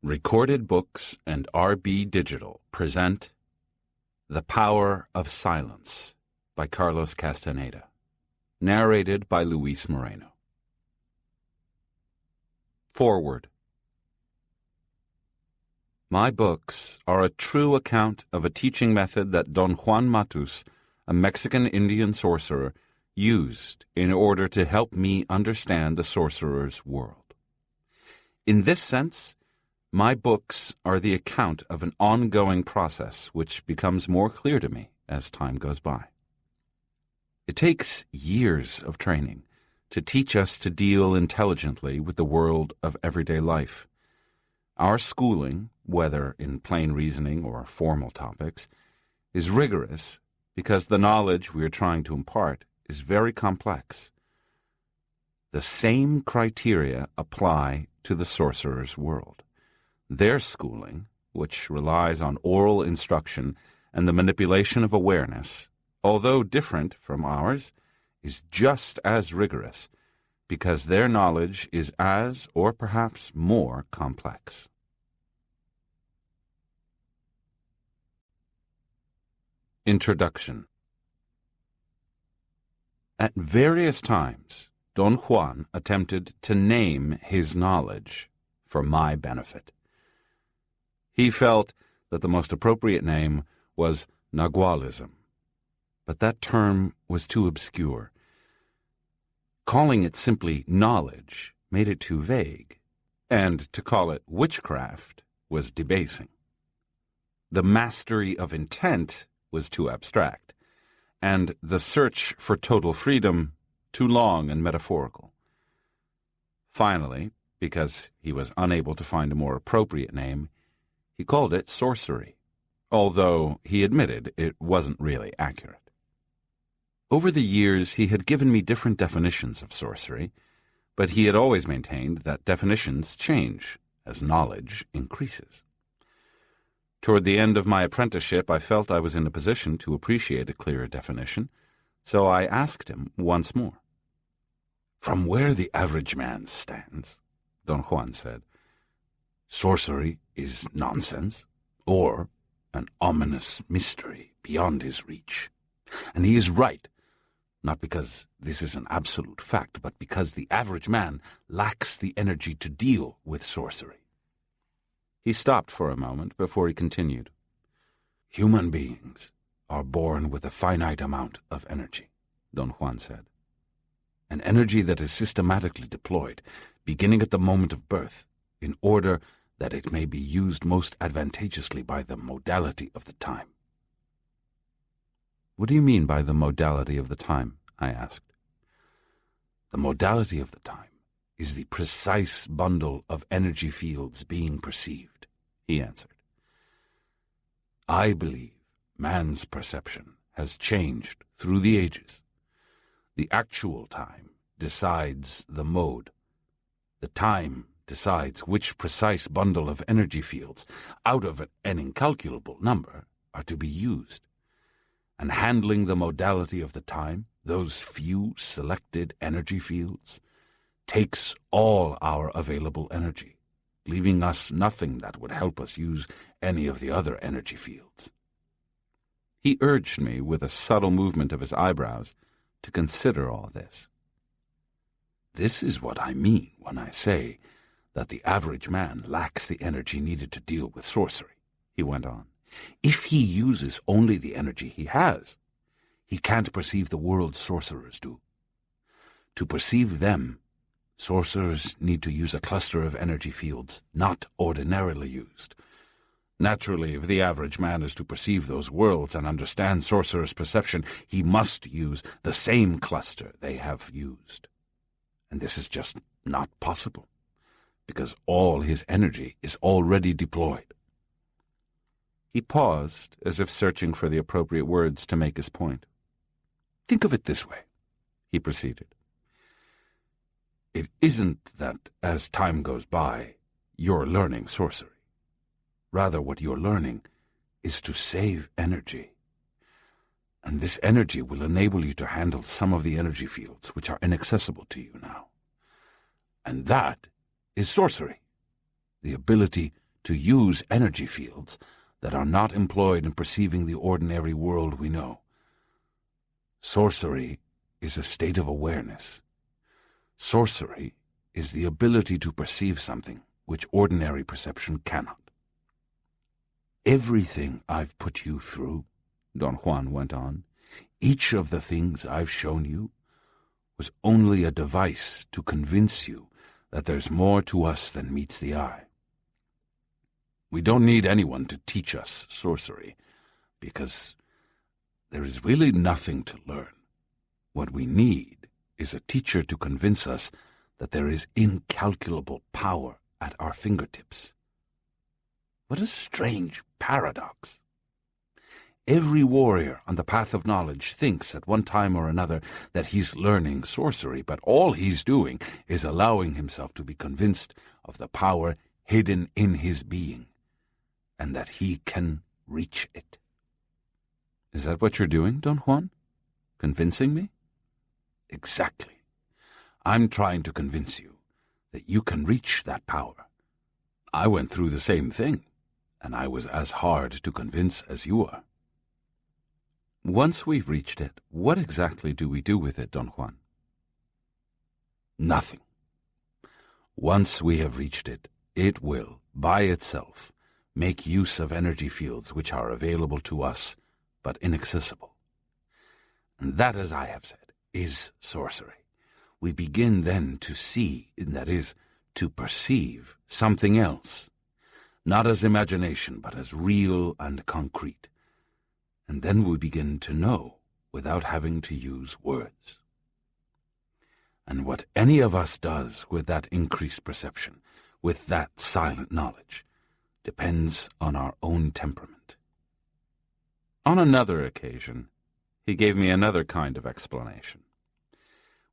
Recorded Books and RB Digital present The Power of Silence by Carlos Castaneda, narrated by Luis Moreno. Foreword. My books are a true account of a teaching method that Don Juan Matus, a Mexican Indian sorcerer, used in order to help me understand the sorcerer's world. In this sense, my books are the account of an ongoing process which becomes more clear to me as time goes by. It takes years of training to teach us to deal intelligently with the world of everyday life. Our schooling, whether in plain reasoning or formal topics, is rigorous because the knowledge we are trying to impart is very complex. The same criteria apply to the sorcerer's world. Their schooling, which relies on oral instruction and the manipulation of awareness, although different from ours, is just as rigorous because their knowledge is as, or perhaps more, complex. Introduction. At various times, Don Juan attempted to name his knowledge for my benefit. He felt that the most appropriate name was Nagualism, but that term was too obscure. Calling it simply knowledge made it too vague, and to call it witchcraft was debasing. The mastery of intent was too abstract, and the search for total freedom too long and metaphorical. Finally, because he was unable to find a more appropriate name, he called it sorcery, although he admitted it wasn't really accurate. Over the years, he had given me different definitions of sorcery, but he had always maintained that definitions change as knowledge increases. Toward the end of my apprenticeship, I felt I was in a position to appreciate a clearer definition, so I asked him once more. "From where the average man stands," Don Juan said, "sorcery is nonsense, or an ominous mystery beyond his reach. And he is right, not because this is an absolute fact, but because the average man lacks the energy to deal with sorcery." He stopped for a moment before he continued. "Human beings are born with a finite amount of energy," Don Juan said. "An energy that is systematically deployed, beginning at the moment of birth, in order that it may be used most advantageously by the modality of the time." "What do you mean by the modality of the time?" I asked. "The modality of the time is the precise bundle of energy fields being perceived," he answered. "I believe man's perception has changed through the ages. The actual time decides the mode. The time decides which precise bundle of energy fields, out of an incalculable number, are to be used. And handling the modality of the time, those few selected energy fields, takes all our available energy, leaving us nothing that would help us use any of the other energy fields." He urged me, with a subtle movement of his eyebrows, to consider all this. "This is what I mean when I say that the average man lacks the energy needed to deal with sorcery," he went on. "If he uses only the energy he has, he can't perceive the world sorcerers do. To perceive them, sorcerers need to use a cluster of energy fields not ordinarily used. Naturally, if the average man is to perceive those worlds and understand sorcerers' perception, he must use the same cluster they have used. And this is just not possible, because all his energy is already deployed." He paused, as if searching for the appropriate words to make his point. "Think of it this way," he proceeded. "It isn't that, as time goes by, you're learning sorcery. Rather, what you're learning is to save energy. And this energy will enable you to handle some of the energy fields which are inaccessible to you now. And that is sorcery, the ability to use energy fields that are not employed in perceiving the ordinary world we know. Sorcery is a state of awareness. Sorcery is the ability to perceive something which ordinary perception cannot. Everything I've put you through, Don Juan went on, each of the things I've shown you, was only a device to convince you that there's more to us than meets the eye. We don't need anyone to teach us sorcery, because there is really nothing to learn. What we need is a teacher to convince us that there is incalculable power at our fingertips. What a strange paradox. Every warrior on the path of knowledge thinks at one time or another that he's learning sorcery, but all he's doing is allowing himself to be convinced of the power hidden in his being, and that he can reach it. Is that what you're doing, Don Juan? Convincing me? Exactly. I'm trying to convince you that you can reach that power. I went through the same thing, and I was as hard to convince as you are. Once we've reached it, what exactly do we do with it, Don Juan? Nothing. Once we have reached it, it will, by itself, make use of energy fields which are available to us, but inaccessible. And that, as I have said, is sorcery. We begin then to see, that is, to perceive something else, not as imagination, but as real and concrete. And then we begin to know without having to use words. And what any of us does with that increased perception, with that silent knowledge, depends on our own temperament. On another occasion, he gave me another kind of explanation.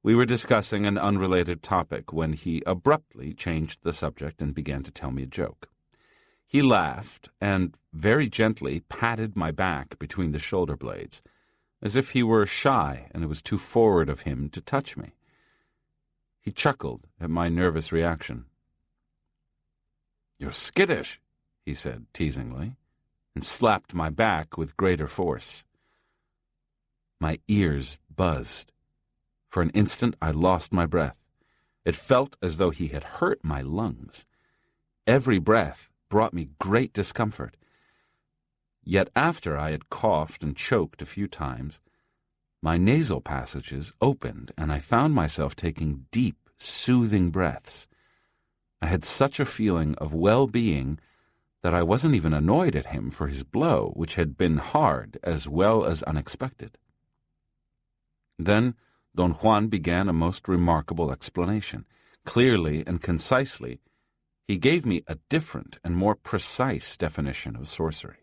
We were discussing an unrelated topic when he abruptly changed the subject and began to tell me a joke. He laughed and very gently patted my back between the shoulder blades, as if he were shy and it was too forward of him to touch me. He chuckled at my nervous reaction. "You're skittish," he said teasingly, and slapped my back with greater force. My ears buzzed. For an instant I lost my breath. It felt as though he had hurt my lungs. Every breath brought me great discomfort. Yet after I had coughed and choked a few times, my nasal passages opened and I found myself taking deep, soothing breaths. I had such a feeling of well-being that I wasn't even annoyed at him for his blow, which had been hard as well as unexpected. Then Don Juan began a most remarkable explanation. Clearly and concisely, he gave me a different and more precise definition of sorcery.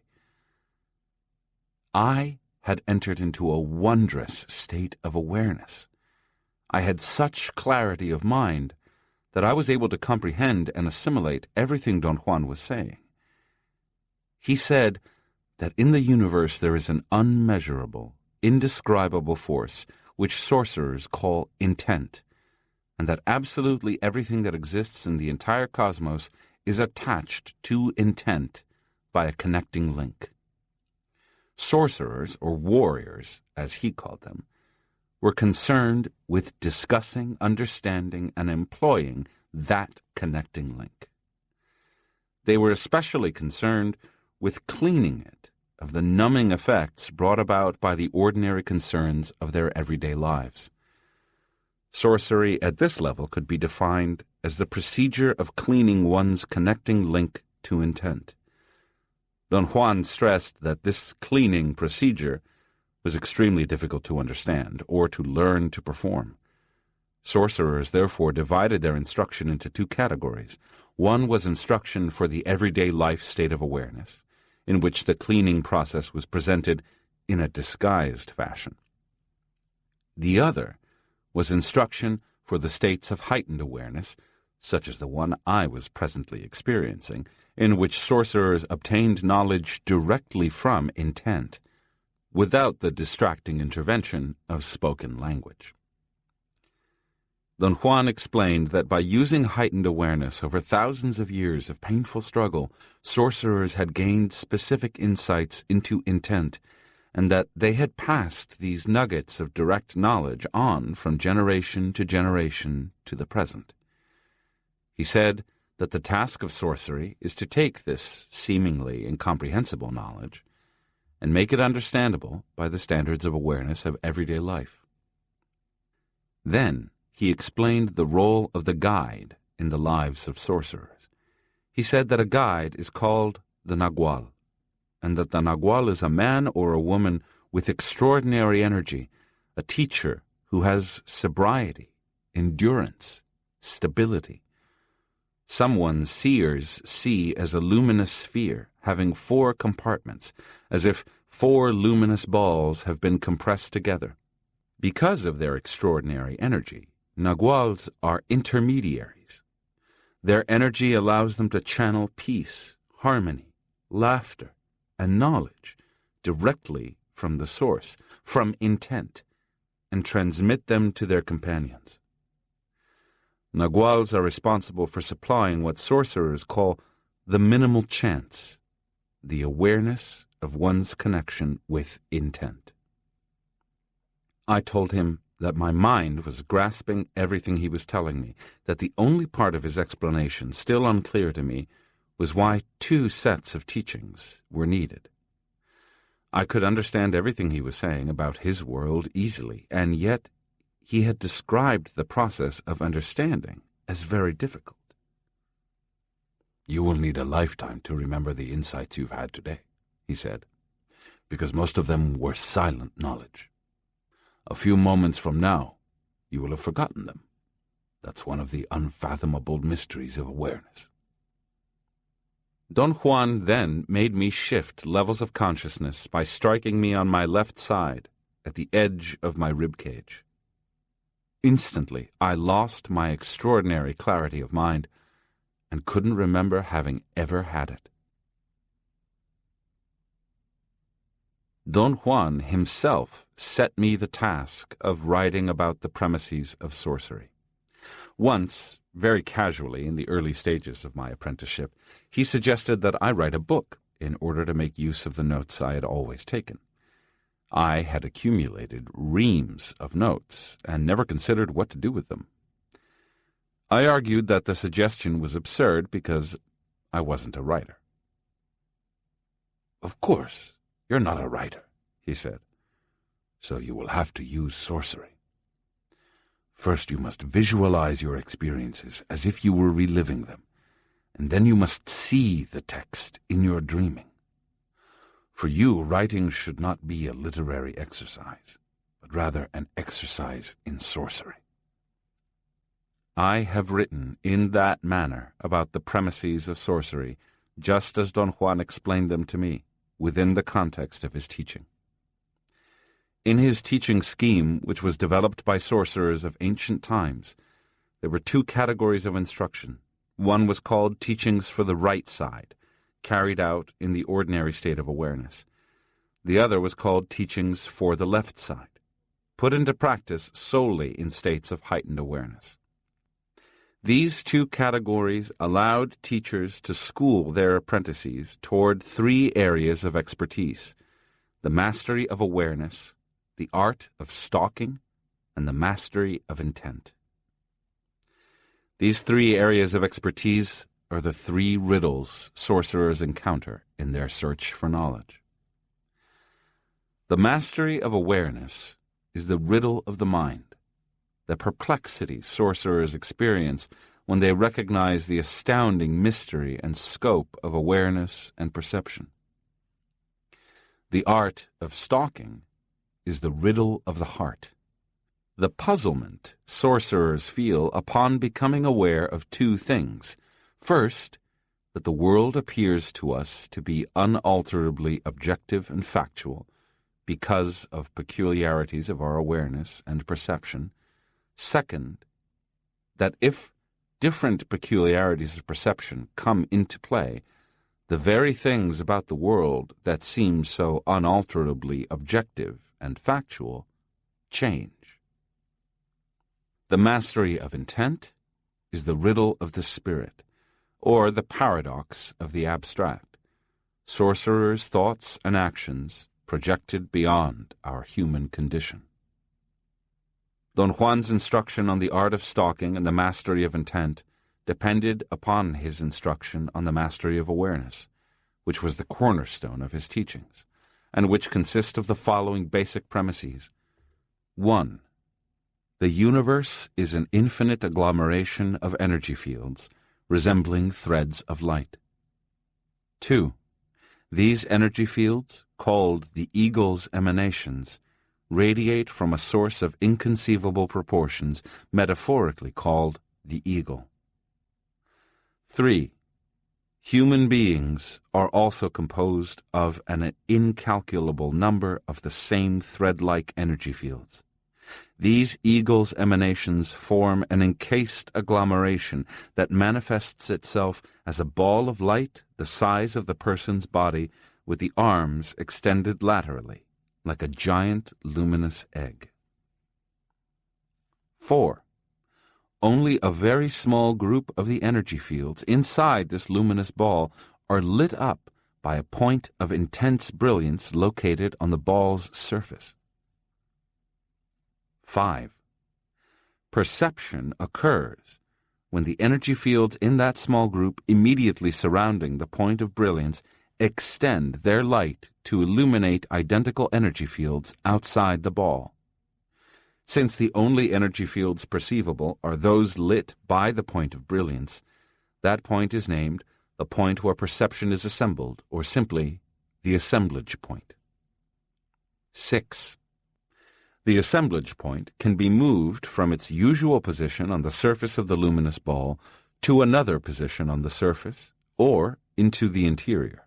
I had entered into a wondrous state of awareness. I had such clarity of mind that I was able to comprehend and assimilate everything Don Juan was saying. He said that in the universe there is an unmeasurable, indescribable force which sorcerers call intent, and that absolutely everything that exists in the entire cosmos is attached to intent by a connecting link. Sorcerers, or warriors, as he called them, were concerned with discussing, understanding, and employing that connecting link. They were especially concerned with cleaning it of the numbing effects brought about by the ordinary concerns of their everyday lives. Sorcery at this level could be defined as the procedure of cleaning one's connecting link to intent. Don Juan stressed that this cleaning procedure was extremely difficult to understand or to learn to perform. Sorcerers therefore divided their instruction into two categories. One was instruction for the everyday life state of awareness, in which the cleaning process was presented in a disguised fashion. The other was instruction for the states of heightened awareness, such as the one I was presently experiencing, in which sorcerers obtained knowledge directly from intent, without the distracting intervention of spoken language. Don Juan explained that by using heightened awareness over thousands of years of painful struggle, sorcerers had gained specific insights into intent, and that they had passed these nuggets of direct knowledge on from generation to generation to the present. He said that the task of sorcery is to take this seemingly incomprehensible knowledge and make it understandable by the standards of awareness of everyday life. Then he explained the role of the guide in the lives of sorcerers. He said that a guide is called the Nagual, and that the Nagual is a man or a woman with extraordinary energy, a teacher who has sobriety, endurance, stability. Someone seers see as a luminous sphere having 4 compartments, as if 4 luminous balls have been compressed together. Because of their extraordinary energy, Naguals are intermediaries. Their energy allows them to channel peace, harmony, laughter, and knowledge directly from the source, from intent, and transmit them to their companions. Naguals are responsible for supplying what sorcerers call the minimal chance, the awareness of one's connection with intent. I told him that my mind was grasping everything he was telling me, that the only part of his explanation still unclear to me was why 2 sets of teachings were needed. I could understand everything he was saying about his world easily, and yet he had described the process of understanding as very difficult. "You will need a lifetime to remember the insights you've had today," he said, "because most of them were silent knowledge. A few moments from now, you will have forgotten them. That's one of the unfathomable mysteries of awareness." Don Juan then made me shift levels of consciousness by striking me on my left side at the edge of my rib cage. Instantly, I lost my extraordinary clarity of mind and couldn't remember having ever had it. Don Juan himself set me the task of writing about the premises of sorcery. Once, very casually in the early stages of my apprenticeship, he suggested that I write a book in order to make use of the notes I had always taken. I had accumulated reams of notes and never considered what to do with them. I argued that the suggestion was absurd because I wasn't a writer. "Of course, you're not a writer," he said, "so you will have to use sorcery. First, you must visualize your experiences as if you were reliving them, and then you must see the text in your dreaming. For you, writing should not be a literary exercise, but rather an exercise in sorcery." I have written in that manner about the premises of sorcery, just as Don Juan explained them to me, within the context of his teaching. In his teaching scheme, which was developed by sorcerers of ancient times, there were 2 categories of instruction. One was called teachings for the right side, carried out in the ordinary state of awareness. The other was called teachings for the left side, put into practice solely in states of heightened awareness. These 2 categories allowed teachers to school their apprentices toward 3 areas of expertise: the mastery of awareness, the art of stalking, and the mastery of intent. These 3 areas of expertise are the 3 riddles sorcerers encounter in their search for knowledge. The mastery of awareness is the riddle of the mind, the perplexity sorcerers experience when they recognize the astounding mystery and scope of awareness and perception. The art of stalking is the riddle of the heart, the puzzlement sorcerers feel upon becoming aware of 2 things. First, that the world appears to us to be unalterably objective and factual because of peculiarities of our awareness and perception. Second, that if different peculiarities of perception come into play, the very things about the world that seem so unalterably objective and factual change. The mastery of intent is the riddle of the spirit, or the paradox of the abstract. Sorcerers' thoughts and actions projected beyond our human condition. Don Juan's instruction on the art of stalking and the mastery of intent depended upon his instruction on the mastery of awareness, which was the cornerstone of his teachings, and which consist of the following basic premises. 1. The universe is an infinite agglomeration of energy fields, resembling threads of light. 2. These energy fields, called the eagle's emanations, radiate from a source of inconceivable proportions, metaphorically called the eagle. 3. Human beings are also composed of an incalculable number of the same thread-like energy fields. These eagle's emanations form an encased agglomeration that manifests itself as a ball of light the size of the person's body, with the arms extended laterally, like a giant luminous egg. 4. Only a very small group of the energy fields inside this luminous ball are lit up by a point of intense brilliance located on the ball's surface. 5. Perception occurs when the energy fields in that small group immediately surrounding the point of brilliance extend their light to illuminate identical energy fields outside the ball. Since the only energy fields perceivable are those lit by the point of brilliance, that point is named the point where perception is assembled, or simply the assemblage point. 6. The assemblage point can be moved from its usual position on the surface of the luminous ball to another position on the surface, or into the interior.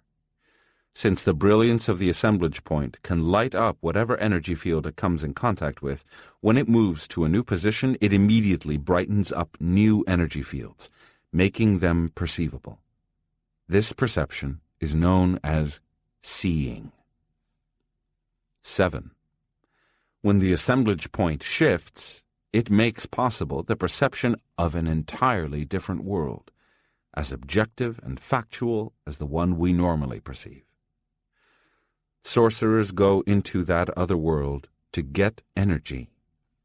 Since the brilliance of the assemblage point can light up whatever energy field it comes in contact with, when it moves to a new position, it immediately brightens up new energy fields, making them perceivable. This perception is known as seeing. 7. When the assemblage point shifts, it makes possible the perception of an entirely different world, as objective and factual as the one we normally perceive. Sorcerers go into that other world to get energy,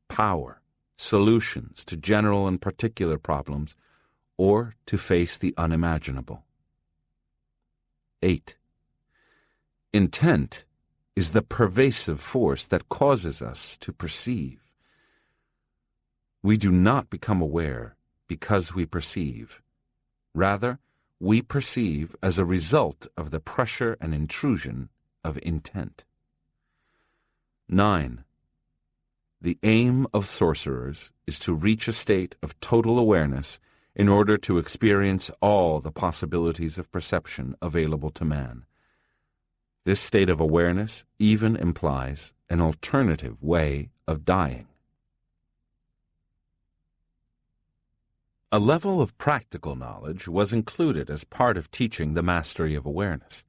power, solutions to general and particular problems, or to face the unimaginable. 8. Intent is the pervasive force that causes us to perceive. We do not become aware because we perceive. Rather, we perceive as a result of the pressure and intrusion of intent. 9. The aim of sorcerers is to reach a state of total awareness in order to experience all the possibilities of perception available to man. This state of awareness even implies an alternative way of dying. A level of practical knowledge was included as part of teaching the mastery of awareness.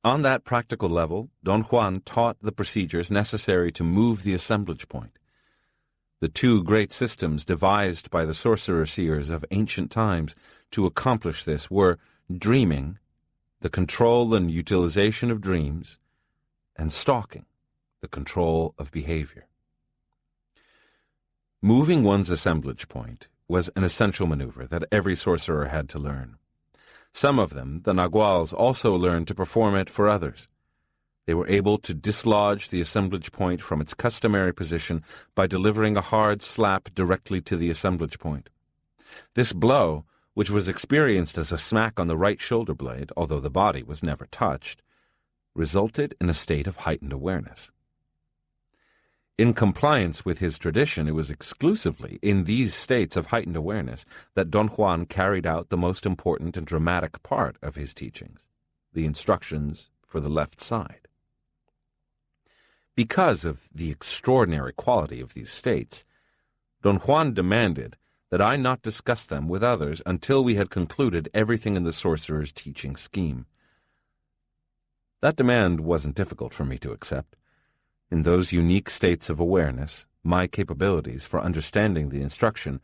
On that practical level, Don Juan taught the procedures necessary to move the assemblage point. The two great systems devised by the sorcerer-seers of ancient times to accomplish this were dreaming, the control and utilization of dreams, and stalking, the control of behavior. Moving one's assemblage point was an essential maneuver that every sorcerer had to learn. Some of them, the Naguals, also learned to perform it for others. They were able to dislodge the assemblage point from its customary position by delivering a hard slap directly to the assemblage point. This blow, which was experienced as a smack on the right shoulder blade, although the body was never touched, resulted in a state of heightened awareness. In compliance with his tradition, it was exclusively in these states of heightened awareness that Don Juan carried out the most important and dramatic part of his teachings, the instructions for the left side. Because of the extraordinary quality of these states, Don Juan demanded that I not discuss them with others until we had concluded everything in the sorcerer's teaching scheme. That demand wasn't difficult for me to accept. In those unique states of awareness, my capabilities for understanding the instruction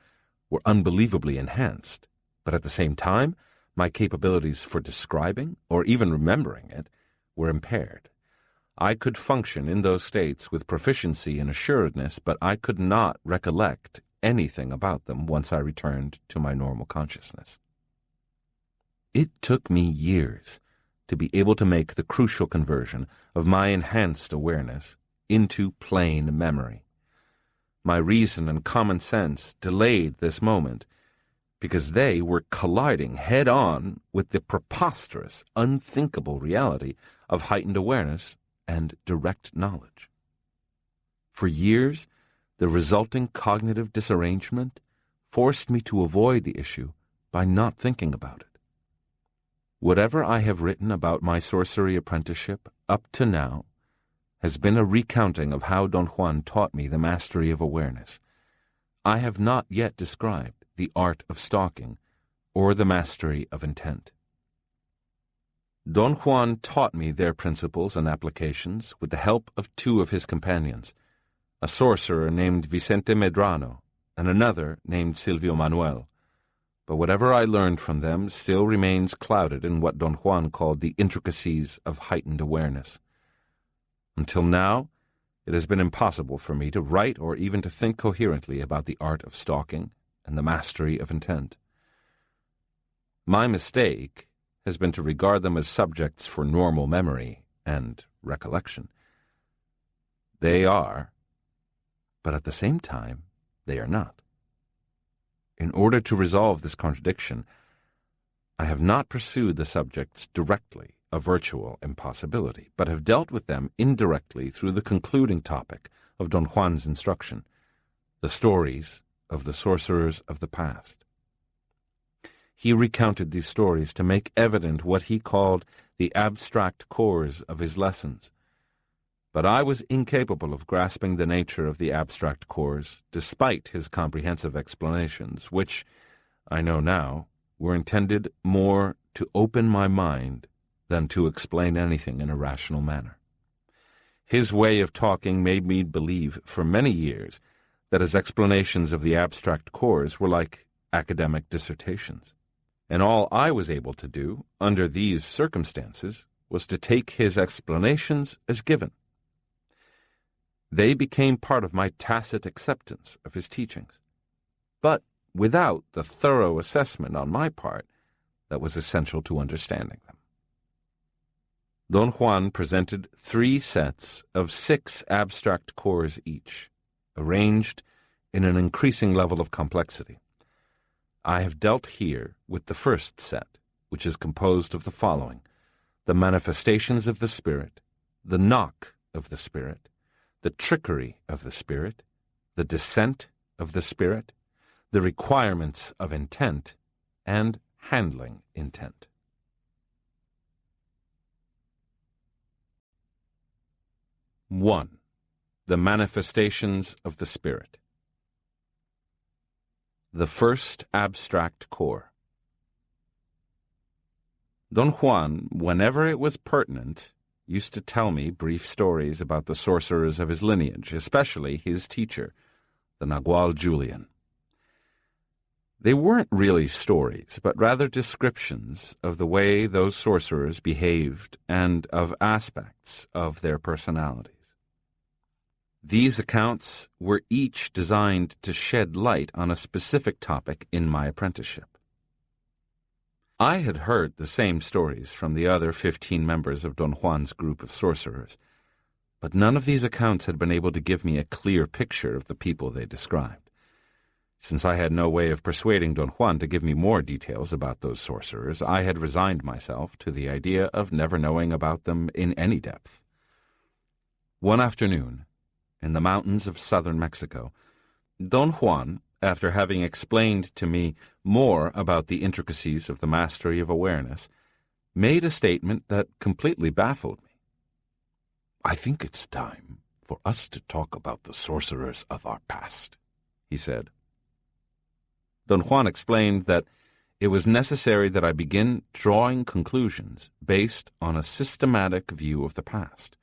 were unbelievably enhanced, but at the same time, my capabilities for describing, or even remembering it, were impaired. I could function in those states with proficiency and assuredness, but I could not recollect anything about them once I returned to my normal consciousness. It took me years to be able to make the crucial conversion of my enhanced awareness into plain memory. My reason and common sense delayed this moment because they were colliding head-on with the preposterous, unthinkable reality of heightened awareness and direct knowledge. For years, the resulting cognitive disarrangement forced me to avoid the issue by not thinking about it. Whatever I have written about my sorcery apprenticeship up to now has been a recounting of how Don Juan taught me the mastery of awareness. I have not yet described the art of stalking or the mastery of intent. Don Juan taught me their principles and applications with the help of two of his companions, a sorcerer named Vicente Medrano and another named Silvio Manuel. But whatever I learned from them still remains clouded in what Don Juan called the intricacies of heightened awareness. Until now, it has been impossible for me to write or even to think coherently about the art of stalking and the mastery of intent. My mistake has been to regard them as subjects for normal memory and recollection. They are, but at the same time, they are not. In order to resolve this contradiction, I have not pursued the subjects directly, a virtual impossibility, but have dealt with them indirectly through the concluding topic of Don Juan's instruction, the stories of the sorcerers of the past. He recounted these stories to make evident what he called the abstract cores of his lessons. But I was incapable of grasping the nature of the abstract cores, despite his comprehensive explanations, which, I know now, were intended more to open my mind than to explain anything in a rational manner. His way of talking made me believe for many years that his explanations of the abstract cores were like academic dissertations. And all I was able to do, under these circumstances, was to take his explanations as given. They became part of my tacit acceptance of his teachings, but without the thorough assessment on my part that was essential to understanding them. Don Juan presented 3 sets of 6 abstract cores each, arranged in an increasing level of complexity. I have dealt here with the first set, which is composed of the following: the manifestations of the Spirit, the knock of the Spirit, the trickery of the Spirit, the descent of the Spirit, the requirements of intent, and handling intent. One, the manifestations of the Spirit. The first abstract core. Don Juan, whenever it was pertinent, used to tell me brief stories about the sorcerers of his lineage, especially his teacher, the Nagual Julian. They weren't really stories, but rather descriptions of the way those sorcerers behaved and of aspects of their personalities. These accounts were each designed to shed light on a specific topic in my apprenticeship. I had heard the same stories from the other 15 members of Don Juan's group of sorcerers, but none of these accounts had been able to give me a clear picture of the people they described. Since I had no way of persuading Don Juan to give me more details about those sorcerers, I had resigned myself to the idea of never knowing about them in any depth. One afternoon, in the mountains of southern Mexico, Don Juan, after having explained to me more about the intricacies of the mastery of awareness, made a statement that completely baffled me. "I think it's time for us to talk about the sorcerers of our past," he said. Don Juan explained that it was necessary that I begin drawing conclusions based on a systematic view of the past.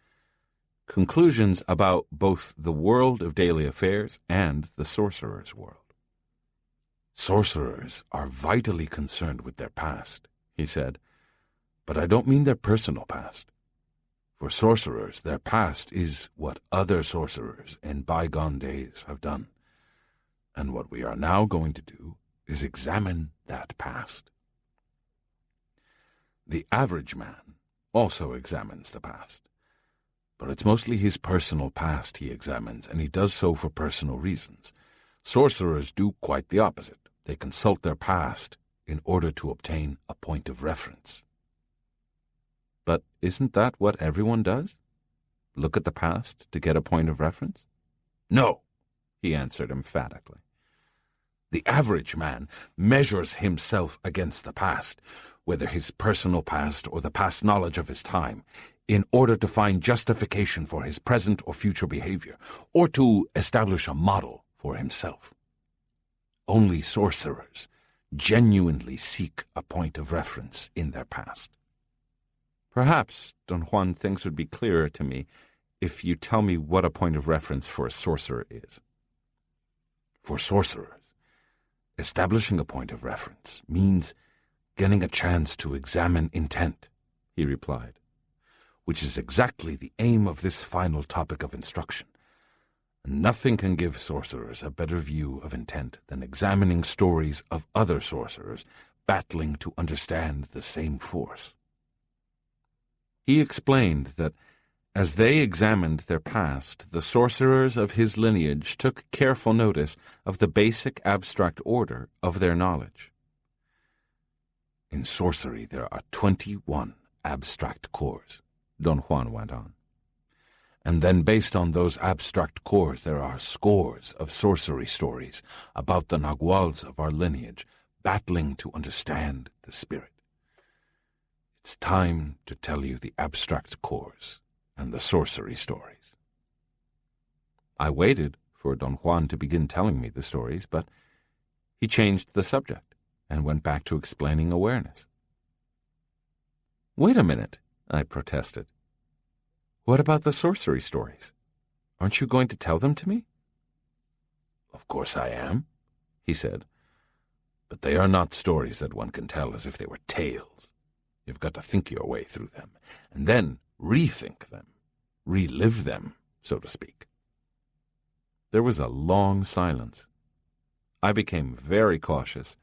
conclusions about both the world of daily affairs and the sorcerer's world. Sorcerers are vitally concerned with their past, he said, but I don't mean their personal past. For sorcerers, their past is what other sorcerers in bygone days have done, and what we are now going to do is examine that past. The average man also examines the past, but it's mostly his personal past he examines, and he does so for personal reasons. Sorcerers do quite the opposite. They consult their past in order to obtain a point of reference. But isn't that what everyone does? Look at the past to get a point of reference? No, he answered emphatically. The average man measures himself against the past, whether his personal past or the past knowledge of his time, in order to find justification for his present or future behavior, or to establish a model for himself. Only sorcerers genuinely seek a point of reference in their past. Perhaps, Don Juan, things would be clearer to me if you tell me what a point of reference for a sorcerer is. For sorcerers, establishing a point of reference means getting a chance to examine intent, he replied, which is exactly the aim of this final topic of instruction. Nothing can give sorcerers a better view of intent than examining stories of other sorcerers battling to understand the same force. He explained that as they examined their past, the sorcerers of his lineage took careful notice of the basic abstract order of their knowledge. In sorcery there are 21 abstract cores, Don Juan went on. And then based on those abstract cores there are scores of sorcery stories about the naguals of our lineage battling to understand the spirit. It's time to tell you the abstract cores and the sorcery stories. I waited for Don Juan to begin telling me the stories, but he changed the subject and went back to explaining awareness. Wait a minute, I protested. What about the sorcery stories? Aren't you going to tell them to me? Of course I am, he said, but they are not stories that one can tell as if they were tales. You've got to think your way through them, and then rethink them, relive them, so to speak. There was a long silence. I became very cautious,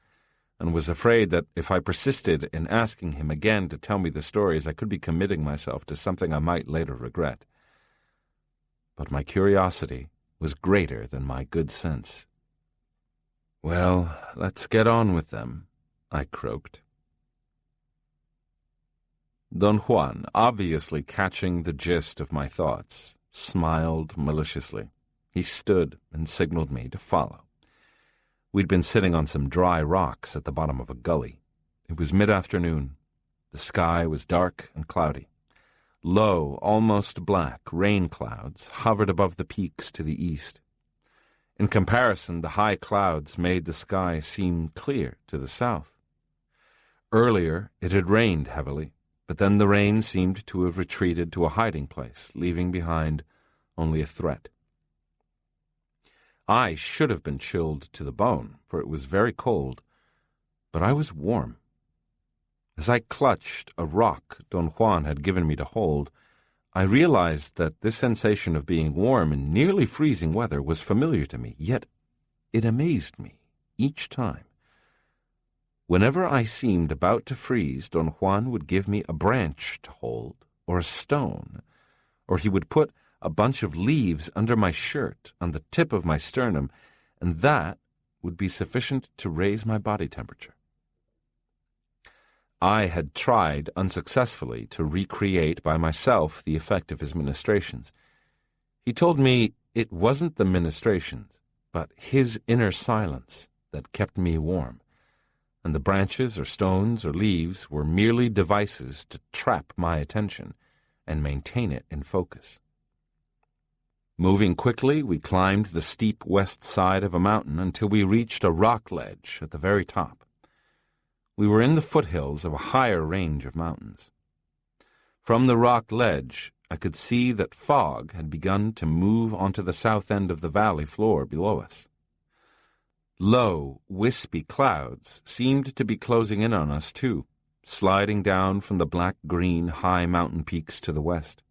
and was afraid that if I persisted in asking him again to tell me the stories, I could be committing myself to something I might later regret. But my curiosity was greater than my good sense. Well, let's get on with them, I croaked. Don Juan, obviously catching the gist of my thoughts, smiled maliciously. He stood and signaled me to follow. We'd been sitting on some dry rocks at the bottom of a gully. It was mid-afternoon. The sky was dark and cloudy. Low, almost black, rain clouds hovered above the peaks to the east. In comparison, the high clouds made the sky seem clear to the south. Earlier, it had rained heavily, but then the rain seemed to have retreated to a hiding place, leaving behind only a threat. I should have been chilled to the bone, for it was very cold, but I was warm. As I clutched a rock Don Juan had given me to hold, I realized that this sensation of being warm in nearly freezing weather was familiar to me, yet it amazed me each time. Whenever I seemed about to freeze, Don Juan would give me a branch to hold, or a stone, or he would put a bunch of leaves under my shirt on the tip of my sternum, and that would be sufficient to raise my body temperature. I had tried unsuccessfully to recreate by myself the effect of his ministrations. He told me it wasn't the ministrations, but his inner silence that kept me warm, and the branches or stones or leaves were merely devices to trap my attention and maintain it in focus. Moving quickly, we climbed the steep west side of a mountain until we reached a rock ledge at the very top. We were in the foothills of a higher range of mountains. From the rock ledge, I could see that fog had begun to move onto the south end of the valley floor below us. Low, wispy clouds seemed to be closing in on us, too, sliding down from the black-green high mountain peaks to the west.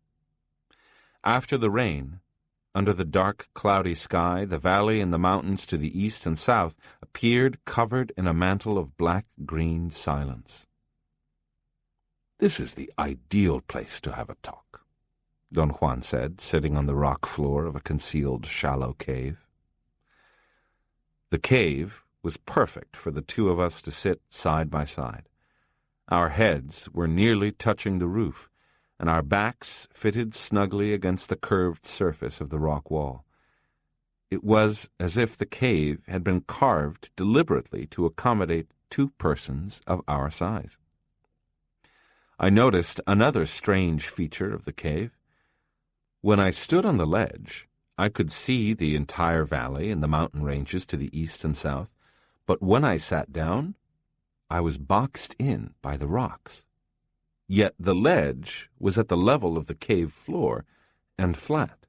After the rain, under the dark, cloudy sky, the valley and the mountains to the east and south appeared covered in a mantle of black-green silence. "This is the ideal place to have a talk," Don Juan said, sitting on the rock floor of a concealed shallow cave. The cave was perfect for the two of us to sit side by side. Our heads were nearly touching the roof, and our backs fitted snugly against the curved surface of the rock wall. It was as if the cave had been carved deliberately to accommodate two persons of our size. I noticed another strange feature of the cave. When I stood on the ledge, I could see the entire valley and the mountain ranges to the east and south, but when I sat down, I was boxed in by the rocks. Yet the ledge was at the level of the cave floor and flat.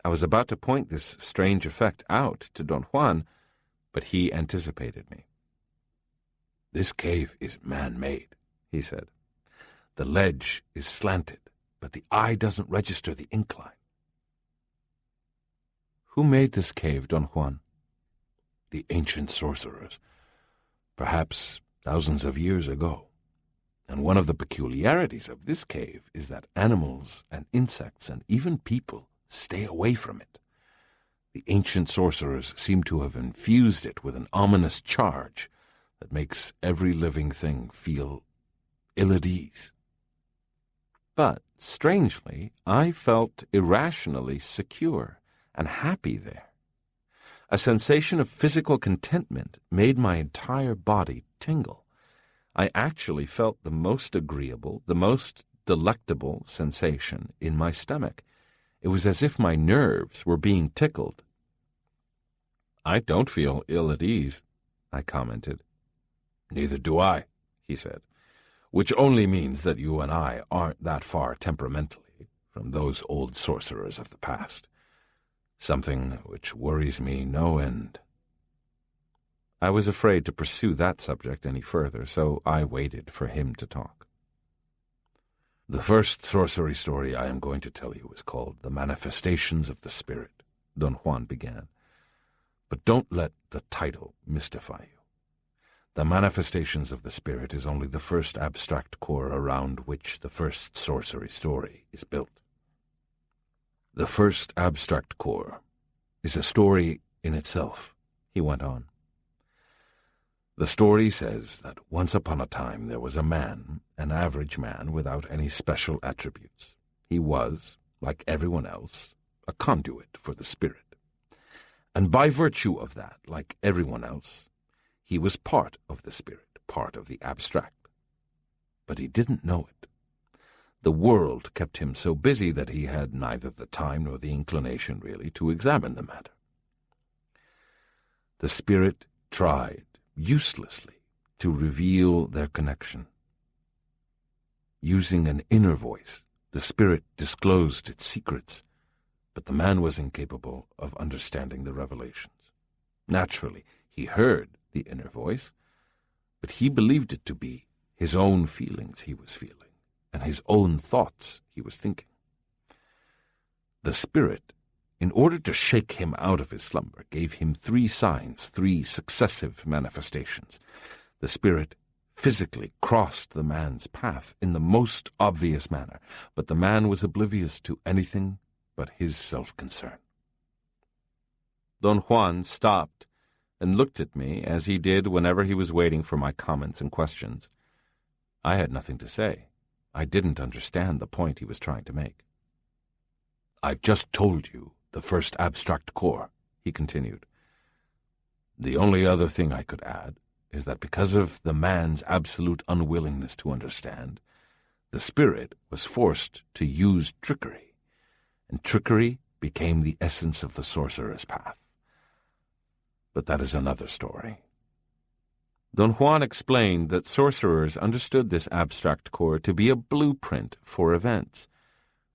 I was about to point this strange effect out to Don Juan, but he anticipated me. "This cave is man-made," he said. "The ledge is slanted, but the eye doesn't register the incline." "Who made this cave, Don Juan?" "The ancient sorcerers, perhaps thousands of years ago. And one of the peculiarities of this cave is that animals and insects and even people stay away from it. The ancient sorcerers seem to have infused it with an ominous charge that makes every living thing feel ill at ease." But, strangely, I felt irrationally secure and happy there. A sensation of physical contentment made my entire body tingle. I actually felt the most agreeable, the most delectable sensation in my stomach. It was as if my nerves were being tickled. "I don't feel ill at ease," I commented. "Neither do I," he said, "which only means that you and I aren't that far temperamentally from those old sorcerers of the past. Something which worries me no end." I was afraid to pursue that subject any further, so I waited for him to talk. "The first sorcery story I am going to tell you is called The Manifestations of the Spirit," Don Juan began. "But don't let the title mystify you. The Manifestations of the Spirit is only the first abstract core around which the first sorcery story is built. The first abstract core is a story in itself," he went on. "The story says that once upon a time there was a man, an average man without any special attributes. He was, like everyone else, a conduit for the Spirit. And by virtue of that, like everyone else, he was part of the Spirit, part of the abstract. But he didn't know it. The world kept him so busy that he had neither the time nor the inclination, really, to examine the matter. The Spirit tried, uselessly, to reveal their connection. Using an inner voice, the Spirit disclosed its secrets, but the man was incapable of understanding the revelations. Naturally, he heard the inner voice, but he believed it to be his own feelings he was feeling, and his own thoughts he was thinking. The Spirit, in order to shake him out of his slumber, gave him 3 signs, 3 successive manifestations. The Spirit physically crossed the man's path in the most obvious manner, but the man was oblivious to anything but his self-concern. Don Juan stopped and looked at me as he did whenever he was waiting for my comments and questions. I had nothing to say. I didn't understand the point he was trying to make. "I've just told you the first abstract core," he continued. "The only other thing I could add is that because of the man's absolute unwillingness to understand, the Spirit was forced to use trickery, and trickery became the essence of the sorcerer's path. But that is another story." Don Juan explained that sorcerers understood this abstract core to be a blueprint for events,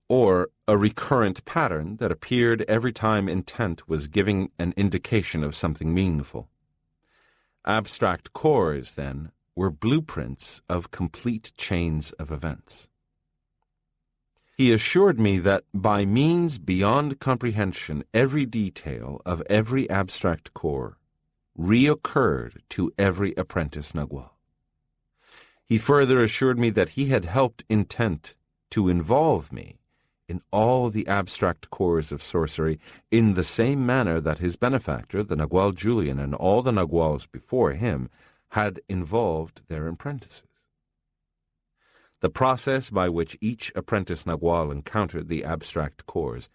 or a recurrent pattern that appeared every time intent was giving an indication of something meaningful. Abstract cores, then, were blueprints of complete chains of events. He assured me that by means beyond comprehension, every detail of every abstract core reoccurred to every apprentice Nagual. He further assured me that he had helped intent to involve me in all the abstract cores of sorcery in the same manner that his benefactor, the Nagual Julian, and all the Naguals before him had involved their apprentices. The process by which each apprentice Nagual encountered the abstract cores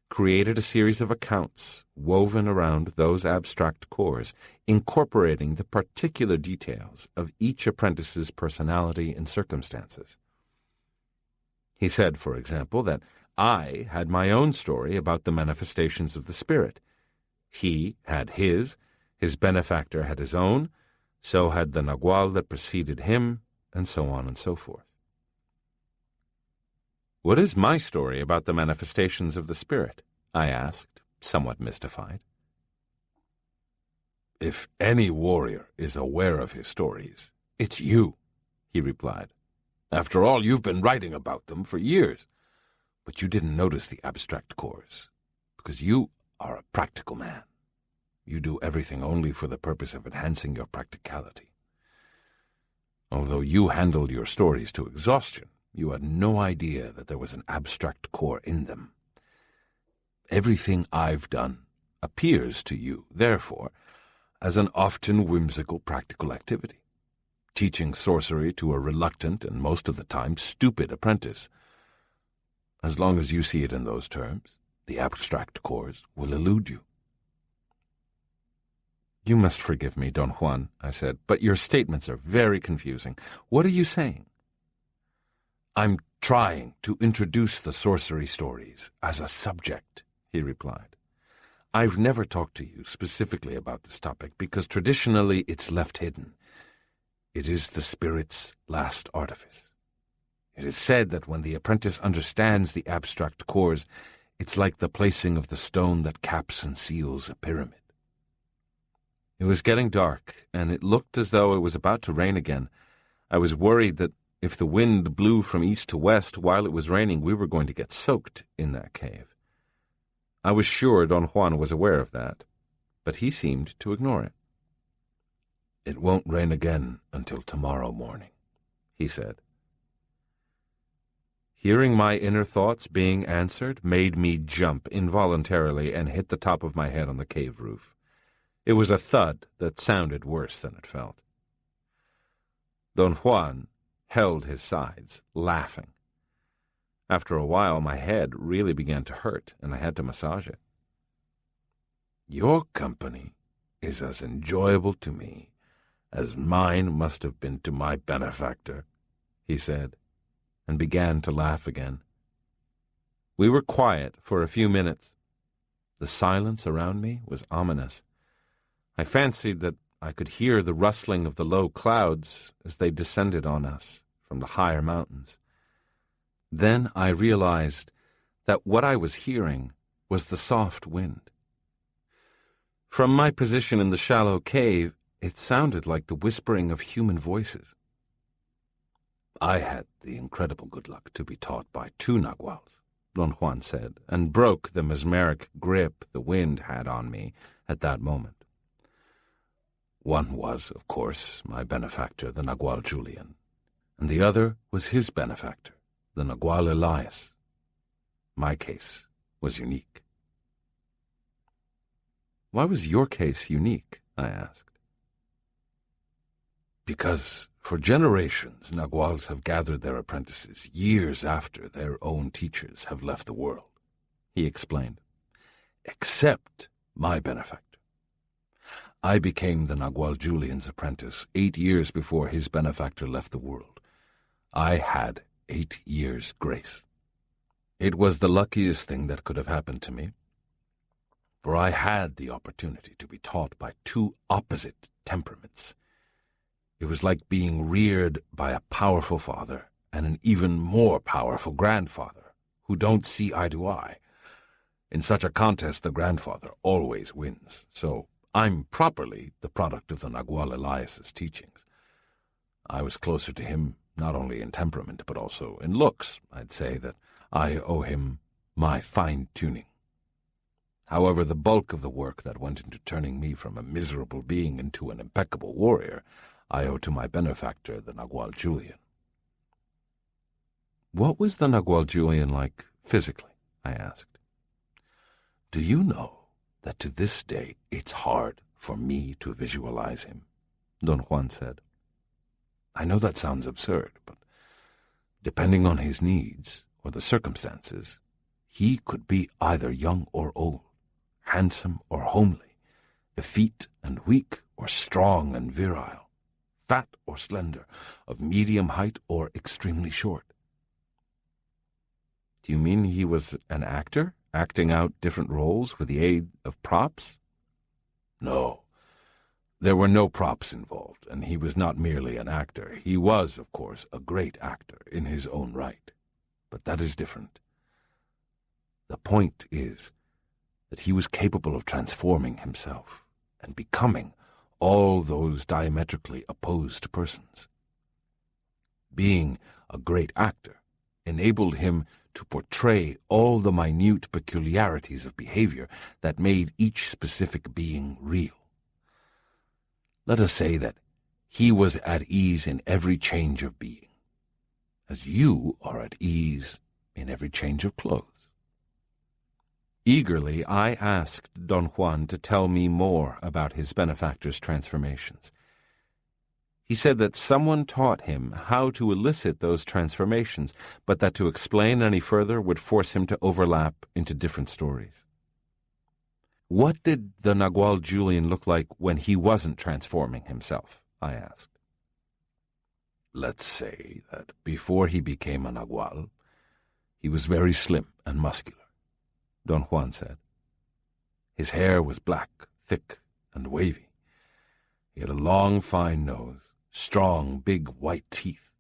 created a series of accounts woven around those abstract cores, incorporating the particular details of each apprentice's personality and circumstances. He said, for example, that I had my own story about the manifestations of the Spirit. He had his benefactor had his own, so had the Nagual that preceded him, and so on and so forth. "What is my story about the manifestations of the Spirit?" I asked, somewhat mystified. "If any warrior is aware of his stories, it's you," he replied. "After all, you've been writing about them for years. But you didn't notice the abstract cores, because you are a practical man. You do everything only for the purpose of enhancing your practicality. Although you handled your stories to exhaustion, you had no idea that there was an abstract core in them. Everything I've done appears to you, therefore, as an often whimsical practical activity, teaching sorcery to a reluctant and most of the time stupid apprentice. As long as you see it in those terms, the abstract cores will elude you." "You must forgive me, Don Juan," I said, "but your statements are very confusing. What are you saying?" "I'm trying to introduce the sorcery stories as a subject," he replied. "I've never talked to you specifically about this topic because traditionally it's left hidden. It is the Spirit's last artifice. It is said that when the apprentice understands the abstract cores, it's like the placing of the stone that caps and seals a pyramid." It was getting dark, and it looked as though it was about to rain again. I was worried that if the wind blew from east to west while it was raining, we were going to get soaked in that cave. I was sure Don Juan was aware of that, but he seemed to ignore it. "It won't rain again until tomorrow morning," he said. Hearing my inner thoughts being answered made me jump involuntarily and hit the top of my head on the cave roof. It was a thud that sounded worse than it felt. Don Juan held his sides, laughing. After a while, my head really began to hurt, and I had to massage it. "Your company is as enjoyable to me as mine must have been to my benefactor," he said, and began to laugh again. We were quiet for a few minutes. The silence around me was ominous. I fancied that I could hear the rustling of the low clouds as they descended on us from the higher mountains. Then I realized that what I was hearing was the soft wind. From my position in the shallow cave, it sounded like the whispering of human voices. "I had the incredible good luck to be taught by two Naguals," Don Juan said, and broke the mesmeric grip the wind had on me at that moment. "One was, of course, my benefactor, the Nagual Julian, and the other was his benefactor, the Nagual Elias. My case was unique." "Why was your case unique?" I asked. "Because for generations Naguals have gathered their apprentices years after their own teachers have left the world," he explained. "Except my benefactor. I became the Nagual Julian's apprentice 8 years before his benefactor left the world. I had 8 years' grace. It was the luckiest thing that could have happened to me, for I had the opportunity to be taught by two opposite temperaments, It was like being reared by a powerful father and an even more powerful grandfather who don't see eye to eye. In such a contest, the grandfather always wins, so I'm properly the product of the Nagual Elias's teachings. I was closer to him not only in temperament but also in looks. I'd say that I owe him my fine-tuning. However, the bulk of the work that went into turning me from a miserable being into an impeccable warrior I owe to my benefactor, the Nagual Julian. What was the Nagual Julian like physically? I asked. Do you know that to this day it's hard for me to visualize him? Don Juan said. I know that sounds absurd, but depending on his needs or the circumstances, he could be either young or old, handsome or homely, effete and weak or strong and virile, fat or slender, of medium height or extremely short. Do you mean he was an actor, acting out different roles with the aid of props? No. There were no props involved, and he was not merely an actor. He was, of course, a great actor in his own right. But that is different. The point is that he was capable of transforming himself and becoming all those diametrically opposed persons. Being a great actor enabled him to portray all the minute peculiarities of behavior that made each specific being real. Let us say that he was at ease in every change of being, as you are at ease in every change of clothes. Eagerly, I asked Don Juan to tell me more about his benefactor's transformations. He said that someone taught him how to elicit those transformations, but that to explain any further would force him to overlap into different stories. What did the Nagual Julian look like when he wasn't transforming himself? I asked. Let's say that before he became a Nagual, he was very slim and muscular, Don Juan said. His hair was black, thick, and wavy. He had a long, fine nose, strong, big white teeth,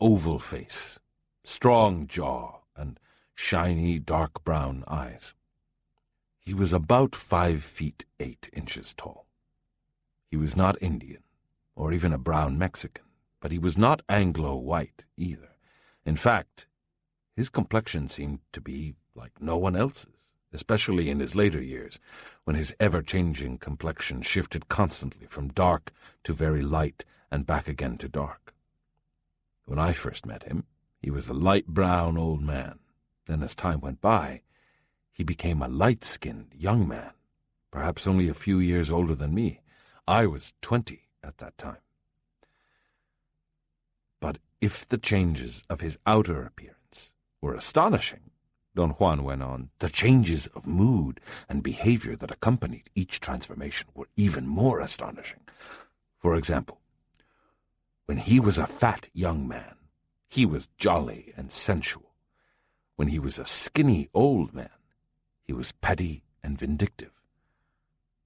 oval face, strong jaw, and shiny, dark brown eyes. He was about 5 feet 8 inches tall. He was not Indian, or even a brown Mexican, but he was not Anglo-white either. In fact, his complexion seemed to be like no one else's, especially in his later years, when his ever-changing complexion shifted constantly from dark to very light and back again to dark. When I first met him, he was a light brown old man. Then as time went by, he became a light-skinned young man, perhaps only a few years older than me. I was 20 at that time. But if the changes of his outer appearance were astonishing, Don Juan went on, the changes of mood and behavior that accompanied each transformation were even more astonishing. For example, when he was a fat young man, he was jolly and sensual. When he was a skinny old man, he was petty and vindictive.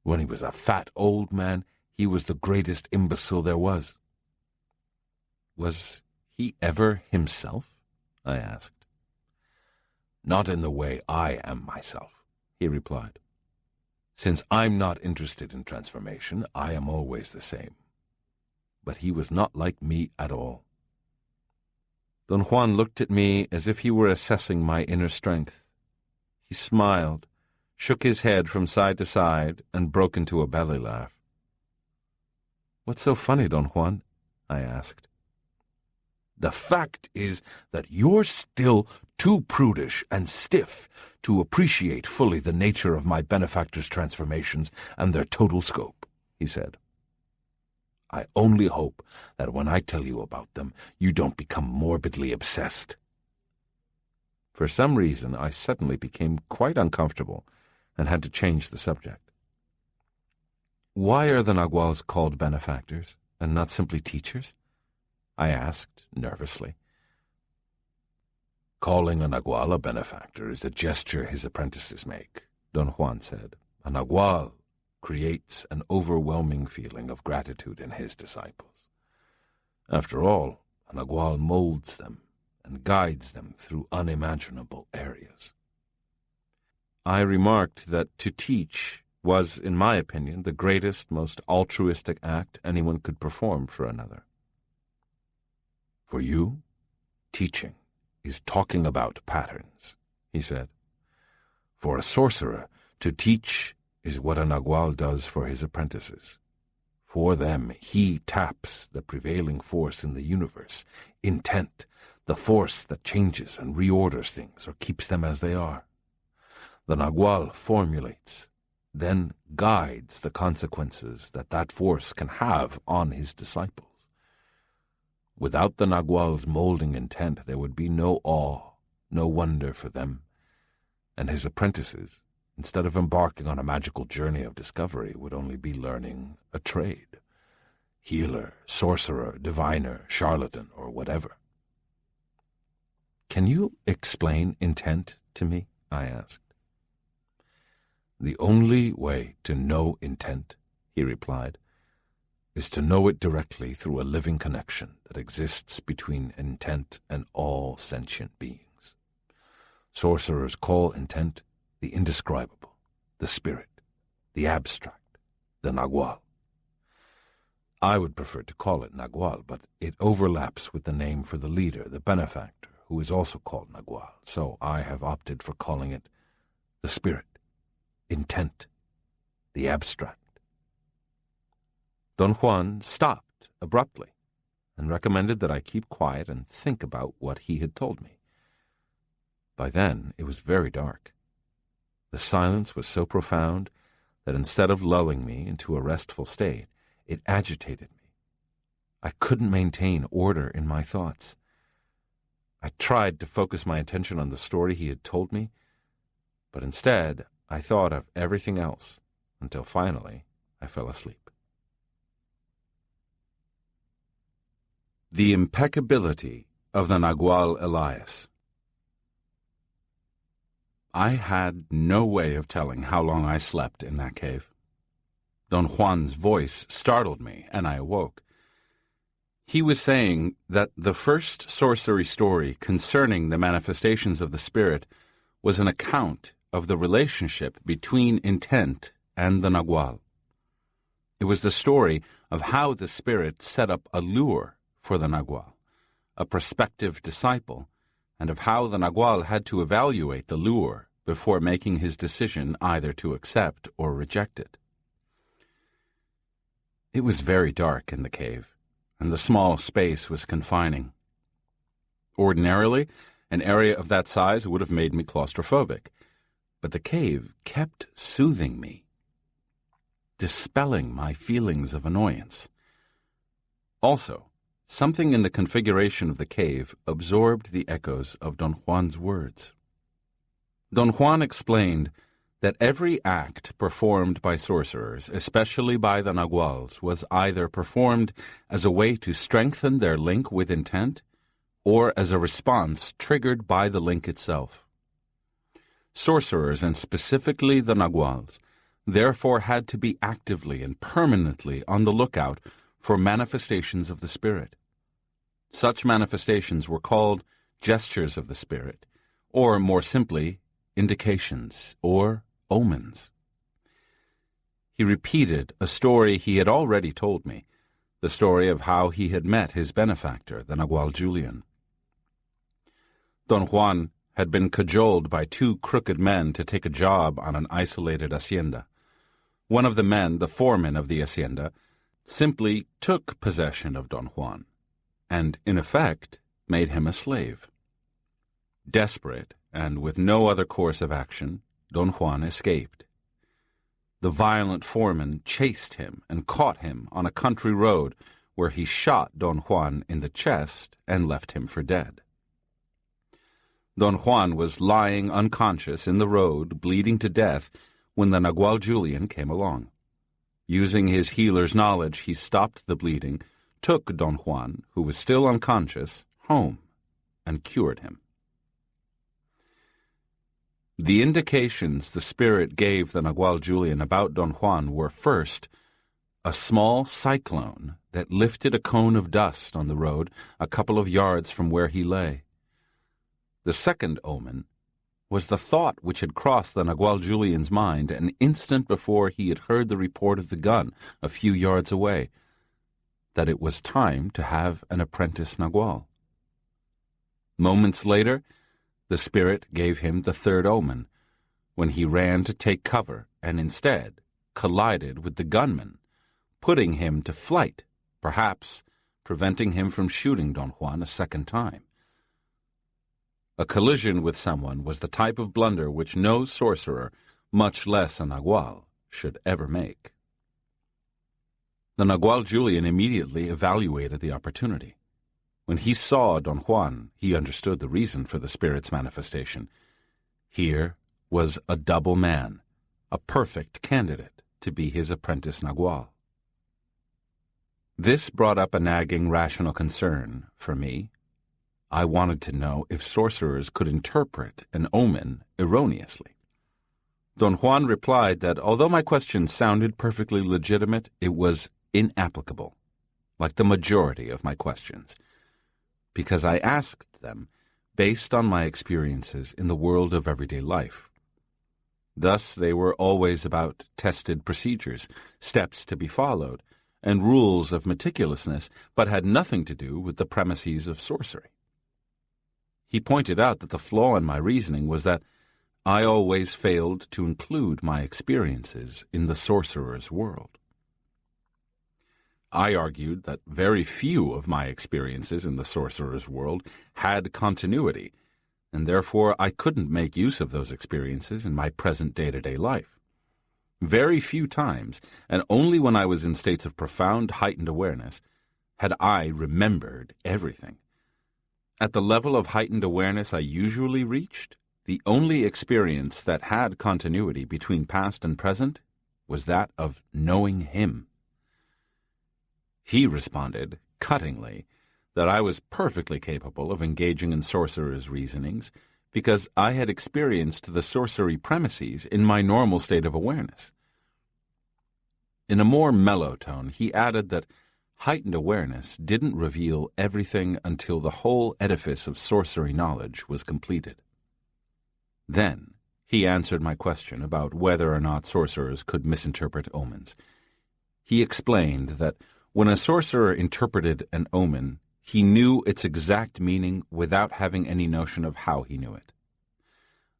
When he was a fat old man, he was the greatest imbecile there was. Was he ever himself? I asked. Not in the way I am myself, he replied. Since I'm not interested in transformation, I am always the same. But he was not like me at all. Don Juan looked at me as if he were assessing my inner strength. He smiled, shook his head from side to side, and broke into a belly laugh. What's so funny, Don Juan? I asked. The fact is that you're still too prudish and stiff to appreciate fully the nature of my benefactor's transformations and their total scope, he said. I only hope that when I tell you about them, you don't become morbidly obsessed. For some reason, I suddenly became quite uncomfortable and had to change the subject. Why are the Naguals called benefactors and not simply teachers? I asked nervously. Calling a Nagual a benefactor is a gesture his apprentices make, Don Juan said. A Nagual creates an overwhelming feeling of gratitude in his disciples. After all, a Nagual molds them and guides them through unimaginable areas. I remarked that to teach was, in my opinion, the greatest, most altruistic act anyone could perform for another. For you, teaching is talking about patterns, he said. For a sorcerer, to teach is what a Nagual does for his apprentices. For them, he taps the prevailing force in the universe, intent, the force that changes and reorders things or keeps them as they are. The Nagual formulates, then guides the consequences that force can have on his disciples. Without the Nagual's molding intent, there would be no awe, no wonder for them, and his apprentices, instead of embarking on a magical journey of discovery, would only be learning a trade. Healer, sorcerer, diviner, charlatan, or whatever. Can you explain intent to me? I asked. The only way to know intent, he replied, is to know it directly through a living connection that exists between intent and all sentient beings. Sorcerers call intent the indescribable, the spirit, the abstract, the Nagual. I would prefer to call it Nagual, but it overlaps with the name for the leader, the benefactor, who is also called Nagual, so I have opted for calling it the spirit, intent, the abstract. Don Juan stopped abruptly and recommended that I keep quiet and think about what he had told me. By then, it was very dark. The silence was so profound that instead of lulling me into a restful state, it agitated me. I couldn't maintain order in my thoughts. I tried to focus my attention on the story he had told me, but instead I thought of everything else until finally I fell asleep. The impeccability of the Nagual Elias. I had no way of telling how long I slept in that cave. Don Juan's voice startled me, and I awoke. He was saying that the first sorcery story concerning the manifestations of the spirit was an account of the relationship between intent and the Nagual. It was the story of how the spirit set up a lure for the Nagual, a prospective disciple, and of how the Nagual had to evaluate the lure before making his decision either to accept or reject it. It was very dark in the cave, and the small space was confining. Ordinarily, an area of that size would have made me claustrophobic, but the cave kept soothing me, dispelling my feelings of annoyance. Also, something in the configuration of the cave absorbed the echoes of Don Juan's words. Don Juan explained that every act performed by sorcerers, especially by the Naguals, was either performed as a way to strengthen their link with intent or as a response triggered by the link itself. Sorcerers, and specifically the Naguals, therefore had to be actively and permanently on the lookout for manifestations of the spirit. Such manifestations were called gestures of the spirit, or more simply, indications or omens. He repeated a story he had already told me, the story of how he had met his benefactor, the Nagual Julian. Don Juan had been cajoled by two crooked men to take a job on an isolated hacienda. One of the men, the foreman of the hacienda, simply took possession of Don Juan, and, in effect, made him a slave. Desperate, and with no other course of action, Don Juan escaped. The violent foreman chased him and caught him on a country road where he shot Don Juan in the chest and left him for dead. Don Juan was lying unconscious in the road, bleeding to death, when the Nagual Julian came along. Using his healer's knowledge, he stopped the bleeding, took Don Juan, who was still unconscious, home, and cured him. The indications the spirit gave the Nagual Julian about Don Juan were, first, a small cyclone that lifted a cone of dust on the road a couple of yards from where he lay. The second omen was the thought which had crossed the Nagual Julian's mind an instant before he had heard the report of the gun a few yards away, that it was time to have an apprentice Nagual. Moments later, the spirit gave him the third omen, when he ran to take cover and instead collided with the gunman, putting him to flight, perhaps preventing him from shooting Don Juan a second time. A collision with someone was the type of blunder which no sorcerer, much less a Nagual, should ever make. The Nagual Julian immediately evaluated the opportunity. When he saw Don Juan, he understood the reason for the spirit's manifestation. Here was a double man, a perfect candidate to be his apprentice Nagual. This brought up a nagging rational concern for me. I wanted to know if sorcerers could interpret an omen erroneously. Don Juan replied that although my question sounded perfectly legitimate, it was inapplicable, like the majority of my questions, because I asked them based on my experiences in the world of everyday life. Thus, they were always about tested procedures, steps to be followed, and rules of meticulousness, but had nothing to do with the premises of sorcery. He pointed out that the flaw in my reasoning was that I always failed to include my experiences in the sorcerer's world. I argued that very few of my experiences in the sorcerer's world had continuity, and therefore I couldn't make use of those experiences in my present day-to-day life. Very few times, and only when I was in states of profound heightened awareness, had I remembered everything. At the level of heightened awareness I usually reached, the only experience that had continuity between past and present was that of knowing him. He responded, cuttingly, that I was perfectly capable of engaging in sorcerer's reasonings because I had experienced the sorcery premises in my normal state of awareness. In a more mellow tone, he added that heightened awareness didn't reveal everything until the whole edifice of sorcery knowledge was completed. Then he answered my question about whether or not sorcerers could misinterpret omens. He explained that when a sorcerer interpreted an omen, he knew its exact meaning without having any notion of how he knew it.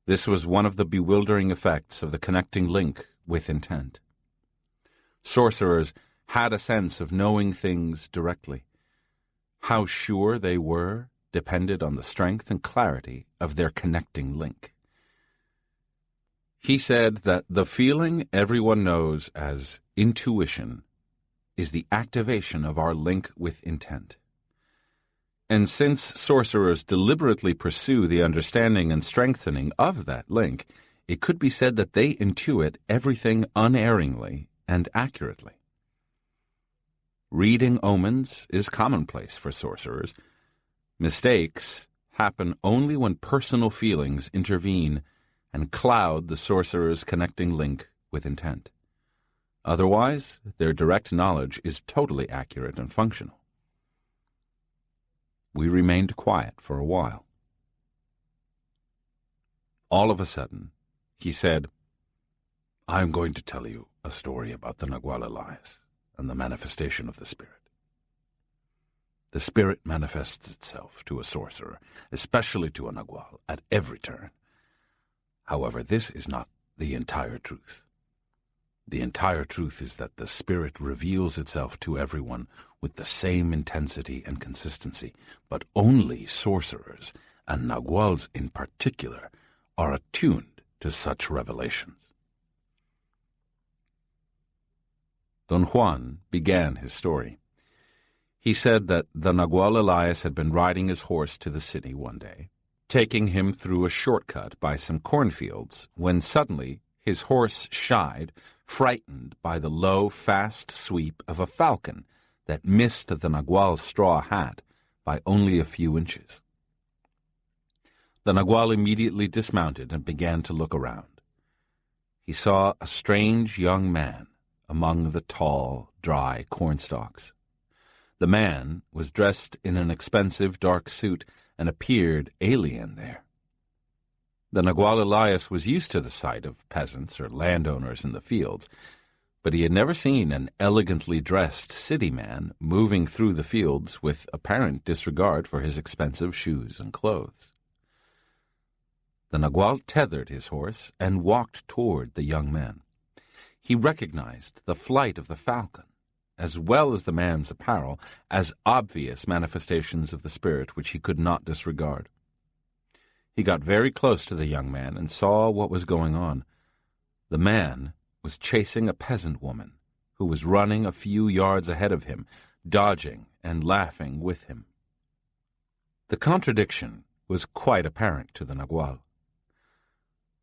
This was one of the bewildering effects of the connecting link with intent. Sorcerers had a sense of knowing things directly. How sure they were depended on the strength and clarity of their connecting link. He said that the feeling everyone knows as intuition is the activation of our link with intent. And since sorcerers deliberately pursue the understanding and strengthening of that link, it could be said that they intuit everything unerringly and accurately. Reading omens is commonplace for sorcerers. Mistakes happen only when personal feelings intervene and cloud the sorcerer's connecting link with intent. Otherwise, their direct knowledge is totally accurate and functional. We remained quiet for a while. All of a sudden, he said, "I am going to tell you a story about the Nagual Elias and the manifestation of the spirit. The spirit manifests itself to a sorcerer, especially to a Nagual, at every turn. However, this is not the entire truth. The entire truth is that the spirit reveals itself to everyone with the same intensity and consistency, but only sorcerers, and Naguals in particular, are attuned to such revelations." Don Juan began his story. He said that the Nagual Elias had been riding his horse to the city one day, taking him through a shortcut by some cornfields, when suddenly his horse shied, frightened by the low, fast sweep of a falcon that missed the Nagual's straw hat by only a few inches. The Nagual immediately dismounted and began to look around. He saw a strange young man, among the tall, dry cornstalks. The man was dressed in an expensive dark suit and appeared alien there. The Nagual Elias was used to the sight of peasants or landowners in the fields, but he had never seen an elegantly dressed city man moving through the fields with apparent disregard for his expensive shoes and clothes. The Nagual tethered his horse and walked toward the young man. He recognized the flight of the falcon, as well as the man's apparel, as obvious manifestations of the spirit which he could not disregard. He got very close to the young man and saw what was going on. The man was chasing a peasant woman who was running a few yards ahead of him, dodging and laughing with him. The contradiction was quite apparent to the Nagual.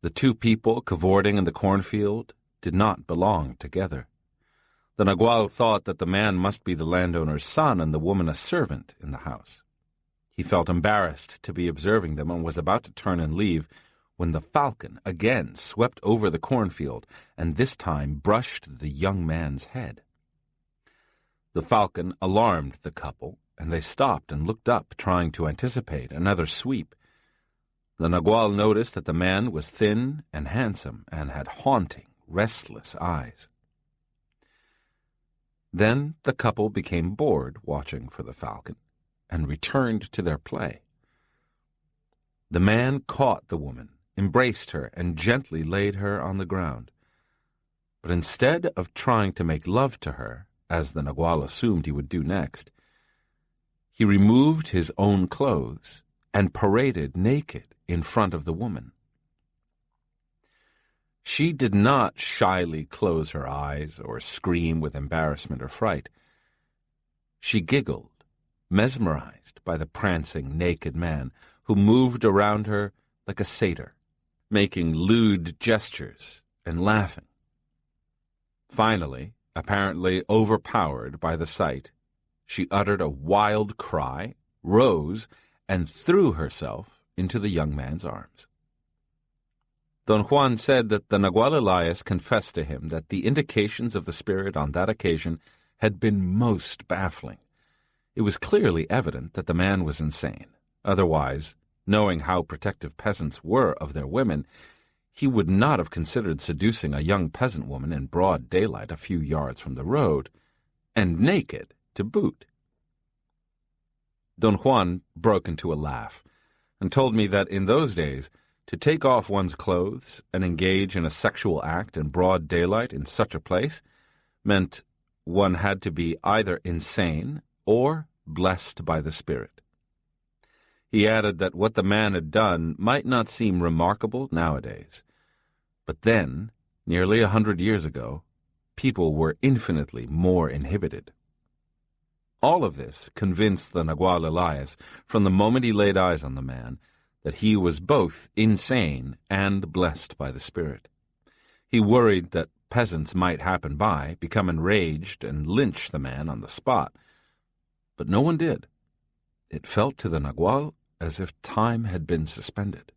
The two people cavorting in the cornfield did not belong together. The Nagual thought that the man must be the landowner's son and the woman a servant in the house. He felt embarrassed to be observing them and was about to turn and leave when the falcon again swept over the cornfield and this time brushed the young man's head. The falcon alarmed the couple, and they stopped and looked up, trying to anticipate another sweep. The Nagual noticed that the man was thin and handsome and had haunting, restless eyes. Then the couple became bored watching for the falcon and returned to their play. The man caught the woman, embraced her, and gently laid her on the ground. But instead of trying to make love to her, as the Nagual assumed he would do next, he removed his own clothes and paraded naked in front of the woman. She did not shyly close her eyes or scream with embarrassment or fright. She giggled, mesmerized by the prancing, naked man who moved around her like a satyr, making lewd gestures and laughing. Finally, apparently overpowered by the sight, she uttered a wild cry, rose, and threw herself into the young man's arms. Don Juan said that the Nagual Elias confessed to him that the indications of the spirit on that occasion had been most baffling. It was clearly evident that the man was insane. Otherwise, knowing how protective peasants were of their women, he would not have considered seducing a young peasant woman in broad daylight a few yards from the road, and naked to boot. Don Juan broke into a laugh, and told me that in those days, to take off one's clothes and engage in a sexual act in broad daylight in such a place meant one had to be either insane or blessed by the spirit. He added that what the man had done might not seem remarkable nowadays, but then, nearly 100 years ago, people were infinitely more inhibited. All of this convinced the Nagual Elias, from the moment he laid eyes on the man, that he was both insane and blessed by the spirit. He worried that peasants might happen by, become enraged, and lynch the man on the spot. But no one did. It felt to the Nagual as if time had been suspended.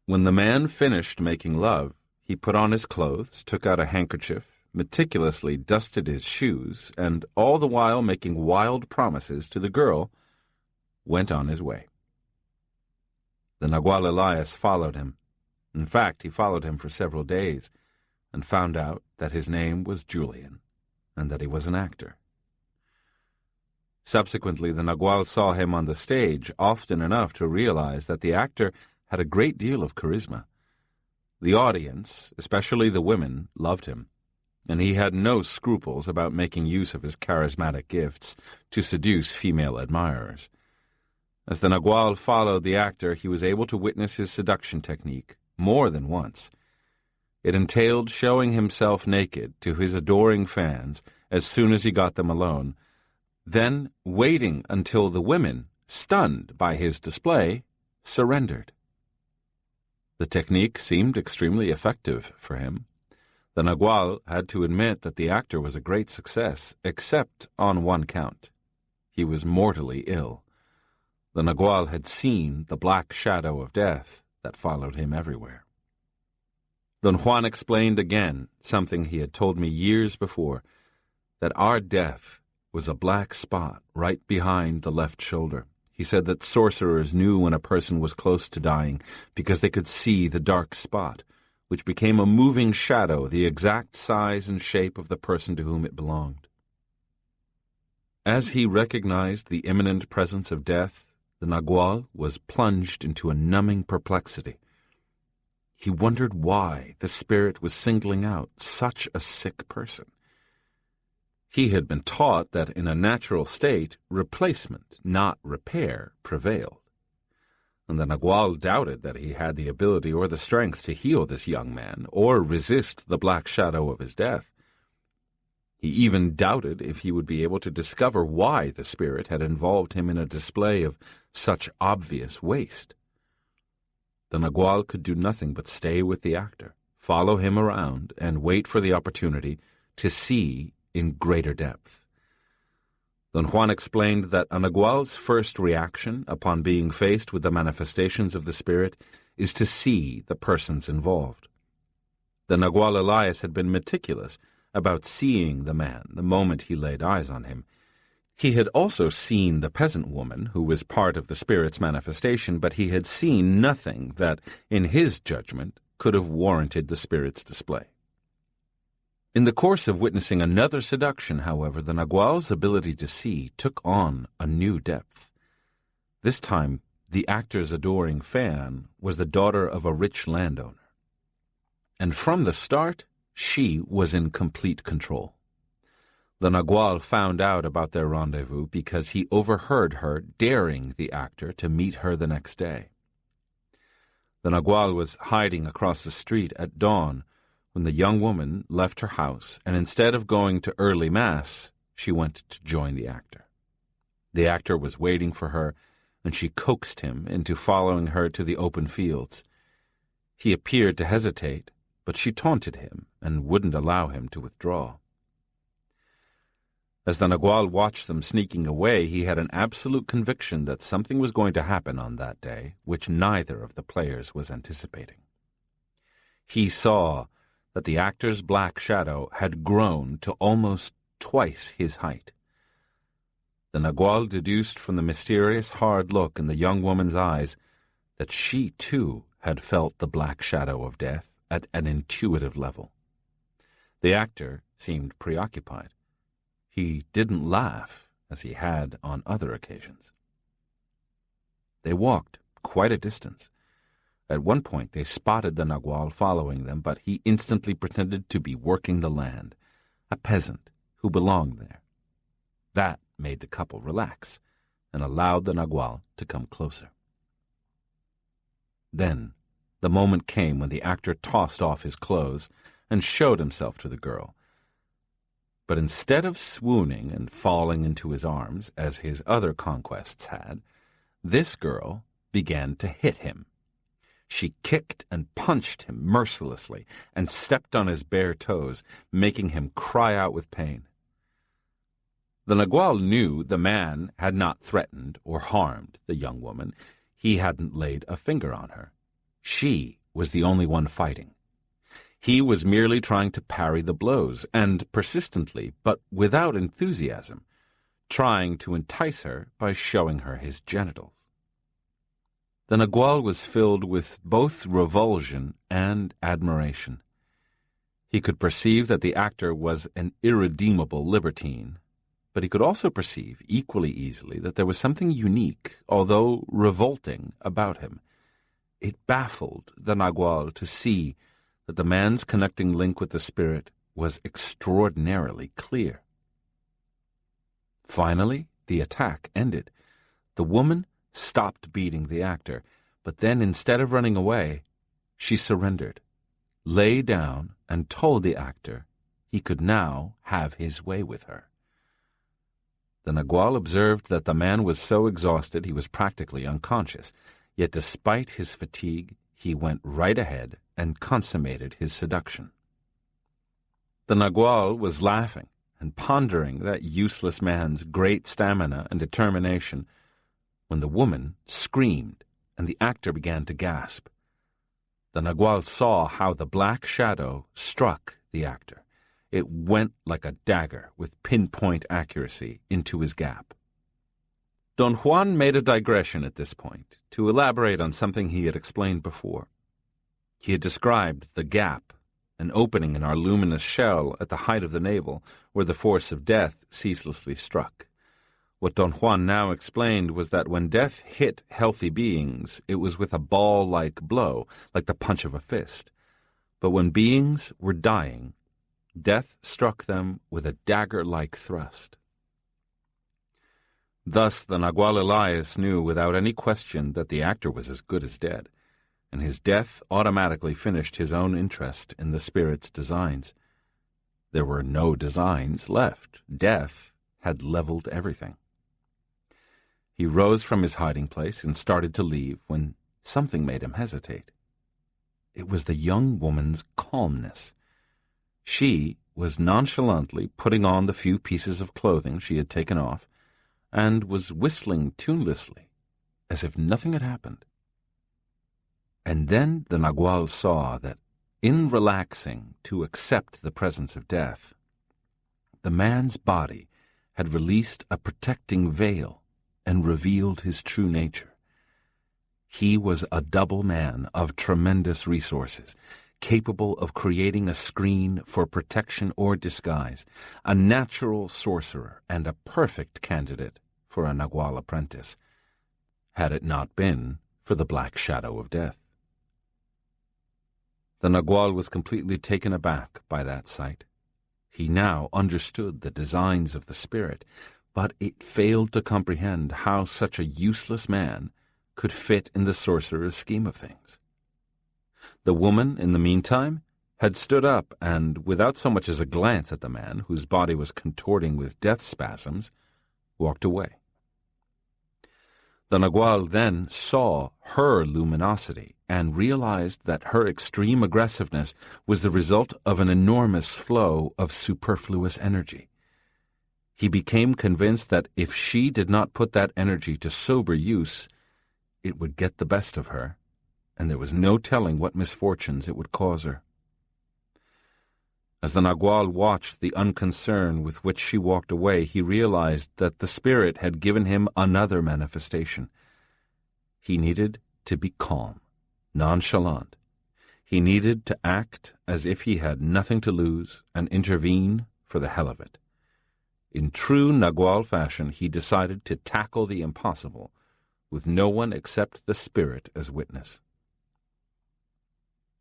When the man finished making love, he put on his clothes, took out a handkerchief, meticulously dusted his shoes, and, all the while making wild promises to the girl, went on his way. The Nagual Elias followed him. In fact, he followed him for several days, and found out that his name was Julian, and that he was an actor. Subsequently, the Nagual saw him on the stage often enough to realize that the actor had a great deal of charisma. The audience, especially the women, loved him, and he had no scruples about making use of his charismatic gifts to seduce female admirers. As the Nagual followed the actor, he was able to witness his seduction technique more than once. It entailed showing himself naked to his adoring fans as soon as he got them alone, then waiting until the women, stunned by his display, surrendered. The technique seemed extremely effective for him. The Nagual had to admit that the actor was a great success, except on one count. He was mortally ill. The Nagual had seen the black shadow of death that followed him everywhere. Don Juan explained again something he had told me years before, that our death was a black spot right behind the left shoulder. He said that sorcerers knew when a person was close to dying because they could see the dark spot, which became a moving shadow, the exact size and shape of the person to whom it belonged. As he recognized the imminent presence of death, the Nagual was plunged into a numbing perplexity. He wondered why the spirit was singling out such a sick person. He had been taught that in a natural state, replacement, not repair, prevailed. And the Nagual doubted that he had the ability or the strength to heal this young man or resist the black shadow of his death. He even doubted if he would be able to discover why the spirit had involved him in a display of such obvious waste. The Nagual could do nothing but stay with the actor, follow him around, and wait for the opportunity to see in greater depth. Don Juan explained that a Nagual's first reaction upon being faced with the manifestations of the spirit is to see the persons involved. The Nagual Elias had been meticulous about seeing the man the moment he laid eyes on him. He had also seen the peasant woman who was part of the spirit's manifestation, but he had seen nothing that, in his judgment, could have warranted the spirit's display. In the course of witnessing another seduction, however, the Nagual's ability to see took on a new depth. This time, the actor's adoring fan was the daughter of a rich landowner. And from the start, she was in complete control. The Nagual found out about their rendezvous because he overheard her daring the actor to meet her the next day. The Nagual was hiding across the street at dawn when the young woman left her house, and instead of going to early mass, she went to join the actor. The actor was waiting for her, and she coaxed him into following her to the open fields. He appeared to hesitate, but she taunted him and wouldn't allow him to withdraw. As the Nagual watched them sneaking away, he had an absolute conviction that something was going to happen on that day, which neither of the players was anticipating. He saw that the actor's black shadow had grown to almost twice his height. The Nagual deduced from the mysterious hard look in the young woman's eyes that she, too, had felt the black shadow of death at an intuitive level. The actor seemed preoccupied. He didn't laugh as he had on other occasions. They walked quite a distance. At one point they spotted the Nagual following them, but he instantly pretended to be working the land, a peasant who belonged there. That made the couple relax and allowed the Nagual to come closer. Then the moment came when the actor tossed off his clothes and showed himself to the girl. But instead of swooning and falling into his arms, as his other conquests had, this girl began to hit him. She kicked and punched him mercilessly and stepped on his bare toes, making him cry out with pain. The Nagual knew the man had not threatened or harmed the young woman. He hadn't laid a finger on her. She was the only one fighting. He was merely trying to parry the blows, and persistently, but without enthusiasm, trying to entice her by showing her his genitals. The Nagual was filled with both revulsion and admiration. He could perceive that the actor was an irredeemable libertine, but he could also perceive equally easily that there was something unique, although revolting, about him. It baffled the Nagual to see that the man's connecting link with the spirit was extraordinarily clear. Finally, the attack ended. The woman stopped beating the actor, but then instead of running away, she surrendered, lay down, and told the actor he could now have his way with her. The Nagual observed that the man was so exhausted he was practically unconscious, yet despite his fatigue, he went right ahead and consummated his seduction. The Nagual was laughing and pondering that useless man's great stamina and determination when the woman screamed and the actor began to gasp. The Nagual saw how the black shadow struck the actor. It went like a dagger with pinpoint accuracy into his gap. Don Juan made a digression at this point to elaborate on something he had explained before. He had described the gap, an opening in our luminous shell at the height of the navel where the force of death ceaselessly struck. What Don Juan now explained was that when death hit healthy beings, it was with a ball-like blow, like the punch of a fist. But when beings were dying, death struck them with a dagger-like thrust. Thus the Nagual Elias knew without any question that the actor was as good as dead, and his death automatically finished his own interest in the spirit's designs. There were no designs left. Death had leveled everything. He rose from his hiding place and started to leave when something made him hesitate. It was the young woman's calmness. She was nonchalantly putting on the few pieces of clothing she had taken off and was whistling tunelessly, as if nothing had happened. And then the Nagual saw that, in relaxing to accept the presence of death, the man's body had released a protecting veil and revealed his true nature. He was a double man of tremendous resources, capable of creating a screen for protection or disguise, a natural sorcerer and a perfect candidate for a Nagual apprentice, had it not been for the black shadow of death. The Nagual was completely taken aback by that sight. He now understood the designs of the spirit, but it failed to comprehend how such a useless man could fit in the sorcerer's scheme of things. The woman, in the meantime, had stood up and, without so much as a glance at the man, whose body was contorting with death spasms, walked away. The Nagual then saw her luminosity and realized that her extreme aggressiveness was the result of an enormous flow of superfluous energy. He became convinced that if she did not put that energy to sober use, it would get the best of her, and there was no telling what misfortunes it would cause her. As the Nagual watched the unconcern with which she walked away, he realized that the spirit had given him another manifestation. He needed to be calm, nonchalant. He needed to act as if he had nothing to lose and intervene for the hell of it. In true Nagual fashion, he decided to tackle the impossible, with no one except the spirit as witness.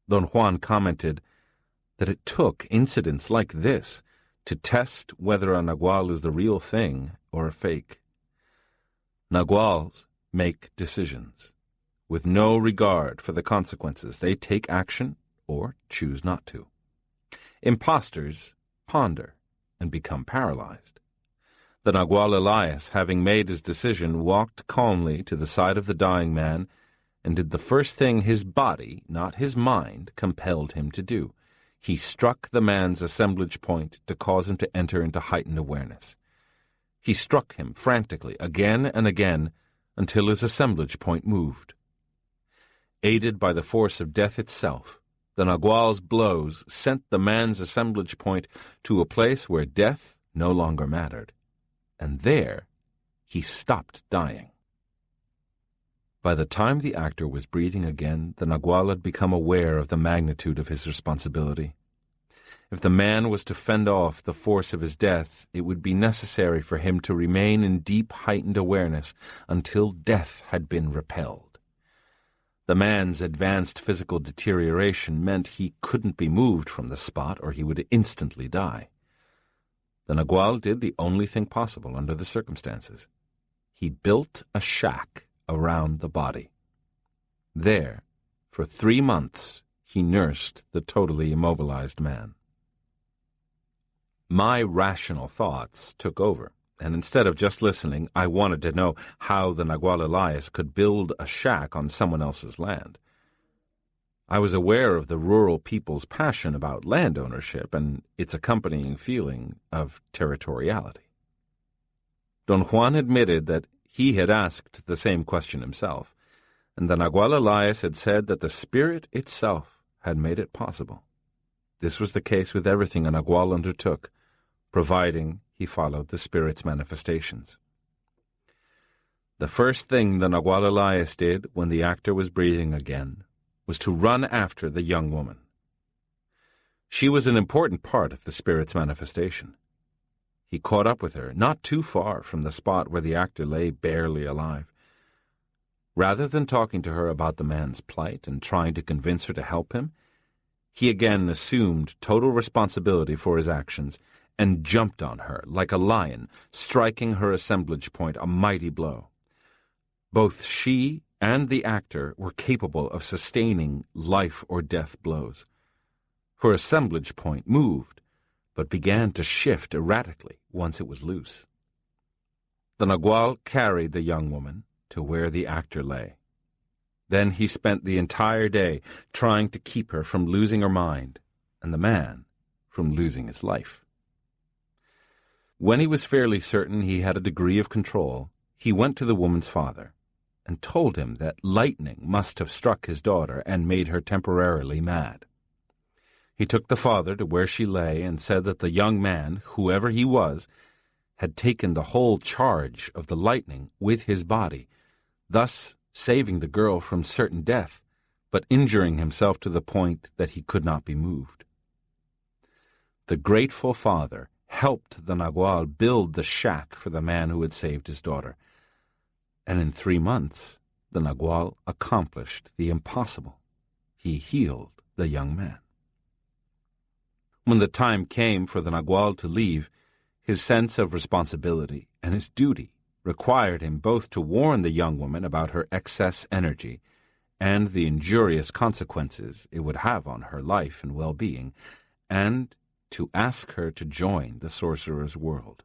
Don Juan commented that it took incidents like this to test whether a Nagual is the real thing or a fake. Naguals make decisions. With no regard for the consequences, they take action or choose not to. Impostors ponder and become paralyzed. The Nagual Elias, having made his decision, walked calmly to the side of the dying man and did the first thing his body, not his mind, compelled him to do. He struck the man's assemblage point to cause him to enter into heightened awareness. He struck him frantically again and again until his assemblage point moved. Aided by the force of death itself, the Nagual's blows sent the man's assemblage point to a place where death no longer mattered. And there he stopped dying. By the time the actor was breathing again, the Nagual had become aware of the magnitude of his responsibility. If the man was to fend off the force of his death, it would be necessary for him to remain in deep heightened awareness until death had been repelled. The man's advanced physical deterioration meant he couldn't be moved from the spot or he would instantly die. The Nagual did the only thing possible under the circumstances. He built a shack around the body. There, for 3 months, he nursed the totally immobilized man. My rational thoughts took over, and instead of just listening, I wanted to know how the Nagual Elias could build a shack on someone else's land. I was aware of the rural people's passion about land ownership and its accompanying feeling of territoriality. Don Juan admitted that he had asked the same question himself. and the Nagual Elias had said that the spirit itself had made it possible. This was the case with everything a Nagual undertook, providing he followed the spirit's manifestations. The first thing the Nagual Elias did when the actor was breathing again was to run after the young woman. She was an important part of the spirit's manifestation. He caught up with her, not too far from the spot where the actor lay barely alive. Rather than talking to her about the man's plight and trying to convince her to help him, he again assumed total responsibility for his actions and jumped on her like a lion, striking her assemblage point a mighty blow. Both she and the actor were capable of sustaining life-or-death blows. Her assemblage point moved, but began to shift erratically once it was loose. The Nagual carried the young woman to where the actor lay. Then he spent the entire day trying to keep her from losing her mind, and the man from losing his life. When he was fairly certain he had a degree of control, he went to the woman's father and told him that lightning must have struck his daughter and made her temporarily mad. He took the father to where she lay and said that the young man, whoever he was, had taken the whole charge of the lightning with his body, thus saving the girl from certain death, but injuring himself to the point that he could not be moved. The grateful father helped the Nagual build the shack for the man who had saved his daughter, and in 3 months the Nagual accomplished the impossible. He healed the young man. When the time came for the Nagual to leave, his sense of responsibility and his duty required him both to warn the young woman about her excess energy and the injurious consequences it would have on her life and well-being, and to ask her to join the sorcerer's world,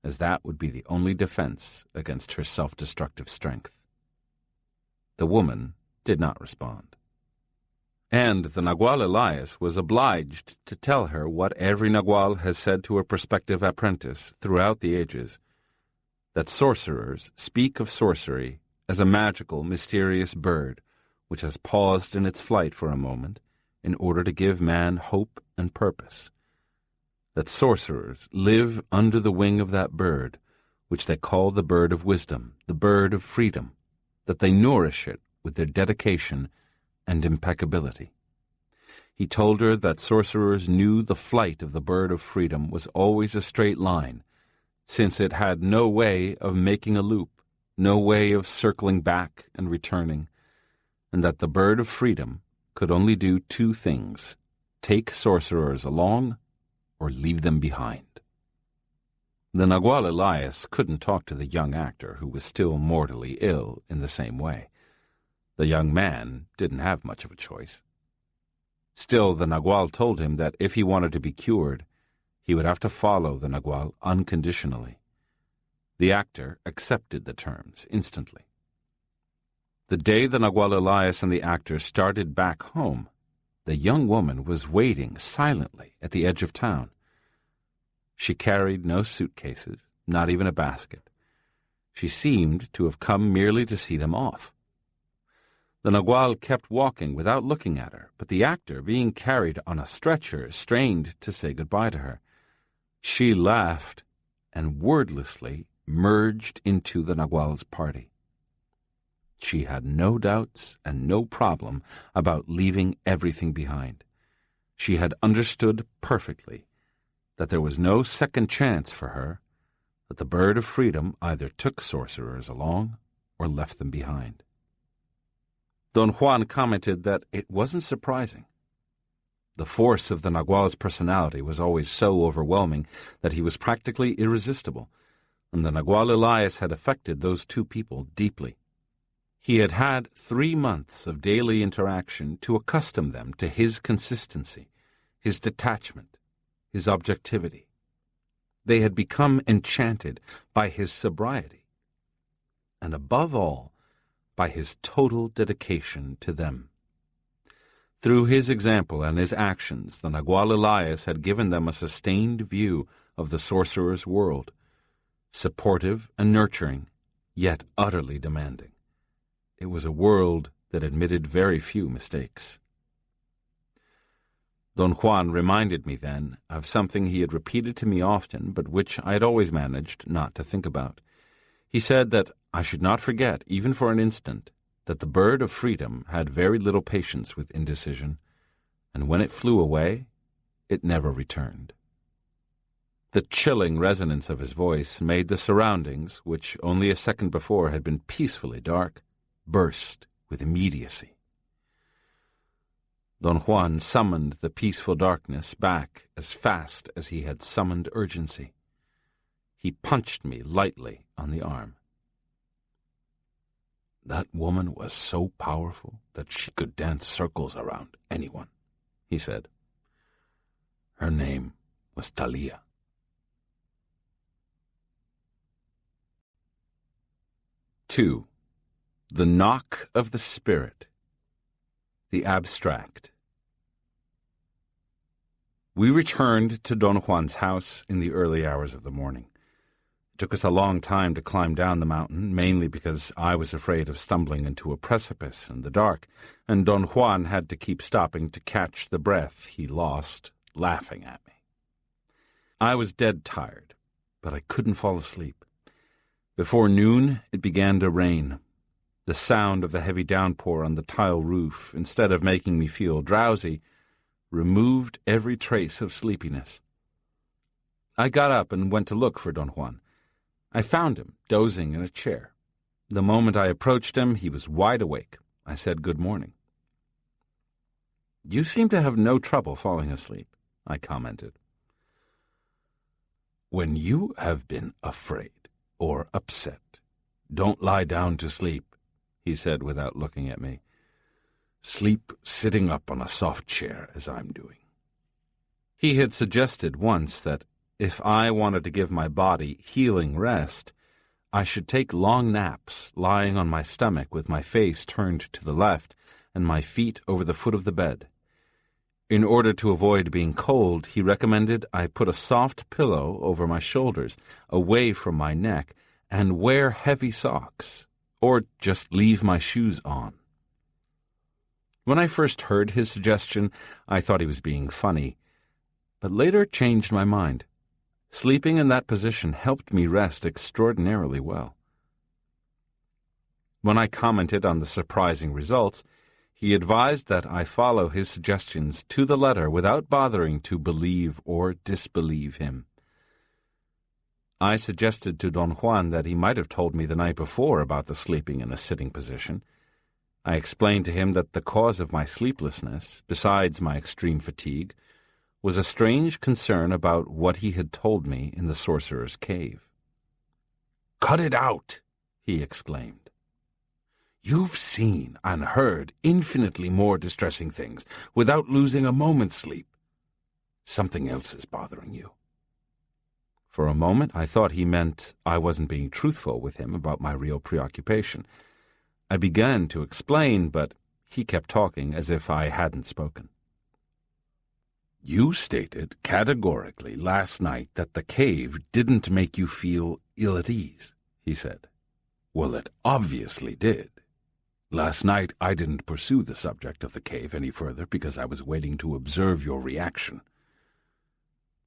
as that would be the only defense against her self-destructive strength. The woman did not respond. And the Nagual Elias was obliged to tell her what every Nagual has said to a prospective apprentice throughout the ages, that sorcerers speak of sorcery as a magical, mysterious bird which has paused in its flight for a moment in order to give man hope and purpose, that sorcerers live under the wing of that bird, which they call the bird of wisdom, the bird of freedom, that they nourish it with their dedication and impeccability. He told her that sorcerers knew the flight of the bird of freedom was always a straight line, since it had no way of making a loop, no way of circling back and returning, and that the bird of freedom could only do 2 things: take sorcerers along or leave them behind. The Nagual Elias couldn't talk to the young actor, who was still mortally ill, in the same way. The young man didn't have much of a choice. Still, the Nagual told him that if he wanted to be cured, he would have to follow the Nagual unconditionally. The actor accepted the terms instantly. The day the Nagual Elias and the actor started back home, the young woman was waiting silently at the edge of town. She carried no suitcases, not even a basket. She seemed to have come merely to see them off. The Nagual kept walking without looking at her, but the actor, being carried on a stretcher, strained to say goodbye to her. She laughed and wordlessly merged into the Nagual's party. She had no doubts and no problem about leaving everything behind. She had understood perfectly that there was no second chance for her, that the bird of freedom either took sorcerers along or left them behind. Don Juan commented that it wasn't surprising. The force of the Nagual's personality was always so overwhelming that he was practically irresistible, and the Nagual Elias had affected those 2 people deeply. He had had 3 months of daily interaction to accustom them to his consistency, his detachment, his objectivity. They had become enchanted by his sobriety, and above all, by his total dedication to them. Through his example and his actions, the Nagual Elias had given them a sustained view of the sorcerer's world, supportive and nurturing, yet utterly demanding. it was a world that admitted very few mistakes. Don Juan reminded me then of something he had repeated to me often, but which I had always managed not to think about. He said that I should not forget, even for an instant, that the bird of freedom had very little patience with indecision, and when it flew away, it never returned. The chilling resonance of his voice made the surroundings, which only a second before had been peacefully dark, burst with immediacy. Don Juan summoned the peaceful darkness back as fast as he had summoned urgency. He punched me lightly on the arm. "That woman was so powerful that she could dance circles around anyone," he said. "Her name was Talia." 2. The Knock of the Spirit. The Abstract. We returned to Don Juan's house in the early hours of the morning. It took us a long time to climb down the mountain, mainly because I was afraid of stumbling into a precipice in the dark, and Don Juan had to keep stopping to catch the breath he lost, laughing at me. I was dead tired, but I couldn't fall asleep. Before noon, it began to rain. The sound of the heavy downpour on the tile roof, instead of making me feel drowsy, removed every trace of sleepiness. I got up and went to look for Don Juan. I found him, dozing in a chair. The moment I approached him, he was wide awake. I said good morning. "You seem to have no trouble falling asleep," I commented. "When you have been afraid or upset, don't lie down to sleep," he said without looking at me. "Sleep sitting up on a soft chair, as I'm doing." He had suggested once that if I wanted to give my body healing rest, I should take long naps lying on my stomach with my face turned to the left and my feet over the foot of the bed. In order to avoid being cold, he recommended I put a soft pillow over my shoulders, away from my neck, and wear heavy socks, or just leave my shoes on. When I first heard his suggestion, I thought he was being funny, but later changed my mind. Sleeping in that position helped me rest extraordinarily well. When I commented on the surprising results, he advised that I follow his suggestions to the letter without bothering to believe or disbelieve him. I suggested to Don Juan that he might have told me the night before about the sleeping in a sitting position. I explained to him that the cause of my sleeplessness, besides my extreme fatigue, was a strange concern about what he had told me in the sorcerer's cave. "Cut it out!" he exclaimed. "You've seen and heard infinitely more distressing things without losing a moment's sleep. Something else is bothering you." For a moment, I thought he meant I wasn't being truthful with him about my real preoccupation. I began to explain, but he kept talking as if I hadn't spoken. "You stated categorically last night that the cave didn't make you feel ill at ease," he said. "Well, it obviously did. Last night I didn't pursue the subject of the cave any further because I was waiting to observe your reaction."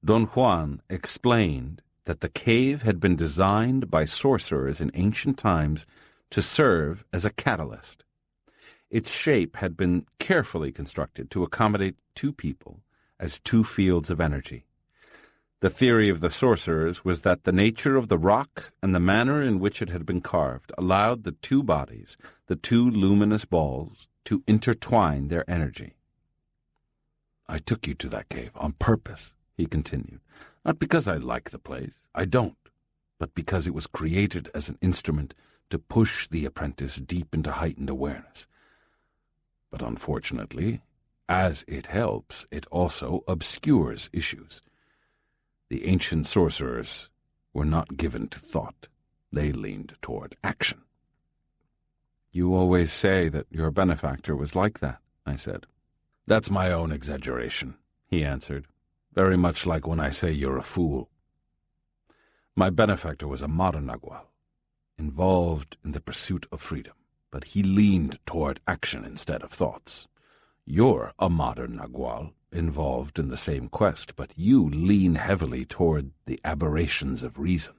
Don Juan explained that the cave had been designed by sorcerers in ancient times to serve as a catalyst. Its shape had been carefully constructed to accommodate two people as two fields of energy. The theory of the sorcerers was that the nature of the rock and the manner in which it had been carved allowed the two bodies, the two luminous balls, to intertwine their energy. "I took you to that cave on purpose," he continued, "not because I like the place, I don't, but because it was created as an instrument to push the apprentice deep into heightened awareness. But unfortunately, as it helps, it also obscures issues. The ancient sorcerers were not given to thought. They leaned toward action." "You always say that your benefactor was like that," I said. "That's my own exaggeration," he answered, "very much like when I say you're a fool. My benefactor was a modern Nagual, involved in the pursuit of freedom. but he leaned toward action instead of thoughts. You're a modern Nagual, involved in the same quest, but you lean heavily toward the aberrations of reason."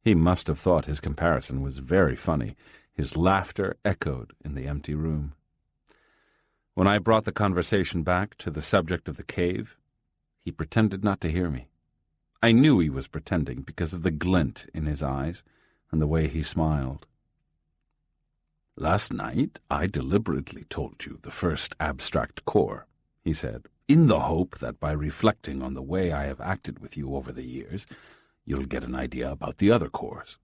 He must have thought his comparison was very funny. His laughter echoed in the empty room. When I brought the conversation back to the subject of the cave, he pretended not to hear me. I knew he was pretending because of the glint in his eyes and the way he smiled. "Last night I deliberately told you the first abstract core," he said, "in the hope that by reflecting on the way I have acted with you over the years, you'll get an idea about the other cores.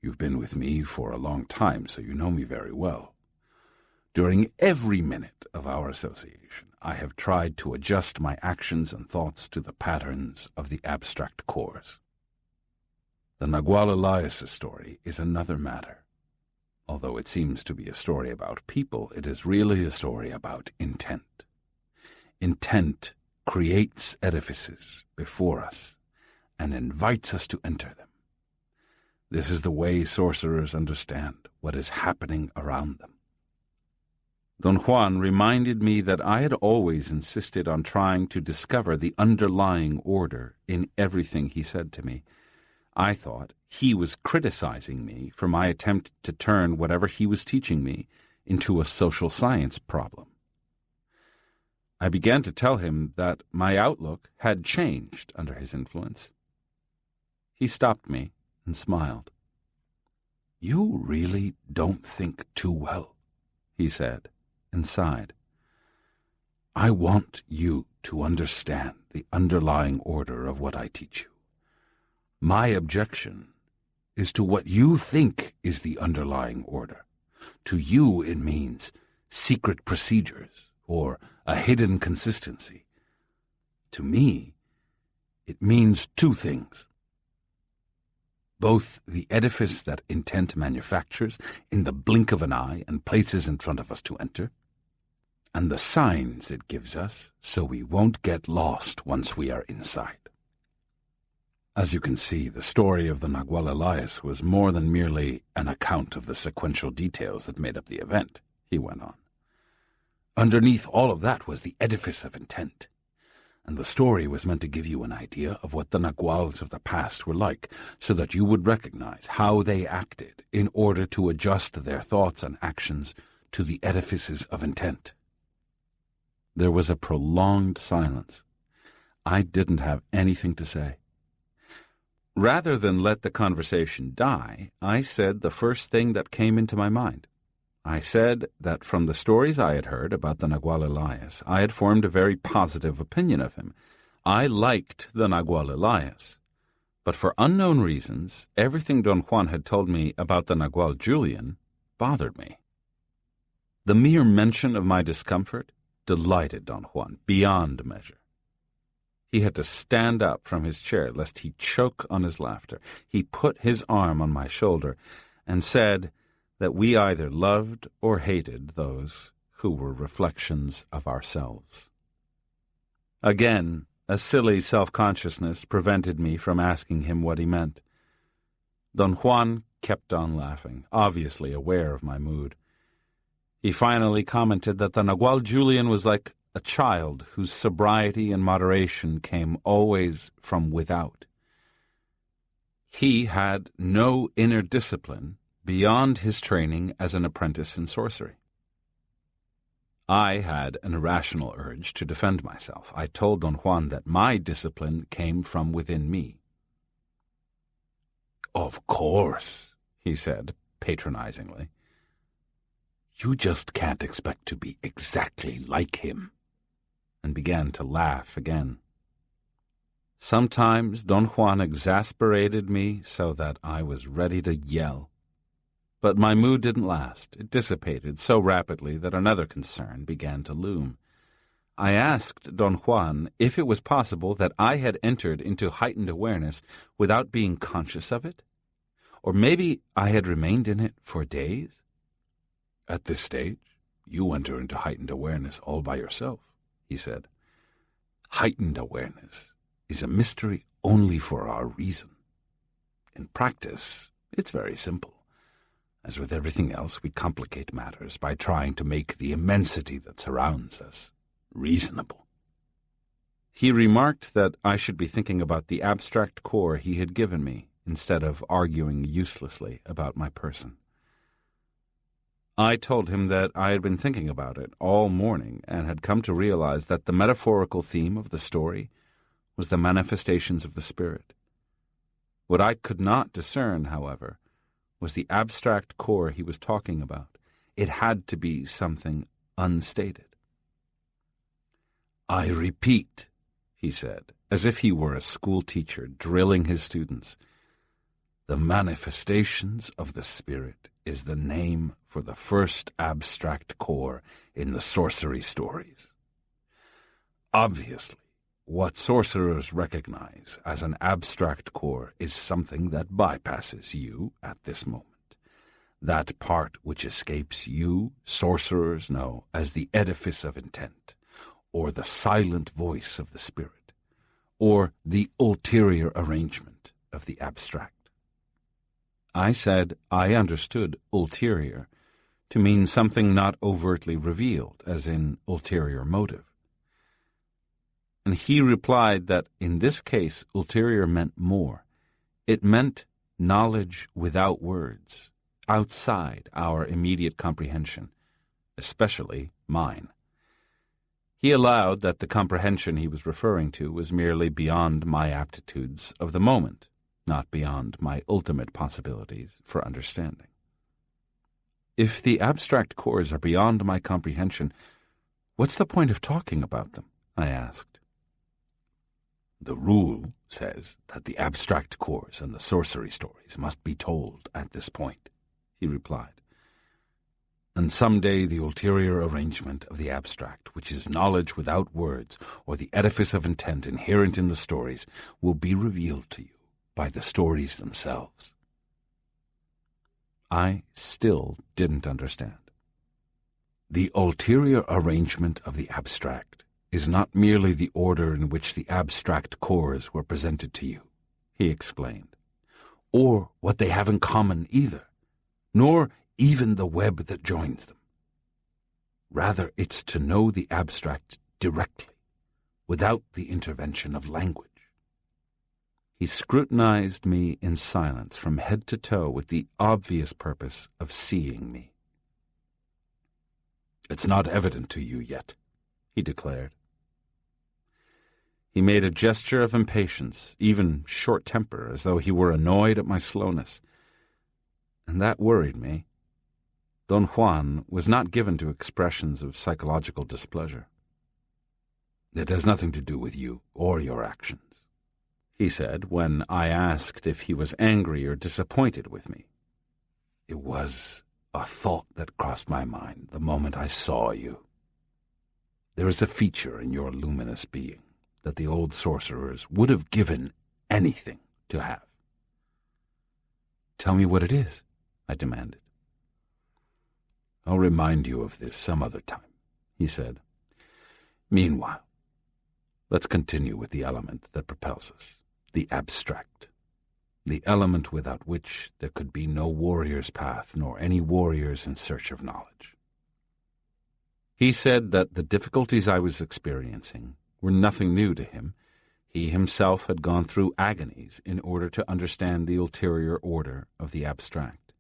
You've been with me for a long time, so you know me very well. During every minute of our association, I have tried to adjust my actions and thoughts to the patterns of the abstract cores. The Nagual Elias' story is another matter. Although it seems to be a story about people, it is really a story about intent. Intent creates edifices before us and invites us to enter them. This is the way sorcerers understand what is happening around them." Don Juan reminded me that I had always insisted on trying to discover the underlying order in everything he said to me. I thought he was criticizing me for my attempt to turn whatever he was teaching me into a social science problem. I began to tell him that my outlook had changed under his influence. He stopped me and smiled. "You really don't think too well," he said, and sighed. "I want you to understand the underlying order of what I teach you. My objection is to what you think is the underlying order. To you it means secret procedures or a hidden consistency. To me, it means two things. Both the edifice that intent manufactures in the blink of an eye and places in front of us to enter, and the signs it gives us so we won't get lost once we are inside." As you can see, the story of the Nagual Elias was more than merely an account of the sequential details that made up the event, he went on. Underneath all of that was the edifice of intent, and the story was meant to give you an idea of what the Naguals of the past were like, so that you would recognize how they acted in order to adjust their thoughts and actions to the edifices of intent. There was a prolonged silence. I didn't have anything to say. Rather than let the conversation die, I said the first thing that came into my mind. I said that from the stories I had heard about the Nagual Elias, I had formed a very positive opinion of him. I liked the Nagual Elias, but for unknown reasons, everything Don Juan had told me about the Nagual Julian bothered me. The mere mention of my discomfort delighted Don Juan beyond measure. He had to stand up from his chair lest he choke on his laughter. He put his arm on my shoulder and said that we either loved or hated those who were reflections of ourselves. Again, a silly self-consciousness prevented me from asking him what he meant. Don Juan kept on laughing, obviously aware of my mood. He finally commented that the Nagual Julian was like a child whose sobriety and moderation came always from without. He had no inner discipline beyond his training as an apprentice in sorcery. I had an irrational urge to defend myself. I told Don Juan that my discipline came from within me. "Of course," he said patronizingly. "You just can't expect to be exactly like him," and began to laugh again. Sometimes Don Juan exasperated me so that I was ready to yell. But my mood didn't last. It dissipated so rapidly that another concern began to loom. I asked Don Juan if it was possible that I had entered into heightened awareness without being conscious of it, or maybe I had remained in it for days. "At this stage, you enter into heightened awareness all by yourself," he said. "Heightened awareness is a mystery only for our reason. In practice, it's very simple. As with everything else, we complicate matters by trying to make the immensity that surrounds us reasonable. He remarked that I should be thinking about the abstract core he had given me, instead of arguing uselessly about my person. I told him that I had been thinking about it all morning and had come to realize that the metaphorical theme of the story was the manifestations of the spirit. What I could not discern, however, was the abstract core he was talking about. It had to be something unstated. "I repeat," he said, as if he were a school teacher drilling his students, "the manifestations of the spirit is the name for the first abstract core in the sorcery stories. Obviously, what sorcerers recognize as an abstract core is something that bypasses you at this moment. That part which escapes you, sorcerers know as the edifice of intent, or the silent voice of the spirit, or the ulterior arrangement of the abstract." I said I understood ulterior to mean something not overtly revealed, as in ulterior motive. And he replied that in this case ulterior meant more. It meant knowledge without words, outside our immediate comprehension, especially mine. He allowed that the comprehension he was referring to was merely beyond my aptitudes of the moment, not beyond my ultimate possibilities for understanding. If the abstract cores are beyond my comprehension, what's the point of talking about them? I asked. "The rule says that the abstract cores and the sorcery stories must be told at this point," he replied. "And someday the ulterior arrangement of the abstract, which is knowledge without words, or the edifice of intent inherent in the stories, will be revealed to you by the stories themselves." I still didn't understand. "The ulterior arrangement of the abstract is not merely the order in which the abstract cores were presented to you," he explained, "or what they have in common either, nor even the web that joins them. Rather, it's to know the abstract directly, without the intervention of language." He scrutinized me in silence from head to toe with the obvious purpose of seeing me. "It's not evident to you yet," he declared. He made a gesture of impatience, even short temper, as though he were annoyed at my slowness. And that worried me. Don Juan was not given to expressions of psychological displeasure. "It has nothing to do with you or your actions," he said when I asked if he was angry or disappointed with me. "It was a thought that crossed my mind the moment I saw you. There is a feature in your luminous being that the old sorcerers would have given anything to have." "Tell me what it is," I demanded. "I'll remind you of this some other time," he said. "Meanwhile, let's continue with the element that propels us, the abstract, the element without which there could be no warrior's path nor any warriors in search of knowledge." He said that the difficulties I was experiencing were nothing new to him. He himself had gone through agonies in order to understand the ulterior order of the abstract.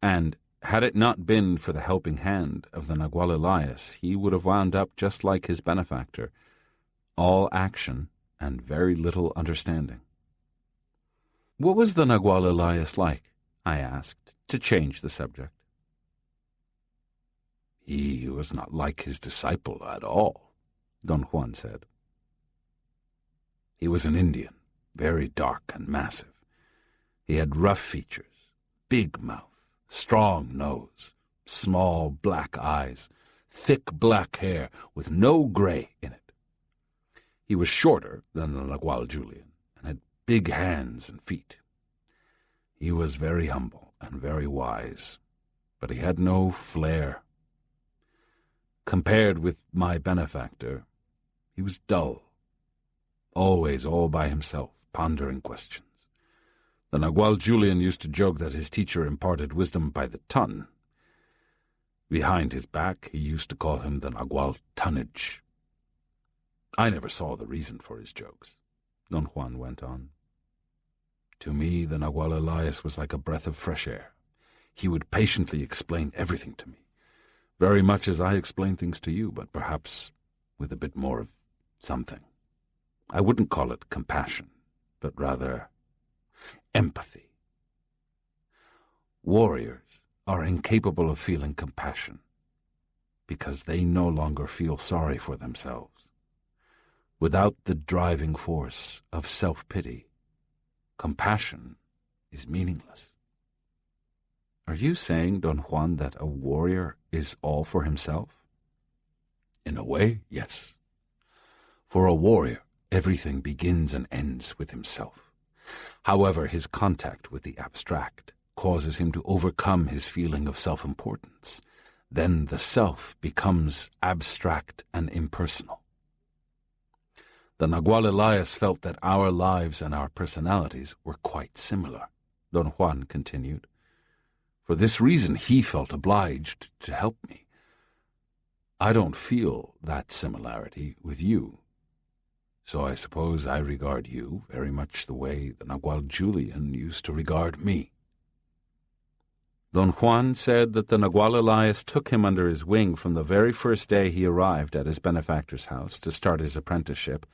And had it not been for the helping hand of the Nagual Elias, he would have wound up just like his benefactor, all action and very little understanding. "What was the Nagual Elias like?" I asked, to change the subject. "He was not like his disciple at all," Don Juan said. "He was an Indian, very dark and massive. He had rough features, big mouth, strong nose, small black eyes, thick black hair with no gray in it. He was shorter than the Nagual Julian and had big hands and feet. He was very humble and very wise, but he had no flair. Compared with my benefactor, he was dull, always all by himself, pondering questions. The Nagual Julian used to joke that his teacher imparted wisdom by the ton. Behind his back, he used to call him the Nagual Tonnage. I never saw the reason for his jokes, Don Juan went on. To me, the Nagual Elias was like a breath of fresh air. He would patiently explain everything to me, very much as I explain things to you, but perhaps with a bit more of something. I wouldn't call it compassion, but rather empathy. Warriors are incapable of feeling compassion because they no longer feel sorry for themselves. Without the driving force of self-pity, compassion is meaningless. Are you saying, Don Juan, that a warrior is all for himself? In a way, yes. For a warrior, everything begins and ends with himself. However, his contact with the abstract causes him to overcome his feeling of self-importance. Then the self becomes abstract and impersonal. The Nagual Elias felt that our lives and our personalities were quite similar, Don Juan continued. For this reason, he felt obliged to help me. I don't feel that similarity with you. So I suppose I regard you very much the way the Nagual Julian used to regard me. Don Juan said that the Nagual Elias took him under his wing from the very first day he arrived at his benefactor's house to start his apprenticeship,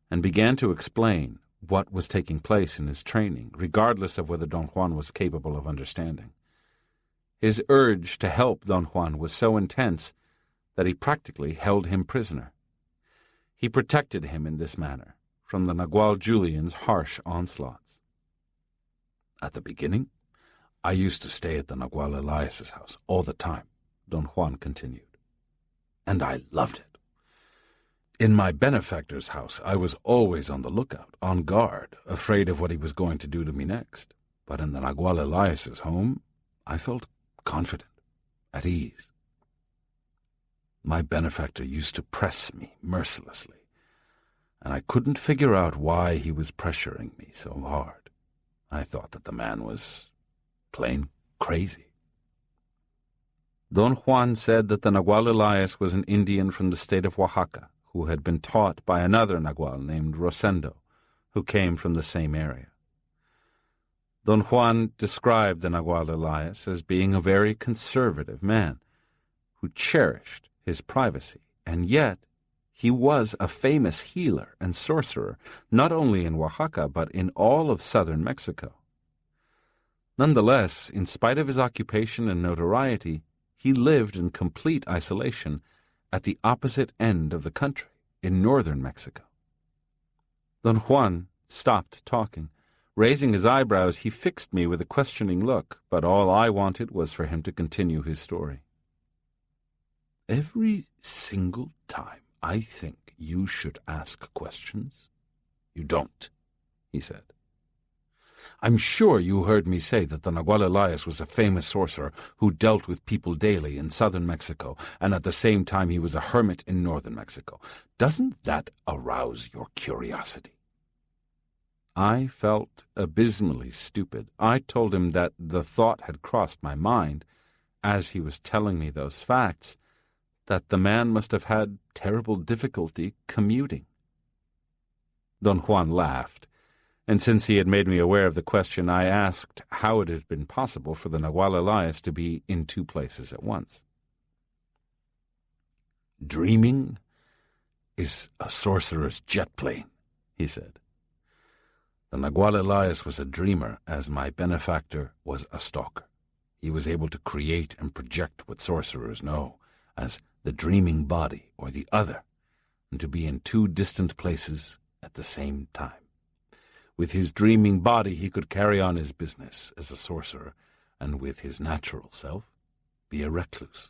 and began to explain what was taking place in his training, regardless of whether Don Juan was capable of understanding. His urge to help Don Juan was so intense that he practically held him prisoner. He protected him in this manner from the Nagual Julian's harsh onslaughts. At the beginning, I used to stay at the Nagual Elias's house all the time, Don Juan continued, and I loved it. In my benefactor's house, I was always on the lookout, on guard, afraid of what he was going to do to me next. But in the Nagual Elias's home, I felt confident, at ease. My benefactor used to press me mercilessly, and I couldn't figure out why he was pressuring me so hard. I thought that the man was plain crazy. Don Juan said that the Nagual Elias was an Indian from the state of Oaxaca, who had been taught by another Nagual named Rosendo, who came from the same area. Don Juan described the Nagual Elias as being a very conservative man, who cherished his privacy, and yet he was a famous healer and sorcerer, not only in Oaxaca, but in all of southern Mexico. Nonetheless, in spite of his occupation and notoriety, he lived in complete isolation at the opposite end of the country, in northern Mexico. Don Juan stopped talking. Raising his eyebrows, he fixed me with a questioning look, but all I wanted was for him to continue his story. Every single time I think you should ask questions, you don't, he said. I'm sure you heard me say that the Nagual Elias was a famous sorcerer who dealt with people daily in southern Mexico, and at the same time he was a hermit in northern Mexico. Doesn't that arouse your curiosity? I felt abysmally stupid. I told him that the thought had crossed my mind, as he was telling me those facts, that the man must have had terrible difficulty commuting. Don Juan laughed, and since he had made me aware of the question, I asked how it had been possible for the Nagual Elias to be in two places at once. Dreaming is a sorcerer's jet plane, he said. The Nagual Elias was a dreamer, as my benefactor was a stalker. He was able to create and project what sorcerers know as the dreaming body or the other, and to be in two distant places at the same time. With his dreaming body he could carry on his business as a sorcerer, and with his natural self be a recluse.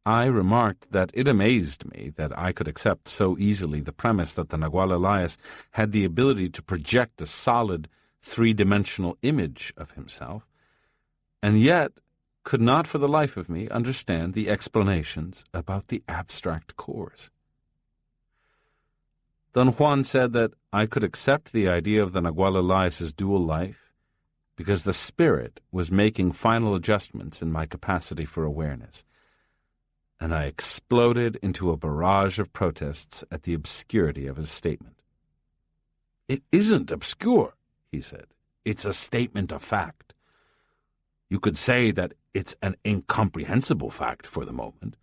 I remarked that it amazed me that I could accept so easily the premise that the Nagual Elias had the ability to project a solid, three-dimensional image of himself, and yet could not for the life of me understand the explanations about the abstract cores. Don Juan said that I could accept the idea of the Nagual Elias's dual life because the spirit was making final adjustments in my capacity for awareness, and I exploded into a barrage of protests at the obscurity of his statement. "It isn't obscure," he said. "It's a statement of fact. You could say that it's an incomprehensible fact for the moment,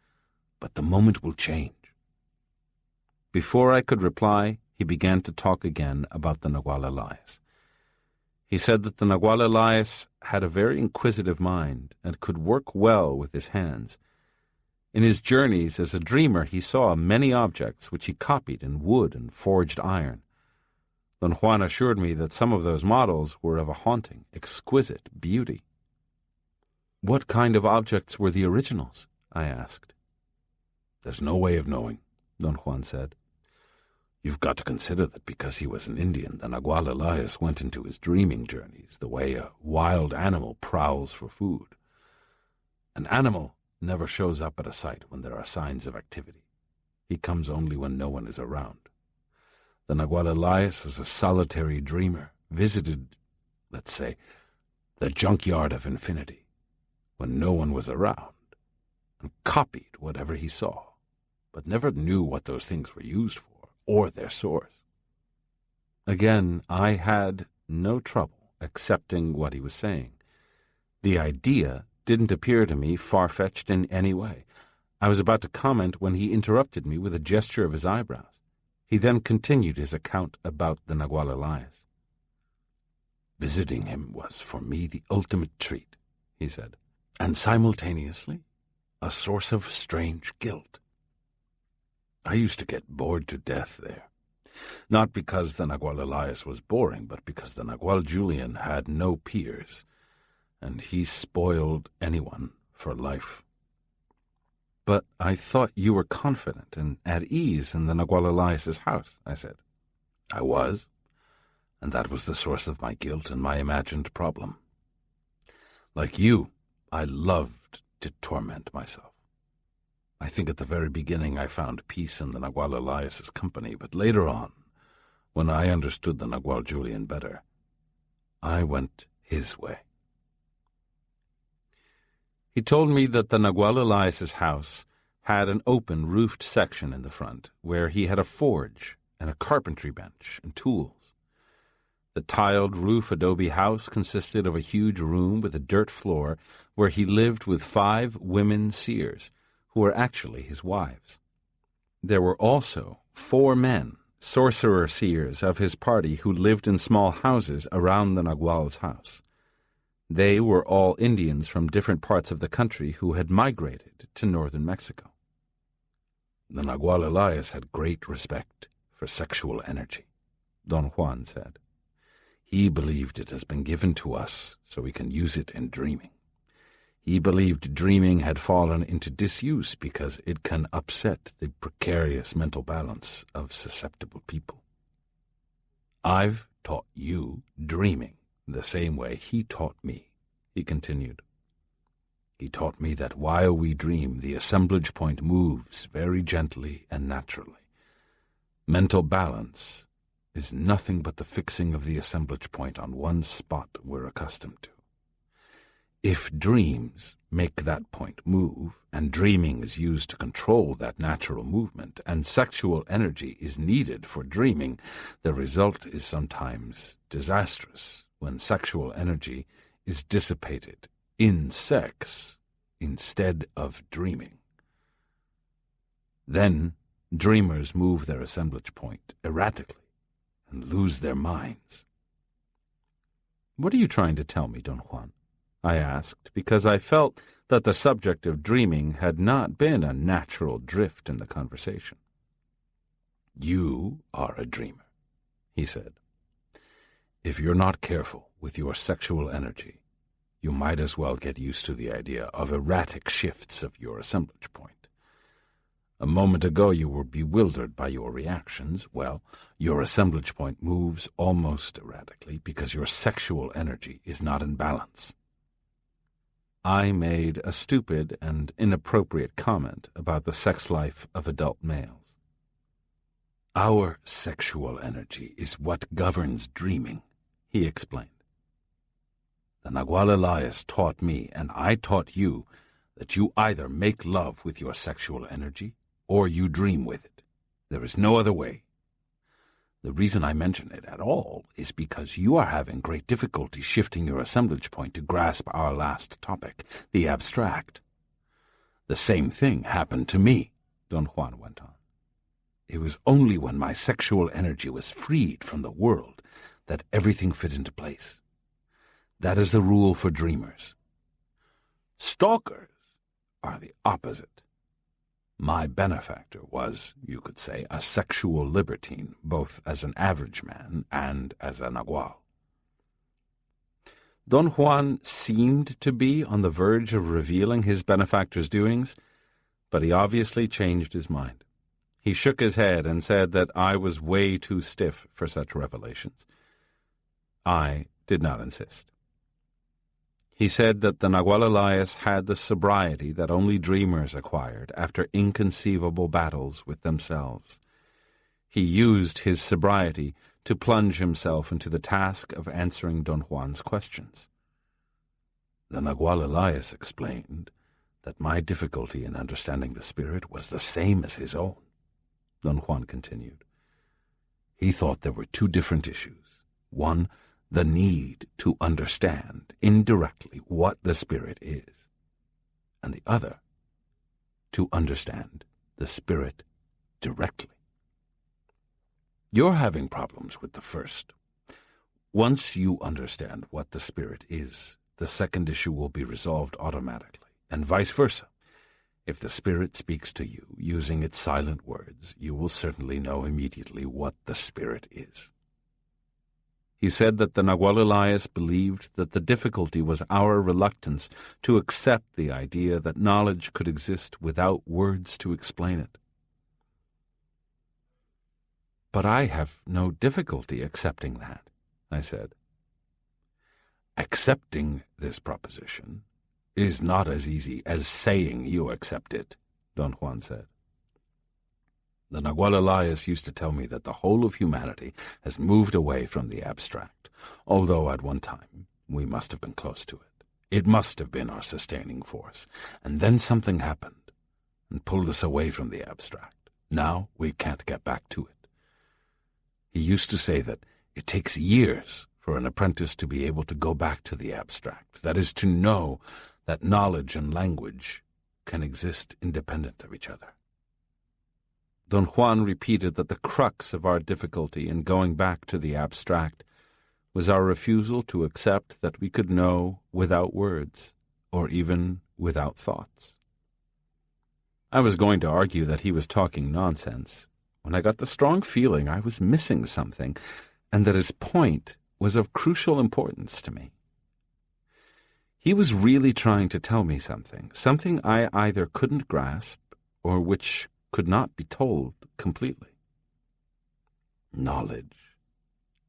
but the moment will change." Before I could reply, he began to talk again about the Nagual Elias. He said that the Nagual Elias had a very inquisitive mind and could work well with his hands. In his journeys as a dreamer, he saw many objects which he copied in wood and forged iron. Don Juan assured me that some of those models were of a haunting, exquisite beauty. "What kind of objects were the originals?" I asked. "There's no way of knowing," Don Juan said. "You've got to consider that because he was an Indian, the Nagual Elias went into his dreaming journeys the way a wild animal prowls for food. An animal never shows up at a site when there are signs of activity. He comes only when no one is around. The Nagual Elias is a solitary dreamer, visited, let's say, the junkyard of infinity, when no one was around, and copied whatever he saw, but never knew what those things were used for, or their source." Again, I had no trouble accepting what he was saying. The idea didn't appear to me far-fetched in any way. I was about to comment when he interrupted me with a gesture of his eyebrows. He then continued his account about the Nagual Elias. "Visiting him was for me the ultimate treat," he said, "and simultaneously a source of strange guilt. I used to get bored to death there, not because the Nagual Elias was boring, but because the Nagual Julian had no peers, and he spoiled anyone for life." "But I thought you were confident and at ease in the Nagual Elias's house," I said. "I was, and that was the source of my guilt and my imagined problem. Like you, I loved to torment myself. I think at the very beginning I found peace in the Nagual Elias's company, but later on, when I understood the Nagual Julian better, I went his way." He told me that the Nagual Elias's house had an open roofed section in the front where he had a forge and a carpentry bench and tools. The tiled roof adobe house consisted of a huge room with a dirt floor where he lived with 5 women seers, who were actually his wives. There were also 4 men, sorcerer-seers of his party, who lived in small houses around the Nagual's house. They were all Indians from different parts of the country who had migrated to northern Mexico. "The Nagual Elias had great respect for sexual energy," Don Juan said. "He believed it has been given to us so we can use it in dreaming. He believed dreaming had fallen into disuse because it can upset the precarious mental balance of susceptible people. I've taught you dreaming the same way he taught me," he continued. "He taught me that while we dream, the assemblage point moves very gently and naturally. Mental balance is nothing but the fixing of the assemblage point on one spot we're accustomed to. If dreams make that point move, and dreaming is used to control that natural movement, and sexual energy is needed for dreaming, the result is sometimes disastrous when sexual energy is dissipated in sex instead of dreaming. Then dreamers move their assemblage point erratically and lose their minds." "What are you trying to tell me, Don Juan?" I asked, because I felt that the subject of dreaming had not been a natural drift in the conversation. "You are a dreamer," he said. "If you're not careful with your sexual energy, you might as well get used to the idea of erratic shifts of your assemblage point. A moment ago you were bewildered by your reactions. Well, your assemblage point moves almost erratically because your sexual energy is not in balance." I made a stupid and inappropriate comment about the sex life of adult males. Our sexual energy is what governs dreaming, he explained. The Nagual Elias taught me, and I taught you, that you either make love with your sexual energy, or you dream with it. There is no other way. The reason I mention it at all is because you are having great difficulty shifting your assemblage point to grasp our last topic, the abstract. The same thing happened to me, Don Juan went on. It was only when my sexual energy was freed from the world that everything fit into place. That is the rule for dreamers. Stalkers are the opposite. My benefactor was, you could say, a sexual libertine, both as an average man and as a Nagual. Don Juan seemed to be on the verge of revealing his benefactor's doings, but he obviously changed his mind. He shook his head and said that I was way too stiff for such revelations. I did not insist. He said that the Nagual Elias had the sobriety that only dreamers acquired after inconceivable battles with themselves. He used his sobriety to plunge himself into the task of answering Don Juan's questions. The Nagual Elias explained that my difficulty in understanding the spirit was the same as his own. Don Juan continued. He thought there were two different issues. One, the need to understand indirectly what the spirit is, and the other, to understand the spirit directly. You're having problems with the first. Once you understand what the spirit is, the second issue will be resolved automatically, and vice versa. If the spirit speaks to you using its silent words, you will certainly know immediately what the spirit is. He said that the Nagual Elias believed that the difficulty was our reluctance to accept the idea that knowledge could exist without words to explain it. But I have no difficulty accepting that, I said. Accepting this proposition is not as easy as saying you accept it, Don Juan said. The Nagual Elias used to tell me that the whole of humanity has moved away from the abstract, although at one time we must have been close to it. It must have been our sustaining force, and then something happened and pulled us away from the abstract. Now we can't get back to it. He used to say that it takes years for an apprentice to be able to go back to the abstract, that is, to know that knowledge and language can exist independent of each other. Don Juan repeated that the crux of our difficulty in going back to the abstract was our refusal to accept that we could know without words, or even without thoughts. I was going to argue that he was talking nonsense when I got the strong feeling I was missing something, and that his point was of crucial importance to me. He was really trying to tell me something I either couldn't grasp or which could not be told completely. Knowledge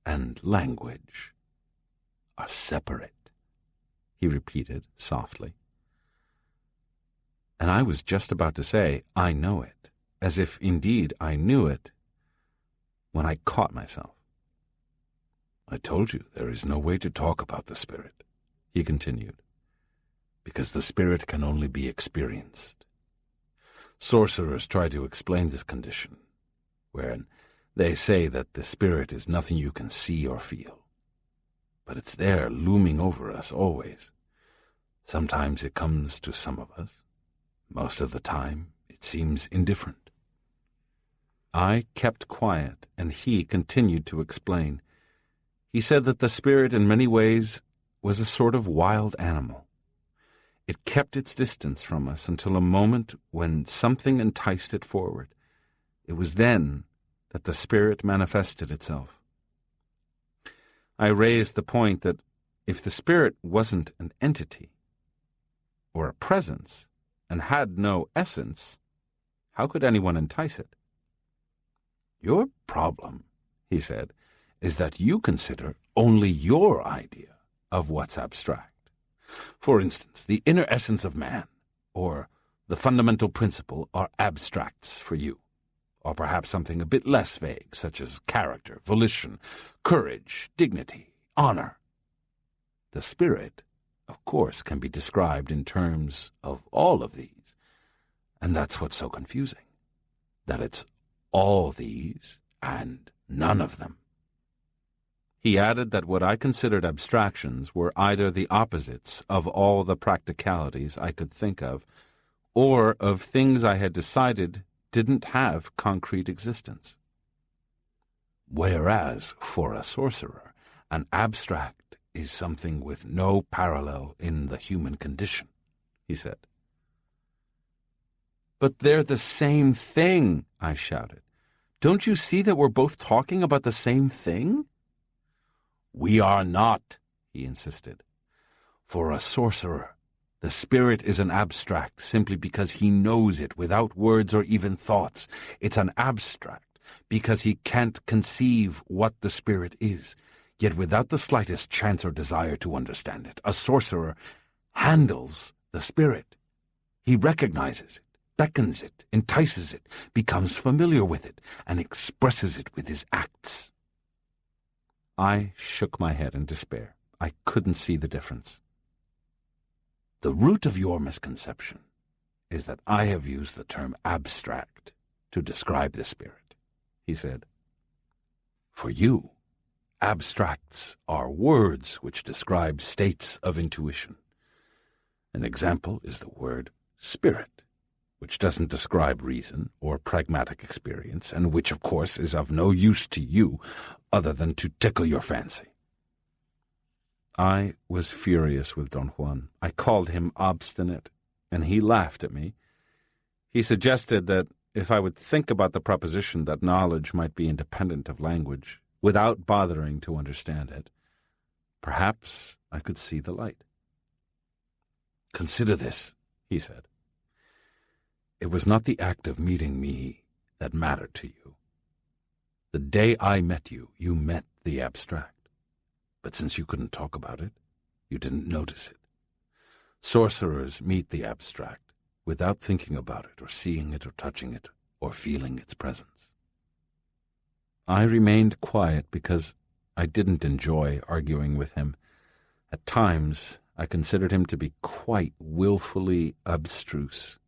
and language are separate, he repeated softly. And I was just about to say, I know it, as if indeed I knew it, when I caught myself. I told you there is no way to talk about the spirit, he continued, because the spirit can only be experienced. Sorcerers try to explain this condition, wherein they say that the spirit is nothing you can see or feel, but it's there looming over us always. Sometimes it comes to some of us. Most of the time, it seems indifferent. I kept quiet, and he continued to explain. He said that the spirit in many ways was a sort of wild animal. It kept its distance from us until a moment when something enticed it forward. It was then that the spirit manifested itself. I raised the point that if the spirit wasn't an entity or a presence and had no essence, how could anyone entice it? Your problem, he said, is that you consider only your idea of what's abstract. For instance, the inner essence of man, or the fundamental principle, are abstracts for you. or perhaps something a bit less vague, such as character, volition, courage, dignity, honor. The spirit, of course, can be described in terms of all of these, and that's what's so confusing, that it's all these and none of them. He added that what I considered abstractions were either the opposites of all the practicalities I could think of, or of things I had decided didn't have concrete existence. Whereas, for a sorcerer, an abstract is something with no parallel in the human condition, he said. But they're the same thing, I shouted. Don't you see that we're both talking about the same thing? We are not, he insisted. For a sorcerer, the spirit is an abstract simply because he knows it without words or even thoughts. It's an abstract because he can't conceive what the spirit is, yet without the slightest chance or desire to understand it. A sorcerer handles the spirit. He recognizes it, beckons it, entices it, becomes familiar with it, and expresses it with his acts. I shook my head in despair. I couldn't see the difference. The root of your misconception is that I have used the term abstract to describe the spirit, he said. For you, abstracts are words which describe states of intuition. An example is the word spirit, which doesn't describe reason or pragmatic experience, and which, of course, is of no use to you other than to tickle your fancy. I was furious with Don Juan. I called him obstinate, and he laughed at me. He suggested that if I would think about the proposition that knowledge might be independent of language, without bothering to understand it, perhaps I could see the light. Consider this, he said. It was not the act of meeting me that mattered to you. The day I met you, you met the abstract. But since you couldn't talk about it, you didn't notice it. Sorcerers meet the abstract without thinking about it or seeing it or touching it or feeling its presence. I remained quiet because I didn't enjoy arguing with him. At times, I considered him to be quite willfully abstruse.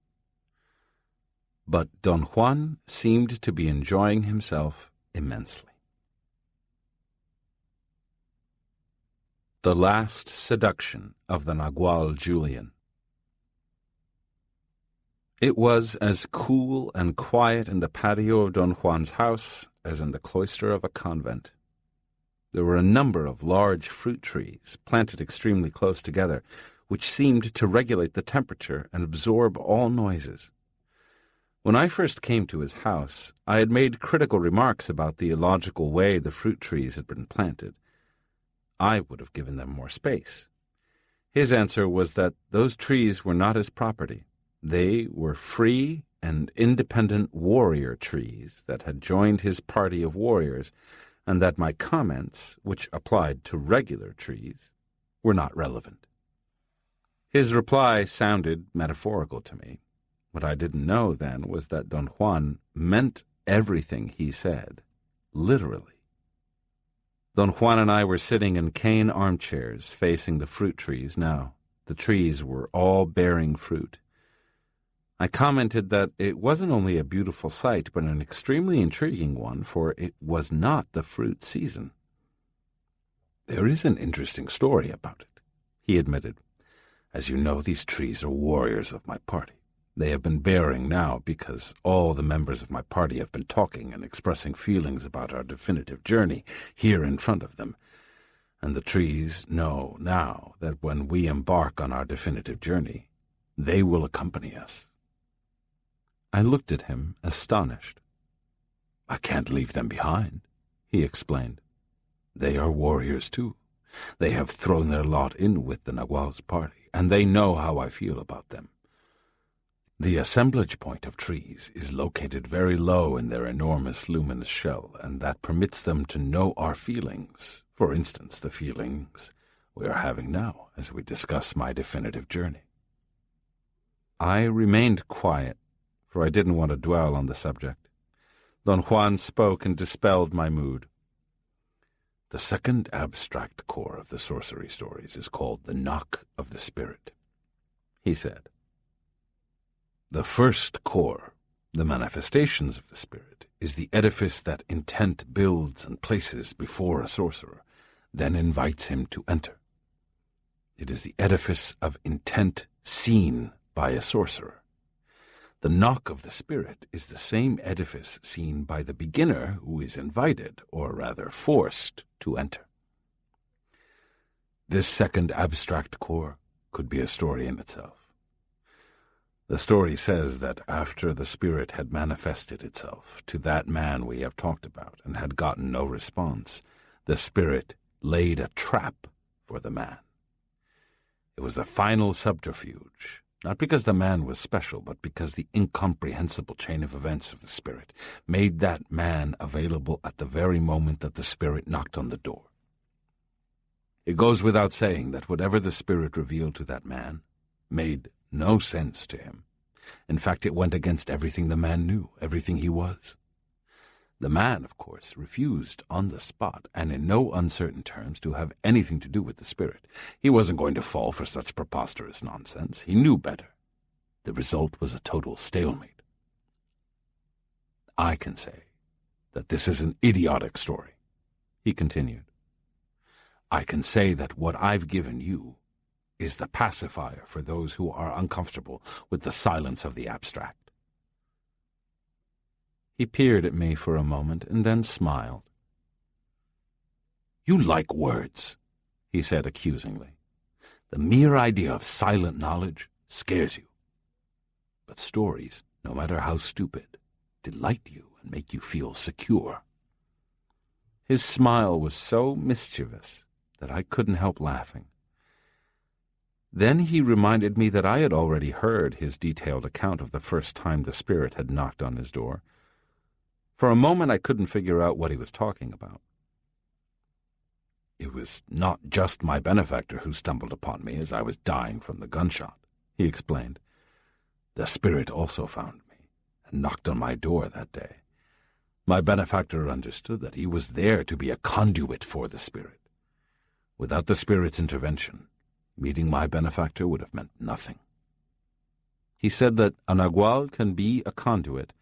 But Don Juan seemed to be enjoying himself immensely. The Last Seduction of the Nagual Julian. It was as cool and quiet in the patio of Don Juan's house as in the cloister of a convent. There were a number of large fruit trees planted extremely close together, which seemed to regulate the temperature and absorb all noises. When I first came to his house, I had made critical remarks about the illogical way the fruit trees had been planted. I would have given them more space. His answer was that those trees were not his property. They were free and independent warrior trees that had joined his party of warriors, and that my comments, which applied to regular trees, were not relevant. His reply sounded metaphorical to me. What I didn't know then was that Don Juan meant everything he said, literally. Don Juan and I were sitting in cane armchairs facing the fruit trees now. The trees were all bearing fruit. I commented that it wasn't only a beautiful sight, but an extremely intriguing one, for it was not the fruit season. There is an interesting story about it, he admitted. As you know, these trees are warriors of my party. They have been bearing now because all the members of my party have been talking and expressing feelings about our definitive journey here in front of them. And the trees know now that when we embark on our definitive journey, they will accompany us. I looked at him, astonished. I can't leave them behind, he explained. They are warriors too. They have thrown their lot in with the Nagual's party, and they know how I feel about them. The assemblage point of trees is located very low in their enormous luminous shell, and that permits them to know our feelings, for instance, the feelings we are having now as we discuss my definitive journey. I remained quiet, for I didn't want to dwell on the subject. Don Juan spoke and dispelled my mood. The second abstract core of the sorcery stories is called the knock of the spirit, he said. The first core, the manifestations of the spirit, is the edifice that intent builds and places before a sorcerer, then invites him to enter. It is the edifice of intent seen by a sorcerer. The knock of the spirit is the same edifice seen by the beginner who is invited, or rather forced, to enter. This second abstract core could be a story in itself. The story says that after the spirit had manifested itself to that man we have talked about and had gotten no response, the spirit laid a trap for the man. It was a final subterfuge, not because the man was special, but because the incomprehensible chain of events of the spirit made that man available at the very moment that the spirit knocked on the door. It goes without saying that whatever the spirit revealed to that man made no sense to him. In fact, it went against everything the man knew, everything he was. The man, of course, refused on the spot, and in no uncertain terms, to have anything to do with the spirit. He wasn't going to fall for such preposterous nonsense. He knew better. The result was a total stalemate. I can say that this is an idiotic story, he continued. I can say that what I've given you is the pacifier for those who are uncomfortable with the silence of the abstract. He peered at me for a moment and then smiled. You like words, he said accusingly. The mere idea of silent knowledge scares you. But stories, no matter how stupid, delight you and make you feel secure. His smile was so mischievous that I couldn't help laughing. Then he reminded me that I had already heard his detailed account of the first time the spirit had knocked on his door. For a moment I couldn't figure out what he was talking about. It was not just my benefactor who stumbled upon me as I was dying from the gunshot, he explained. The spirit also found me and knocked on my door that day. My benefactor understood that he was there to be a conduit for the spirit. Without the spirit's intervention, meeting my benefactor would have meant nothing. He said that a nagual can be a conduit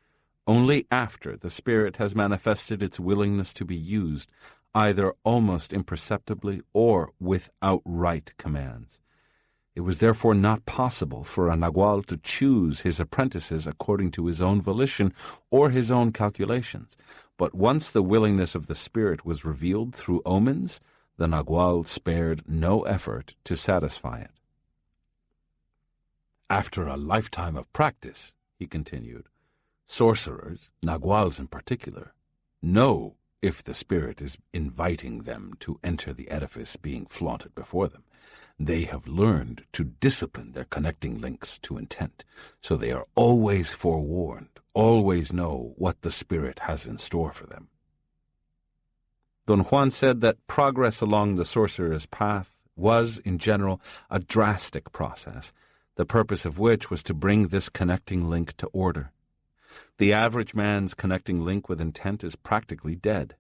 only after the spirit has manifested its willingness to be used, either almost imperceptibly or with outright commands. It was therefore not possible for a nagual to choose his apprentices according to his own volition or his own calculations. But once the willingness of the spirit was revealed through omens, the nagual spared no effort to satisfy it. After a lifetime of practice, he continued, sorcerers, naguals in particular, know if the spirit is inviting them to enter the edifice being flaunted before them. They have learned to discipline their connecting links to intent, so they are always forewarned, always know what the spirit has in store for them. Don Juan said that progress along the sorcerer's path was, in general, a drastic process, the purpose of which was to bring this connecting link to order. The average man's connecting link with intent is practically dead,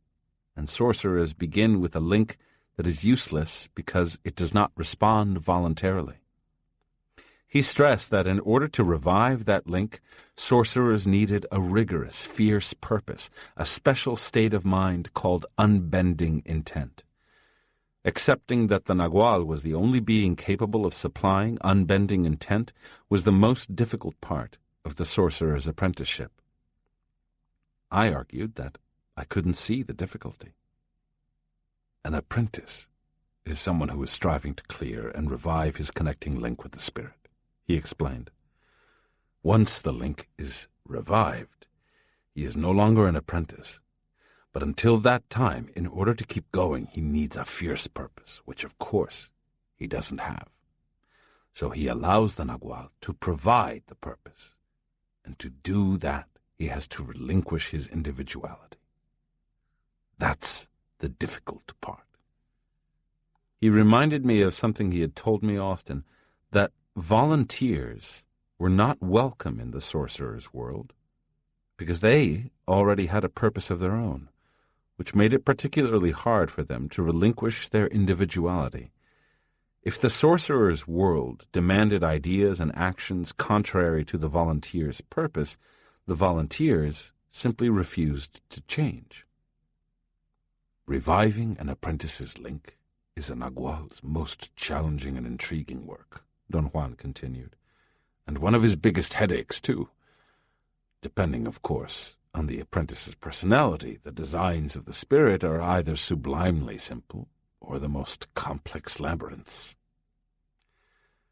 and sorcerers begin with a link that is useless because it does not respond voluntarily. He stressed that in order to revive that link, sorcerers needed a rigorous, fierce purpose, a special state of mind called unbending intent. Accepting that the nagual was the only being capable of supplying unbending intent was the most difficult part of the sorcerer's apprenticeship. I argued that I couldn't see the difficulty. An apprentice is someone who is striving to clear and revive his connecting link with the spirit, he explained. Once the link is revived, he is no longer an apprentice. But until that time, in order to keep going, he needs a fierce purpose, which, of course, he doesn't have. So he allows the nagual to provide the purpose. And to do that, he has to relinquish his individuality. That's the difficult part. He reminded me of something he had told me often, that volunteers were not welcome in the sorcerer's world. because they already had a purpose of their own, which made it particularly hard for them to relinquish their individuality. If the sorcerer's world demanded ideas and actions contrary to the volunteer's purpose, the volunteers simply refused to change. Reviving an apprentice's link is a Nagual's most challenging and intriguing work, Don Juan continued, and one of his biggest headaches, too. Depending, of course, on the apprentice's personality, the designs of the spirit are either sublimely simple or the most complex labyrinths.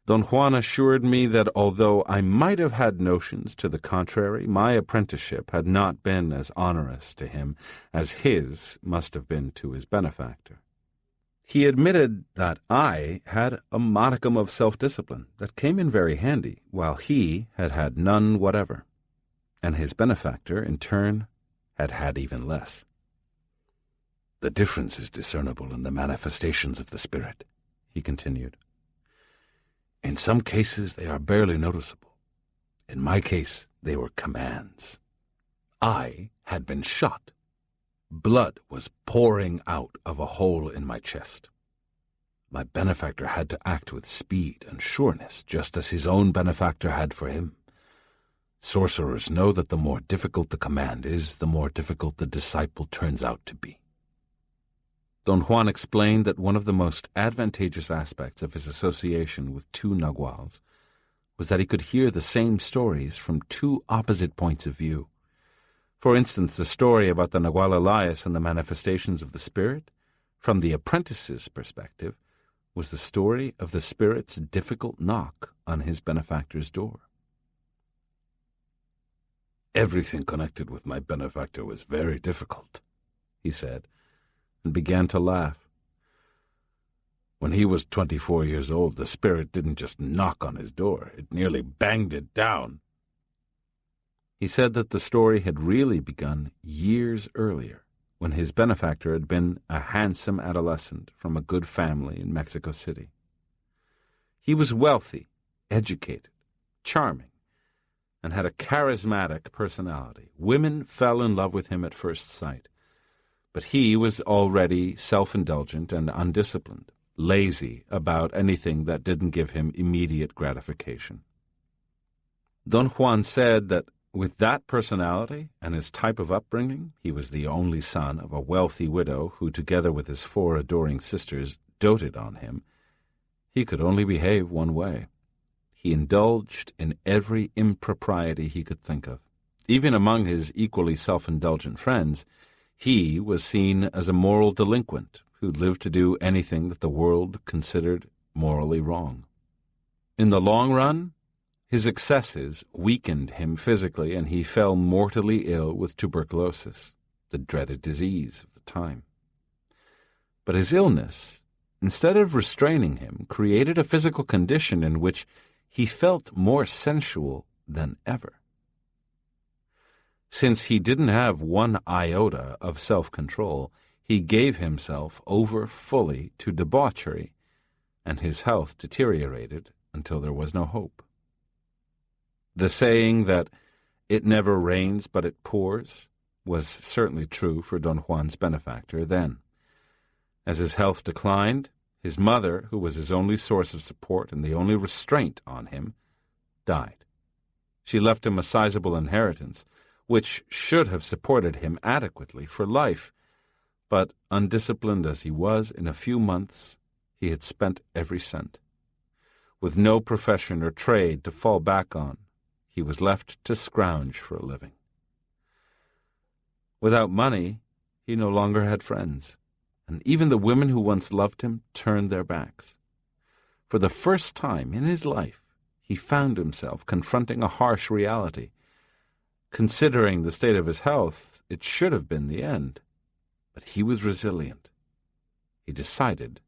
Don Juan assured me that although I might have had notions to the contrary, my apprenticeship had not been as onerous to him as his must have been to his benefactor. He admitted that I had a modicum of self-discipline that came in very handy, while he had had none whatever, and his benefactor, in turn, had had even less. The difference is discernible in the manifestations of the spirit, he continued. In some cases they are barely noticeable. In my case, they were commands. I had been shot. Blood was pouring out of a hole in my chest. My benefactor had to act with speed and sureness, just as his own benefactor had for him. Sorcerers know that the more difficult the command is, the more difficult the disciple turns out to be. Don Juan explained that one of the most advantageous aspects of his association with two Naguals was that he could hear the same stories from two opposite points of view. For instance, the story about the Nagual Elias and the manifestations of the spirit, from the apprentice's perspective, was the story of the spirit's difficult knock on his benefactor's door. Everything connected with my benefactor was very difficult, he said, and began to laugh. When he was 24 years old, the spirit didn't just knock on his door, it nearly banged it down. He said that the story had really begun years earlier, when his benefactor had been a handsome adolescent from a good family in Mexico City. He was wealthy, educated, charming, and had a charismatic personality. Women fell in love with him at first sight. But he was already self-indulgent and undisciplined, lazy about anything that didn't give him immediate gratification. Don Juan said that with that personality and his type of upbringing, he was the only son of a wealthy widow who, together with his 4 adoring sisters, doted on him. He could only behave one way. He indulged in every impropriety he could think of. Even among his equally self-indulgent friends, he was seen as a moral delinquent who lived to do anything that the world considered morally wrong. In the long run, his excesses weakened him physically, and he fell mortally ill with tuberculosis, the dreaded disease of the time. But his illness, instead of restraining him, created a physical condition in which he felt more sensual than ever. Since he didn't have one iota of self-control, he gave himself over fully to debauchery, and his health deteriorated until there was no hope. The saying that "it never rains but it pours" was certainly true for Don Juan's benefactor then. As his health declined, his mother, who was his only source of support and the only restraint on him, died. She left him a sizable inheritance, which should have supported him adequately for life, but undisciplined as he was, in a few months he had spent every cent. With no profession or trade to fall back on, he was left to scrounge for a living. Without money, he no longer had friends, and even the women who once loved him turned their backs. For the first time in his life, he found himself confronting a harsh reality. Considering the state of his health, it should have been the end. But he was resilient. He decided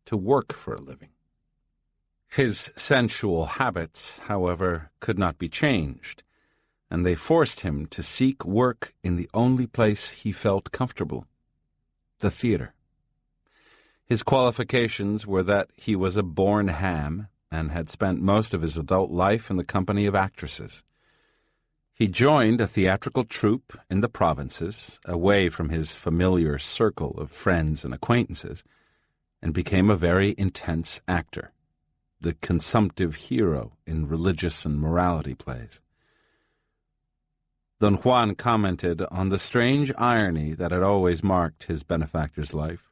to work for a living. His sensual habits, however, could not be changed, and they forced him to seek work in the only place he felt comfortable, the theater. His qualifications were that he was a born ham and had spent most of his adult life in the company of actresses. He joined a theatrical troupe in the provinces, away from his familiar circle of friends and acquaintances, and became a very intense actor, the consumptive hero in religious and morality plays. Don Juan commented on the strange irony that had always marked his benefactor's life.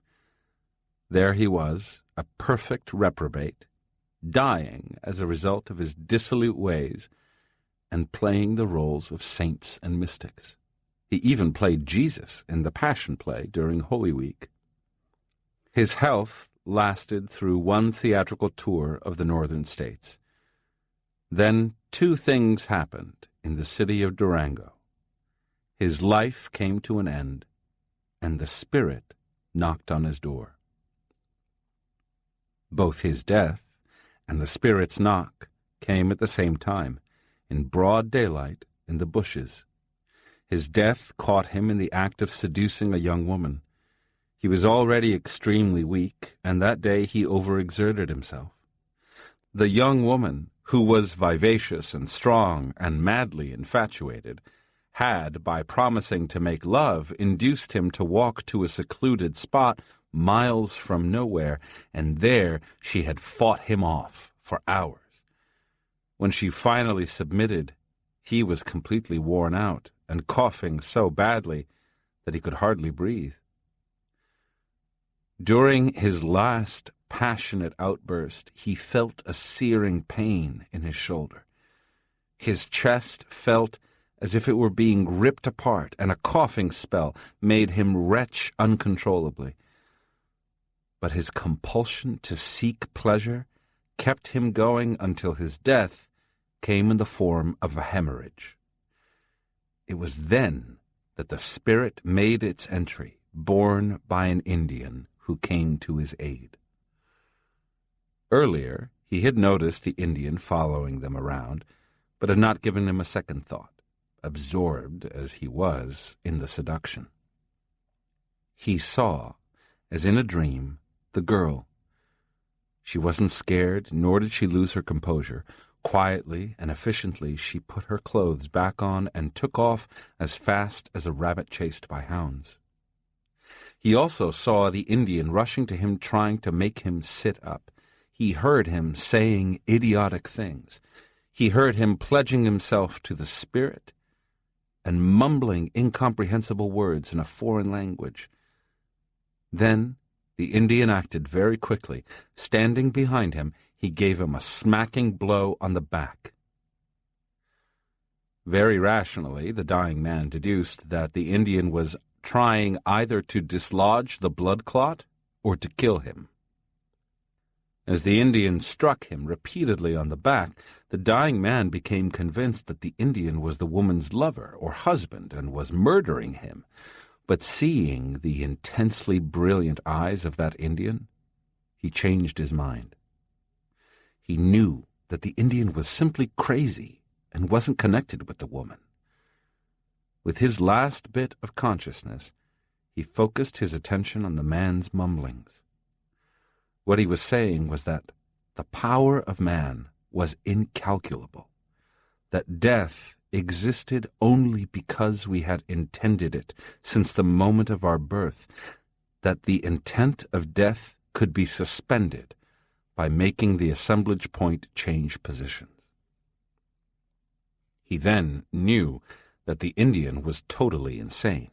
There he was, a perfect reprobate, dying as a result of his dissolute ways, and playing the roles of saints and mystics. He even played Jesus in the Passion Play during Holy Week. His health lasted through one theatrical tour of the northern states. Then 2 things happened in the city of Durango. His life came to an end, and the Spirit knocked on his door. Both his death and the Spirit's knock came at the same time, in broad daylight in the bushes. His death caught him in the act of seducing a young woman. He was already extremely weak, and that day he overexerted himself. The young woman, who was vivacious and strong and madly infatuated, had, by promising to make love, induced him to walk to a secluded spot miles from nowhere, and there she had fought him off for hours. When she finally submitted, he was completely worn out and coughing so badly that he could hardly breathe. During his last passionate outburst, he felt a searing pain in his shoulder. His chest felt as if it were being ripped apart, and a coughing spell made him retch uncontrollably. But his compulsion to seek pleasure kept him going until his death came in the form of a hemorrhage. It was then that the Spirit made its entry, borne by an Indian who came to his aid. Earlier, he had noticed the Indian following them around, but had not given him a second thought, absorbed as he was in the seduction. He saw, as in a dream, the girl. She wasn't scared, nor did she lose her composure. Quietly and efficiently she put her clothes back on and took off as fast as a rabbit chased by hounds. He also saw the Indian rushing to him, trying to make him sit up. He heard him saying idiotic things. He heard him pledging himself to the Spirit and mumbling incomprehensible words in a foreign language. Then the Indian acted very quickly. Standing behind him, he gave him a smacking blow on the back. Very rationally, the dying man deduced that the Indian was trying either to dislodge the blood clot or to kill him. As the Indian struck him repeatedly on the back, the dying man became convinced that the Indian was the woman's lover or husband and was murdering him. But seeing the intensely brilliant eyes of that Indian, he changed his mind. He knew that the Indian was simply crazy and wasn't connected with the woman. With his last bit of consciousness, he focused his attention on the man's mumblings. What he was saying was that the power of man was incalculable, that death existed only because we had intended it since the moment of our birth, that the intent of death could be suspended by making the assemblage point change positions. He then knew that the Indian was totally insane.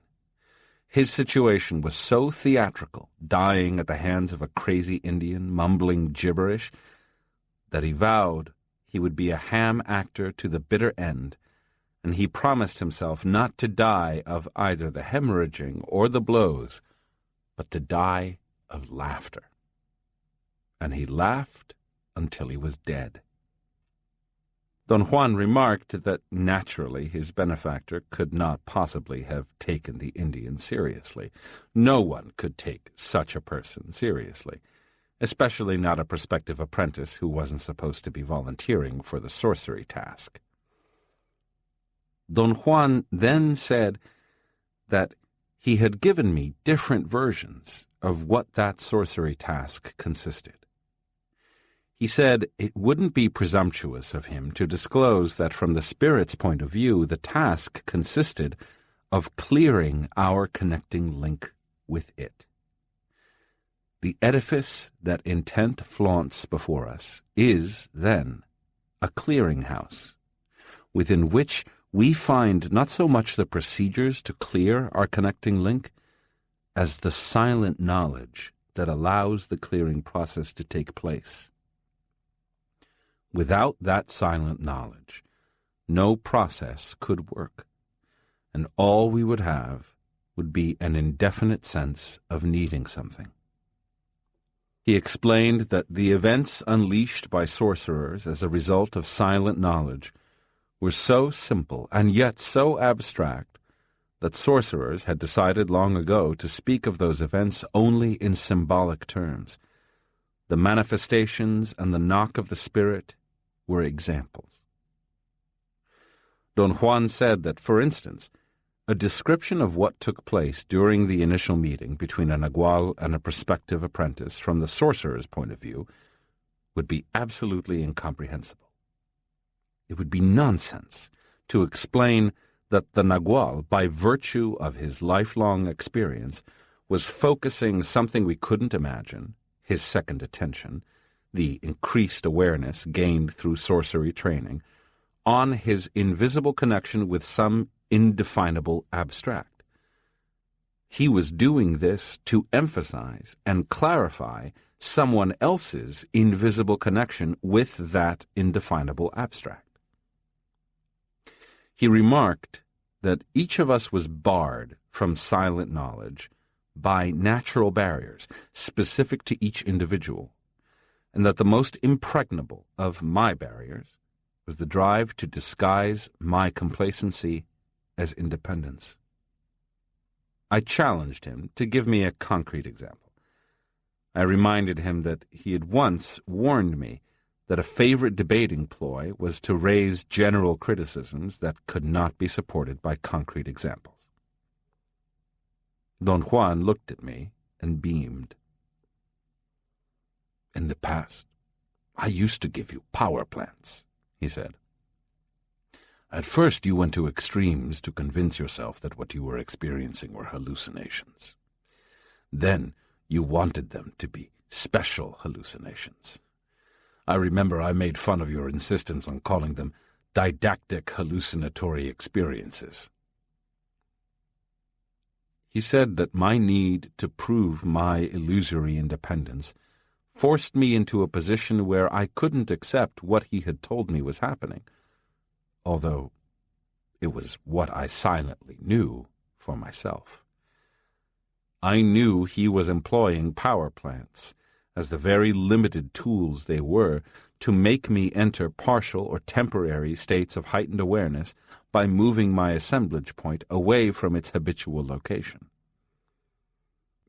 His situation was so theatrical, dying at the hands of a crazy Indian, mumbling gibberish, that he vowed he would be a ham actor to the bitter end, and he promised himself not to die of either the hemorrhaging or the blows, but to die of laughter. And he laughed until he was dead. Don Juan remarked that naturally his benefactor could not possibly have taken the Indian seriously. No one could take such a person seriously, especially not a prospective apprentice who wasn't supposed to be volunteering for the sorcery task. Don Juan then said that he had given me different versions of what that sorcery task consisted. He said it wouldn't be presumptuous of him to disclose that from the Spirit's point of view, the task consisted of clearing our connecting link with it. The edifice that intent flaunts before us is, then, a clearinghouse, within which we find not so much the procedures to clear our connecting link as the silent knowledge that allows the clearing process to take place. Without that silent knowledge, no process could work, and all we would have would be an indefinite sense of needing something. He explained that the events unleashed by sorcerers as a result of silent knowledge were so simple and yet so abstract that sorcerers had decided long ago to speak of those events only in symbolic terms. The manifestations and the knock of the Spirit were examples. Don Juan said that, for instance, a description of what took place during the initial meeting between a Nagual and a prospective apprentice from the sorcerer's point of view would be absolutely incomprehensible. It would be nonsense to explain that the Nagual, by virtue of his lifelong experience, was focusing something we couldn't imagine, his second attention, the increased awareness gained through sorcery training, on his invisible connection with some indefinable abstract. He was doing this to emphasize and clarify someone else's invisible connection with that indefinable abstract. He remarked that each of us was barred from silent knowledge by natural barriers specific to each individual, and that the most impregnable of my barriers was the drive to disguise my complacency as independence. I challenged him to give me a concrete example. I reminded him that he had once warned me that a favorite debating ploy was to raise general criticisms that could not be supported by concrete examples. Don Juan looked at me and beamed. "In the past, I used to give you power plants," he said. "At first you went to extremes to convince yourself that what you were experiencing were hallucinations. Then you wanted them to be special hallucinations. I remember I made fun of your insistence on calling them didactic hallucinatory experiences." He said that my need to prove my illusory independence forced me into a position where I couldn't accept what he had told me was happening, although it was what I silently knew for myself. I knew he was employing power plants as the very limited tools they were to make me enter partial or temporary states of heightened awareness by moving my assemblage point away from its habitual location.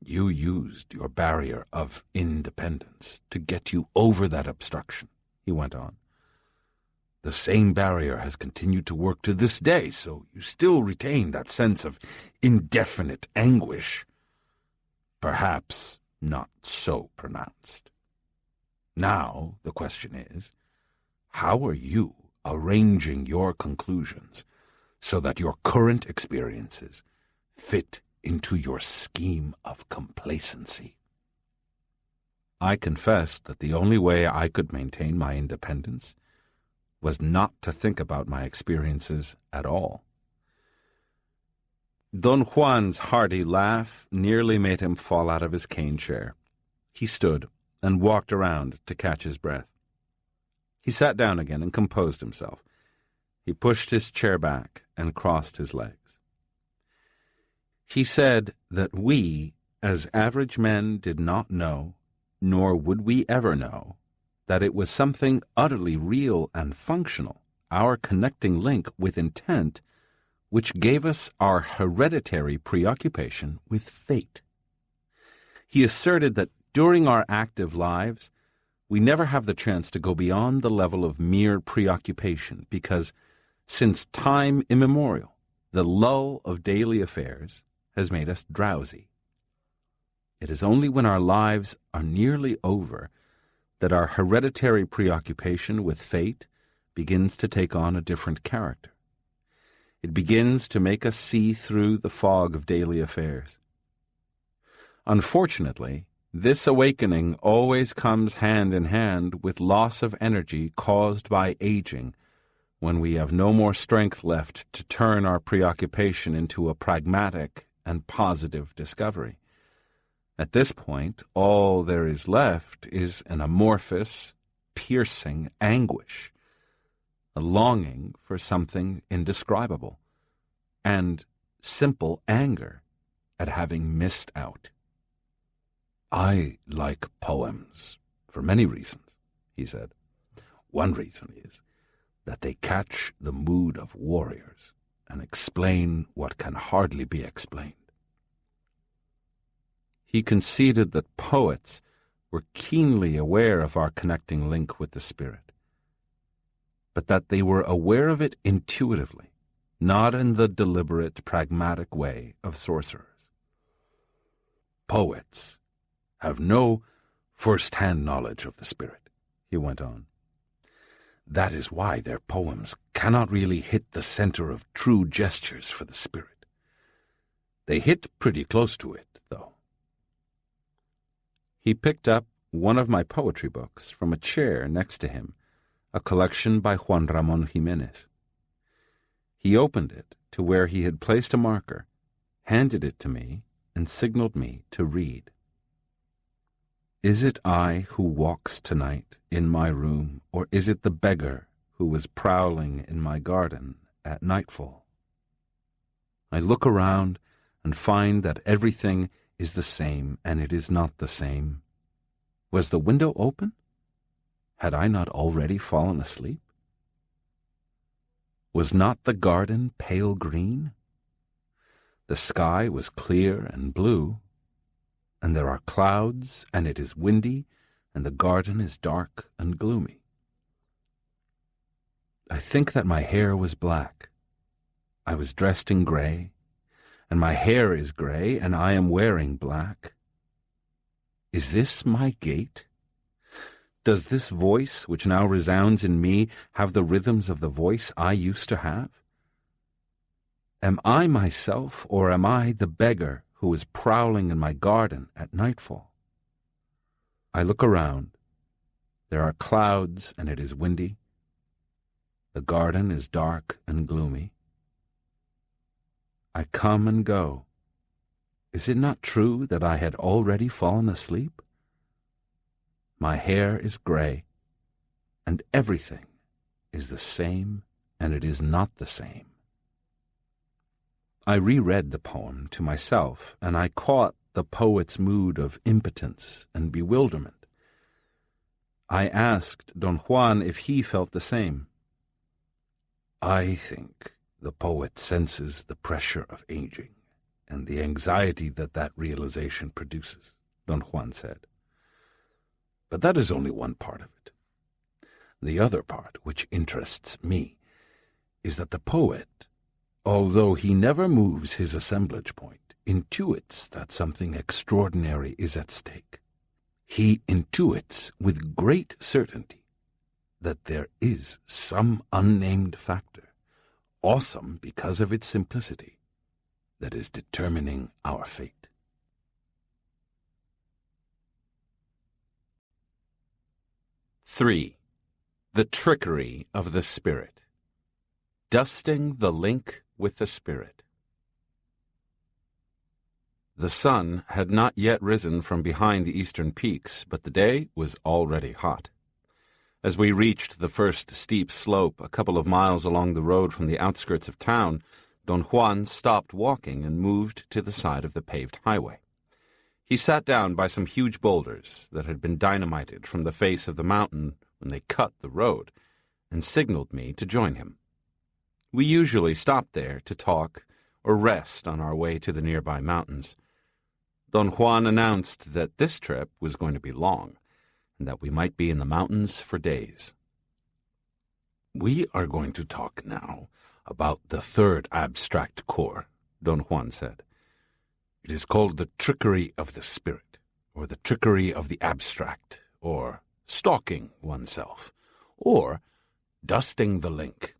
"You used your barrier of independence to get you over that obstruction," he went on. "The same barrier has continued to work to this day, so you still retain that sense of indefinite anguish. Perhaps not so pronounced. Now the question is, how are you arranging your conclusions so that your current experiences fit into your scheme of complacency?" I confessed that the only way I could maintain my independence was not to think about my experiences at all. Don Juan's hearty laugh nearly made him fall out of his cane chair. He stood and walked around to catch his breath. He sat down again and composed himself. He pushed his chair back and crossed his legs. He said that we, as average men, did not know, nor would we ever know, that it was something utterly real and functional, our connecting link with intent, which gave us our hereditary preoccupation with fate. He asserted that during our active lives, we never have the chance to go beyond the level of mere preoccupation because, since time immemorial, the lull of daily affairs has made us drowsy. It is only when our lives are nearly over that our hereditary preoccupation with fate begins to take on a different character. It begins to make us see through the fog of daily affairs. Unfortunately, this awakening always comes hand in hand with loss of energy caused by aging, when we have no more strength left to turn our preoccupation into a pragmatic and positive discovery. At this point, all there is left is an amorphous, piercing anguish, a longing for something indescribable, and simple anger at having missed out. "I like poems for many reasons," he said. "One reason is that they catch the mood of warriors and explain what can hardly be explained." He conceded that poets were keenly aware of our connecting link with the spirit, but that they were aware of it intuitively, not in the deliberate, pragmatic way of sorcerers. "Poets have no first-hand knowledge of the spirit," he went on. "That is why their poems cannot really hit the center of true gestures for the spirit. They hit pretty close to it, though." He picked up one of my poetry books from a chair next to him, a collection by Juan Ramon Jimenez. He opened it to where he had placed a marker, handed it to me, and signaled me to read. "Is it I who walks tonight in my room, or is it the beggar who was prowling in my garden at nightfall? I look around and find that everything is the same, and it is not the same. Was the window open? Had I not already fallen asleep? Was not the garden pale green? The sky was clear and blue, and there are clouds, and it is windy, and the garden is dark and gloomy. I think that my hair was black. I was dressed in gray, and my hair is gray, and I am wearing black. Is this my gait? Does this voice, which now resounds in me, have the rhythms of the voice I used to have? Am I myself, or am I the beggar who is prowling in my garden at nightfall? I look around. There are clouds, and it is windy. The garden is dark and gloomy. I come and go. Is it not true that I had already fallen asleep? My hair is gray, and everything is the same, and it is not the same." I reread the poem to myself, and I caught the poet's mood of impotence and bewilderment. I asked Don Juan if he felt the same. "I think the poet senses the pressure of aging and the anxiety that realization produces," Don Juan said. "But that is only one part of it. The other part, which interests me, is that the poet, although he never moves his assemblage point, intuits that something extraordinary is at stake. He intuits with great certainty that there is some unnamed factor, awesome because of its simplicity, that is determining our fate." 3. The trickery of the spirit. Dusting the link with the spirit. The sun had not yet risen from behind the eastern peaks, but the day was already hot. As we reached the first steep slope a couple of miles along the road from the outskirts of town, Don Juan stopped walking and moved to the side of the paved highway. He sat down by some huge boulders that had been dynamited from the face of the mountain when they cut the road, and signaled me to join him. We usually stopped there to talk or rest on our way to the nearby mountains. Don Juan announced that this trip was going to be long, and that we might be in the mountains for days. "We are going to talk now about the third abstract core," Don Juan said. "It is called the trickery of the spirit, or the trickery of the abstract, or stalking oneself, or dusting the link.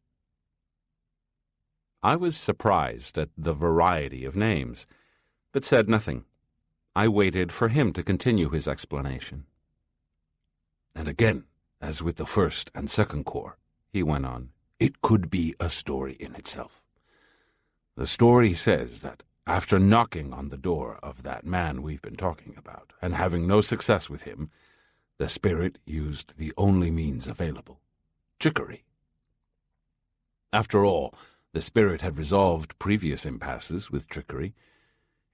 I was surprised at the variety of names, but said nothing. I waited for him to continue his explanation. And again, as with the first and second core, he went on, it could be a story in itself. The story says that after knocking on the door of that man we've been talking about, and having no success with him, the spirit used the only means available, trickery. After all, the spirit had resolved previous impasses with trickery.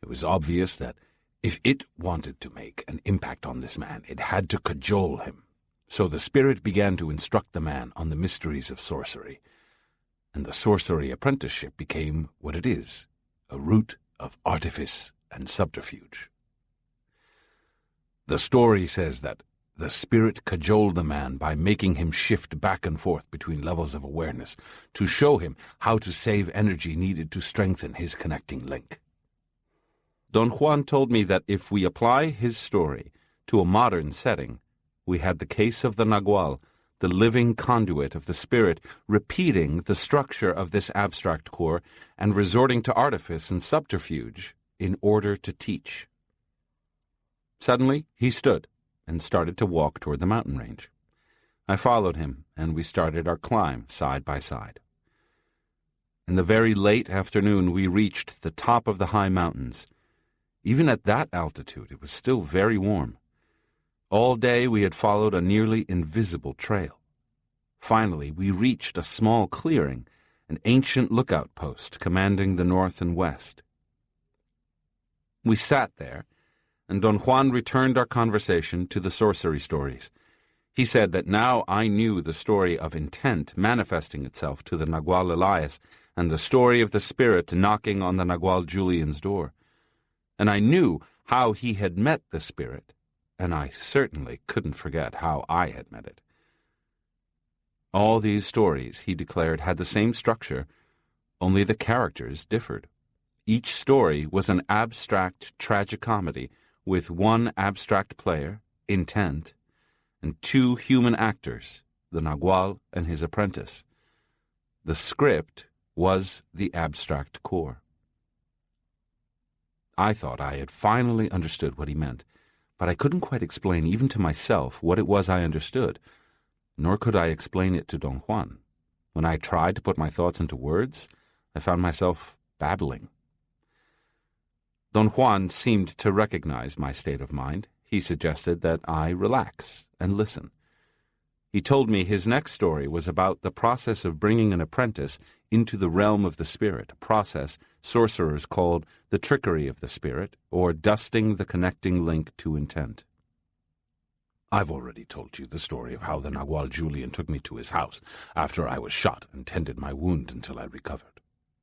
It was obvious that if it wanted to make an impact on this man, it had to cajole him. So the spirit began to instruct the man on the mysteries of sorcery, and the sorcery apprenticeship became what it is, a root of artifice and subterfuge. The story says that the spirit cajoled the man by making him shift back and forth between levels of awareness to show him how to save energy needed to strengthen his connecting link. Don Juan told me that if we apply his story to a modern setting, we had the case of the Nagual, the living conduit of the spirit, repeating the structure of this abstract core and resorting to artifice and subterfuge in order to teach. Suddenly, he stood and started to walk toward the mountain range. I followed him, and we started our climb side by side. In the very late afternoon, we reached the top of the high mountains. Even at that altitude, it was still very warm. All day we had followed a nearly invisible trail. Finally, we reached a small clearing, an ancient lookout post commanding the north and west. We sat there, and Don Juan returned our conversation to the sorcery stories. He said that now I knew the story of intent manifesting itself to the Nagual Elias and the story of the spirit knocking on the Nagual Julian's door. And I knew how he had met the spirit, and I certainly couldn't forget how I had met it. All these stories, he declared, had the same structure, only the characters differed. Each story was an abstract tragicomedy with one abstract player, intent, and two human actors, the Nagual and his apprentice. The script was the abstract core. I thought I had finally understood what he meant, but I couldn't quite explain even to myself what it was I understood, nor could I explain it to Don Juan. When I tried to put my thoughts into words, I found myself babbling. Don Juan seemed to recognize my state of mind. He suggested that I relax and listen. He told me his next story was about the process of bringing an apprentice into the realm of the spirit, a process sorcerers called the trickery of the spirit, or dusting the connecting link to intent. I've already told you the story of how the Nagual Julian took me to his house after I was shot and tended my wound until I recovered,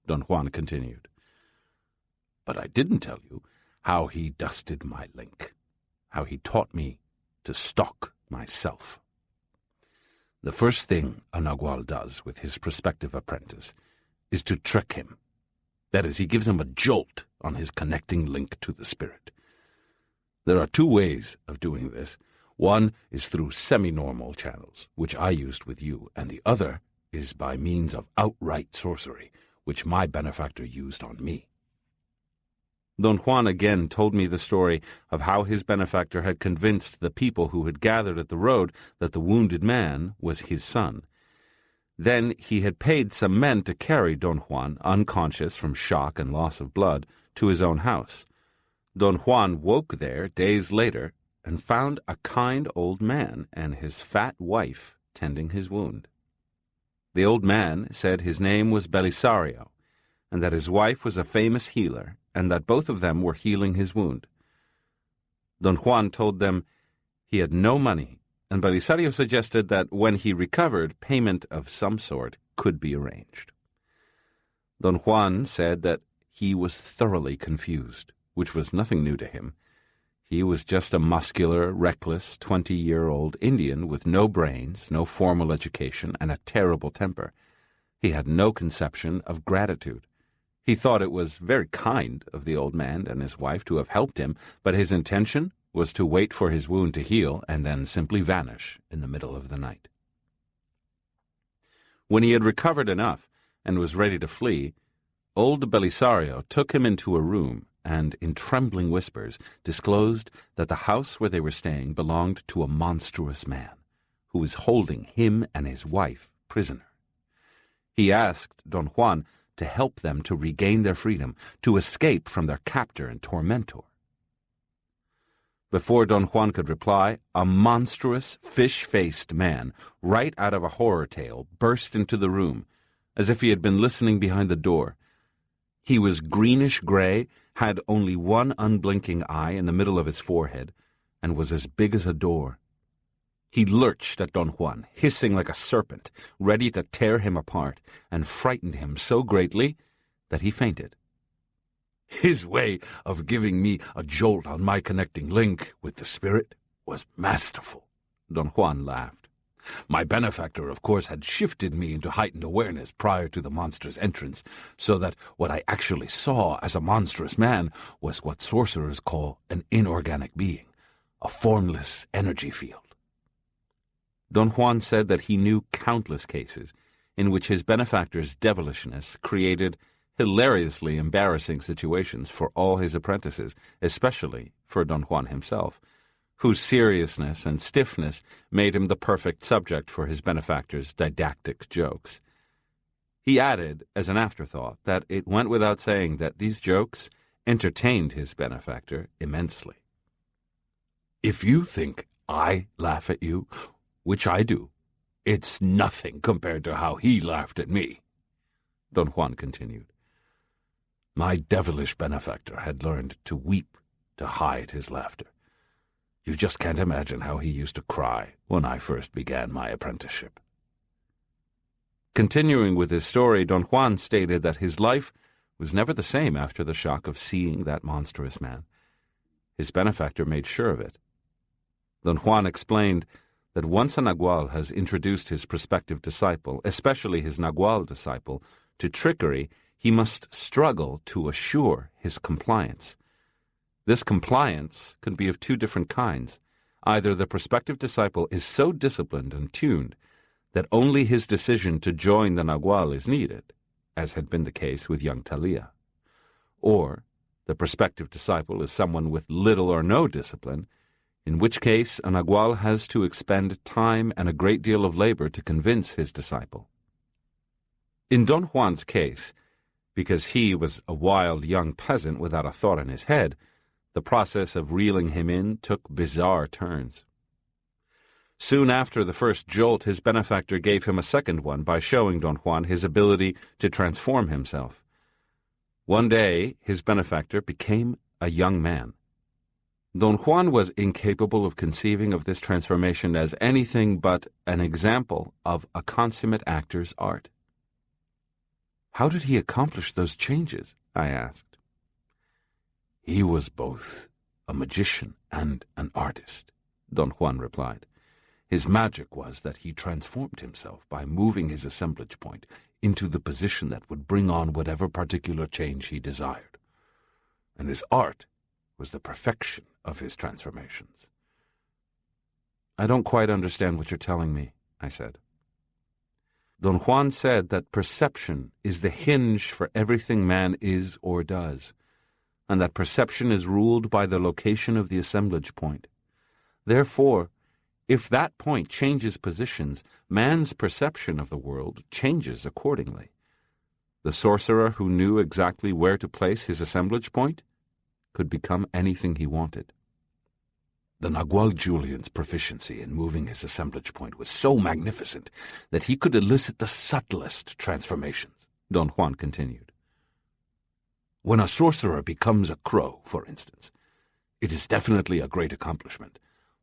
Don Juan continued. But I didn't tell you how he dusted my link, how he taught me to stalk myself. The first thing a Nagual does with his prospective apprentice is to trick him. That is, he gives him a jolt on his connecting link to the spirit. There are two ways of doing this. One is through semi-normal channels, which I used with you, and the other is by means of outright sorcery, which my benefactor used on me. Don Juan again told me the story of how his benefactor had convinced the people who had gathered at the road that the wounded man was his son. Then he had paid some men to carry Don Juan, unconscious from shock and loss of blood, to his own house. Don Juan woke there days later and found a kind old man and his fat wife tending his wound. The old man said his name was Belisario, and that his wife was a famous healer, and that both of them were healing his wound. Don Juan told them he had no money, and Belisario suggested that when he recovered, payment of some sort could be arranged. Don Juan said that he was thoroughly confused, which was nothing new to him. He was just a muscular, reckless, 20-year-old Indian with no brains, no formal education, and a terrible temper. He had no conception of gratitude. He thought it was very kind of the old man and his wife to have helped him, but his intention was to wait for his wound to heal and then simply vanish in the middle of the night. When he had recovered enough and was ready to flee, old Belisario took him into a room and, in trembling whispers, disclosed that the house where they were staying belonged to a monstrous man who was holding him and his wife prisoner. He asked Don Juan to help them to regain their freedom, to escape from their captor and tormentor. Before Don Juan could reply, a monstrous, fish-faced man, right out of a horror tale, burst into the room, as if he had been listening behind the door. He was greenish-gray, had only one unblinking eye in the middle of his forehead, and was as big as a door. He lurched at Don Juan, hissing like a serpent, ready to tear him apart, and frightened him so greatly that he fainted. His way of giving me a jolt on my connecting link with the spirit was masterful, Don Juan laughed. My benefactor, of course, had shifted me into heightened awareness prior to the monster's entrance, so that what I actually saw as a monstrous man was what sorcerers call an inorganic being, a formless energy field. Don Juan said that he knew countless cases in which his benefactor's devilishness created hilariously embarrassing situations for all his apprentices, especially for Don Juan himself, whose seriousness and stiffness made him the perfect subject for his benefactor's didactic jokes. He added, as an afterthought, that it went without saying that these jokes entertained his benefactor immensely. If you think I laugh at you, which I do, it's nothing compared to how he laughed at me, Don Juan continued. My devilish benefactor had learned to weep to hide his laughter. You just can't imagine how he used to cry when I first began my apprenticeship. Continuing with his story, Don Juan stated that his life was never the same after the shock of seeing that monstrous man. His benefactor made sure of it. Don Juan explained that once a Nagual has introduced his prospective disciple, especially his Nagual disciple, to trickery, he must struggle to assure his compliance. This compliance can be of two different kinds. Either the prospective disciple is so disciplined and tuned that only his decision to join the Nagual is needed, as had been the case with young Talia, or the prospective disciple is someone with little or no discipline, in which case a Nagual has to expend time and a great deal of labor to convince his disciple. In Don Juan's case, because he was a wild young peasant without a thought in his head, the process of reeling him in took bizarre turns. Soon after the first jolt, his benefactor gave him a second one by showing Don Juan his ability to transform himself. One day, his benefactor became a young man. Don Juan was incapable of conceiving of this transformation as anything but an example of a consummate actor's art. How did he accomplish those changes? I asked. He was both a magician and an artist, Don Juan replied. His magic was that he transformed himself by moving his assemblage point into the position that would bring on whatever particular change he desired. And his art was the perfection of his transformations. I don't quite understand what you're telling me, I said. Don Juan said that perception is the hinge for everything man is or does, and that perception is ruled by the location of the assemblage point. Therefore, if that point changes positions, man's perception of the world changes accordingly. The sorcerer who knew exactly where to place his assemblage point could become anything he wanted. The Nagual Julian's proficiency in moving his assemblage point was so magnificent that he could elicit the subtlest transformations, Don Juan continued. When a sorcerer becomes a crow, for instance, it is definitely a great accomplishment,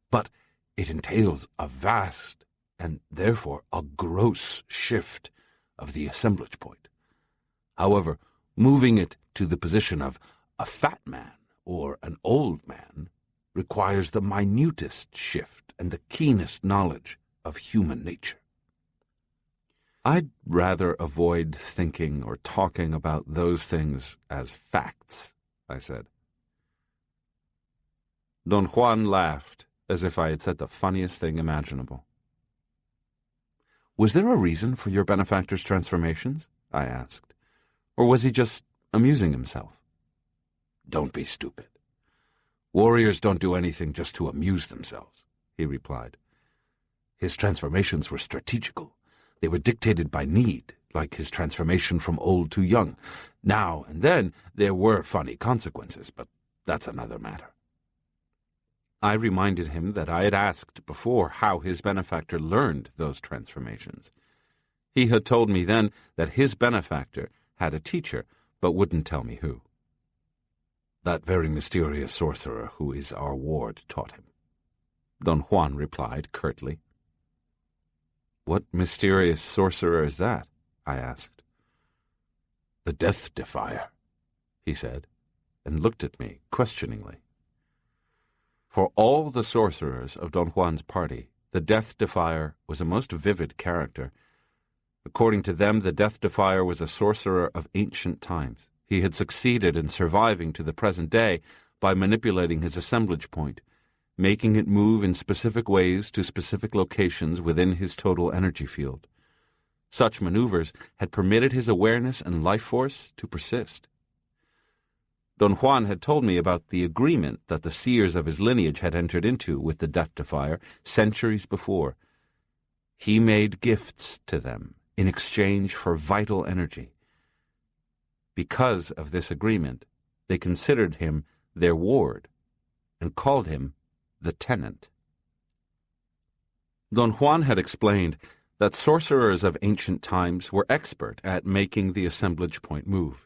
but it entails a vast and therefore a gross shift of the assemblage point. However, moving it to the position of a fat man or an old man requires the minutest shift and the keenest knowledge of human nature. I'd rather avoid thinking or talking about those things as facts, I said. Don Juan laughed, as if I had said the funniest thing imaginable. "Was there a reason for your benefactor's transformations?" I asked. "Or was he just amusing himself?" "Don't be stupid. Warriors don't do anything just to amuse themselves," he replied. "His transformations were strategical. They were dictated by need, like his transformation from old to young. Now and then there were funny consequences, but that's another matter." I reminded him that I had asked before how his benefactor learned those transformations. He had told me then that his benefactor had a teacher, but wouldn't tell me who. "That very mysterious sorcerer who is our ward taught him," Don Juan replied curtly. "What mysterious sorcerer is that?" I asked. "The Death Defier," he said, and looked at me questioningly. For all the sorcerers of Don Juan's party, the Death Defier was a most vivid character. According to them, the Death Defier was a sorcerer of ancient times. He had succeeded in surviving to the present day by manipulating his assemblage point, making it move in specific ways to specific locations within his total energy field. Such maneuvers had permitted his awareness and life force to persist. Don Juan had told me about the agreement that the seers of his lineage had entered into with the Death Defier centuries before. He made gifts to them in exchange for vital energy. Because of this agreement, they considered him their ward and called him the tenant. Don Juan had explained that sorcerers of ancient times were expert at making the assemblage point move.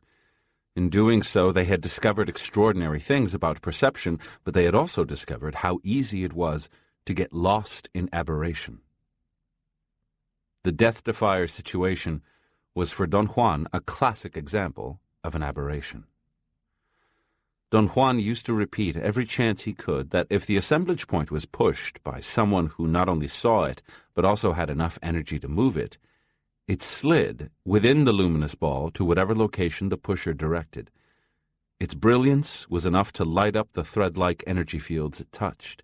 In doing so, they had discovered extraordinary things about perception, but they had also discovered how easy it was to get lost in aberration. The Death Defier situation was for Don Juan a classic example of an aberration. Don Juan used to repeat every chance he could that if the assemblage point was pushed by someone who not only saw it, but also had enough energy to move it, it slid within the luminous ball to whatever location the pusher directed. Its brilliance was enough to light up the thread-like energy fields it touched.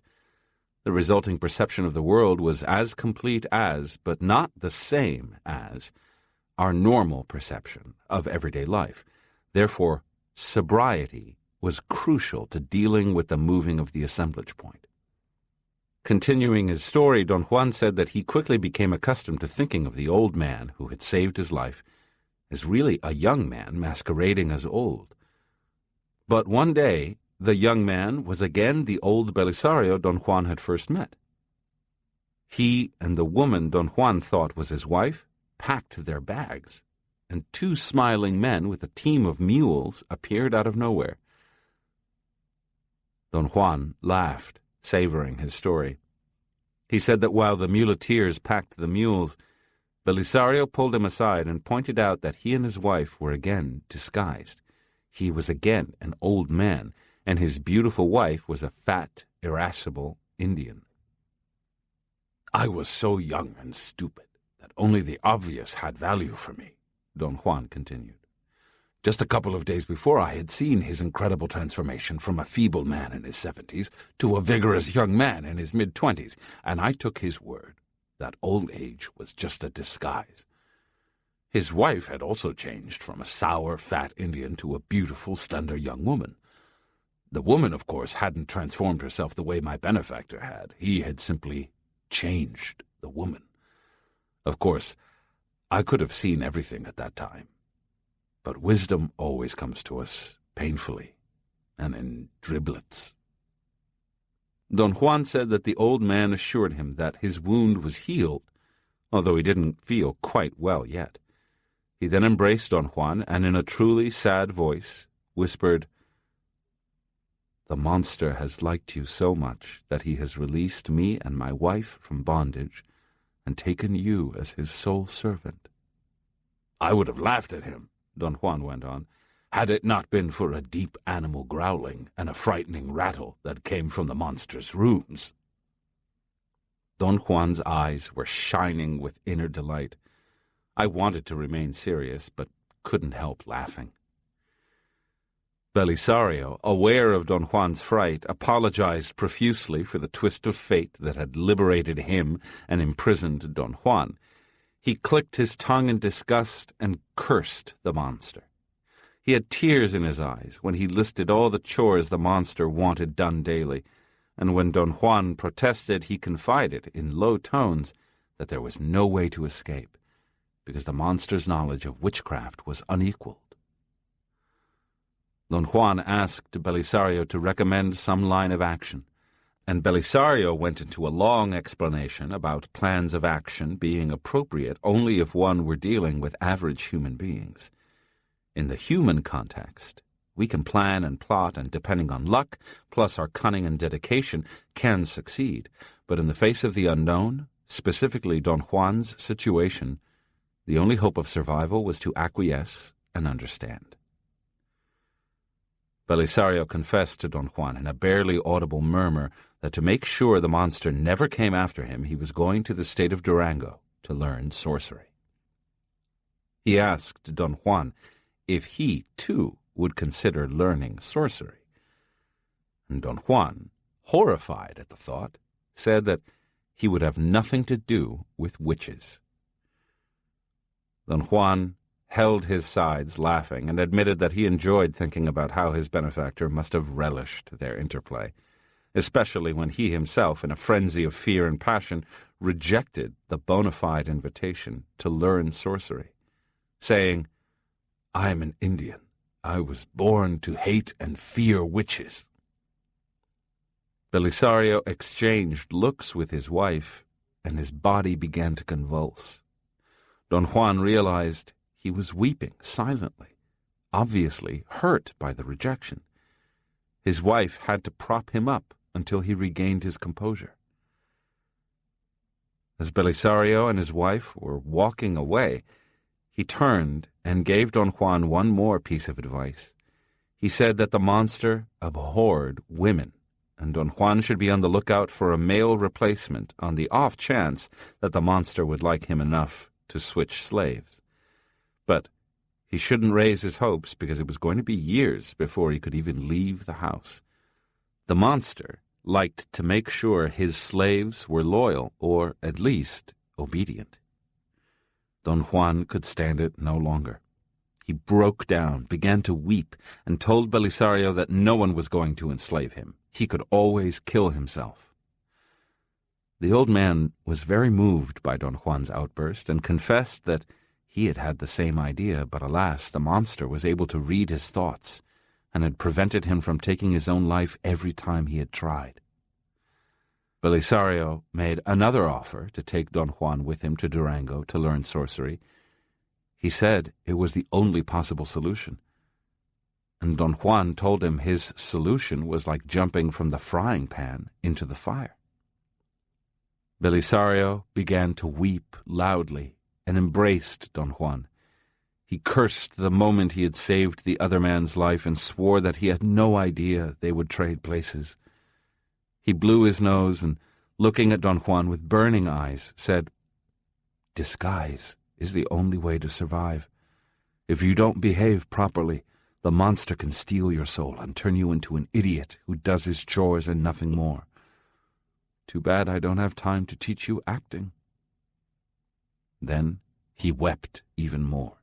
The resulting perception of the world was as complete as, but not the same as, our normal perception of everyday life. Therefore, sobriety was crucial to dealing with the moving of the assemblage point. Continuing his story, Don Juan said that he quickly became accustomed to thinking of the old man who had saved his life as really a young man masquerading as old. But one day, the young man was again the old Belisario Don Juan had first met. He and the woman Don Juan thought was his wife packed their bags, and two smiling men with a team of mules appeared out of nowhere. Don Juan laughed, savoring his story. He said that while the muleteers packed the mules, Belisario pulled him aside and pointed out that he and his wife were again disguised. He was again an old man, and his beautiful wife was a fat, irascible Indian. "I was so young and stupid that only the obvious had value for me," Don Juan continued. "Just a couple of days before I had seen his incredible transformation from a feeble man in his 70s to a vigorous young man in his mid-20s, and I took his word that old age was just a disguise. His wife had also changed from a sour, fat Indian to a beautiful, slender young woman. The woman, of course, hadn't transformed herself the way my benefactor had. He had simply changed the woman. Of course, I could have seen everything at that time. But wisdom always comes to us painfully and in driblets." Don Juan said that the old man assured him that his wound was healed, although he didn't feel quite well yet. He then embraced Don Juan and in a truly sad voice whispered, "The monster has liked you so much that he has released me and my wife from bondage and taken you as his sole servant." "I would have laughed at him," Don Juan went on, "had it not been for a deep animal growling and a frightening rattle that came from the monster's rooms." Don Juan's eyes were shining with inner delight. I wanted to remain serious, but couldn't help laughing. Belisario, aware of Don Juan's fright, apologized profusely for the twist of fate that had liberated him and imprisoned Don Juan. He clicked his tongue in disgust and cursed the monster. He had tears in his eyes when he listed all the chores the monster wanted done daily, and when Don Juan protested, he confided in low tones that there was no way to escape, because the monster's knowledge of witchcraft was unequaled. Don Juan asked Belisario to recommend some line of action, and Belisario went into a long explanation about plans of action being appropriate only if one were dealing with average human beings. In the human context, we can plan and plot and, depending on luck, plus our cunning and dedication, can succeed. But in the face of the unknown, specifically Don Juan's situation, the only hope of survival was to acquiesce and understand. Belisario confessed to Don Juan in a barely audible murmur that to make sure the monster never came after him, he was going to the state of Durango to learn sorcery. He asked Don Juan if he, too, would consider learning sorcery. And Don Juan, horrified at the thought, said that he would have nothing to do with witches. Don Juan held his sides, laughing, and admitted that he enjoyed thinking about how his benefactor must have relished their interplay, especially when he himself, in a frenzy of fear and passion, rejected the bona fide invitation to learn sorcery, saying, "I am an Indian. I was born to hate and fear witches." Belisario exchanged looks with his wife, and his body began to convulse. Don Juan realized he was weeping silently, obviously hurt by the rejection. His wife had to prop him up until he regained his composure. As Belisario and his wife were walking away, he turned and gave Don Juan one more piece of advice. He said that the monster abhorred women, and Don Juan should be on the lookout for a male replacement on the off chance that the monster would like him enough to switch slaves. But he shouldn't raise his hopes because it was going to be years before he could even leave the house. The monster liked to make sure his slaves were loyal, or at least obedient. Don Juan could stand it no longer. He broke down, began to weep, and told Belisario that no one was going to enslave him. He could always kill himself. The old man was very moved by Don Juan's outburst and confessed that he had had the same idea, but alas, the monster was able to read his thoughts and had prevented him from taking his own life every time he had tried. Belisario made another offer to take Don Juan with him to Durango to learn sorcery. He said it was the only possible solution, and Don Juan told him his solution was like jumping from the frying pan into the fire. Belisario began to weep loudly and embraced Don Juan. He cursed the moment he had saved the other man's life and swore that he had no idea they would trade places. He blew his nose and, looking at Don Juan with burning eyes, said, "Disguise is the only way to survive. If you don't behave properly, the monster can steal your soul and turn you into an idiot who does his chores and nothing more. Too bad I don't have time to teach you acting." Then he wept even more.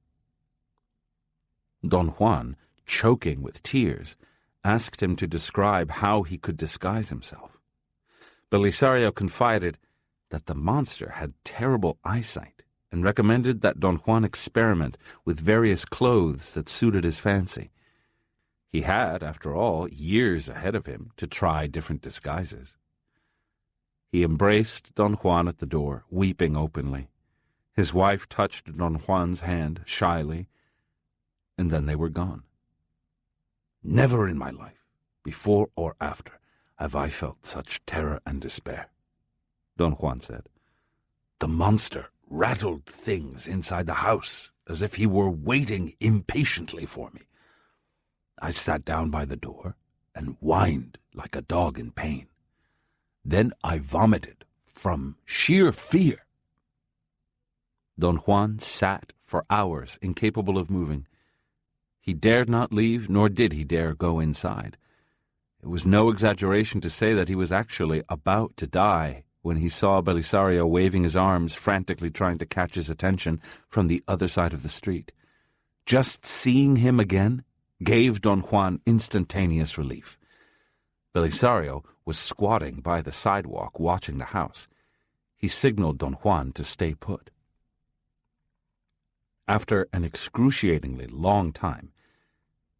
Don Juan, choking with tears, asked him to describe how he could disguise himself. Belisario confided that the monster had terrible eyesight and recommended that Don Juan experiment with various clothes that suited his fancy. He had, after all, years ahead of him to try different disguises. He embraced Don Juan at the door, weeping openly. His wife touched Don Juan's hand shyly, and then they were gone. Never in my life, before or after, have I felt such terror and despair, Don Juan said. The monster rattled things inside the house as if he were waiting impatiently for me. I sat down by the door and whined like a dog in pain. Then I vomited from sheer fear. Don Juan sat for hours, incapable of moving. He dared not leave, nor did he dare go inside. It was no exaggeration to say that he was actually about to die when he saw Belisario waving his arms, frantically trying to catch his attention from the other side of the street. Just seeing him again gave Don Juan instantaneous relief. Belisario was squatting by the sidewalk watching the house. He signaled Don Juan to stay put. After an excruciatingly long time,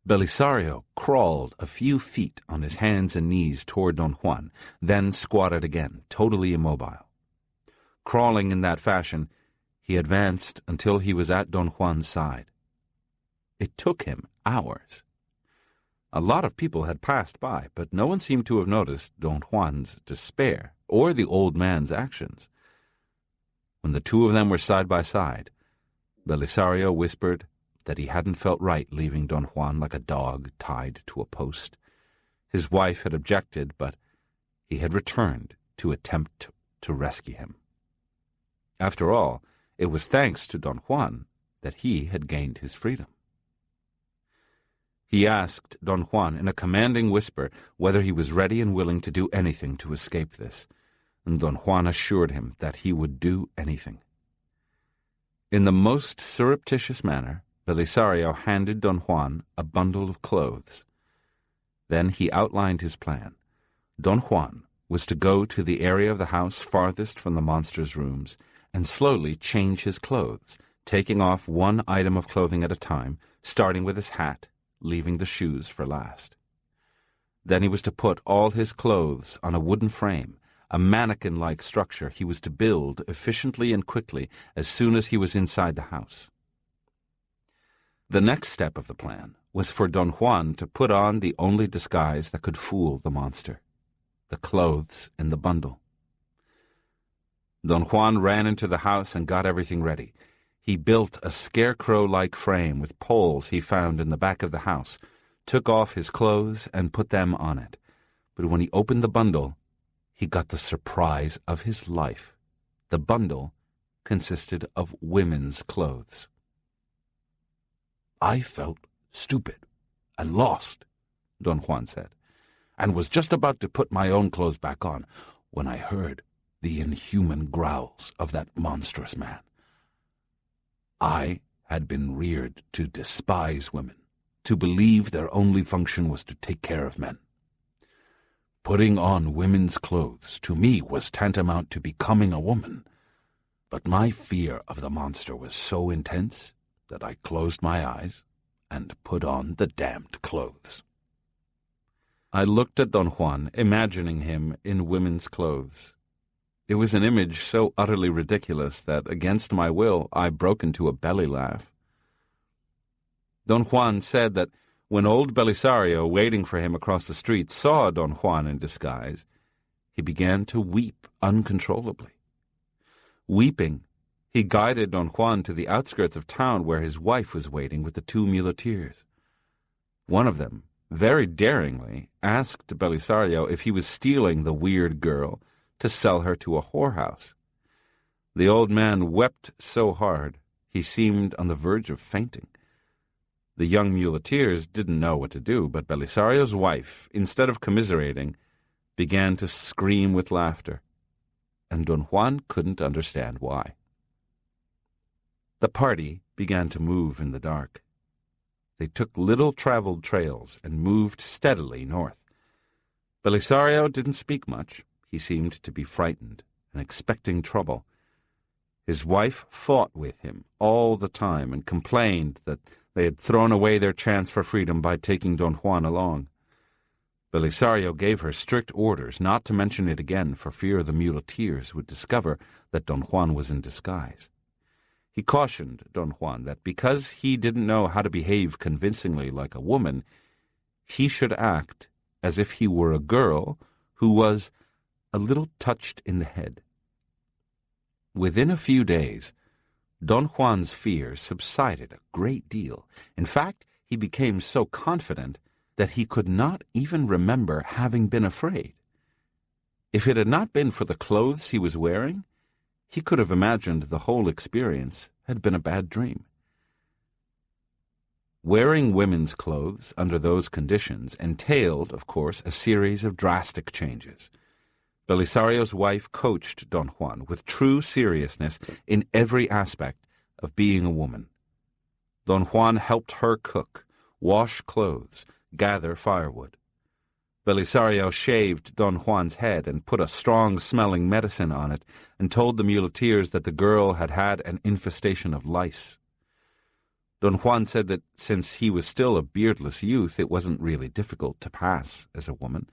Belisario crawled a few feet on his hands and knees toward Don Juan, then squatted again, totally immobile. Crawling in that fashion, he advanced until he was at Don Juan's side. It took him hours. A lot of people had passed by, but no one seemed to have noticed Don Juan's despair or the old man's actions. When the two of them were side by side, Belisario whispered that he hadn't felt right leaving Don Juan like a dog tied to a post. His wife had objected, but he had returned to attempt to rescue him. After all, it was thanks to Don Juan that he had gained his freedom. He asked Don Juan in a commanding whisper whether he was ready and willing to do anything to escape this, and Don Juan assured him that he would do anything. In the most surreptitious manner, Belisario handed Don Juan a bundle of clothes. Then he outlined his plan. Don Juan was to go to the area of the house farthest from the monster's rooms and slowly change his clothes, taking off one item of clothing at a time, starting with his hat, leaving the shoes for last. Then he was to put all his clothes on a wooden frame, a mannequin-like structure he was to build efficiently and quickly as soon as he was inside the house. The next step of the plan was for Don Juan to put on the only disguise that could fool the monster, the clothes in the bundle. Don Juan ran into the house and got everything ready. He built a scarecrow-like frame with poles he found in the back of the house, took off his clothes and put them on it. But when he opened the bundle, he got the surprise of his life. The bundle consisted of women's clothes. "I felt stupid and lost," Don Juan said, "and was just about to put my own clothes back on when I heard the inhuman growls of that monstrous man. I had been reared to despise women, to believe their only function was to take care of men. Putting on women's clothes to me was tantamount to becoming a woman, but my fear of the monster was so intense that I closed my eyes and put on the damned clothes." I looked at Don Juan, imagining him in women's clothes. It was an image so utterly ridiculous that, against my will, I broke into a belly laugh. Don Juan said that when old Belisario, waiting for him across the street, saw Don Juan in disguise, he began to weep uncontrollably. Weeping, he guided Don Juan to the outskirts of town where his wife was waiting with the two muleteers. One of them, very daringly, asked Belisario if he was stealing the weird girl to sell her to a whorehouse. The old man wept so hard he seemed on the verge of fainting. The young muleteers didn't know what to do, but Belisario's wife, instead of commiserating, began to scream with laughter, and Don Juan couldn't understand why. The party began to move in the dark. They took little-traveled trails and moved steadily north. Belisario didn't speak much. He seemed to be frightened and expecting trouble. His wife fought with him all the time and complained that they had thrown away their chance for freedom by taking Don Juan along. Belisario gave her strict orders not to mention it again for fear the muleteers would discover that Don Juan was in disguise. He cautioned Don Juan that because he didn't know how to behave convincingly like a woman, he should act as if he were a girl who was a little touched in the head. Within a few days, Don Juan's fear subsided a great deal. In fact, he became so confident that he could not even remember having been afraid. If it had not been for the clothes he was wearing, he could have imagined the whole experience had been a bad dream. Wearing women's clothes under those conditions entailed, of course, a series of drastic changes. Belisario's wife coached Don Juan with true seriousness in every aspect of being a woman. Don Juan helped her cook, wash clothes, gather firewood. Belisario shaved Don Juan's head and put a strong-smelling medicine on it and told the muleteers that the girl had had an infestation of lice. Don Juan said that since he was still a beardless youth, it wasn't really difficult to pass as a woman,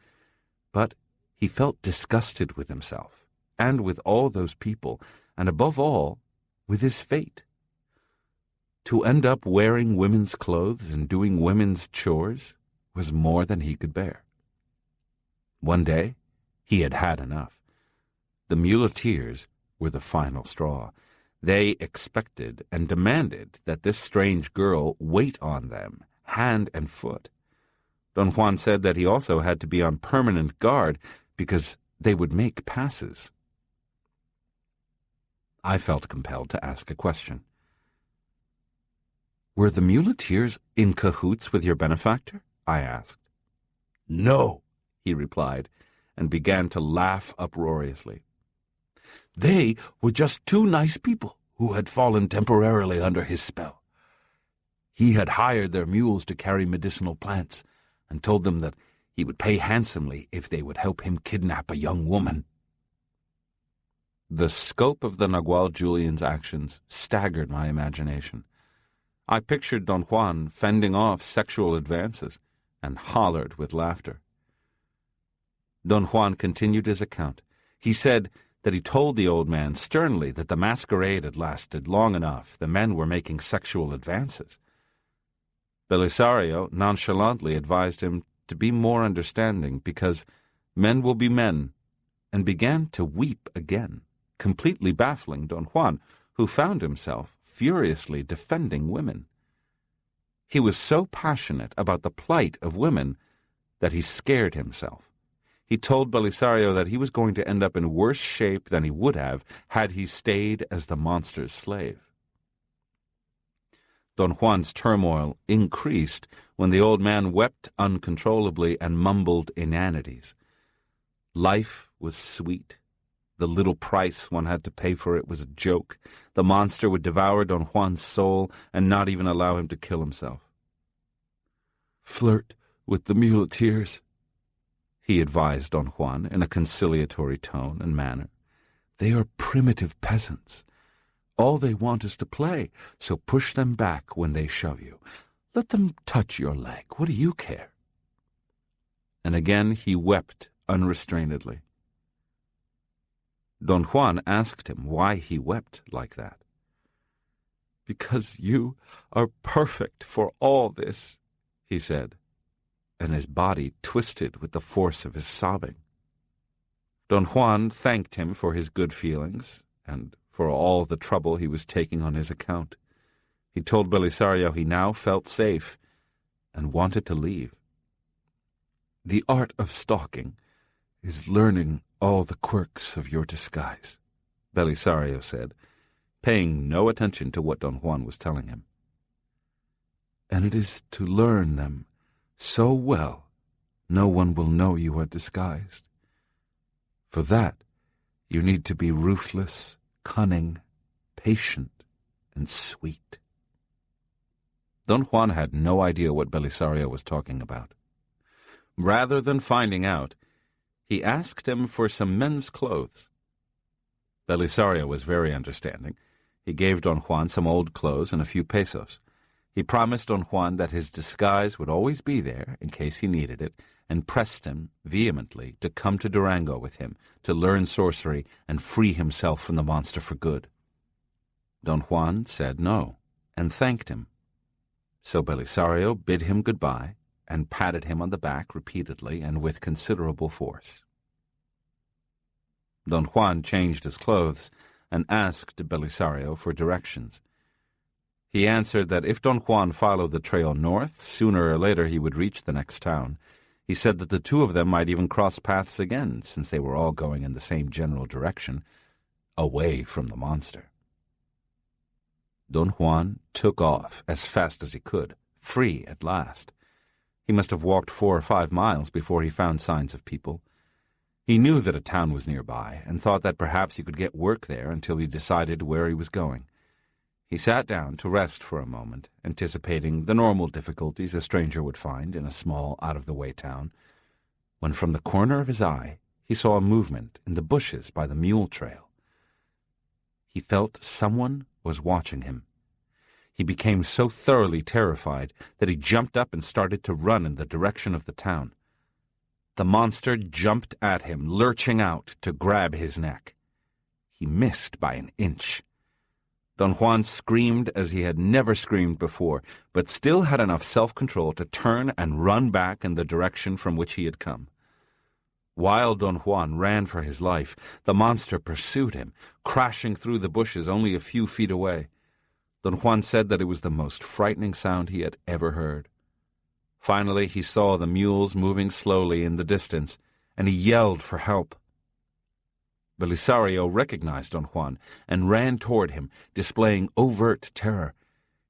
but he felt disgusted with himself and with all those people, and above all, with his fate. To end up wearing women's clothes and doing women's chores was more than he could bear. One day, he had had enough. The muleteers were the final straw. They expected and demanded that this strange girl wait on them, hand and foot. Don Juan said that he also had to be on permanent guard because they would make passes. I felt compelled to ask a question. "Were the muleteers in cahoots with your benefactor?" I asked. "No," he replied, and began to laugh uproariously. "They were just two nice people who had fallen temporarily under his spell. He had hired their mules to carry medicinal plants and told them that he would pay handsomely if they would help him kidnap a young woman." The scope of the Nagual Julian's actions staggered my imagination. I pictured Don Juan fending off sexual advances and hollered with laughter. Don Juan continued his account. He said that he told the old man sternly that the masquerade had lasted long enough. The men were making sexual advances. Belisario nonchalantly advised him to be more understanding because men will be men, and began to weep again, completely baffling Don Juan, who found himself furiously defending women. He was so passionate about the plight of women that he scared himself. He told Belisario that he was going to end up in worse shape than he would have had he stayed as the monster's slave. Don Juan's turmoil increased when the old man wept uncontrollably and mumbled inanities. Life was sweet. The little price one had to pay for it was a joke. The monster would devour Don Juan's soul and not even allow him to kill himself. "Flirt with the muleteers," he advised Don Juan in a conciliatory tone and manner. "They are primitive peasants. All they want is to play, so push them back when they shove you. Let them touch your leg. What do you care?" And again he wept unrestrainedly. Don Juan asked him why he wept like that. "Because you are perfect for all this," he said, and his body twisted with the force of his sobbing. Don Juan thanked him for his good feelings and for all the trouble he was taking on his account. He told Belisario he now felt safe and wanted to leave. "The art of stalking is learning all the quirks of your disguise," Belisario said, paying no attention to what Don Juan was telling him. "And it is to learn them so well no one will know you are disguised. For that, you need to be ruthless, cunning, patient, and sweet." Don Juan had no idea what Belisario was talking about. Rather than finding out, he asked him for some men's clothes. Belisario was very understanding. He gave Don Juan some old clothes and a few pesos. He promised Don Juan that his disguise would always be there in case he needed it, and pressed him vehemently to come to Durango with him to learn sorcery and free himself from the monster for good. Don Juan said no, and thanked him. So Belisario bid him goodbye and patted him on the back repeatedly and with considerable force. Don Juan changed his clothes and asked Belisario for directions. He answered that if Don Juan followed the trail north, sooner or later he would reach the next town. He said that the two of them might even cross paths again, since they were all going in the same general direction, away from the monster. Don Juan took off as fast as he could, free at last. He must have walked 4 or 5 miles before he found signs of people. He knew that a town was nearby and thought that perhaps he could get work there until he decided where he was going. He sat down to rest for a moment, anticipating the normal difficulties a stranger would find in a small, out-of-the-way town, when from the corner of his eye he saw a movement in the bushes by the mule trail. He felt someone was watching him. He became so thoroughly terrified that he jumped up and started to run in the direction of the town. The monster jumped at him, lurching out to grab his neck. He missed by an inch. Don Juan screamed as he had never screamed before, but still had enough self-control to turn and run back in the direction from which he had come. While Don Juan ran for his life, the monster pursued him, crashing through the bushes only a few feet away. Don Juan said that it was the most frightening sound he had ever heard. Finally, he saw the mules moving slowly in the distance, and he yelled for help. Belisario recognized Don Juan and ran toward him, displaying overt terror.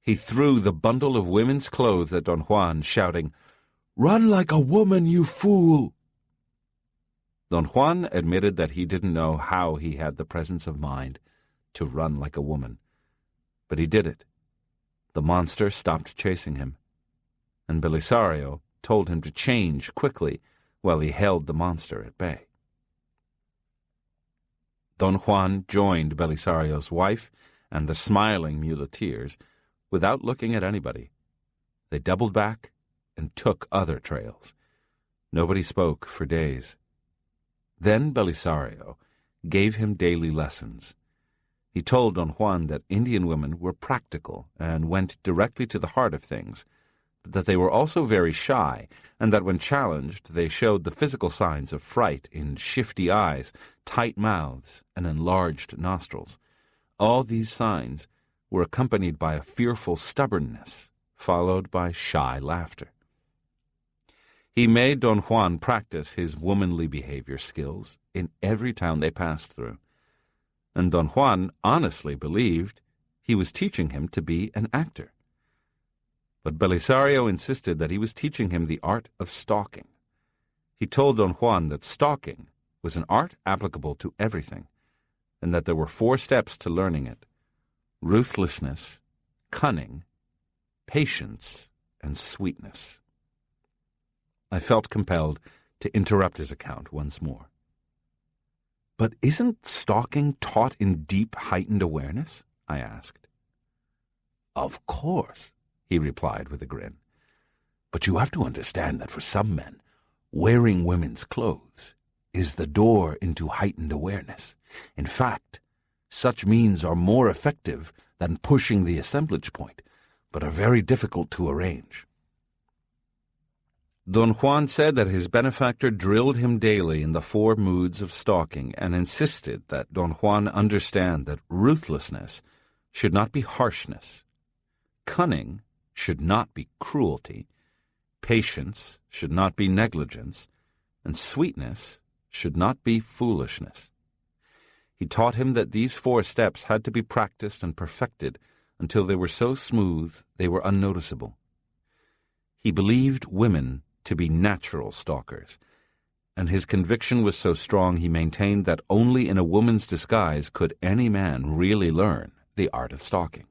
He threw the bundle of women's clothes at Don Juan, shouting, "Run like a woman, you fool!" Don Juan admitted that he didn't know how he had the presence of mind to run like a woman. But he did it. The monster stopped chasing him, and Belisario told him to change quickly while he held the monster at bay. Don Juan joined Belisario's wife and the smiling muleteers without looking at anybody. They doubled back and took other trails. Nobody spoke for days. Then Belisario gave him daily lessons. He told Don Juan that Indian women were practical and went directly to the heart of things, but that they were also very shy, and that when challenged they showed the physical signs of fright in shifty eyes, tight mouths, and enlarged nostrils. All these signs were accompanied by a fearful stubbornness, followed by shy laughter. He made Don Juan practice his womanly behavior skills in every town they passed through, and Don Juan honestly believed he was teaching him to be an actor. But Belisario insisted that he was teaching him the art of stalking. He told Don Juan that stalking was an art applicable to everything, and that there were 4 steps to learning it: ruthlessness, cunning, patience, and sweetness. I felt compelled to interrupt his account once more. "But isn't stalking taught in deep, heightened awareness?" I asked. "Of course," he replied with a grin. "But you have to understand that for some men, wearing women's clothes is the door into heightened awareness. In fact, such means are more effective than pushing the assemblage point, but are very difficult to arrange." Don Juan said that his benefactor drilled him daily in the 4 moods of stalking and insisted that Don Juan understand that ruthlessness should not be harshness, cunning should not be cruelty, patience should not be negligence, and sweetness should not be foolishness. He taught him that these 4 steps had to be practiced and perfected until they were so smooth they were unnoticeable. He believed women to be natural stalkers, and his conviction was so strong he maintained that only in a woman's disguise could any man really learn the art of stalking.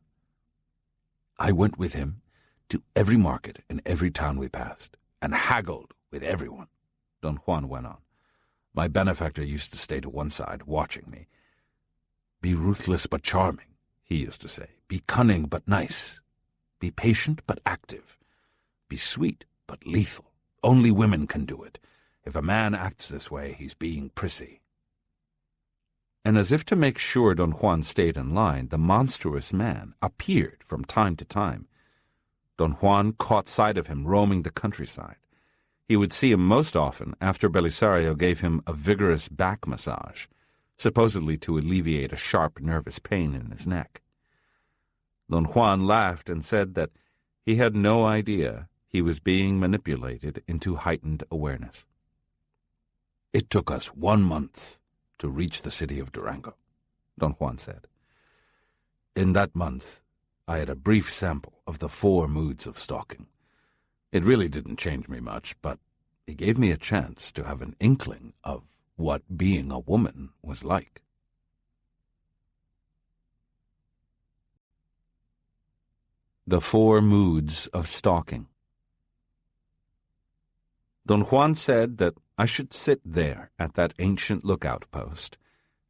"I went with him to every market in every town we passed, and haggled with everyone," Don Juan went on. "My benefactor used to stay to one side, watching me. 'Be ruthless but charming,' he used to say. 'Be cunning but nice. Be patient but active. Be sweet but lethal. Only women can do it. If a man acts this way, he's being prissy.'" And as if to make sure Don Juan stayed in line, the monstrous man appeared from time to time. Don Juan caught sight of him roaming the countryside. He would see him most often after Belisario gave him a vigorous back massage, supposedly to alleviate a sharp nervous pain in his neck. Don Juan laughed and said that he had no idea he was being manipulated into heightened awareness. "It took us 1 month to reach the city of Durango," Don Juan said. "In that month, I had a brief sample of the 4 moods of stalking, It really didn't change me much, but it gave me a chance to have an inkling of what being a woman was like. The 4 moods of stalking. Don Juan said that I should sit there at that ancient lookout post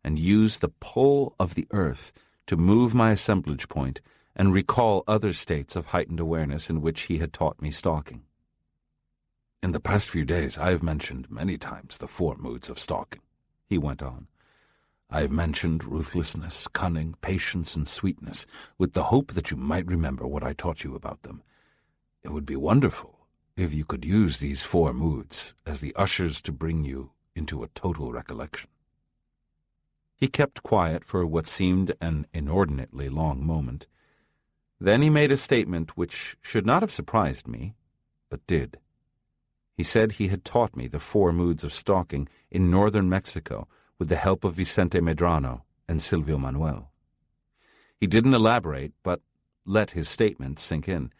and use the pull of the earth to move my assemblage point and recall other states of heightened awareness in which he had taught me stalking. In the past few days, I have mentioned many times the 4 moods of stalking, he went on. I have mentioned ruthlessness, cunning, patience, and sweetness, with the hope that you might remember what I taught you about them. It would be wonderful if you could use these 4 moods as the ushers to bring you into a total recollection. He kept quiet for what seemed an inordinately long moment. Then he made a statement which should not have surprised me, but did. He said he had taught me the 4 moods of stalking in northern Mexico with the help of Vicente Medrano and Silvio Manuel. He didn't elaborate, but let his statement sink in.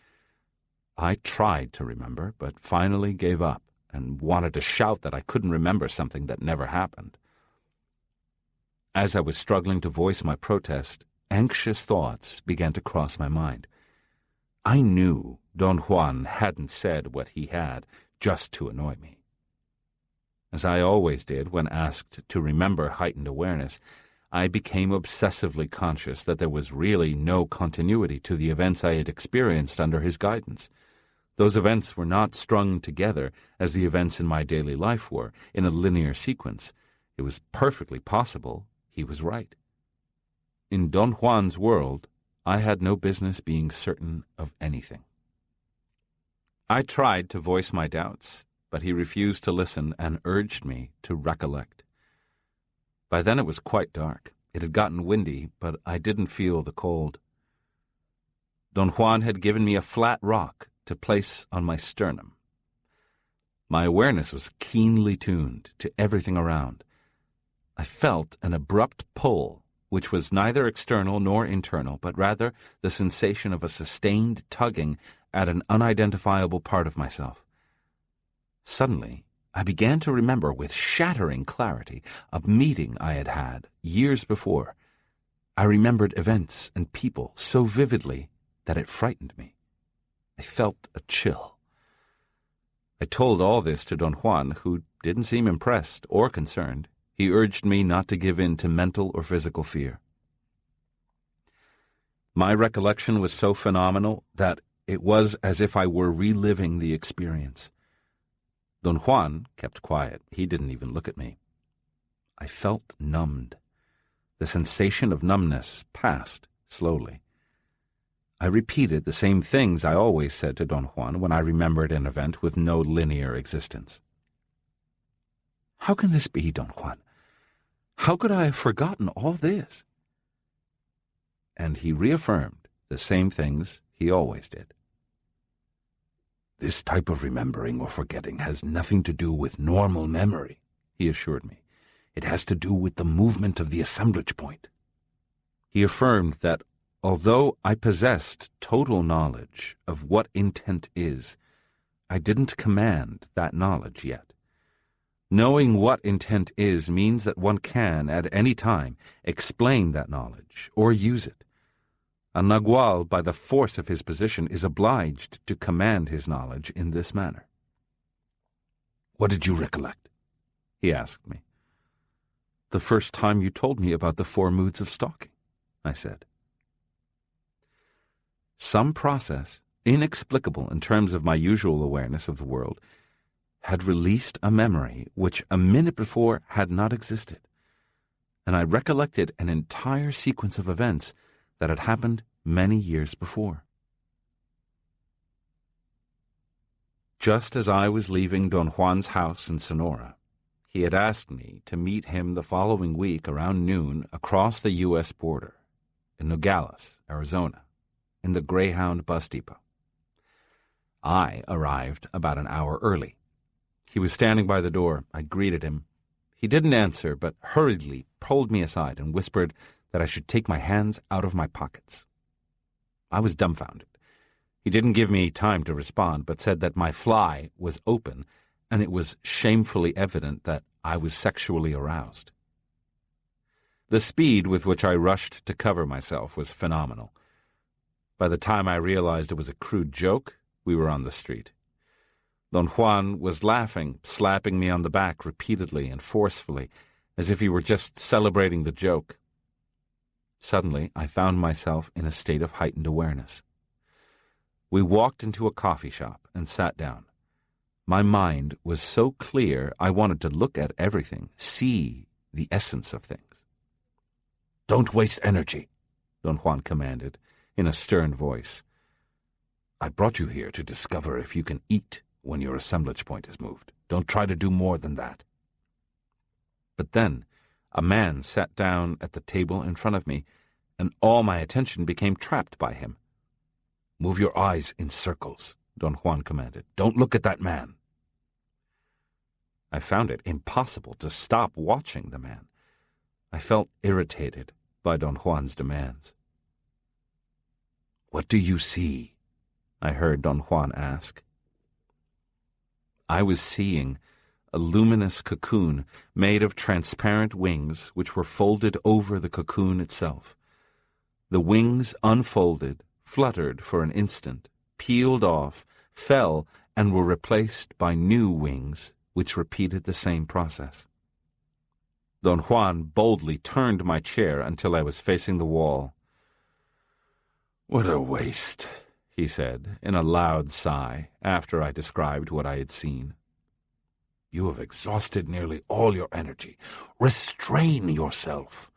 I tried to remember, but finally gave up and wanted to shout that I couldn't remember something that never happened. As I was struggling to voice my protest, anxious thoughts began to cross my mind. I knew Don Juan hadn't said what he had just to annoy me. As I always did when asked to remember heightened awareness, I became obsessively conscious that there was really no continuity to the events I had experienced under his guidance. Those events were not strung together as the events in my daily life were, in a linear sequence. It was perfectly possible he was right. In Don Juan's world, I had no business being certain of anything. I tried to voice my doubts, but he refused to listen and urged me to recollect. By then it was quite dark. It had gotten windy, but I didn't feel the cold. Don Juan had given me a flat rock to place on my sternum. My awareness was keenly tuned to everything around. I felt an abrupt pull, which was neither external nor internal, but rather the sensation of a sustained tugging at an unidentifiable part of myself. Suddenly, I began to remember with shattering clarity a meeting I had had years before. I remembered events and people so vividly that it frightened me. I felt a chill. I told all this to Don Juan, who didn't seem impressed or concerned. He urged me not to give in to mental or physical fear. My recollection was so phenomenal that it was as if I were reliving the experience. Don Juan kept quiet. He didn't even look at me. I felt numbed. The sensation of numbness passed slowly. I repeated the same things I always said to Don Juan when I remembered an event with no linear existence. How can this be, Don Juan? How could I have forgotten all this? And he reaffirmed the same things he always did. This type of remembering or forgetting has nothing to do with normal memory, he assured me. It has to do with the movement of the assemblage point. He affirmed that although I possessed total knowledge of what intent is, I didn't command that knowledge yet. Knowing what intent is means that one can, at any time, explain that knowledge or use it. A Nagual, by the force of his position, is obliged to command his knowledge in this manner. What did you recollect? He asked me. The first time you told me about the 4 moods of stalking, I said. Some process, inexplicable in terms of my usual awareness of the world, had released a memory which a minute before had not existed, and I recollected an entire sequence of events that had happened many years before. Just as I was leaving Don Juan's house in Sonora, he had asked me to meet him the following week around noon across the U.S. border in Nogales, Arizona, in the Greyhound bus depot. I arrived about an hour early. He was standing by the door. I greeted him. He didn't answer, but hurriedly pulled me aside and whispered that I should take my hands out of my pockets. I was dumbfounded. He didn't give me time to respond, but said that my fly was open, and it was shamefully evident that I was sexually aroused. The speed with which I rushed to cover myself was phenomenal. By the time I realized it was a crude joke, we were on the street. Don Juan was laughing, slapping me on the back repeatedly and forcefully, as if he were just celebrating the joke. Suddenly, I found myself in a state of heightened awareness. We walked into a coffee shop and sat down. My mind was so clear I wanted to look at everything, see the essence of things. "Don't waste energy," Don Juan commanded, in a stern voice. "I brought you here to discover if you can eat when your assemblage point is moved. Don't try to do more than that." But then a man sat down at the table in front of me, and all my attention became trapped by him. "Move your eyes in circles," Don Juan commanded. "Don't look at that man." I found it impossible to stop watching the man. I felt irritated by Don Juan's demands. "What do you see?" I heard Don Juan ask. I was seeing a luminous cocoon made of transparent wings which were folded over the cocoon itself. The wings unfolded, fluttered for an instant, peeled off, fell, and were replaced by new wings which repeated the same process. Don Juan boldly turned my chair until I was facing the wall. "What a waste," he said, in a loud sigh, after I described what I had seen. "You have exhausted nearly all your energy. Restrain yourself.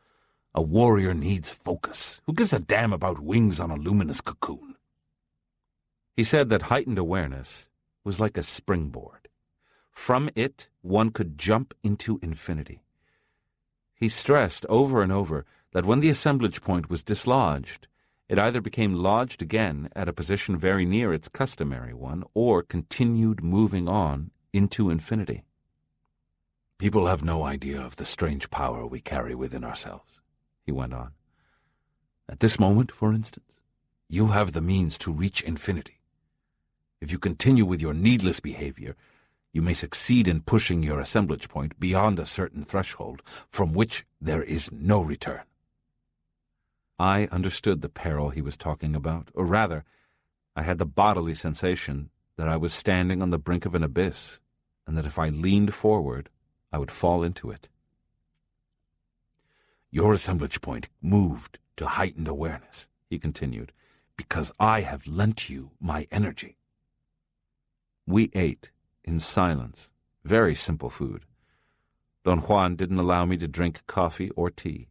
A warrior needs focus. Who gives a damn about wings on a luminous cocoon?" He said that heightened awareness was like a springboard. From it, one could jump into infinity. He stressed over and over that when the assemblage point was dislodged, it either became lodged again at a position very near its customary one or continued moving on into infinity. "People have no idea of the strange power we carry within ourselves," he went on. "At this moment, for instance, you have the means to reach infinity. If you continue with your needless behavior, you may succeed in pushing your assemblage point beyond a certain threshold from which there is no return." I understood the peril he was talking about, or rather, I had the bodily sensation that I was standing on the brink of an abyss, and that if I leaned forward, I would fall into it. "Your assemblage point moved to heightened awareness," he continued, "because I have lent you my energy." We ate in silence, very simple food. Don Juan didn't allow me to drink coffee or tea.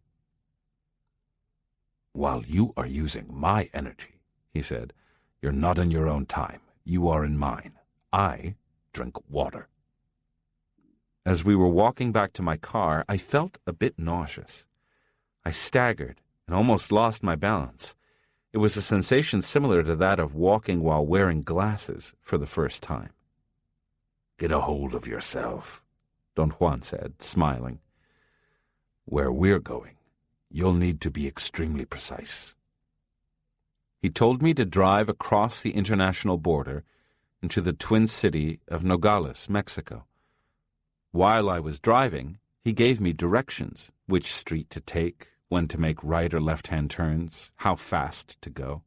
"While you are using my energy," he said, "you're not in your own time. You are in mine. I drink water." As we were walking back to my car, I felt a bit nauseous. I staggered and almost lost my balance. It was a sensation similar to that of walking while wearing glasses for the first time. "Get a hold of yourself," Don Juan said, smiling. "Where we're going, you'll need to be extremely precise." He told me to drive across the international border into the twin city of Nogales, Mexico. While I was driving, he gave me directions, which street to take, when to make right or left-hand turns, how fast to go.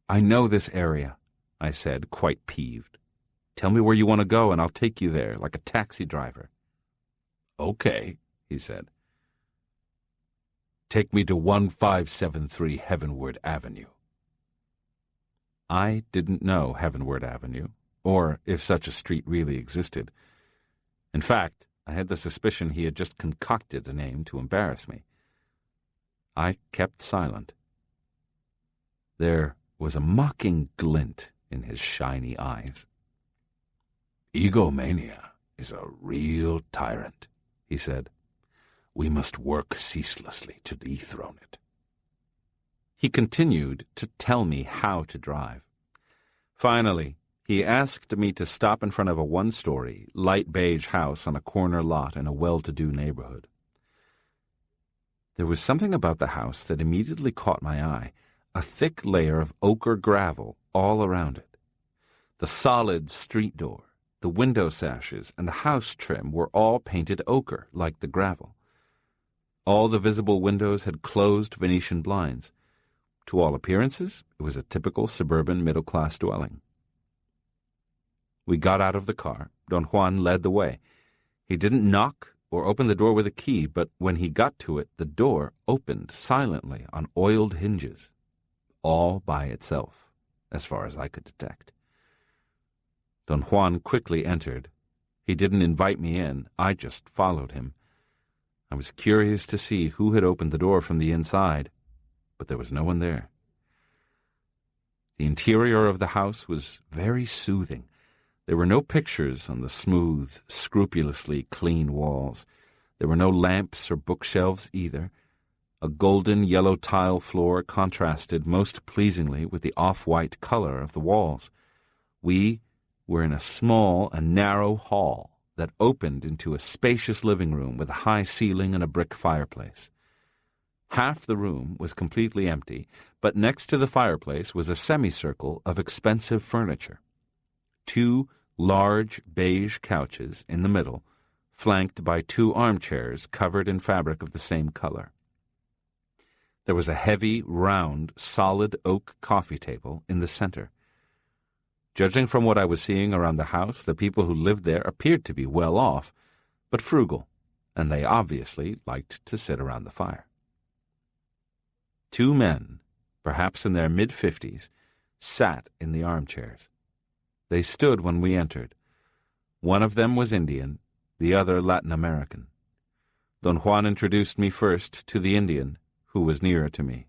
"I know this area," I said, quite peeved. "Tell me where you want to go and I'll take you there, like a taxi driver." "Okay," he said. "Take me to 1573 Heavenward Avenue." I didn't know Heavenward Avenue, or if such a street really existed. In fact, I had the suspicion he had just concocted a name to embarrass me. I kept silent. There was a mocking glint in his shiny eyes. "Egomania is a real tyrant," he said. "We must work ceaselessly to dethrone it." He continued to tell me how to drive. Finally, he asked me to stop in front of a one-story, light beige house on a corner lot in a well-to-do neighborhood. There was something about the house that immediately caught my eye, a thick layer of ochre gravel all around it. The solid street door, the window sashes, and the house trim were all painted ochre, like the gravel. All the visible windows had closed Venetian blinds. To all appearances, it was a typical suburban middle-class dwelling. We got out of the car. Don Juan led the way. He didn't knock or open the door with a key, but when he got to it, the door opened silently on oiled hinges, all by itself, as far as I could detect. Don Juan quickly entered. He didn't invite me in. I just followed him. I was curious to see who had opened the door from the inside, but there was no one there. The interior of the house was very soothing. There were no pictures on the smooth, scrupulously clean walls. There were no lamps or bookshelves either. A golden yellow tile floor contrasted most pleasingly with the off-white color of the walls. We were in a small and narrow hall that opened into a spacious living room with a high ceiling and a brick fireplace. Half the room was completely empty, but next to the fireplace was a semicircle of expensive furniture. 2 large beige couches in the middle, flanked by 2 armchairs covered in fabric of the same color. There was a heavy, round, solid oak coffee table in the center. Judging from what I was seeing around the house, the people who lived there appeared to be well off, but frugal, and they obviously liked to sit around the fire. 2 men, perhaps in their mid-50s, sat in the armchairs. They stood when we entered. One of them was Indian, the other Latin American. Don Juan introduced me first to the Indian, who was nearer to me.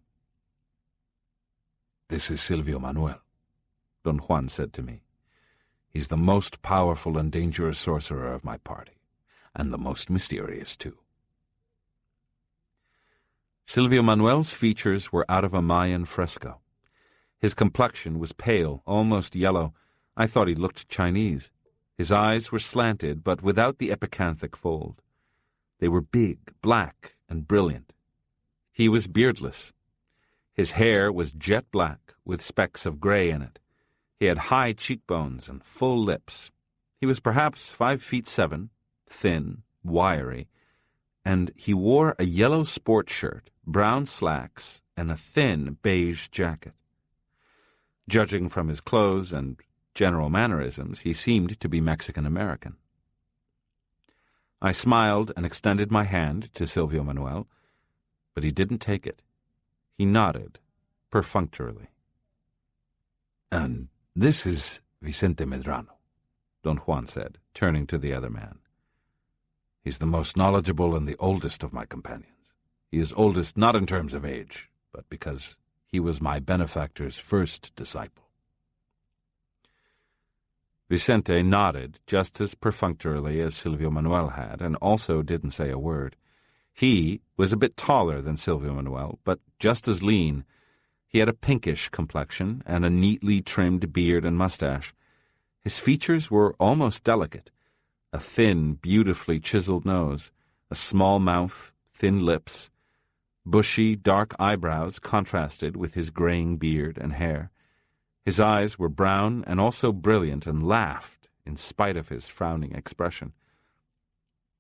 "This is Silvio Manuel," Don Juan said to me. "He's the most powerful and dangerous sorcerer of my party, and the most mysterious, too." Silvio Manuel's features were out of a Mayan fresco. His complexion was pale, almost yellow. I thought he looked Chinese. His eyes were slanted, but without the epicanthic fold. They were big, black, and brilliant. He was beardless. His hair was jet black, with specks of gray in it. He had high cheekbones and full lips. He was perhaps 5'7", thin, wiry, and he wore a yellow sport shirt, brown slacks, and a thin beige jacket. Judging from his clothes and general mannerisms, he seemed to be Mexican-American. I smiled and extended my hand to Silvio Manuel, but he didn't take it. He nodded, perfunctorily. "And this is Vicente Medrano," Don Juan said, turning to the other man. "He's the most knowledgeable and the oldest of my companions. He is oldest not in terms of age, but because he was my benefactor's first disciple." Vicente nodded just as perfunctorily as Silvio Manuel had, and also didn't say a word. He was a bit taller than Silvio Manuel, but just as lean. He had a pinkish complexion and a neatly trimmed beard and mustache. His features were almost delicate. A thin, beautifully chiseled nose, a small mouth, thin lips. Bushy, dark eyebrows contrasted with his graying beard and hair. His eyes were brown and also brilliant and laughed in spite of his frowning expression.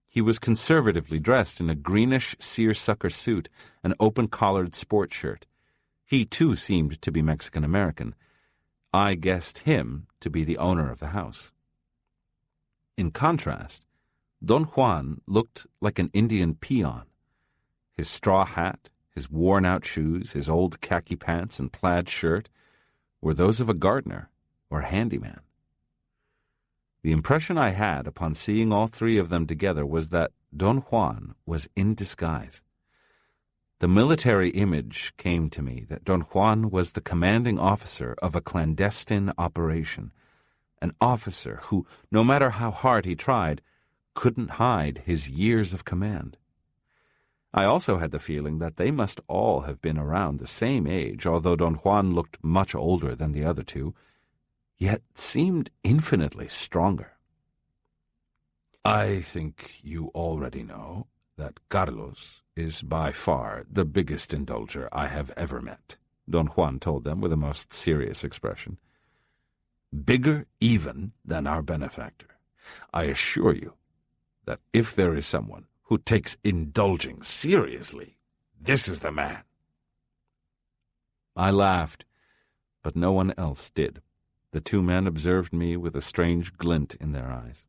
He was conservatively dressed in a greenish seersucker suit, an open-collared sport shirt. He, too, seemed to be Mexican-American. I guessed him to be the owner of the house. In contrast, Don Juan looked like an Indian peon. His straw hat, his worn-out shoes, his old khaki pants and plaid shirt were those of a gardener or handyman. The impression I had upon seeing all 3 of them together was that Don Juan was in disguise. The military image came to me that Don Juan was the commanding officer of a clandestine operation, an officer who, no matter how hard he tried, couldn't hide his years of command. I also had the feeling that they must all have been around the same age, although Don Juan looked much older than the other 2, yet seemed infinitely stronger. "I think you already know that Carlos is by far the biggest indulger I have ever met," Don Juan told them with a most serious expression. Bigger even than our benefactor. I assure you that if there is someone who takes indulging seriously, this is the man. I laughed, but no one else did. The two men observed me with a strange glint in their eyes.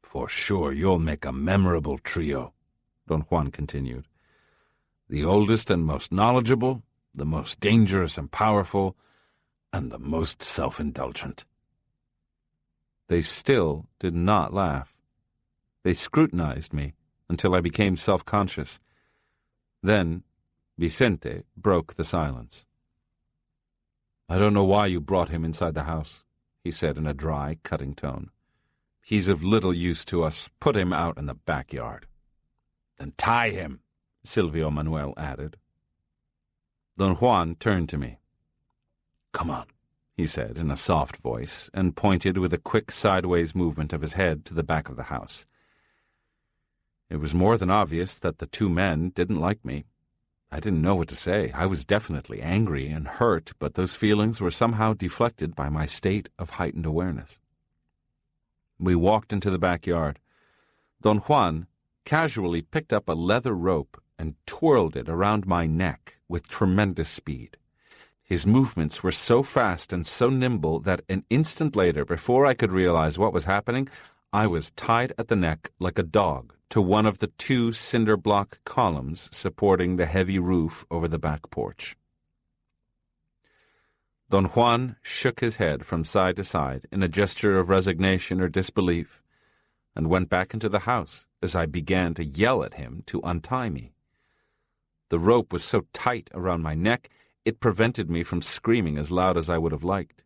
For sure you'll make a memorable trio, Don Juan continued. The oldest and most knowledgeable, the most dangerous and powerful, and the most self-indulgent. They still did not laugh. They scrutinized me until I became self-conscious. Then Vicente broke the silence. I don't know why you brought him inside the house, he said in a dry, cutting tone. He's of little use to us. Put him out in the backyard. Then tie him, Silvio Manuel added. Don Juan turned to me. Come on, he said in a soft voice, and pointed with a quick sideways movement of his head to the back of the house. It was more than obvious that the two men didn't like me. I didn't know what to say. I was definitely angry and hurt, but those feelings were somehow deflected by my state of heightened awareness. We walked into the backyard. Don Juan casually picked up a leather rope and twirled it around my neck with tremendous speed. His movements were so fast and so nimble that an instant later, before I could realize what was happening, I was tied at the neck like a dog to one of the two cinder block columns supporting the heavy roof over the back porch. Don Juan shook his head from side to side in a gesture of resignation or disbelief, and went back into the house as I began to yell at him to untie me. The rope was so tight around my neck, it prevented me from screaming as loud as I would have liked.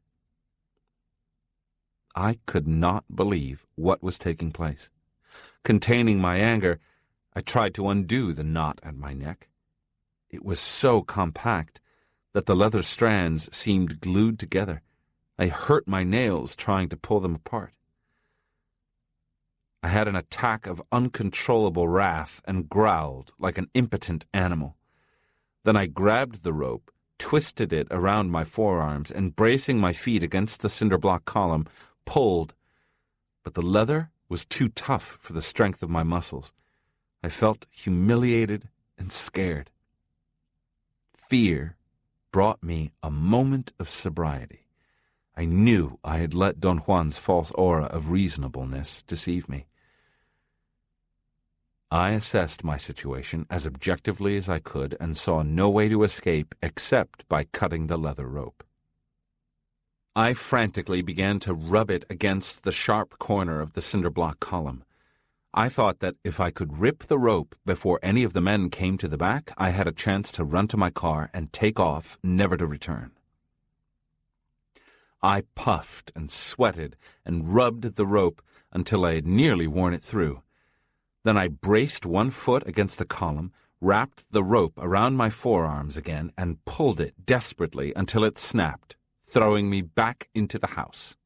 I could not believe what was taking place. Containing my anger, I tried to undo the knot at my neck. It was so compact that the leather strands seemed glued together. I hurt my nails trying to pull them apart. I had an attack of uncontrollable wrath and growled like an impotent animal. Then I grabbed the rope, twisted it around my forearms, and bracing my feet against the cinder block column, pulled. But the leather was too tough for the strength of my muscles. I felt humiliated and scared. Fear brought me a moment of sobriety. I knew I had let Don Juan's false aura of reasonableness deceive me. I assessed my situation as objectively as I could and saw no way to escape except by cutting the leather rope. I frantically began to rub it against the sharp corner of the cinder block column. I thought that if I could rip the rope before any of the men came to the back, I had a chance to run to my car and take off, never to return. I puffed and sweated and rubbed the rope until I had nearly worn it through. Then I braced one foot against the column, wrapped the rope around my forearms again, and pulled it desperately until it snapped, throwing me back into the house.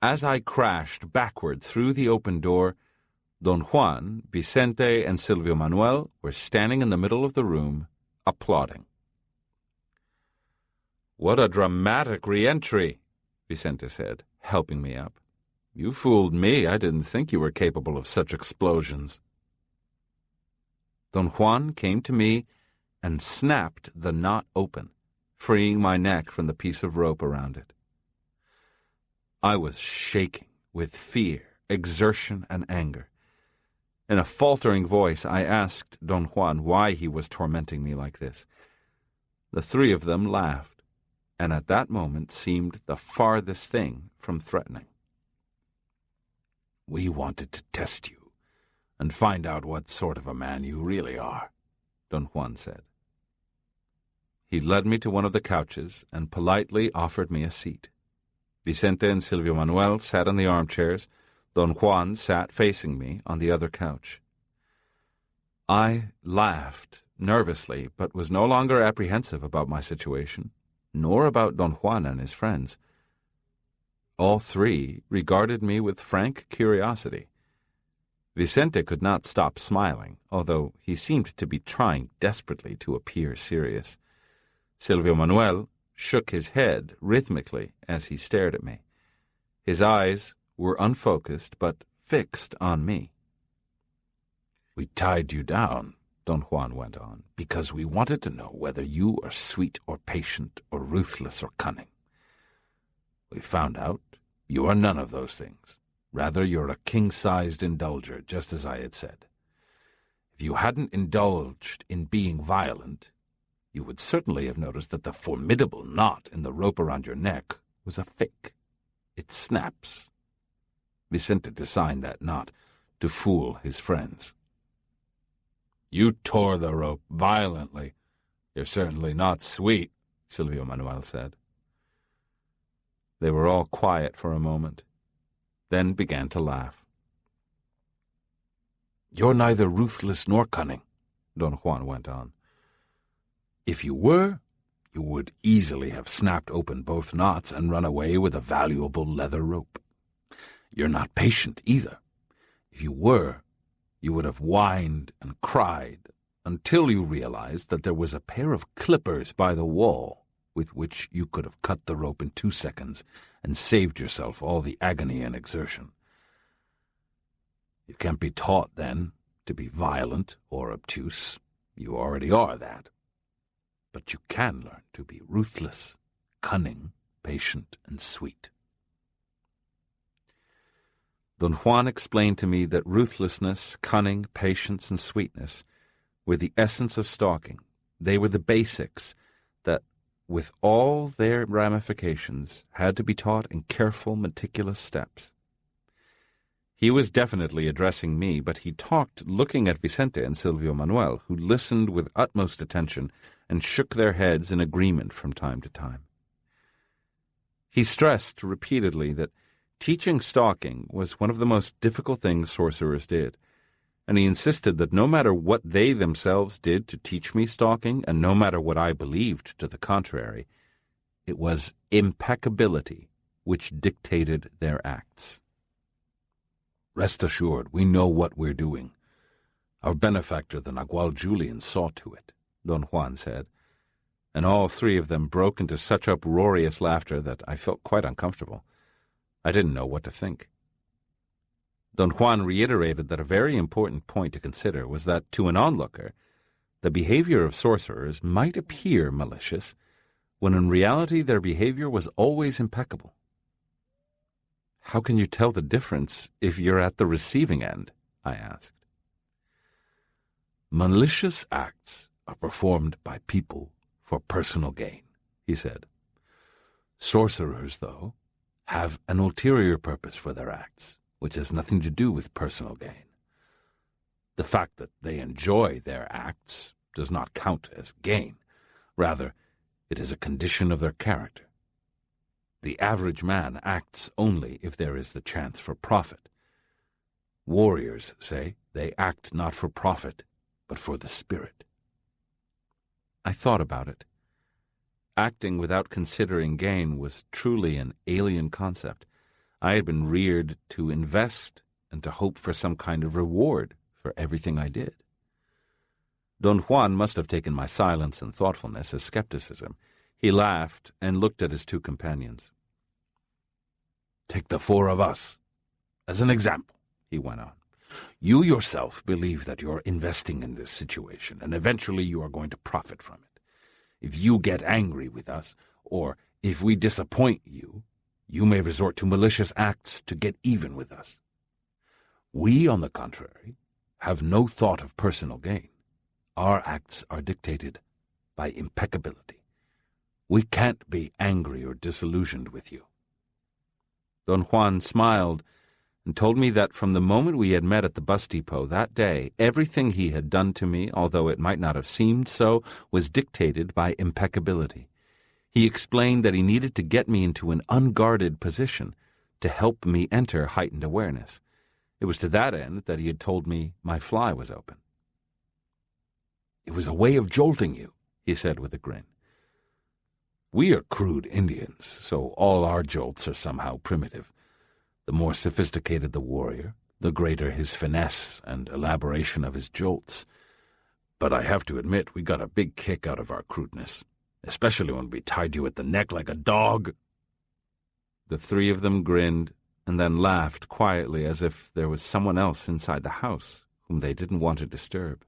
As I crashed backward through the open door, Don Juan, Vicente, and Silvio Manuel were standing in the middle of the room, applauding. "What a dramatic re-entry," Vicente said, helping me up. "You fooled me. I didn't think you were capable of such explosions." Don Juan came to me and snapped the knot open, freeing my neck from the piece of rope around it. I was shaking with fear, exertion, and anger. In a faltering voice, I asked Don Juan why he was tormenting me like this. The three of them laughed, and at that moment seemed the farthest thing from threatening. "We wanted to test you and find out what sort of a man you really are," Don Juan said. He led me to one of the couches and politely offered me a seat. Vicente and Silvio Manuel sat in the armchairs. Don Juan sat facing me on the other couch. I laughed nervously, but was no longer apprehensive about my situation, nor about Don Juan and his friends. All three regarded me with frank curiosity. Vicente could not stop smiling, although he seemed to be trying desperately to appear serious. Silvio Manuel shook his head rhythmically as he stared at me. His eyes were unfocused but fixed on me. "We tied you down," Don Juan went on, "because we wanted to know whether you are sweet or patient or ruthless or cunning. We found out you are none of those things. Rather, you're a king-sized indulger, just as I had said. If you hadn't indulged in being violent, you would certainly have noticed that the formidable knot in the rope around your neck was a fake. It snaps." Vicente designed that knot to fool his friends. "You tore the rope violently. You're certainly not sweet," Silvio Manuel said. They were all quiet for a moment, then began to laugh. "You're neither ruthless nor cunning," Don Juan went on. "If you were, you would easily have snapped open both knots and run away with a valuable leather rope. You're not patient either. If you were, you would have whined and cried until you realized that there was a pair of clippers by the wall with which you could have cut the rope in 2 seconds and saved yourself all the agony and exertion. You can't be taught, then, to be violent or obtuse. You already are that. But you can learn to be ruthless, cunning, patient, and sweet." Don Juan explained to me that ruthlessness, cunning, patience, and sweetness were the essence of stalking. They were the basics that, with all their ramifications, had to be taught in careful, meticulous steps. He was definitely addressing me, but he talked looking at Vicente and Silvio Manuel, who listened with utmost attention and shook their heads in agreement from time to time. He stressed repeatedly that teaching stalking was one of the most difficult things sorcerers did, and he insisted that no matter what they themselves did to teach me stalking, and no matter what I believed to the contrary, it was impeccability which dictated their acts. "Rest assured, we know what we're doing. Our benefactor, the Nagual Julian, saw to it," Don Juan said, and all three of them broke into such uproarious laughter that I felt quite uncomfortable. I didn't know what to think. Don Juan reiterated that a very important point to consider was that, to an onlooker, the behavior of sorcerers might appear malicious, when in reality their behavior was always impeccable. "How can you tell the difference if you're at the receiving end?" I asked. "Malicious acts are performed by people for personal gain," he said. "Sorcerers, though, have an ulterior purpose for their acts, which has nothing to do with personal gain. The fact that they enjoy their acts does not count as gain. Rather, it is a condition of their character. The average man acts only if there is the chance for profit. Warriors say they act not for profit, but for the spirit." I thought about it. Acting without considering gain was truly an alien concept. I had been reared to invest and to hope for some kind of reward for everything I did. Don Juan must have taken my silence and thoughtfulness as skepticism. He laughed and looked at his two companions. "Take the 4 of us as an example," he went on. "You yourself believe that you're investing in this situation, and eventually you are going to profit from it. If you get angry with us, or if we disappoint you, you may resort to malicious acts to get even with us. We, on the contrary, have no thought of personal gain. Our acts are dictated by impeccability. We can't be angry or disillusioned with you." Don Juan smiled and told me that from the moment we had met at the bus depot that day, everything he had done to me, although it might not have seemed so, was dictated by impeccability. He explained that he needed to get me into an unguarded position to help me enter heightened awareness. It was to that end that he had told me my fly was open. "It was a way of jolting you," he said with a grin. "We are crude Indians, so all our jolts are somehow primitive. The more sophisticated the warrior, the greater his finesse and elaboration of his jolts. But I have to admit, we got a big kick out of our crudeness, especially when we tied you at the neck like a dog." The three of them grinned and then laughed quietly as if there was someone else inside the house whom they didn't want to disturb.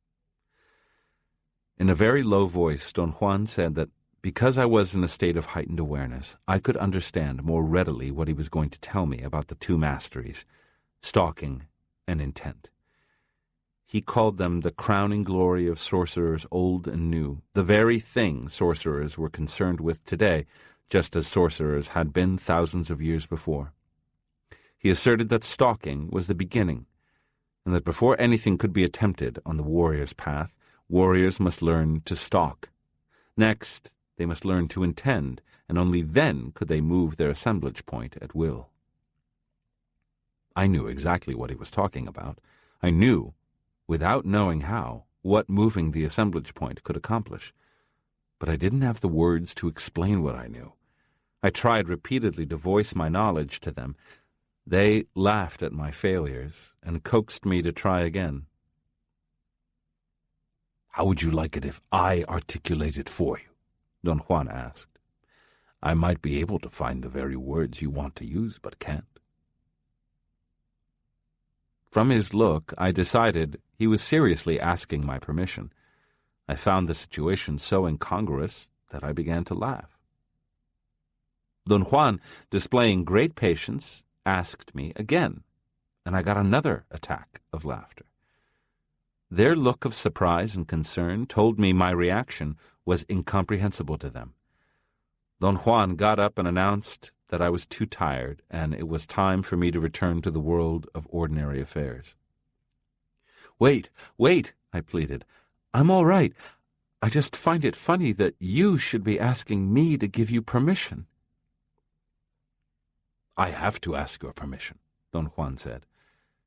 In a very low voice, Don Juan said that because I was in a state of heightened awareness, I could understand more readily what he was going to tell me about the two masteries, stalking and intent. He called them the crowning glory of sorcerers old and new, the very thing sorcerers were concerned with today, just as sorcerers had been thousands of years before. He asserted that stalking was the beginning, and that before anything could be attempted on the warrior's path, warriors must learn to stalk. Next, they must learn to intend, and only then could they move their assemblage point at will. I knew exactly what he was talking about. I knew, without knowing how, what moving the assemblage point could accomplish. But I didn't have the words to explain what I knew. I tried repeatedly to voice my knowledge to them. They laughed at my failures and coaxed me to try again. "How would you like it if I articulate it for you?" Don Juan asked. "I might be able to find the very words you want to use, but can't." From his look, I decided he was seriously asking my permission. I found the situation so incongruous that I began to laugh. Don Juan, displaying great patience, asked me again, and I got another attack of laughter. Their look of surprise and concern told me my reaction was incomprehensible to them. Don Juan got up and announced that I was too tired, and it was time for me to return to the world of ordinary affairs. Wait, I pleaded. "I'm all right. I just find it funny that you should be asking me to give you permission." "I have to ask your permission," Don Juan said,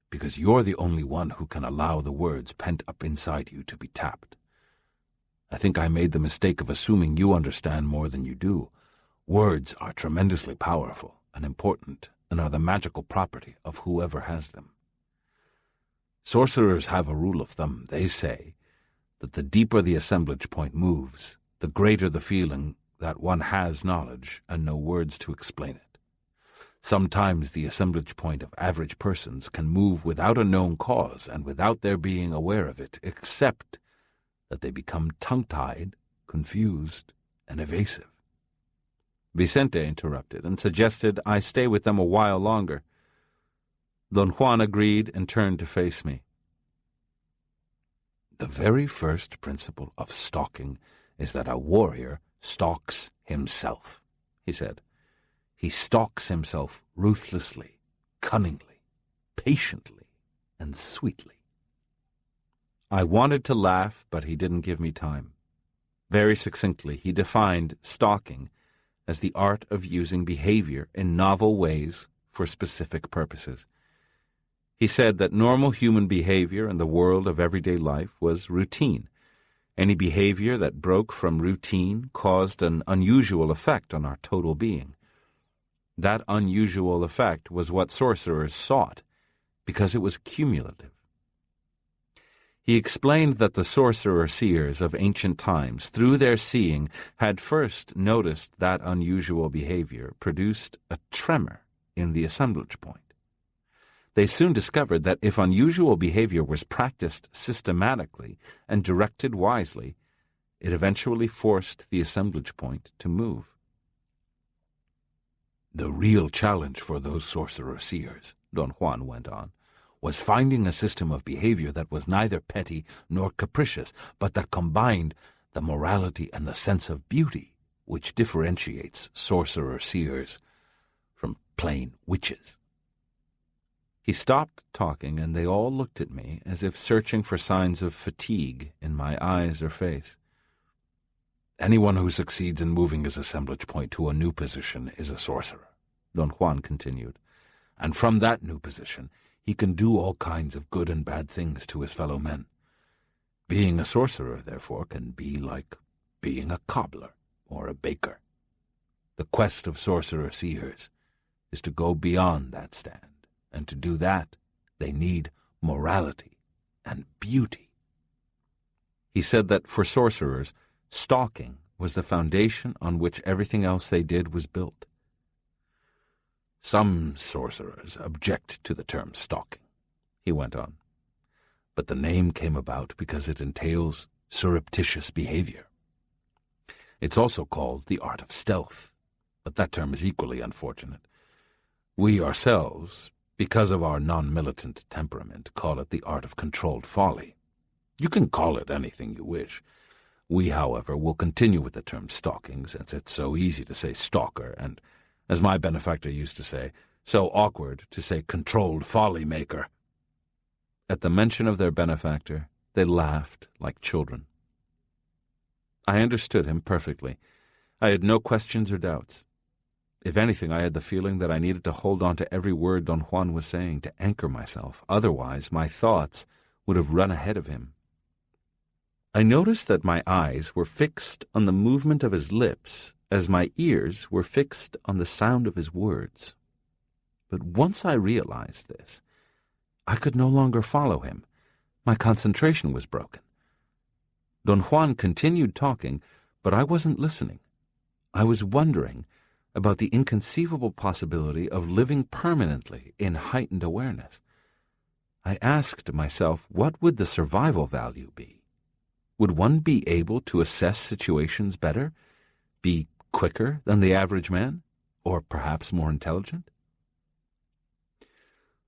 "because you're the only one who can allow the words pent up inside you to be tapped. I think I made the mistake of assuming you understand more than you do. Words are tremendously powerful and important and are the magical property of whoever has them. Sorcerers have a rule of thumb. They say that the deeper the assemblage point moves, the greater the feeling that one has knowledge and no words to explain it. Sometimes the assemblage point of average persons can move without a known cause and without their being aware of it, except that they become tongue-tied, confused, and evasive." Vicente interrupted and suggested I stay with them a while longer. Don Juan agreed and turned to face me. "The very first principle of stalking is that a warrior stalks himself," he said. "He stalks himself ruthlessly, cunningly, patiently, and sweetly." I wanted to laugh, but he didn't give me time. Very succinctly, he defined stalking as the art of using behavior in novel ways for specific purposes. He said that normal human behavior in the world of everyday life was routine. Any behavior that broke from routine caused an unusual effect on our total being. That unusual effect was what sorcerers sought, because it was cumulative. He explained that the sorcerer-seers of ancient times, through their seeing, had first noticed that unusual behavior produced a tremor in the assemblage point. They soon discovered that if unusual behavior was practiced systematically and directed wisely, it eventually forced the assemblage point to move. "The real challenge for those sorcerer-seers," Don Juan went on, "was finding a system of behavior that was neither petty nor capricious, but that combined the morality and the sense of beauty which differentiates sorcerer-seers from plain witches." He stopped talking, and they all looked at me as if searching for signs of fatigue in my eyes or face. "Anyone who succeeds in moving his assemblage point to a new position is a sorcerer," Don Juan continued, "and from that new position he can do all kinds of good and bad things to his fellow men. Being a sorcerer, therefore, can be like being a cobbler or a baker. The quest of sorcerer-seers is to go beyond that stand, and to do that They need morality and beauty. He said that for sorcerers, stalking was the foundation on which everything else they did was built. Some sorcerers object to the term stalking, he went on, but the name came about because it entails surreptitious behavior. It's also called the art of stealth, but that term is equally unfortunate. We ourselves, because of our non-militant temperament, call it the art of controlled folly. You can call it anything you wish. We, however, will continue with the term stalking, since it's so easy to say stalker, and, as my benefactor used to say, so awkward to say controlled folly maker. At the mention of their benefactor, they laughed like children. I understood him perfectly. I had no questions or doubts. If anything, I had the feeling that I needed to hold on to every word Don Juan was saying to anchor myself. Otherwise, my thoughts would have run ahead of him. I noticed that my eyes were fixed on the movement of his lips as my ears were fixed on the sound of his words. But once I realized this, I could no longer follow him. My concentration was broken. Don Juan continued talking, but I wasn't listening. I was wondering about the inconceivable possibility of living permanently in heightened awareness. I asked myself, what would the survival value be? Would one be able to assess situations better, be quicker than the average man, or perhaps more intelligent?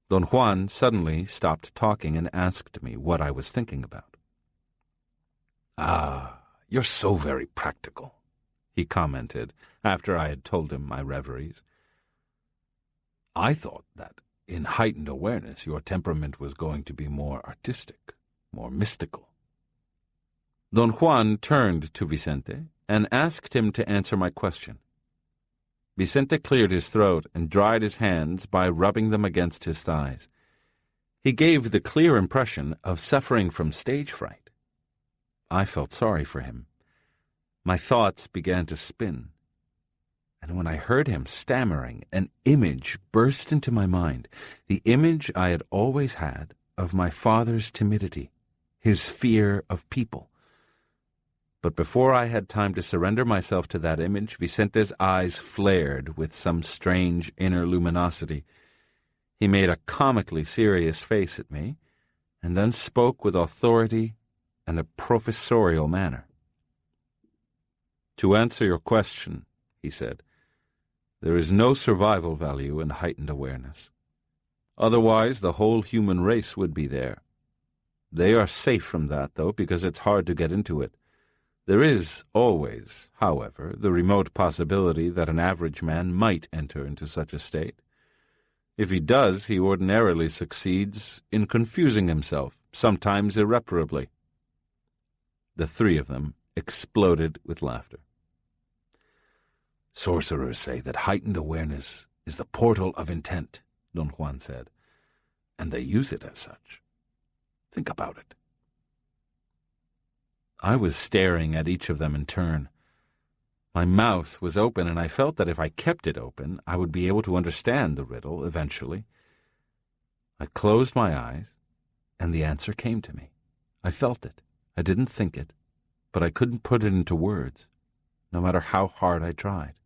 Don Juan suddenly stopped talking and asked me what I was thinking about. "Ah, you're so very practical," he commented after I had told him my reveries. "I thought that in heightened awareness your temperament was going to be more artistic, more mystical." Don Juan turned to Vicente and asked him to answer my question. Vicente cleared his throat and dried his hands by rubbing them against his thighs. He gave the clear impression of suffering from stage fright. I felt sorry for him. My thoughts began to spin. And when I heard him stammering, an image burst into my mind, the image I had always had of my father's timidity, his fear of people. But before I had time to surrender myself to that image, Vicente's eyes flared with some strange inner luminosity. He made a comically serious face at me, and then spoke with authority and a professorial manner. "To answer your question," he said, "there is no survival value in heightened awareness. Otherwise, the whole human race would be there. They are safe from that, though, because it's hard to get into it. There is always, however, the remote possibility that an average man might enter into such a state. If he does, he ordinarily succeeds in confusing himself, sometimes irreparably." The three of them exploded with laughter. "Sorcerers say that heightened awareness is the portal of intent," Don Juan said, "and they use it as such. Think about it." I was staring at each of them in turn. My mouth was open, and I felt that if I kept it open, I would be able to understand the riddle eventually. I closed my eyes, and the answer came to me. I felt it. I didn't think it, but I couldn't put it into words, no matter how hard I tried.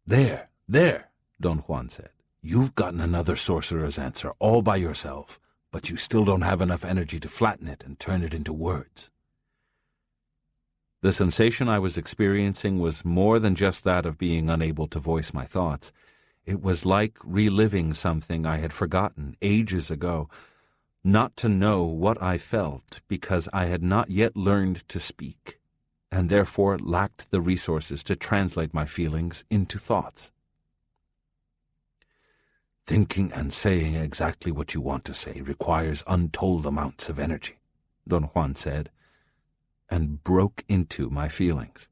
There, Don Juan said. "You've gotten another sorcerer's answer all by yourself, but you still don't have enough energy to flatten it and turn it into words." The sensation I was experiencing was more than just that of being unable to voice my thoughts. It was like reliving something I had forgotten ages ago, not to know what I felt because I had not yet learned to speak, and therefore lacked the resources to translate my feelings into thoughts. "Thinking and saying exactly what you want to say requires untold amounts of energy," Don Juan said, and broke into my feelings.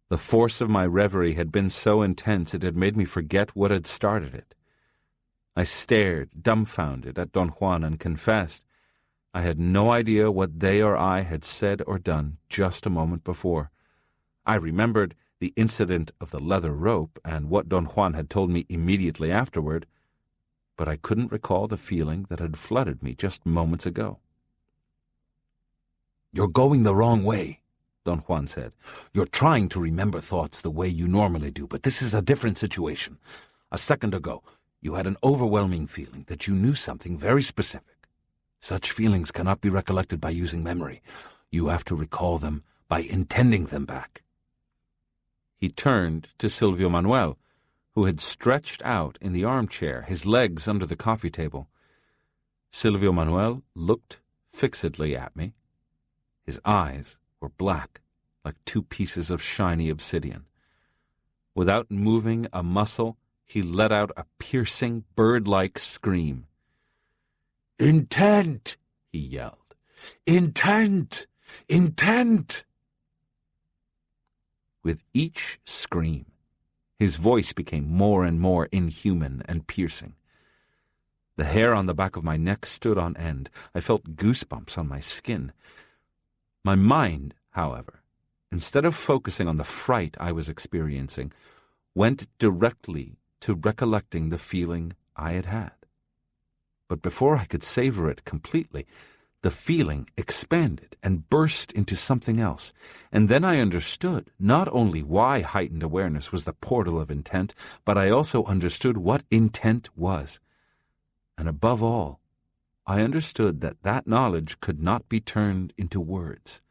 The force of my reverie had been so intense it had made me forget what had started it. I stared, dumbfounded, at Don Juan and confessed I had no idea what they or I had said or done just a moment before. I remembered the incident of the leather rope and what Don Juan had told me immediately afterward, but I couldn't recall the feeling that had flooded me just moments ago. "You're going the wrong way," Don Juan said. "You're trying to remember thoughts the way you normally do, but this is a different situation. A second ago, you had an overwhelming feeling that you knew something very specific. Such feelings cannot be recollected by using memory. You have to recall them by intending them back." He turned to Silvio Manuel, who had stretched out in the armchair, his legs under the coffee table. Silvio Manuel looked fixedly at me. His eyes were black, like two pieces of shiny obsidian. Without moving a muscle, he let out a piercing, bird-like scream. "Intent!" he yelled. "Intent! Intent!" With each scream, his voice became more and more inhuman and piercing. The hair on the back of my neck stood on end. I felt goosebumps on my skin. My mind, however, instead of focusing on the fright I was experiencing, went directly to recollecting the feeling I had had. But before I could savor it completely, the feeling expanded and burst into something else, and then I understood not only why heightened awareness was the portal of intent, but I also understood what intent was. And above all, I understood that knowledge could not be turned into words.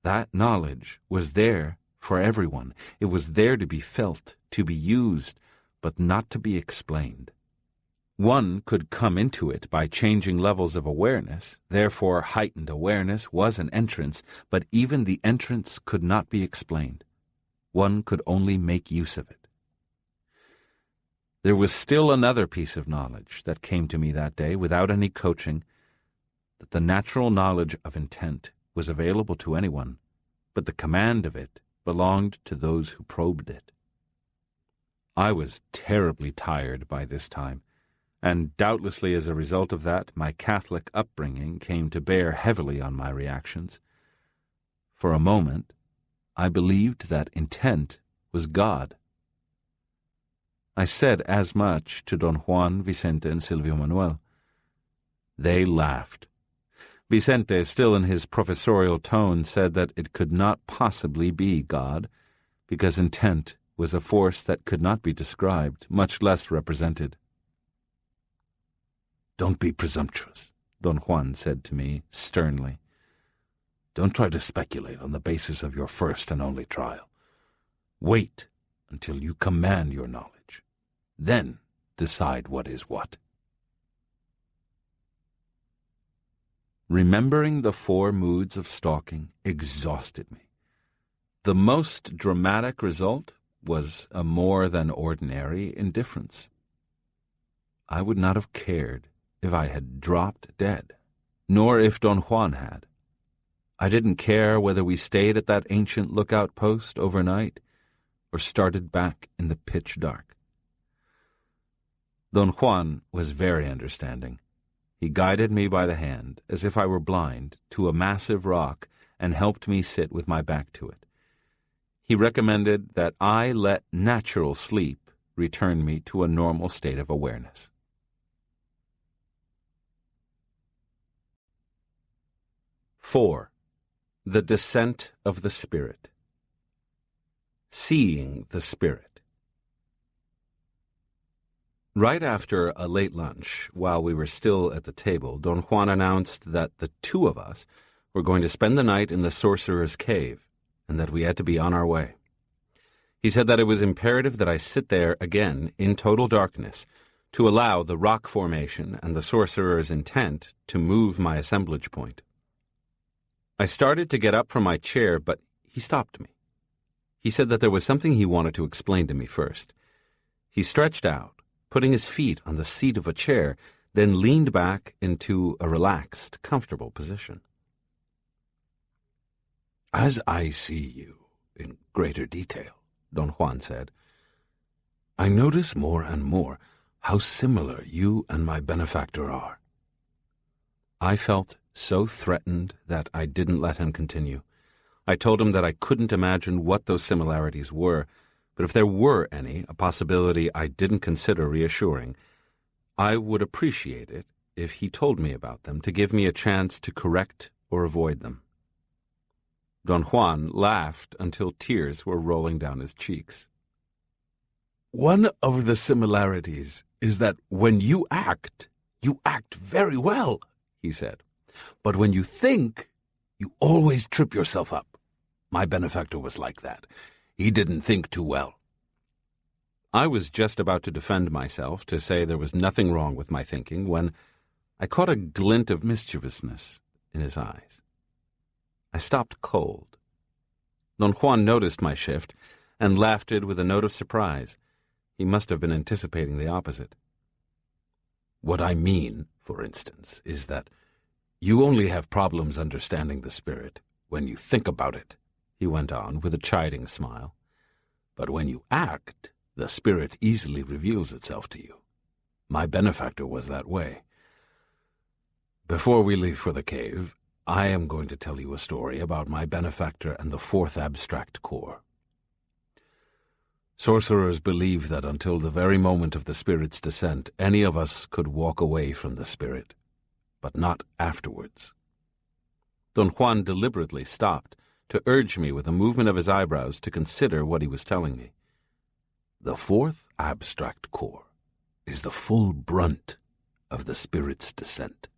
That knowledge was there for everyone. It was there to be felt, to be used, but not to be explained. One could come into it by changing levels of awareness, therefore heightened awareness was an entrance, but even the entrance could not be explained. One could only make use of it. There was still another piece of knowledge that came to me that day without any coaching, that the natural knowledge of intent was available to anyone, but the command of it belonged to those who probed it. I was terribly tired by this time, and doubtlessly as a result of that, my Catholic upbringing came to bear heavily on my reactions. For a moment, I believed that intent was God. I said as much to Don Juan, Vicente, and Silvio Manuel. They laughed. Vicente, still in his professorial tone, said that it could not possibly be God, because intent was a force that could not be described, much less represented. "Don't be presumptuous," Don Juan said to me sternly. "Don't try to speculate on the basis of your first and only trial. Wait until you command your knowledge. Then decide what is what." Remembering the 4 moods of stalking exhausted me. The most dramatic result was a more than ordinary indifference. I would not have cared if I had dropped dead, nor if Don Juan had. I didn't care whether we stayed at that ancient lookout post overnight or started back in the pitch dark. Don Juan was very understanding. He guided me by the hand, as if I were blind, to a massive rock and helped me sit with my back to it. He recommended that I let natural sleep return me to a normal state of awareness. "4. The Descent of the Spirit. Seeing the Spirit. Right after a late lunch, while we were still at the table, Don Juan announced that the 2 of us were going to spend the night in the sorcerer's cave, and that we had to be on our way. He said that it was imperative that I sit there again in total darkness to allow the rock formation and the sorcerer's intent to move my assemblage point. I started to get up from my chair, but he stopped me. He said that there was something he wanted to explain to me first. He stretched out, putting his feet on the seat of a chair, then leaned back into a relaxed, comfortable position. "As I see you in greater detail," Don Juan said, "I notice more and more how similar you and my benefactor are." I felt so threatened that I didn't let him continue. I told him that I couldn't imagine what those similarities were, but if there were any, a possibility I didn't consider reassuring, I would appreciate it if he told me about them to give me a chance to correct or avoid them. Don Juan laughed until tears were rolling down his cheeks. One of the similarities is that when you act very well, he said. But when you think, you always trip yourself up. My benefactor was like that. He didn't think too well. I was just about to defend myself, to say there was nothing wrong with my thinking, when I caught a glint of mischievousness in his eyes. I stopped cold. Don Juan noticed my shift and laughed with a note of surprise. He must have been anticipating the opposite. What I mean, for instance, is that you only have problems understanding the spirit when you think about it, he went on with a chiding smile. But when you act, the spirit easily reveals itself to you. My benefactor was that way. Before we leave for the cave, I am going to tell you a story about my benefactor and the fourth abstract core. Sorcerers believe that until the very moment of the spirit's descent, any of us could walk away from the spirit, but not afterwards. Don Juan deliberately stopped to urge me with a movement of his eyebrows to consider what he was telling me. The fourth abstract core is the full brunt of the spirit's descent,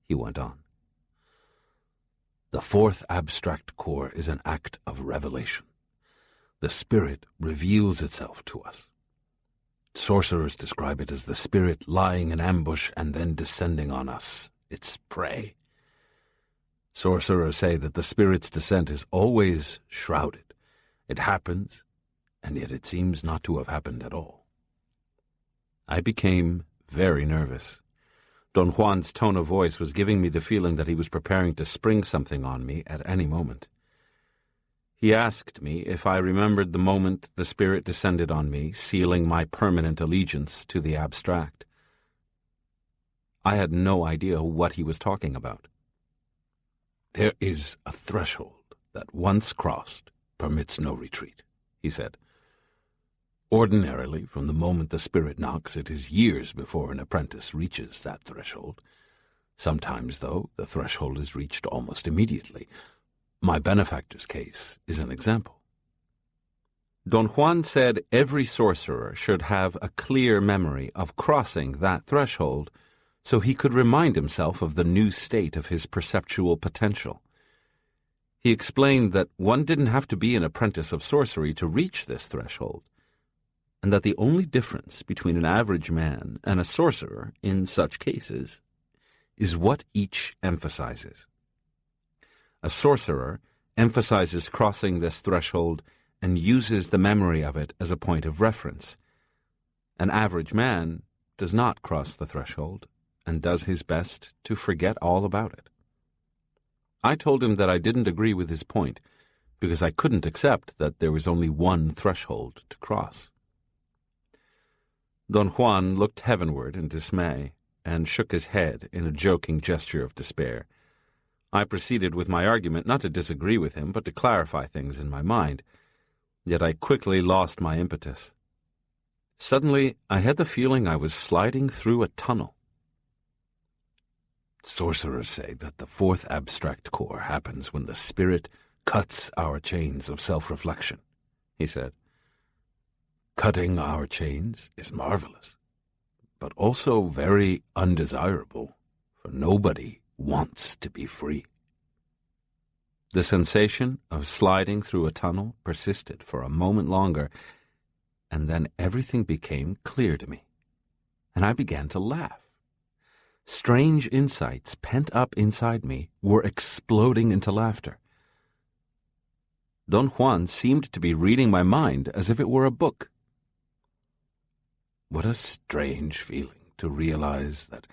he went on. The fourth abstract core is an act of revelation. The spirit reveals itself to us. Sorcerers describe it as the spirit lying in ambush and then descending on us, its prey. Sorcerers say that the spirit's descent is always shrouded. It happens, and yet it seems not to have happened at all. I became very nervous. Don Juan's tone of voice was giving me the feeling that he was preparing to spring something on me at any moment. He asked me if I remembered the moment the spirit descended on me, sealing my permanent allegiance to the abstract. I had no idea what he was talking about. There is a threshold that, once crossed, permits no retreat, he said. Ordinarily, from the moment the spirit knocks, it is years before an apprentice reaches that threshold. Sometimes, though, the threshold is reached almost immediately. My benefactor's case is an example. Don Juan said every sorcerer should have a clear memory of crossing that threshold so he could remind himself of the new state of his perceptual potential. He explained that one didn't have to be an apprentice of sorcery to reach this threshold, and that the only difference between an average man and a sorcerer in such cases is what each emphasizes. A sorcerer emphasizes crossing this threshold and uses the memory of it as a point of reference. An average man does not cross the threshold and does his best to forget all about it. I told him that I didn't agree with his point because I couldn't accept that there was only one threshold to cross. Don Juan looked heavenward in dismay and shook his head in a joking gesture of despair. I proceeded with my argument, not to disagree with him, but to clarify things in my mind. Yet I quickly lost my impetus. Suddenly, I had the feeling I was sliding through a tunnel. Sorcerers say that the fourth abstract core happens when the spirit cuts our chains of self-reflection, he said. Cutting our chains is marvelous, but also very undesirable, for nobody wants to be free. The sensation of sliding through a tunnel persisted for a moment longer, and then everything became clear to me, and I began to laugh. Strange insights pent up inside me were exploding into laughter. Don Juan seemed to be reading my mind as if it were a book. What a strange feeling to realize that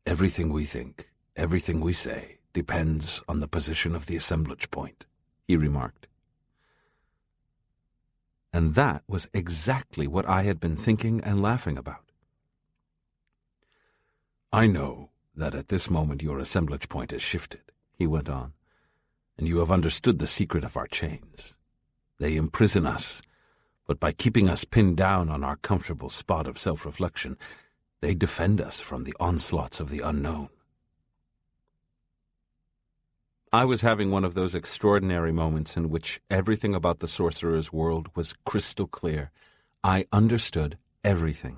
everything we think, everything we say, depends on the position of the assemblage point, he remarked. And that was exactly what I had been thinking and laughing about. I know that at this moment your assemblage point has shifted, he went on, and you have understood the secret of our chains. They imprison us, but by keeping us pinned down on our comfortable spot of self-reflection, They defend us from the onslaughts of the unknown. I was having one of those extraordinary moments in which everything about the sorcerer's world was crystal clear. I understood everything.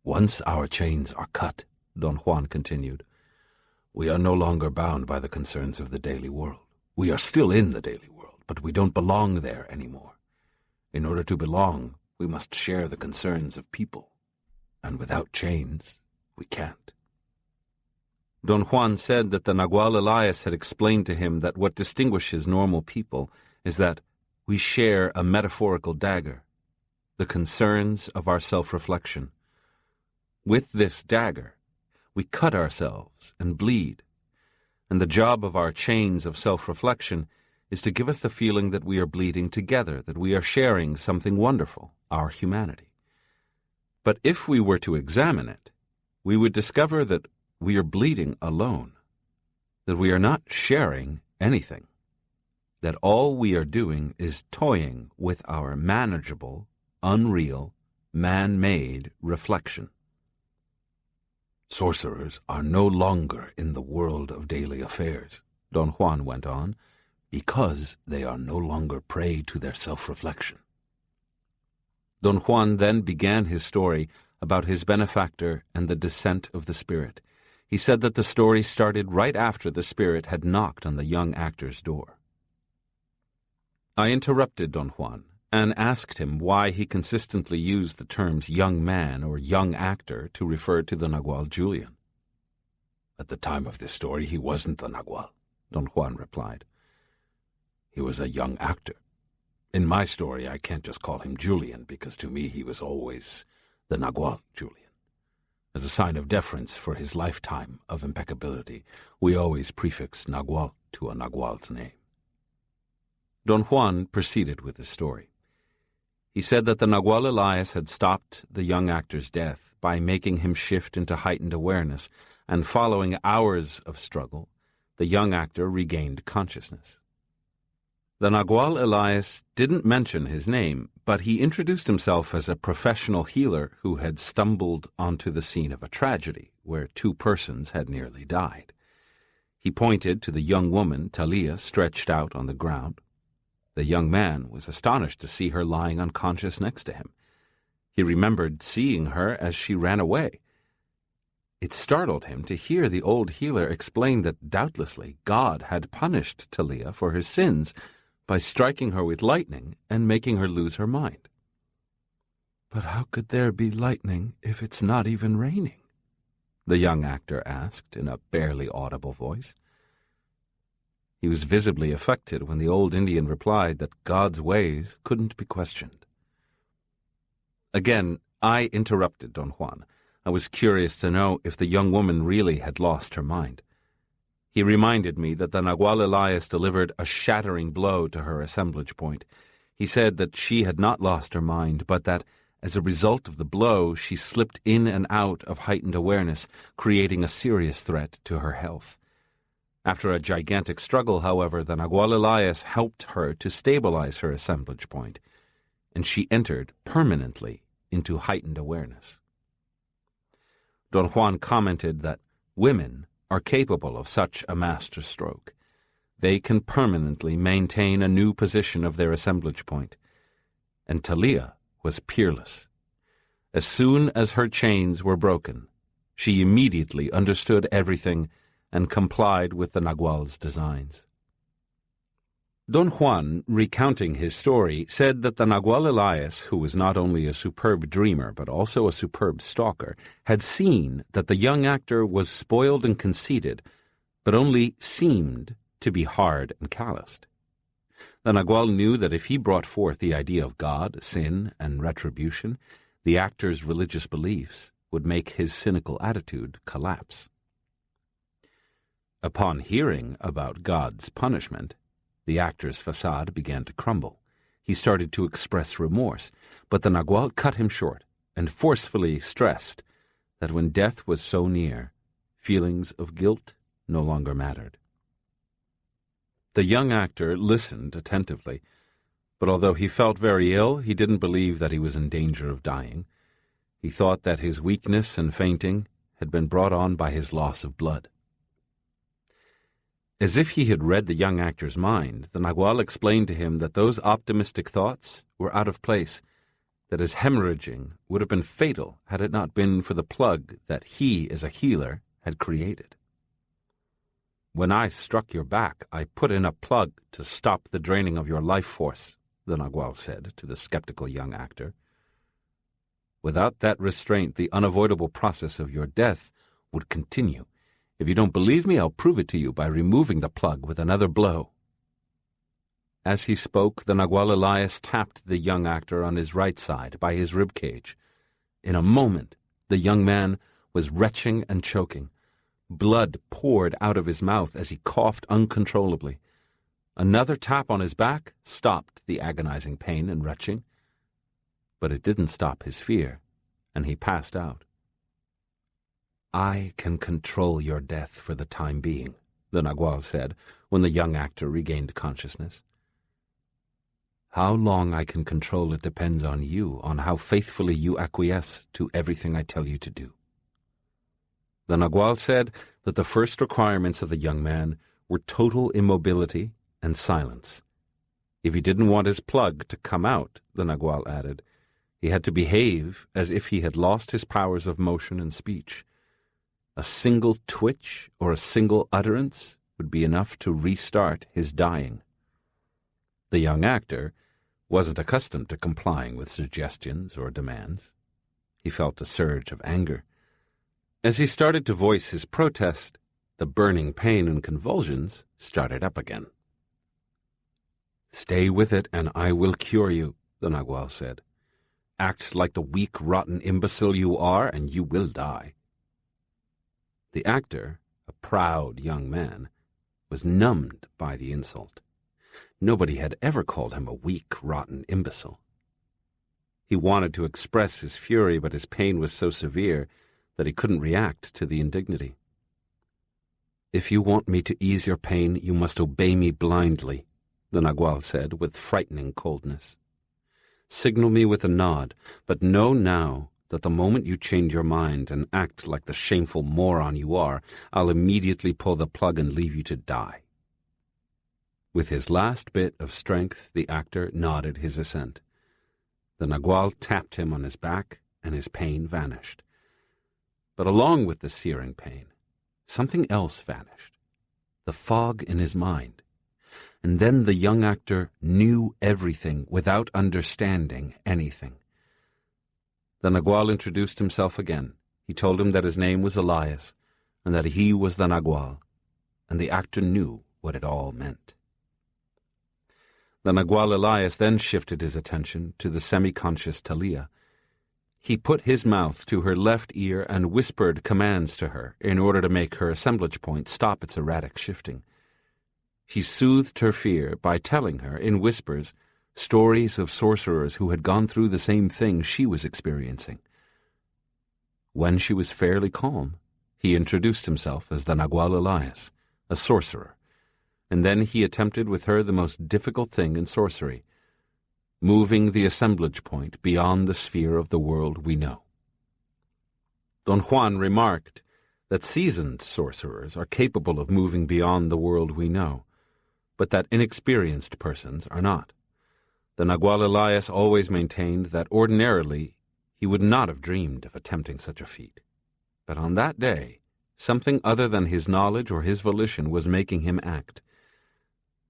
Once our chains are cut, Don Juan continued, we are no longer bound by the concerns of the daily world. We are still in the daily world, but we don't belong there anymore. In order to belong, we must share the concerns of people. And without chains, we can't. Don Juan said that the Nagual Elias had explained to him that what distinguishes normal people is that we share a metaphorical dagger, the concerns of our self-reflection. With this dagger, we cut ourselves and bleed, and the job of our chains of self-reflection is to give us the feeling that we are bleeding together, that we are sharing something wonderful, our humanity. But if we were to examine it, we would discover that we are bleeding alone, that we are not sharing anything, that all we are doing is toying with our manageable, unreal, man-made reflection. Sorcerers are no longer in the world of daily affairs, Don Juan went on, because they are no longer prey to their self-reflection. Don Juan then began his story about his benefactor and the descent of the spirit. He said that the story started right after the spirit had knocked on the young actor's door. I interrupted Don Juan and asked him why he consistently used the terms young man or young actor to refer to the Nagual Julian. At the time of this story, he wasn't the Nagual, Don Juan replied. He was a young actor. In my story, I can't just call him Julian, because to me he was always the Nagual Julian. As a sign of deference for his lifetime of impeccability, we always prefix Nagual to a Nagual's name. Don Juan proceeded with his story. He said that the Nagual Elias had stopped the young actor's death by making him shift into heightened awareness, and following hours of struggle, the young actor regained consciousness. The Nagual Elias didn't mention his name, but he introduced himself as a professional healer who had stumbled onto the scene of a tragedy where 2 persons had nearly died. He pointed to the young woman, Talia, stretched out on the ground. The young man was astonished to see her lying unconscious next to him. He remembered seeing her as she ran away. It startled him to hear the old healer explain that doubtlessly God had punished Talia for her sins by striking her with lightning and making her lose her mind. But how could there be lightning if it's not even raining? The young actor asked in a barely audible voice. He was visibly affected when the old Indian replied that God's ways couldn't be questioned. Again, I interrupted Don Juan. I was curious to know if the young woman really had lost her mind. He reminded me that the Nagual Elias delivered a shattering blow to her assemblage point. He said that she had not lost her mind, but that, as a result of the blow, she slipped in and out of heightened awareness, creating a serious threat to her health. After a gigantic struggle, however, the Nagual Elias helped her to stabilize her assemblage point, and she entered permanently into heightened awareness. Don Juan commented that women are capable of such a master stroke. They can permanently maintain a new position of their assemblage point, and Talia was peerless. As soon as her chains were broken, she immediately understood everything and complied with the Nagual's designs. Don Juan, recounting his story, said that the Nagual Elias, who was not only a superb dreamer but also a superb stalker, had seen that the young actor was spoiled and conceited, but only seemed to be hard and calloused. The Nagual knew that if he brought forth the idea of God, sin, and retribution, the actor's religious beliefs would make his cynical attitude collapse. Upon hearing about God's punishment, the actor's facade began to crumble. He started to express remorse, but the Nagual cut him short and forcefully stressed that when death was so near, feelings of guilt no longer mattered. The young actor listened attentively, but although he felt very ill, he didn't believe that he was in danger of dying. He thought that his weakness and fainting had been brought on by his loss of blood. As if he had read the young actor's mind, the Nagual explained to him that those optimistic thoughts were out of place, that his hemorrhaging would have been fatal had it not been for the plug that he, as a healer, had created. "When I struck your back, I put in a plug to stop the draining of your life force," the Nagual said to the skeptical young actor. "Without that restraint, the unavoidable process of your death would continue. If you don't believe me, I'll prove it to you by removing the plug with another blow." As he spoke, the Nagual Elias tapped the young actor on his right side by his rib cage. In a moment, the young man was retching and choking. Blood poured out of his mouth as he coughed uncontrollably. Another tap on his back stopped the agonizing pain and retching, but it didn't stop his fear, and he passed out. "I can control your death for the time being," the Nagual said when the young actor regained consciousness. "How long I can control it depends on you, on how faithfully you acquiesce to everything I tell you to do." The Nagual said that the first requirements of the young man were total immobility and silence. If he didn't want his plug to come out, the Nagual added, he had to behave as if he had lost his powers of motion and speech. A single twitch or a single utterance would be enough to restart his dying. The young actor wasn't accustomed to complying with suggestions or demands. He felt a surge of anger. As he started to voice his protest, the burning pain and convulsions started up again. "Stay with it and I will cure you," the Nagual said. "Act like the weak, rotten imbecile you are and you will die." The actor, a proud young man, was numbed by the insult. Nobody had ever called him a weak, rotten imbecile. He wanted to express his fury, but his pain was so severe that he couldn't react to the indignity. "If you want me to ease your pain, you must obey me blindly," the Nagual said with frightening coldness. "Signal me with a nod, but know now that the moment you change your mind and act like the shameful moron you are, I'll immediately pull the plug and leave you to die." With his last bit of strength, the actor nodded his assent. The Nagual tapped him on his back, and his pain vanished. But along with the searing pain, something else vanished, the fog in his mind. And then the young actor knew everything without understanding anything. The Nagual introduced himself again. He told him that his name was Elias, and that he was the Nagual, and the actor knew what it all meant. The Nagual Elias then shifted his attention to the semi-conscious Talia. He put his mouth to her left ear and whispered commands to her in order to make her assemblage point stop its erratic shifting. He soothed her fear by telling her, in whispers, stories of sorcerers who had gone through the same thing she was experiencing. When she was fairly calm, he introduced himself as the Nagual Elias, a sorcerer, and then he attempted with her the most difficult thing in sorcery, moving the assemblage point beyond the sphere of the world we know. Don Juan remarked that seasoned sorcerers are capable of moving beyond the world we know, but that inexperienced persons are not. The Nagual Elias always maintained that ordinarily he would not have dreamed of attempting such a feat. But on that day, something other than his knowledge or his volition was making him act.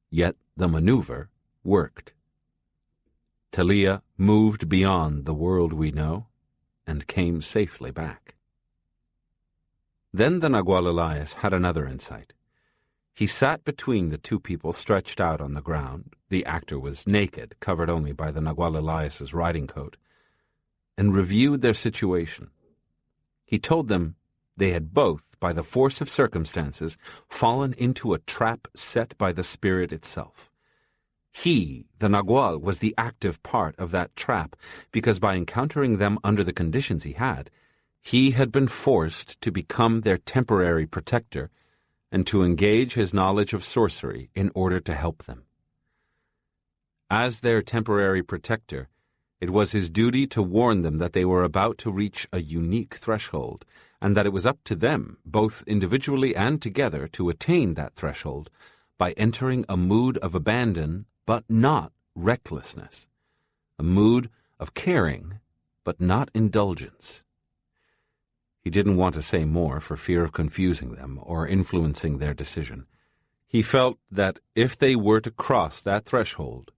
Yet the maneuver worked. Talia moved beyond the world we know and came safely back. Then the Nagual Elias had another insight. He sat between the two people stretched out on the ground. The actor was naked, covered only by the Nagual Elias's riding coat, and reviewed their situation. He told them they had both, by the force of circumstances, fallen into a trap set by the spirit itself. He, the Nagual, was the active part of that trap, because by encountering them under the conditions he had been forced to become their temporary protector and to engage his knowledge of sorcery in order to help them. As their temporary protector, It was his duty to warn them that they were about to reach a unique threshold, and that it was up to them, both individually and together, to attain that threshold by entering a mood of abandon, but not recklessness, a mood of caring, but not indulgence. He didn't want to say more for fear of confusing them or influencing their decision. He felt that if they were to cross that threshold,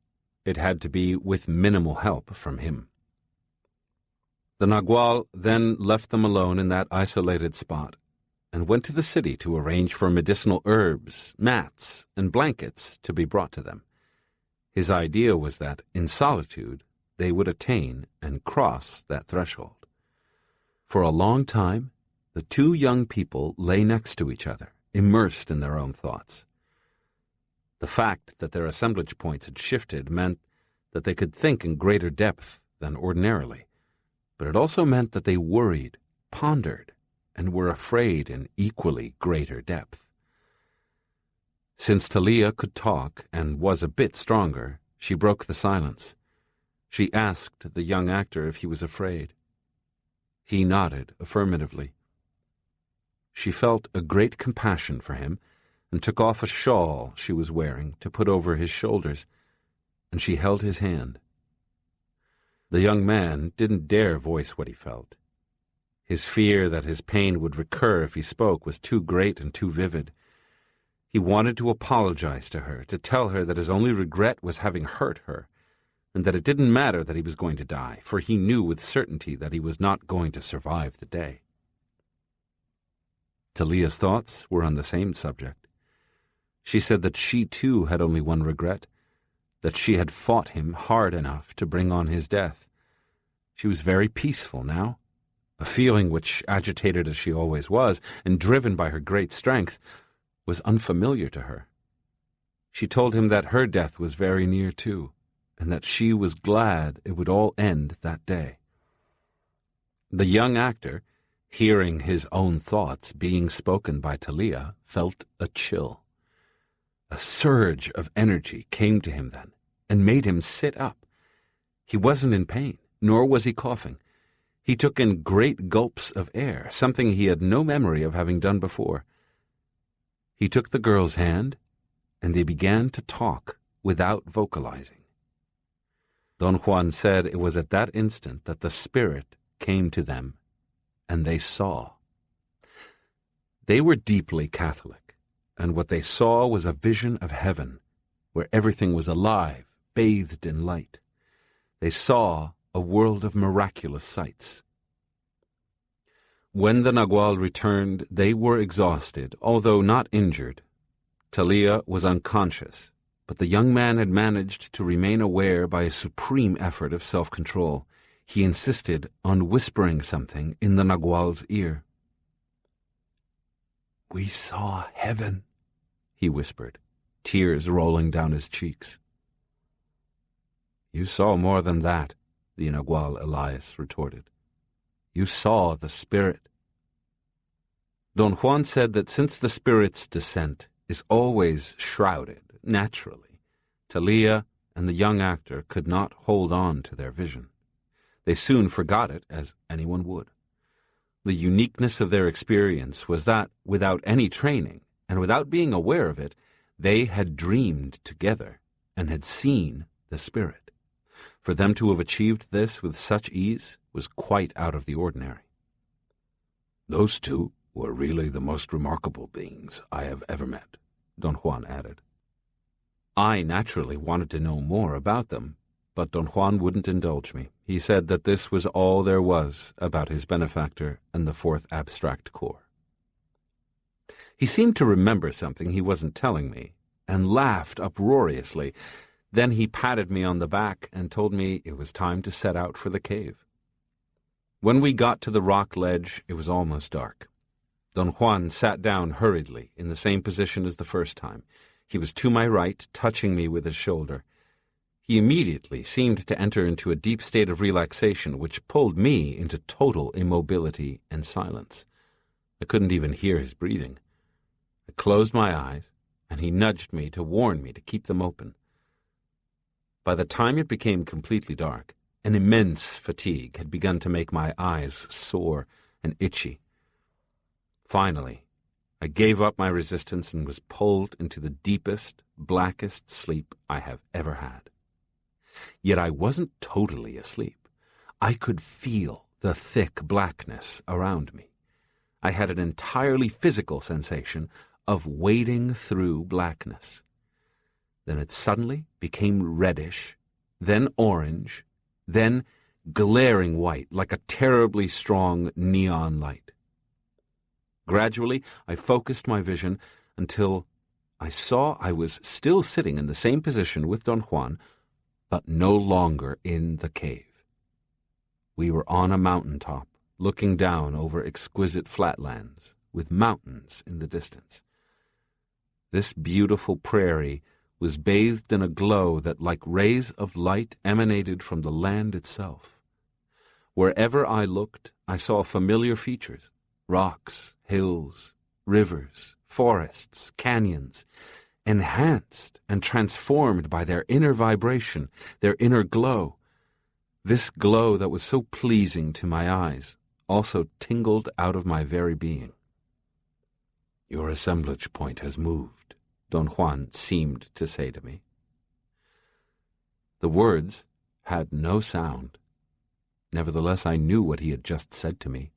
it had to be with minimal help from him. The Nagual then left them alone in that isolated spot and went to the city to arrange for medicinal herbs, mats, and blankets to be brought to them. His idea was that, in solitude, they would attain and cross that threshold. For a long time, the two young people lay next to each other, immersed in their own thoughts. The fact that their assemblage points had shifted meant that they could think in greater depth than ordinarily, but it also meant that they worried, pondered, and were afraid in equally greater depth. Since Talia could talk and was a bit stronger, she broke the silence. She asked the young actor if he was afraid. He nodded affirmatively. She felt a great compassion for him and took off a shawl she was wearing to put over his shoulders, and she held his hand. The young man didn't dare voice what he felt. His fear that his pain would recur if he spoke was too great and too vivid. He wanted to apologize to her, to tell her that his only regret was having hurt her, and that it didn't matter that he was going to die, for he knew with certainty that he was not going to survive the day. Talia's thoughts were on the same subject. She said that she too had only one regret, that she had fought him hard enough to bring on his death. She was very peaceful now. A feeling which, agitated as she always was, and driven by her great strength, was unfamiliar to her. She told him that her death was very near too, and that she was glad it would all end that day. The young actor, hearing his own thoughts being spoken by Talia, felt a chill. A surge of energy came to him then, and made him sit up. He wasn't in pain, nor was he coughing. He took in great gulps of air, something he had no memory of having done before. He took the girl's hand, and they began to talk without vocalizing. Don Juan said it was at that instant that the Spirit came to them, and they saw. They were deeply Catholic, and what they saw was a vision of heaven, where everything was alive, bathed in light. They saw a world of miraculous sights. When the Nagual returned, they were exhausted, although not injured. Talia was unconscious, but the young man had managed to remain aware by a supreme effort of self-control. He insisted on whispering something in the Nagual's ear. "We saw heaven," he whispered, tears rolling down his cheeks. "You saw more than that," the Nagual Elias retorted. "You saw the Spirit." Don Juan said that since the Spirit's descent is always shrouded, naturally, Talia and the young actor could not hold on to their vision. They soon forgot it, as anyone would. The uniqueness of their experience was that, without any training, and without being aware of it, they had dreamed together and had seen the Spirit. For them to have achieved this with such ease was quite out of the ordinary. "Those two were really the most remarkable beings I have ever met," Don Juan added. I naturally wanted to know more about them, but Don Juan wouldn't indulge me. He said that this was all there was about his benefactor and the fourth abstract core. He seemed to remember something he wasn't telling me, and laughed uproariously. Then he patted me on the back and told me it was time to set out for the cave. When we got to the rock ledge, it was almost dark. Don Juan sat down hurriedly, in the same position as the first time. He was to my right, touching me with his shoulder. He immediately seemed to enter into a deep state of relaxation, which pulled me into total immobility and silence. I couldn't even hear his breathing. I closed my eyes, and he nudged me to warn me to keep them open. By the time it became completely dark, An immense fatigue had begun to make my eyes sore and itchy. Finally, I gave up my resistance and was pulled into the deepest, blackest sleep I have ever had. Yet I wasn't totally asleep. I could feel the thick blackness around me. I had an entirely physical sensation of wading through blackness. Then it suddenly became reddish, then orange, then glaring white like a terribly strong neon light. Gradually, I focused my vision until I saw I was still sitting in the same position with Don Juan, but no longer in the cave. We were on a mountaintop, looking down over exquisite flatlands, with mountains in the distance. This beautiful prairie was bathed in a glow that, like rays of light, emanated from the land itself. Wherever I looked, I saw familiar features: rocks, hills, rivers, forests, canyons, enhanced and transformed by their inner vibration, their inner glow. This glow that was so pleasing to my eyes also tingled out of my very being. "Your assemblage point has moved," Don Juan seemed to say to me. The words had no sound. Nevertheless, I knew what he had just said to me.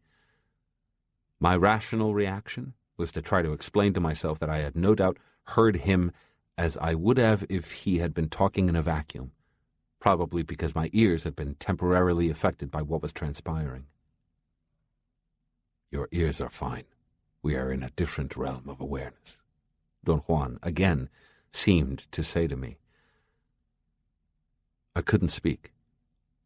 My rational reaction was to try to explain to myself that I had no doubt heard him as I would have if he had been talking in a vacuum, probably because my ears had been temporarily affected by what was transpiring. "Your ears are fine. We are in a different realm of awareness," Don Juan again seemed to say to me. I couldn't speak.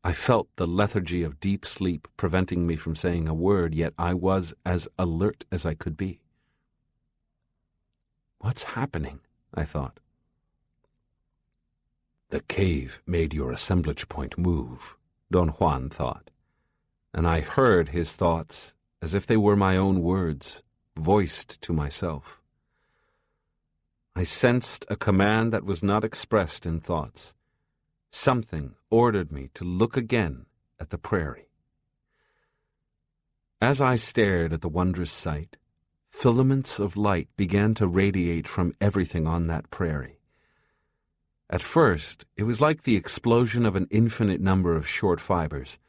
I felt the lethargy of deep sleep preventing me from saying a word, yet I was as alert as I could be. "What's happening?" I thought. "The cave made your assemblage point move," Don Juan thought, and I heard his thoughts as if they were my own words, voiced to myself. I sensed a command that was not expressed in thoughts. Something ordered me to look again at the prairie. As I stared at the wondrous sight, filaments of light began to radiate from everything on that prairie. At first, it was like the explosion of an infinite number of short fibers.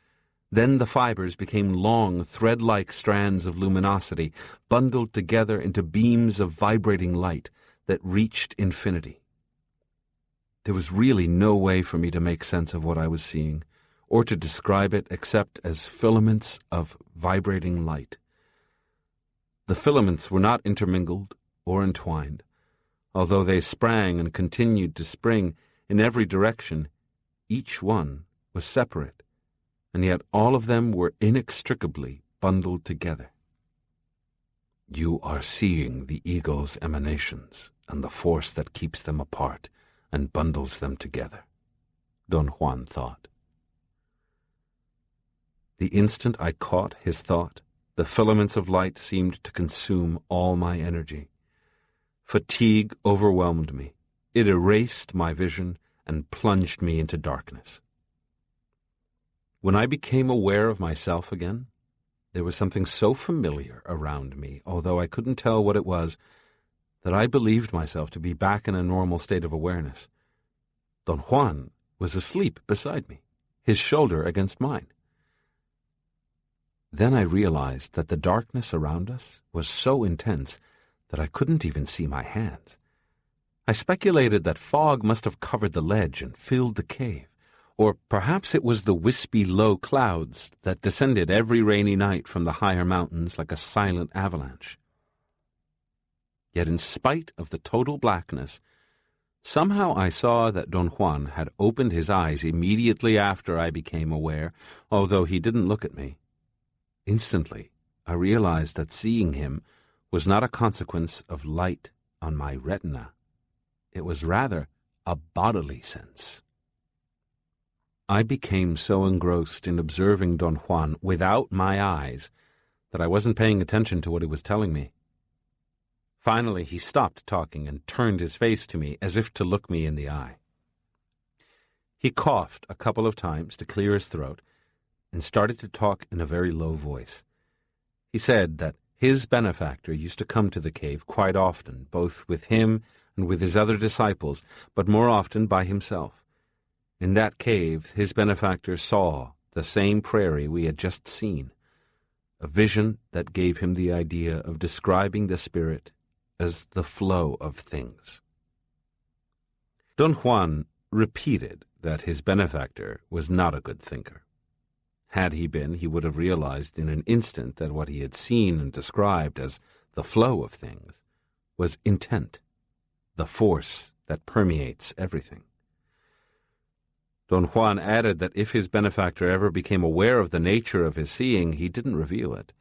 Then the fibers became long, thread-like strands of luminosity, bundled together into beams of vibrating light that reached infinity. There was really no way for me to make sense of what I was seeing, or to describe it except as filaments of vibrating light. The filaments were not intermingled or entwined. Although they sprang and continued to spring in every direction, each one was separate, and yet all of them were inextricably bundled together. "You are seeing the eagle's emanations and the force that keeps them apart and bundles them together," Don Juan thought. The instant I caught his thought, the filaments of light seemed to consume all my energy. Fatigue overwhelmed me. It erased my vision and plunged me into darkness. When I became aware of myself again, there was something so familiar around me, although I couldn't tell what it was, that I believed myself to be back in a normal state of awareness. Don Juan was asleep beside me, his shoulder against mine. Then I realized that the darkness around us was so intense that I couldn't even see my hands. I speculated that fog must have covered the ledge and filled the cave, or perhaps it was the wispy low clouds that descended every rainy night from the higher mountains like a silent avalanche. Yet in spite of the total blackness, somehow I saw that Don Juan had opened his eyes immediately after I became aware, although he didn't look at me. Instantly, I realized that seeing him was not a consequence of light on my retina. It was rather a bodily sense. I became so engrossed in observing Don Juan without my eyes that I wasn't paying attention to what he was telling me. Finally, he stopped talking and turned his face to me as if to look me in the eye. He coughed a couple of times to clear his throat and started to talk in a very low voice. He said that his benefactor used to come to the cave quite often, both with him and with his other disciples, but more often by himself. In that cave, his benefactor saw the same prairie we had just seen, a vision that gave him the idea of describing the spirit as the flow of things. Don Juan repeated that his benefactor was not a good thinker. Had he been, he would have realized in an instant that what he had seen and described as the flow of things was intent, the force that permeates everything. Don Juan added that if his benefactor ever became aware of the nature of his seeing, he didn't reveal it,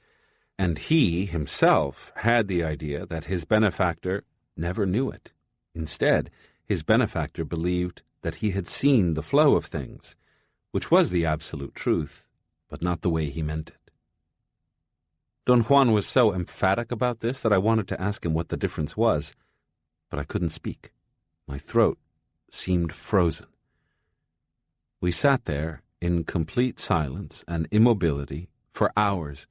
and he himself had the idea that his benefactor never knew it. Instead, his benefactor believed that he had seen the flow of things, which was the absolute truth, but not the way he meant it. Don Juan was so emphatic about this that I wanted to ask him what the difference was, but I couldn't speak. My throat seemed frozen. We sat there in complete silence and immobility for hours,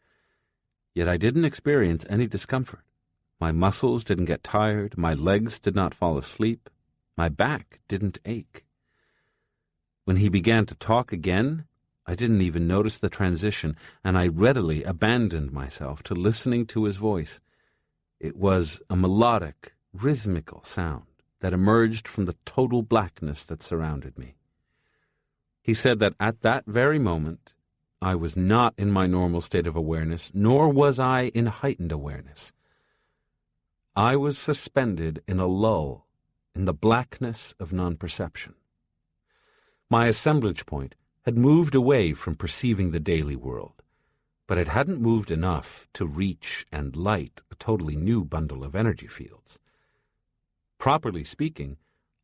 yet I didn't experience any discomfort. My muscles didn't get tired, my legs did not fall asleep, my back didn't ache. When he began to talk again, I didn't even notice the transition, and I readily abandoned myself to listening to his voice. It was a melodic, rhythmical sound that emerged from the total blackness that surrounded me. He said that at that very moment, I was not in my normal state of awareness, nor was I in heightened awareness. I was suspended in a lull, in the blackness of non-perception. My assemblage point had moved away from perceiving the daily world, but it hadn't moved enough to reach and light a totally new bundle of energy fields. Properly speaking,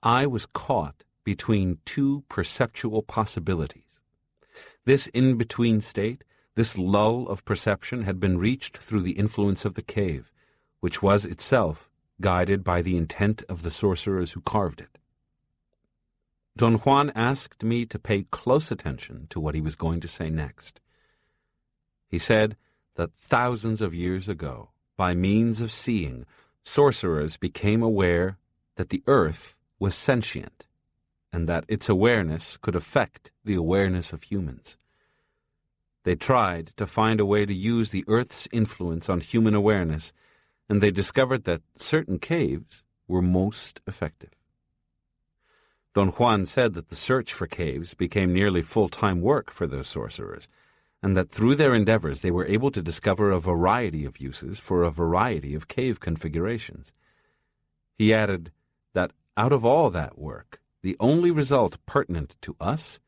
I was caught between two perceptual possibilities. This in-between state, this lull of perception, had been reached through the influence of the cave, which was itself guided by the intent of the sorcerers who carved it. Don Juan asked me to pay close attention to what he was going to say next. He said that thousands of years ago, by means of seeing, sorcerers became aware that the earth was sentient, and that its awareness could affect the awareness of humans. They tried to find a way to use the earth's influence on human awareness, and they discovered that certain caves were most effective. Don Juan said that the search for caves became nearly full-time work for those sorcerers, and that through their endeavors they were able to discover a variety of uses for a variety of cave configurations. He added that out of all that work, the only result pertinent to us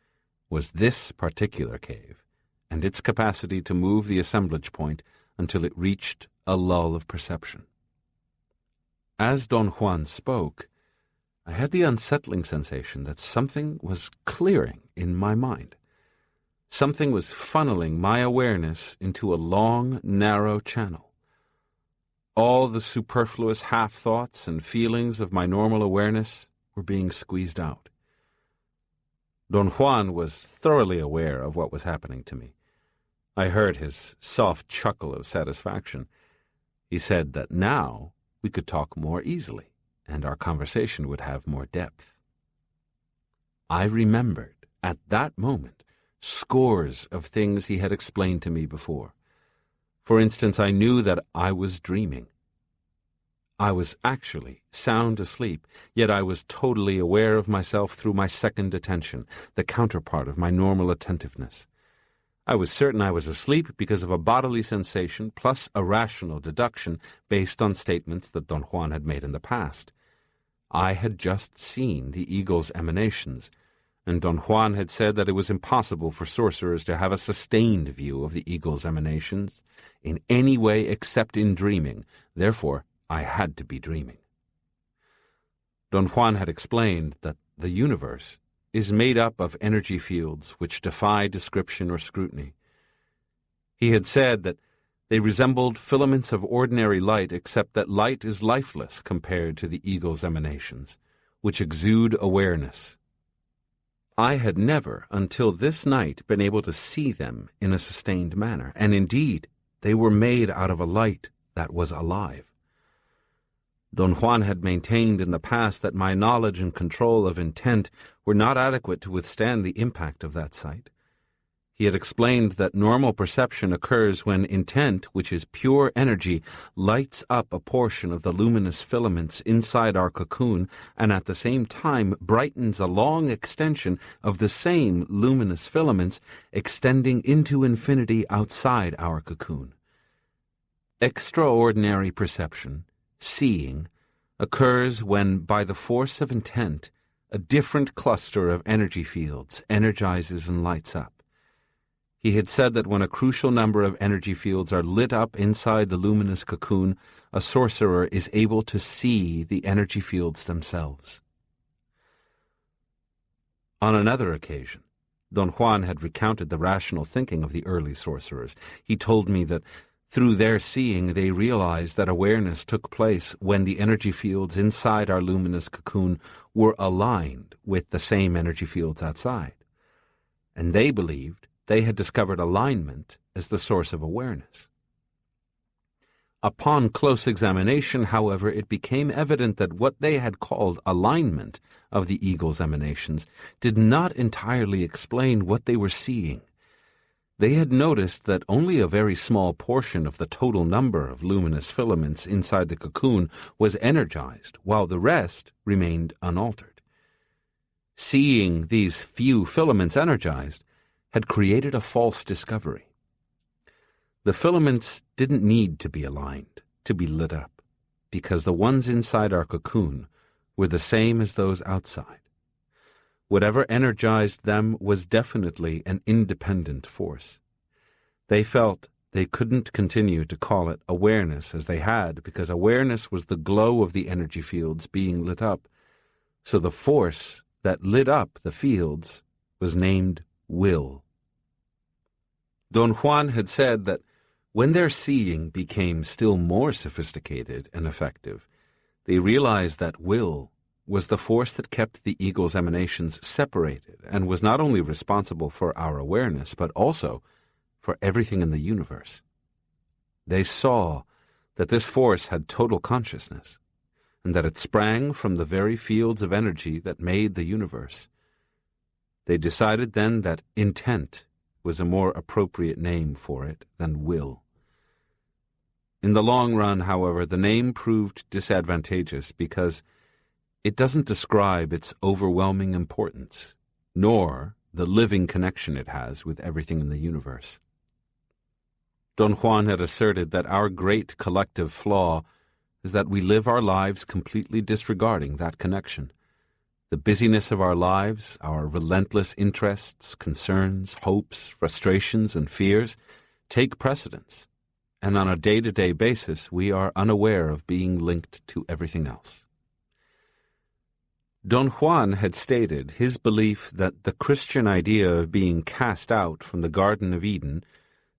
was this particular cave, and its capacity to move the assemblage point until it reached a lull of perception. As Don Juan spoke, I had the unsettling sensation that something was clearing in my mind. Something was funneling my awareness into a long, narrow channel. All the superfluous half-thoughts and feelings of my normal awareness were being squeezed out. Don Juan was thoroughly aware of what was happening to me. I heard his soft chuckle of satisfaction. He said that now we could talk more easily, and our conversation would have more depth. I remembered, at that moment, scores of things he had explained to me before. For instance, I knew that I was dreaming. I was actually sound asleep, yet I was totally aware of myself through my second attention, the counterpart of my normal attentiveness. I was certain I was asleep because of a bodily sensation plus a rational deduction based on statements that Don Juan had made in the past. I had just seen the eagle's emanations, and Don Juan had said that it was impossible for sorcerers to have a sustained view of the eagle's emanations in any way except in dreaming. Therefore, I had to be dreaming. Don Juan had explained that the universe is made up of energy fields which defy description or scrutiny. He had said that they resembled filaments of ordinary light, except that light is lifeless compared to the eagle's emanations, which exude awareness. I had never, until this night, been able to see them in a sustained manner, and indeed, they were made out of a light that was alive. Don Juan had maintained in the past that my knowledge and control of intent were not adequate to withstand the impact of that sight. He had explained that normal perception occurs when intent, which is pure energy, lights up a portion of the luminous filaments inside our cocoon and at the same time brightens a long extension of the same luminous filaments extending into infinity outside our cocoon. Extraordinary perception, seeing, occurs when, by the force of intent, a different cluster of energy fields energizes and lights up. He had said that when a crucial number of energy fields are lit up inside the luminous cocoon, a sorcerer is able to see the energy fields themselves. On another occasion, Don Juan had recounted the rational thinking of the early sorcerers. He told me that through their seeing, they realized that awareness took place when the energy fields inside our luminous cocoon were aligned with the same energy fields outside. And they believed they had discovered alignment as the source of awareness. Upon close examination, however, it became evident that what they had called alignment of the eagle's emanations did not entirely explain what they were seeing. They had noticed that only a very small portion of the total number of luminous filaments inside the cocoon was energized, while the rest remained unaltered. Seeing these few filaments energized had created a false discovery. The filaments didn't need to be aligned, to be lit up, because the ones inside our cocoon were the same as those outside. Whatever energized them was definitely an independent force. They felt they couldn't continue to call it awareness as they had, because awareness was the glow of the energy fields being lit up. So the force that lit up the fields was named will. Don Juan had said that when their seeing became still more sophisticated and effective, they realized that will was the force that kept the eagle's emanations separated and was not only responsible for our awareness, but also for everything in the universe. They saw that this force had total consciousness, and that it sprang from the very fields of energy that made the universe. They decided then that intent was a more appropriate name for it than will. In the long run, however, the name proved disadvantageous because it doesn't describe its overwhelming importance, nor the living connection it has with everything in the universe. Don Juan had asserted that our great collective flaw is that we live our lives completely disregarding that connection. The busyness of our lives, our relentless interests, concerns, hopes, frustrations, and fears take precedence, and on a day-to-day basis we are unaware of being linked to everything else. Don Juan had stated his belief that the Christian idea of being cast out from the Garden of Eden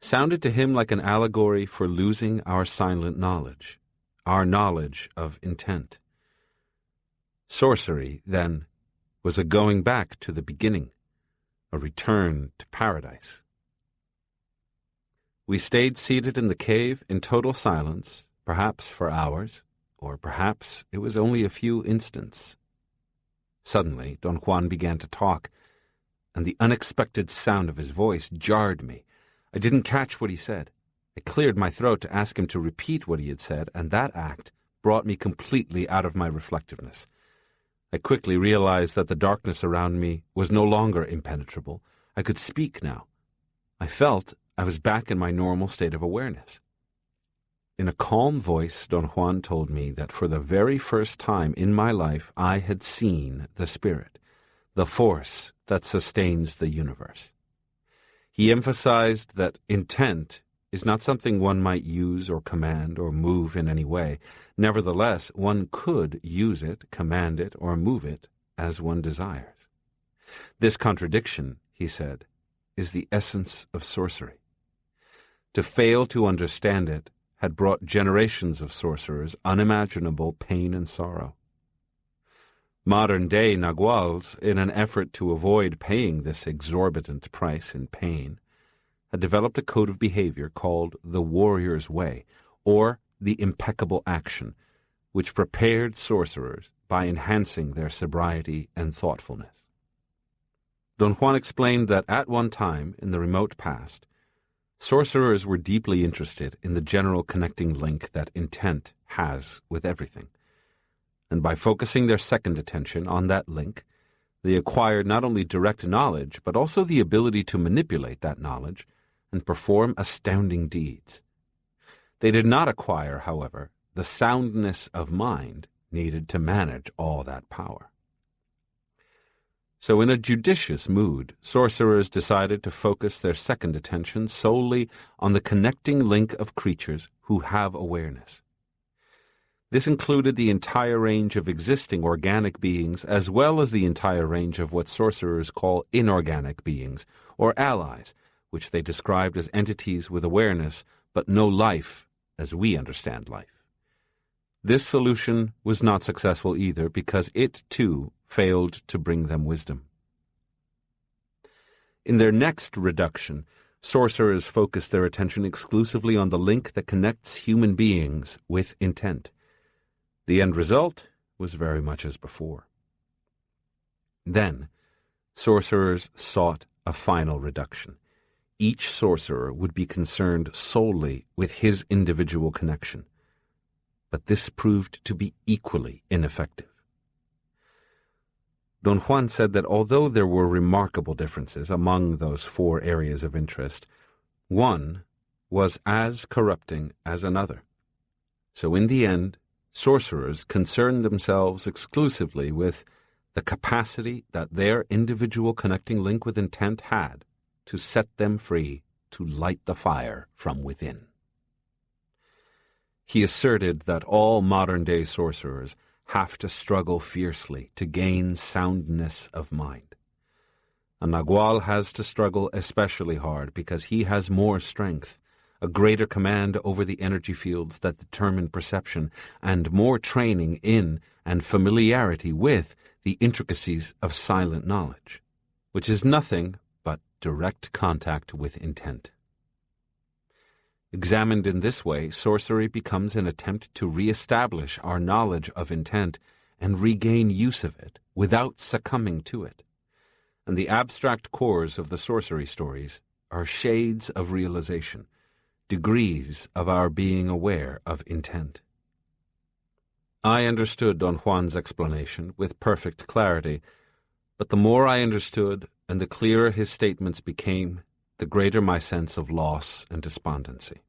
sounded to him like an allegory for losing our silent knowledge, our knowledge of intent. Sorcery, then, was a going back to the beginning, a return to paradise. We stayed seated in the cave in total silence, perhaps for hours, or perhaps it was only a few instants. Suddenly, Don Juan began to talk, and the unexpected sound of his voice jarred me. I didn't catch what he said. I cleared my throat to ask him to repeat what he had said, and that act brought me completely out of my reflectiveness. I quickly realized that the darkness around me was no longer impenetrable. I could speak now. I felt I was back in my normal state of awareness. In a calm voice, Don Juan told me that for the very first time in my life I had seen the Spirit, the force that sustains the universe. He emphasized that intent is not something one might use or command or move in any way. Nevertheless, one could use it, command it, or move it as one desires. This contradiction, he said, is the essence of sorcery. To fail to understand it had brought generations of sorcerers unimaginable pain and sorrow. Modern-day Naguals, in an effort to avoid paying this exorbitant price in pain, had developed a code of behavior called the Warrior's Way, or the Impeccable Action, which prepared sorcerers by enhancing their sobriety and thoughtfulness. Don Juan explained that at one time, in the remote past, sorcerers were deeply interested in the general connecting link that intent has with everything. And by focusing their second attention on that link, they acquired not only direct knowledge, but also the ability to manipulate that knowledge and perform astounding deeds. They did not acquire, however, the soundness of mind needed to manage all that power. So in a judicious mood, sorcerers decided to focus their second attention solely on the connecting link of creatures who have awareness. This included the entire range of existing organic beings as well as the entire range of what sorcerers call inorganic beings, or allies, which they described as entities with awareness but no life as we understand life. This solution was not successful either because it, too, failed to bring them wisdom. In their next reduction, sorcerers focused their attention exclusively on the link that connects human beings with intent. The end result was very much as before. Then, sorcerers sought a final reduction. Each sorcerer would be concerned solely with his individual connection. But this proved to be equally ineffective. Don Juan said that although there were remarkable differences among those 4 areas of interest, one was as corrupting as another. So in the end, sorcerers concerned themselves exclusively with the capacity that their individual connecting link with intent had to set them free to light the fire from within. He asserted that all modern-day sorcerers have to struggle fiercely to gain soundness of mind. A Nagual has to struggle especially hard because he has more strength, a greater command over the energy fields that determine perception, and more training in and familiarity with the intricacies of silent knowledge, which is nothing but direct contact with intent. Examined in this way, sorcery becomes an attempt to re-establish our knowledge of intent and regain use of it without succumbing to it. And the abstract cores of the sorcery stories are shades of realization, degrees of our being aware of intent. I understood Don Juan's explanation with perfect clarity, but the more I understood and the clearer his statements became, the greater my sense of loss and despondency.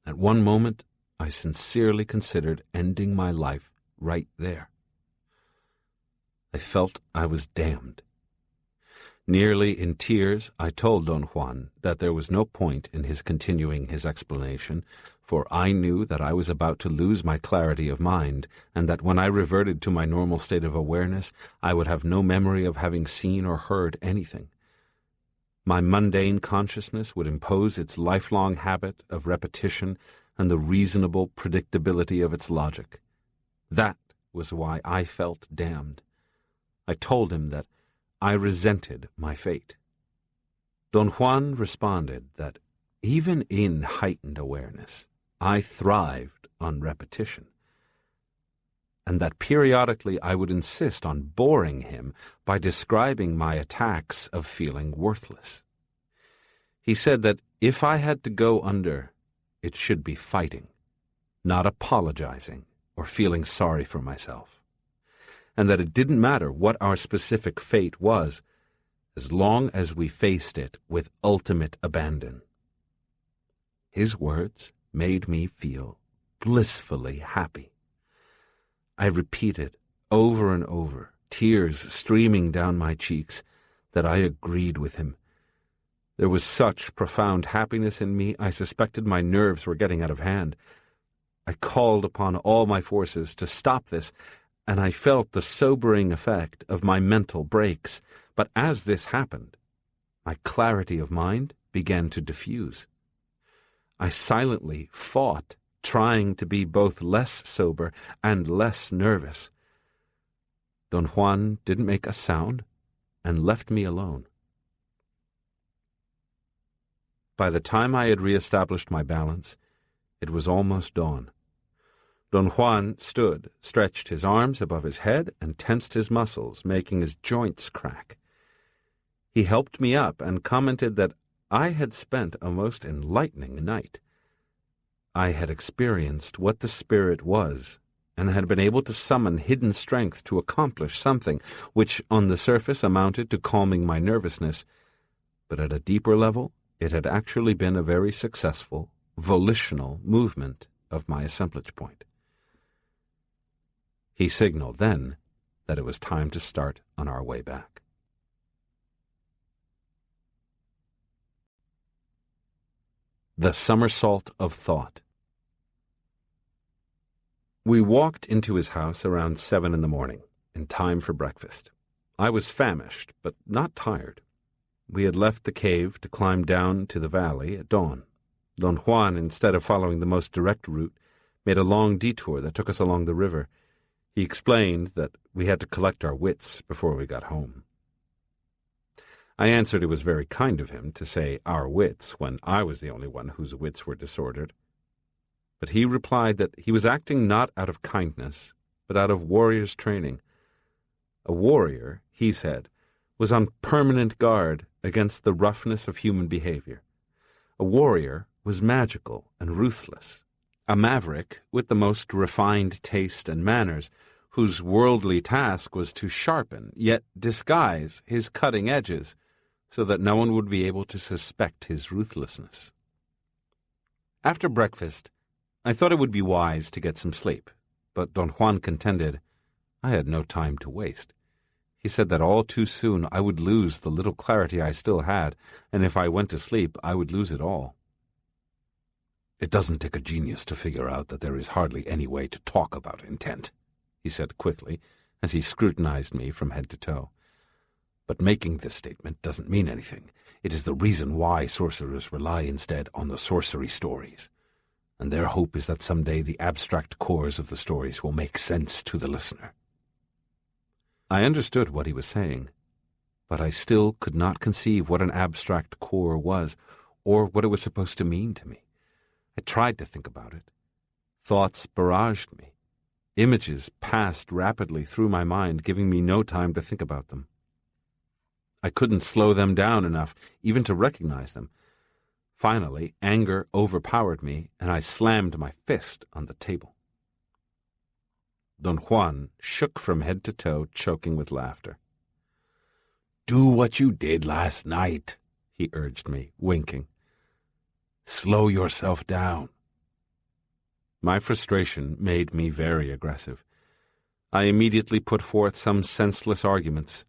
At one moment, I sincerely considered ending my life right there. I felt I was damned. Nearly in tears, I told Don Juan that there was no point in his continuing his explanation, for I knew that I was about to lose my clarity of mind, and that when I reverted to my normal state of awareness, I would have no memory of having seen or heard anything. My mundane consciousness would impose its lifelong habit of repetition and the reasonable predictability of its logic. That was why I felt damned. I told him that I resented my fate. Don Juan responded that even in heightened awareness, I thrived on repetition, and that periodically I would insist on boring him by describing my attacks of feeling worthless. He said that if I had to go under, it should be fighting, not apologizing or feeling sorry for myself, and that it didn't matter what our specific fate was, as long as we faced it with ultimate abandon. His words made me feel blissfully happy. I repeated over and over, tears streaming down my cheeks, that I agreed with him. There was such profound happiness in me, I suspected my nerves were getting out of hand. I called upon all my forces to stop this, and I felt the sobering effect of my mental breaks. But as this happened, my clarity of mind began to diffuse. I silently fought, trying to be both less sober and less nervous. Don Juan didn't make a sound and left me alone. By the time I had reestablished my balance, it was almost dawn. Don Juan stood, stretched his arms above his head, and tensed his muscles, making his joints crack. He helped me up and commented that I had spent a most enlightening night. I had experienced what the spirit was, and had been able to summon hidden strength to accomplish something which on the surface amounted to calming my nervousness, but at a deeper level it had actually been a very successful, volitional movement of my assemblage point. He signaled then that it was time to start on our way back. The Somersault of Thought. We walked into his house around 7 a.m, in time for breakfast. I was famished, but not tired. We had left the cave to climb down to the valley at dawn. Don Juan, instead of following the most direct route, made a long detour that took us along the river. He explained that we had to collect our wits before we got home. I answered it was very kind of him to say our wits when I was the only one whose wits were disordered. But he replied that he was acting not out of kindness, but out of warrior's training. A warrior, he said, was on permanent guard against the roughness of human behavior. A warrior was magical and ruthless, a maverick with the most refined taste and manners, whose worldly task was to sharpen, yet disguise, his cutting edges, so that no one would be able to suspect his ruthlessness. After breakfast, I thought it would be wise to get some sleep, but Don Juan contended I had no time to waste. He said that all too soon I would lose the little clarity I still had, and if I went to sleep, I would lose it all. "It doesn't take a genius to figure out that there is hardly any way to talk about intent," he said quickly, as he scrutinized me from head to toe. "But making this statement doesn't mean anything. It is the reason why sorcerers rely instead on the sorcery stories. And their hope is that someday the abstract cores of the stories will make sense to the listener." I understood what he was saying, but I still could not conceive what an abstract core was, or what it was supposed to mean to me. I tried to think about it. Thoughts barraged me. Images passed rapidly through my mind, giving me no time to think about them. I couldn't slow them down enough even to recognize them. Finally, anger overpowered me, and I slammed my fist on the table. Don Juan shook from head to toe, choking with laughter. "Do what you did last night," he urged me, winking. "Slow yourself down." My frustration made me very aggressive. I immediately put forth some senseless arguments.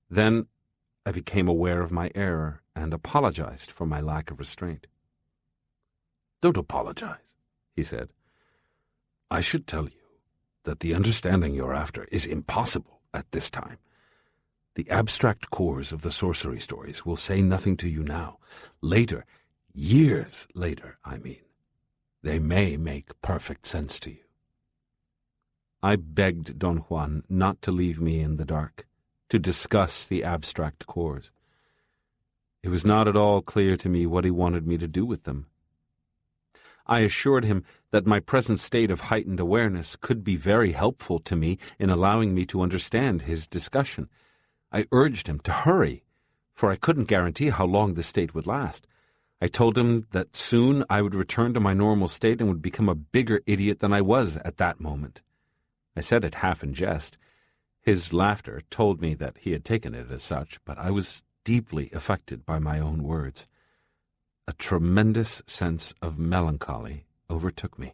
Then I became aware of my error and apologized for my lack of restraint. "Don't apologize," he said. "I should tell you that the understanding you're after is impossible at this time. The abstract cores of the sorcery stories will say nothing to you now. Later, years later, I mean, they may make perfect sense to you." I begged Don Juan not to leave me in the dark, to discuss the abstract cores. It was not at all clear to me what he wanted me to do with them. I assured him that my present state of heightened awareness could be very helpful to me in allowing me to understand his discussion. I urged him to hurry, for I couldn't guarantee how long this state would last. I told him that soon I would return to my normal state and would become a bigger idiot than I was at that moment. I said it half in jest. His laughter told me that he had taken it as such, but I was deeply affected by my own words. A tremendous sense of melancholy overtook me.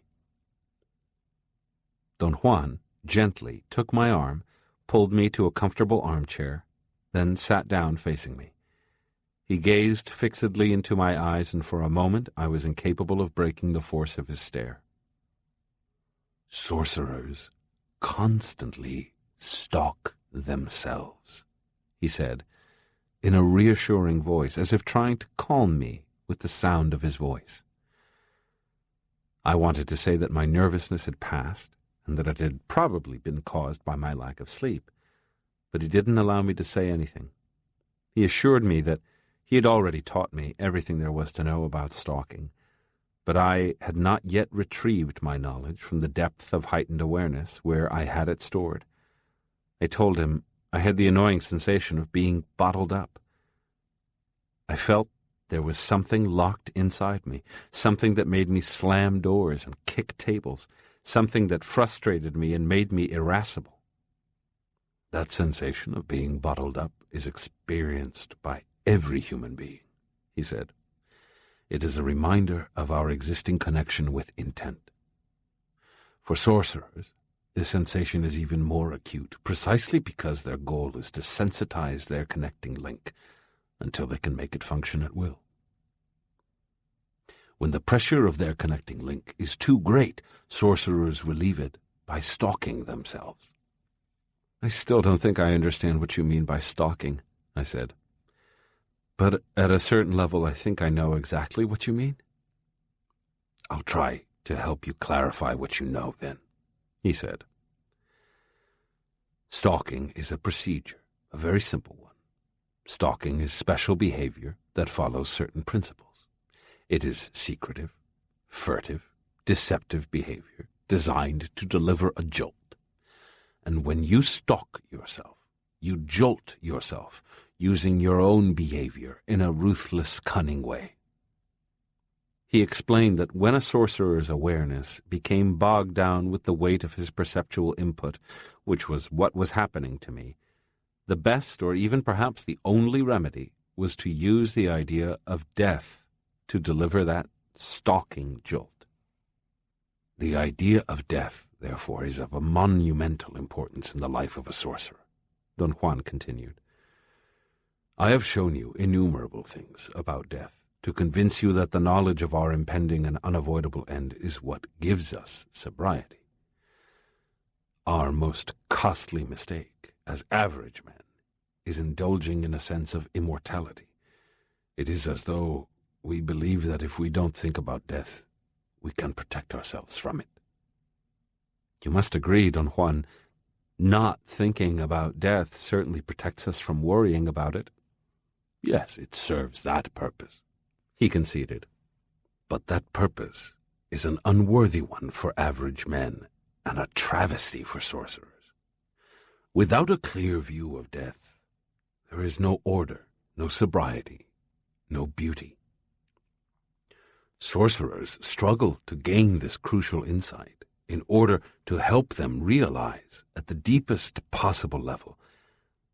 Don Juan gently took my arm, pulled me to a comfortable armchair, then sat down facing me. He gazed fixedly into my eyes, and for a moment I was incapable of breaking the force of his stare. "Sorcerers constantly stalk themselves," he said, in a reassuring voice, as if trying to calm me with the sound of his voice. I wanted to say that my nervousness had passed, and that it had probably been caused by my lack of sleep, but he didn't allow me to say anything. He assured me that he had already taught me everything there was to know about stalking, but I had not yet retrieved my knowledge from the depth of heightened awareness where I had it stored. I told him I had the annoying sensation of being bottled up. I felt there was something locked inside me, something that made me slam doors and kick tables, something that frustrated me and made me irascible. That sensation of being bottled up is experienced by every human being, he said. It is a reminder of our existing connection with intent. For sorcerers, this sensation is even more acute, precisely because their goal is to sensitize their connecting link until they can make it function at will. When the pressure of their connecting link is too great, sorcerers relieve it by stalking themselves. I still don't think I understand what you mean by stalking, I said. But at a certain level, I think I know exactly what you mean. I'll try to help you clarify what you know then, he said. Stalking is a procedure, a very simple one. Stalking is special behavior that follows certain principles. It is secretive, furtive, deceptive behavior designed to deliver a jolt. And when you stalk yourself, you jolt yourself using your own behavior in a ruthless, cunning way. He explained that when a sorcerer's awareness became bogged down with the weight of his perceptual input, which was what was happening to me, the best, or even perhaps the only remedy, was to use the idea of death to deliver that stalking jolt. The idea of death, therefore, is of a monumental importance in the life of a sorcerer, Don Juan continued. I have shown you innumerable things about death to convince you that the knowledge of our impending and unavoidable end is what gives us sobriety. Our most costly mistake, as average men, is indulging in a sense of immortality. It is as though we believe that if we don't think about death, we can protect ourselves from it. You must agree, Don Juan, not thinking about death certainly protects us from worrying about it. Yes, it serves that purpose, he conceded. But that purpose is an unworthy one for average men and a travesty for sorcerers. Without a clear view of death, there is no order, no sobriety, no beauty. Sorcerers struggle to gain this crucial insight in order to help them realize at the deepest possible level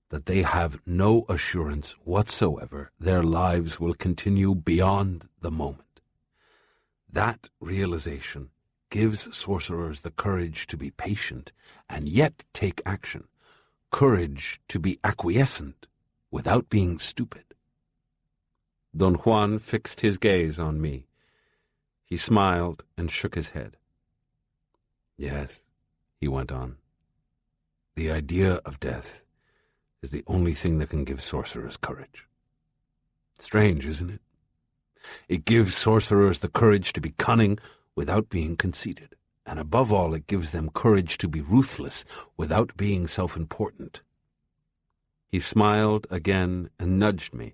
that they have no assurance whatsoever their lives will continue beyond the moment. That realization gives sorcerers the courage to be patient and yet take action, courage to be acquiescent without being stupid. Don Juan fixed his gaze on me. He smiled and shook his head. Yes, he went on. The idea of death is the only thing that can give sorcerers courage. Strange, isn't it? It gives sorcerers the courage to be cunning without being conceited, and above all it gives them courage to be ruthless without being self-important. He smiled again and nudged me.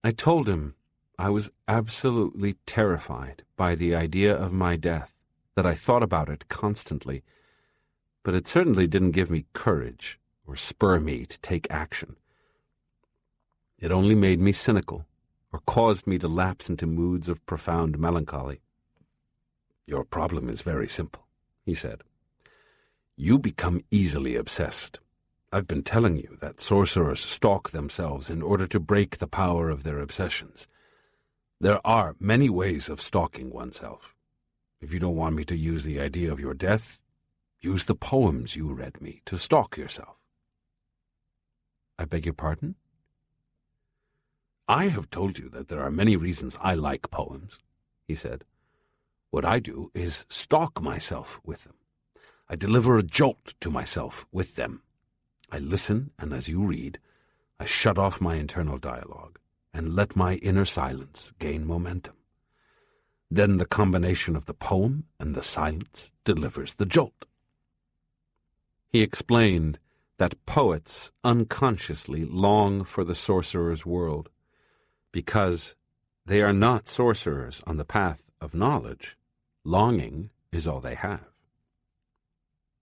I told him I was absolutely terrified by the idea of my death, that I thought about it constantly, but it certainly didn't give me courage or spur me to take action. It only made me cynical, or caused me to lapse into moods of profound melancholy. Your problem is very simple, he said. You become easily obsessed. I've been telling you that sorcerers stalk themselves in order to break the power of their obsessions. There are many ways of stalking oneself. If you don't want me to use the idea of your death, use the poems you read me to stalk yourself. I beg your pardon? I have told you that there are many reasons I like poems, he said. What I do is stalk myself with them. I deliver a jolt to myself with them. I listen, and as you read, I shut off my internal dialogue and let my inner silence gain momentum. Then the combination of the poem and the silence delivers the jolt. He explained that poets unconsciously long for the sorcerer's world, because they are not sorcerers on the path of knowledge. Longing is all they have.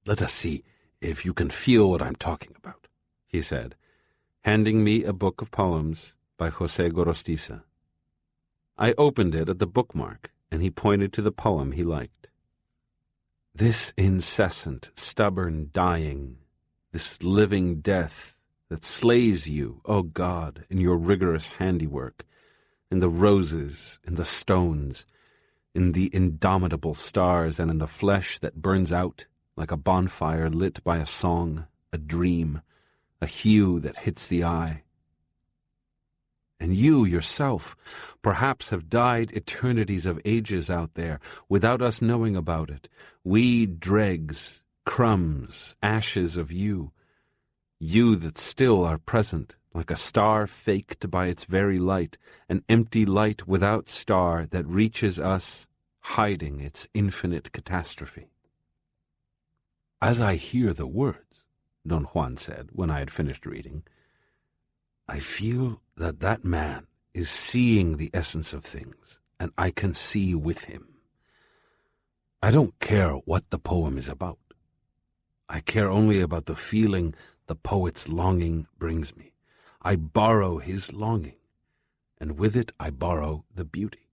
"Let us see if you can feel what I'm talking about," he said, handing me a book of poems by José Gorostiza. I opened it at the bookmark, and he pointed to the poem he liked. "This incessant, stubborn dying, this living death that slays you, O God, in your rigorous handiwork, in the roses, in the stones, in the indomitable stars, and in the flesh that burns out like a bonfire lit by a song, a dream, a hue that hits the eye. And you yourself perhaps have died eternities of ages out there without us knowing about it. We dregs, crumbs, ashes of you. You that still are present, like a star faked by its very light, an empty light without star that reaches us, hiding its infinite catastrophe." "As I hear the words," Don Juan said when I had finished reading, "I feel that man is seeing the essence of things, and I can see with him. I don't care what the poem is about. I care only about the feeling the poet's longing brings me. I borrow his longing, and with it I borrow the beauty,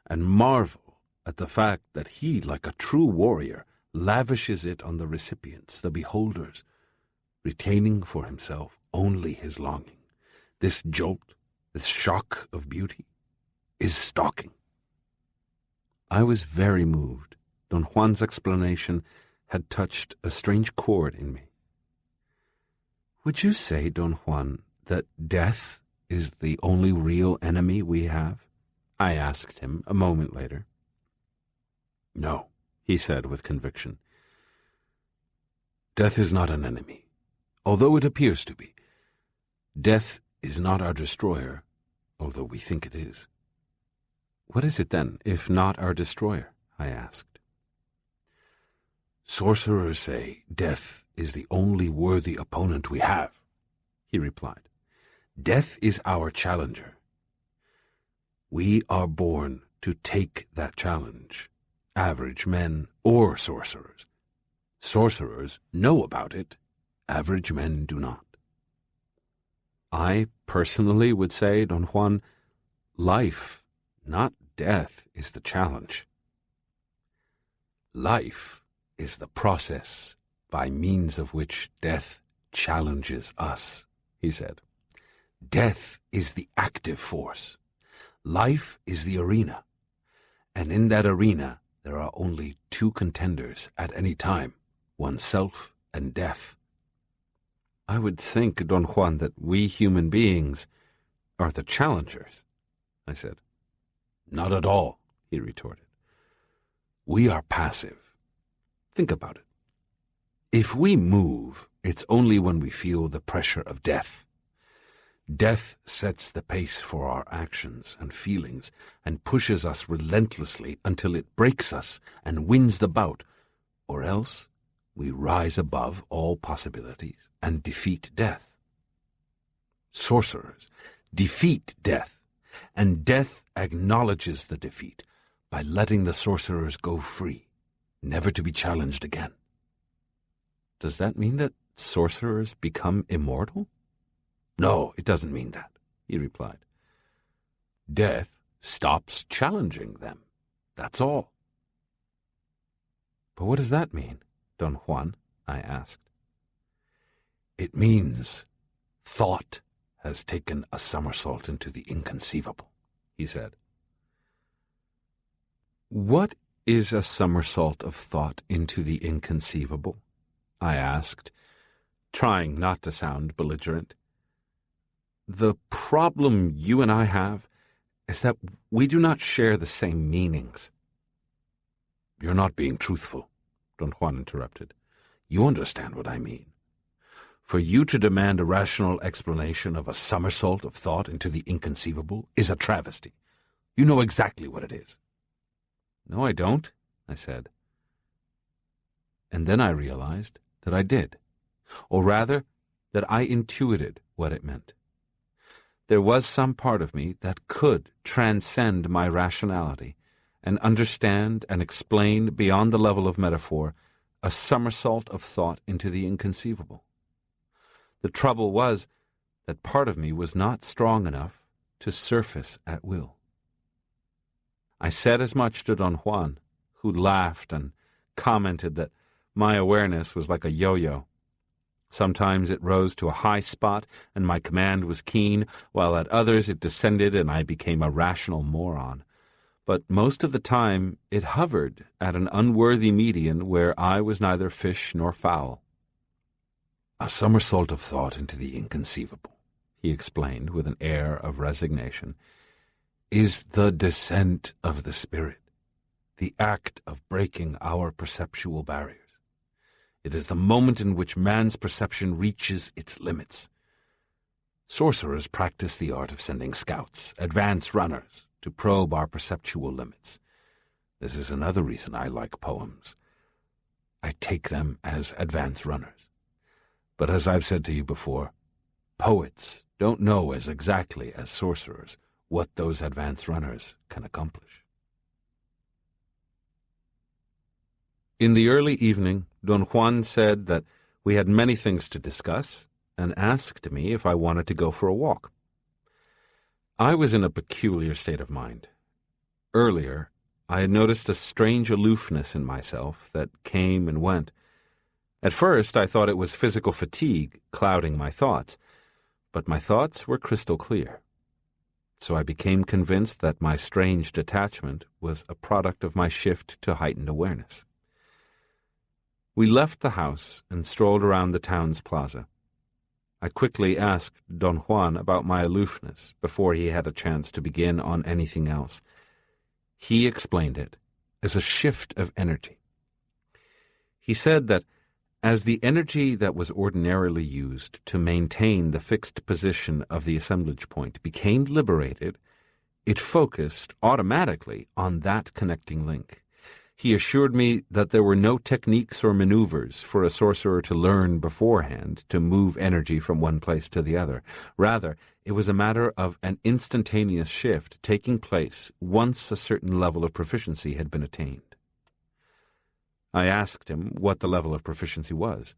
and marvel at the fact that he, like a true warrior, lavishes it on the recipients, the beholders, retaining for himself only his longing. This jolt, this shock of beauty, is stalking." I was very moved. Don Juan's explanation had touched a strange chord in me. "Would you say, Don Juan, that death is the only real enemy we have?" I asked him a moment later. "No," he said with conviction. "Death is not an enemy, although it appears to be. Death is not our destroyer, although we think it is." "What is it then, if not our destroyer?" I asked. "Sorcerers say death is the only worthy opponent we have," he replied. "Death is our challenger. We are born to take that challenge, average men or sorcerers. Sorcerers know about it, average men do not." I personally would say, Don Juan, life, not death, is the challenge. "Life is the process by means of which death challenges us," he said. "Death is the active force. Life is the arena. And in that arena there are only two contenders at any time, oneself and death." "I would think, Don Juan, that we human beings are the challengers," I said. "Not at all," he retorted. "We are passive. Think about it. If we move, it's only when we feel the pressure of death. Death sets the pace for our actions and feelings and pushes us relentlessly until it breaks us and wins the bout, or else we rise above all possibilities and defeat death. Sorcerers defeat death, and death acknowledges the defeat by letting the sorcerers go free, never to be challenged again." "Does that mean that sorcerers become immortal?" "No, it doesn't mean that," he replied. "Death stops challenging them. That's all." "But what does that mean, Don Juan?" I asked. "It means thought has taken a somersault into the inconceivable," he said. "What is a somersault of thought into the inconceivable?" I asked, trying not to sound belligerent. "The problem you and I have is that we do not share the same meanings." "You're not being truthful," Don Juan interrupted. "You understand what I mean. For you to demand a rational explanation of a somersault of thought into the inconceivable is a travesty. You know exactly what it is." "No, I don't," I said. And then I realized that I did. or rather, that I intuited what it meant. There was some part of me that could transcend my rationality and understand and explain beyond the level of metaphor a somersault of thought into the inconceivable. The trouble was that part of me was not strong enough to surface at will. I said as much to Don Juan, who laughed and commented that my awareness was like a yo-yo. Sometimes it rose to a high spot and my command was keen, while at others it descended and I became a rational moron. But most of the time it hovered at an unworthy median where I was neither fish nor fowl. A somersault of thought into the inconceivable, he explained with an air of resignation, is the descent of the spirit, the act of breaking our perceptual barriers. It is the moment in which man's perception reaches its limits. Sorcerers practice the art of sending scouts, advance runners, to probe our perceptual limits. This is another reason I like poems. I take them as advance runners. But as I've said to you before, poets don't know as exactly as sorcerers what those advance runners can accomplish. In the early evening, Don Juan said that we had many things to discuss and asked me if I wanted to go for a walk. I was in a peculiar state of mind. Earlier, I had noticed a strange aloofness in myself that came and went. At first, I thought it was physical fatigue clouding my thoughts, but my thoughts were crystal clear. So I became convinced that my strange detachment was a product of my shift to heightened awareness. We left the house and strolled around the town's plaza. I quickly asked Don Juan about my aloofness before he had a chance to begin on anything else. He explained it as a shift of energy. He said that as the energy that was ordinarily used to maintain the fixed position of the assemblage point became liberated, it focused automatically on that connecting link. He assured me that there were no techniques or maneuvers for a sorcerer to learn beforehand to move energy from one place to the other. Rather, it was a matter of an instantaneous shift taking place once a certain level of proficiency had been attained. I asked him what the level of proficiency was.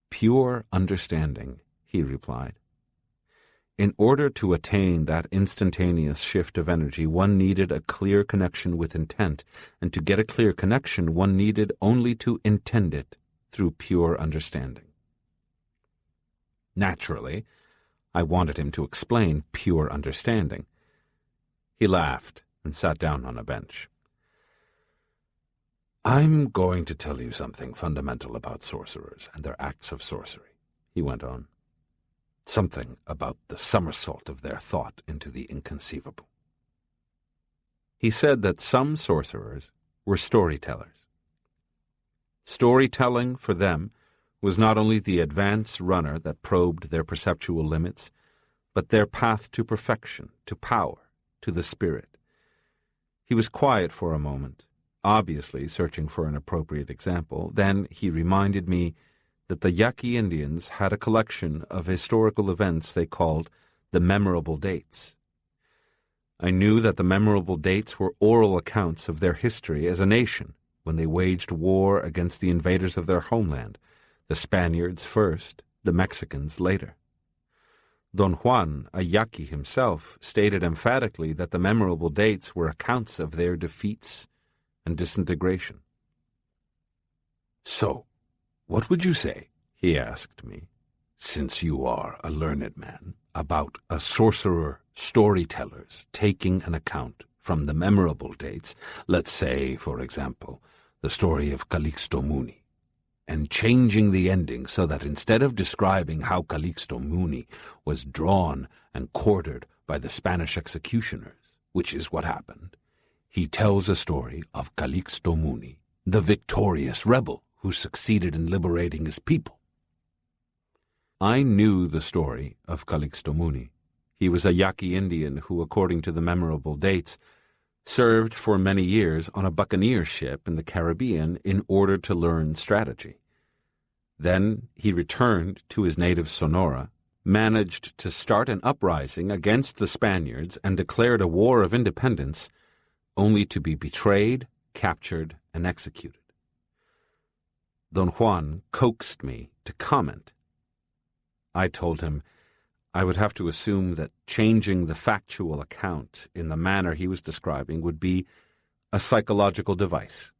"Pure understanding," he replied. In order to attain that instantaneous shift of energy, one needed a clear connection with intent, and to get a clear connection, one needed only to intend it through pure understanding. Naturally, I wanted him to explain pure understanding. He laughed and sat down on a bench. "I'm going to tell you something fundamental about sorcerers and their acts of sorcery," he went on. "Something about the somersault of their thought into the inconceivable." He said that some sorcerers were storytellers. Storytelling, for them, was not only the advance runner that probed their perceptual limits, but their path to perfection, to power, to the spirit. He was quiet for a moment, obviously searching for an appropriate example. Then he reminded me that the Yaqui Indians had a collection of historical events they called the memorable dates. I knew that the memorable dates were oral accounts of their history as a nation when they waged war against the invaders of their homeland, the Spaniards first, the Mexicans later. Don Juan, a Yaqui himself, stated emphatically that the memorable dates were accounts of their defeats and disintegration. "So, what would you say," he asked me, "since you are a learned man, about a sorcerer storytellers taking an account from the memorable dates, let's say, for example, the story of Calixto Muni, and changing the ending so that instead of describing how Calixto Muni was drawn and quartered by the Spanish executioners, which is what happened, he tells a story of Calixto Muni, the victorious rebel who succeeded in liberating his people." I knew the story of Calixto Muni. He was a Yaqui Indian who, according to the memorable dates, served for many years on a buccaneer ship in the Caribbean in order to learn strategy. Then he returned to his native Sonora, managed to start an uprising against the Spaniards, and declared a war of independence, only to be betrayed, captured, and executed. Don Juan coaxed me to comment. I told him I would have to assume that changing the factual account in the manner he was describing would be a psychological device,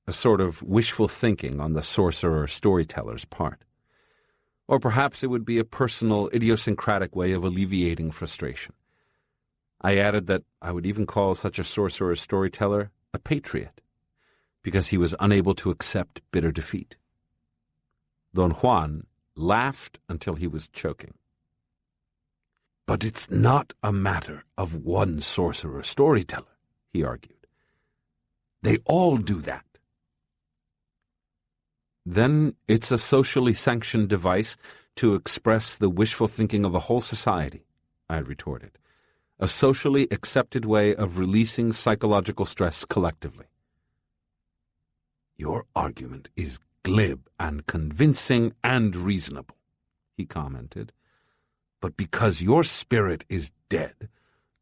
a sort of wishful thinking on the sorcerer-storyteller's part. Or perhaps it would be a personal, idiosyncratic way of alleviating frustration. I added that I would even call such a sorcerer-storyteller a patriot, because he was unable to accept bitter defeat. Don Juan laughed until he was choking. "But it's not a matter of one sorcerer-storyteller," he argued. "They all do that." "Then it's a socially sanctioned device to express the wishful thinking of a whole society," I retorted. "A socially accepted way of releasing psychological stress collectively." "Your argument is glib and convincing and reasonable," he commented. "But because your spirit is dead,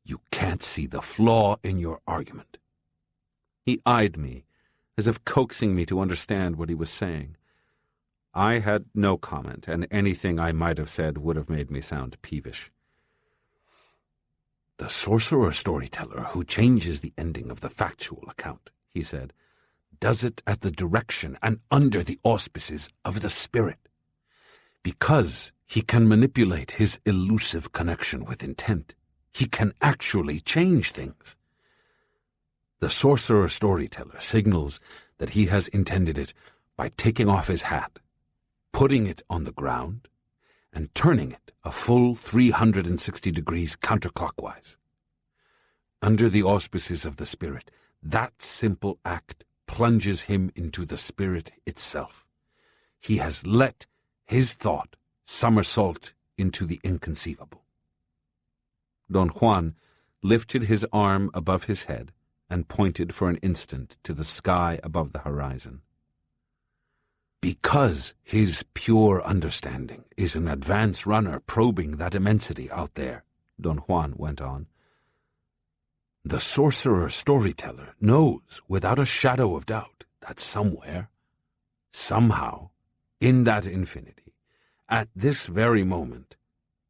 you can't see the flaw in your argument." He eyed me, as if coaxing me to understand what he was saying. I had no comment, and anything I might have said would have made me sound peevish. "The sorcerer-storyteller who changes the ending of the factual account," he said, "does it at the direction and under the auspices of the spirit. Because he can manipulate his elusive connection with intent, he can actually change things. The sorcerer-storyteller signals that he has intended it by taking off his hat, putting it on the ground, and turning it a full 360 degrees counterclockwise. Under the auspices of the spirit, that simple act plunges him into the spirit itself. He has let his thought somersault into the inconceivable." Don Juan lifted his arm above his head and pointed for an instant to the sky above the horizon. "Because his pure understanding is an advance runner probing that immensity out there," Don Juan went on, "the sorcerer-storyteller knows without a shadow of doubt that somewhere, somehow, in that infinity, at this very moment,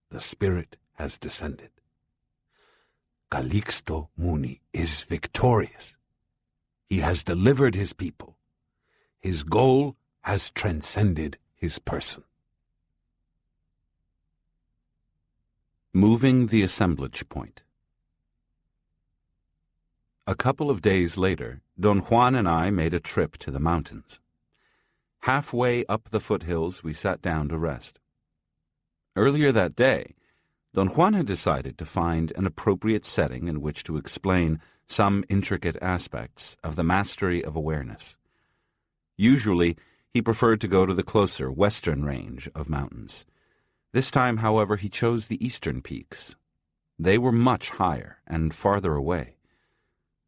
the spirit has descended. Calixto Muni is victorious. He has delivered his people. His goal has transcended his person." Moving the assemblage point. A couple of days later, Don Juan and I made a trip to the mountains. Halfway up the foothills, we sat down to rest. Earlier that day, Don Juan had decided to find an appropriate setting in which to explain some intricate aspects of the mastery of awareness. Usually, he preferred to go to the closer western range of mountains. This time, however, he chose the eastern peaks. They were much higher and farther away.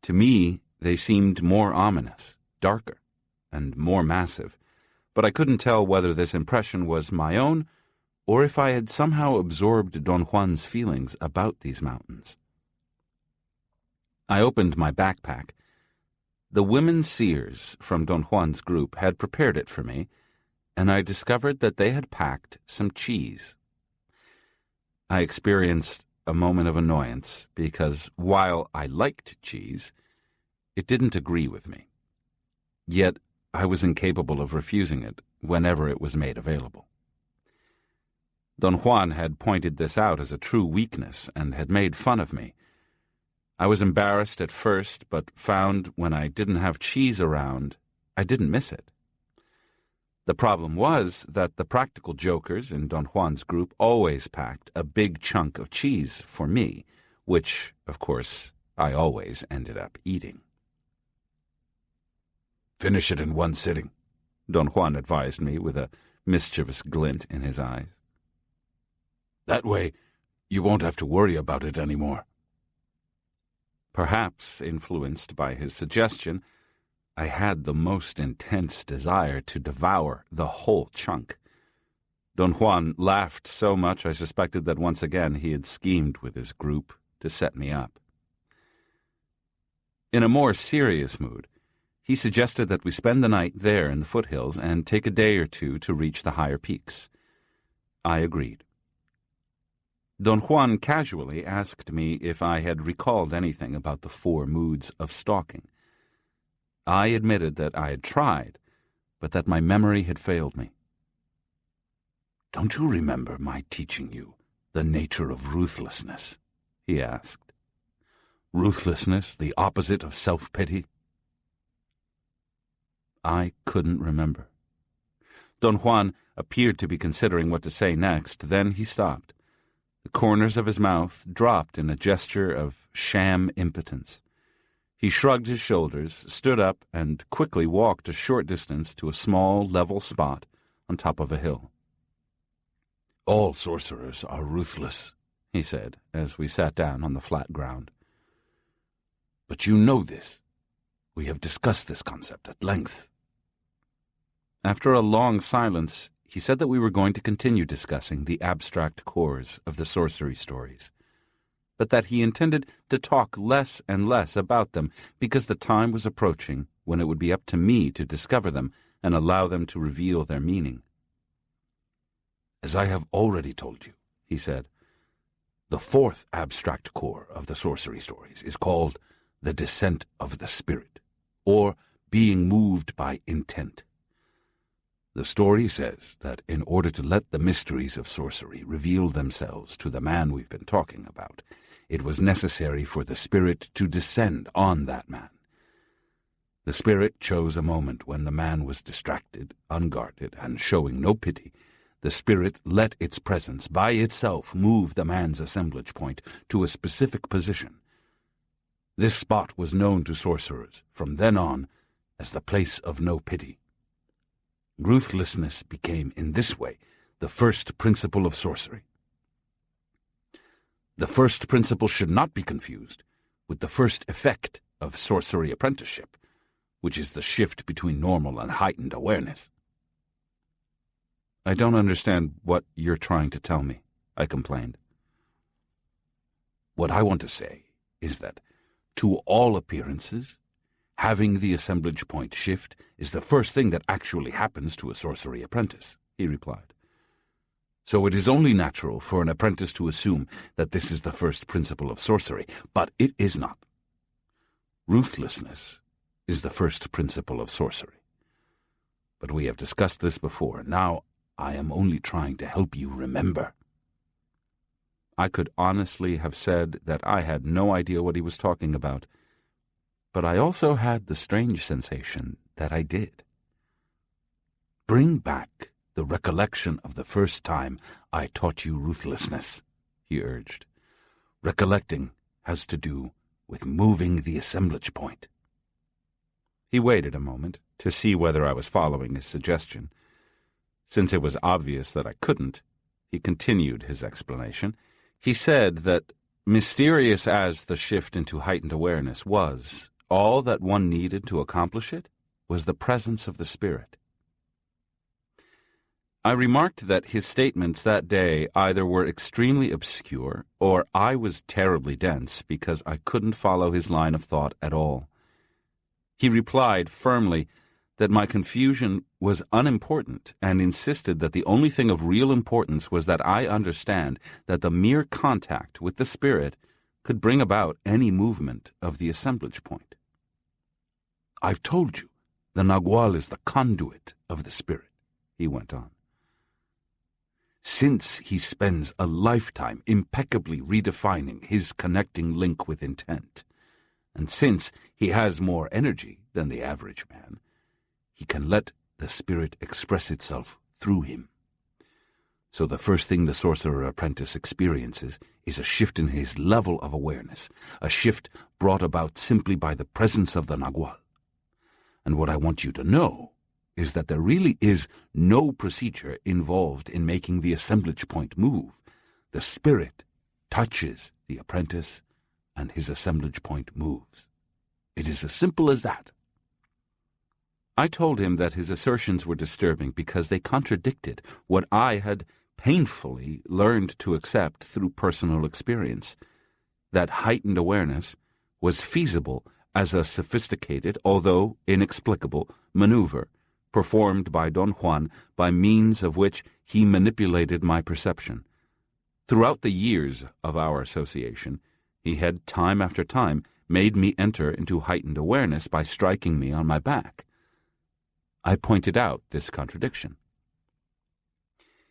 To me, they seemed more ominous, darker, and more massive, but I couldn't tell whether this impression was my own or if I had somehow absorbed Don Juan's feelings about these mountains. I opened my backpack. The women seers from Don Juan's group had prepared it for me, and I discovered that they had packed some cheese. I experienced a moment of annoyance because, while I liked cheese, it didn't agree with me. Yet I was incapable of refusing it whenever it was made available. Don Juan had pointed this out as a true weakness and had made fun of me. I was embarrassed at first, but found when I didn't have cheese around, I didn't miss it. The problem was that the practical jokers in Don Juan's group always packed a big chunk of cheese for me, which, of course, I always ended up eating. "Finish it in one sitting," Don Juan advised me with a mischievous glint in his eyes. "That way, you won't have to worry about it anymore." Perhaps influenced by his suggestion, I had the most intense desire to devour the whole chunk, Don Juan laughed so much I suspected that once again he had schemed with his group to set me up. In a more serious mood, he suggested that we spend the night there in the foothills and take a day or two to reach the higher peaks. I agreed. Don Juan casually asked me if I had recalled anything about the 4 moods of stalking. I admitted that I had tried, but that my memory had failed me. "Don't you remember my teaching you the nature of ruthlessness?" he asked. "Ruthlessness, the opposite of self-pity?" I couldn't remember. Don Juan appeared to be considering what to say next. Then he stopped. The corners of his mouth dropped in a gesture of sham impotence. He shrugged his shoulders, stood up, and quickly walked a short distance to a small, level spot on top of a hill. "All sorcerers are ruthless," he said, as we sat down on the flat ground. "But you know this. We have discussed this concept at length." After a long silence, he said that we were going to continue discussing the abstract cores of the sorcery stories, but that he intended to talk less and less about them because the time was approaching when it would be up to me to discover them and allow them to reveal their meaning. "As I have already told you," he said, "the 4th abstract core of the sorcery stories is called the descent of the spirit, or being moved by intent. The story says that in order to let the mysteries of sorcery reveal themselves to the man we've been talking about, it was necessary for the spirit to descend on that man. The spirit chose a moment when the man was distracted, unguarded, and showing no pity. The spirit let its presence by itself move the man's assemblage point to a specific position. This spot was known to sorcerers from then on as the place of no pity. Ruthlessness became, in this way, the first principle of sorcery. The first principle should not be confused with the first effect of sorcery apprenticeship, which is the shift between normal and heightened awareness." "I don't understand what you're trying to tell me," I complained. "What I want to say is that, to all appearances, having the assemblage point shift is the first thing that actually happens to a sorcery apprentice," he replied. "So it is only natural for an apprentice to assume that this is the first principle of sorcery, but it is not. Ruthlessness is the first principle of sorcery. But we have discussed this before. Now I am only trying to help you remember." I could honestly have said that I had no idea what he was talking about, but I also had the strange sensation that I did. "Bring back the recollection of the first time I taught you ruthlessness," he urged. "Recollecting has to do with moving the assemblage point." He waited a moment to see whether I was following his suggestion. Since it was obvious that I couldn't, he continued his explanation. He said that, mysterious as the shift into heightened awareness was, all that one needed to accomplish it was the presence of the spirit. I remarked that his statements that day either were extremely obscure or I was terribly dense because I couldn't follow his line of thought at all. He replied firmly that my confusion was unimportant and insisted that the only thing of real importance was that I understand that the mere contact with the spirit could bring about any movement of the assemblage point. "I've told you, the Nagual is the conduit of the spirit," he went on. "Since he spends a lifetime impeccably redefining his connecting link with intent, and since he has more energy than the average man, he can let the spirit express itself through him. So the first thing the sorcerer apprentice experiences is a shift in his level of awareness, a shift brought about simply by the presence of the Nagual. And what I want you to know is that there really is no procedure involved in making the assemblage point move. The spirit touches the apprentice, and his assemblage point moves. It is as simple as that." I told him that his assertions were disturbing because they contradicted what I had painfully learned to accept through personal experience, that heightened awareness was feasible as a sophisticated, although inexplicable, maneuver performed by Don Juan by means of which he manipulated my perception. Throughout the years of our association, he had time after time made me enter into heightened awareness by striking me on my back. I pointed out this contradiction.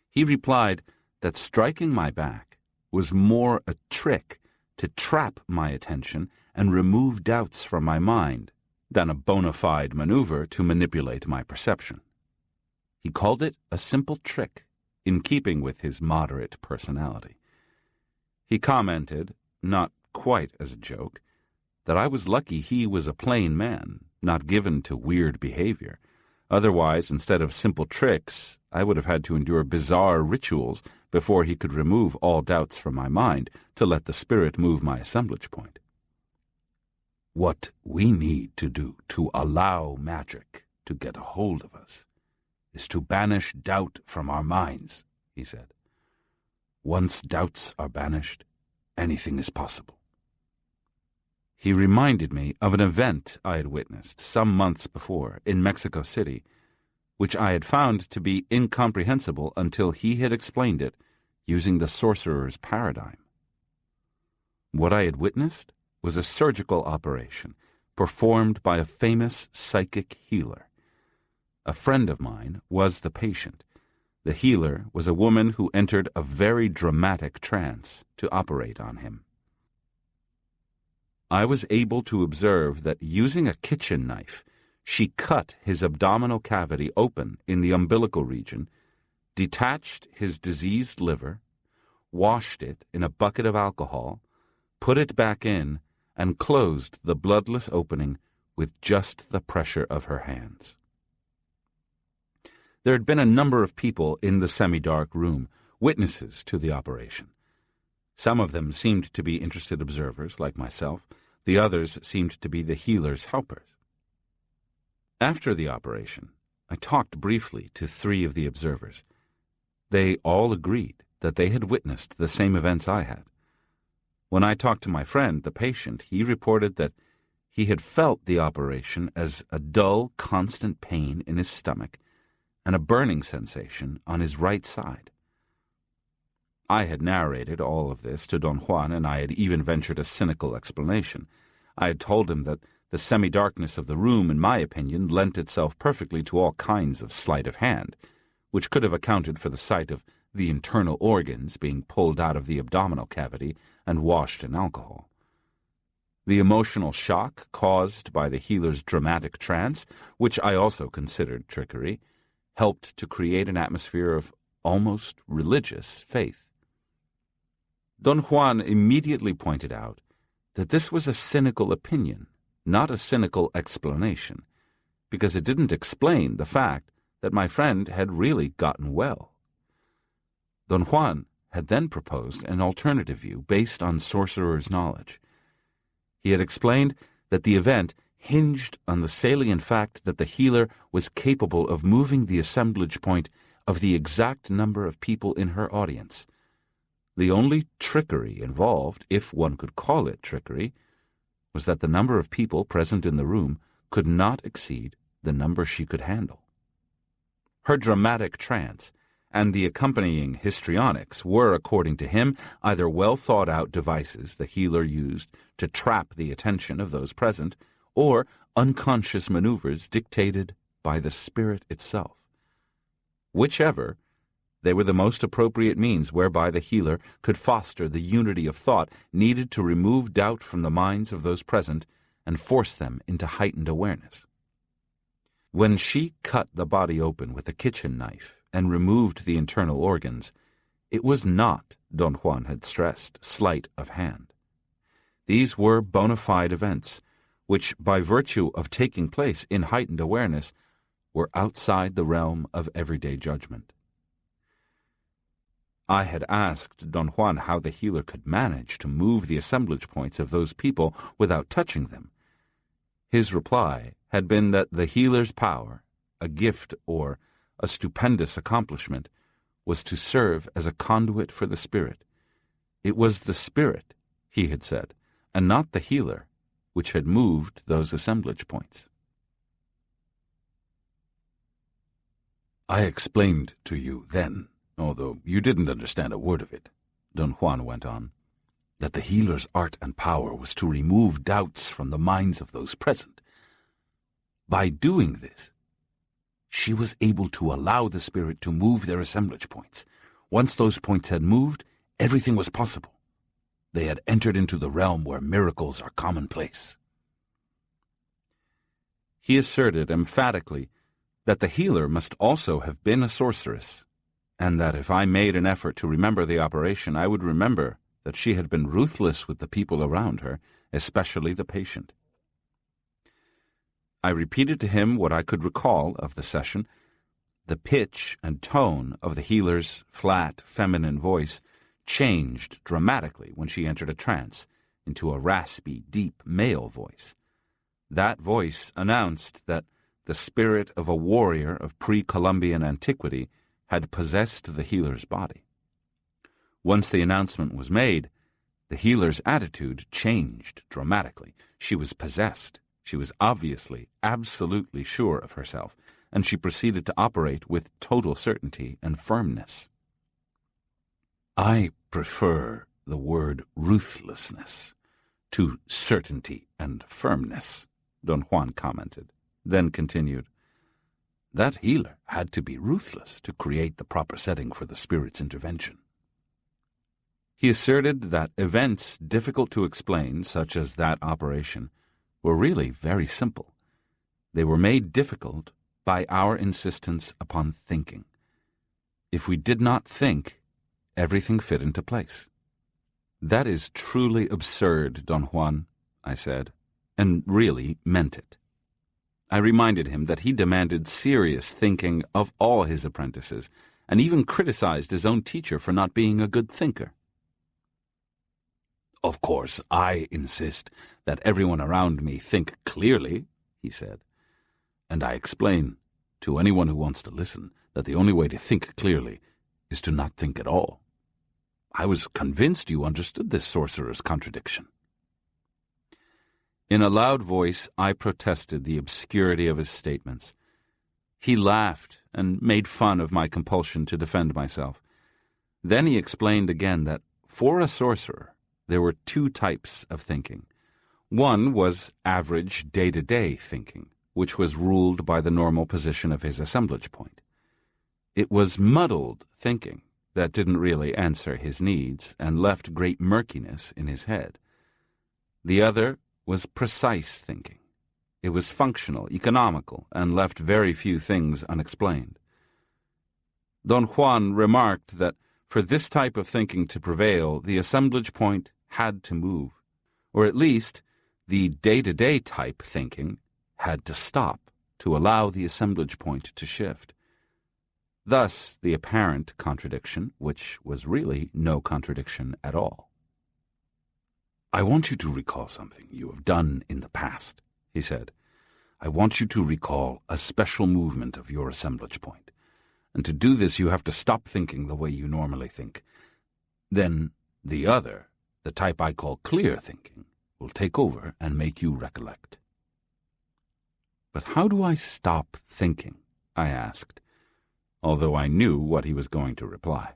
He replied that striking my back was more a trick to trap my attention and remove doubts from my mind than a bona fide maneuver to manipulate my perception. He called it a simple trick, in keeping with his moderate personality. He commented, not quite as a joke, that I was lucky he was a plain man, not given to weird behavior. Otherwise, instead of simple tricks, I would have had to endure bizarre rituals before he could remove all doubts from my mind to let the spirit move my assemblage point. What we need to do to allow magic to get a hold of us is to banish doubt from our minds, he said. Once doubts are banished, anything is possible. He reminded me of an event I had witnessed some months before in Mexico City, which I had found to be incomprehensible until he had explained it using the sorcerer's paradigm. What I had witnessed was a surgical operation performed by a famous psychic healer. A friend of mine was the patient. The healer was a woman who entered a very dramatic trance to operate on him. I was able to observe that using a kitchen knife, she cut his abdominal cavity open in the umbilical region, detached his diseased liver, washed it in a bucket of alcohol, put it back in, and closed the bloodless opening with just the pressure of her hands. There had been a number of people in the semi-dark room, witnesses to the operation. Some of them seemed to be interested observers, like myself. The others seemed to be the healer's helpers. After the operation, I talked briefly to 3 of the observers. They all agreed that they had witnessed the same events I had. When I talked to my friend, the patient, he reported that he had felt the operation as a dull, constant pain in his stomach and a burning sensation on his right side. I had narrated all of this to Don Juan, and I had even ventured a cynical explanation. I had told him that the semi-darkness of the room, in my opinion, lent itself perfectly to all kinds of sleight of hand, which could have accounted for the sight of the internal organs being pulled out of the abdominal cavity and washed in alcohol. The emotional shock caused by the healer's dramatic trance, which I also considered trickery, helped to create an atmosphere of almost religious faith. Don Juan immediately pointed out that this was a cynical opinion, not a cynical explanation, because it didn't explain the fact that my friend had really gotten well. Don Juan had then proposed an alternative view based on sorcerer's knowledge. He had explained that the event hinged on the salient fact that the healer was capable of moving the assemblage point of the exact number of people in her audience. The only trickery involved, if one could call it trickery, was that the number of people present in the room could not exceed the number she could handle. Her dramatic trance and the accompanying histrionics were, according to him, either well-thought-out devices the healer used to trap the attention of those present, or unconscious maneuvers dictated by the spirit itself. Whichever, they were the most appropriate means whereby the healer could foster the unity of thought needed to remove doubt from the minds of those present and force them into heightened awareness. When she cut the body open with a kitchen knife and removed the internal organs, it was not, Don Juan had stressed, sleight of hand. These were bona fide events, which, by virtue of taking place in heightened awareness, were outside the realm of everyday judgment. I had asked Don Juan how the healer could manage to move the assemblage points of those people without touching them. His reply had been that the healer's power, a gift or a stupendous accomplishment, was to serve as a conduit for the Spirit. It was the Spirit, he had said, and not the healer, which had moved those assemblage points. I explained to you then, although you didn't understand a word of it, Don Juan went on, that the healer's art and power was to remove doubts from the minds of those present. By doing this, she was able to allow the Spirit to move their assemblage points. Once those points had moved, everything was possible. They had entered into the realm where miracles are commonplace. He asserted emphatically that the healer must also have been a sorceress, and that if I made an effort to remember the operation, I would remember that she had been ruthless with the people around her, especially the patient. I repeated to him what I could recall of the session. The pitch and tone of the healer's flat, feminine voice changed dramatically when she entered a trance into a raspy, deep male voice. That voice announced that the spirit of a warrior of pre-Columbian antiquity had possessed the healer's body. Once the announcement was made, the healer's attitude changed dramatically. She was possessed. She was obviously, absolutely sure of herself, and she proceeded to operate with total certainty and firmness. I prefer the word ruthlessness to certainty and firmness, Don Juan commented, then continued. That healer had to be ruthless to create the proper setting for the Spirit's intervention. He asserted that events difficult to explain, such as that operation, were really very simple. They were made difficult by our insistence upon thinking. If we did not think, everything fit into place. That is truly absurd, Don Juan, I said, and really meant it. I reminded him that he demanded serious thinking of all his apprentices, and even criticized his own teacher for not being a good thinker. Of course, I insist that everyone around me think clearly, he said, and I explain to anyone who wants to listen that the only way to think clearly is to not think at all. I was convinced you understood this sorcerer's contradiction. In a loud voice, I protested the obscurity of his statements. He laughed and made fun of my compulsion to defend myself. Then he explained again that, for a sorcerer, there were two types of thinking. One was average day-to-day thinking, which was ruled by the normal position of his assemblage point. It was muddled thinking that didn't really answer his needs and left great murkiness in his head. The other was precise thinking. It was functional, economical, and left very few things unexplained. Don Juan remarked that for this type of thinking to prevail, the assemblage point had to move, or at least the day-to-day type thinking had to stop to allow the assemblage point to shift. Thus the apparent contradiction, which was really no contradiction at all. I want you to recall something you have done in the past, he said. I want you to recall a special movement of your assemblage point. And to do this, you have to stop thinking the way you normally think. Then the other, the type I call clear thinking, will take over and make you recollect. But how do I stop thinking? I asked, although I knew what he was going to reply.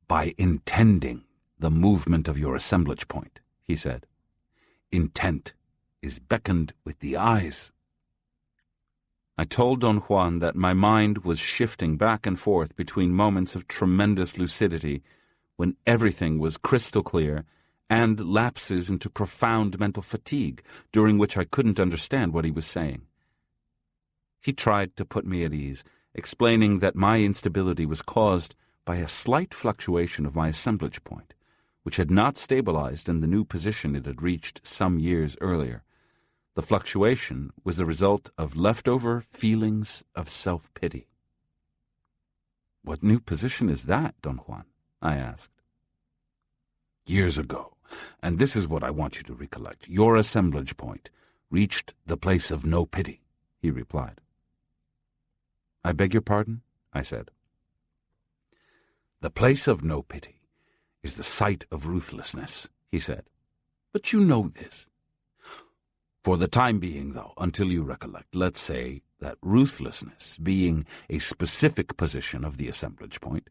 By intending the movement of your assemblage point, he said. Intent is beckoned with the eyes. I told Don Juan that my mind was shifting back and forth between moments of tremendous lucidity, when everything was crystal clear, and lapses into profound mental fatigue, during which I couldn't understand what he was saying. He tried to put me at ease, explaining that my instability was caused by a slight fluctuation of my assemblage point, which had not stabilized in the new position it had reached some years earlier. The fluctuation was the result of leftover feelings of self-pity. What new position is that, Don Juan? I asked. Years ago, and this is what I want you to recollect, your assemblage point reached the place of no pity, he replied. I beg your pardon? I said. The place of no pity is the site of ruthlessness, he said. But you know this. For the time being, though, until you recollect, let's say that ruthlessness, being a specific position of the assemblage point,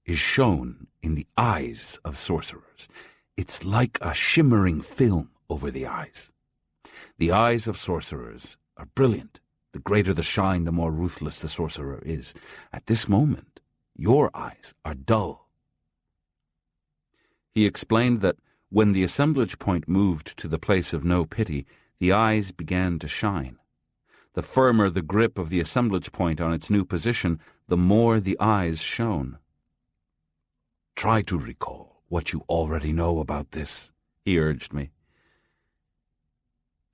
is shown in the eyes of sorcerers. It's like a shimmering film over the eyes. The eyes of sorcerers are brilliant. The greater the shine, the more ruthless the sorcerer is. At this moment, your eyes are dull. He explained that when the assemblage point moved to the place of no pity, the eyes began to shine. The firmer the grip of the assemblage point on its new position, the more the eyes shone. Try to recall what you already know about this, he urged me.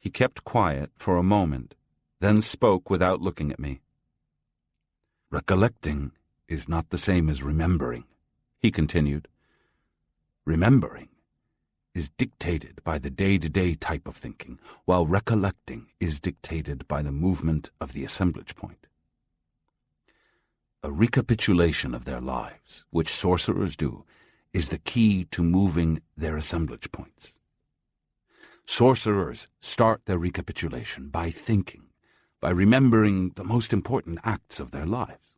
He kept quiet for a moment, then spoke without looking at me. Recollecting is not the same as remembering, he continued. Remembering is dictated by the day-to-day type of thinking, while recollecting is dictated by the movement of the assemblage point. A recapitulation of their lives, which sorcerers do, is the key to moving their assemblage points. Sorcerers start their recapitulation by thinking, by remembering the most important acts of their lives.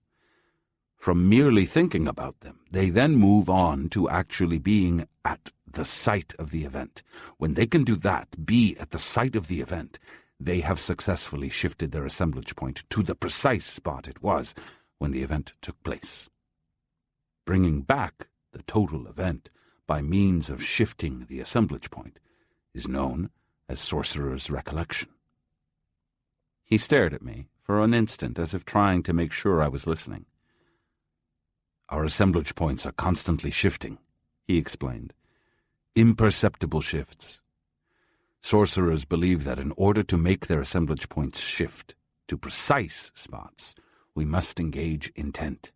From merely thinking about them, they then move on to actually being at the site of the event. When they can do that, be at the site of the event, they have successfully shifted their assemblage point to the precise spot it was when the event took place. Bringing back the total event by means of shifting the assemblage point is known as sorcerer's recollection. He stared at me for an instant as if trying to make sure I was listening. Our assemblage points are constantly shifting, he explained. Imperceptible shifts. Sorcerers believe that in order to make their assemblage points shift to precise spots, we must engage intent.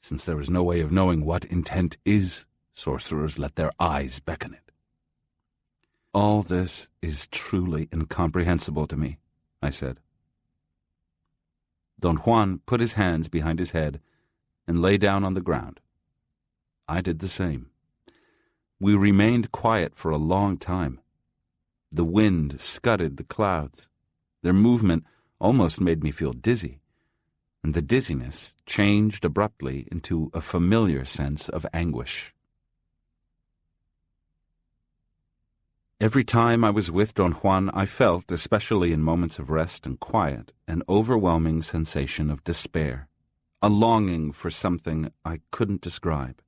Since there is no way of knowing what intent is, sorcerers let their eyes beckon it. All this is truly incomprehensible to me, I said. Don Juan put his hands behind his head and lay down on the ground. I did the same. We remained quiet for a long time. The wind scudded the clouds. Their movement almost made me feel dizzy, and the dizziness changed abruptly into a familiar sense of anguish. Every time I was with Don Juan, I felt, especially in moments of rest and quiet, an overwhelming sensation of despair, a longing for something I couldn't describe.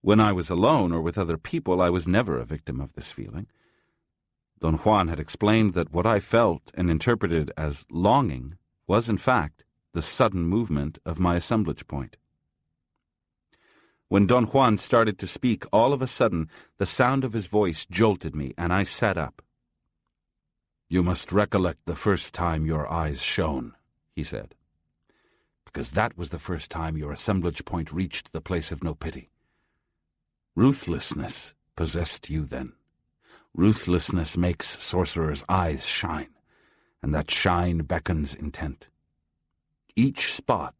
When I was alone or with other people, I was never a victim of this feeling. Don Juan had explained that what I felt and interpreted as longing was, in fact, the sudden movement of my assemblage point. When Don Juan started to speak, all of a sudden, the sound of his voice jolted me, and I sat up. You must recollect the first time your eyes shone, he said, because that was the first time your assemblage point reached the place of no pity. Ruthlessness possessed you then. Ruthlessness makes sorcerers' eyes shine, and that shine beckons intent. Each spot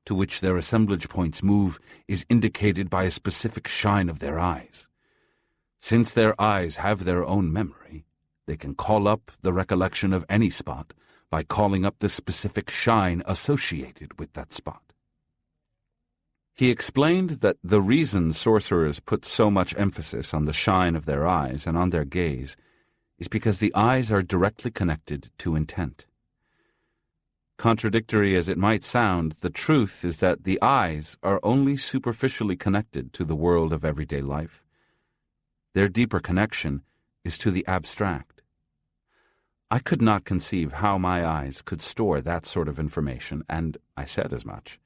to which their assemblage points move is indicated by a specific shine of their eyes. Since their eyes have their own memory, they can call up the recollection of any spot by calling up the specific shine associated with that spot. He explained that the reason sorcerers put so much emphasis on the shine of their eyes and on their gaze is because the eyes are directly connected to intent. Contradictory as it might sound, the truth is that the eyes are only superficially connected to the world of everyday life. Their deeper connection is to the abstract. I could not conceive how my eyes could store that sort of information, and I said as much.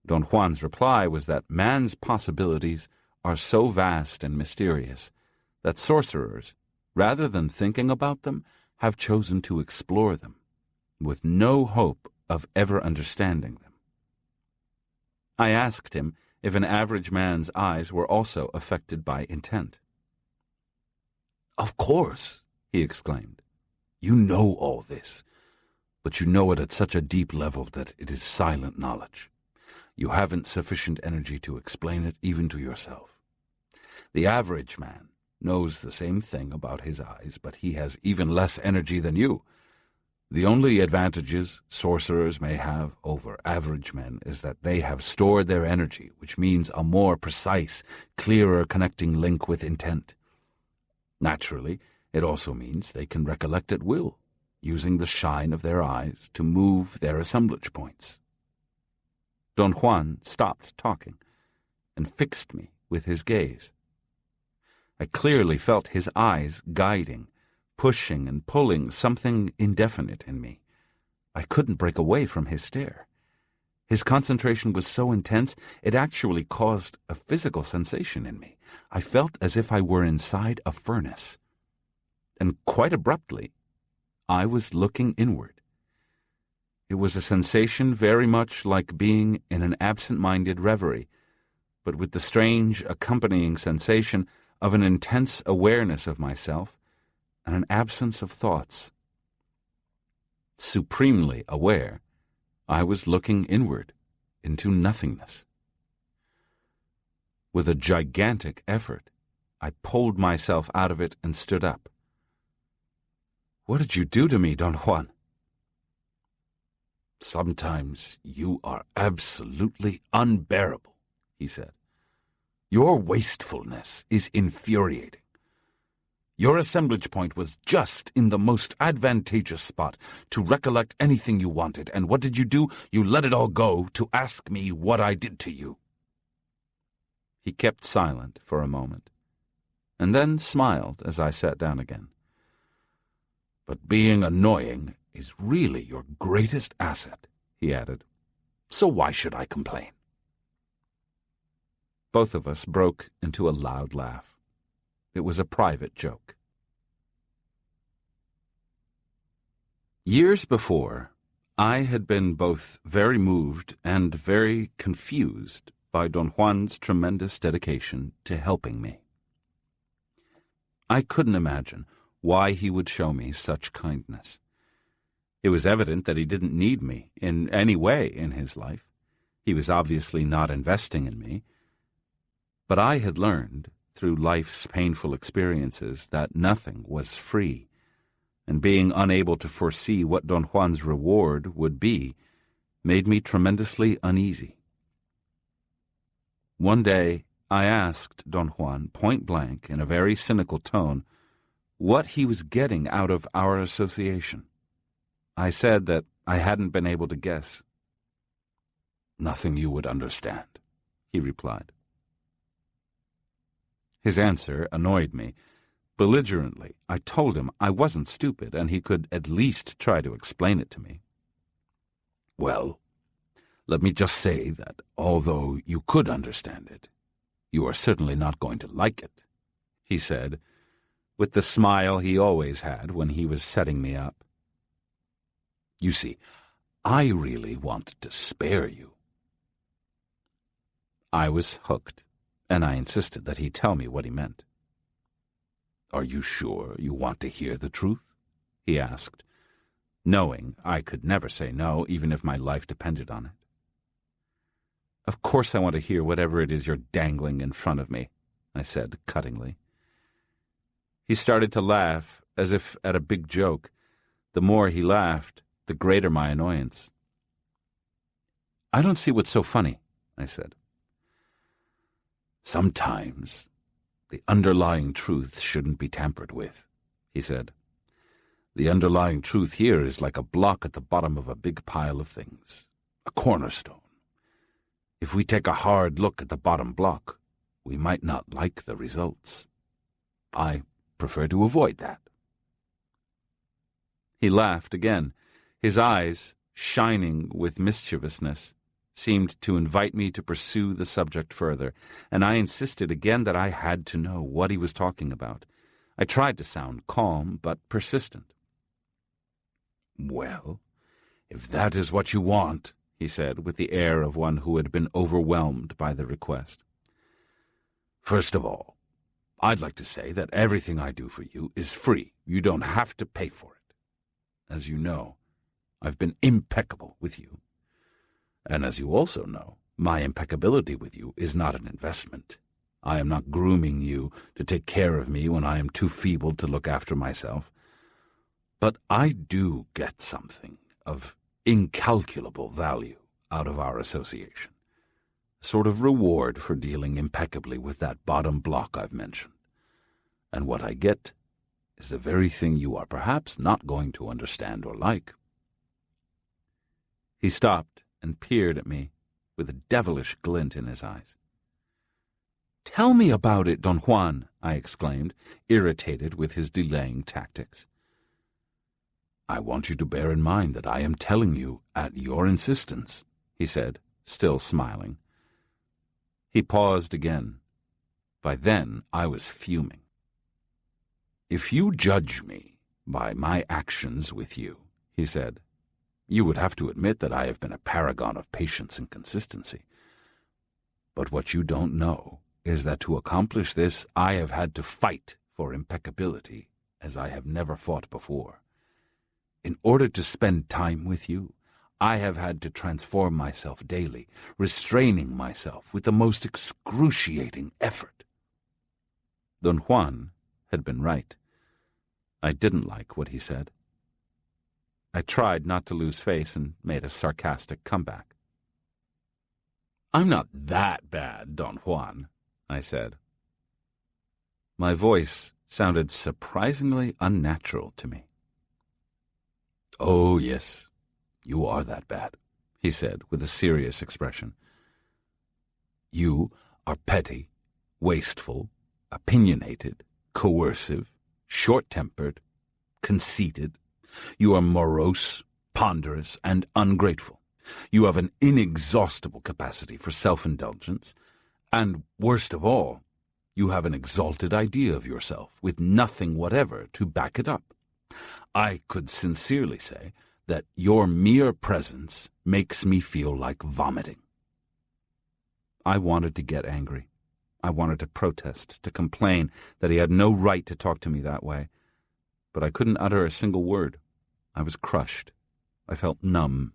Don Juan's reply was that man's possibilities are so vast and mysterious that sorcerers, rather than thinking about them, have chosen to explore them, with no hope of ever understanding them. I asked him if an average man's eyes were also affected by intent. Of course, he exclaimed. You know all this, but you know it at such a deep level that it is silent knowledge. You haven't sufficient energy to explain it even to yourself. The average man knows the same thing about his eyes, but he has even less energy than you. The only advantages sorcerers may have over average men is that they have stored their energy, which means a more precise, clearer connecting link with intent. Naturally, it also means they can recollect at will, using the shine of their eyes to move their assemblage points. Don Juan stopped talking and fixed me with his gaze. I clearly felt his eyes guiding, pushing and pulling something indefinite in me. I couldn't break away from his stare. His concentration was so intense, it actually caused a physical sensation in me. I felt as if I were inside a furnace. And quite abruptly, I was looking inward. It was a sensation very much like being in an absent-minded reverie, but with the strange accompanying sensation of an intense awareness of myself and an absence of thoughts. Supremely aware, I was looking inward, into nothingness. With a gigantic effort, I pulled myself out of it and stood up. "What did you do to me, Don Juan?" "Sometimes you are absolutely unbearable," he said. "Your wastefulness is infuriating. Your assemblage point was just in the most advantageous spot to recollect anything you wanted, and what did you do? You let it all go to ask me what I did to you." He kept silent for a moment, and then smiled as I sat down again. "But being annoying is really your greatest asset," he added. "So why should I complain?" Both of us broke into a loud laugh. It was a private joke. Years before, I had been both very moved and very confused by Don Juan's tremendous dedication to helping me. I couldn't imagine why he would show me such kindness. It was evident that he didn't need me in any way in his life. He was obviously not investing in me. But I had learned, through life's painful experiences, that nothing was free, and being unable to foresee what Don Juan's reward would be made me tremendously uneasy. One day I asked Don Juan point-blank in a very cynical tone what he was getting out of our association. I said that I hadn't been able to guess. "Nothing you would understand," he replied. His answer annoyed me. Belligerently, I told him I wasn't stupid and he could at least try to explain it to me. "Well, let me just say that although you could understand it, you are certainly not going to like it," he said, with the smile he always had when he was setting me up. "You see, I really wanted to spare you." I was hooked, and I insisted that he tell me what he meant. "Are you sure you want to hear the truth?" he asked, knowing I could never say no, even if my life depended on it. "Of course I want to hear whatever it is you're dangling in front of me," I said cuttingly. He started to laugh, as if at a big joke. The more he laughed, the greater my annoyance. "I don't see what's so funny," I said. "Sometimes the underlying truth shouldn't be tampered with," he said. "The underlying truth here is like a block at the bottom of a big pile of things, a cornerstone. If we take a hard look at the bottom block, we might not like the results. I prefer to avoid that." He laughed again. His eyes, shining with mischievousness, seemed to invite me to pursue the subject further, and I insisted again that I had to know what he was talking about. I tried to sound calm, but persistent. "Well, if that is what you want," he said, with the air of one who had been overwhelmed by the request. "First of all, I'd like to say that everything I do for you is free. You don't have to pay for it. as you know, I've been impeccable with you. And as you also know, my impeccability with you is not an investment. I am not grooming you to take care of me when I am too feeble to look after myself. But I do get something of incalculable value out of our association, a sort of reward for dealing impeccably with that bottom block I've mentioned. And what I get is the very thing you are perhaps not going to understand or like. He stopped and peered at me with a devilish glint in his eyes. "Tell me about it, Don Juan," I exclaimed, irritated with his delaying tactics. "I want you to bear in mind that I am telling you at your insistence," he said, still smiling. He paused again. By then I was fuming. "If you judge me by my actions with you," he said, "you would have to admit that I have been a paragon of patience and consistency. But what you don't know is that to accomplish this I have had to fight for impeccability as I have never fought before. In order to spend time with you, I have had to transform myself daily, restraining myself with the most excruciating effort." Don Juan had been right. I didn't like what he said. I tried not to lose face and made a sarcastic comeback. "I'm not that bad, Don Juan," I said. My voice sounded surprisingly unnatural to me. "Oh, yes, you are that bad," he said with a serious expression. "You are petty, wasteful, opinionated, coercive, short-tempered, conceited. You are morose, ponderous, and ungrateful. You have an inexhaustible capacity for self-indulgence, and, worst of all, you have an exalted idea of yourself with nothing whatever to back it up. I could sincerely say that your mere presence makes me feel like vomiting." I wanted to get angry. I wanted to protest, to complain that he had no right to talk to me that way. But I couldn't utter a single word. I was crushed. I felt numb.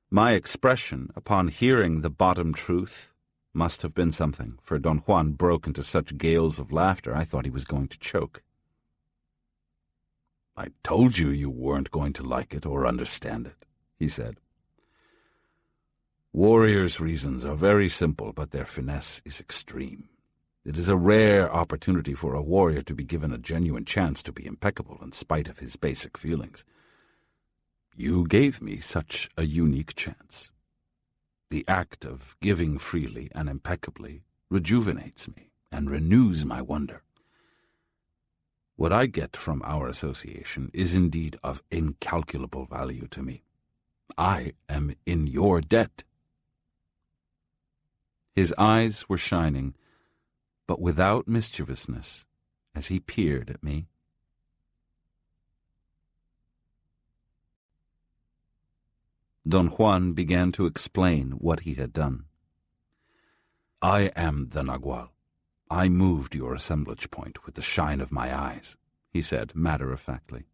My expression upon hearing the bottom truth must have been something, for Don Juan broke into such gales of laughter I thought he was going to choke. "I told you you weren't going to like it or understand it," he said. "Warriors' reasons are very simple, but their finesse is extreme. It is a rare opportunity for a warrior to be given a genuine chance to be impeccable in spite of his basic feelings. You gave me such a unique chance. The act of giving freely and impeccably rejuvenates me and renews my wonder. What I get from our association is indeed of incalculable value to me. I am in your debt." His eyes were shining, but without mischievousness, as he peered at me. Don Juan began to explain what he had done. "I am the Nagual. I moved your assemblage point with the shine of my eyes," he said matter-of-factly.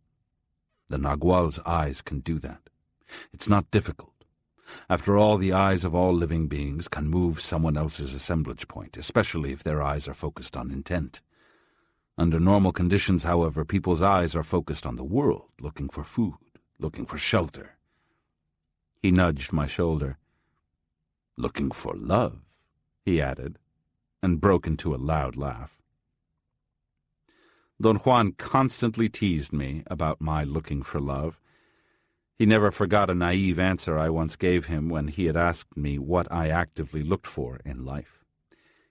"The Nagual's eyes can do that. It's not difficult. After all, the eyes of all living beings can move someone else's assemblage point, especially if their eyes are focused on intent. Under normal conditions, however, people's eyes are focused on the world, looking for food, looking for shelter." He nudged my shoulder. "Looking for love," he added, and broke into a loud laugh. Don Juan constantly teased me about my looking for love. He never forgot a naive answer I once gave him when he had asked me what I actively looked for in life.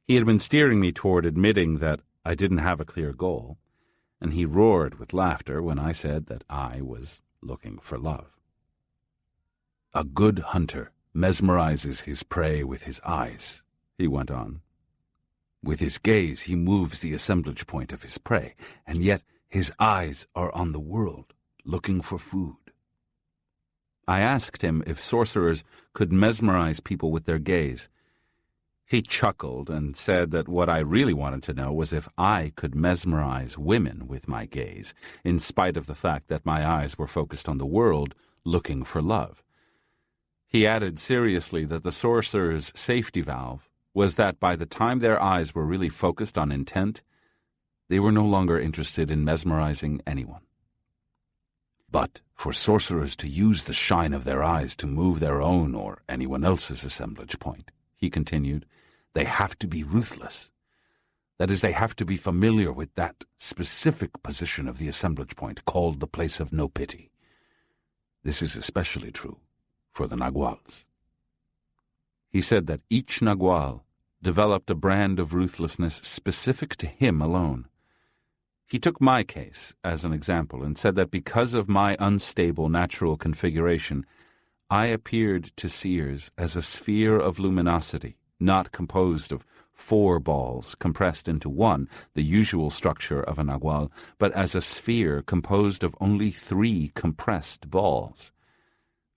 He had been steering me toward admitting that I didn't have a clear goal, and he roared with laughter when I said that I was looking for love. "A good hunter mesmerizes his prey with his eyes," he went on. "With his gaze he moves the assemblage point of his prey, and yet his eyes are on the world, looking for food." I asked him if sorcerers could mesmerize people with their gaze. He chuckled and said that what I really wanted to know was if I could mesmerize women with my gaze, in spite of the fact that my eyes were focused on the world, looking for love. He added seriously that the sorcerer's safety valve was that by the time their eyes were really focused on intent, they were no longer interested in mesmerizing anyone. But for sorcerers to use the shine of their eyes to move their own or anyone else's assemblage point, he continued, they have to be ruthless. That is, they have to be familiar with that specific position of the assemblage point called the place of no pity. This is especially true for the Naguals. He said that each Nagual developed a brand of ruthlessness specific to him alone. He took my case as an example and said that because of my unstable natural configuration, I appeared to seers as a sphere of luminosity, not composed of 4 balls compressed into one, the usual structure of a Nagual, but as a sphere composed of only 3 compressed balls.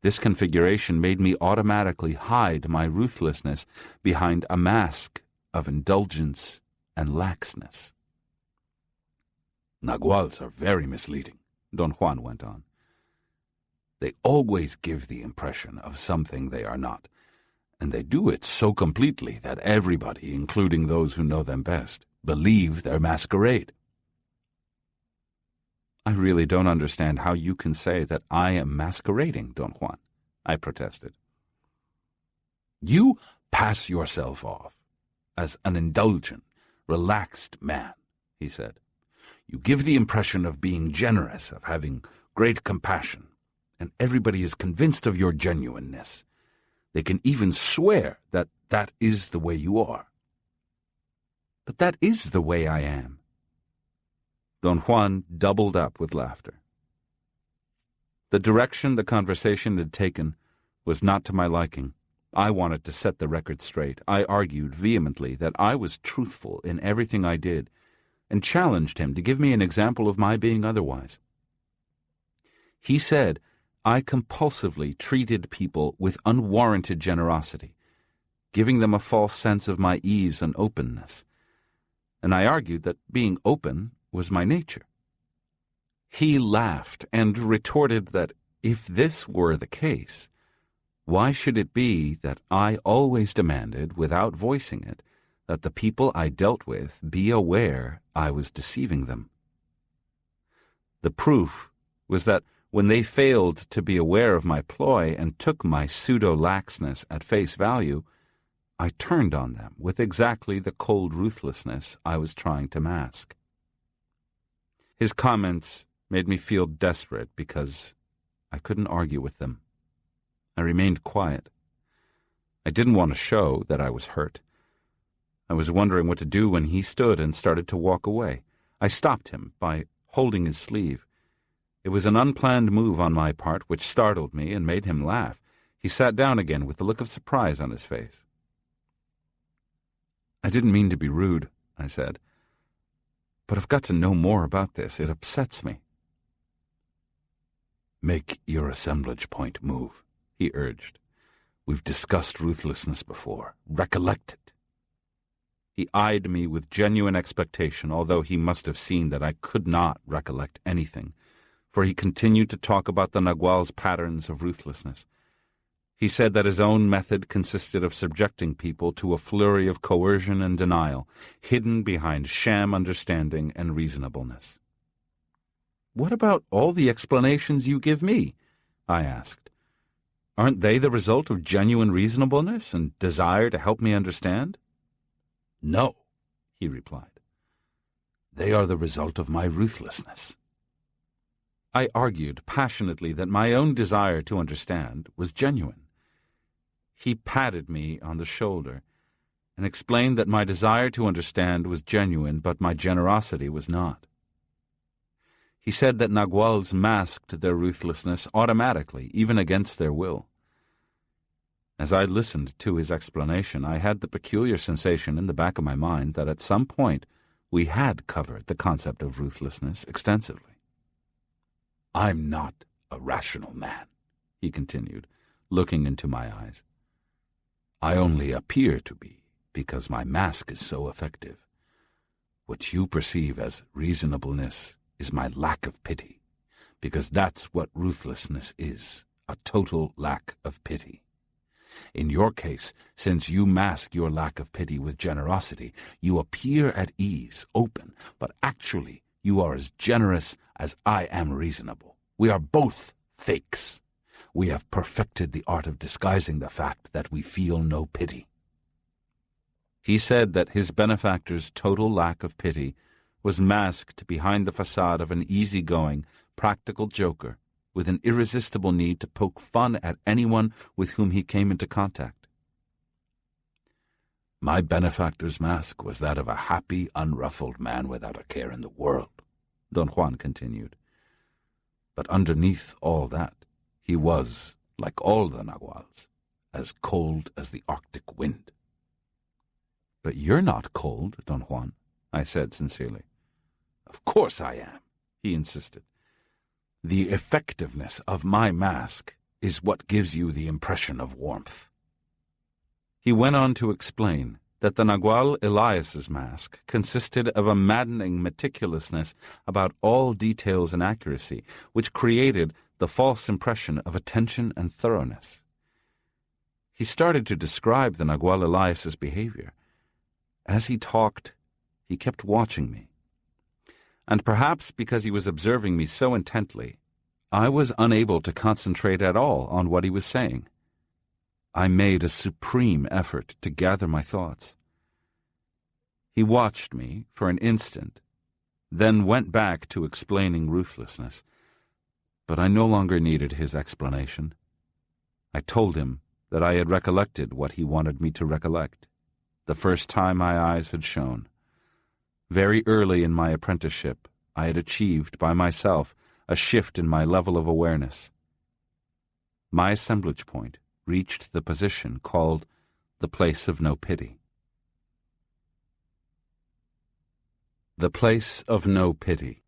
This configuration made me automatically hide my ruthlessness behind a mask of indulgence and laxness. Naguals are very misleading, Don Juan went on. They always give the impression of something they are not, and they do it so completely that everybody, including those who know them best, believe their masquerade. I really don't understand how you can say that I am masquerading, Don Juan, I protested. You pass yourself off as an indulgent, relaxed man, he said. You give the impression of being generous, of having great compassion, and everybody is convinced of your genuineness. They can even swear that that is the way you are. But that is the way I am. Don Juan doubled up with laughter. The direction the conversation had taken was not to my liking. I wanted to set the record straight. I argued vehemently that I was truthful in everything I did, and challenged him to give me an example of my being otherwise. He said I compulsively treated people with unwarranted generosity, giving them a false sense of my ease and openness, and I argued that being open was my nature. He laughed and retorted that if this were the case, why should it be that I always demanded, without voicing it, that the people I dealt with be aware I was deceiving them? The proof was that when they failed to be aware of my ploy and took my pseudo-laxness at face value, I turned on them with exactly the cold ruthlessness I was trying to mask. His comments made me feel desperate because I couldn't argue with them. I remained quiet. I didn't want to show that I was hurt. I was wondering what to do when he stood and started to walk away. I stopped him by holding his sleeve. It was an unplanned move on my part which startled me and made him laugh. He sat down again with a look of surprise on his face. I didn't mean to be rude, I said, but I've got to know more about this. It upsets me. Make your assemblage point move, he urged. We've discussed ruthlessness before. Recollect it. He eyed me with genuine expectation, although he must have seen that I could not recollect anything, for he continued to talk about the Nagual's patterns of ruthlessness. He said that his own method consisted of subjecting people to a flurry of coercion and denial, hidden behind sham understanding and reasonableness. What about all the explanations you give me? I asked. Aren't they the result of genuine reasonableness and desire to help me understand? No, he replied. They are the result of my ruthlessness. I argued passionately that my own desire to understand was genuine. He patted me on the shoulder and explained that my desire to understand was genuine, but my generosity was not. He said that Naguals masked their ruthlessness automatically, even against their will. As I listened to his explanation, I had the peculiar sensation in the back of my mind that at some point we had covered the concept of ruthlessness extensively. I'm not a rational man, he continued, looking into my eyes. I only appear to be because my mask is so effective. What you perceive as reasonableness is my lack of pity, because that's what ruthlessness is, a total lack of pity. In your case, since you mask your lack of pity with generosity, you appear at ease, open, but actually you are as generous as I am reasonable. We are both fakes. We have perfected the art of disguising the fact that we feel no pity. He said that his benefactor's total lack of pity was masked behind the facade of an easygoing, practical joker with an irresistible need to poke fun at anyone with whom he came into contact. My benefactor's mask was that of a happy, unruffled man without a care in the world, Don Juan continued. But underneath all that, he was, like all the Naguals, as cold as the Arctic wind. But you're not cold, Don Juan, I said sincerely. Of course I am, he insisted. The effectiveness of my mask is what gives you the impression of warmth. He went on to explain that the Nagual Elias's mask consisted of a maddening meticulousness about all details and accuracy, which created the false impression of attention and thoroughness. He started to describe the Nagual Elias's behavior. As he talked, he kept watching me. And perhaps because he was observing me so intently, I was unable to concentrate at all on what he was saying. I made a supreme effort to gather my thoughts. He watched me for an instant, then went back to explaining ruthlessness. But I no longer needed his explanation. I told him that I had recollected what he wanted me to recollect, the first time my eyes had shone. Very early in my apprenticeship, I had achieved by myself a shift in my level of awareness. My assemblage point reached the position called the place of no pity. The place of no pity.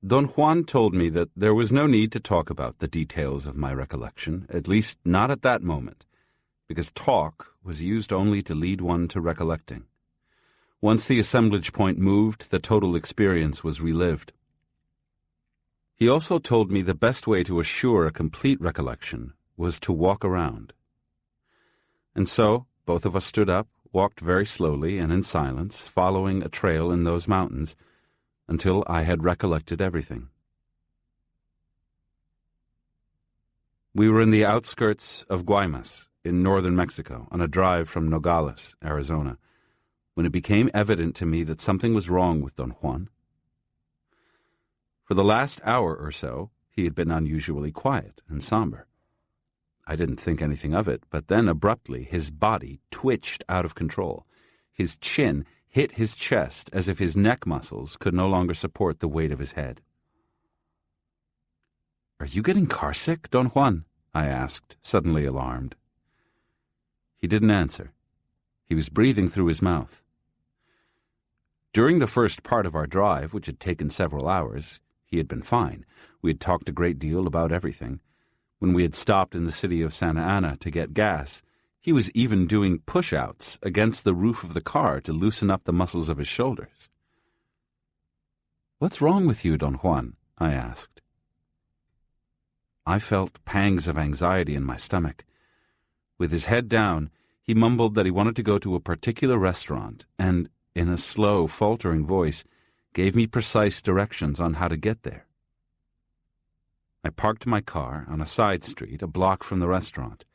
Don Juan told me that there was no need to talk about the details of my recollection, at least not at that moment, because talk was used only to lead one to recollecting. Once the assemblage point moved, the total experience was relived. He also told me the best way to assure a complete recollection was to walk around. And so, both of us stood up, walked very slowly and in silence, following a trail in those mountains, until I had recollected everything. We were in the outskirts of Guaymas, in northern Mexico, on a drive from Nogales, Arizona, when it became evident to me that something was wrong with Don Juan. For the last hour or so, he had been unusually quiet and somber. I didn't think anything of it, but then abruptly his body twitched out of control. His chin hit his chest as if his neck muscles could no longer support the weight of his head. "Are you getting carsick, Don Juan?" I asked, suddenly alarmed. He didn't answer. He was breathing through his mouth. During the first part of our drive, which had taken several hours, he had been fine. We had talked a great deal about everything. When we had stopped in the city of Santa Ana to get gas, he was even doing push-outs against the roof of the car to loosen up the muscles of his shoulders. "What's wrong with you, Don Juan?" I asked. I felt pangs of anxiety in my stomach. With his head down, he mumbled that he wanted to go to a particular restaurant and, in a slow, faltering voice, gave me precise directions on how to get there. I parked my car on a side street a block from the restaurant.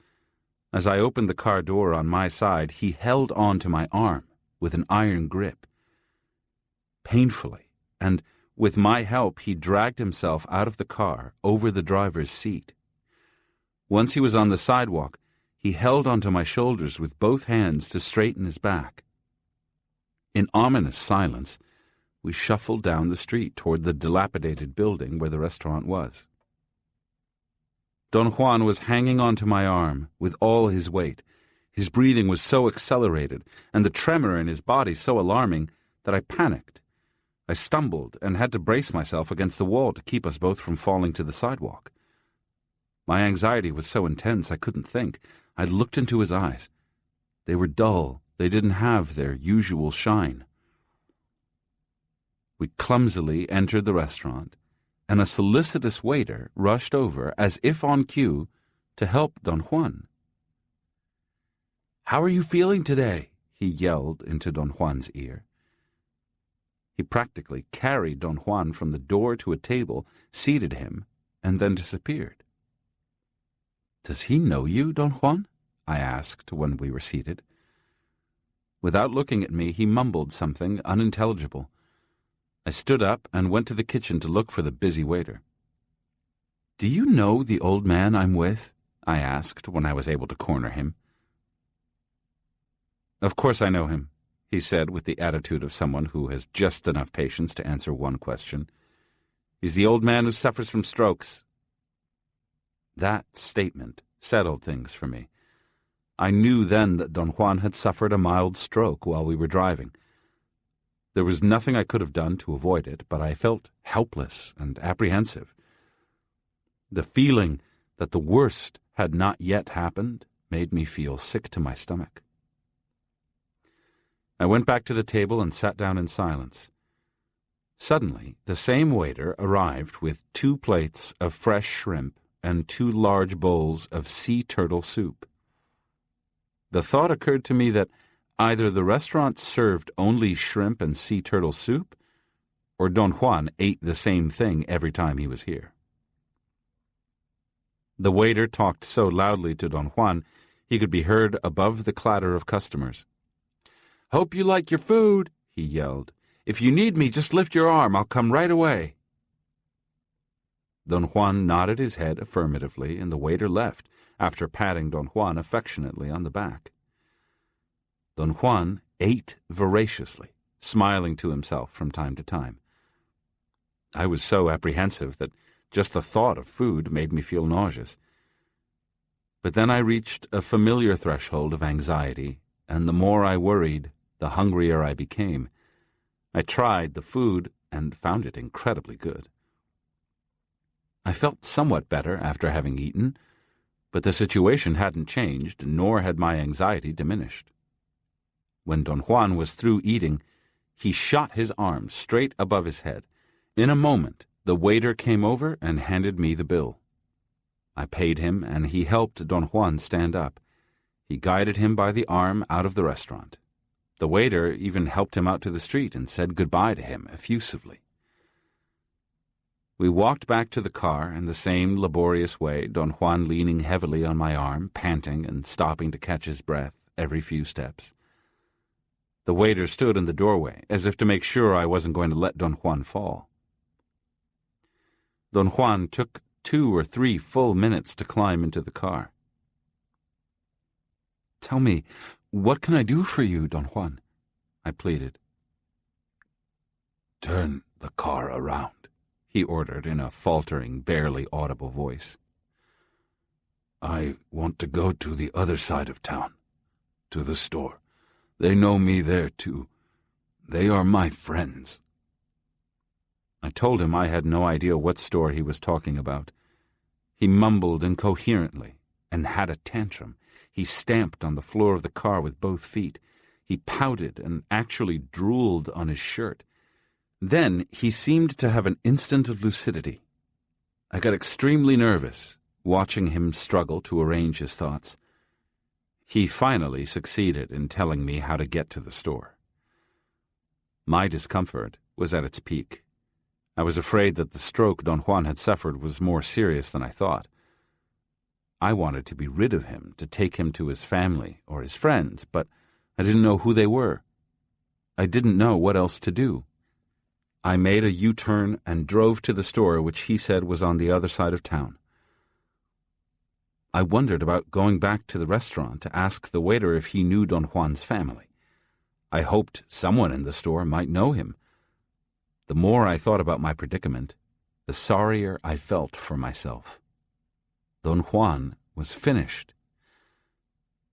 As I opened the car door on my side, he held on to my arm with an iron grip. Painfully, and with my help, he dragged himself out of the car over the driver's seat. Once he was on the sidewalk, he held onto my shoulders with both hands to straighten his back. In ominous silence, we shuffled down the street toward the dilapidated building where the restaurant was. Don Juan was hanging onto my arm with all his weight. His breathing was so accelerated, and the tremor in his body so alarming, that I panicked. I stumbled and had to brace myself against the wall to keep us both from falling to the sidewalk. My anxiety was so intense I couldn't think. I looked into his eyes. They were dull. They didn't have their usual shine. We clumsily entered the restaurant, and a solicitous waiter rushed over, as if on cue, to help Don Juan. "How are you feeling today?" he yelled into Don Juan's ear. He practically carried Don Juan from the door to a table, seated him, and then disappeared. "Does he know you, Don Juan?" I asked when we were seated. Without looking at me, he mumbled something unintelligible. I stood up and went to the kitchen to look for the busy waiter. "Do you know the old man I'm with?" I asked when I was able to corner him. "Of course I know him," he said with the attitude of someone who has just enough patience to answer one question. "He's the old man who suffers from strokes." That statement settled things for me. I knew then that Don Juan had suffered a mild stroke while we were driving. There was nothing I could have done to avoid it, but I felt helpless and apprehensive. The feeling that the worst had not yet happened made me feel sick to my stomach. I went back to the table and sat down in silence. Suddenly, the same waiter arrived with 2 plates of fresh shrimp and 2 large bowls of sea turtle soup. The thought occurred to me that either the restaurant served only shrimp and sea turtle soup, or Don Juan ate the same thing every time he was here. The waiter talked so loudly to Don Juan he could be heard above the clatter of customers. "Hope you like your food," he yelled. "If you need me, just lift your arm. I'll come right away." Don Juan nodded his head affirmatively, and the waiter left, after patting Don Juan affectionately on the back. Don Juan ate voraciously, smiling to himself from time to time. I was so apprehensive that just the thought of food made me feel nauseous. But then I reached a familiar threshold of anxiety, and the more I worried, the hungrier I became. I tried the food and found it incredibly good. I felt somewhat better after having eaten, but the situation hadn't changed, nor had my anxiety diminished. When Don Juan was through eating, he shot his arms straight above his head. In a moment, the waiter came over and handed me the bill. I paid him, and he helped Don Juan stand up. He guided him by the arm out of the restaurant. The waiter even helped him out to the street and said goodbye to him effusively. We walked back to the car in the same laborious way, Don Juan leaning heavily on my arm, panting and stopping to catch his breath every few steps. The waiter stood in the doorway, as if to make sure I wasn't going to let Don Juan fall. Don Juan took 2 or 3 full minutes to climb into the car. "Tell me, what can I do for you, Don Juan?" I pleaded. "Turn the car around," he ordered in a faltering, barely audible voice. "I want to go to the other side of town, to the store. They know me there, too. They are my friends." I told him I had no idea what store he was talking about. He mumbled incoherently and had a tantrum. He stamped on the floor of the car with both feet. He pouted and actually drooled on his shirt. Then he seemed to have an instant of lucidity. I got extremely nervous, watching him struggle to arrange his thoughts. He finally succeeded in telling me how to get to the store. My discomfort was at its peak. I was afraid that the stroke Don Juan had suffered was more serious than I thought. I wanted to be rid of him, to take him to his family or his friends, but I didn't know who they were. I didn't know what else to do. I made a U-turn and drove to the store, which he said was on the other side of town. I wondered about going back to the restaurant to ask the waiter if he knew Don Juan's family. I hoped someone in the store might know him. The more I thought about my predicament, the sorrier I felt for myself. Don Juan was finished.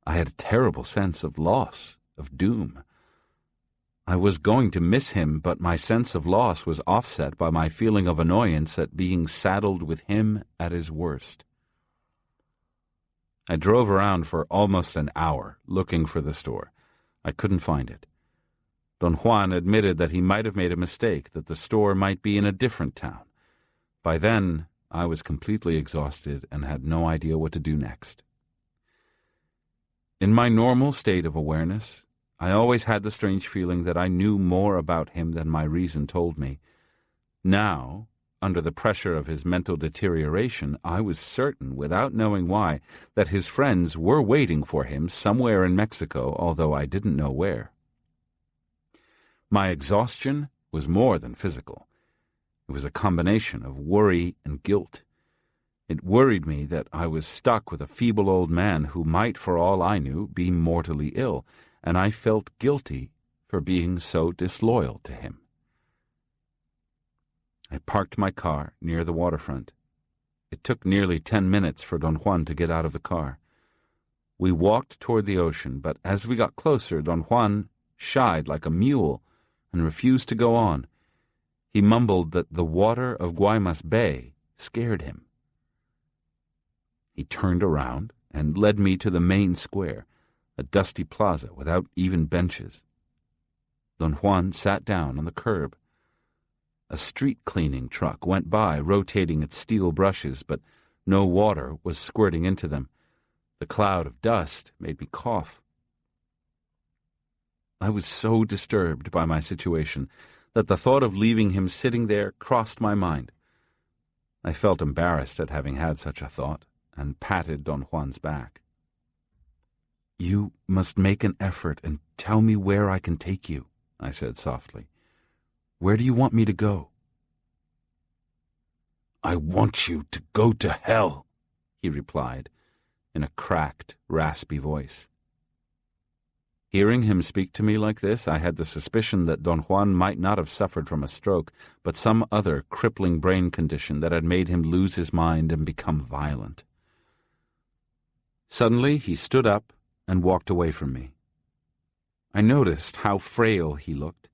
I had a terrible sense of loss, of doom. I was going to miss him, but my sense of loss was offset by my feeling of annoyance at being saddled with him at his worst. I drove around for almost an hour, looking for the store. I couldn't find it. Don Juan admitted that he might have made a mistake, that the store might be in a different town. By then, I was completely exhausted and had no idea what to do next. In my normal state of awareness, I always had the strange feeling that I knew more about him than my reason told me. Now, under the pressure of his mental deterioration, I was certain, without knowing why, that his friends were waiting for him somewhere in Mexico, although I didn't know where. My exhaustion was more than physical. It was a combination of worry and guilt. It worried me that I was stuck with a feeble old man who might, for all I knew, be mortally ill, and I felt guilty for being so disloyal to him. I parked my car near the waterfront. It took nearly 10 minutes for Don Juan to get out of the car. We walked toward the ocean, but as we got closer, Don Juan shied like a mule and refused to go on. He mumbled that the water of Guaymas Bay scared him. He turned around and led me to the main square, a dusty plaza without even benches. Don Juan sat down on the curb. A street-cleaning truck went by, rotating its steel brushes, but no water was squirting into them. The cloud of dust made me cough. I was so disturbed by my situation that the thought of leaving him sitting there crossed my mind. I felt embarrassed at having had such a thought, and patted Don Juan's back. "You must make an effort and tell me where I can take you," I said softly. "Where do you want me to go?" "I want you to go to hell," he replied, in a cracked, raspy voice. Hearing him speak to me like this, I had the suspicion that Don Juan might not have suffered from a stroke, but some other crippling brain condition that had made him lose his mind and become violent. Suddenly, he stood up and walked away from me. I noticed how frail he looked.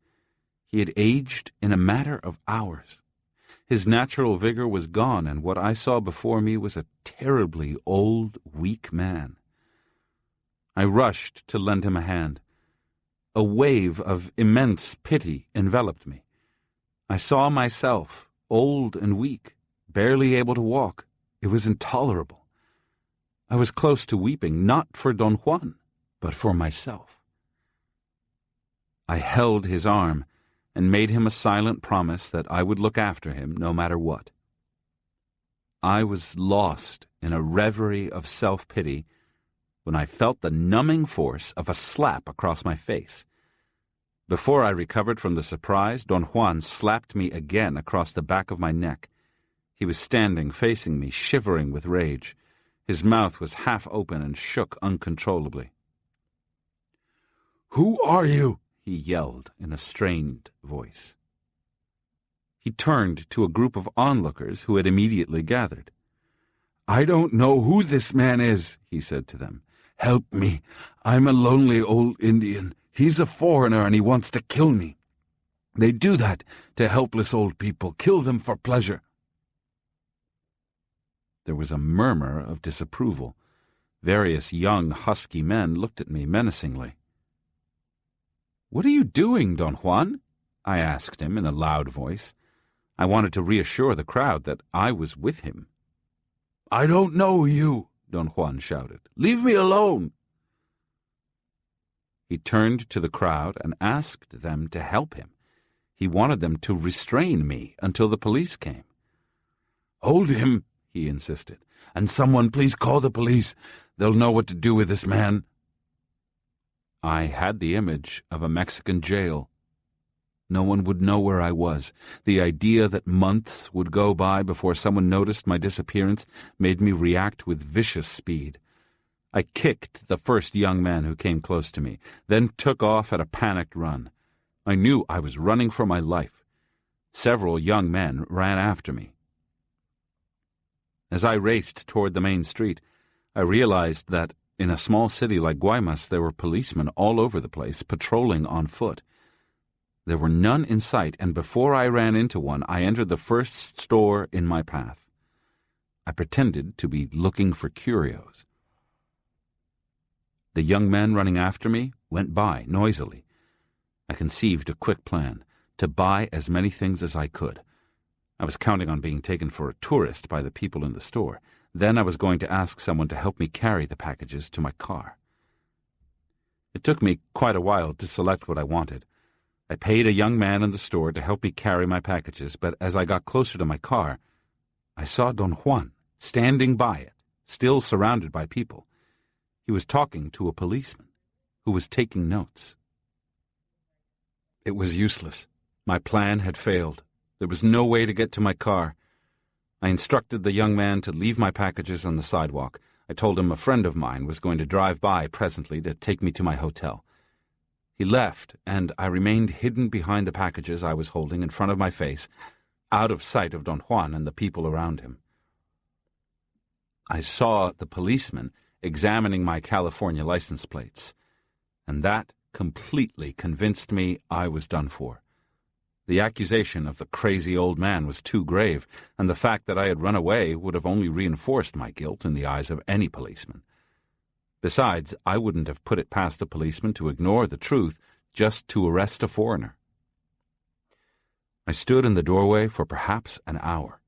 He had aged in a matter of hours. His natural vigor was gone, and what I saw before me was a terribly old, weak man. I rushed to lend him a hand. A wave of immense pity enveloped me. I saw myself, old and weak, barely able to walk. It was intolerable. I was close to weeping, not for Don Juan, but for myself. I held his arm and made him a silent promise that I would look after him no matter what. I was lost in a reverie of self-pity when I felt the numbing force of a slap across my face. Before I recovered from the surprise, Don Juan slapped me again across the back of my neck. He was standing facing me, shivering with rage. His mouth was half open and shook uncontrollably. "Who are you?" he yelled in a strained voice. He turned to a group of onlookers who had immediately gathered. "I don't know who this man is," he said to them. "Help me. I'm a lonely old Indian. He's a foreigner and he wants to kill me. They do that to helpless old people, kill them for pleasure." There was a murmur of disapproval. Various young, husky men looked at me menacingly. "What are you doing, Don Juan?" I asked him in a loud voice. I wanted to reassure the crowd that I was with him. "I don't know you," Don Juan shouted. "Leave me alone." He turned to the crowd and asked them to help him. He wanted them to restrain me until the police came. "Hold him," he insisted, "and someone please call the police. They'll know what to do with this man." I had the image of a Mexican jail. No one would know where I was. The idea that months would go by before someone noticed my disappearance made me react with vicious speed. I kicked the first young man who came close to me, then took off at a panicked run. I knew I was running for my life. Several young men ran after me. As I raced toward the main street, I realized that in a small city like Guaymas there were policemen all over the place, patrolling on foot. There were none in sight, and before I ran into one, I entered the first store in my path. I pretended to be looking for curios. The young men running after me went by noisily. I conceived a quick plan to buy as many things as I could. I was counting on being taken for a tourist by the people in the store. Then I was going to ask someone to help me carry the packages to my car. It took me quite a while to select what I wanted. I paid a young man in the store to help me carry my packages, but as I got closer to my car, I saw Don Juan standing by it, still surrounded by people. He was talking to a policeman who was taking notes. It was useless. My plan had failed. There was no way to get to my car. I instructed the young man to leave my packages on the sidewalk. I told him a friend of mine was going to drive by presently to take me to my hotel. He left, and I remained hidden behind the packages I was holding in front of my face, out of sight of Don Juan and the people around him. I saw the policeman examining my California license plates, and that completely convinced me I was done for. The accusation of the crazy old man was too grave, and the fact that I had run away would have only reinforced my guilt in the eyes of any policeman. Besides, I wouldn't have put it past a policeman to ignore the truth just to arrest a foreigner. I stood in the doorway for perhaps an hour.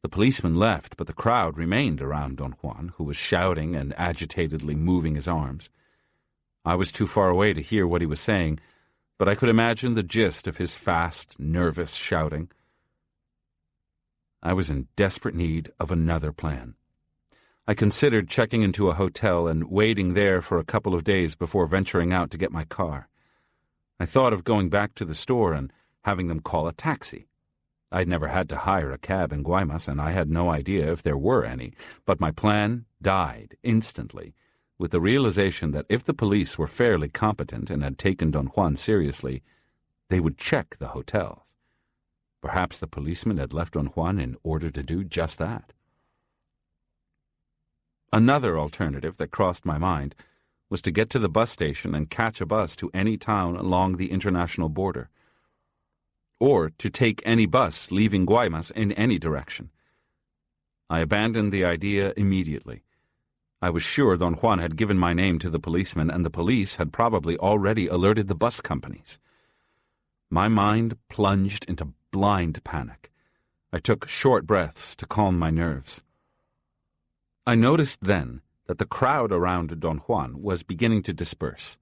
The policeman left, but the crowd remained around Don Juan, who was shouting and agitatedly moving his arms. I was too far away to hear what he was saying, but I could imagine the gist of his fast, nervous shouting. I was in desperate need of another plan. I considered checking into a hotel and waiting there for a couple of days before venturing out to get my car. I thought of going back to the store and having them call a taxi. I'd never had to hire a cab in Guaymas, and I had no idea if there were any, but my plan died instantly, with the realization that if the police were fairly competent and had taken Don Juan seriously, they would check the hotels. Perhaps the policeman had left Don Juan in order to do just that. Another alternative that crossed my mind was to get to the bus station and catch a bus to any town along the international border, or to take any bus leaving Guaymas in any direction. I abandoned the idea immediately. I was sure Don Juan had given my name to the policeman, and the police had probably already alerted the bus companies. My mind plunged into blind panic. I took short breaths to calm my nerves. I noticed then that the crowd around Don Juan was beginning to disperse.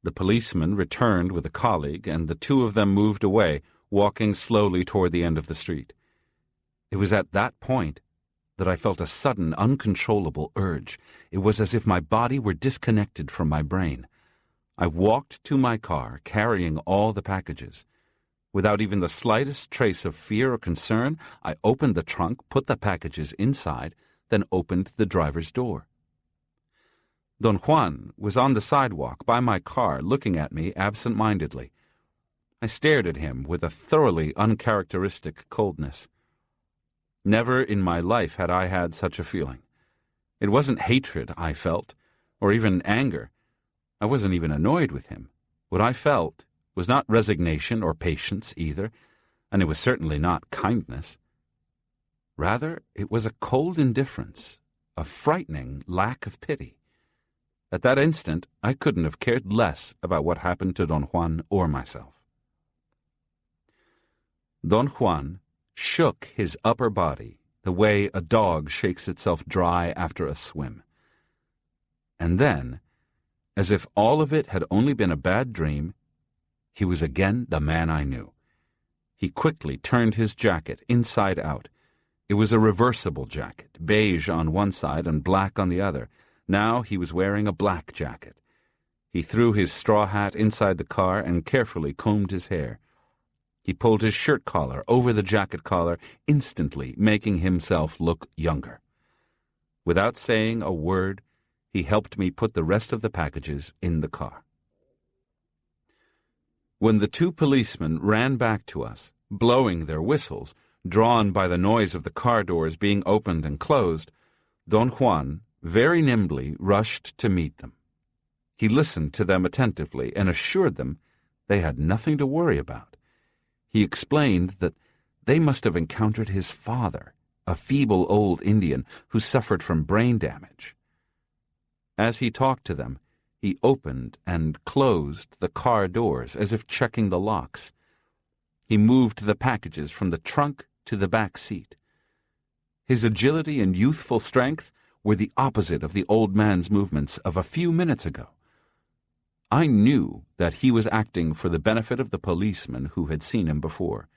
The policeman returned with a colleague, and the two of them moved away, walking slowly toward the end of the street. It was at that point that I felt a sudden, uncontrollable urge. It was as if my body were disconnected from my brain. I walked to my car, carrying all the packages. Without even the slightest trace of fear or concern, I opened the trunk, put the packages inside, then opened the driver's door. Don Juan was on the sidewalk by my car, looking at me absent-mindedly. I stared at him with a thoroughly uncharacteristic coldness. Never in my life had I had such a feeling. It wasn't hatred I felt, or even anger. I wasn't even annoyed with him. What I felt was not resignation or patience either, and it was certainly not kindness. Rather, it was a cold indifference, a frightening lack of pity. At that instant, I couldn't have cared less about what happened to Don Juan or myself. Don Juan shook his upper body the way a dog shakes itself dry after a swim. And then, as if all of it had only been a bad dream, he was again the man I knew. He quickly turned his jacket inside out. It was a reversible jacket, beige on one side and black on the other. Now he was wearing a black jacket. He threw his straw hat inside the car and carefully combed his hair. He pulled his shirt collar over the jacket collar, instantly making himself look younger. Without saying a word, he helped me put the rest of the packages in the car. When the two policemen ran back to us, blowing their whistles, drawn by the noise of the car doors being opened and closed, Don Juan very nimbly rushed to meet them. He listened to them attentively and assured them they had nothing to worry about. He explained that they must have encountered his father, a feeble old Indian who suffered from brain damage. As he talked to them, he opened and closed the car doors as if checking the locks. He moved the packages from the trunk to the back seat. His agility and youthful strength were the opposite of the old man's movements of a few minutes ago. I knew that he was acting for the benefit of the policeman who had seen him before.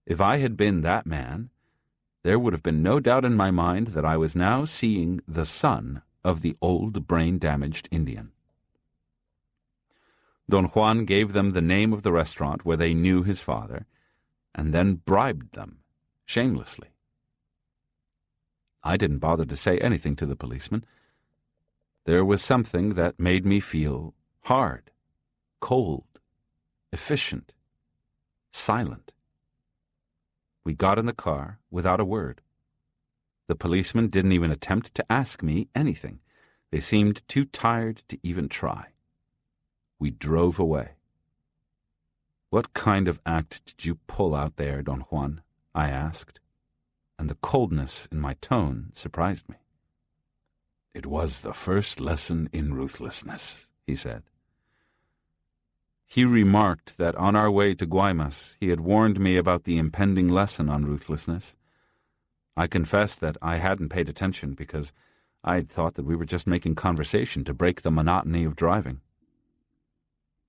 If I had been that man, there would have been no doubt in my mind that I was now seeing the son of the old brain-damaged Indian. Don Juan gave them the name of the restaurant where they knew his father, and then bribed them, shamelessly. I didn't bother to say anything to the policeman. There was something that made me feel hard, cold, efficient, silent. We got in the car without a word. The policemen didn't even attempt to ask me anything. They seemed too tired to even try. We drove away. "What kind of act did you pull out there, Don Juan?" I asked, and the coldness in my tone surprised me. "It was the first lesson in ruthlessness," he said. He remarked that on our way to Guaymas he had warned me about the impending lesson on ruthlessness. I confessed that I hadn't paid attention because I'd thought that we were just making conversation to break the monotony of driving.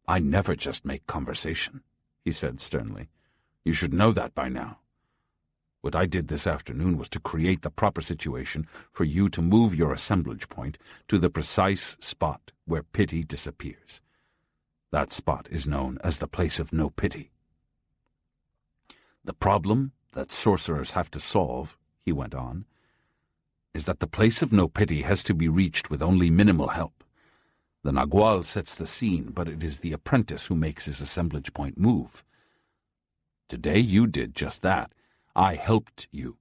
"I never just make conversation," he said sternly. "You should know that by now. What I did this afternoon was to create the proper situation for you to move your assemblage point to the precise spot where pity disappears. That spot is known as the place of no pity. The problem that sorcerers have to solve," he went on, "is that the place of no pity has to be reached with only minimal help. The Nagual sets the scene, but it is the apprentice who makes his assemblage point move. Today you did just that. I helped you,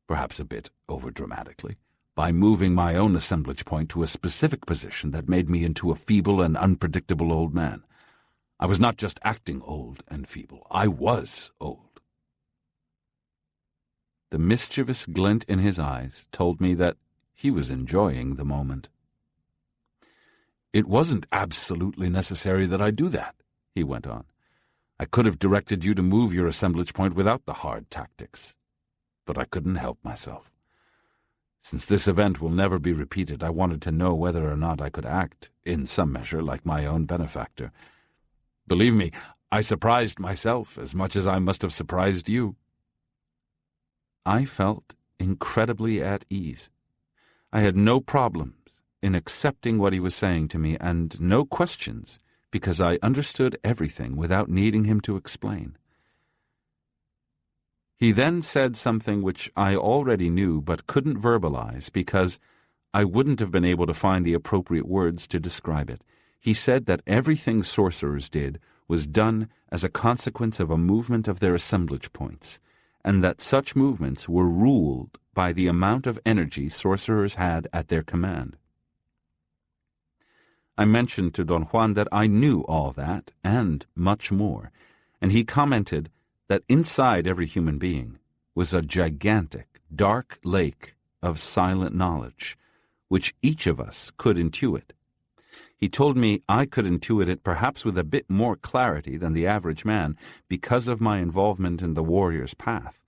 perhaps a bit overdramatically, by moving my own assemblage point to a specific position that made me into a feeble and unpredictable old man. I was not just acting old and feeble. I was old." The mischievous glint in his eyes told me that he was enjoying the moment. "It wasn't absolutely necessary that I do that," he went on. "I could have directed you to move your assemblage point without the hard tactics. But I couldn't help myself. Since this event will never be repeated, I wanted to know whether or not I could act, in some measure, like my own benefactor. Believe me, I surprised myself as much as I must have surprised you." I felt incredibly at ease. I had no problems in accepting what he was saying to me, and no questions, because I understood everything without needing him to explain. He then said something which I already knew but couldn't verbalize because I wouldn't have been able to find the appropriate words to describe it. He said that everything sorcerers did was done as a consequence of a movement of their assemblage points, and that such movements were ruled by the amount of energy sorcerers had at their command. I mentioned to Don Juan that I knew all that, and much more, and he commented that inside every human being was a gigantic, dark lake of silent knowledge, which each of us could intuit. He told me I could intuit it perhaps with a bit more clarity than the average man because of my involvement in the warrior's path.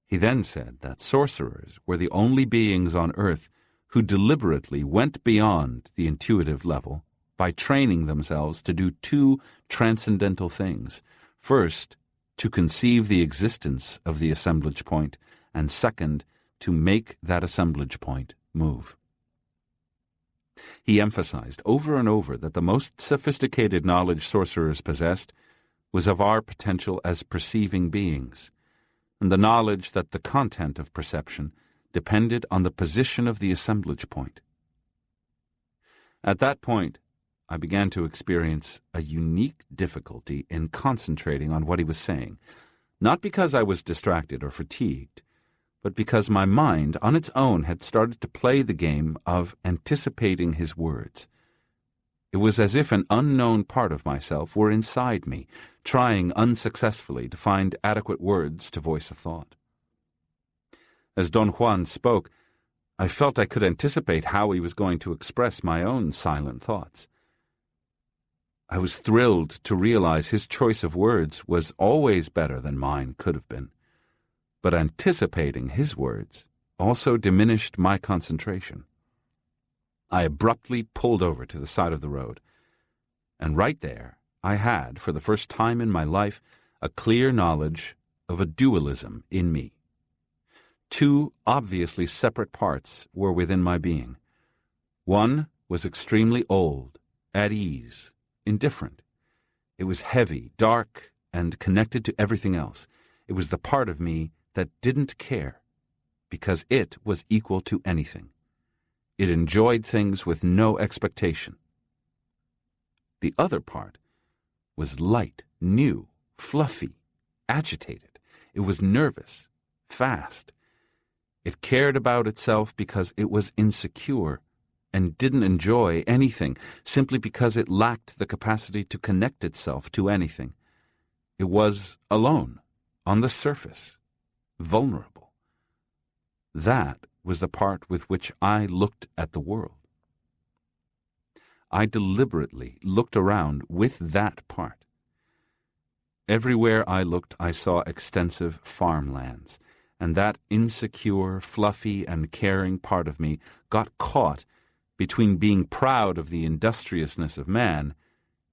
He then said that sorcerers were the only beings on earth who deliberately went beyond the intuitive level by training themselves to do two transcendental things. First, to conceive the existence of the assemblage point, and second, to make that assemblage point move. He emphasized over and over that the most sophisticated knowledge sorcerers possessed was of our potential as perceiving beings, and the knowledge that the content of perception depended on the position of the assemblage point. At that point, I began to experience a unique difficulty in concentrating on what he was saying, not because I was distracted or fatigued, but because my mind on its own had started to play the game of anticipating his words. It was as if an unknown part of myself were inside me, trying unsuccessfully to find adequate words to voice a thought. As Don Juan spoke, I felt I could anticipate how he was going to express my own silent thoughts. I was thrilled to realize his choice of words was always better than mine could have been. But anticipating his words also diminished my concentration. I abruptly pulled over to the side of the road, and right there I had, for the first time in my life, a clear knowledge of a dualism in me. Two obviously separate parts were within my being. One was extremely old, at ease, indifferent. It was heavy, dark, and connected to everything else. It was the part of me that didn't care, because it was equal to anything. It enjoyed things with no expectation. The other part was light, new, fluffy, agitated. It was nervous, fast. It cared about itself because it was insecure and didn't enjoy anything simply because it lacked the capacity to connect itself to anything. It was alone, on the surface, vulnerable. That was the part with which I looked at the world. I deliberately looked around with that part. Everywhere I looked, I saw extensive farmlands, and that insecure, fluffy, and caring part of me got caught between being proud of the industriousness of man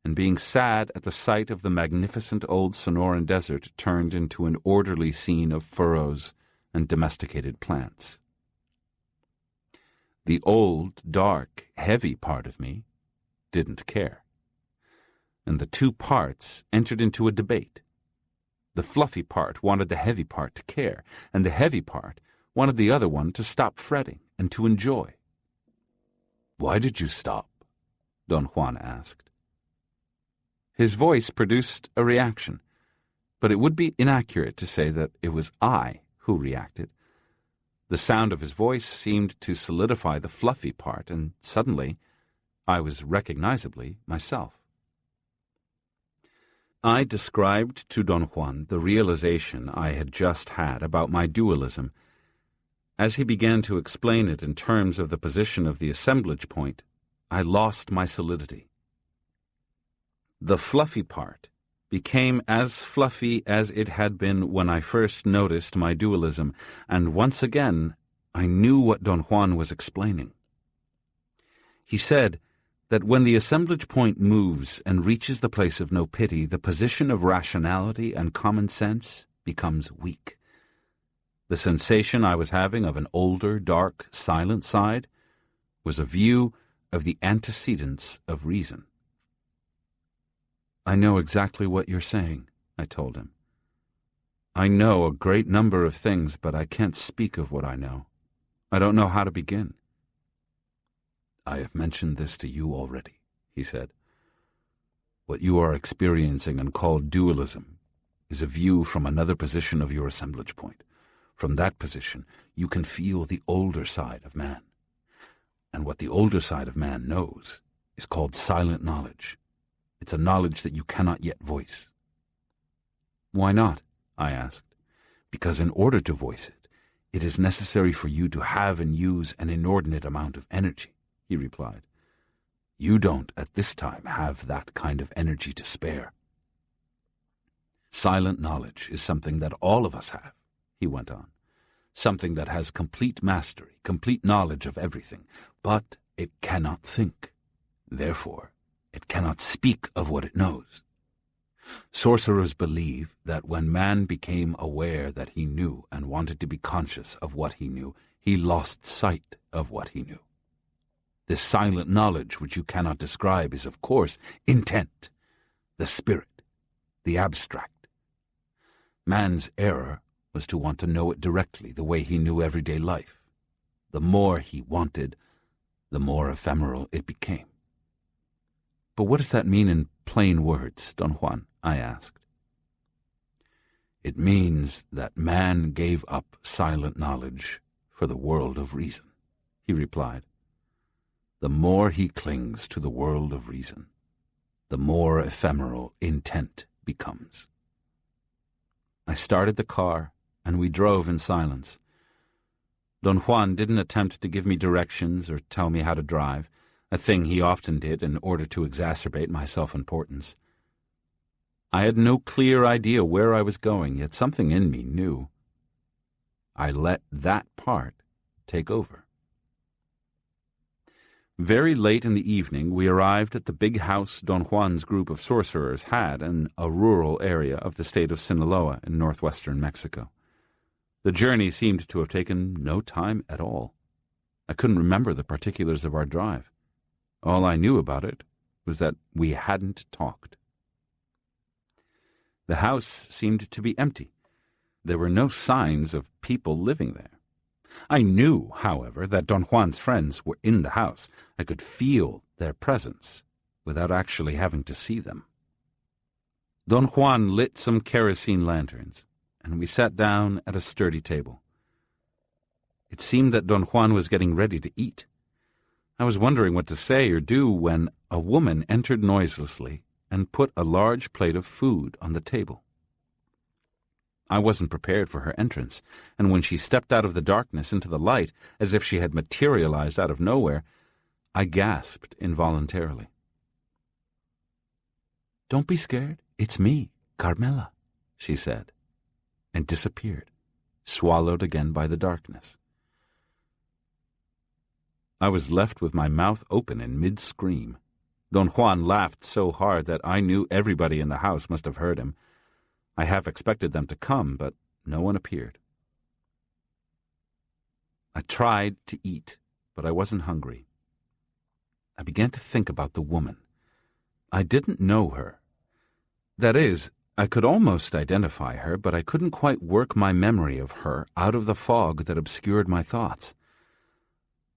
and being sad at the sight of the magnificent old Sonoran desert turned into an orderly scene of furrows and domesticated plants. The old, dark, heavy part of me didn't care, and the two parts entered into a debate. The fluffy part wanted the heavy part to care, and the heavy part wanted the other one to stop fretting and to enjoy. "Why did you stop?" Don Juan asked. His voice produced a reaction, but it would be inaccurate to say that it was I who reacted. The sound of his voice seemed to solidify the fluffy part, and suddenly I was recognizably myself. I described to Don Juan the realization I had just had about my dualism. As he began to explain it in terms of the position of the assemblage point, I lost my solidity. The fluffy part became as fluffy as it had been when I first noticed my dualism, and once again I knew what Don Juan was explaining. He said that when the assemblage point moves and reaches the place of no pity, the position of rationality and common sense becomes weak. The sensation I was having of an older, dark, silent side was a view of the antecedents of reason. "I know exactly what you're saying," I told him. "I know a great number of things, but I can't speak of what I know. I don't know how to begin." "I have mentioned this to you already," he said. "What you are experiencing and call dualism is a view from another position of your assemblage point. From that position, you can feel the older side of man. And what the older side of man knows is called silent knowledge. It's a knowledge that you cannot yet voice." "Why not?" I asked. "Because in order to voice it, it is necessary for you to have and use an inordinate amount of energy," he replied. "You don't at this time have that kind of energy to spare." "Silent knowledge is something that all of us have," he went on. "Something that has complete mastery, complete knowledge of everything, but it cannot think. Therefore, it cannot speak of what it knows. Sorcerers believe that when man became aware that he knew and wanted to be conscious of what he knew, he lost sight of what he knew. This silent knowledge which you cannot describe is, of course, intent, the spirit, the abstract. Man's error was to want to know it directly, the way he knew everyday life. The more he wanted, the more ephemeral it became." "But what does that mean in plain words, Don Juan?" I asked. "It means that man gave up silent knowledge for the world of reason," he replied. "The more he clings to the world of reason, the more ephemeral intent becomes." I started the car, and we drove in silence. Don Juan didn't attempt to give me directions or tell me how to drive, a thing he often did in order to exacerbate my self-importance. I had no clear idea where I was going, yet something in me knew. I let that part take over. Very late in the evening, we arrived at the big house Don Juan's group of sorcerers had in a rural area of the state of Sinaloa in northwestern Mexico. The journey seemed to have taken no time at all. I couldn't remember the particulars of our drive. All I knew about it was that we hadn't talked. The house seemed to be empty. There were no signs of people living there. I knew, however, that Don Juan's friends were in the house. I could feel their presence without actually having to see them. Don Juan lit some kerosene lanterns, and we sat down at a sturdy table. It seemed that Don Juan was getting ready to eat. I was wondering what to say or do when a woman entered noiselessly and put a large plate of food on the table. I wasn't prepared for her entrance, and when she stepped out of the darkness into the light, as if she had materialized out of nowhere, I gasped involuntarily. "Don't be scared. It's me, Carmela," she said, and disappeared, swallowed again by the darkness. I was left with my mouth open in mid-scream. Don Juan laughed so hard that I knew everybody in the house must have heard him. I half expected them to come, but no one appeared. I tried to eat, but I wasn't hungry. I began to think about the woman. I didn't know her. That is, I could almost identify her, but I couldn't quite work my memory of her out of the fog that obscured my thoughts.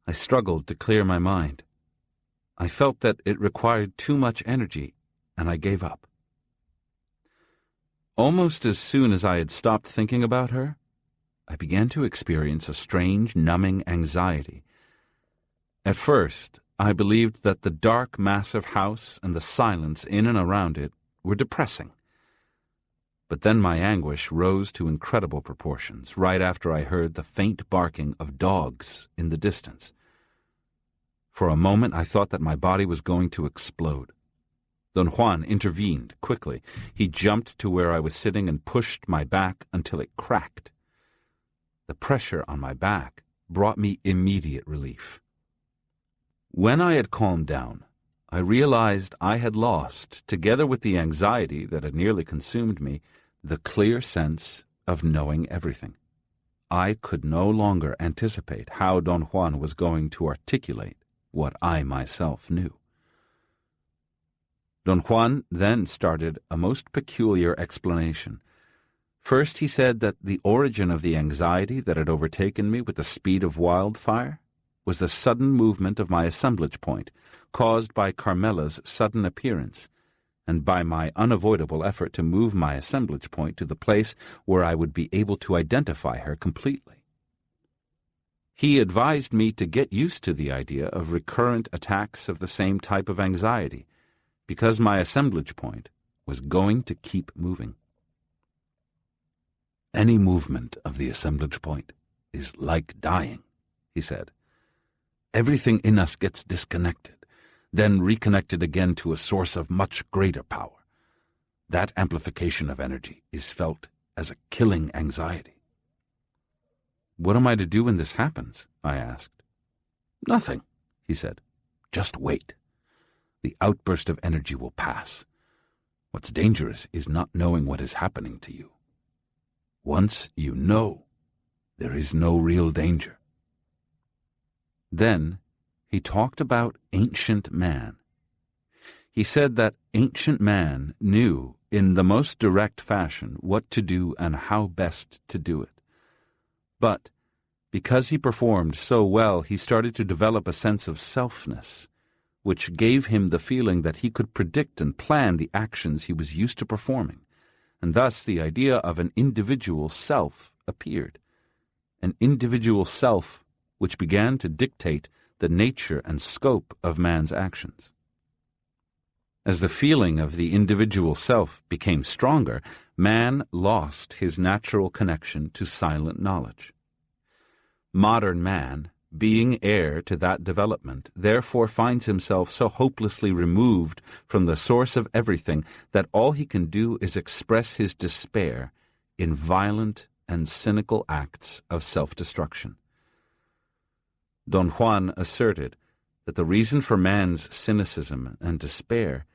I struggled to clear my mind. I felt that it required too much energy, and I gave up. Almost as soon as I had stopped thinking about her, I began to experience a strange, numbing anxiety. At first, I believed that the dark, massive house and the silence in and around it were depressing. But then my anguish rose to incredible proportions right after I heard the faint barking of dogs in the distance. For a moment, I thought that my body was going to explode. Don Juan intervened quickly. He jumped to where I was sitting and pushed my back until it cracked. The pressure on my back brought me immediate relief. When I had calmed down, I realized I had lost, together with the anxiety that had nearly consumed me, the clear sense of knowing everything. I could no longer anticipate how Don Juan was going to articulate what I myself knew. Don Juan then started a most peculiar explanation. First, he said that the origin of the anxiety that had overtaken me with the speed of wildfire was the sudden movement of my assemblage point, caused by Carmela's sudden appearance, and by my unavoidable effort to move my assemblage point to the place where I would be able to identify her completely. He advised me to get used to the idea of recurrent attacks of the same type of anxiety, because my assemblage point was going to keep moving. "Any movement of the assemblage point is like dying," he said. "Everything in us gets disconnected, then reconnected again to a source of much greater power. That amplification of energy is felt as a killing anxiety." "What am I to do when this happens?" I asked. "Nothing," he said. "Just wait. The outburst of energy will pass. What's dangerous is not knowing what is happening to you. Once you know, there is no real danger." Then he talked about ancient man. He said that ancient man knew in the most direct fashion what to do and how best to do it. But because he performed so well, he started to develop a sense of selfness, which gave him the feeling that he could predict and plan the actions he was used to performing, and thus the idea of an individual self appeared, an individual self which began to dictate the nature and scope of man's actions. As the feeling of the individual self became stronger, man lost his natural connection to silent knowledge. Modern man, being heir to that development, therefore finds himself so hopelessly removed from the source of everything that all he can do is express his despair in violent and cynical acts of self-destruction. Don Juan asserted that the reason for man's cynicism and despair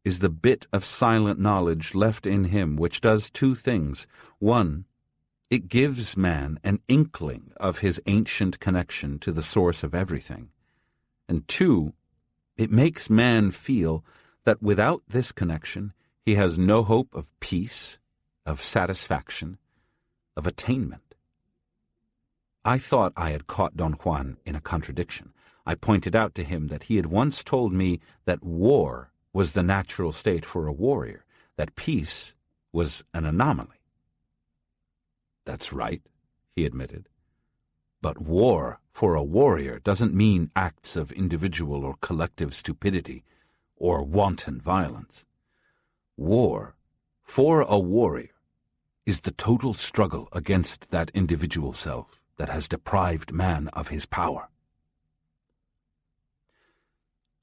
is the bit of silent knowledge left in him which does two things. One, it gives man an inkling of his ancient connection to the source of everything. And two, it makes man feel that without this connection he has no hope of peace, of satisfaction, of attainment. I thought I had caught Don Juan in a contradiction. I pointed out to him that he had once told me that war was the natural state for a warrior, that peace was an anomaly. "That's right," he admitted. "But war for a warrior doesn't mean acts of individual or collective stupidity or wanton violence. War for a warrior is the total struggle against that individual self that has deprived man of his power."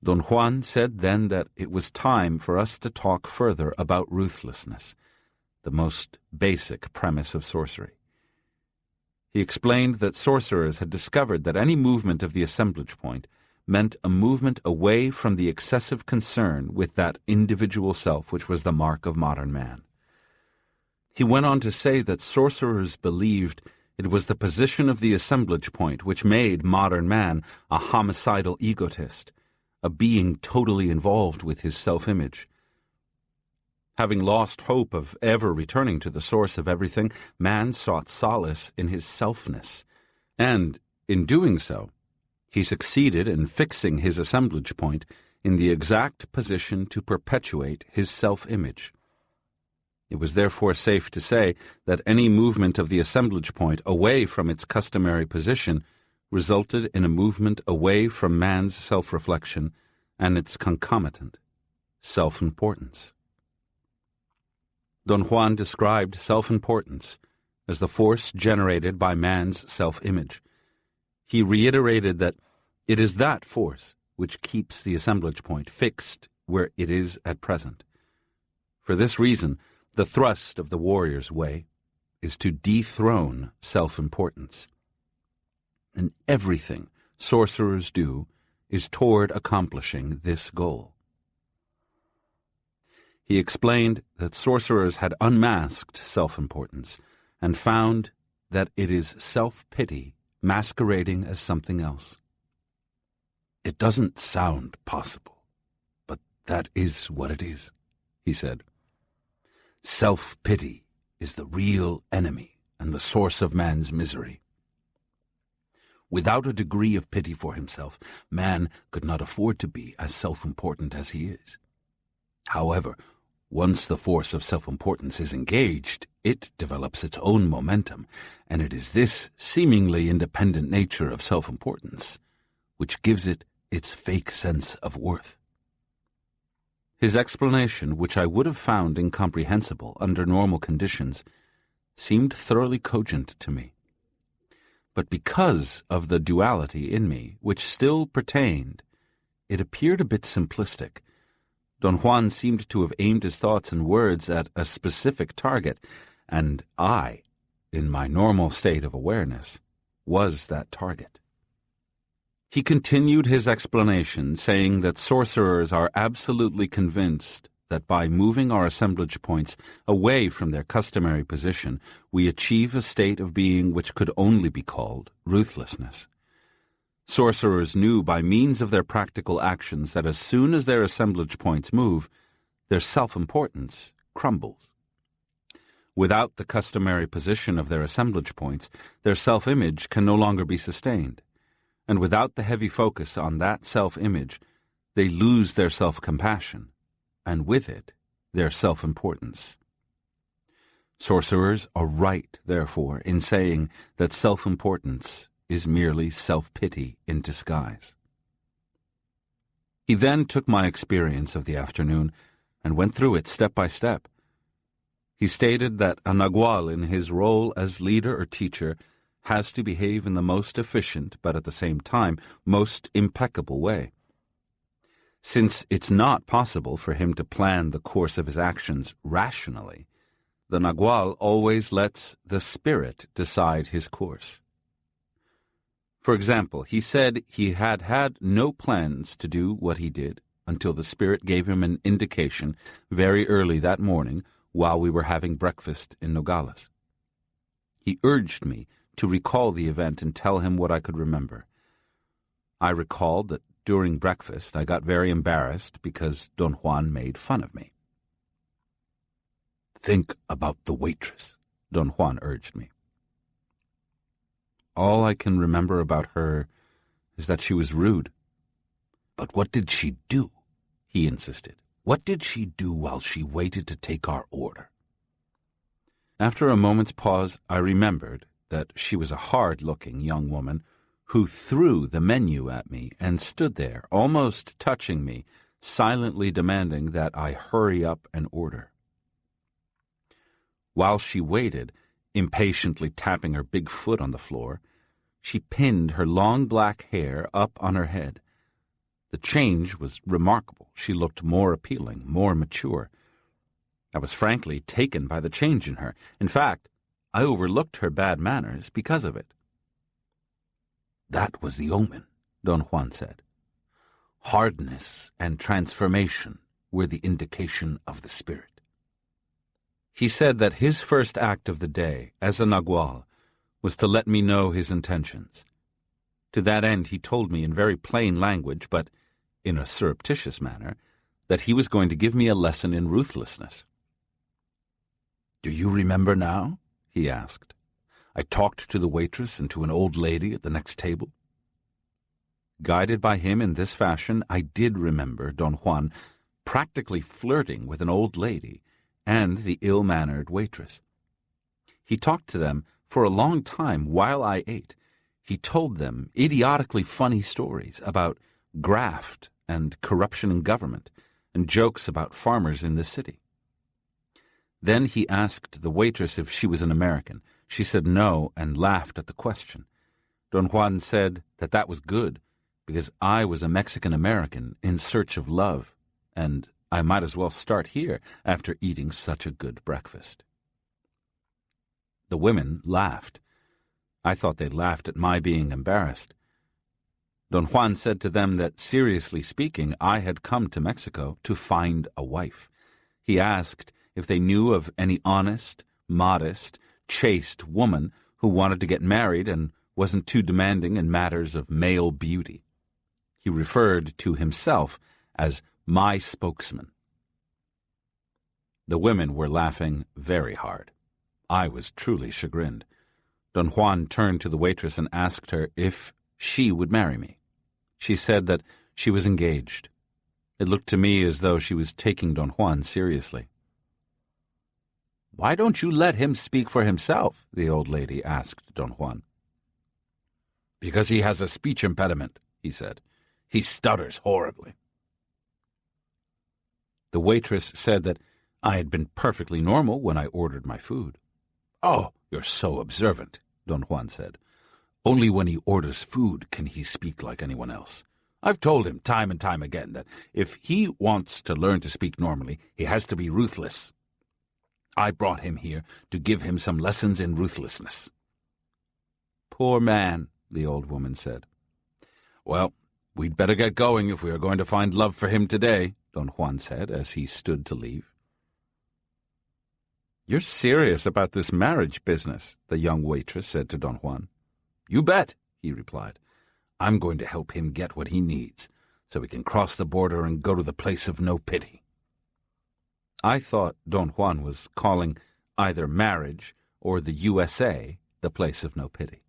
Don Juan said then that it was time for us to talk further about ruthlessness, the most basic premise of sorcery. He explained that sorcerers had discovered that any movement of the assemblage point meant a movement away from the excessive concern with that individual self which was the mark of modern man. He went on to say that sorcerers believed it was the position of the assemblage point which made modern man a homicidal egotist, a being totally involved with his self-image. Having lost hope of ever returning to the source of everything, man sought solace in his selfness, and, in doing so, he succeeded in fixing his assemblage point in the exact position to perpetuate his self-image. It was therefore safe to say that any movement of the assemblage point away from its customary position resulted in a movement away from man's self-reflection and its concomitant, self-importance. Don Juan described self-importance as the force generated by man's self-image. He reiterated that it is that force which keeps the assemblage point fixed where it is at present. For this reason, the thrust of the warrior's way is to dethrone self-importance. And everything sorcerers do is toward accomplishing this goal. He explained that sorcerers had unmasked self-importance and found that it is self-pity masquerading as something else. "It doesn't sound possible, but that is what it is," he said. "Self-pity is the real enemy and the source of man's misery. Without a degree of pity for himself, man could not afford to be as self-important as he is. However, once the force of self-importance is engaged, it develops its own momentum, and it is this seemingly independent nature of self-importance which gives it its fake sense of worth." His explanation, which I would have found incomprehensible under normal conditions, seemed thoroughly cogent to me. But because of the duality in me, which still pertained, it appeared a bit simplistic. Don Juan seemed to have aimed his thoughts and words at a specific target, and I, in my normal state of awareness, was that target. He continued his explanation, saying that sorcerers are absolutely convinced that by moving our assemblage points away from their customary position, we achieve a state of being which could only be called ruthlessness. Sorcerers knew by means of their practical actions that as soon as their assemblage points move, their self-importance crumbles. Without the customary position of their assemblage points, their self-image can no longer be sustained, and without the heavy focus on that self-image, they lose their self-compassion, and with it, their self-importance. Sorcerers are right, therefore, in saying that self-importance is merely self-pity in disguise. He then took my experience of the afternoon and went through it step by step. He stated that a nagual in his role as leader or teacher has to behave in the most efficient, but at the same time, most impeccable way. Since it's not possible for him to plan the course of his actions rationally, the Nagual always lets the spirit decide his course. For example, he said he had had no plans to do what he did until the spirit gave him an indication very early that morning while we were having breakfast in Nogales. He urged me to recall the event and tell him what I could remember. I recalled that during breakfast I got very embarrassed because Don Juan made fun of me. "Think about the waitress," Don Juan urged me. All I can remember about her is that she was rude. "But what did she do?" he insisted. "What did she do while she waited to take our order?" After a moment's pause, I remembered that she was a hard-looking young woman who threw the menu at me and stood there, almost touching me, silently demanding that I hurry up and order. While she waited, impatiently tapping her big foot on the floor, she pinned her long black hair up on her head. The change was remarkable. She looked more appealing, more mature. I was frankly taken by the change in her. In fact, I overlooked her bad manners because of it. "That was the omen," Don Juan said. "Hardness and transformation were the indication of the spirit." He said that his first act of the day, as a Nagual, was to let me know his intentions. To that end, he told me in very plain language, but in a surreptitious manner, that he was going to give me a lesson in ruthlessness. "Do you remember now?" he asked. "I talked to the waitress and to an old lady at the next table." Guided by him in this fashion, I did remember Don Juan practically flirting with an old lady and the ill-mannered waitress. He talked to them for a long time while I ate. He told them idiotically funny stories about graft and corruption in government, and jokes about farmers in the city. Then he asked the waitress if she was an American. She said no and laughed at the question. Don Juan said that was good, because I was a Mexican-American in search of love, and I might as well start here after eating such a good breakfast. The women laughed. I thought they laughed at my being embarrassed. Don Juan said to them that, seriously speaking, I had come to Mexico to find a wife. He asked if they knew of any honest, modest, chaste woman who wanted to get married and wasn't too demanding in matters of male beauty. He referred to himself as my spokesman. The women were laughing very hard. I was truly chagrined. Don Juan turned to the waitress and asked her if she would marry me. She said that she was engaged. It looked to me as though she was taking Don Juan seriously. "Why don't you let him speak for himself?" the old lady asked Don Juan. "Because he has a speech impediment," he said. "He stutters horribly." The waitress said that I had been perfectly normal when I ordered my food. "Oh, you're so observant," Don Juan said. "Only when he orders food can he speak like anyone else. I've told him time and time again that if he wants to learn to speak normally, he has to be ruthless. I brought him here to give him some lessons in ruthlessness." "Poor man," the old woman said. "Well, we'd better get going if we are going to find love for him today," Don Juan said as he stood to leave. "You're serious about this marriage business," the young waitress said to Don Juan. "You bet," he replied. "I'm going to help him get what he needs, so he can cross the border and go to the place of no pity." I thought Don Juan was calling either marriage or the USA the place of no pity.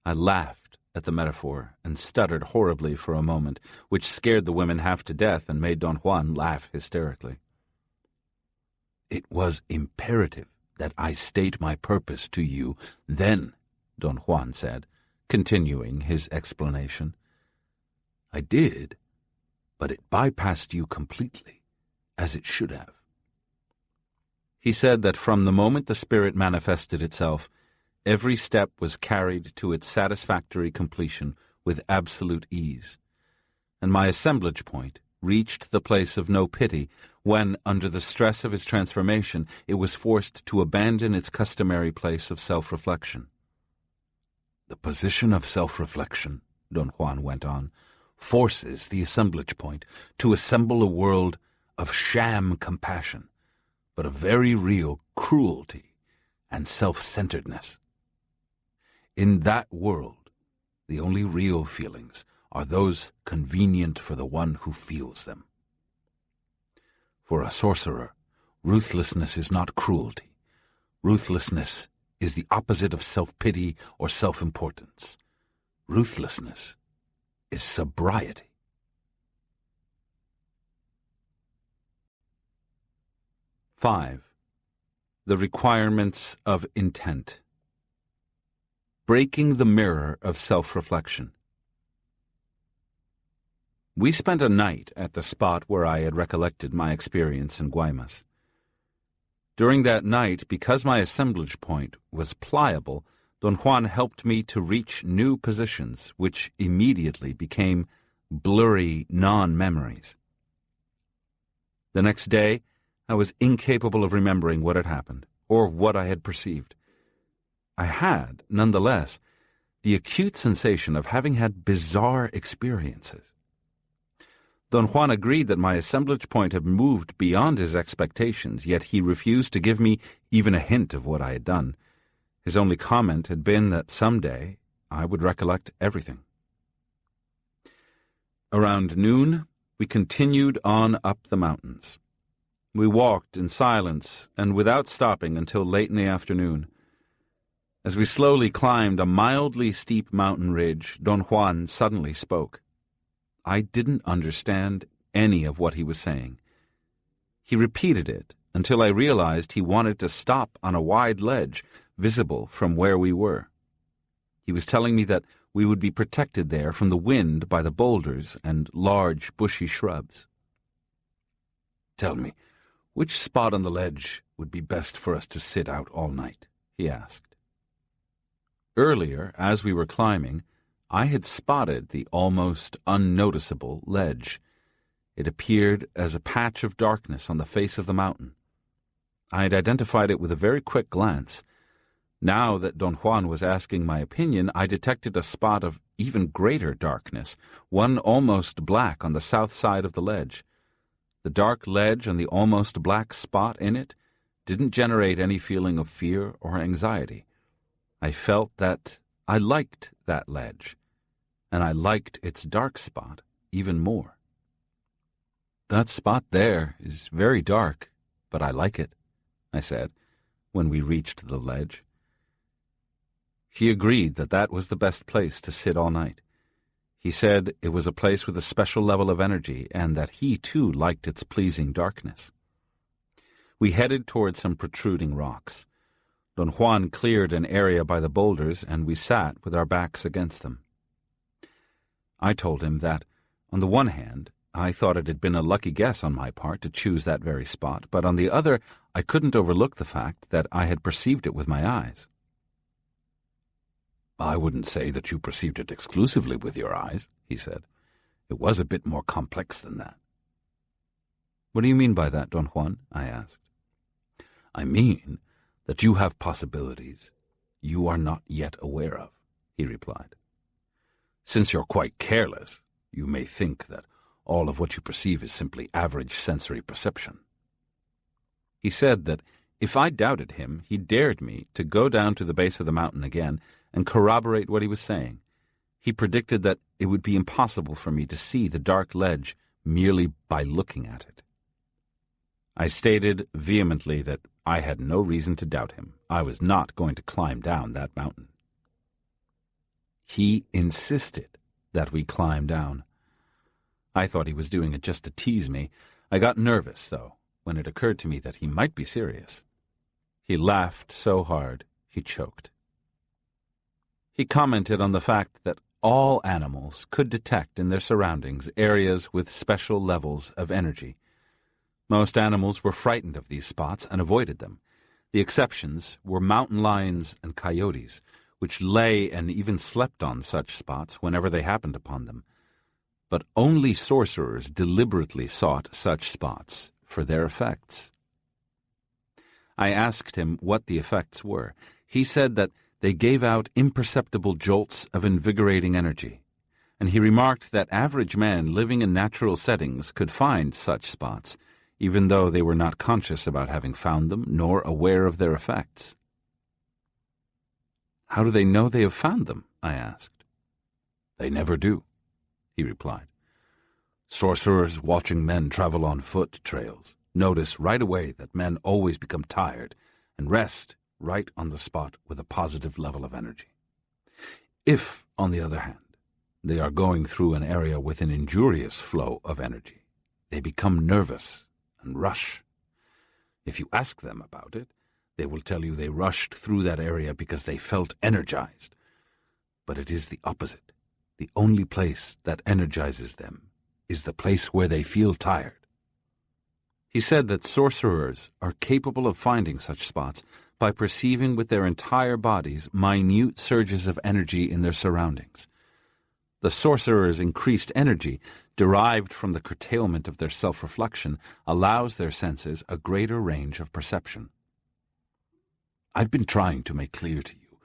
I laughed at the metaphor and stuttered horribly for a moment, which scared the women half to death and made Don Juan laugh hysterically. "It was imperative that I state my purpose to you then," Don Juan said, continuing his explanation. "I did, but it bypassed you completely, as it should have." He said that from the moment the spirit manifested itself, Every step was carried to its satisfactory completion with absolute ease, and my assemblage point reached the place of no pity when, under the stress of his transformation, it was forced to abandon its customary place of self-reflection. The position of self-reflection, Don Juan went on, forces the assemblage point to assemble a world of sham compassion, but of very real cruelty and self-centeredness. In that world, the only real feelings are those convenient for the one who feels them. For a sorcerer, ruthlessness is not cruelty. Ruthlessness is the opposite of self-pity or self-importance. Ruthlessness is sobriety. Five. The requirements of intent. Breaking the mirror of self-reflection. We spent a night at the spot where I had recollected my experience in Guaymas. During that night, because my assemblage point was pliable, Don Juan helped me to reach new positions, which immediately became blurry non-memories. The next day, I was incapable of remembering what had happened, or what I had perceived. I had, nonetheless, the acute sensation of having had bizarre experiences. Don Juan agreed that my assemblage point had moved beyond his expectations, yet he refused to give me even a hint of what I had done. His only comment had been that someday I would recollect everything. Around noon, we continued on up the mountains. We walked in silence and without stopping until late in the afternoon. As we slowly climbed a mildly steep mountain ridge, Don Juan suddenly spoke. I didn't understand any of what he was saying. He repeated it until I realized he wanted to stop on a wide ledge visible from where we were. He was telling me that we would be protected there from the wind by the boulders and large bushy shrubs. Tell me, which spot on the ledge would be best for us to sit out all night? He asked. Earlier, as we were climbing, I had spotted the almost unnoticeable ledge. It appeared as a patch of darkness on the face of the mountain. I had identified it with a very quick glance. Now that Don Juan was asking my opinion, I detected a spot of even greater darkness, one almost black on the south side of the ledge. The dark ledge and the almost black spot in it didn't generate any feeling of fear or anxiety. I felt that I liked that ledge, and I liked its dark spot even more. That spot there is very dark, but I like it, I said, when we reached the ledge. He agreed that that was the best place to sit all night. He said it was a place with a special level of energy and that he, too, liked its pleasing darkness. We headed toward some protruding rocks. Don Juan cleared an area by the boulders, and we sat with our backs against them. I told him that, on the one hand, I thought it had been a lucky guess on my part to choose that very spot, but on the other, I couldn't overlook the fact that I had perceived it with my eyes. I wouldn't say that you perceived it exclusively with your eyes, he said. It was a bit more complex than that. What do you mean by that, Don Juan? I asked. I mean that you have possibilities you are not yet aware of, he replied. Since you're quite careless, you may think that all of what you perceive is simply average sensory perception. He said that if I doubted him, he dared me to go down to the base of the mountain again and corroborate what he was saying. He predicted that it would be impossible for me to see the dark ledge merely by looking at it. I stated vehemently that I had no reason to doubt him. I was not going to climb down that mountain. He insisted that we climb down. I thought he was doing it just to tease me. I got nervous, though, when it occurred to me that he might be serious. He laughed so hard he choked. He commented on the fact that all animals could detect in their surroundings areas with special levels of energy. Most animals were frightened of these spots and avoided them. The exceptions were mountain lions and coyotes, which lay and even slept on such spots whenever they happened upon them. But only sorcerers deliberately sought such spots for their effects. I asked him what the effects were. He said that they gave out imperceptible jolts of invigorating energy, and he remarked that average men living in natural settings could find such spots, even though they were not conscious about having found them nor aware of their effects. "How do they know they have found them?" I asked. "They never do," he replied. "Sorcerers watching men travel on foot trails notice right away that men always become tired and rest right on the spot with a positive level of energy. If, on the other hand, they are going through an area with an injurious flow of energy, they become nervous and rush. If you ask them about it, they will tell you they rushed through that area because they felt energized. But it is the opposite. The only place that energizes them is the place where they feel tired." He said that sorcerers are capable of finding such spots by perceiving with their entire bodies minute surges of energy in their surroundings. The sorcerer's increased energy, derived from the curtailment of their self-reflection, allows their senses a greater range of perception. "I've been trying to make clear to you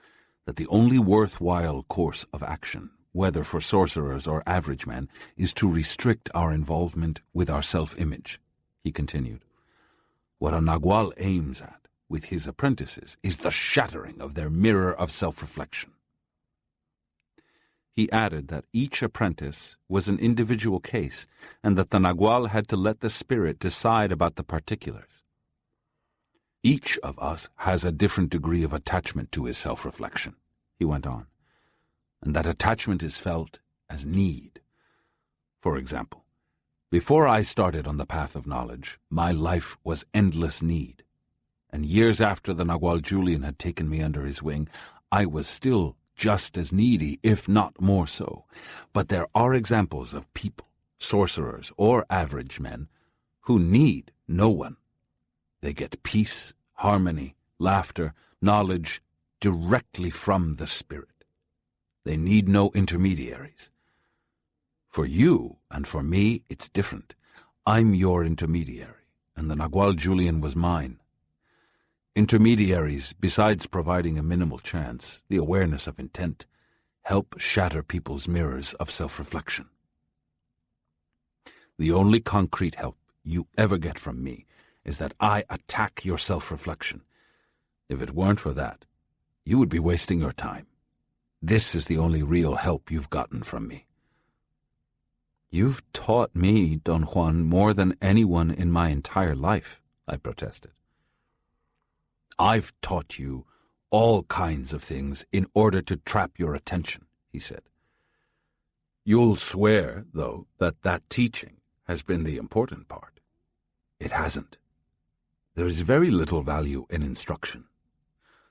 that the only worthwhile course of action, whether for sorcerers or average men, is to restrict our involvement with our self-image," he continued. "What a Nagual aims at with his apprentices is the shattering of their mirror of self-reflection." He added that each apprentice was an individual case and that the Nagual had to let the spirit decide about the particulars. "Each of us has a different degree of attachment to his self-reflection," he went on, "and that attachment is felt as need. For example, before I started on the path of knowledge, my life was endless need, and years after the Nagual Julian had taken me under his wing, I was still just as needy, if not more so. But there are examples of people, sorcerers or average men, who need no one. They get peace, harmony, laughter, knowledge directly from the Spirit. They need no intermediaries. For you and for me, it's different. I'm your intermediary, and the Nagual Julian was mine. Intermediaries, besides providing a minimal chance, the awareness of intent, help shatter people's mirrors of self-reflection. The only concrete help you ever get from me is that I attack your self-reflection. If it weren't for that, you would be wasting your time. This is the only real help you've gotten from me." "You've taught me, Don Juan, more than anyone in my entire life," I protested. "I've taught you all kinds of things in order to trap your attention," he said. "You'll swear, though, that teaching has been the important part. It hasn't. There is very little value in instruction.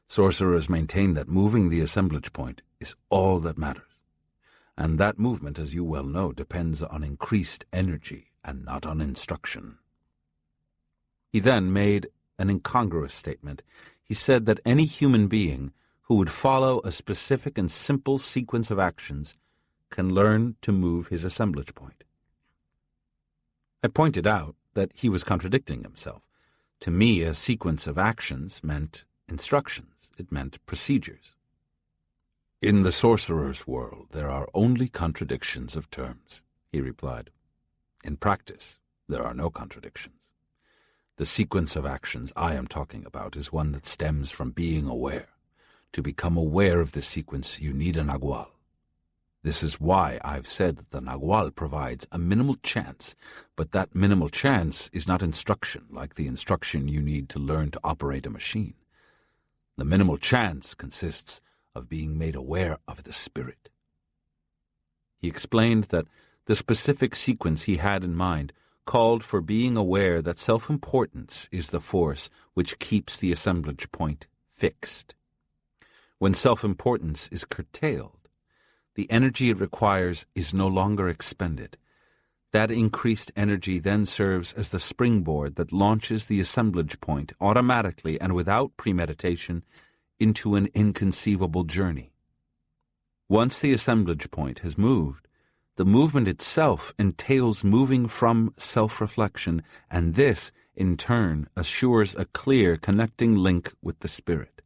Sorcerers maintain that moving the assemblage point is all that matters, and that movement, as you well know, depends on increased energy and not on instruction." He then made an incongruous statement. He said that any human being who would follow a specific and simple sequence of actions can learn to move his assemblage point. I pointed out that he was contradicting himself. To me, a sequence of actions meant instructions. It meant procedures. "In the sorcerer's world, there are only contradictions of terms," he replied. "In practice, there are no contradictions. The sequence of actions I am talking about is one that stems from being aware. To become aware of this sequence, you need a Nagual. This is why I've said that the Nagual provides a minimal chance, but that minimal chance is not instruction like the instruction you need to learn to operate a machine. The minimal chance consists of being made aware of the Spirit." He explained that the specific sequence he had in mind called for being aware that self-importance is the force which keeps the assemblage point fixed. When self-importance is curtailed, the energy it requires is no longer expended. That increased energy then serves as the springboard that launches the assemblage point automatically and without premeditation into an inconceivable journey. Once the assemblage point has moved, the movement itself entails moving from self-reflection, and this, in turn, assures a clear connecting link with the spirit.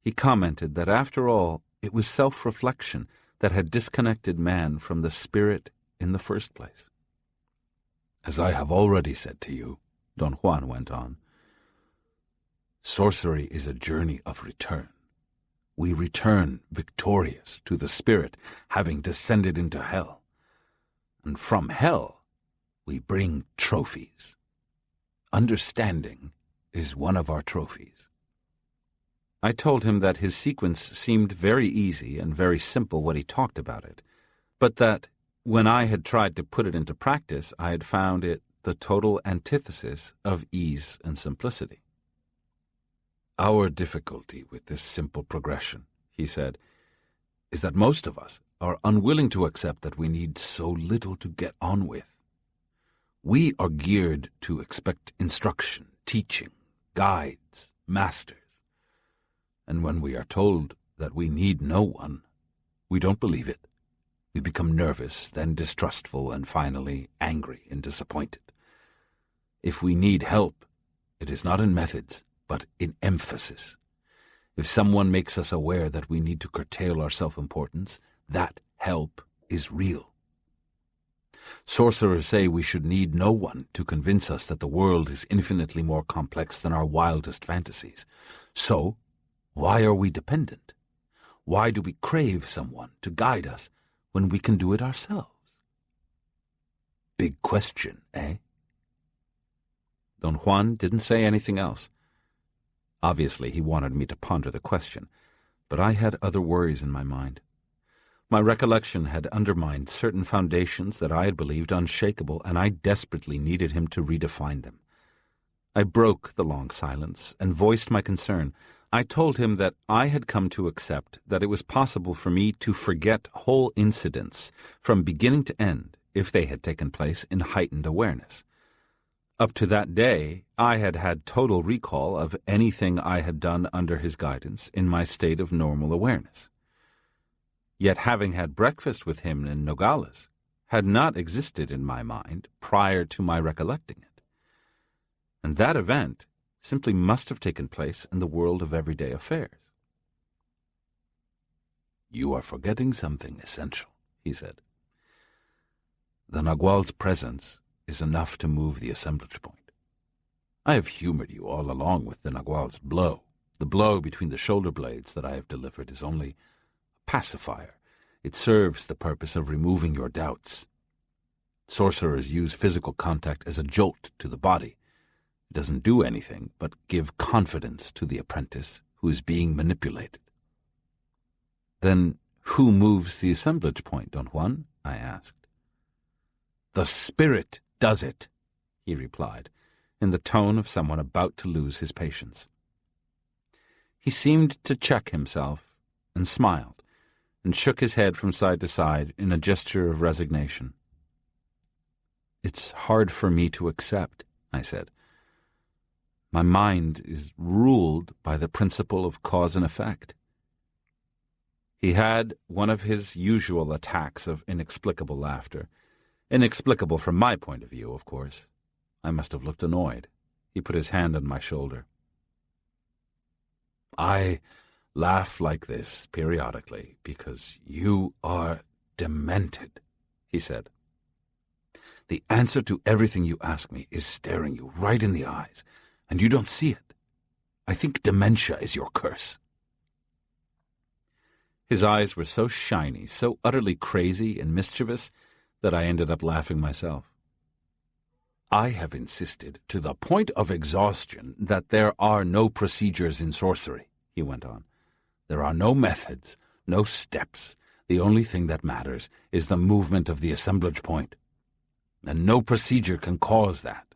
He commented that after all, it was self-reflection that had disconnected man from the spirit in the first place. As I have already said to you, Don Juan went on, sorcery is a journey of return. We return victorious to the spirit, having descended into hell. And from hell, we bring trophies. Understanding is one of our trophies. I told him that his sequence seemed very easy and very simple when he talked about it, but that when I had tried to put it into practice, I had found it the total antithesis of ease and simplicity. Our difficulty with this simple progression, he said, is that most of us are unwilling to accept that we need so little to get on with. We are geared to expect instruction, teaching, guides, masters. And when we are told that we need no one, we don't believe it. We become nervous, then distrustful, and finally angry and disappointed. If we need help, it is not in methods, but in emphasis. If someone makes us aware that we need to curtail our self-importance, that help is real. Sorcerers say we should need no one to convince us that the world is infinitely more complex than our wildest fantasies. So, why are we dependent? Why do we crave someone to guide us when we can do it ourselves? Big question, eh? Don Juan didn't say anything else. Obviously, he wanted me to ponder the question, but I had other worries in my mind. My recollection had undermined certain foundations that I had believed unshakable, and I desperately needed him to redefine them. I broke the long silence and voiced my concern. I told him that I had come to accept that it was possible for me to forget whole incidents from beginning to end if they had taken place in heightened awareness. Up to that day, I had had total recall of anything I had done under his guidance in my state of normal awareness. Yet having had breakfast with him in Nogales had not existed in my mind prior to my recollecting it. And that event simply must have taken place in the world of everyday affairs. You are forgetting something essential, he said. The Nagual's presence is enough to move the assemblage point. I have humored you all along with the Nagual's blow. The blow between the shoulder blades that I have delivered is only a pacifier. It serves the purpose of removing your doubts. Sorcerers use physical contact as a jolt to the body. It doesn't do anything but give confidence to the apprentice who is being manipulated. Then who moves the assemblage point, Don Juan? I asked. The spirit does it, he replied, in the tone of someone about to lose his patience. He seemed to check himself and smiled, and shook his head from side to side in a gesture of resignation. It's hard for me to accept, I said. My mind is ruled by the principle of cause and effect. He had one of his usual attacks of inexplicable laughter. Inexplicable from my point of view, of course. I must have looked annoyed. He put his hand on my shoulder. I laugh like this periodically because you are demented, he said. The answer to everything you ask me is staring you right in the eyes, and you don't see it. I think dementia is your curse. His eyes were so shiny, so utterly crazy and mischievous, that I ended up laughing myself. I have insisted to the point of exhaustion that there are no procedures in sorcery, he went on. There are no methods, no steps. The only thing that matters is the movement of the assemblage point. And no procedure can cause that.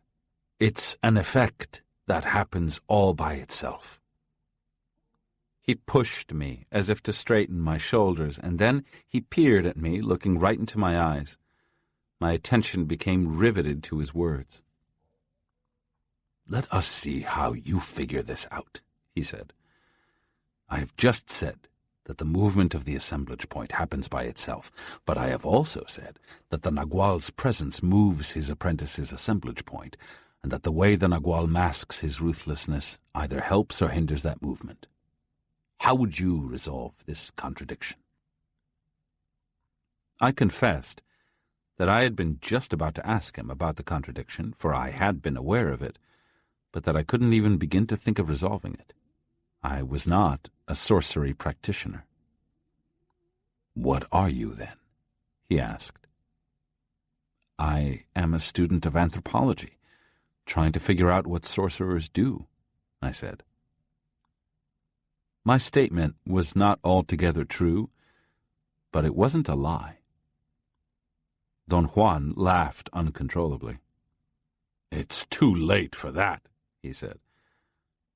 It's an effect that happens all by itself. He pushed me as if to straighten my shoulders, and then he peered at me, looking right into my eyes. My attention became riveted to his words. "Let us see how you figure this out," he said. "I have just said that the movement of the assemblage point happens by itself, but I have also said that the Nagual's presence moves his apprentice's assemblage point, and that the way the Nagual masks his ruthlessness either helps or hinders that movement. How would you resolve this contradiction?" I confessed that I had been just about to ask him about the contradiction, for I had been aware of it, but that I couldn't even begin to think of resolving it. I was not a sorcery practitioner. "What are you, then?" he asked. "I am a student of anthropology, trying to figure out what sorcerers do," I said. My statement was not altogether true, but it wasn't a lie. Don Juan laughed uncontrollably. "It's too late for that," he said.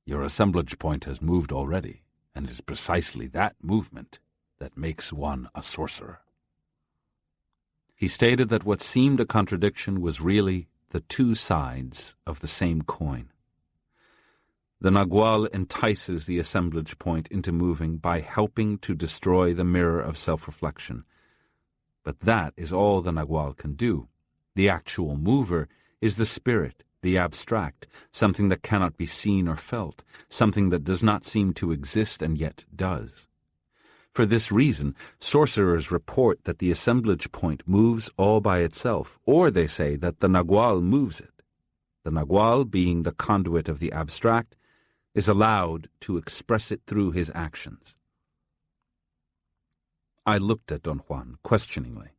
"Your assemblage point has moved already, and it is precisely that movement that makes one a sorcerer." He stated that what seemed a contradiction was really the two sides of the same coin. The Nagual entices the assemblage point into moving by helping to destroy the mirror of self-reflection. But that is all the Nagual can do. The actual mover is the spirit, the abstract, something that cannot be seen or felt, something that does not seem to exist and yet does. For this reason, sorcerers report that the assemblage point moves all by itself, or they say that the Nagual moves it. The Nagual, being the conduit of the abstract, is allowed to express it through his actions. I looked at Don Juan questioningly.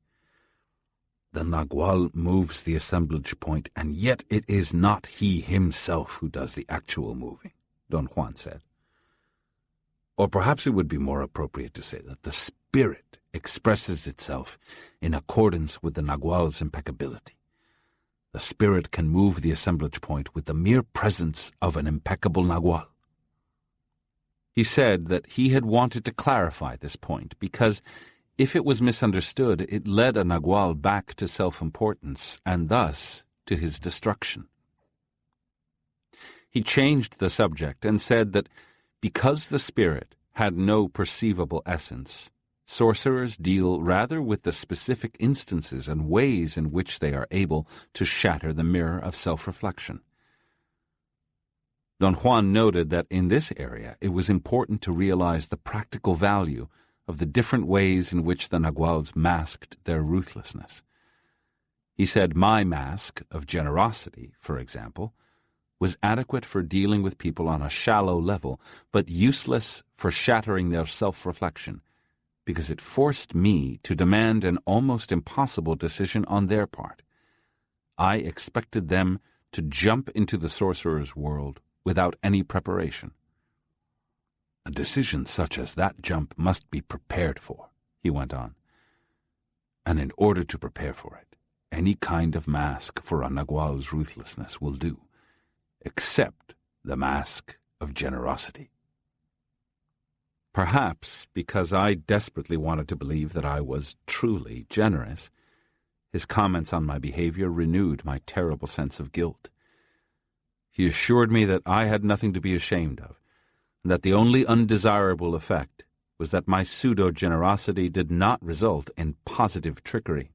"The Nagual moves the assemblage point, and yet it is not he himself who does the actual moving," Don Juan said. "Or perhaps it would be more appropriate to say that the spirit expresses itself in accordance with the Nagual's impeccability. The spirit can move the assemblage point with the mere presence of an impeccable Nagual." He said that he had wanted to clarify this point because if it was misunderstood, it led a Nagual back to self-importance and thus to his destruction. He changed the subject and said that because the spirit had no perceivable essence, sorcerers deal rather with the specific instances and ways in which they are able to shatter the mirror of self-reflection. Don Juan noted that in this area it was important to realize the practical value of the different ways in which the Naguals masked their ruthlessness. He said my mask of generosity, for example, was adequate for dealing with people on a shallow level, but useless for shattering their self-reflection, because it forced me to demand an almost impossible decision on their part. I expected them to jump into the sorcerer's world without any preparation. "A decision such as that jump must be prepared for," he went on. "And in order to prepare for it, any kind of mask for a Nagual's ruthlessness will do, except the mask of generosity." Perhaps because I desperately wanted to believe that I was truly generous, his comments on my behavior renewed my terrible sense of guilt. He assured me that I had nothing to be ashamed of, and that the only undesirable effect was that my pseudo-generosity did not result in positive trickery.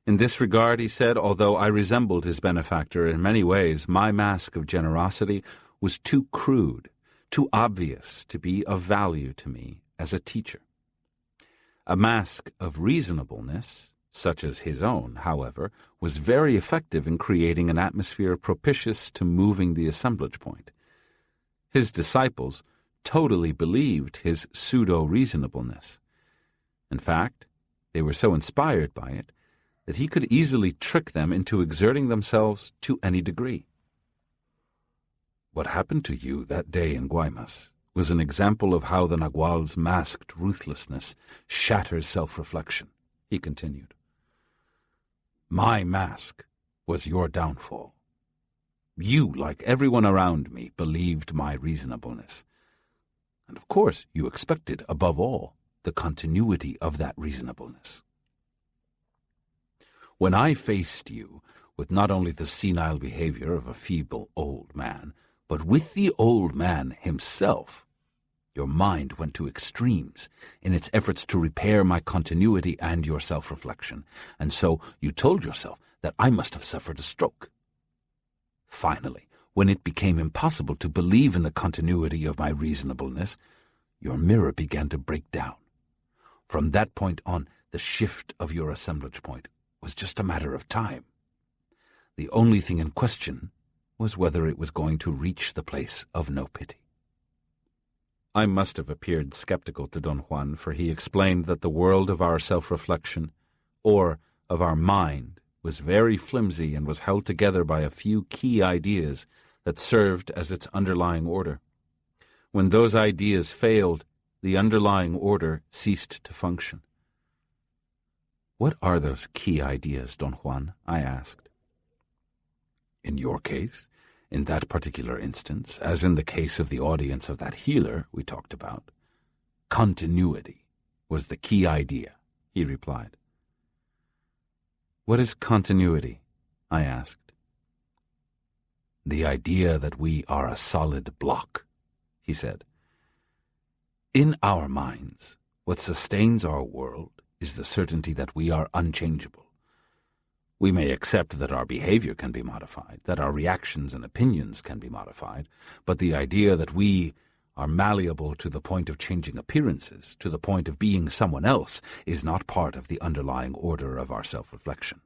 In this regard, he said, although I resembled his benefactor in many ways, my mask of generosity was too crude, too obvious to be of value to me as a teacher. A mask of reasonableness, such as his own, however, was very effective in creating an atmosphere propitious to moving the assemblage point. His disciples totally believed his pseudo-reasonableness. In fact, they were so inspired by it that he could easily trick them into exerting themselves to any degree. "What happened to you that day in Guaymas was an example of how the Nagual's masked ruthlessness shatters self-reflection," he continued. "My mask was your downfall. You, like everyone around me, believed my reasonableness. And of course you expected, above all, the continuity of that reasonableness. When I faced you with not only the senile behavior of a feeble old man, but with the old man himself, your mind went to extremes in its efforts to repair my continuity and your self-reflection, and so you told yourself that I must have suffered a stroke. Finally, when it became impossible to believe in the continuity of my reasonableness, your mirror began to break down. From that point on, the shift of your assemblage point was just a matter of time. The only thing in question was whether it was going to reach the place of no pity. I must have appeared skeptical to Don Juan, for he explained that the world of our self-reflection, or of our mind, was very flimsy and was held together by a few key ideas that served as its underlying order. When those ideas failed, the underlying order ceased to function. "What are those key ideas, Don Juan?" I asked. "In your case, in that particular instance, as in the case of the audience of that healer we talked about, continuity was the key idea," he replied. "What is continuity?" I asked. "The idea that we are a solid block," he said. "In our minds, what sustains our world is the certainty that we are unchangeable. We may accept that our behavior can be modified, that our reactions and opinions can be modified, but the idea that we are malleable to the point of changing appearances, to the point of being someone else, is not part of the underlying order of our self-reflection.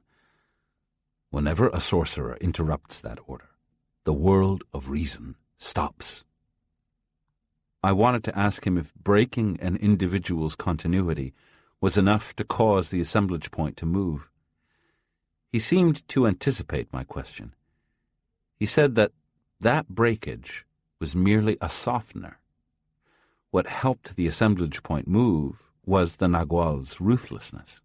Whenever a sorcerer interrupts that order, the world of reason stops." I wanted to ask him if breaking an individual's continuity was enough to cause the assemblage point to move. He seemed to anticipate my question. He said that breakage was merely a softener. What helped the assemblage point move was the Nagual's ruthlessness.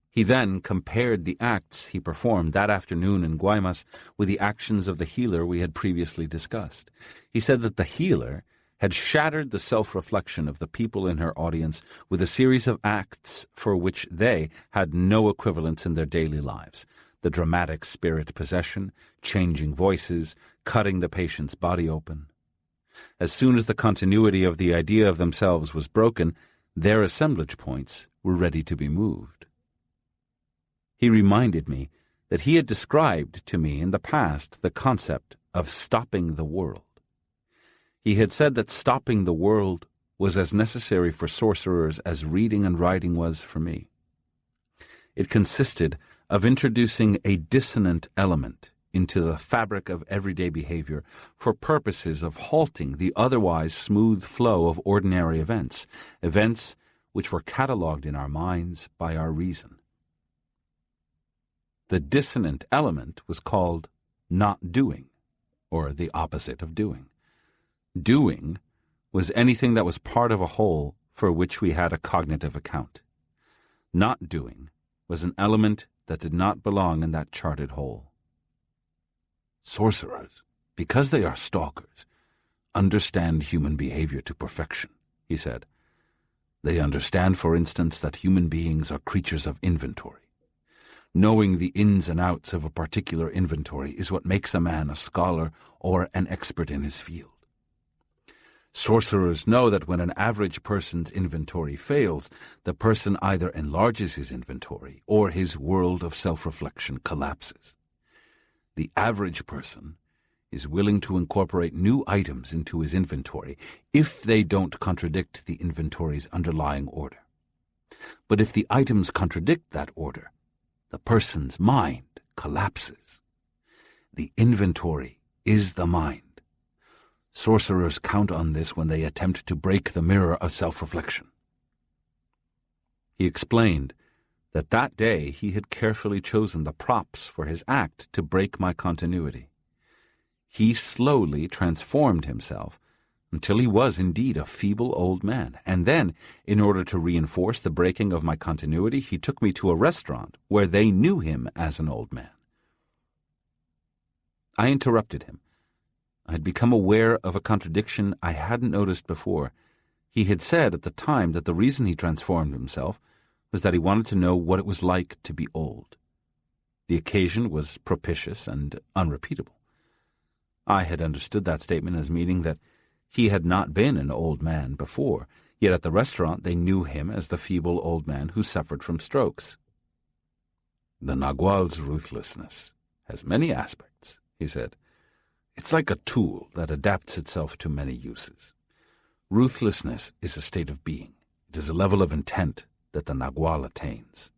He then compared the acts he performed that afternoon in Guaymas with the actions of the healer we had previously discussed. He said that the healer had shattered the self-reflection of the people in her audience with a series of acts for which they had no equivalents in their daily lives: the dramatic spirit possession, changing voices, cutting the patient's body open. As soon as the continuity of the idea of themselves was broken, their assemblage points were ready to be moved. He reminded me that he had described to me in the past the concept of stopping the world. He had said that stopping the world was as necessary for sorcerers as reading and writing was for me. It consisted of introducing a dissonant element into the fabric of everyday behavior for purposes of halting the otherwise smooth flow of ordinary events which were catalogued in our minds by our reason. The dissonant element was called not doing, or the opposite of doing. Doing was anything that was part of a whole for which we had a cognitive account. Not doing was an element that did not belong in that charted whole. Sorcerers, because they are stalkers, understand human behavior to perfection, he said. They understand, for instance, that human beings are creatures of inventory. Knowing the ins and outs of a particular inventory is what makes a man a scholar or an expert in his field. Sorcerers know that when an average person's inventory fails, the person either enlarges his inventory or his world of self-reflection collapses. The average person is willing to incorporate new items into his inventory if they don't contradict the inventory's underlying order. But if the items contradict that order, the person's mind collapses. The inventory is the mind. Sorcerers count on this when they attempt to break the mirror of self-reflection. He explained that day he had carefully chosen the props for his act to break my continuity. He slowly transformed himself until he was indeed a feeble old man, and then, in order to reinforce the breaking of my continuity, he took me to a restaurant where they knew him as an old man. I interrupted him. I had become aware of a contradiction I hadn't noticed before. He had said at the time that the reason he transformed himself was that he wanted to know what it was like to be old. The occasion was propitious and unrepeatable. I had understood that statement as meaning that he had not been an old man before, yet at the restaurant they knew him as the feeble old man who suffered from strokes. The Nagual's ruthlessness has many aspects, he said. It's like a tool that adapts itself to many uses. Ruthlessness is a state of being. It is a level of intent that the Nagual attains.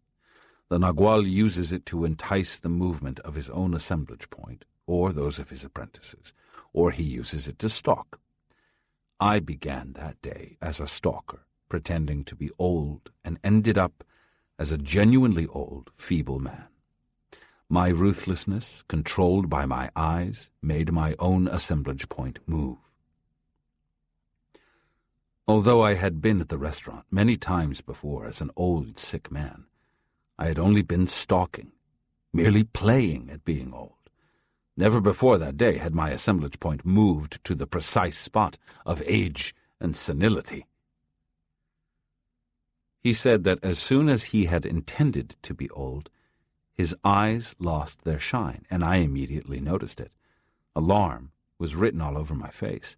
The Nagual uses it to entice the movement of his own assemblage point, or those of his apprentices, or he uses it to stalk. I began that day as a stalker, pretending to be old, and ended up as a genuinely old, feeble man. My ruthlessness, controlled by my eyes, made my own assemblage point move. Although I had been at the restaurant many times before as an old, sick man, I had only been stalking, merely playing at being old. Never before that day had my assemblage point moved to the precise spot of age and senility. He said that as soon as he had intended to be old, his eyes lost their shine, and I immediately noticed it. Alarm was written all over my face.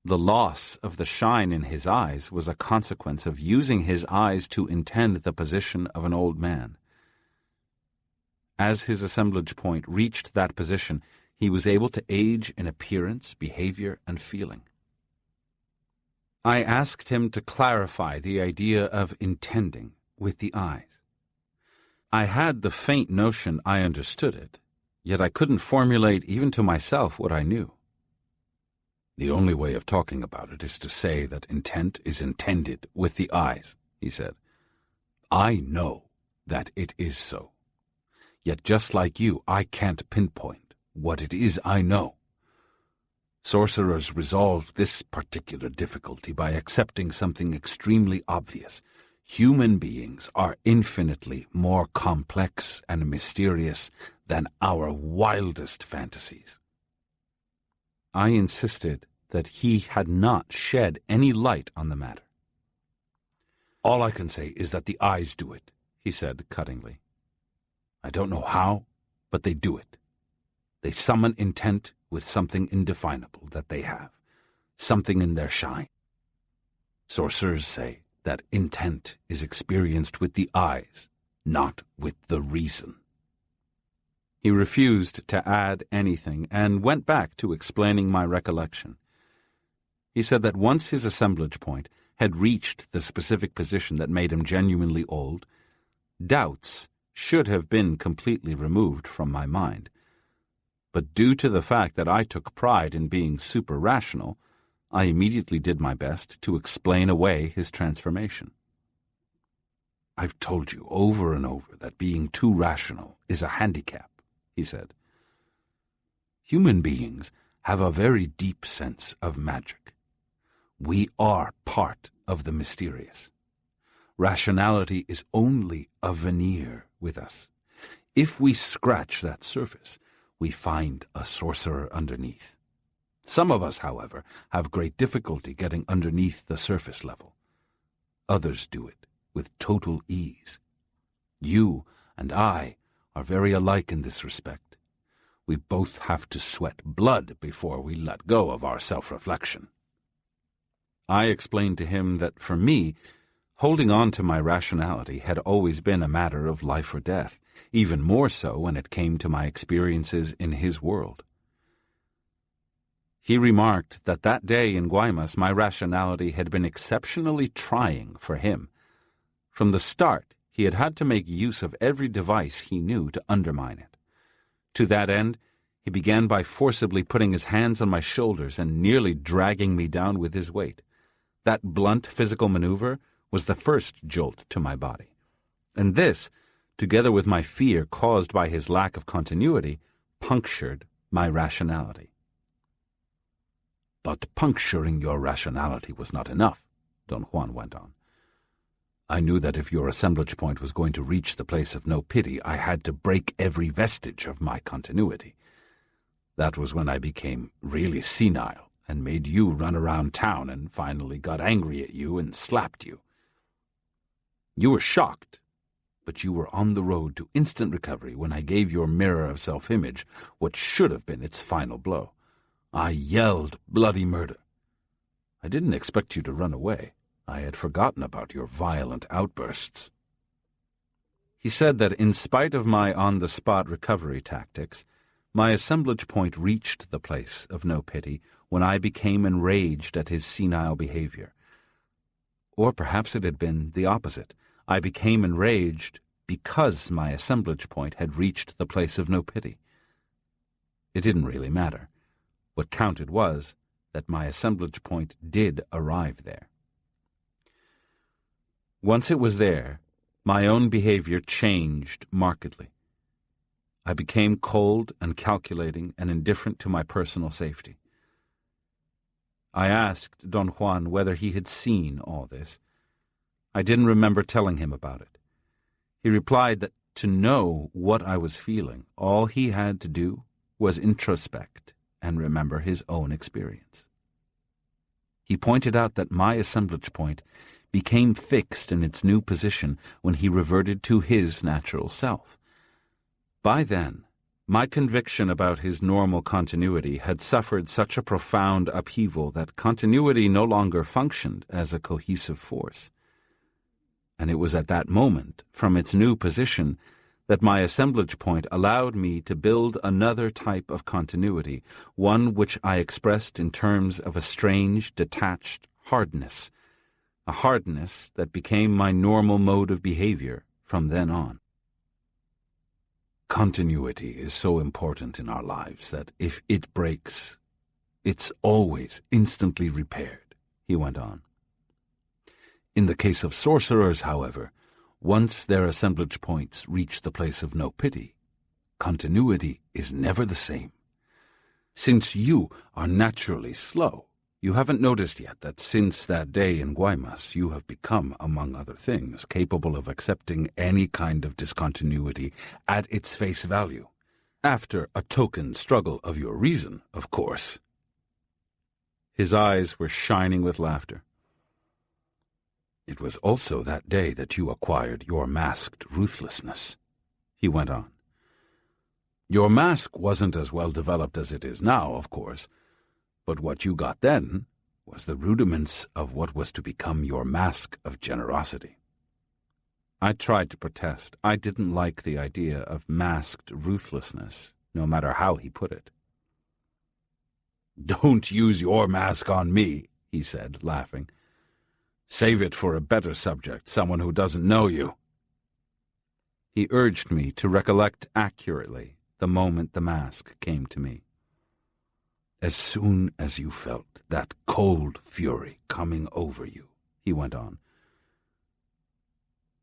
The loss of the shine in his eyes was a consequence of using his eyes to intend the position of an old man. As his assemblage point reached that position, he was able to age in appearance, behavior, and feeling. I asked him to clarify the idea of intending with the eyes. I had the faint notion I understood it, yet I couldn't formulate even to myself what I knew. The only way of talking about it is to say that intent is intended with the eyes, he said. I know that it is so. Yet just like you, I can't pinpoint what it is I know. Sorcerers resolve this particular difficulty by accepting something extremely obvious. Human beings are infinitely more complex and mysterious than our wildest fantasies. I insisted that he had not shed any light on the matter. All I can say is that the eyes do it, he said cuttingly. I don't know how, but they do it. They summon intent with something indefinable that they have, something in their shine. Sorcerers say that intent is experienced with the eyes, not with the reason. He refused to add anything and went back to explaining my recollection. He said that once his assemblage point had reached the specific position that made him genuinely old, doubts should have been completely removed from my mind. But due to the fact that I took pride in being super-rational, I immediately did my best to explain away his transformation. I've told you over and over that being too rational is a handicap, he said. Human beings have a very deep sense of magic. We are part of the mysterious. Rationality is only a veneer with us. If we scratch that surface, we find a sorcerer underneath. Some of us, however, have great difficulty getting underneath the surface level. Others do it with total ease. You and I are very alike in this respect. We both have to sweat blood before we let go of our self-reflection. I explained to him that for me, holding on to my rationality had always been a matter of life or death, even more so when it came to my experiences in his world. He remarked that that day in Guaymas my rationality had been exceptionally trying for him. From the start, he had had to make use of every device he knew to undermine it. To that end, he began by forcibly putting his hands on my shoulders and nearly dragging me down with his weight. That blunt physical maneuver was the first jolt to my body. And this, together with my fear caused by his lack of continuity, punctured my rationality. But puncturing your rationality was not enough, Don Juan went on. I knew that if your assemblage point was going to reach the place of no pity, I had to break every vestige of my continuity. That was when I became really senile and made you run around town and finally got angry at you and slapped you. You were shocked, but you were on the road to instant recovery when I gave your mirror of self-image what should have been its final blow. I yelled bloody murder. I didn't expect you to run away. I had forgotten about your violent outbursts." He said that in spite of my on-the-spot recovery tactics, my assemblage point reached the place of no pity when I became enraged at his senile behavior. Or perhaps it had been the opposite. I became enraged because my assemblage point had reached the place of no pity. It didn't really matter. What counted was that my assemblage point did arrive there. Once it was there, my own behavior changed markedly. I became cold and calculating and indifferent to my personal safety. I asked Don Juan whether he had seen all this. I didn't remember telling him about it. He replied that to know what I was feeling, all he had to do was introspect and remember his own experience. He pointed out that my assemblage point became fixed in its new position when he reverted to his natural self. By then, my conviction about his normal continuity had suffered such a profound upheaval that continuity no longer functioned as a cohesive force. And it was at that moment, from its new position, that my assemblage point allowed me to build another type of continuity, one which I expressed in terms of a strange, detached hardness, a hardness that became my normal mode of behavior from then on. Continuity is so important in our lives that if it breaks, it's always instantly repaired, he went on. In the case of sorcerers, however, once their assemblage points reach the place of no pity, continuity is never the same. Since you are naturally slow, you haven't noticed yet that since that day in Guaymas you have become, among other things, capable of accepting any kind of discontinuity at its face value, after a token struggle of your reason, of course. His eyes were shining with laughter. It was also that day that you acquired your masked ruthlessness, he went on. Your mask wasn't as well developed as it is now, of course, but what you got then was the rudiments of what was to become your mask of generosity. I tried to protest. I didn't like the idea of masked ruthlessness, no matter how he put it. Don't use your mask on me, he said, laughing. Save it for a better subject, someone who doesn't know you. He urged me to recollect accurately the moment the mask came to me. As soon as you felt that cold fury coming over you, he went on,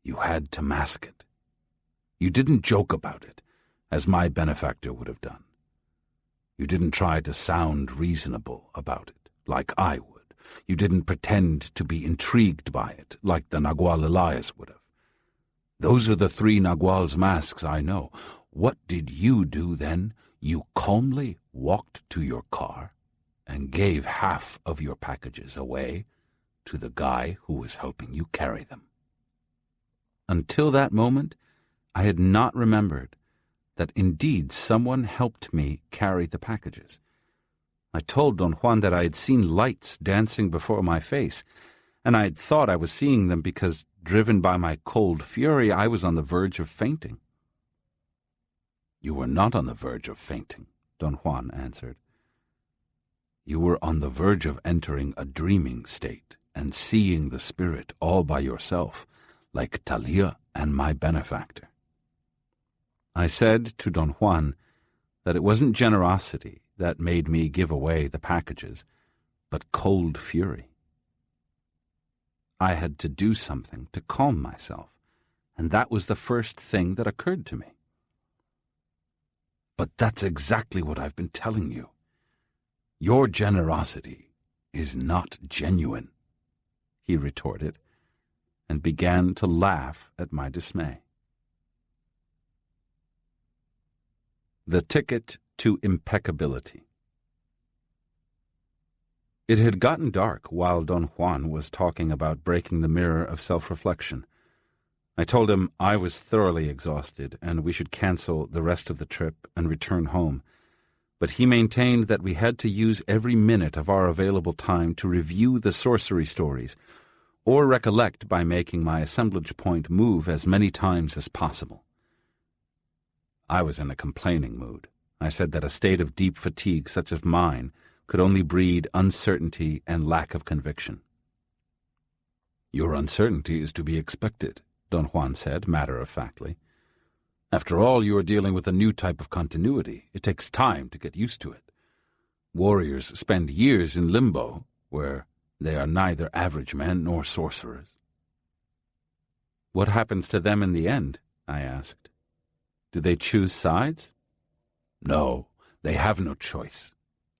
you had to mask it. You didn't joke about it, as my benefactor would have done. You didn't try to sound reasonable about it, like I would. You didn't pretend to be intrigued by it, like the Nagual Elias would have. Those are the 3 Nagual's masks I know. What did you do then? You calmly walked to your car and gave half of your packages away to the guy who was helping you carry them. Until that moment, I had not remembered that indeed someone helped me carry the packages. I told Don Juan that I had seen lights dancing before my face, and I had thought I was seeing them because, driven by my cold fury, I was on the verge of fainting. You were not on the verge of fainting, Don Juan answered. You were on the verge of entering a dreaming state and seeing the spirit all by yourself, like Talia and my benefactor. I said to Don Juan that it wasn't generosity that made me give away the packages, but cold fury. I had to do something to calm myself, and that was the first thing that occurred to me. But that's exactly what I've been telling you. Your generosity is not genuine, he retorted, and began to laugh at my dismay. The ticket to impeccability. It had gotten dark while Don Juan was talking about breaking the mirror of self-reflection. I told him I was thoroughly exhausted and we should cancel the rest of the trip and return home, but he maintained that we had to use every minute of our available time to review the sorcery stories, or recollect by making my assemblage point move as many times as possible. I was in a complaining mood. I said that a state of deep fatigue such as mine could only breed uncertainty and lack of conviction. "Your uncertainty is to be expected," Don Juan said, matter-of-factly. "After all, you are dealing with a new type of continuity. It takes time to get used to it. Warriors spend years in limbo, where they are neither average men nor sorcerers." "What happens to them in the end?" I asked. "Do they choose sides?" "No, they have no choice,"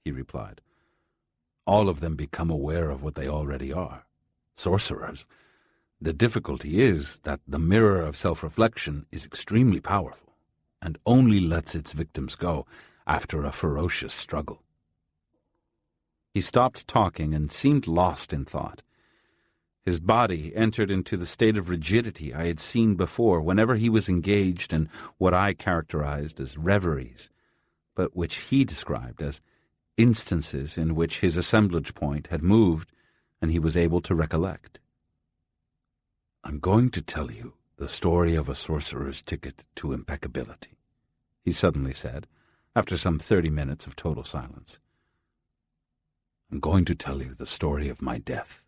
he replied. "All of them become aware of what they already are, sorcerers. The difficulty is that the mirror of self-reflection is extremely powerful and only lets its victims go after a ferocious struggle." He stopped talking and seemed lost in thought. His body entered into the state of rigidity I had seen before whenever he was engaged in what I characterized as reveries, but which he described as instances in which his assemblage point had moved and he was able to recollect. "I'm going to tell you the story of a sorcerer's ticket to impeccability," he suddenly said, after some 30 minutes of total silence. "I'm going to tell you the story of my death."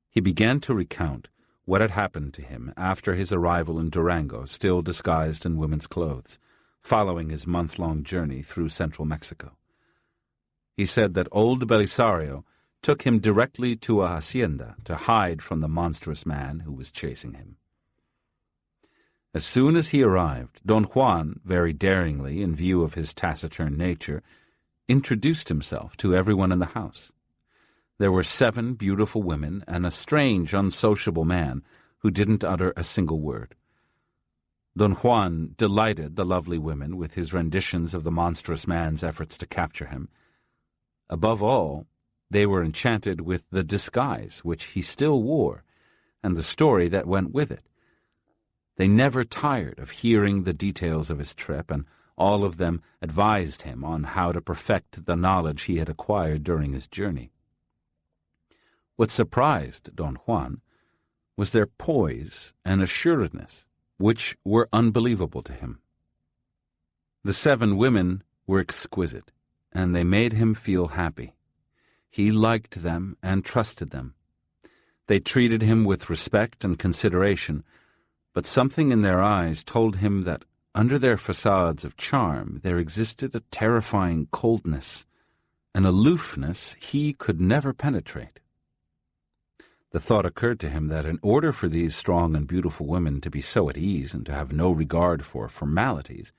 He began to recount what had happened to him after his arrival in Durango, still disguised in women's clothes, following his month-long journey through central Mexico. He said that old Belisario took him directly to a hacienda to hide from the monstrous man who was chasing him. As soon as he arrived, Don Juan, very daringly in view of his taciturn nature, introduced himself to everyone in the house. There were 7 beautiful women and a strange, unsociable man who didn't utter a single word. Don Juan delighted the lovely women with his renditions of the monstrous man's efforts to capture him. Above all, they were enchanted with the disguise which he still wore and the story that went with it. They never tired of hearing the details of his trip, and all of them advised him on how to perfect the knowledge he had acquired during his journey. What surprised Don Juan was their poise and assuredness, which were unbelievable to him. The 7 women were exquisite, and they made him feel happy. He liked them and trusted them. They treated him with respect and consideration, but something in their eyes told him that under their facades of charm there existed a terrifying coldness, an aloofness he could never penetrate. The thought occurred to him that in order for these strong and beautiful women to be so at ease and to have no regard for formalities,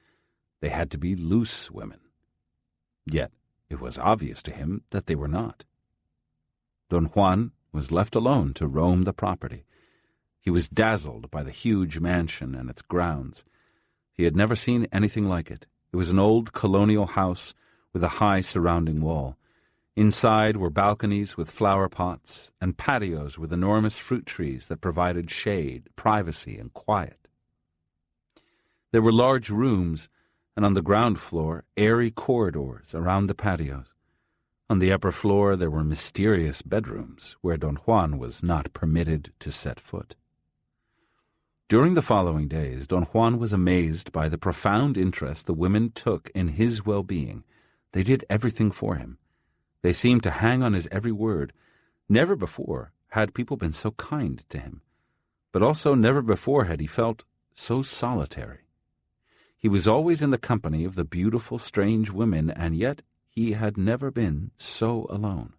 they had to be loose women. Yet it was obvious to him that they were not. Don Juan was left alone to roam the property. He was dazzled by the huge mansion and its grounds. He had never seen anything like it. It was an old colonial house with a high surrounding wall. Inside were balconies with flower pots and patios with enormous fruit trees that provided shade, privacy, and quiet. There were large rooms, and on the ground floor, airy corridors around the patios. On the upper floor there were mysterious bedrooms where Don Juan was not permitted to set foot. During the following days, Don Juan was amazed by the profound interest the women took in his well-being. They did everything for him. They seemed to hang on his every word. Never before had people been so kind to him, but also never before had he felt so solitary. He was always in the company of the beautiful, strange women, and yet he had never been so alone.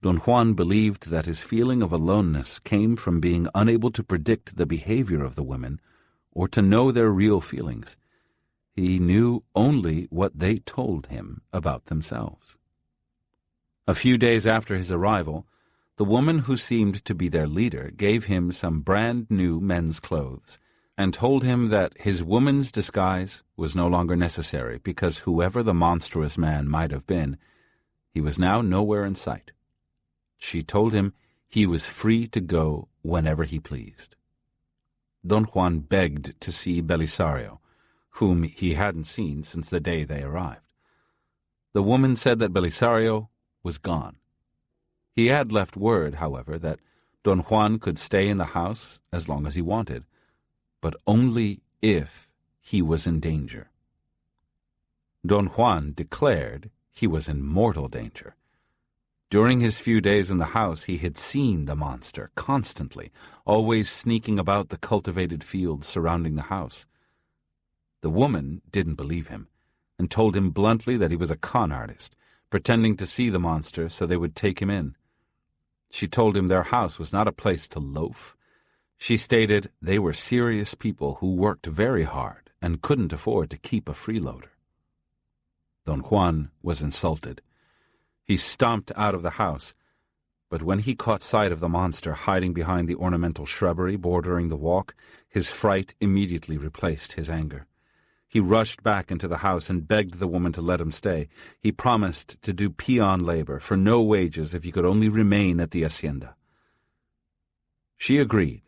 Don Juan believed that his feeling of aloneness came from being unable to predict the behavior of the women or to know their real feelings. He knew only what they told him about themselves. A few days after his arrival, the woman who seemed to be their leader gave him some brand-new men's clothes and told him that his woman's disguise was no longer necessary because whoever the monstrous man might have been, he was now nowhere in sight. She told him he was free to go whenever he pleased. Don Juan begged to see Belisario, whom he hadn't seen since the day they arrived. The woman said that Belisario was gone. He had left word, however, that Don Juan could stay in the house as long as he wanted, but only if he was in danger. Don Juan declared he was in mortal danger. During his few days in the house, he had seen the monster constantly, always sneaking about the cultivated fields surrounding the house. The woman didn't believe him, and told him bluntly that he was a con artist, pretending to see the monster so they would take him in. She told him their house was not a place to loaf. She stated they were serious people who worked very hard and couldn't afford to keep a freeloader. Don Juan was insulted. He stomped out of the house, but when he caught sight of the monster hiding behind the ornamental shrubbery bordering the walk, his fright immediately replaced his anger. He rushed back into the house and begged the woman to let him stay. He promised to do peon labor for no wages if he could only remain at the hacienda. She agreed,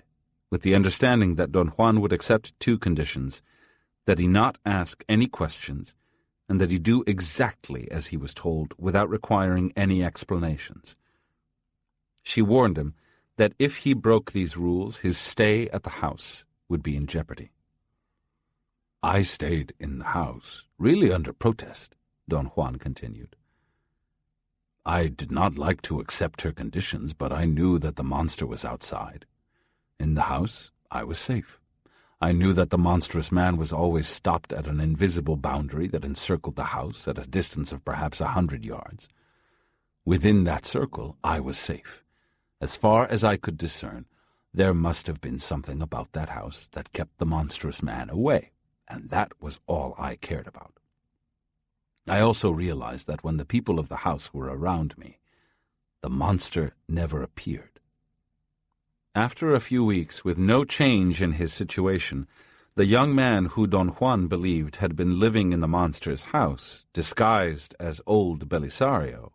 with the understanding that Don Juan would accept 2 conditions: that he not ask any questions, and that he do exactly as he was told without requiring any explanations. She warned him that if he broke these rules, his stay at the house would be in jeopardy. I stayed in the house, really under protest, Don Juan continued. I did not like to accept her conditions, but I knew that the monster was outside. In the house, I was safe. I knew that the monstrous man was always stopped at an invisible boundary that encircled the house at a distance of perhaps 100 yards. Within that circle, I was safe. As far as I could discern, there must have been something about that house that kept the monstrous man away, and that was all I cared about. I also realized that when the people of the house were around me, the monster never appeared. After a few weeks, with no change in his situation, the young man who Don Juan believed had been living in the monster's house, disguised as old Belisario,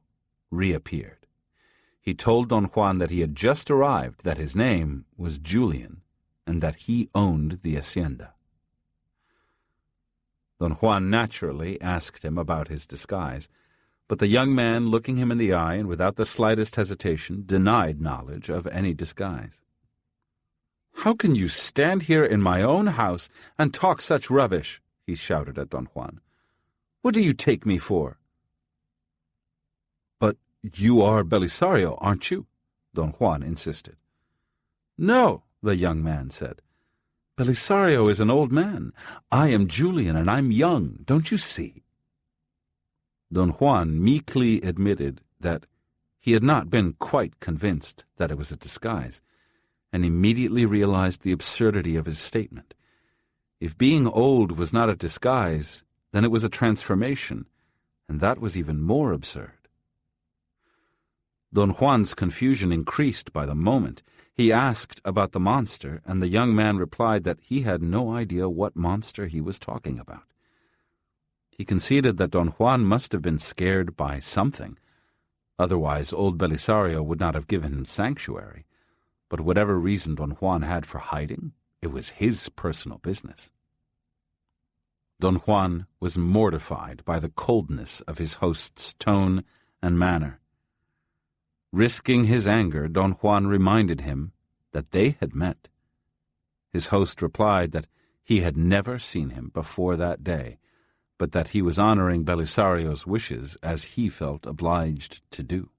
reappeared. He told Don Juan that he had just arrived, that his name was Julian, and that he owned the hacienda. Don Juan naturally asked him about his disguise, but the young man, looking him in the eye and without the slightest hesitation, denied knowledge of any disguise. "How can you stand here in my own house and talk such rubbish?" he shouted at Don Juan. "What do you take me for?" "But you are Belisario, aren't you?" Don Juan insisted. "No," the young man said. "Belisario is an old man. I am Julian, and I'm young, don't you see?" Don Juan meekly admitted that he had not been quite convinced that it was a disguise, and immediately realized the absurdity of his statement. If being old was not a disguise, then it was a transformation, and that was even more absurd. Don Juan's confusion increased by the moment. He asked about the monster, and the young man replied that he had no idea what monster he was talking about. He conceded that Don Juan must have been scared by something. Otherwise, old Belisario would not have given him sanctuary. But whatever reason Don Juan had for hiding, it was his personal business. Don Juan was mortified by the coldness of his host's tone and manner. Risking his anger, Don Juan reminded him that they had met. His host replied that he had never seen him before that day, but that he was honoring Belisario's wishes as he felt obliged to do.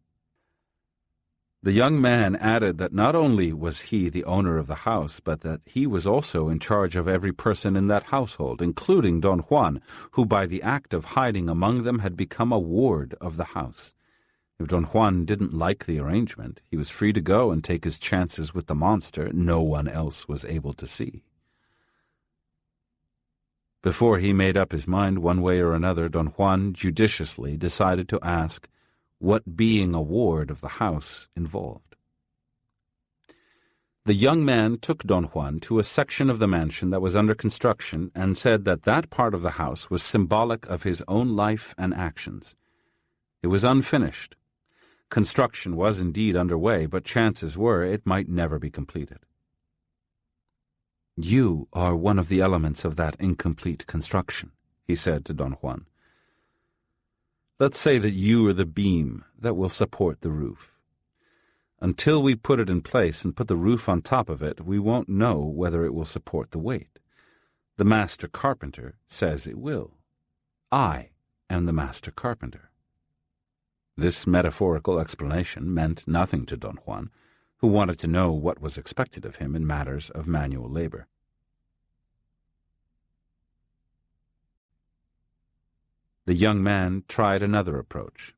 The young man added that not only was he the owner of the house, but that he was also in charge of every person in that household, including Don Juan, who by the act of hiding among them had become a ward of the house. If Don Juan didn't like the arrangement, he was free to go and take his chances with the monster no one else was able to see. Before he made up his mind one way or another, Don Juan judiciously decided to ask what being a ward of the house involved. The young man took Don Juan to a section of the mansion that was under construction and said that that part of the house was symbolic of his own life and actions. It was unfinished. Construction was indeed underway, but chances were it might never be completed. "You are one of the elements of that incomplete construction," he said to Don Juan. "Let's say that you are the beam that will support the roof. Until we put it in place and put the roof on top of it, we won't know whether it will support the weight. The master carpenter says it will. I am the master carpenter." This metaphorical explanation meant nothing to Don Juan, who wanted to know what was expected of him in matters of manual labor. The young man tried another approach.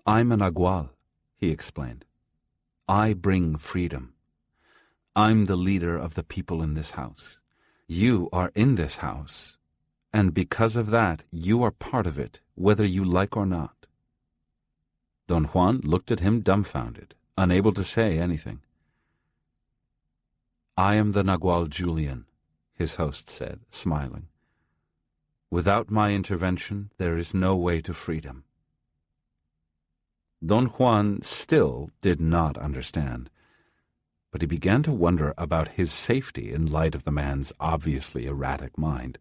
"I'm a nagual," he explained. "I bring freedom. I'm the leader of the people in this house. You are in this house, and because of that, you are part of it, whether you like or not." Don Juan looked at him dumbfounded, unable to say anything. "I am the Nagual Julian," his host said, smiling. "Without my intervention, there is no way to freedom." Don Juan still did not understand, but he began to wonder about his safety in light of the man's obviously erratic mind.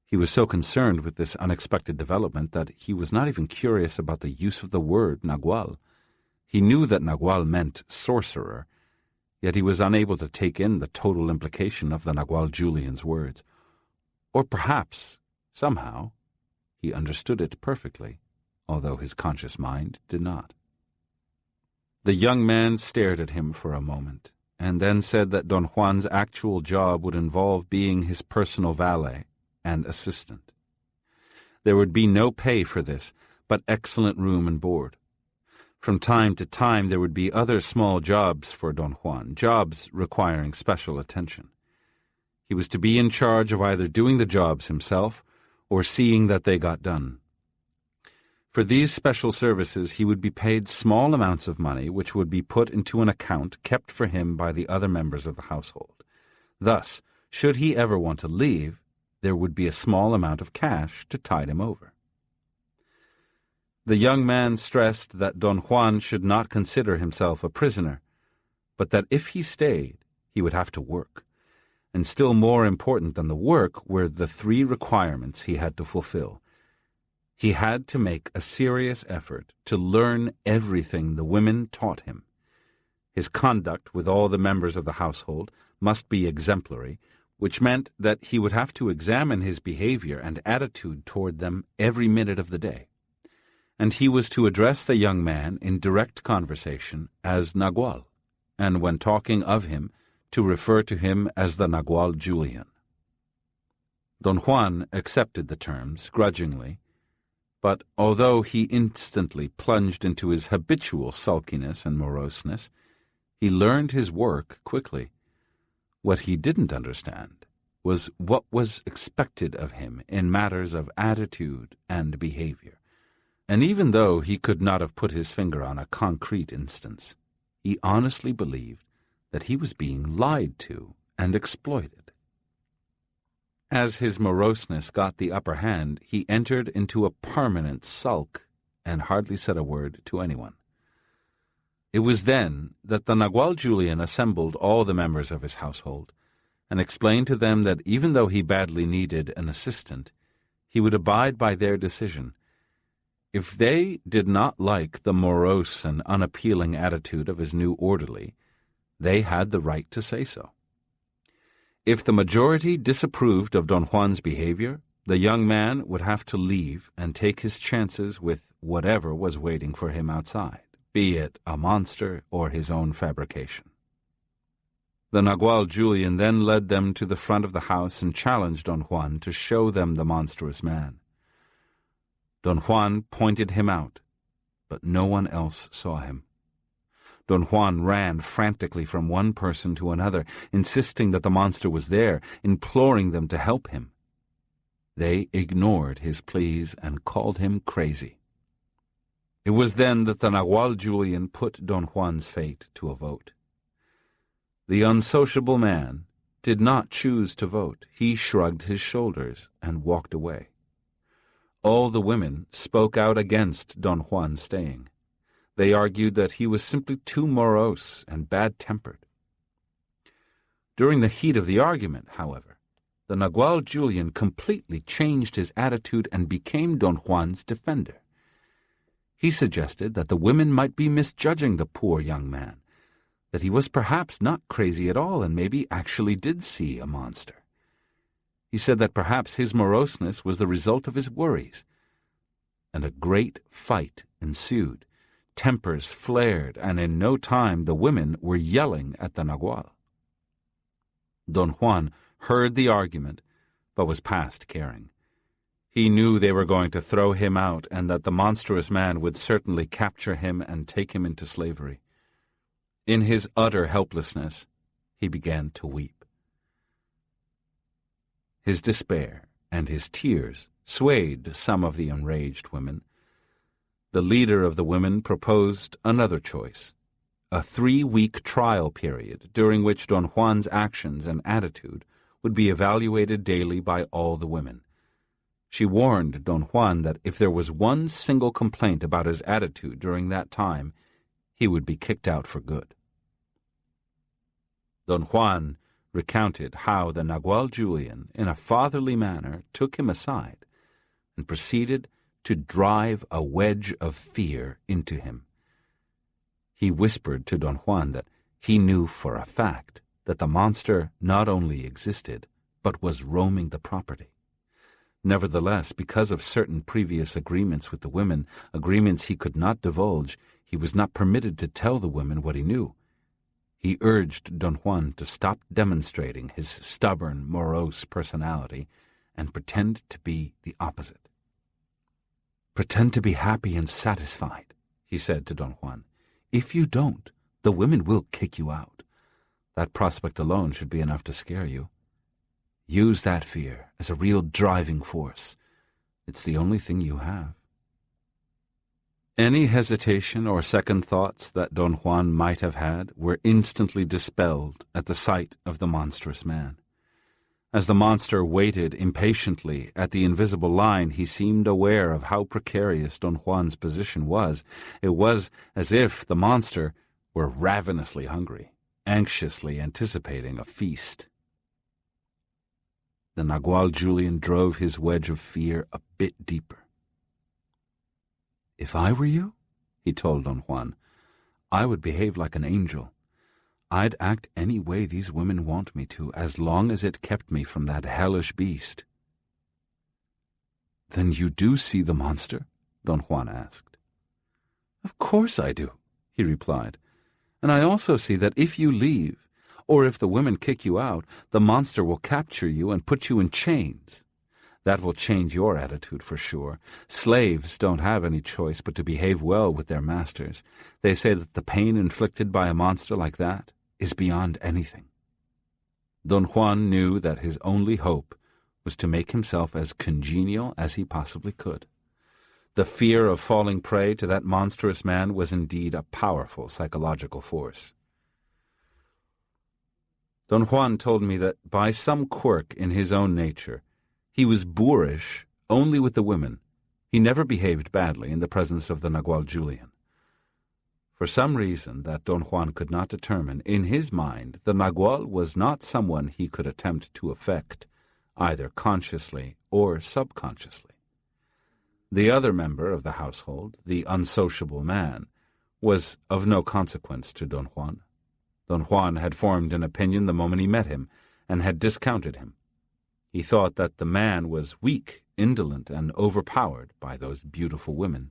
He was so concerned with this unexpected development that he was not even curious about the use of the word Nagual. He knew that Nagual meant sorcerer, yet he was unable to take in the total implication of the Nagual Julian's words. Or perhaps, somehow, he understood it perfectly, although his conscious mind did not. The young man stared at him for a moment, and then said that Don Juan's actual job would involve being his personal valet and assistant. There would be no pay for this, but excellent room and board. From time to time there would be other small jobs for Don Juan, jobs requiring special attention. He was to be in charge of either doing the jobs himself or seeing that they got done. For these special services he would be paid small amounts of money which would be put into an account kept for him by the other members of the household. Thus, should he ever want to leave, there would be a small amount of cash to tide him over. The young man stressed that Don Juan should not consider himself a prisoner, but that if he stayed, he would have to work. And still more important than the work were the 3 requirements he had to fulfill. He had to make a serious effort to learn everything the women taught him. His conduct with all the members of the household must be exemplary, which meant that he would have to examine his behavior and attitude toward them every minute of the day. And he was to address the young man in direct conversation as Nagual, and when talking of him, to refer to him as the Nagual Julian. Don Juan accepted the terms grudgingly, but although he instantly plunged into his habitual sulkiness and moroseness, he learned his work quickly. What he didn't understand was what was expected of him in matters of attitude and behavior. And even though he could not have put his finger on a concrete instance, he honestly believed that he was being lied to and exploited. As his moroseness got the upper hand, he entered into a permanent sulk and hardly said a word to anyone. It was then that the Nagual Julian assembled all the members of his household and explained to them that even though he badly needed an assistant, he would abide by their decision. If they did not like the morose and unappealing attitude of his new orderly, they had the right to say so. If the majority disapproved of Don Juan's behavior, the young man would have to leave and take his chances with whatever was waiting for him outside, be it a monster or his own fabrication. The Nagual Julian then led them to the front of the house and challenged Don Juan to show them the monstrous man. Don Juan pointed him out, but no one else saw him. Don Juan ran frantically from one person to another, insisting that the monster was there, imploring them to help him. They ignored his pleas and called him crazy. It was then that the Nagual Julian put Don Juan's fate to a vote. The unsociable man did not choose to vote. He shrugged his shoulders and walked away. All the women spoke out against Don Juan staying. They argued that he was simply too morose and bad-tempered. During the heat of the argument, however, the Nagual Julian completely changed his attitude and became Don Juan's defender. He suggested that the women might be misjudging the poor young man, that he was perhaps not crazy at all and maybe actually did see a monster. He said that perhaps his moroseness was the result of his worries. And a great fight ensued. Tempers flared, and in no time the women were yelling at the Nagual. Don Juan heard the argument, but was past caring. He knew they were going to throw him out and that the monstrous man would certainly capture him and take him into slavery. In his utter helplessness, he began to weep. His despair and his tears swayed some of the enraged women. The leader of the women proposed another choice, a 3-week trial period during which Don Juan's actions and attitude would be evaluated daily by all the women. She warned Don Juan that if there was one single complaint about his attitude during that time, he would be kicked out for good. Don Juan recounted how the Nagual Julian, in a fatherly manner, took him aside and proceeded to drive a wedge of fear into him. He whispered to Don Juan that he knew for a fact that the monster not only existed, but was roaming the property. Nevertheless, because of certain previous agreements with the women, agreements he could not divulge, he was not permitted to tell the women what he knew. He urged Don Juan to stop demonstrating his stubborn, morose personality and pretend to be the opposite. "Pretend to be happy and satisfied," he said to Don Juan. "If you don't, the women will kick you out. That prospect alone should be enough to scare you. Use that fear as a real driving force. It's the only thing you have." Any hesitation or second thoughts that Don Juan might have had were instantly dispelled at the sight of the monstrous man. As the monster waited impatiently at the invisible line, he seemed aware of how precarious Don Juan's position was. It was as if the monster were ravenously hungry, anxiously anticipating a feast. The Nagual Julian drove his wedge of fear a bit deeper. "If I were you," he told Don Juan, "I would behave like an angel. I'd act any way these women want me to, as long as it kept me from that hellish beast." "Then you do see the monster?" Don Juan asked. "Of course I do," he replied. "And I also see that if you leave, or if the women kick you out, the monster will capture you and put you in chains. That will change your attitude for sure. Slaves don't have any choice but to behave well with their masters. They say that the pain inflicted by a monster like that is beyond anything." Don Juan knew that his only hope was to make himself as congenial as he possibly could. The fear of falling prey to that monstrous man was indeed a powerful psychological force. Don Juan told me that by some quirk in his own nature, he was boorish only with the women. He never behaved badly in the presence of the Nagual Julian. For some reason that Don Juan could not determine, in his mind the Nagual was not someone he could attempt to affect, either consciously or subconsciously. The other member of the household, the unsociable man, was of no consequence to Don Juan. Don Juan had formed an opinion the moment he met him, and had discounted him. He thought that the man was weak, indolent, and overpowered by those beautiful women.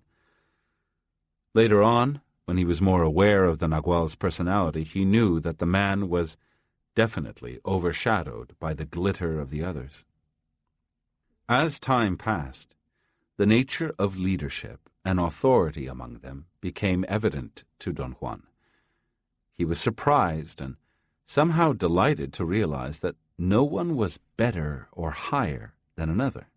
Later on, when he was more aware of the Nagual's personality, he knew that the man was definitely overshadowed by the glitter of the others. As time passed, the nature of leadership and authority among them became evident to Don Juan. He was surprised and somehow delighted to realize that no one was better or higher than another.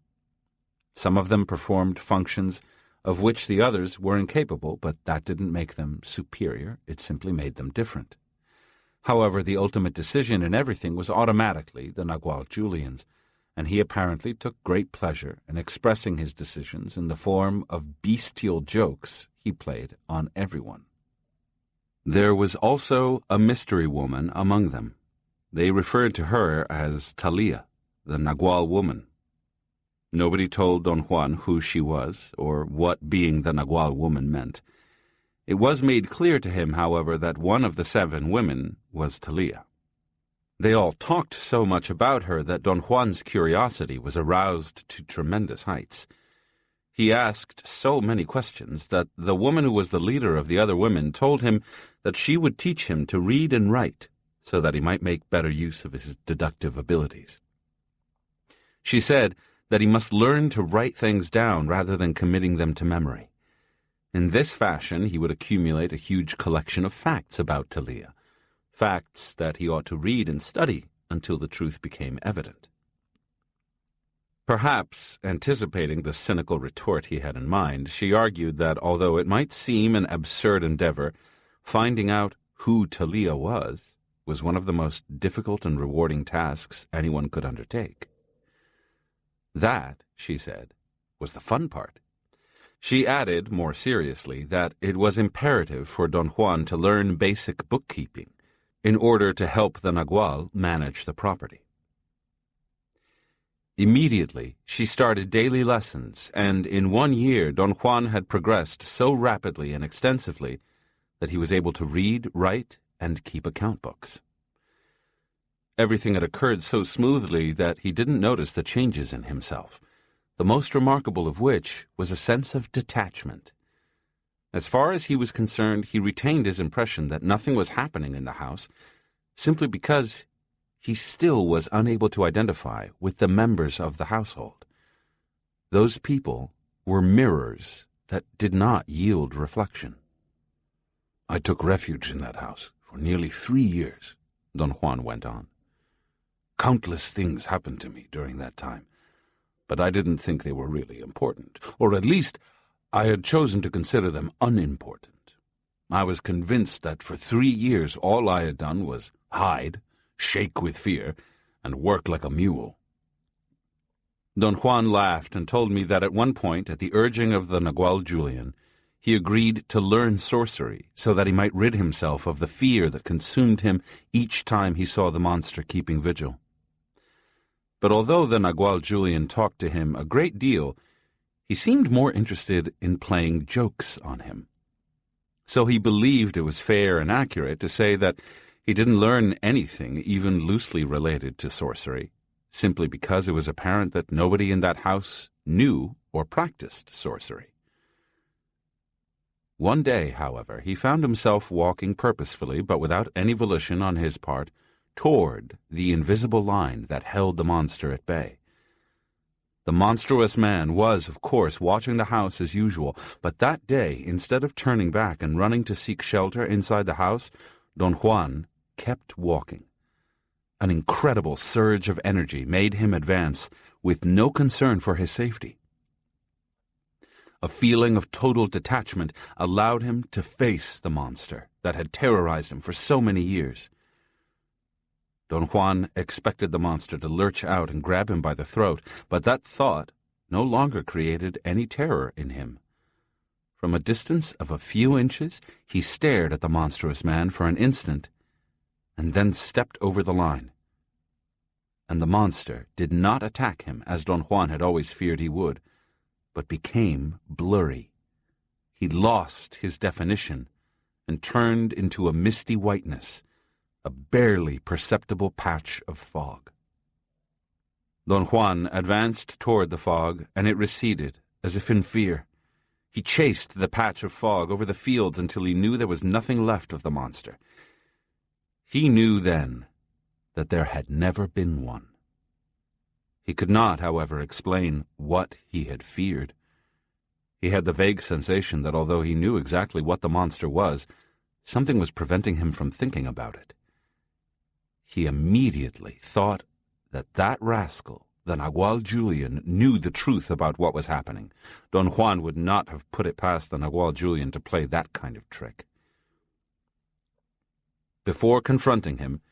Some of them performed functions of which the others were incapable, but that didn't make them superior, it simply made them different. However, the ultimate decision in everything was automatically the Nagual Julian's, and he apparently took great pleasure in expressing his decisions in the form of bestial jokes he played on everyone. There was also a mystery woman among them. They referred to her as Talia, the Nagual woman. Nobody told Don Juan who she was, or what being the Nagual woman meant. It was made clear to him, however, that one of the 7 women was Talia. They all talked so much about her that Don Juan's curiosity was aroused to tremendous heights. He asked so many questions that the woman who was the leader of the other women told him that she would teach him to read and write so that he might make better use of his deductive abilities. She said that he must learn to write things down rather than committing them to memory. In this fashion, he would accumulate a huge collection of facts about Talia, facts that he ought to read and study until the truth became evident. Perhaps anticipating the cynical retort he had in mind, she argued that although it might seem an absurd endeavor, finding out who Talia was one of the most difficult and rewarding tasks anyone could undertake. That, she said, was the fun part. She added, more seriously, that it was imperative for Don Juan to learn basic bookkeeping in order to help the Nagual manage the property. Immediately, she started daily lessons, and in 1 year Don Juan had progressed so rapidly and extensively that he was able to read, write, and keep account books. Everything had occurred so smoothly that he didn't notice the changes in himself, the most remarkable of which was a sense of detachment. As far as he was concerned, he retained his impression that nothing was happening in the house, simply because he still was unable to identify with the members of the household. Those people were mirrors that did not yield reflection. "I took refuge in that house for nearly 3 years," Don Juan went on. "Countless things happened to me during that time, but I didn't think they were really important, or at least I had chosen to consider them unimportant. I was convinced that for 3 years all I had done was hide, shake with fear, and work like a mule." Don Juan laughed and told me that at one point, at the urging of the Nagual Julian, he agreed to learn sorcery so that he might rid himself of the fear that consumed him each time he saw the monster keeping vigil. But although the Nagual Julian talked to him a great deal, he seemed more interested in playing jokes on him. So he believed it was fair and accurate to say that he didn't learn anything even loosely related to sorcery, simply because it was apparent that nobody in that house knew or practiced sorcery. One day, however, he found himself walking purposefully, but without any volition on his part, toward the invisible line that held the monster at bay. The monstrous man was, of course, watching the house as usual, but that day, instead of turning back and running to seek shelter inside the house, Don Juan kept walking. An incredible surge of energy made him advance with no concern for his safety. A feeling of total detachment allowed him to face the monster that had terrorized him for so many years. Don Juan expected the monster to lurch out and grab him by the throat, but that thought no longer created any terror in him. From a distance of a few inches, he stared at the monstrous man for an instant, and then stepped over the line. And the monster did not attack him as Don Juan had always feared he would, but became blurry. He lost his definition and turned into a misty whiteness, a barely perceptible patch of fog. Don Juan advanced toward the fog, and it receded, as if in fear. He chased the patch of fog over the fields until he knew there was nothing left of the monster. He knew then that there had never been one. He could not, however, explain what he had feared. He had the vague sensation that although he knew exactly what the monster was, something was preventing him from thinking about it. He immediately thought that rascal, the Nagual Julian, knew the truth about what was happening. Don Juan would not have put it past the Nagual Julian to play that kind of trick. Before confronting him,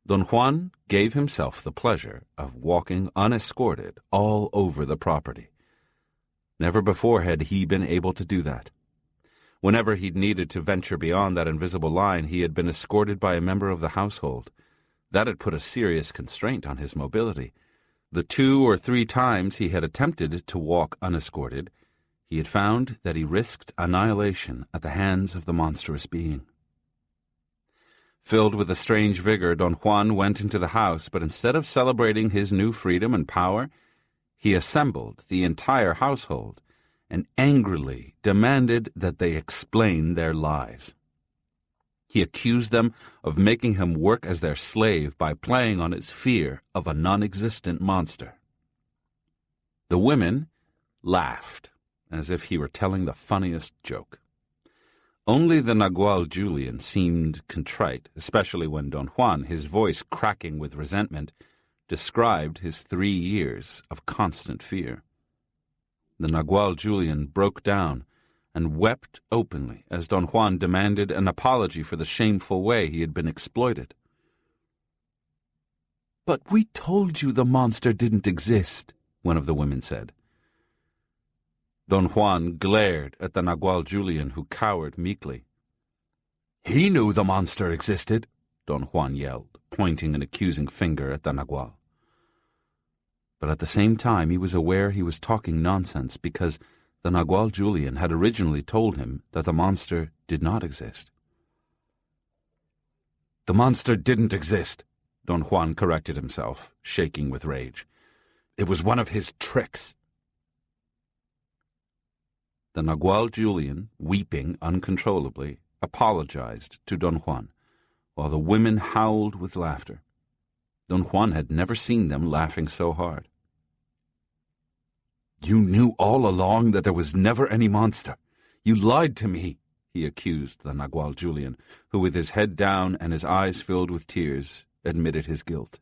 Don Juan gave himself the pleasure of walking unescorted all over the property. Never before had he been able to do that. Whenever he'd needed to venture beyond that invisible line, he had been escorted by a member of the household. That had put a serious constraint on his mobility. The 2 or 3 times he had attempted to walk unescorted, he had found that he risked annihilation at the hands of the monstrous being. Filled with a strange vigor, Don Juan went into the house, but instead of celebrating his new freedom and power, he assembled the entire household and angrily demanded that they explain their lies. He accused them of making him work as their slave by playing on his fear of a non-existent monster. The women laughed as if he were telling the funniest joke. Only the Nagual Julian seemed contrite, especially when Don Juan, his voice cracking with resentment, described his 3 years of constant fear. The Nagual Julian broke down and wept openly as Don Juan demanded an apology for the shameful way he had been exploited. "But we told you the monster didn't exist," one of the women said. Don Juan glared at the Nagual Julian, who cowered meekly. "He knew the monster existed," Don Juan yelled, pointing an accusing finger at the Nagual. But at the same time he was aware he was talking nonsense because the Nagual Julian had originally told him that the monster did not exist. "The monster didn't exist," Don Juan corrected himself, shaking with rage. "It was one of his tricks." The Nagual Julian, weeping uncontrollably, apologized to Don Juan, while the women howled with laughter. Don Juan had never seen them laughing so hard. "You knew all along that there was never any monster. You lied to me," he accused the Nagual Julian, who with his head down and his eyes filled with tears, admitted his guilt.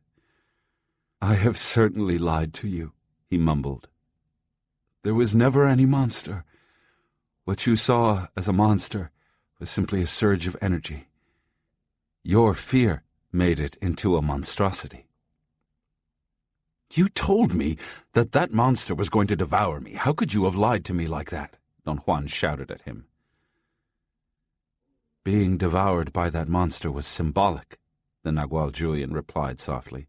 "I have certainly lied to you," he mumbled. "There was never any monster. What you saw as a monster was simply a surge of energy. Your fear made it into a monstrosity." "You told me that that monster was going to devour me. How could you have lied to me like that?" Don Juan shouted at him. "Being devoured by that monster was symbolic," the Nagual Julian replied softly.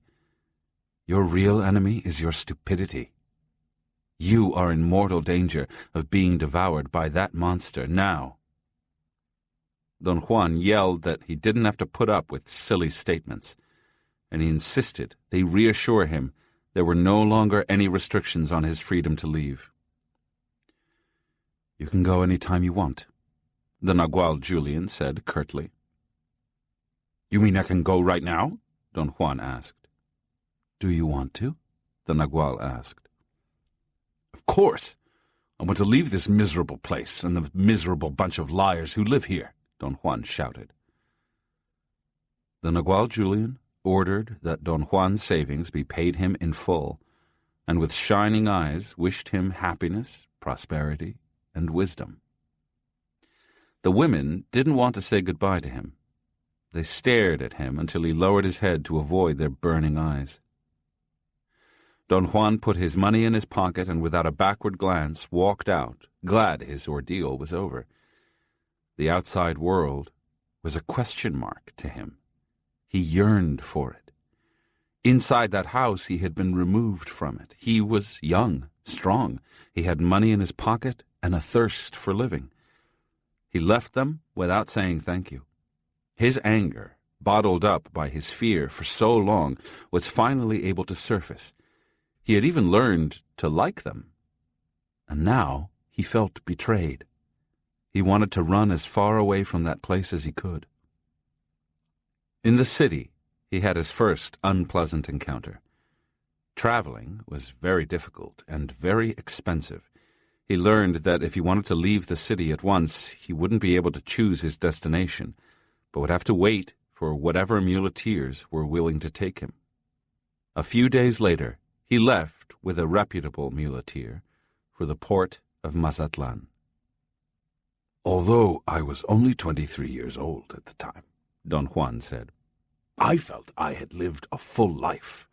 "Your real enemy is your stupidity. You are in mortal danger of being devoured by that monster now." Don Juan yelled that he didn't have to put up with silly statements, and he insisted they reassure him there were no longer any restrictions on his freedom to leave. "You can go any time you want," the Nagual Julian said curtly. "You mean I can go right now?" Don Juan asked. "Do you want to?" the Nagual asked. "Of course. I want to leave this miserable place and the miserable bunch of liars who live here," Don Juan shouted. The Nagual Julian ordered that Don Juan's savings be paid him in full, and with shining eyes wished him happiness, prosperity, and wisdom. The women didn't want to say goodbye to him. They stared at him until he lowered his head to avoid their burning eyes. Don Juan put his money in his pocket and without a backward glance walked out, glad his ordeal was over. The outside world was a question mark to him. He yearned for it. Inside that house he had been removed from it. He was young, strong. He had money in his pocket and a thirst for living. He left them without saying thank you. His anger, bottled up by his fear for so long, was finally able to surface. He had even learned to like them. And now he felt betrayed. He wanted to run as far away from that place as he could. In the city, he had his first unpleasant encounter. Traveling was very difficult and very expensive. He learned that if he wanted to leave the city at once, he wouldn't be able to choose his destination, but would have to wait for whatever muleteers were willing to take him. A few days later, he left with a reputable muleteer for the port of Mazatlan. "Although I was only 23 years old at the time," Don Juan said, I felt I had lived a full life.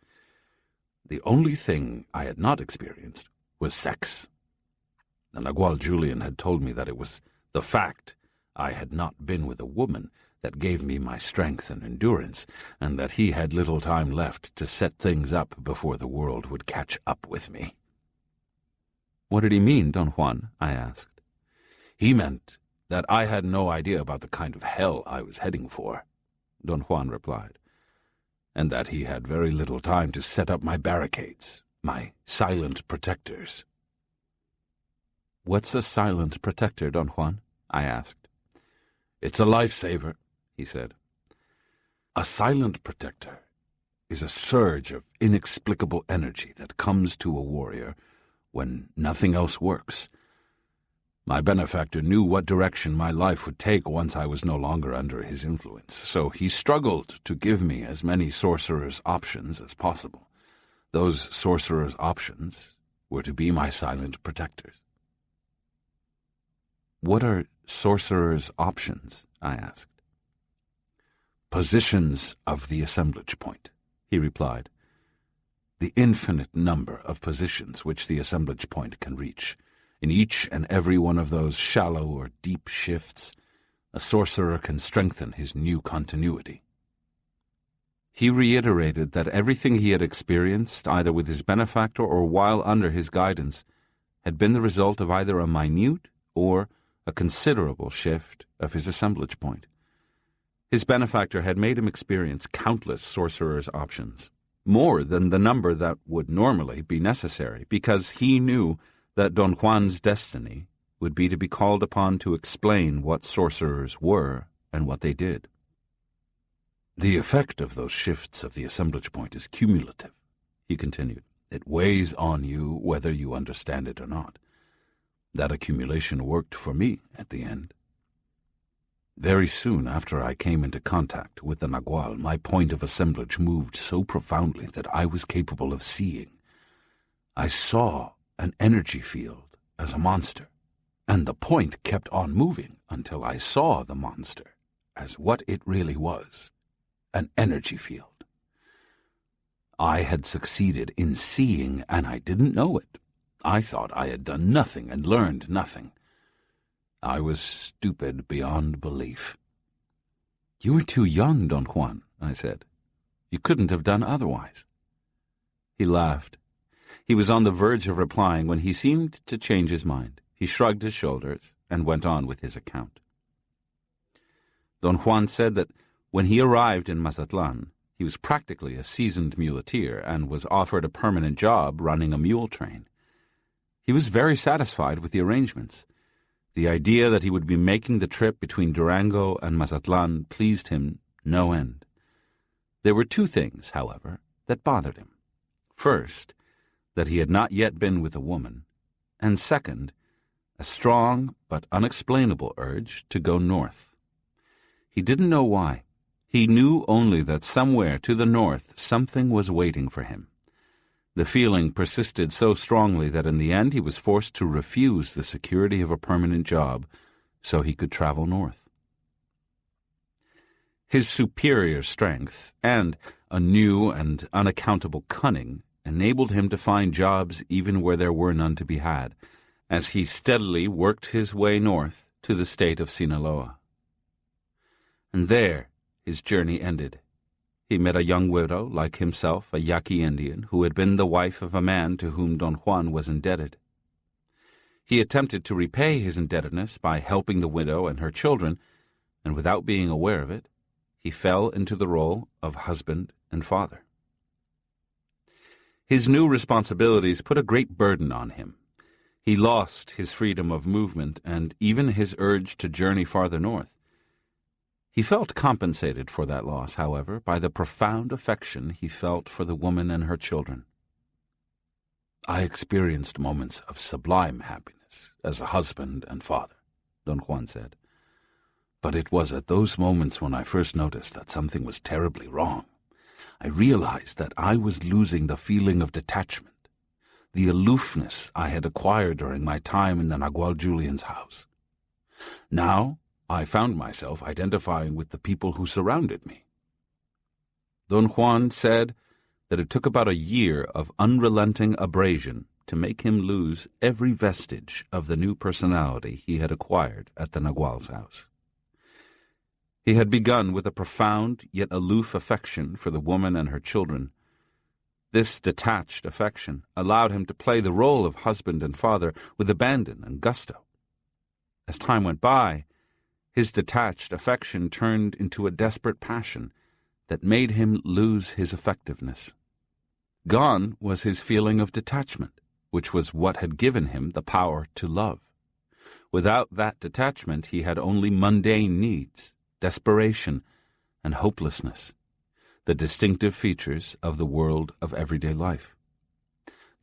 The only thing I had not experienced was sex. The Nagual Julian had told me that it was the fact I had not been with a woman that gave me my strength and endurance, and that he had little time left to set things up before the world would catch up with me. "What did he mean, Don Juan?" I asked. He meant that I had no idea about the kind of hell I was heading for, Don Juan replied, and that he had very little time to set up my barricades, my silent protectors. "What's a silent protector, Don Juan?" I asked. "It's a lifesaver," he said. "A silent protector is a surge of inexplicable energy that comes to a warrior when nothing else works. My benefactor knew what direction my life would take once I was no longer under his influence, so he struggled to give me as many sorcerer's options as possible. Those sorcerer's options were to be my silent protectors." "What are sorcerer's options?" I asked. "Positions of the assemblage point," he replied. "The infinite number of positions which the assemblage point can reach. In each and every one of those shallow or deep shifts, a sorcerer can strengthen his new continuity." He reiterated that everything he had experienced, either with his benefactor or while under his guidance, had been the result of either a minute or a considerable shift of his assemblage point. His benefactor had made him experience countless sorcerer's options, more than the number that would normally be necessary, because he knew that Don Juan's destiny would be to be called upon to explain what sorcerers were and what they did. "The effect of those shifts of the assemblage point is cumulative," he continued. "It weighs on you whether you understand it or not. That accumulation worked for me at the end. Very soon after I came into contact with the Nagual, my point of assemblage moved so profoundly that I was capable of seeing. I saw an energy field as a monster, and the point kept on moving until I saw the monster as what it really was, an energy field. I had succeeded in seeing, and I didn't know it. I thought I had done nothing and learned nothing. I was stupid beyond belief." "You were too young, Don Juan," I said. "You couldn't have done otherwise." He laughed. He was on the verge of replying when he seemed to change his mind. He shrugged his shoulders and went on with his account. Don Juan said that when he arrived in Mazatlan, he was practically a seasoned muleteer and was offered a permanent job running a mule train. He was very satisfied with the arrangements. The idea that he would be making the trip between Durango and Mazatlan pleased him no end. There were two things, however, that bothered him. First, that he had not yet been with a woman, and second, a strong but unexplainable urge to go north. He didn't know why. He knew only that somewhere to the north something was waiting for him. The feeling persisted so strongly that in the end he was forced to refuse the security of a permanent job so he could travel north. His superior strength and a new and unaccountable cunning enabled him to find jobs even where there were none to be had, as he steadily worked his way north to the state of Sinaloa. And there his journey ended. He met a young widow like himself, a Yaqui Indian, who had been the wife of a man to whom Don Juan was indebted. He attempted to repay his indebtedness by helping the widow and her children, and without being aware of it, he fell into the role of husband and father. His new responsibilities put a great burden on him. He lost his freedom of movement and even his urge to journey farther north. He felt compensated for that loss, however, by the profound affection he felt for the woman and her children. "I experienced moments of sublime happiness as a husband and father," Don Juan said. "But it was at those moments when I first noticed that something was terribly wrong. I realized that I was losing the feeling of detachment, the aloofness I had acquired during my time in the Nagual Julian's house. Now I found myself identifying with the people who surrounded me. Don Juan said that it took about a year of unrelenting abrasion to make him lose every vestige of the new personality he had acquired at the Nagual's house. He had begun with a profound yet aloof affection for the woman and her children. This detached affection allowed him to play the role of husband and father with abandon and gusto. As time went by, his detached affection turned into a desperate passion that made him lose his effectiveness. Gone was his feeling of detachment, which was what had given him the power to love. Without that detachment, he had only mundane needs, desperation, and hopelessness, the distinctive features of the world of everyday life.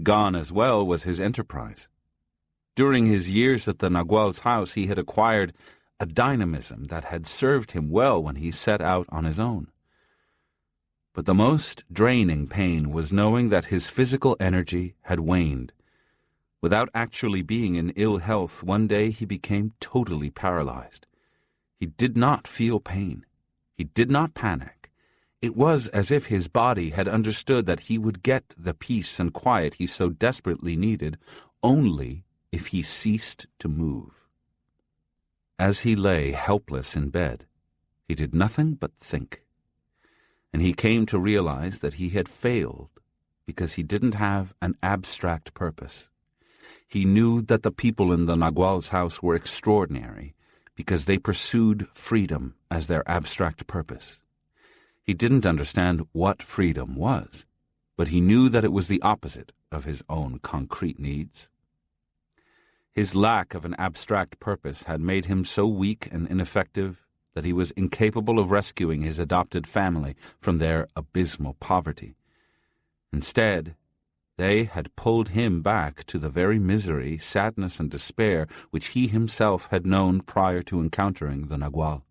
Gone as well was his enterprise. During his years at the Nagual's house, he had acquired a dynamism that had served him well when he set out on his own. But the most draining pain was knowing that his physical energy had waned. Without actually being in ill health, one day he became totally paralyzed. He did not feel pain. He did not panic. It was as if his body had understood that he would get the peace and quiet he so desperately needed only if he ceased to move. As he lay helpless in bed, he did nothing but think. And he came to realize that he had failed because he didn't have an abstract purpose. He knew that the people in the Nagual's house were extraordinary because they pursued freedom as their abstract purpose. He didn't understand what freedom was, but he knew that it was the opposite of his own concrete needs. His lack of an abstract purpose had made him so weak and ineffective that he was incapable of rescuing his adopted family from their abysmal poverty. Instead, they had pulled him back to the very misery, sadness, and despair which he himself had known prior to encountering the Nagual.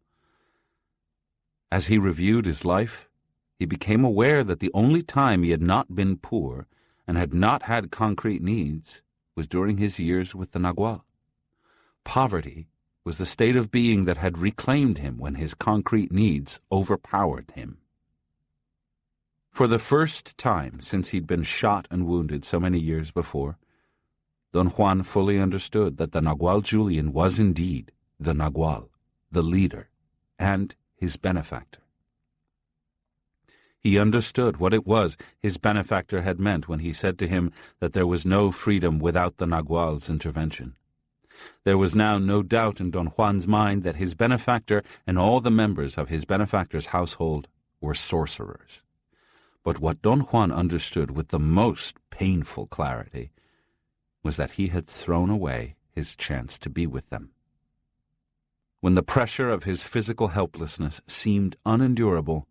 As he reviewed his life, he became aware that the only time he had not been poor and had not had concrete needs was during his years with the Nagual. Poverty was the state of being that had reclaimed him when his concrete needs overpowered him. For the first time since he'd been shot and wounded so many years before, Don Juan fully understood that the Nagual Julian was indeed the Nagual, the leader, and his benefactor. He understood what it was his benefactor had meant when he said to him that there was no freedom without the Nagual's intervention. There was now no doubt in Don Juan's mind that his benefactor and all the members of his benefactor's household were sorcerers. But what Don Juan understood with the most painful clarity was that he had thrown away his chance to be with them. When the pressure of his physical helplessness seemed unendurable,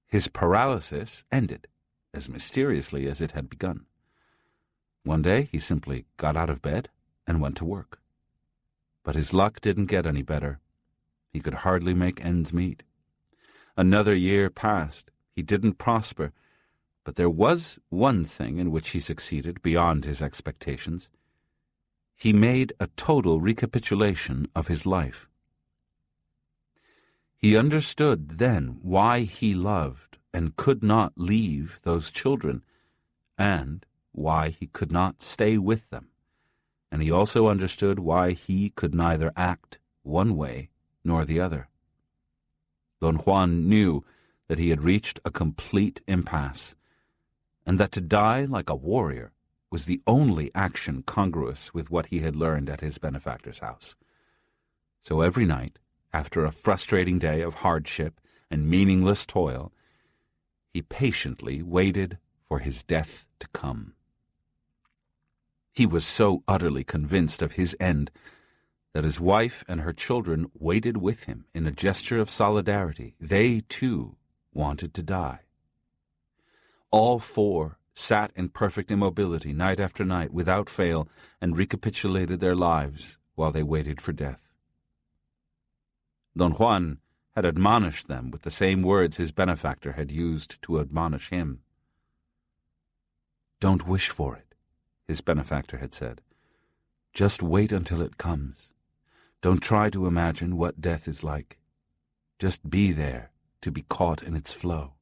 his paralysis ended as mysteriously as it had begun. One day he simply got out of bed and went to work. But his luck didn't get any better. He could hardly make ends meet. Another year passed. He didn't prosper, but there was one thing in which he succeeded beyond his expectations. He made a total recapitulation of his life. He understood then why he loved and could not leave those children, and why he could not stay with them. And he also understood why he could neither act one way nor the other. Don Juan knew that he had reached a complete impasse, and that to die like a warrior was the only action congruous with what he had learned at his benefactor's house. So every night, after a frustrating day of hardship and meaningless toil, he patiently waited for his death to come. He was so utterly convinced of his end that his wife and her children waited with him in a gesture of solidarity. They, too, wanted to die. All four sat in perfect immobility night after night without fail and recapitulated their lives while they waited for death. Don Juan had admonished them with the same words his benefactor had used to admonish him. "Don't wish for it," his benefactor had said. "Just wait until it comes. Don't try to imagine what death is like. Just be there to be caught in its flow."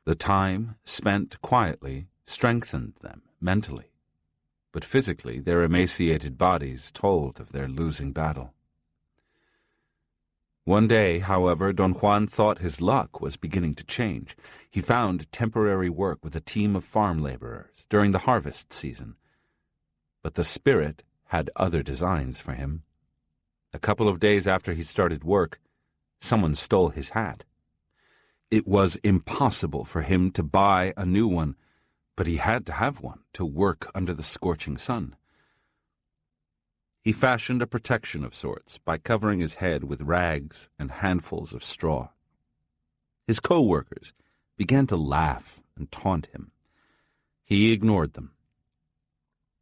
The time spent quietly strengthened them mentally, but physically their emaciated bodies told of their losing battle. One day, however, Don Juan thought his luck was beginning to change. He found temporary work with a team of farm laborers during the harvest season. But the spirit had other designs for him. A couple of days after he started work, someone stole his hat. It was impossible for him to buy a new one, but he had to have one to work under the scorching sun. He fashioned a protection of sorts by covering his head with rags and handfuls of straw. His co-workers began to laugh and taunt him. He ignored them.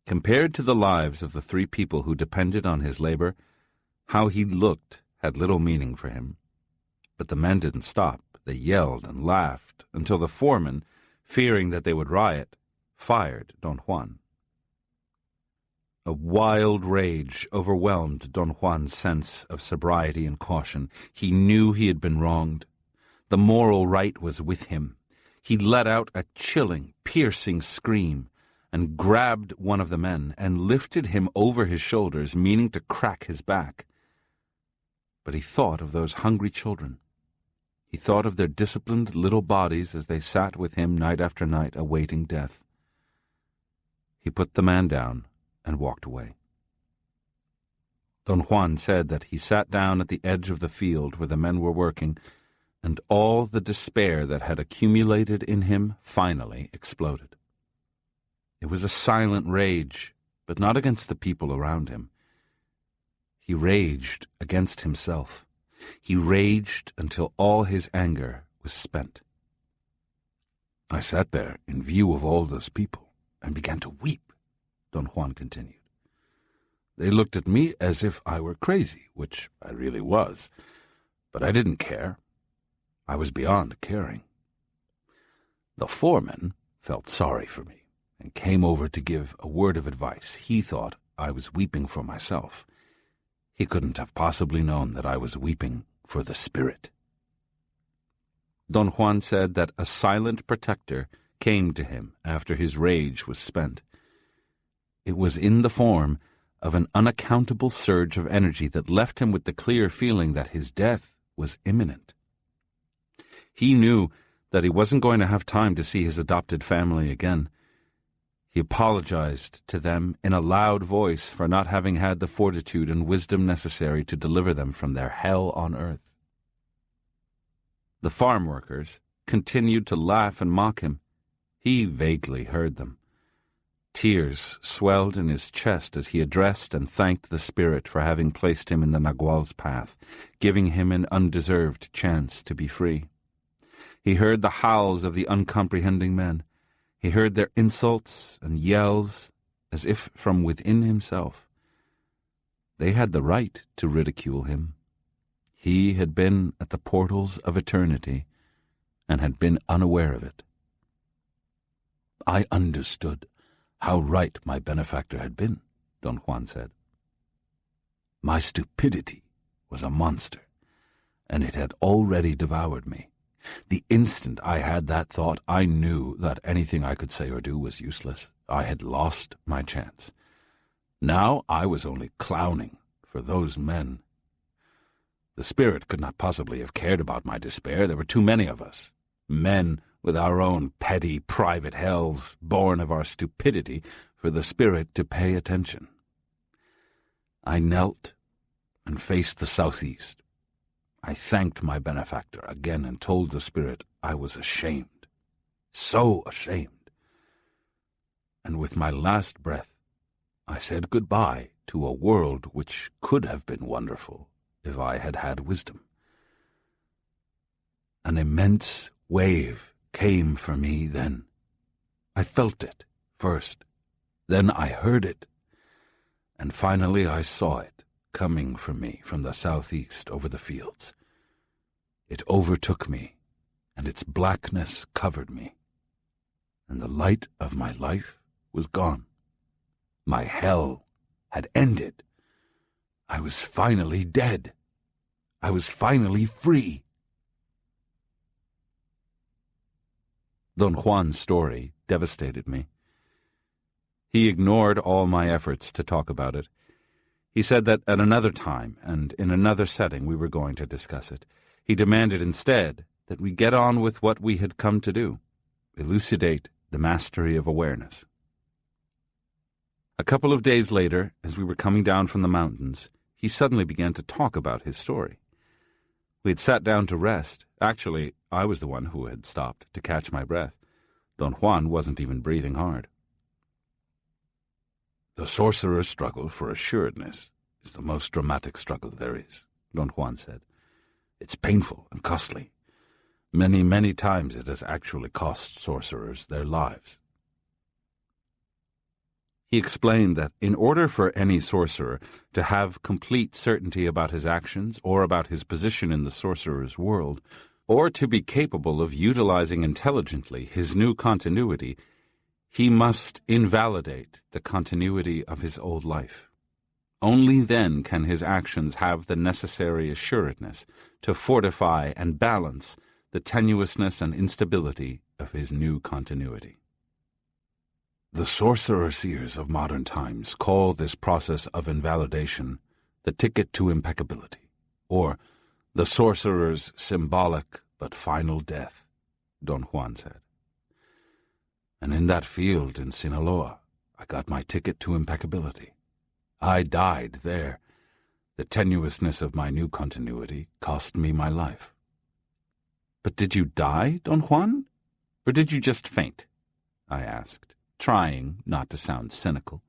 Compared to the lives of the 3 people who depended on his labor, how he looked had little meaning for him. But the men didn't stop. They yelled and laughed until the foreman, fearing that they would riot, fired Don Juan. A wild rage overwhelmed Don Juan's sense of sobriety and caution. He knew he had been wronged. The moral right was with him. He let out a chilling, piercing scream and grabbed one of the men and lifted him over his shoulders, meaning to crack his back. But he thought of those hungry children. He thought of their disciplined little bodies as they sat with him night after night awaiting death. He put the man down and walked away. Don Juan said that he sat down at the edge of the field where the men were working, and all the despair that had accumulated in him finally exploded. It was a silent rage, but not against the people around him. He raged against himself. He raged until all his anger was spent. I sat there in view of all those people and began to weep, Don Juan continued. They looked at me as if I were crazy, which I really was, but I didn't care. I was beyond caring. The foreman felt sorry for me and came over to give a word of advice. He thought I was weeping for myself. He couldn't have possibly known that I was weeping for the spirit. Don Juan said that a silent protector came to him after his rage was spent. It was in the form of an unaccountable surge of energy that left him with the clear feeling that his death was imminent. He knew that he wasn't going to have time to see his adopted family again. He apologized to them in a loud voice for not having had the fortitude and wisdom necessary to deliver them from their hell on earth. The farm workers continued to laugh and mock him. He vaguely heard them. Tears swelled in his chest as he addressed and thanked the spirit for having placed him in the Nagual's path, giving him an undeserved chance to be free. He heard the howls of the uncomprehending men. He heard their insults and yells as if from within himself. They had the right to ridicule him. He had been at the portals of eternity and had been unaware of it. I understood how right my benefactor had been, Don Juan said. My stupidity was a monster, and it had already devoured me. The instant I had that thought, I knew that anything I could say or do was useless. I had lost my chance. Now I was only clowning for those men. The spirit could not possibly have cared about my despair. There were too many of us. Men with our own petty private hells, born of our stupidity, for the spirit to pay attention. I knelt and faced the southeast. I thanked my benefactor again and told the spirit I was ashamed, so ashamed. And with my last breath, I said goodbye to a world which could have been wonderful if I had had wisdom. An immense wave came for me then. I felt it first, then I heard it, and finally I saw it coming for me from the southeast over the fields. It overtook me, and its blackness covered me, and the light of my life was gone. My hell had ended. I was finally dead. I was finally free. Don Juan's story devastated me. He ignored all my efforts to talk about it. He said that at another time and in another setting we were going to discuss it. He demanded instead that we get on with what we had come to do, elucidate the mastery of awareness. A couple of days later, as we were coming down from the mountains, he suddenly began to talk about his story. We had sat down to rest. Actually, I was the one who had stopped to catch my breath. Don Juan wasn't even breathing hard. The sorcerer's struggle for assuredness is the most dramatic struggle there is, Don Juan said. It's painful and costly. Many, many times it has actually cost sorcerers their lives. He explained that in order for any sorcerer to have complete certainty about his actions or about his position in the sorcerer's world, or to be capable of utilizing intelligently his new continuity, he must invalidate the continuity of his old life. Only then can his actions have the necessary assuredness to fortify and balance the tenuousness and instability of his new continuity. The sorcerer-seers of modern times call this process of invalidation the ticket to impeccability, or the sorcerer's symbolic but final death, Don Juan said. And in that field in Sinaloa, I got my ticket to impeccability. I died there. The tenuousness of my new continuity cost me my life. But did you die, Don Juan? Or did you just faint? I asked, trying not to sound cynical.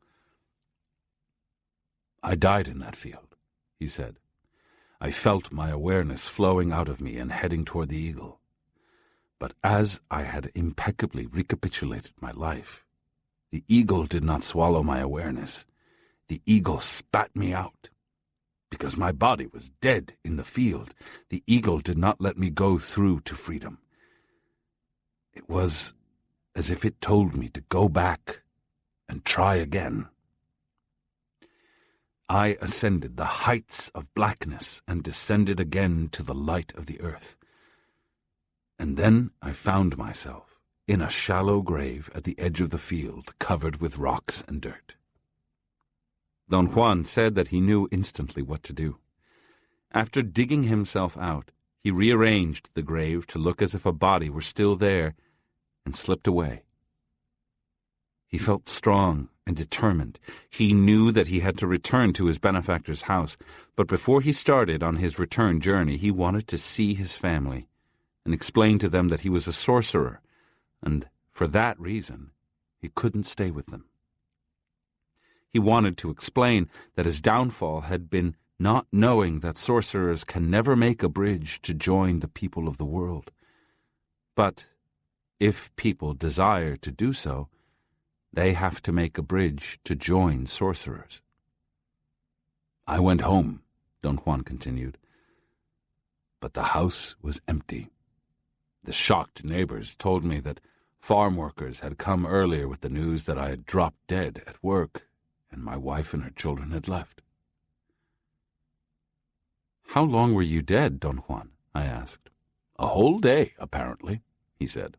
I died in that field, he said. I felt my awareness flowing out of me and heading toward the eagle. But as I had impeccably recapitulated my life, the eagle did not swallow my awareness. The eagle spat me out. Because my body was dead in the field, the eagle did not let me go through to freedom. It was as if it told me to go back and try again. I ascended the heights of blackness and descended again to the light of the earth. And then I found myself in a shallow grave at the edge of the field, covered with rocks and dirt. Don Juan said that he knew instantly what to do. After digging himself out, he rearranged the grave to look as if a body were still there and slipped away. He felt strong and determined. He knew that he had to return to his benefactor's house, but before he started on his return journey, he wanted to see his family and explain to them that he was a sorcerer, and for that reason, he couldn't stay with them. He wanted to explain that his downfall had been not knowing that sorcerers can never make a bridge to join the people of the world. But if people desire to do so, they have to make a bridge to join sorcerers. I went home, Don Juan continued, but the house was empty. The shocked neighbors told me that farm workers had come earlier with the news that I had dropped dead at work, and my wife and her children had left. How long were you dead, Don Juan? I asked. A whole day, apparently, he said.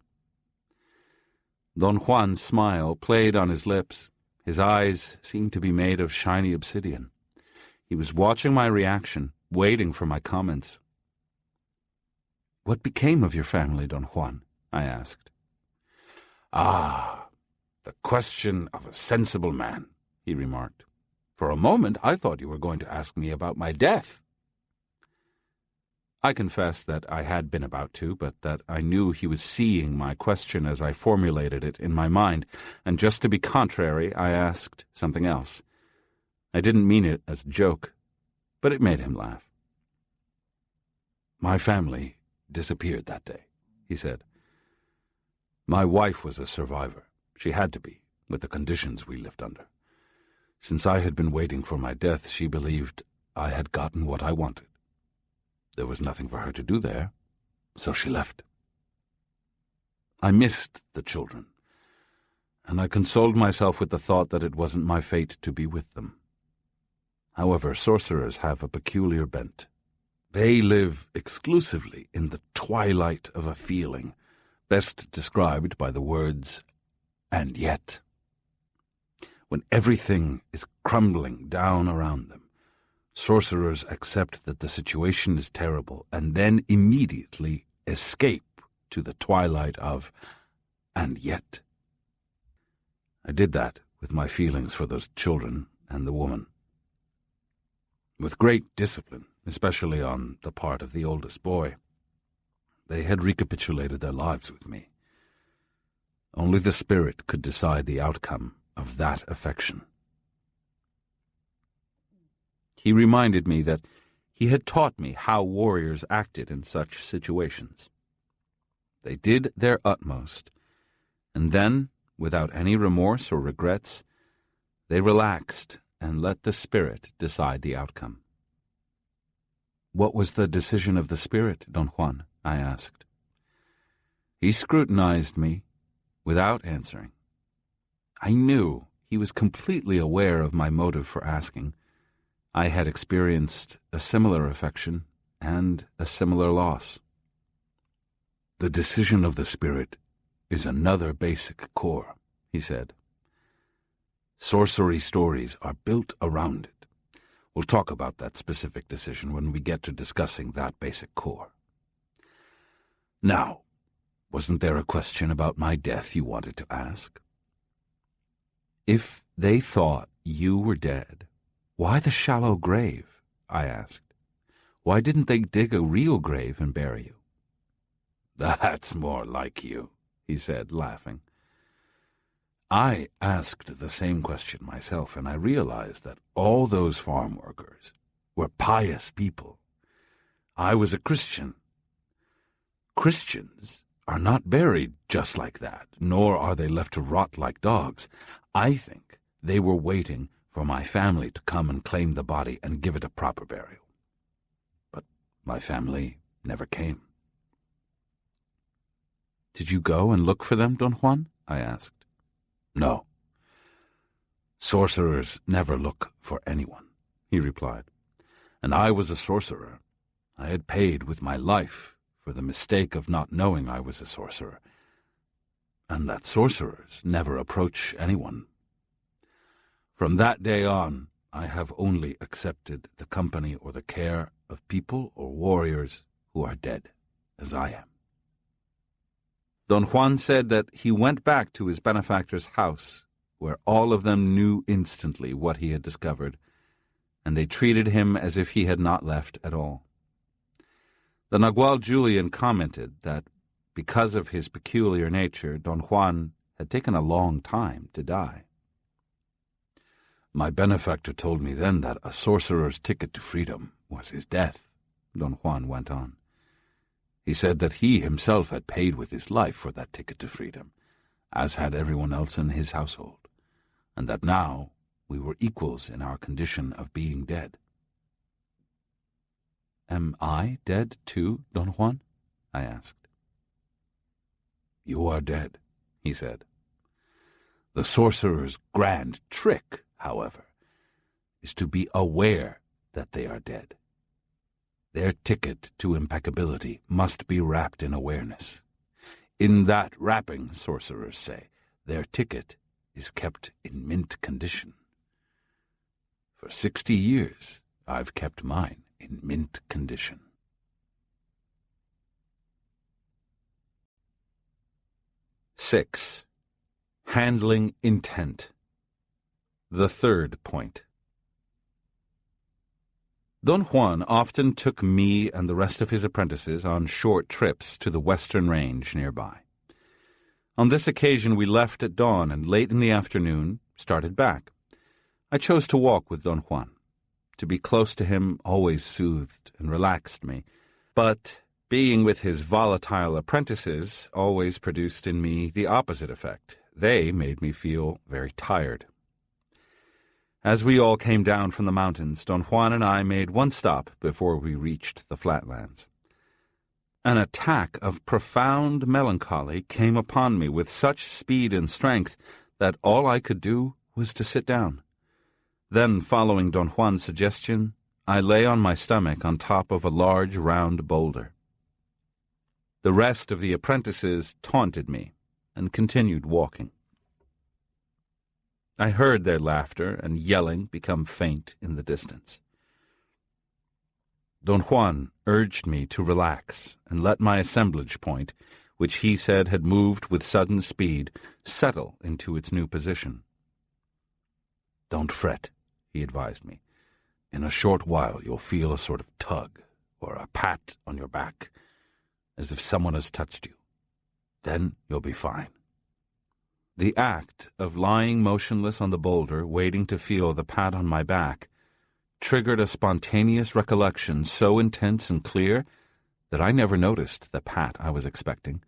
Don Juan's smile played on his lips. His eyes seemed to be made of shiny obsidian. He was watching my reaction, waiting for my comments. What became of your family, Don Juan? I asked. Ah, the question of a sensible man, he remarked. For a moment I thought you were going to ask me about my death. I confessed that I had been about to, but that I knew he was seeing my question as I formulated it in my mind, and just to be contrary, I asked something else. I didn't mean it as a joke, but it made him laugh. My family disappeared that day, he said. My wife was a survivor. She had to be, with the conditions we lived under. Since I had been waiting for my death, she believed I had gotten what I wanted. There was nothing for her to do there, so she left. I missed the children, and I consoled myself with the thought that it wasn't my fate to be with them. However, sorcerers have a peculiar bent. They live exclusively in the twilight of a feeling, best described by the words, "and yet." When everything is crumbling down around them, sorcerers accept that the situation is terrible and then immediately escape to the twilight of "and yet." I did that with my feelings for those children and the woman. With great discipline, especially on the part of the oldest boy. They had recapitulated their lives with me. Only the spirit could decide the outcome of that affection. He reminded me that he had taught me how warriors acted in such situations. They did their utmost, and then, without any remorse or regrets, they relaxed and let the spirit decide the outcome. "What was the decision of the spirit, Don Juan?" I asked. He scrutinized me without answering. I knew he was completely aware of my motive for asking. I had experienced a similar affection and a similar loss. "The decision of the spirit is another basic core," he said. "Sorcery stories are built around it. We'll talk about that specific decision when we get to discussing that basic core. Now, wasn't there a question about my death you wanted to ask?" "If they thought you were dead, why the shallow grave?" I asked. "Why didn't they dig a real grave and bury you?" "That's more like you," he said, laughing. I asked the same question myself, and I realized that all those farm workers were pious people. I was a Christian. Christians are not buried just like that, nor are they left to rot like dogs. I think they were waiting for my family to come and claim the body and give it a proper burial. But my family never came. "Did you go and look for them, Don Juan?" I asked. "No. Sorcerers never look for anyone," he replied. "And I was a sorcerer. I had paid with my life for the mistake of not knowing I was a sorcerer, and that sorcerers never approach anyone. From that day on, I have only accepted the company or the care of people or warriors who are dead, as I am." Don Juan said that he went back to his benefactor's house, where all of them knew instantly what he had discovered, and they treated him as if he had not left at all. The Nagual Julian commented that because of his peculiar nature, Don Juan had taken a long time to die. "My benefactor told me then that a sorcerer's ticket to freedom was his death," Don Juan went on. "He said that he himself had paid with his life for that ticket to freedom, as had everyone else in his household, and that now we were equals in our condition of being dead." "Am I dead too, Don Juan?" I asked. "You are dead," he said. "The sorcerer's grand trick, however, is to be aware that they are dead. Their ticket to impeccability must be wrapped in awareness. In that wrapping, sorcerers say, their ticket is kept in mint condition. For 60 years, I've kept mine in mint condition." "6. Handling intent. The third point. Don Juan often took me and the rest of his apprentices on short trips to the western range nearby. On this occasion we left at dawn and late in the afternoon started back. I chose to walk with Don Juan. To be close to him always soothed and relaxed me, but being with his volatile apprentices always produced in me the opposite effect. They made me feel very tired. As we all came down from the mountains, Don Juan and I made one stop before we reached the flatlands. An attack of profound melancholy came upon me with such speed and strength that all I could do was to sit down. Then, following Don Juan's suggestion, I lay on my stomach on top of a large round boulder. The rest of the apprentices taunted me and continued walking. I heard their laughter and yelling become faint in the distance. Don Juan urged me to relax and let my assemblage point, which he said had moved with sudden speed, settle into its new position. "Don't fret," he advised me. "In a short while you'll feel a sort of tug or a pat on your back, as if someone has touched you. Then you'll be fine." The act of lying motionless on the boulder, waiting to feel the pat on my back, triggered a spontaneous recollection so intense and clear that I never noticed the pat I was expecting.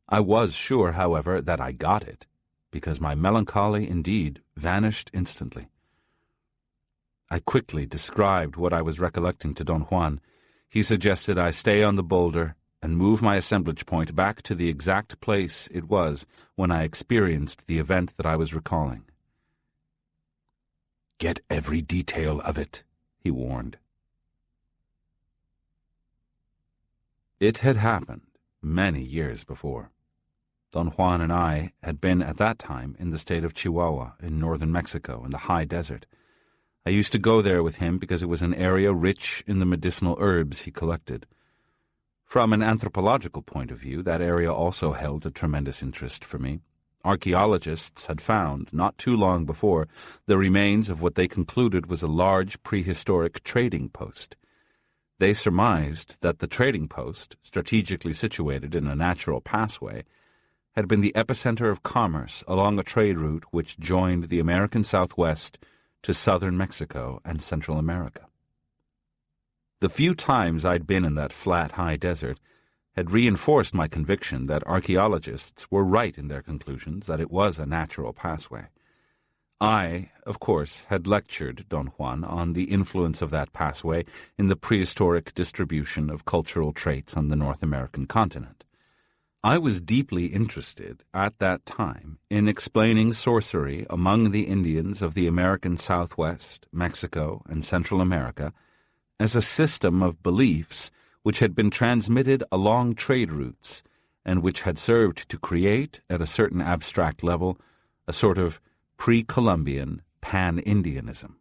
I was sure, however, that I got it, because my melancholy indeed vanished instantly. I quickly described what I was recollecting to Don Juan. He suggested I stay on the boulder and move my assemblage point back to the exact place it was when I experienced the event that I was recalling. "Get every detail of it," he warned. It had happened many years before. Don Juan and I had been at that time in the state of Chihuahua in northern Mexico in the high desert. I used to go there with him because it was an area rich in the medicinal herbs he collected. From an anthropological point of view, that area also held a tremendous interest for me. Archaeologists had found, not too long before, the remains of what they concluded was a large prehistoric trading post. They surmised that the trading post, strategically situated in a natural passway, had been the epicenter of commerce along a trade route which joined the American Southwest to southern Mexico and Central America. The few times I'd been in that flat, high desert had reinforced my conviction that archaeologists were right in their conclusions that it was a natural passway. I, of course, had lectured Don Juan on the influence of that passway in the prehistoric distribution of cultural traits on the North American continent. I was deeply interested at that time in explaining sorcery among the Indians of the American Southwest, Mexico, and Central America as a system of beliefs which had been transmitted along trade routes and which had served to create, at a certain abstract level, a sort of pre-Columbian pan-Indianism.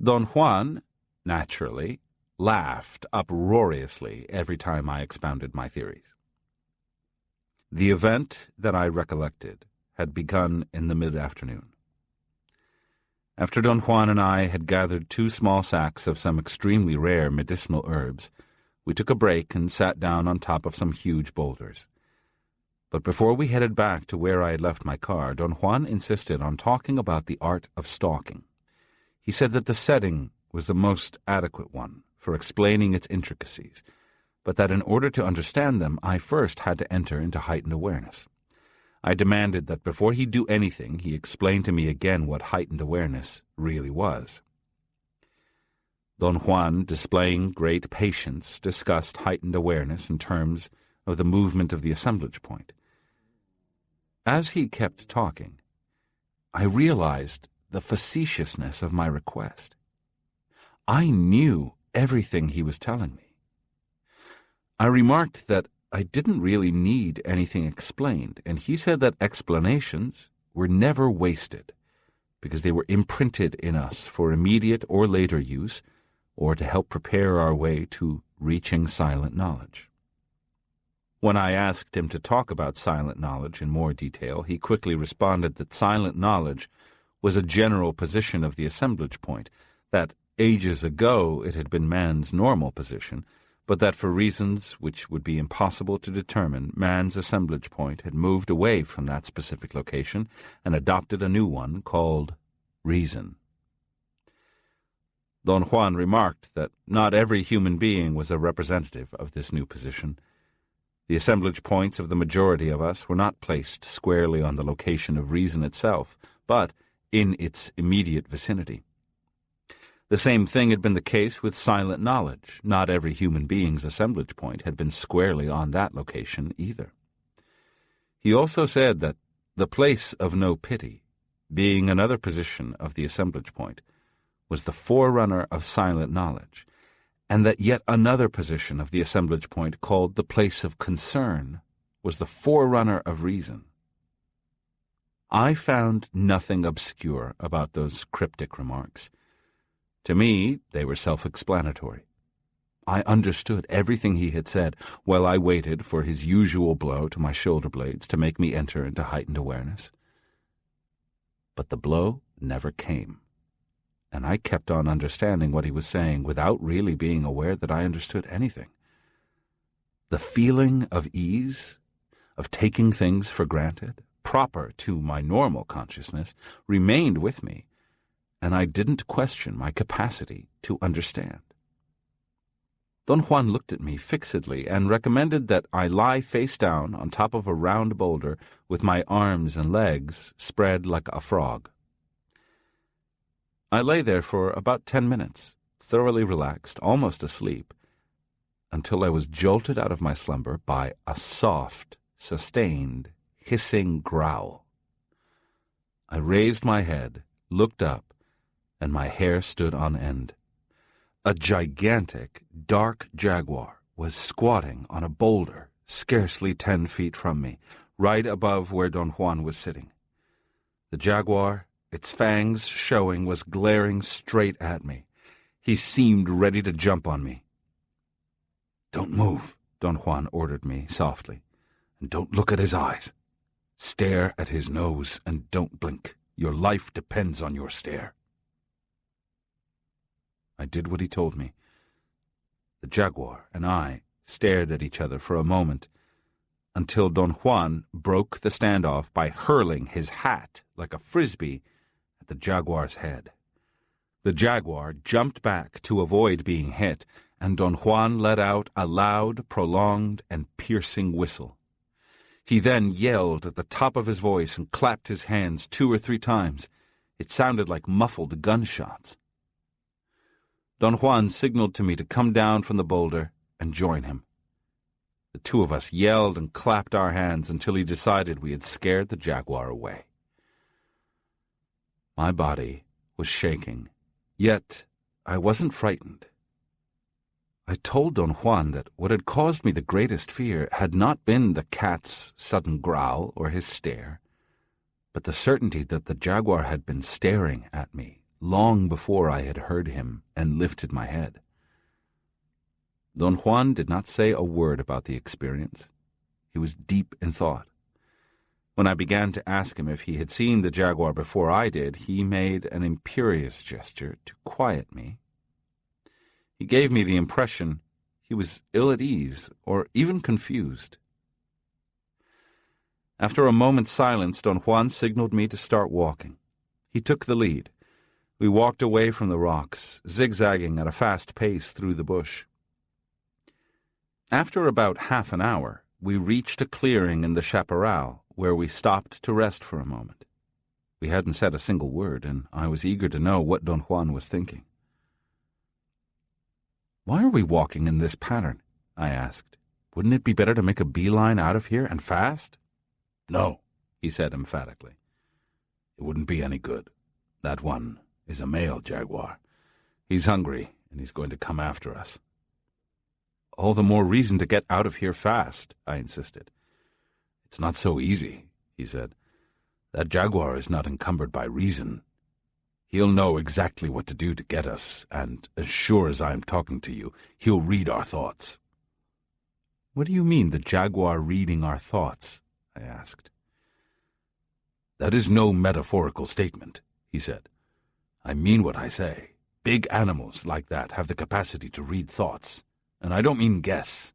Don Juan, naturally, laughed uproariously every time I expounded my theories. The event that I recollected had begun in the mid-afternoon. After Don Juan and I had gathered 2 small sacks of some extremely rare medicinal herbs, we took a break and sat down on top of some huge boulders. But before we headed back to where I had left my car, Don Juan insisted on talking about the art of stalking. He said that the setting was the most adequate one for explaining its intricacies, but that in order to understand them, I first had to enter into heightened awareness. I demanded that before he'd do anything, he explain to me again what heightened awareness really was. Don Juan, displaying great patience, discussed heightened awareness in terms of the movement of the assemblage point. As he kept talking, I realized the facetiousness of my request. I knew everything he was telling me. I remarked that I didn't really need anything explained, and he said that explanations were never wasted, because they were imprinted in us for immediate or later use, or to help prepare our way to reaching silent knowledge. When I asked him to talk about silent knowledge in more detail, he quickly responded that silent knowledge was a general position of the assemblage point, that ages ago it had been man's normal position, but that for reasons which would be impossible to determine, man's assemblage point had moved away from that specific location and adopted a new one called reason. Don Juan remarked that not every human being was a representative of this new position. The assemblage points of the majority of us were not placed squarely on the location of reason itself, but in its immediate vicinity. The same thing had been the case with silent knowledge. Not every human being's assemblage point had been squarely on that location either. He also said that the place of no pity, being another position of the assemblage point, was the forerunner of silent knowledge, and that yet another position of the assemblage point, called the place of concern, was the forerunner of reason. I found nothing obscure about those cryptic remarks. To me, they were self-explanatory. I understood everything he had said while I waited for his usual blow to my shoulder blades to make me enter into heightened awareness. But the blow never came, and I kept on understanding what he was saying without really being aware that I understood anything. The feeling of ease, of taking things for granted, proper to my normal consciousness, remained with me, and I didn't question my capacity to understand. Don Juan looked at me fixedly and recommended that I lie face down on top of a round boulder with my arms and legs spread like a frog. I lay there for about 10 minutes, thoroughly relaxed, almost asleep, until I was jolted out of my slumber by a soft, sustained, hissing growl. I raised my head, looked up, and my hair stood on end. A gigantic, dark jaguar was squatting on a boulder scarcely 10 feet from me, right above where Don Juan was sitting. The jaguar, its fangs showing, was glaring straight at me. He seemed ready to jump on me. "Don't move," Don Juan ordered me softly, "and don't look at his eyes. Stare at his nose and don't blink. Your life depends on your stare." I did what he told me. The jaguar and I stared at each other for a moment, until Don Juan broke the standoff by hurling his hat like a frisbee at the jaguar's head. The jaguar jumped back to avoid being hit, and Don Juan let out a loud, prolonged, and piercing whistle. He then yelled at the top of his voice and clapped his hands 2 or 3 times. It sounded like muffled gunshots. Don Juan signaled to me to come down from the boulder and join him. The 2 of us yelled and clapped our hands until he decided we had scared the jaguar away. My body was shaking, yet I wasn't frightened. I told Don Juan that what had caused me the greatest fear had not been the cat's sudden growl or his stare, but the certainty that the jaguar had been staring at me long before I had heard him and lifted my head. Don Juan did not say a word about the experience. He was deep in thought. When I began to ask him if he had seen the jaguar before I did, he made an imperious gesture to quiet me. He gave me the impression he was ill at ease or even confused. After a moment's silence, Don Juan signaled me to start walking. He took the lead. We walked away from the rocks, zigzagging at a fast pace through the bush. After about half an hour, we reached a clearing in the chaparral where we stopped to rest for a moment. We hadn't said a single word, and I was eager to know what Don Juan was thinking. "Why are we walking in this pattern?" I asked. "Wouldn't it be better to make a beeline out of here and fast?" "No," he said emphatically. "It wouldn't be any good. That one is a male jaguar. He's hungry, and he's going to come after us." "All the more reason to get out of here fast," I insisted. "It's not so easy," he said. "That jaguar is not encumbered by reason. He'll know exactly what to do to get us, and as sure as I'm talking to you, he'll read our thoughts." "What do you mean, the jaguar reading our thoughts?" I asked. "That is no metaphorical statement," he said. "I mean what I say. Big animals like that have the capacity to read thoughts, and I don't mean guess.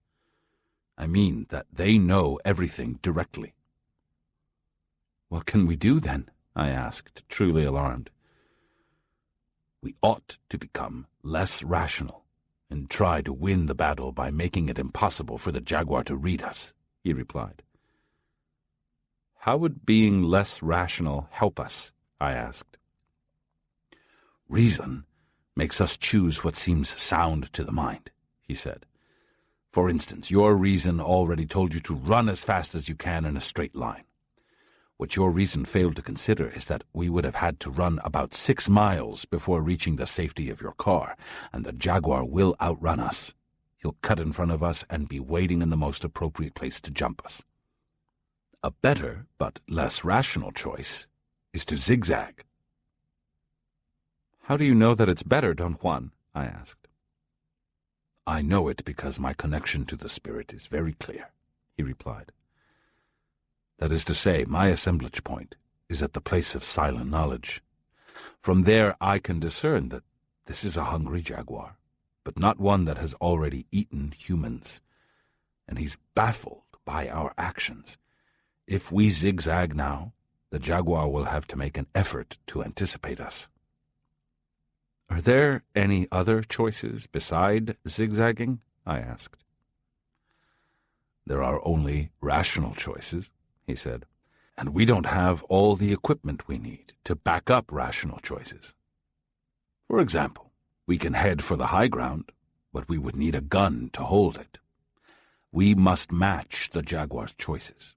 I mean that they know everything directly." "What can we do, then?" I asked, truly alarmed. "We ought to become less rational and try to win the battle by making it impossible for the jaguar to read us," he replied. "How would being less rational help us?" I asked. "Reason makes us choose what seems sound to the mind," he said. "For instance, your reason already told you to run as fast as you can in a straight line. What your reason failed to consider is that we would have had to run about 6 miles before reaching the safety of your car, and the Jaguar will outrun us. He'll cut in front of us and be waiting in the most appropriate place to jump us. A better, but less rational choice is to zigzag. How do you know that it's better, Don Juan? I asked. I know it because my connection to the spirit is very clear, he replied. That is to say, my assemblage point is at the place of silent knowledge. From there I can discern that this is a hungry jaguar, but not one that has already eaten humans. And he's baffled by our actions. If we zigzag now, the jaguar will have to make an effort to anticipate us. Are there any other choices beside zigzagging? I asked. There are only rational choices, he said, and we don't have all the equipment we need to back up rational choices. For example, we can head for the high ground, but we would need a gun to hold it. We must match the jaguar's choices.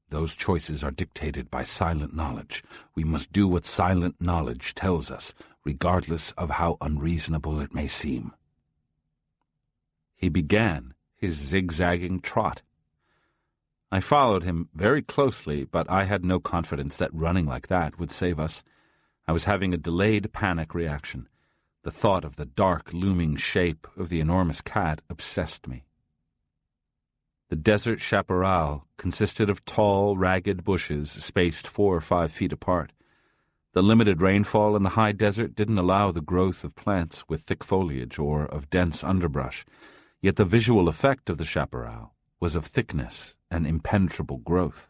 Those choices are dictated by silent knowledge. We must do what silent knowledge tells us, regardless of how unreasonable it may seem. He began his zigzagging trot. I followed him very closely, but I had no confidence that running like that would save us. I was having a delayed panic reaction. The thought of the dark, looming shape of the enormous cat obsessed me. The desert chaparral consisted of tall, ragged bushes spaced 4 or 5 feet apart. The limited rainfall in the high desert didn't allow the growth of plants with thick foliage or of dense underbrush, yet the visual effect of the chaparral was of thickness and impenetrable growth.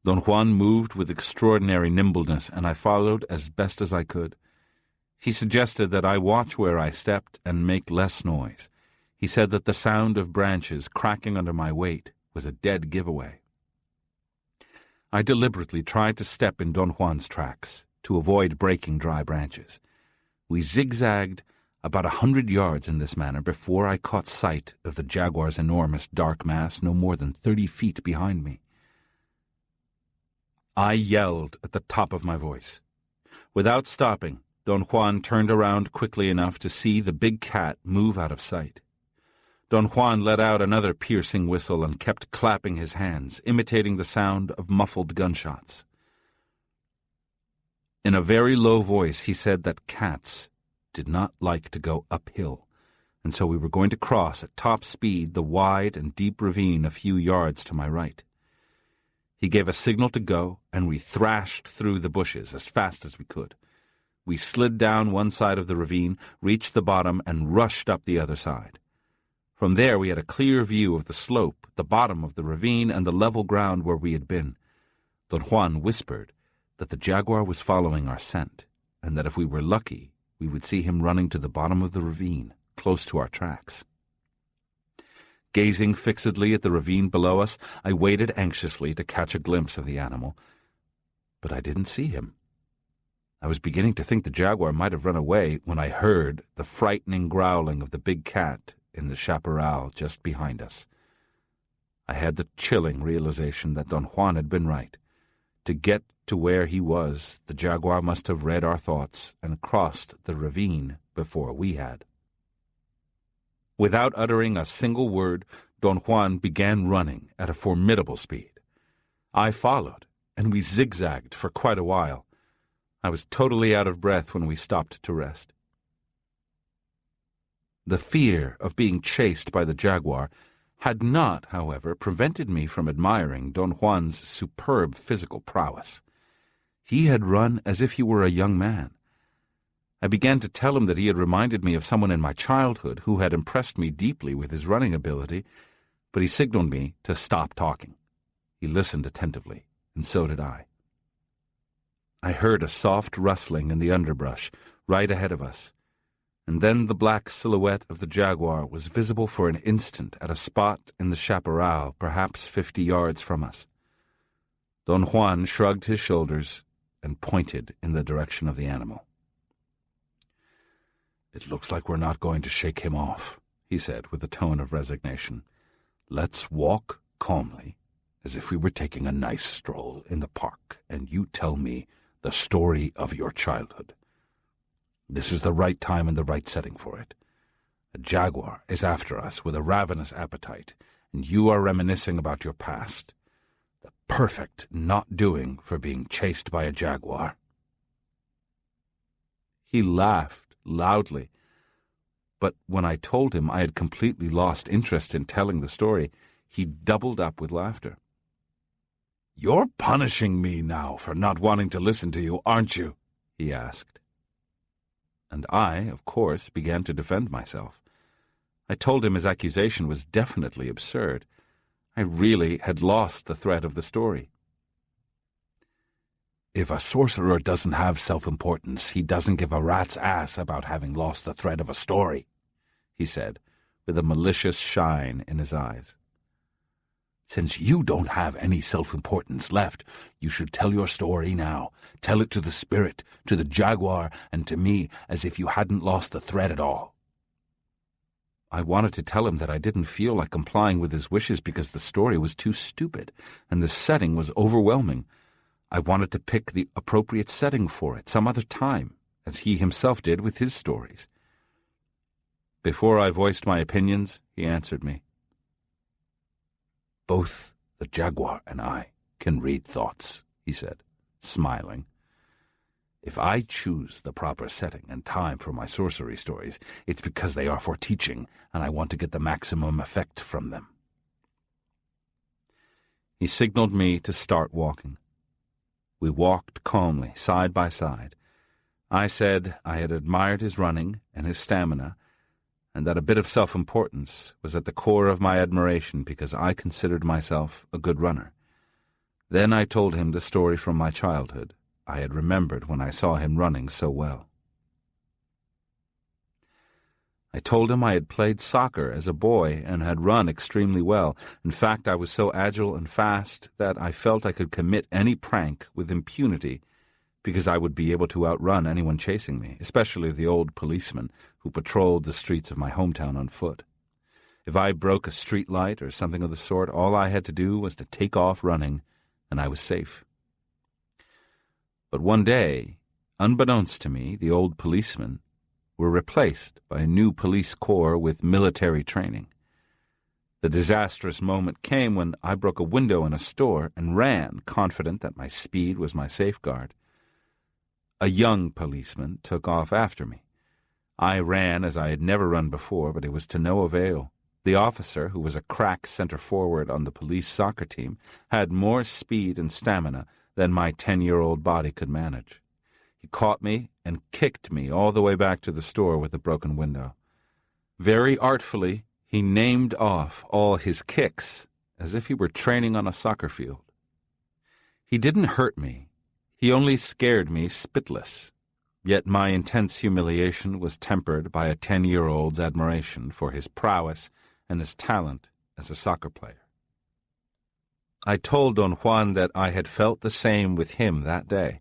Don Juan moved with extraordinary nimbleness, and I followed as best as I could. He suggested that I watch where I stepped and make less noise. He said that the sound of branches cracking under my weight was a dead giveaway. I deliberately tried to step in Don Juan's tracks to avoid breaking dry branches. We zigzagged about 100 yards in this manner before I caught sight of the jaguar's enormous dark mass no more than 30 feet behind me. I yelled at the top of my voice. Without stopping, Don Juan turned around quickly enough to see the big cat move out of sight. Don Juan let out another piercing whistle and kept clapping his hands, imitating the sound of muffled gunshots. In a very low voice, he said that cats did not like to go uphill, and so we were going to cross at top speed the wide and deep ravine a few yards to my right. He gave a signal to go, and we thrashed through the bushes as fast as we could. We slid down one side of the ravine, reached the bottom, and rushed up the other side. From there we had a clear view of the slope, the bottom of the ravine, and the level ground where we had been. Don Juan whispered that the jaguar was following our scent, and that if we were lucky, we would see him running to the bottom of the ravine, close to our tracks. Gazing fixedly at the ravine below us, I waited anxiously to catch a glimpse of the animal, but I didn't see him. I was beginning to think the jaguar might have run away when I heard the frightening growling of the big cat in the chaparral just behind us. I had the chilling realization that Don Juan had been right. To get to where he was, the jaguar must have read our thoughts and crossed the ravine before we had. Without uttering a single word, Don Juan began running at a formidable speed. I followed, and we zigzagged for quite a while. I was totally out of breath when we stopped to rest. The fear of being chased by the jaguar had not, however, prevented me from admiring Don Juan's superb physical prowess. He had run as if he were a young man. I began to tell him that he had reminded me of someone in my childhood who had impressed me deeply with his running ability, but he signaled me to stop talking. He listened attentively, and so did I. I heard a soft rustling in the underbrush right ahead of us, and then the black silhouette of the jaguar was visible for an instant at a spot in the chaparral, perhaps 50 yards from us. Don Juan shrugged his shoulders and pointed in the direction of the animal. "It looks like we're not going to shake him off," he said with a tone of resignation. "Let's walk calmly as if we were taking a nice stroll in the park, and you tell me the story of your childhood. This is the right time and the right setting for it. A jaguar is after us with a ravenous appetite, and you are reminiscing about your past. The perfect not doing for being chased by a jaguar." He laughed loudly, but when I told him I had completely lost interest in telling the story, he doubled up with laughter. "You're punishing me now for not wanting to listen to you, aren't you?" he asked. And I, of course, began to defend myself. I told him his accusation was definitely absurd. I really had lost the thread of the story. "If a sorcerer doesn't have self-importance, he doesn't give a rat's ass about having lost the thread of a story," he said, with a malicious shine in his eyes. "Since you don't have any self-importance left, you should tell your story now. Tell it to the spirit, to the jaguar, and to me, as if you hadn't lost the thread at all." I wanted to tell him that I didn't feel like complying with his wishes because the story was too stupid, and the setting was overwhelming. I wanted to pick the appropriate setting for it some other time, as he himself did with his stories. Before I voiced my opinions, he answered me. "Both the jaguar and I can read thoughts," he said, smiling. "If I choose the proper setting and time for my sorcery stories, it's because they are for teaching, and I want to get the maximum effect from them." He signaled me to start walking. We walked calmly, side by side. I said I had admired his running and his stamina, and that a bit of self-importance was at the core of my admiration because I considered myself a good runner. Then I told him the story from my childhood I had remembered when I saw him running so well. I told him I had played soccer as a boy and had run extremely well. In fact, I was so agile and fast that I felt I could commit any prank with impunity because I would be able to outrun anyone chasing me, especially the old policeman who patrolled the streets of my hometown on foot. If I broke a street light or something of the sort, all I had to do was to take off running, and I was safe. But one day, unbeknownst to me, the old policemen were replaced by a new police corps with military training. The disastrous moment came when I broke a window in a store and ran, confident that my speed was my safeguard. A young policeman took off after me. I ran as I had never run before, but it was to no avail. The officer, who was a crack center forward on the police soccer team, had more speed and stamina than my 10-year-old body could manage. He caught me and kicked me all the way back to the store with the broken window. Very artfully, he named off all his kicks as if he were training on a soccer field. He didn't hurt me. He only scared me spitless. Yet my intense humiliation was tempered by a 10-year-old's admiration for his prowess and his talent as a soccer player. I told Don Juan that I had felt the same with him that day.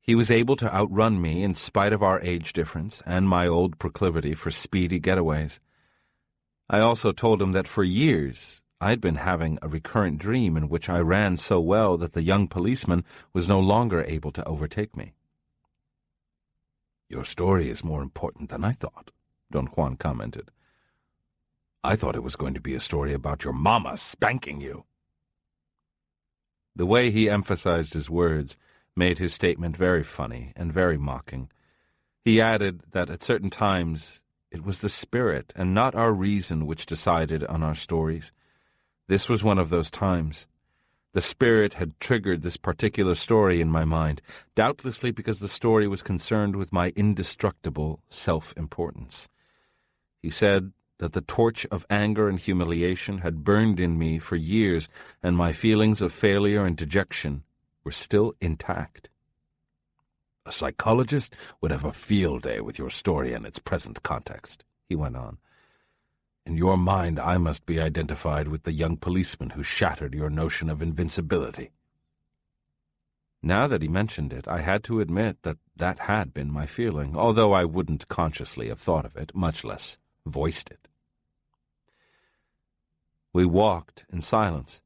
He was able to outrun me in spite of our age difference and my old proclivity for speedy getaways. I also told him that for years I'd been having a recurrent dream in which I ran so well that the young policeman was no longer able to overtake me. "Your story is more important than I thought," Don Juan commented. "I thought it was going to be a story about your mama spanking you." The way he emphasized his words made his statement very funny and very mocking. He added that at certain times it was the spirit and not our reason which decided on our stories. This was one of those times. The spirit had triggered this particular story in my mind, doubtlessly because the story was concerned with my indestructible self-importance. He said that the torch of anger and humiliation had burned in me for years, and my feelings of failure and dejection were still intact. "A psychologist would have a field day with your story in its present context," he went on. "In your mind, I must be identified with the young policeman who shattered your notion of invincibility." Now that he mentioned it, I had to admit that that had been my feeling, although I wouldn't consciously have thought of it, much less voiced it. We walked in silence.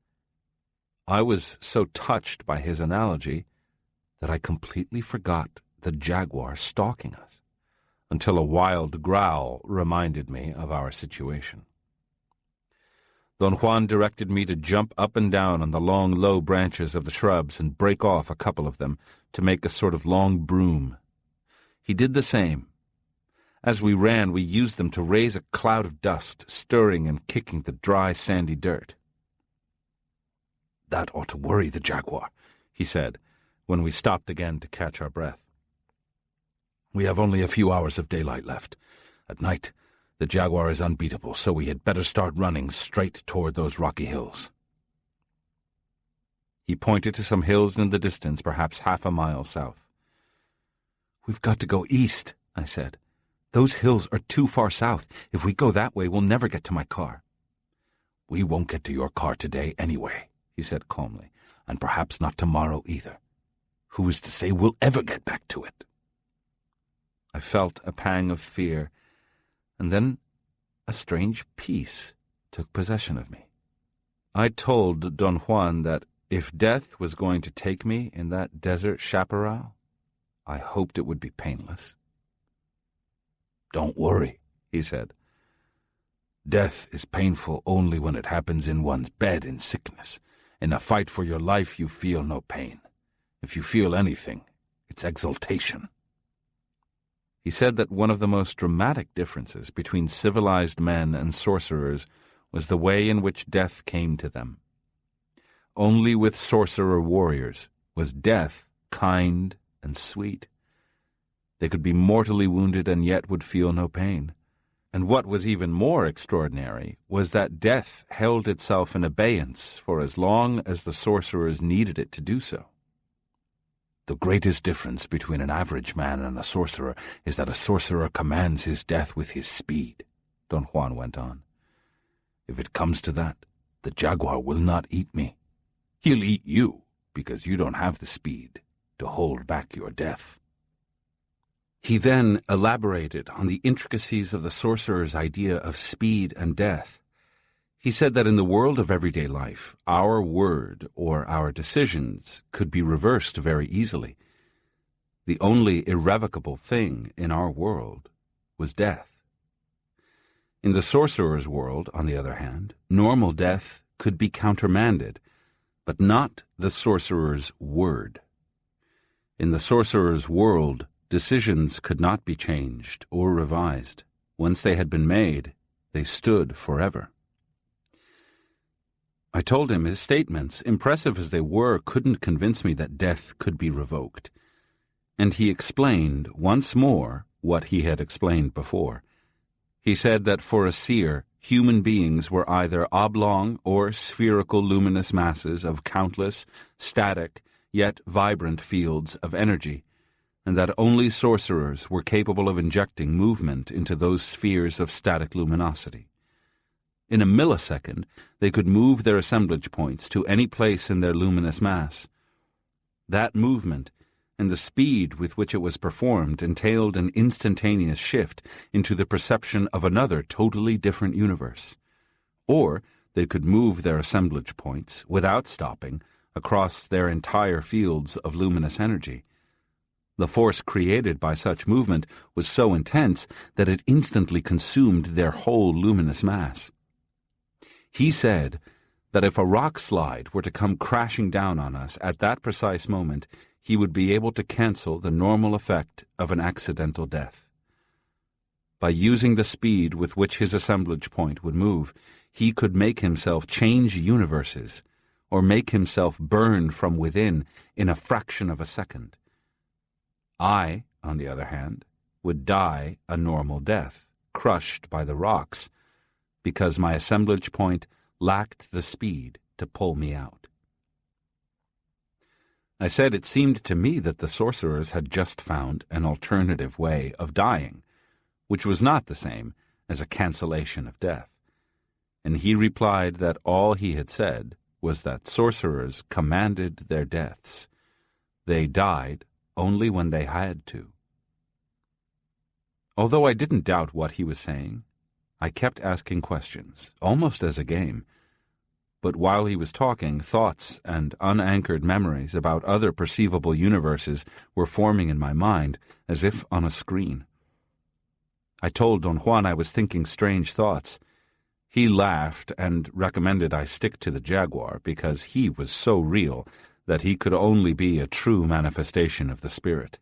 I was so touched by his analogy that I completely forgot the jaguar stalking us, until a wild growl reminded me of our situation. Don Juan directed me to jump up and down on the long, low branches of the shrubs and break off a couple of them to make a sort of long broom. He did the same. As we ran, we used them to raise a cloud of dust, stirring and kicking the dry, sandy dirt. "That ought to worry the jaguar," he said, when we stopped again to catch our breath. "We have only a few hours of daylight left. At night, the jaguar is unbeatable, so we had better start running straight toward those rocky hills." He pointed to some hills in the distance, perhaps half a mile south. "We've got to go east," I said. "Those hills are too far south. If we go that way, we'll never get to my car." "We won't get to your car today anyway," he said calmly, "and perhaps not tomorrow either. Who is to say we'll ever get back to it?" I felt a pang of fear, and then a strange peace took possession of me. I told Don Juan that if death was going to take me in that desert chaparral, I hoped it would be painless. "Don't worry," he said. "Death is painful only when it happens in one's bed in sickness. In a fight for your life, you feel no pain. If you feel anything, it's exultation." He said that one of the most dramatic differences between civilized men and sorcerers was the way in which death came to them. Only with sorcerer warriors was death kind and sweet. They could be mortally wounded and yet would feel no pain. And what was even more extraordinary was that death held itself in abeyance for as long as the sorcerers needed it to do so. "The greatest difference between an average man and a sorcerer is that a sorcerer commands his death with his speed," Don Juan went on. "If it comes to that, the jaguar will not eat me. He'll eat you because you don't have the speed to hold back your death." He then elaborated on the intricacies of the sorcerer's idea of speed and death. He said that in the world of everyday life, our word or our decisions could be reversed very easily. The only irrevocable thing in our world was death. In the sorcerer's world, on the other hand, normal death could be countermanded, but not the sorcerer's word. In the sorcerer's world, decisions could not be changed or revised. Once they had been made, they stood forever. I told him his statements, impressive as they were, couldn't convince me that death could be revoked. And he explained once more what he had explained before. He said that for a seer, human beings were either oblong or spherical luminous masses of countless, static, yet vibrant fields of energy, and that only sorcerers were capable of injecting movement into those spheres of static luminosity. In a millisecond, they could move their assemblage points to any place in their luminous mass. That movement, and the speed with which it was performed, entailed an instantaneous shift into the perception of another totally different universe. Or they could move their assemblage points, without stopping, across their entire fields of luminous energy. The force created by such movement was so intense that it instantly consumed their whole luminous mass. He said that if a rock slide were to come crashing down on us at that precise moment, he would be able to cancel the normal effect of an accidental death. By using the speed with which his assemblage point would move, he could make himself change universes, or make himself burn from within in a fraction of a second. I, on the other hand, would die a normal death, crushed by the rocks, because my assemblage point lacked the speed to pull me out. I said it seemed to me that the sorcerers had just found an alternative way of dying, which was not the same as a cancellation of death, and he replied that all he had said was that sorcerers commanded their deaths. They died only when they had to. Although I didn't doubt what he was saying, I kept asking questions, almost as a game. but while he was talking, thoughts and unanchored memories about other perceivable universes were forming in my mind, as if on a screen. I told Don Juan I was thinking strange thoughts. He laughed and recommended I stick to the jaguar because he was so real that he could only be a true manifestation of the spirit.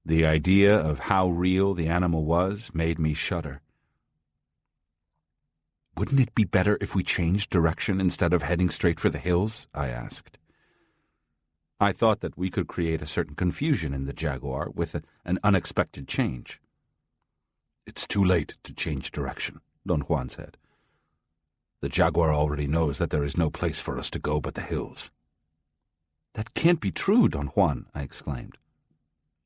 The idea of how real the animal was made me shudder. "Wouldn't it be better if we changed direction instead of heading straight for the hills?" I asked. I thought that we could create a certain confusion in the jaguar with an unexpected change. "It's too late to change direction," Don Juan said. "The jaguar already knows that there is no place for us to go but the hills." "That can't be true, Don Juan," I exclaimed.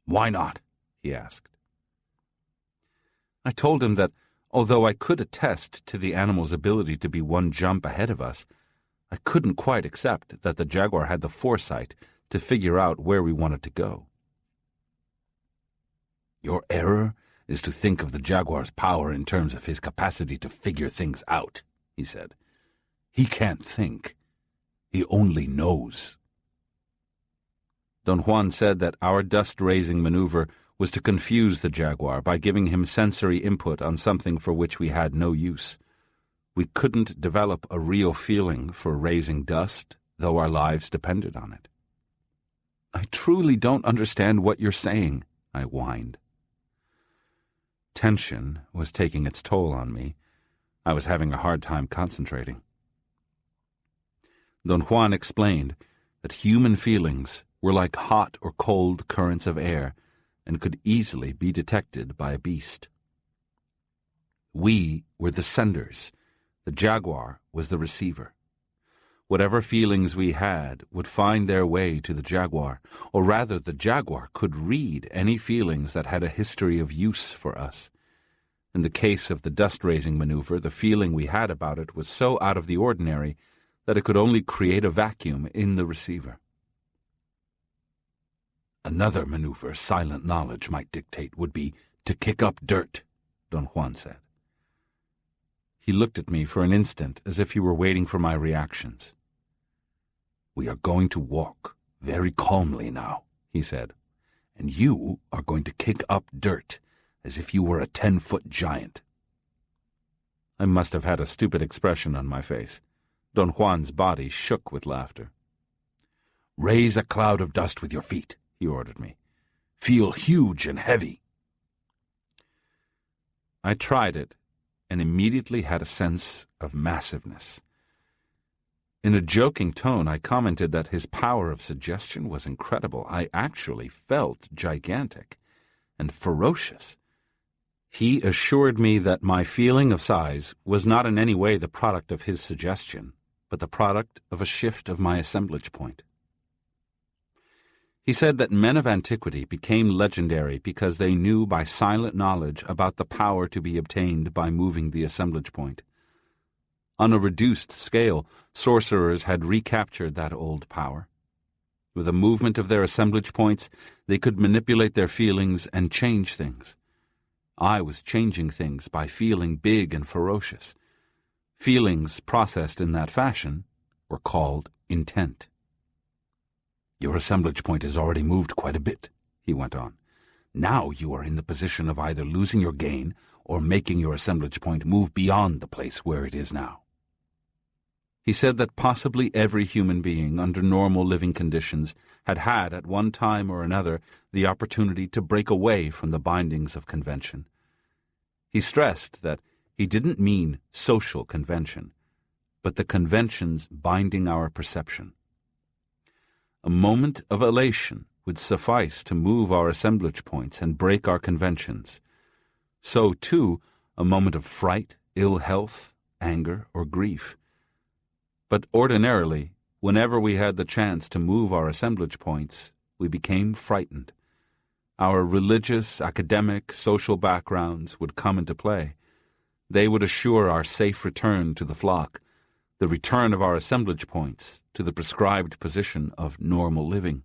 "Why not?" he asked. I told him that although I could attest to the animal's ability to be one jump ahead of us, I couldn't quite accept that the jaguar had the foresight to figure out where we wanted to go. "Your error is to think of the jaguar's power in terms of his capacity to figure things out," he said. "He can't think. He only knows." Don Juan said that our dust-raising maneuver was to confuse the jaguar by giving him sensory input on something for which we had no use. We couldn't develop a real feeling for raising dust, though our lives depended on it. "I truly don't understand what you're saying," I whined. Tension was taking its toll on me. I was having a hard time concentrating. Don Juan explained that human feelings were like hot or cold currents of air and could easily be detected by a beast. We were the senders. The jaguar was the receiver. Whatever feelings we had would find their way to the jaguar, or rather the jaguar could read any feelings that had a history of use for us. In the case of the dust-raising maneuver, the feeling we had about it was so out of the ordinary that it could only create a vacuum in the receiver. "Another maneuver silent knowledge might dictate would be to kick up dirt," Don Juan said. He looked at me for an instant as if he were waiting for my reactions. "We are going to walk very calmly now," he said, "and you are going to kick up dirt as if you were a 10-foot giant." I must have had a stupid expression on my face. Don Juan's body shook with laughter. "Raise a cloud of dust with your feet," he ordered me. "Feel huge and heavy." I tried it and immediately had a sense of massiveness. In a joking tone, I commented that his power of suggestion was incredible. I actually felt gigantic and ferocious. He assured me that my feeling of size was not in any way the product of his suggestion, but the product of a shift of my assemblage point. He said that men of antiquity became legendary because they knew by silent knowledge about the power to be obtained by moving the assemblage point. On a reduced scale, sorcerers had recaptured that old power. With a movement of their assemblage points, they could manipulate their feelings and change things. I was changing things by feeling big and ferocious. Feelings processed in that fashion were called intent. "Your assemblage point has already moved quite a bit," he went on. "Now you are in the position of either losing your gain or making your assemblage point move beyond the place where it is now." He said that possibly every human being under normal living conditions had at one time or another the opportunity to break away from the bindings of convention. He stressed that he didn't mean social convention, but the conventions binding our perception. A moment of elation would suffice to move our assemblage points and break our conventions. So, too, a moment of fright, ill health, anger, or grief. But ordinarily, whenever we had the chance to move our assemblage points, we became frightened. Our religious, academic, social backgrounds would come into play. They would assure our safe return to the flock, the return of our assemblage points to the prescribed position of normal living.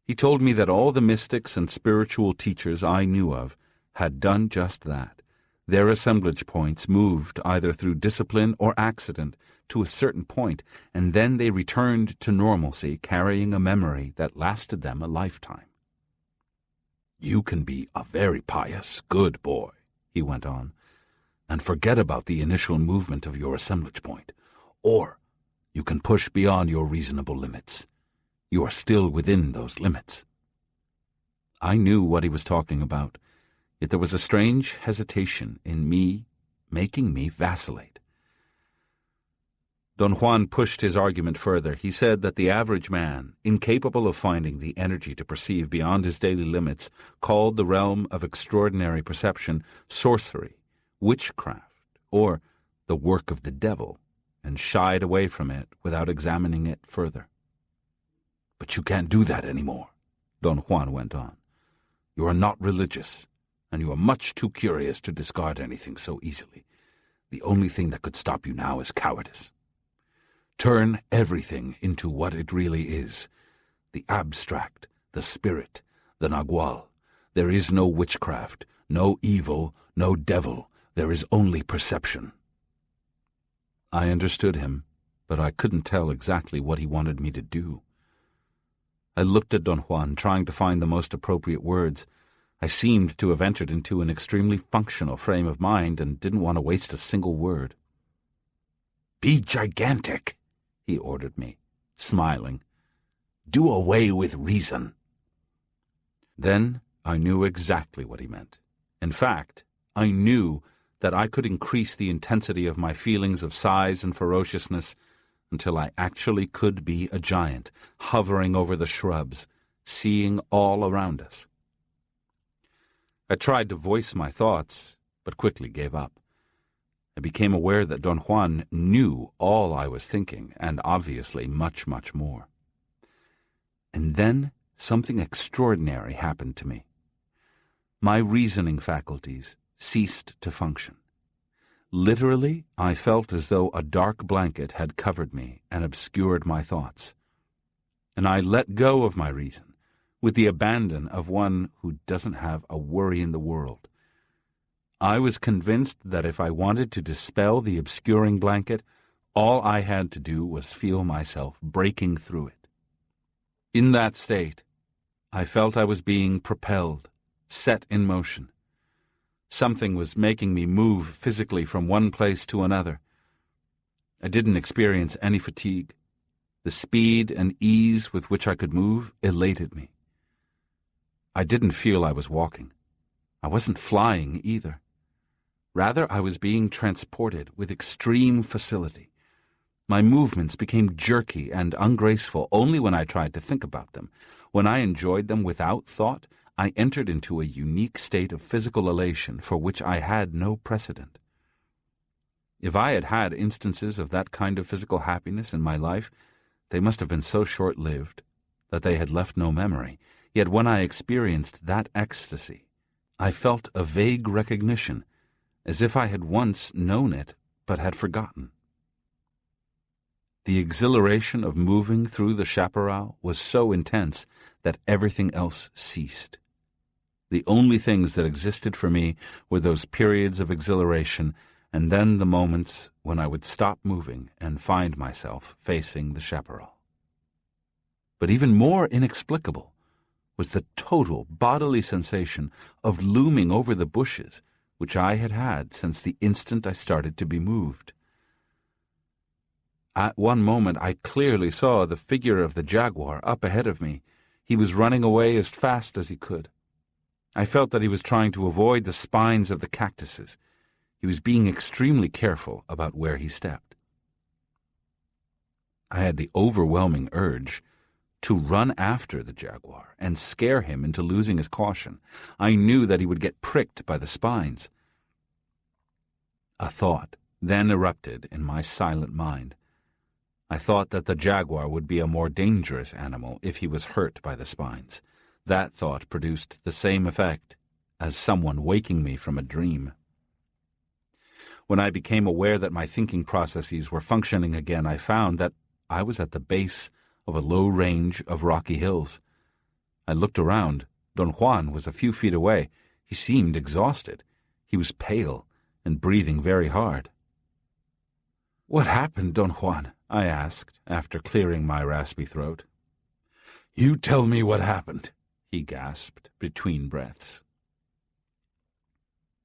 He told me that all the mystics and spiritual teachers I knew of had done just that. Their assemblage points moved either through discipline or accident to a certain point, and then they returned to normalcy carrying a memory that lasted them a lifetime. "You can be a very pious, good boy," he went on, "and forget about the initial movement of your assemblage point. Or you can push beyond your reasonable limits. You are still within those limits." I knew what he was talking about, yet there was a strange hesitation in me, making me vacillate. Don Juan pushed his argument further. He said that the average man, incapable of finding the energy to perceive beyond his daily limits, called the realm of extraordinary perception sorcery, witchcraft, or the work of the devil, and shied away from it without examining it further. "But you can't do that anymore," Don Juan went on. "You are not religious, and you are much too curious to discard anything so easily. The only thing that could stop you now is cowardice. Turn everything into what it really is, the abstract, the spirit, the nagual. There is no witchcraft, no evil, no devil. There is only perception." I understood him, but I couldn't tell exactly what he wanted me to do. I looked at Don Juan, trying to find the most appropriate words. I seemed to have entered into an extremely functional frame of mind and didn't want to waste a single word. "Be gigantic," he ordered me, smiling. "Do away with reason." Then I knew exactly what he meant. In fact, I knew that I could increase the intensity of my feelings of size and ferociousness until I actually could be a giant, hovering over the shrubs, seeing all around us. I tried to voice my thoughts, but quickly gave up. I became aware that Don Juan knew all I was thinking, and obviously much, much more. And then something extraordinary happened to me. My reasoning faculties ceased to function. Literally, I felt as though a dark blanket had covered me and obscured my thoughts. And I let go of my reason, with the abandon of one who doesn't have a worry in the world. I was convinced that if I wanted to dispel the obscuring blanket, all I had to do was feel myself breaking through it. In that state, I felt I was being propelled, set in motion. Something was making me move physically from one place to another. I didn't experience any fatigue. The speed and ease with which I could move elated me. I didn't feel I was walking. I wasn't flying either. Rather, I was being transported with extreme facility. My movements became jerky and ungraceful only when I tried to think about them. When I enjoyed them without thought, I entered into a unique state of physical elation for which I had no precedent. If I had had instances of that kind of physical happiness in my life, they must have been so short-lived that they had left no memory. Yet when I experienced that ecstasy, I felt a vague recognition, as if I had once known it but had forgotten. The exhilaration of moving through the chaparral was so intense that everything else ceased. The only things that existed for me were those periods of exhilaration and then the moments when I would stop moving and find myself facing the chaparral. But even more inexplicable was the total bodily sensation of looming over the bushes which I had had since the instant I started to be moved. At one moment I clearly saw the figure of the jaguar up ahead of me. He was running away as fast as he could. I felt that he was trying to avoid the spines of the cactuses. He was being extremely careful about where he stepped. I had the overwhelming urge to run after the jaguar and scare him into losing his caution. I knew that he would get pricked by the spines. A thought then erupted in my silent mind. I thought that the jaguar would be a more dangerous animal if he was hurt by the spines. That thought produced the same effect as someone waking me from a dream. When I became aware that my thinking processes were functioning again, I found that I was at the base of a low range of rocky hills. I looked around. Don Juan was a few feet away. He seemed exhausted. He was pale, and breathing very hard. "What happened, Don Juan?" I asked, after clearing my raspy throat. "You tell me what happened," he gasped between breaths.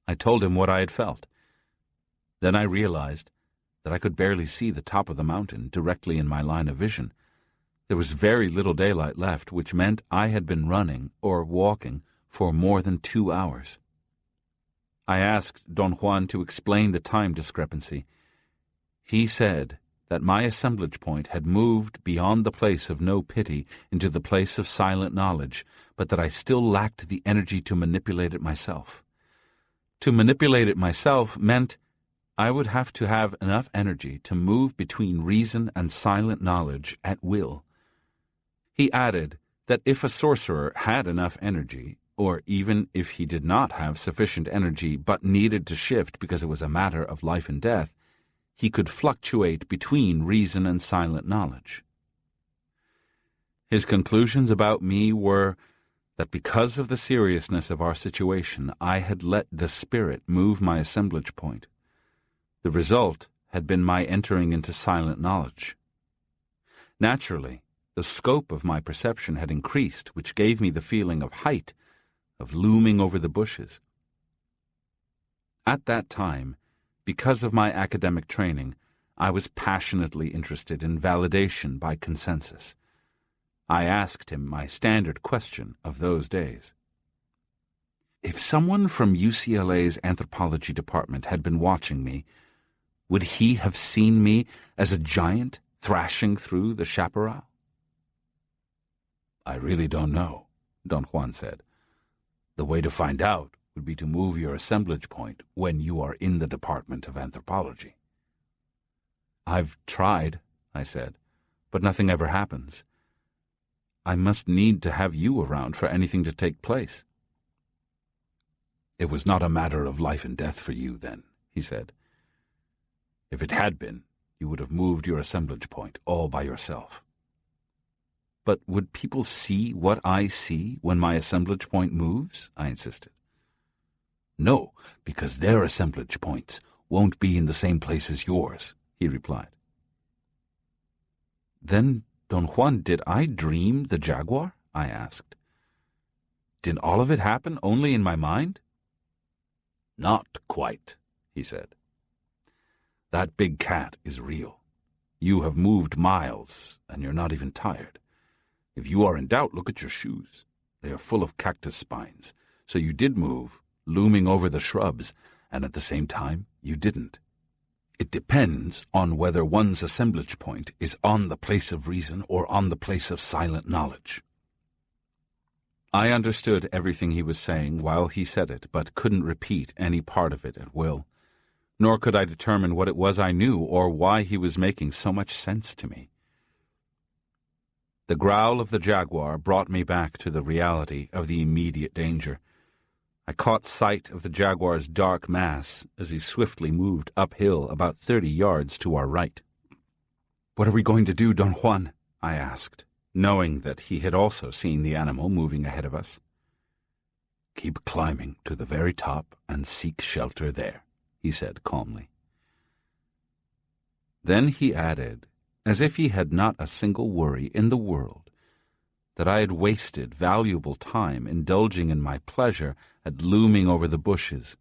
I told him what I had felt. Then I realized that I could barely see the top of the mountain directly in my line of vision. There was very little daylight left, which meant I had been running or walking for more than 2 hours. I asked Don Juan to explain the time discrepancy. He said that my assemblage point had moved beyond the place of no pity into the place of silent knowledge, but that I still lacked the energy to manipulate it myself. To manipulate it myself meant I would have to have enough energy to move between reason and silent knowledge at will. He added that if a sorcerer had enough energy, or even if he did not have sufficient energy but needed to shift because it was a matter of life and death, he could fluctuate between reason and silent knowledge. His conclusions about me were that because of the seriousness of our situation, I had let the spirit move my assemblage point. The result had been my entering into silent knowledge. Naturally, the scope of my perception had increased, which gave me the feeling of height, of looming over the bushes. At that time, because of my academic training, I was passionately interested in validation by consensus. I asked him my standard question of those days. If someone from UCLA's anthropology department had been watching me, would he have seen me as a giant thrashing through the chaparral? "I really don't know," Don Juan said. "The way to find out would be to move your assemblage point when you are in the Department of Anthropology." "I've tried," I said, "but nothing ever happens. I must need to have you around for anything to take place." "It was not a matter of life and death for you then," he said. "If it had been, you would have moved your assemblage point all by yourself." "But would people see what I see when my assemblage point moves?" I insisted. "No, because their assemblage points won't be in the same place as yours," he replied. "Then, Don Juan, did I dream the jaguar?" I asked. "Did all of it happen only in my mind?" "Not quite," he said. "That big cat is real. You have moved miles, and you're not even tired. If you are in doubt, look at your shoes. They are full of cactus spines, so you did move, looming over the shrubs, and at the same time, you didn't. It depends on whether one's assemblage point is on the place of reason or on the place of silent knowledge." I understood everything he was saying while he said it, but couldn't repeat any part of it at will. Nor could I determine what it was I knew or why he was making so much sense to me. The growl of the jaguar brought me back to the reality of the immediate danger. I caught sight of the jaguar's dark mass as he swiftly moved uphill about 30 yards to our right. "What are we going to do, Don Juan?" I asked, knowing that he had also seen the animal moving ahead of us. "Keep climbing to the very top and seek shelter there," he said calmly. Then he added, as if he had not a single worry in the world, that I had wasted valuable time indulging in my pleasure at looming over the bushes.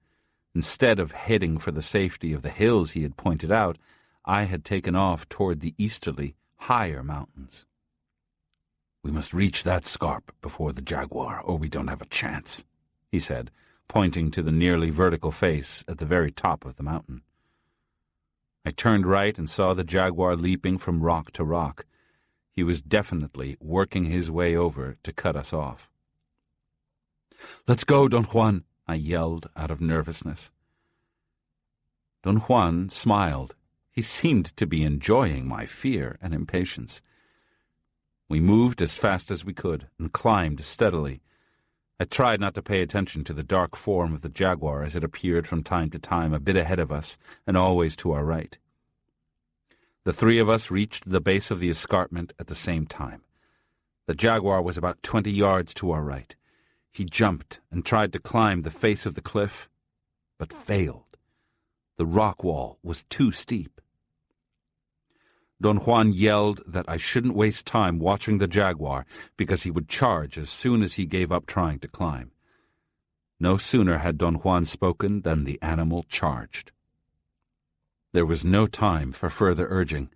Instead of heading for the safety of the hills he had pointed out, I had taken off toward the easterly, higher mountains. "We must reach that scarp before the jaguar, or we don't have a chance," he said, pointing to the nearly vertical face at the very top of the mountain. I turned right and saw the jaguar leaping from rock to rock. He was definitely working his way over to cut us off. "Let's go, Don Juan," I yelled out of nervousness. Don Juan smiled. He seemed to be enjoying my fear and impatience. We moved as fast as we could and climbed steadily. I tried not to pay attention to the dark form of the jaguar as it appeared from time to time a bit ahead of us and always to our right. The three of us reached the base of the escarpment at the same time. The jaguar was about 20 yards to our right. He jumped and tried to climb the face of the cliff, but failed. The rock wall was too steep. Don Juan yelled that I shouldn't waste time watching the jaguar because he would charge as soon as he gave up trying to climb. No sooner had Don Juan spoken than the animal charged. There was no time for further urging.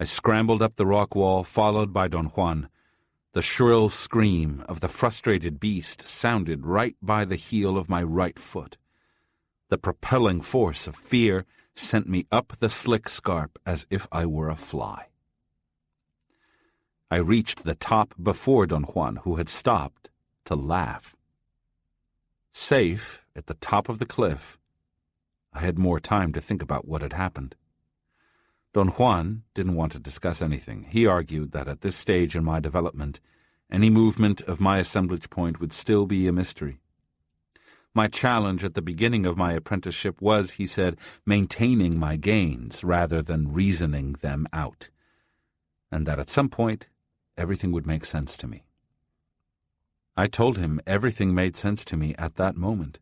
I scrambled up the rock wall, followed by Don Juan. The shrill scream of the frustrated beast sounded right by the heel of my right foot. The propelling force of fear sent me up the slick scarp as if I were a fly. I reached the top before Don Juan, who had stopped to laugh. Safe at the top of the cliff, I had more time to think about what had happened. Don Juan didn't want to discuss anything. He argued that at this stage in my development, any movement of my assemblage point would still be a mystery. My challenge at the beginning of my apprenticeship was, he said, maintaining my gains rather than reasoning them out, and that at some point everything would make sense to me. I told him everything made sense to me at that moment,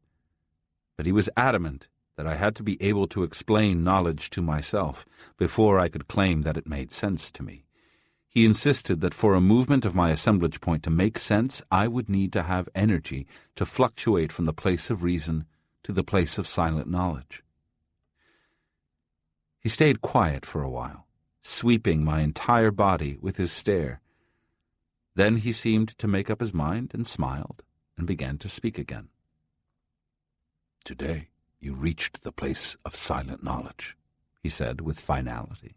but he was adamant that I had to be able to explain knowledge to myself before I could claim that it made sense to me. He insisted that for a movement of my assemblage point to make sense, I would need to have energy to fluctuate from the place of reason to the place of silent knowledge. He stayed quiet for a while, sweeping my entire body with his stare. Then he seemed to make up his mind and smiled and began to speak again. "Today you reached the place of silent knowledge," he said with finality.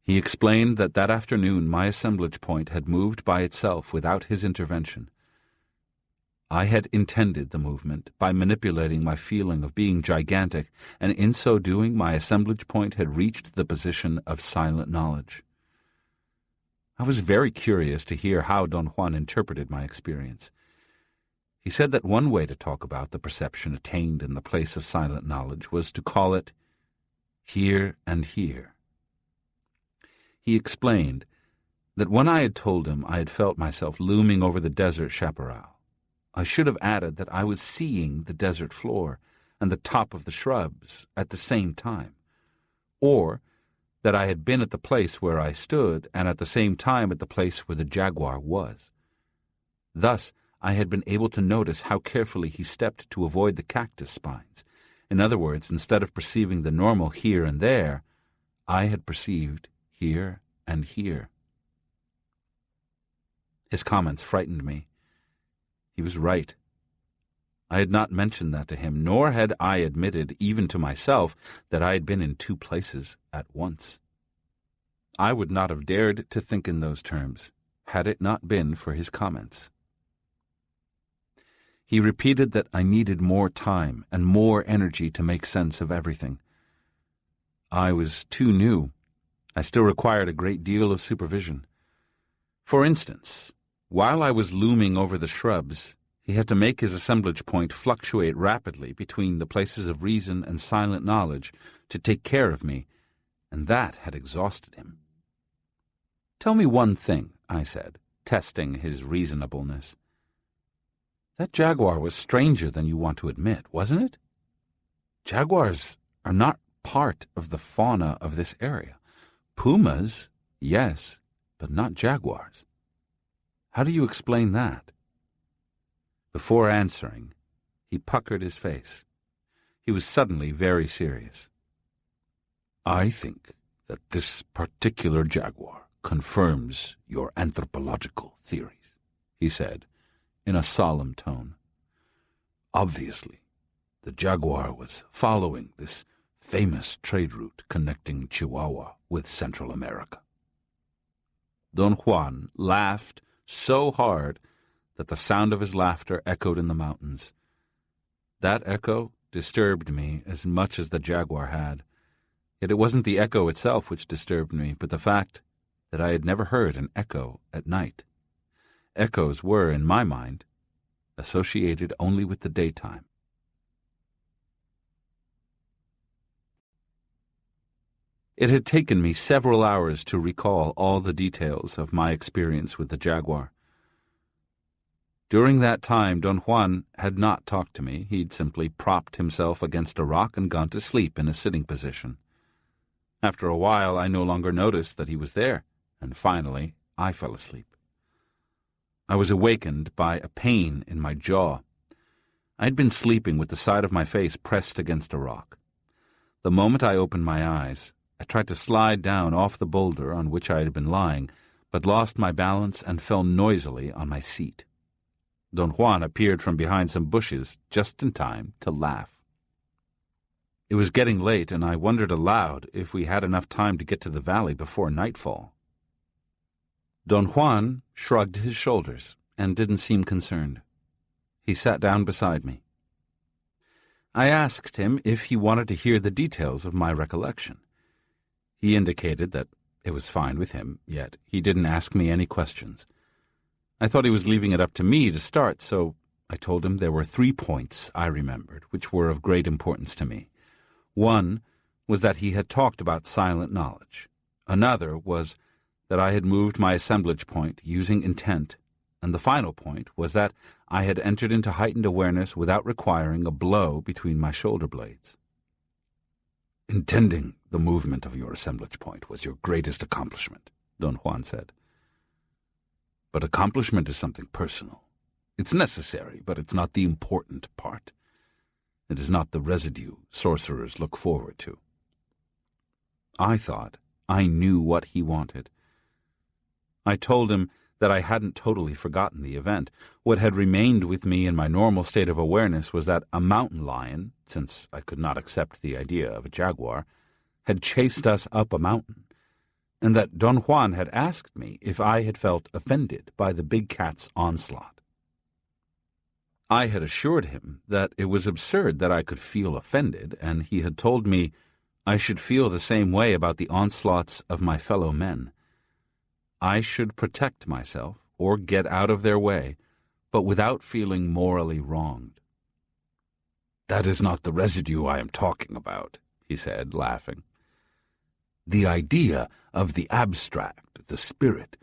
He explained that afternoon my assemblage point had moved by itself without his intervention. I had intended the movement by manipulating my feeling of being gigantic, and in so doing my assemblage point had reached the position of silent knowledge. I was very curious to hear how Don Juan interpreted my experience. He said that one way to talk about the perception attained in the place of silent knowledge was to call it here and here. He explained that when I had told him I had felt myself looming over the desert chaparral, I should have added that I was seeing the desert floor and the top of the shrubs at the same time, or that I had been at the place where I stood and at the same time at the place where the jaguar was. Thus, I had been able to notice how carefully he stepped to avoid the cactus spines. In other words, instead of perceiving the normal here and there, I had perceived here and here. His comments frightened me. He was right. I had not mentioned that to him, nor had I admitted, even to myself, that I had been in two places at once. I would not have dared to think in those terms, had it not been for his comments. He repeated that I needed more time and more energy to make sense of everything. I was too new. I still required a great deal of supervision. For instance, while I was looming over the shrubs, he had to make his assemblage point fluctuate rapidly between the places of reason and silent knowledge to take care of me, and that had exhausted him. "Tell me one thing," I said, testing his reasonableness. "That jaguar was stranger than you want to admit, wasn't it? Jaguars are not part of the fauna of this area. Pumas, yes, but not jaguars. How do you explain that?" Before answering, he puckered his face. He was suddenly very serious. "I think that this particular jaguar confirms your anthropological theories," he said, in a solemn tone. "Obviously, the jaguar was following this famous trade route connecting Chihuahua with Central America." Don Juan laughed so hard that the sound of his laughter echoed in the mountains. That echo disturbed me as much as the jaguar had. Yet it wasn't the echo itself which disturbed me, but the fact that I had never heard an echo at night. Echoes were, in my mind, associated only with the daytime. It had taken me several hours to recall all the details of my experience with the jaguar. During that time, Don Juan had not talked to me. He'd simply propped himself against a rock and gone to sleep in a sitting position. After a while, I no longer noticed that he was there, and finally, I fell asleep. I was awakened by a pain in my jaw. I had been sleeping with the side of my face pressed against a rock. The moment I opened my eyes, I tried to slide down off the boulder on which I had been lying, but lost my balance and fell noisily on my seat. Don Juan appeared from behind some bushes just in time to laugh. It was getting late, and I wondered aloud if we had enough time to get to the valley before nightfall. Don Juan shrugged his shoulders and didn't seem concerned. He sat down beside me. I asked him if he wanted to hear the details of my recollection. He indicated that it was fine with him, yet he didn't ask me any questions. I thought he was leaving it up to me to start, so I told him there were 3 points I remembered which were of great importance to me. One was that he had talked about silent knowledge. Another was that I had moved my assemblage point using intent, and the final point was that I had entered into heightened awareness without requiring a blow between my shoulder blades. "Intending the movement of your assemblage point was your greatest accomplishment," Don Juan said. "But accomplishment is something personal. It's necessary, but it's not the important part. It is not the residue sorcerers look forward to." I thought I knew what he wanted. I told him that I hadn't totally forgotten the event. What had remained with me in my normal state of awareness was that a mountain lion, since I could not accept the idea of a jaguar, had chased us up a mountain, and that Don Juan had asked me if I had felt offended by the big cat's onslaught. I had assured him that it was absurd that I could feel offended, and he had told me I should feel the same way about the onslaughts of my fellow men. I should protect myself or get out of their way, but without feeling morally wronged. "That is not the residue I am talking about," he said, laughing. "The idea of the abstract, the spirit,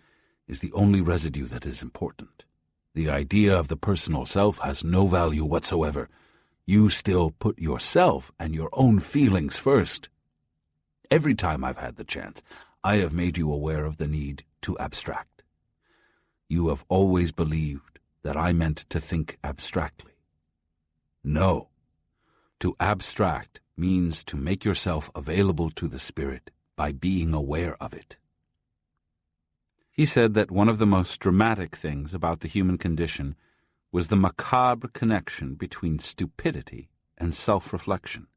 is the only residue that is important. The idea of the personal self has no value whatsoever. You still put yourself and your own feelings first. Every time I've had the chance, I have made you aware of the need to abstract. You have always believed that I meant to think abstractly. No. To abstract means to make yourself available to the spirit by being aware of it." He said that one of the most dramatic things about the human condition was the macabre connection between stupidity and self-reflection.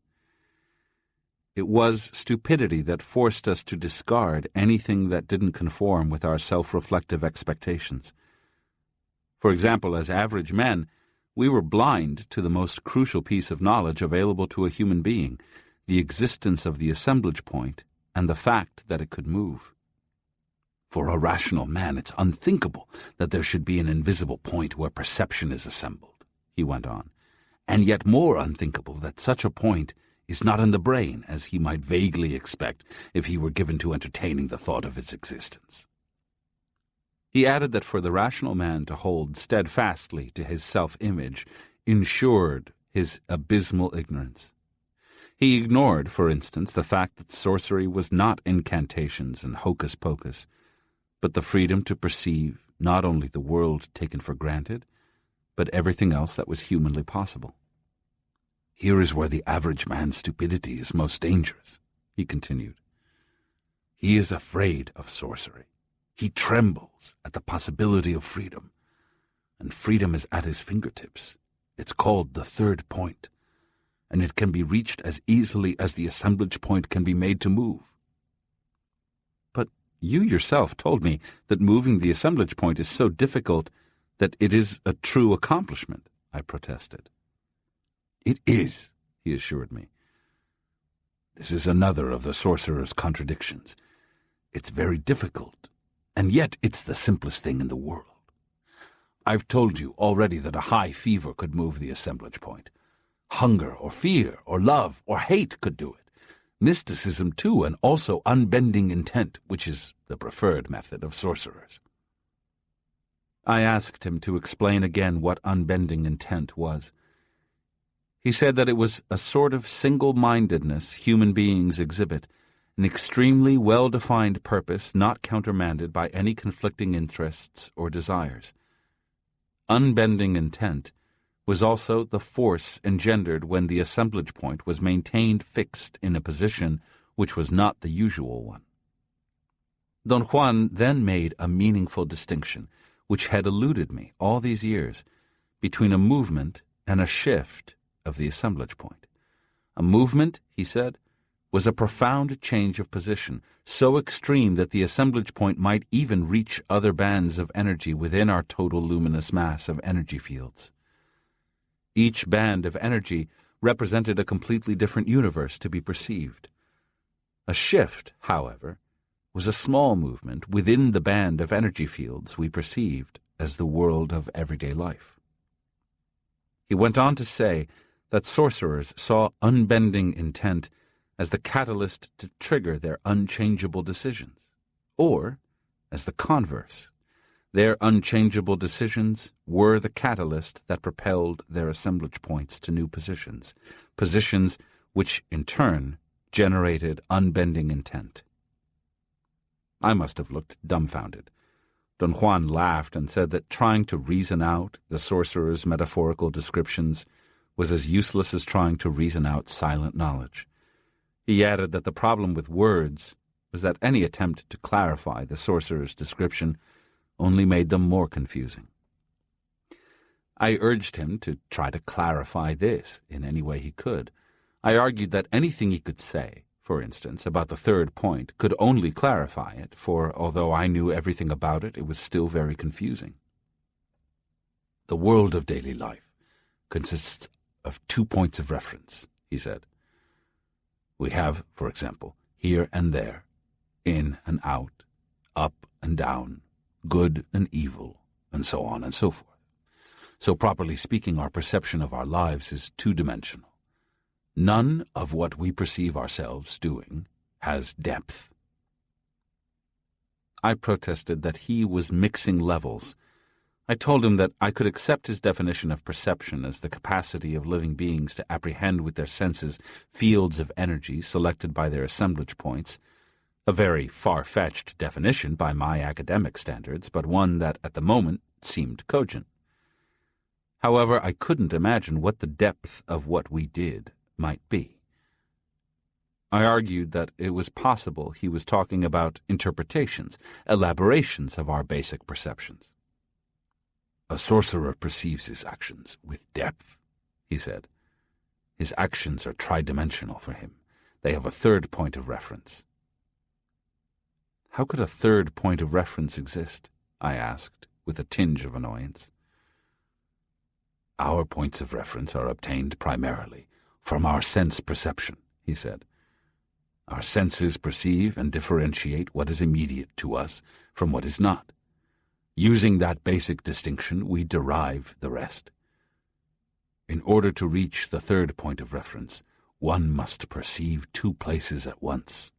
It was stupidity that forced us to discard anything that didn't conform with our self-reflective expectations. For example, as average men, we were blind to the most crucial piece of knowledge available to a human being, the existence of the assemblage point and the fact that it could move. "For a rational man, it's unthinkable that there should be an invisible point where perception is assembled," he went on, "and yet more unthinkable that such a point is not in the brain, as he might vaguely expect if he were given to entertaining the thought of its existence." He added that for the rational man to hold steadfastly to his self-image ensured his abysmal ignorance. He ignored, for instance, the fact that sorcery was not incantations and hocus-pocus, but the freedom to perceive not only the world taken for granted, but everything else that was humanly possible. "Here is where the average man's stupidity is most dangerous," he continued. "He is afraid of sorcery. He trembles at the possibility of freedom, and freedom is at his fingertips. It's called the third point, and it can be reached as easily as the assemblage point can be made to move." "But you yourself told me that moving the assemblage point is so difficult that it is a true accomplishment," I protested. "It is," he assured me. "This is another of the sorcerer's contradictions. It's very difficult, and yet it's the simplest thing in the world. I've told you already that a high fever could move the assemblage point. Hunger or fear or love or hate could do it. Mysticism too, and also unbending intent, which is the preferred method of sorcerers." I asked him to explain again what unbending intent was. He said that it was a sort of single-mindedness human beings exhibit, an extremely well-defined purpose not countermanded by any conflicting interests or desires. Unbending intent was also the force engendered when the assemblage point was maintained fixed in a position which was not the usual one. Don Juan then made a meaningful distinction, which had eluded me all these years, between a movement and a shift of the assemblage point. A movement, he said, was a profound change of position, so extreme that the assemblage point might even reach other bands of energy within our total luminous mass of energy fields. Each band of energy represented a completely different universe to be perceived. A shift, however, was a small movement within the band of energy fields we perceived as the world of everyday life. He went on to say that sorcerers saw unbending intent as the catalyst to trigger their unchangeable decisions, or as the converse. Their unchangeable decisions were the catalyst that propelled their assemblage points to new positions, positions which, in turn, generated unbending intent. I must have looked dumbfounded. Don Juan laughed and said that trying to reason out the sorcerer's metaphorical descriptions was as useless as trying to reason out silent knowledge. He added that the problem with words was that any attempt to clarify the sorcerer's description only made them more confusing. I urged him to try to clarify this in any way he could. I argued that anything he could say, for instance, about the third point, could only clarify it, for although I knew everything about it, it was still very confusing. The world of daily life consists of 2 points of reference, he said. We have, for example, here and there, in and out, up and down, good and evil, and so on and so forth. So properly speaking, our perception of our lives is two-dimensional. None of what we perceive ourselves doing has depth. I protested that he was mixing levels. I told him that I could accept his definition of perception as the capacity of living beings to apprehend with their senses fields of energy selected by their assemblage points, a very far-fetched definition by my academic standards, but one that at the moment seemed cogent. However, I couldn't imagine what the depth of what we did might be. I argued that it was possible he was talking about interpretations, elaborations of our basic perceptions. A sorcerer perceives his actions with depth, he said. His actions are tridimensional for him. They have a third point of reference. How could a third point of reference exist? I asked, with a tinge of annoyance. Our points of reference are obtained primarily from our sense perception, he said. Our senses perceive and differentiate what is immediate to us from what is not. Using that basic distinction, we derive the rest. In order to reach the third point of reference, one must perceive 2 places at once.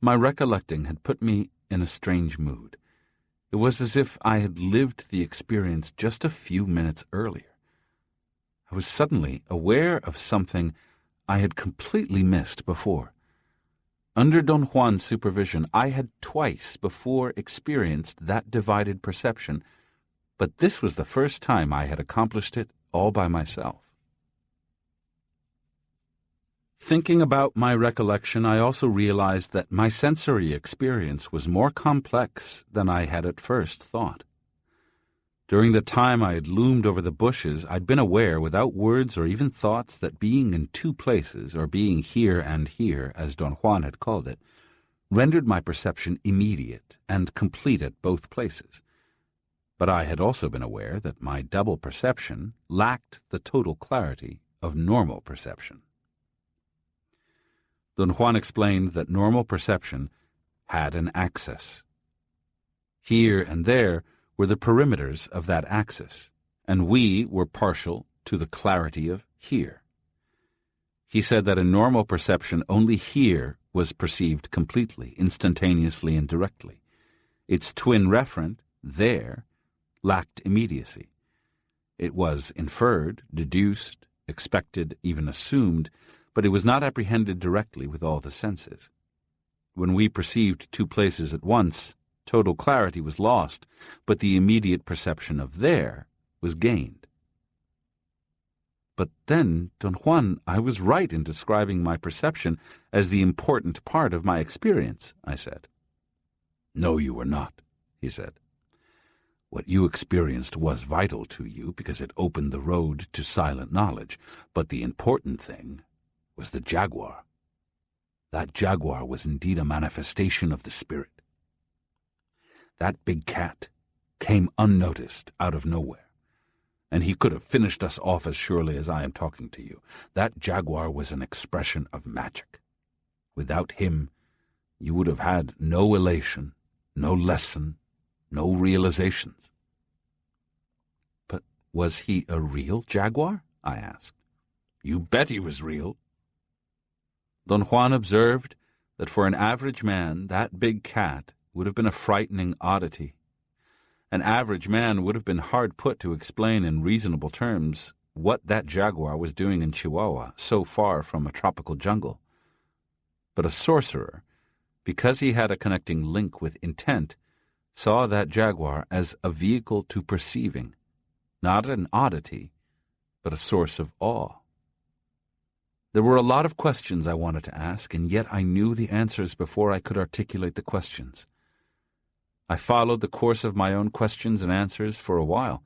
My recollecting had put me in a strange mood. It was as if I had lived the experience just a few minutes earlier. I was suddenly aware of something I had completely missed before. Under Don Juan's supervision, I had twice before experienced that divided perception, but this was the first time I had accomplished it all by myself. Thinking about my recollection, I also realized that my sensory experience was more complex than I had at first thought. During the time I had loomed over the bushes, I'd been aware, without words or even thoughts, that being in 2 places, or being here and here, as Don Juan had called it, rendered my perception immediate and complete at both places. But I had also been aware that my double perception lacked the total clarity of normal perception. Don Juan explained that normal perception had an axis. Here and there were the perimeters of that axis, and we were partial to the clarity of here. He said that in normal perception only here was perceived completely, instantaneously and directly. Its twin referent, there, lacked immediacy. It was inferred, deduced, expected, even assumed, but it was not apprehended directly with all the senses. When we perceived two places at once, total clarity was lost, but the immediate perception of there was gained. But then, Don Juan, I was right in describing my perception as the important part of my experience, I said. No, you were not, he said. What you experienced was vital to you because it opened the road to silent knowledge, but the important thing was the jaguar. That jaguar was indeed a manifestation of the spirit. That big cat came unnoticed out of nowhere, and he could have finished us off as surely as I am talking to you. That jaguar was an expression of magic. Without him, you would have had no elation, no lesson, no realizations. But was he a real jaguar? I asked. You bet he was real. Don Juan observed that for an average man, that big cat would have been a frightening oddity. An average man would have been hard put to explain in reasonable terms what that jaguar was doing in Chihuahua, so far from a tropical jungle. But a sorcerer, because he had a connecting link with intent, saw that jaguar as a vehicle to perceiving, not an oddity, but a source of awe. There were a lot of questions I wanted to ask, and yet I knew the answers before I could articulate the questions. I followed the course of my own questions and answers for a while,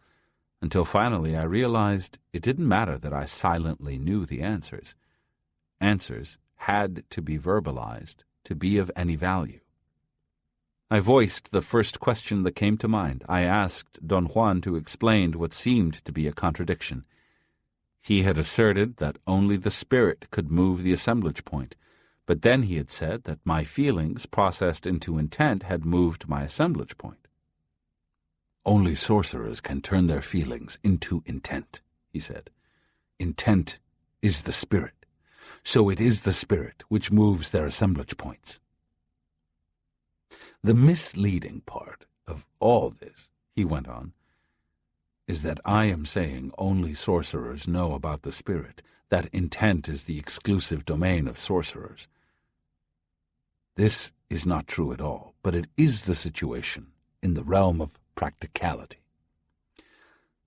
until finally I realized it didn't matter that I silently knew the answers. Answers had to be verbalized to be of any value. I voiced the first question that came to mind. I asked Don Juan to explain what seemed to be a contradiction. He had asserted that only the spirit could move the assemblage point, but then he had said that my feelings processed into intent had moved my assemblage point. Only sorcerers can turn their feelings into intent, he said. Intent is the spirit, so it is the spirit which moves their assemblage points. The misleading part of all this, he went on, is that I am saying only sorcerers know about the spirit, that intent is the exclusive domain of sorcerers. This is not true at all, but it is the situation in the realm of practicality.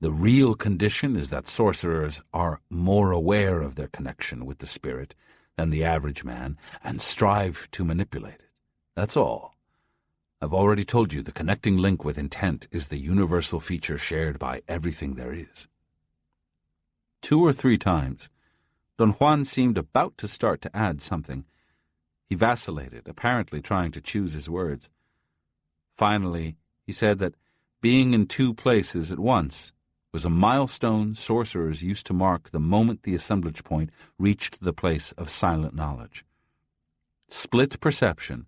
The real condition is that sorcerers are more aware of their connection with the spirit than the average man and strive to manipulate it. That's all. I've already told you the connecting link with intent is the universal feature shared by everything there is. 2 or 3 times, Don Juan seemed about to start to add something. He vacillated, apparently trying to choose his words. Finally, he said that being in 2 places at once was a milestone sorcerers used to mark the moment the assemblage point reached the place of silent knowledge. Split perception,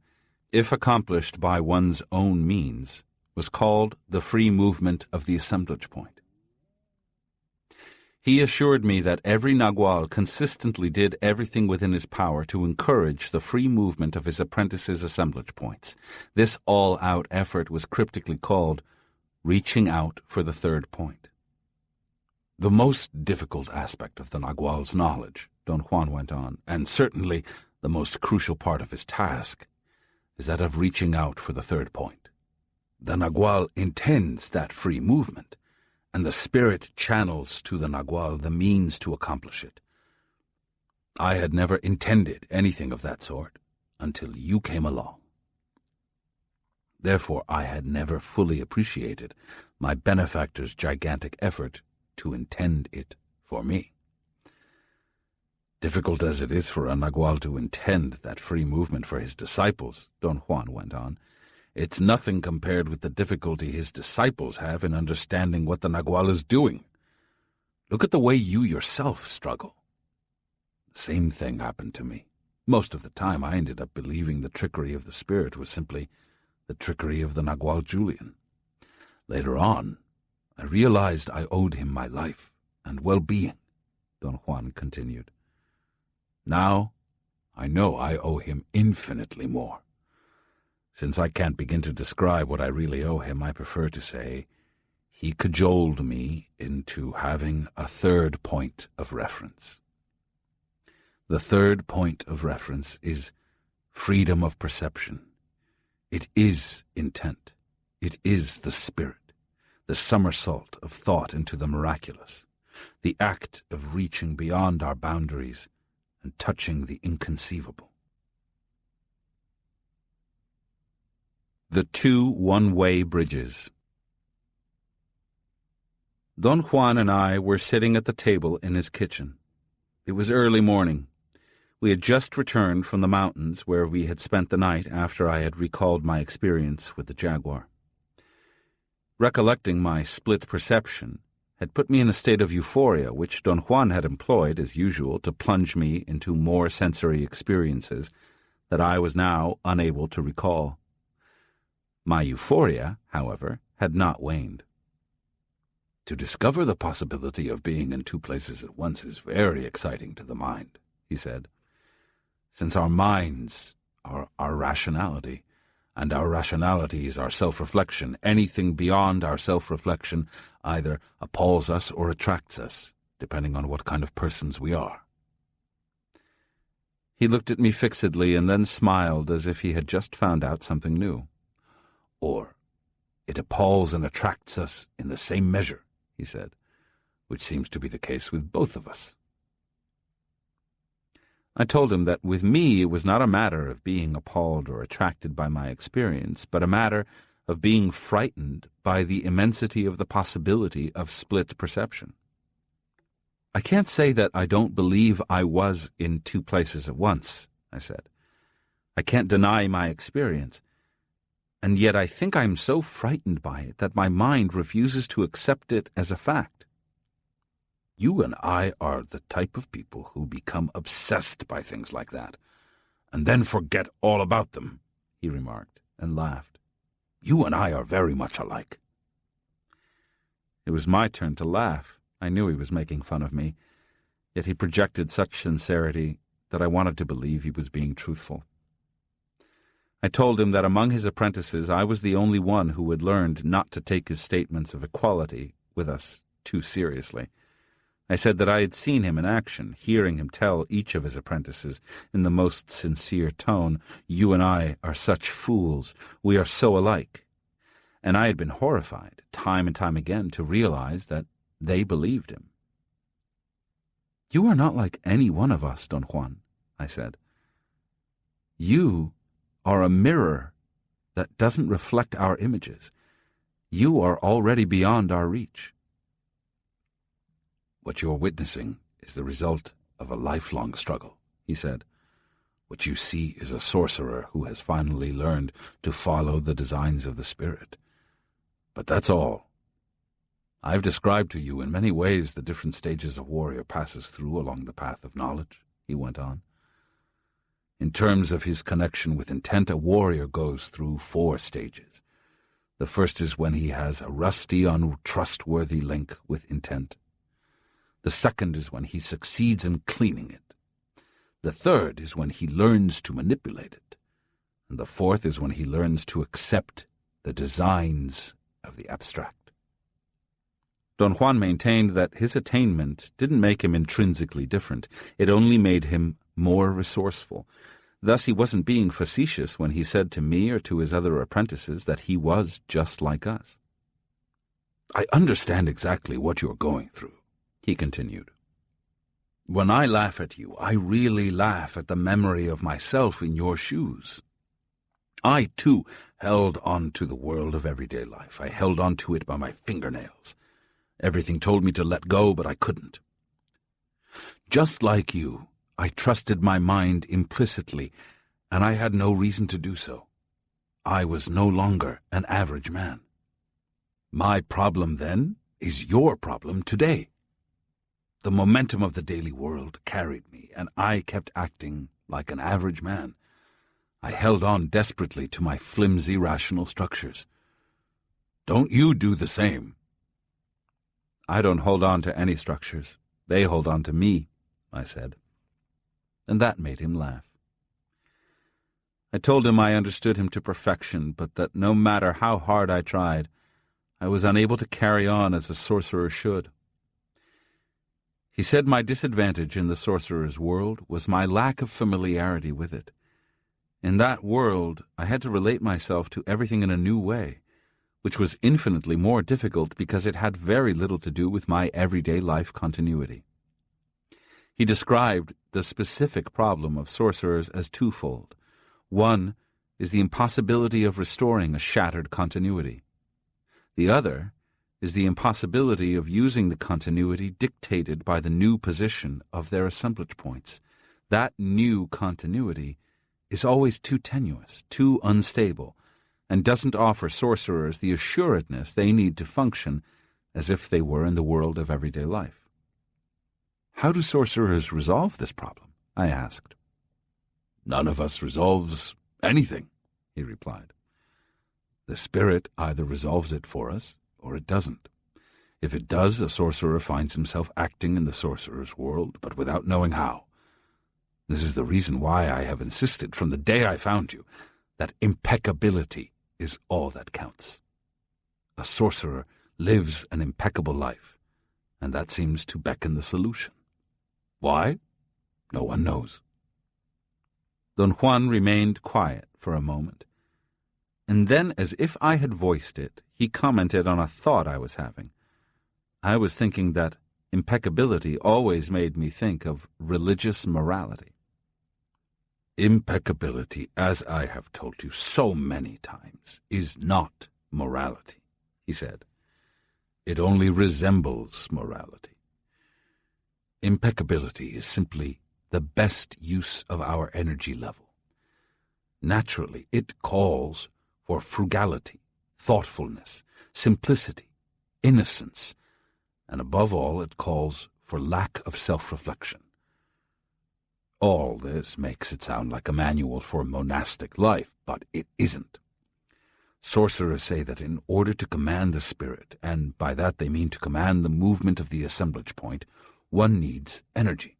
if accomplished by one's own means, was called the free movement of the assemblage point. He assured me that every Nagual consistently did everything within his power to encourage the free movement of his apprentices' assemblage points. This all-out effort was cryptically called reaching out for the third point. The most difficult aspect of the Nagual's knowledge, Don Juan went on, and certainly the most crucial part of his task, is that of reaching out for the third point. The Nagual intends that free movement, and the spirit channels to the Nagual the means to accomplish it. I had never intended anything of that sort until you came along. Therefore, I had never fully appreciated my benefactor's gigantic effort to intend it for me. Difficult as it is for a Nagual to intend that free movement for his disciples, Don Juan went on, it's nothing compared with the difficulty his disciples have in understanding what the Nagual is doing. Look at the way you yourself struggle. The same thing happened to me. Most of the time I ended up believing the trickery of the spirit was simply the trickery of the Nagual Julian. Later on, I realized I owed him my life and well-being, Don Juan continued. Now, I know I owe him infinitely more. Since I can't begin to describe what I really owe him, I prefer to say he cajoled me into having a third point of reference. The third point of reference is freedom of perception. It is intent. It is the spirit, the somersault of thought into the miraculous, the act of reaching beyond our boundaries and touching the inconceivable. The two one-way bridges. Don Juan and I were sitting at the table in his kitchen. It was early morning. We had just returned from the mountains where we had spent the night after I had recalled my experience with the jaguar. Recollecting my split perception had put me in a state of euphoria which Don Juan had employed, as usual, to plunge me into more sensory experiences that I was now unable to recall. My euphoria, however, had not waned. To discover the possibility of being in two places at once is very exciting to the mind, he said. Since our minds are our rationality, and our rationality is our self-reflection, anything beyond our self-reflection either appalls us or attracts us, depending on what kind of persons we are. He looked at me fixedly and then smiled as if he had just found out something new. Or, it appalls and attracts us in the same measure, he said, which seems to be the case with both of us. I told him that with me it was not a matter of being appalled or attracted by my experience, but a matter of being frightened by the immensity of the possibility of split perception. I can't say that I don't believe I was in two places at once, I said. I can't deny my experience, and yet I think I'm so frightened by it that my mind refuses to accept it as a fact. You and I are the type of people who become obsessed by things like that, and then forget all about them, he remarked, and laughed. You and I are very much alike. It was my turn to laugh. I knew he was making fun of me, yet he projected such sincerity that I wanted to believe he was being truthful. I told him that among his apprentices I was the only one who had learned not to take his statements of equality with us too seriously. I said that I had seen him in action, hearing him tell each of his apprentices in the most sincere tone, "You and I are such fools, we are so alike." And I had been horrified, time and time again, to realize that they believed him. "You are not like any one of us, Don Juan," I said. "You are a mirror that doesn't reflect our images. You are already beyond our reach." "What you're witnessing is the result of a lifelong struggle," he said. "What you see is a sorcerer who has finally learned to follow the designs of the spirit. But that's all. I've described to you in many ways the different stages a warrior passes through along the path of knowledge," he went on. "In terms of his connection with intent, a warrior goes through 4 stages. The first is when he has a rusty, untrustworthy link with intent. The second is when he succeeds in cleaning it. The third is when he learns to manipulate it. And the fourth is when he learns to accept the designs of the abstract." Don Juan maintained that his attainment didn't make him intrinsically different. It only made him more resourceful. Thus he wasn't being facetious when he said to me or to his other apprentices that he was just like us. "I understand exactly what you're going through," he continued. "When I laugh at you, I really laugh at the memory of myself in your shoes. I, too, held on to the world of everyday life. I held on to it by my fingernails. Everything told me to let go, but I couldn't. Just like you, I trusted my mind implicitly, and I had no reason to do so. I was no longer an average man. My problem then is your problem today. The momentum of the daily world carried me, and I kept acting like an average man. I held on desperately to my flimsy rational structures. Don't you do the same?" "I don't hold on to any structures. They hold on to me," I said. And that made him laugh. I told him I understood him to perfection, but that no matter how hard I tried, I was unable to carry on as a sorcerer should. He said my disadvantage in the sorcerer's world was my lack of familiarity with it. In that world, I had to relate myself to everything in a new way, which was infinitely more difficult because it had very little to do with my everyday life continuity. He described the specific problem of sorcerers as twofold. One is the impossibility of restoring a shattered continuity. The other is the impossibility of using the continuity dictated by the new position of their assemblage points. That new continuity is always too tenuous, too unstable, and doesn't offer sorcerers the assuredness they need to function as if they were in the world of everyday life. How do sorcerers resolve this problem? I asked. None of us resolves anything, he replied. The spirit either resolves it for us, or it doesn't. If it does, a sorcerer finds himself acting in the sorcerer's world, but without knowing how. This is the reason why I have insisted from the day I found you that impeccability is all that counts. A sorcerer lives an impeccable life, and that seems to beckon the solution. Why? No one knows. Don Juan remained quiet for a moment, and then, as if I had voiced it, he commented on a thought I was having. I was thinking that impeccability always made me think of religious morality. Impeccability, as I have told you so many times, is not morality, he said. It only resembles morality. Impeccability is simply the best use of our energy level. Naturally, it calls for frugality, thoughtfulness, simplicity, innocence, and above all it calls for lack of self-reflection. All this makes it sound like a manual for monastic life, but it isn't. Sorcerers say that in order to command the spirit, and by that they mean to command the movement of the assemblage point, one needs energy.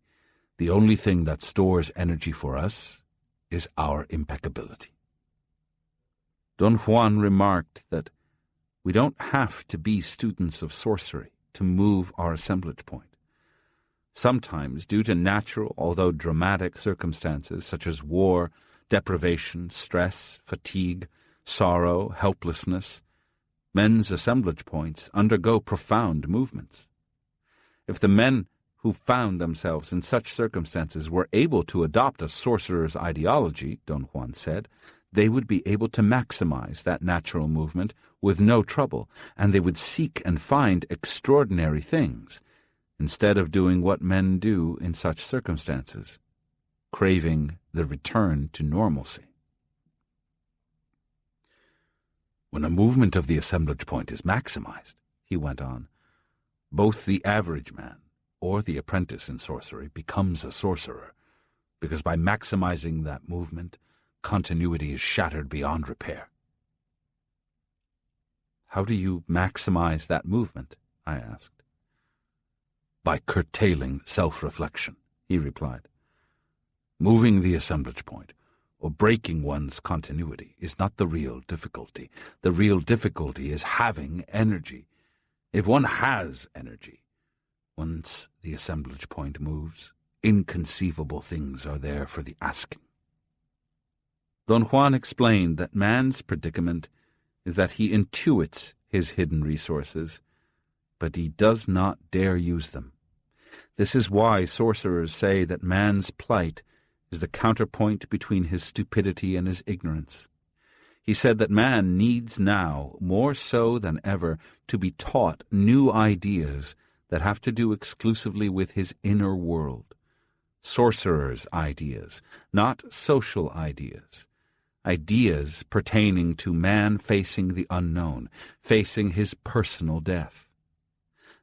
The only thing that stores energy for us is our impeccability. Don Juan remarked that we don't have to be students of sorcery to move our assemblage point. Sometimes, due to natural, although dramatic circumstances such as war, deprivation, stress, fatigue, sorrow, helplessness, men's assemblage points undergo profound movements. If the men who found themselves in such circumstances were able to adopt a sorcerer's ideology, Don Juan said, they would be able to maximize that natural movement with no trouble, and they would seek and find extraordinary things, instead of doing what men do in such circumstances, craving the return to normalcy. When a movement of the assemblage point is maximized, he went on, both the average man or the apprentice in sorcery becomes a sorcerer, because by maximizing that movement, continuity is shattered beyond repair. How do you maximize that movement? I asked. By curtailing self-reflection, he replied. Moving the assemblage point, or breaking one's continuity, is not the real difficulty. The real difficulty is having energy. If one has energy, once the assemblage point moves, inconceivable things are there for the asking. Don Juan explained that man's predicament is that he intuits his hidden resources, but he does not dare use them. This is why sorcerers say that man's plight is the counterpoint between his stupidity and his ignorance. He said that man needs now, more so than ever, to be taught new ideas that have to do exclusively with his inner world. Sorcerers' ideas, not social ideas. Ideas pertaining to man facing the unknown, facing his personal death.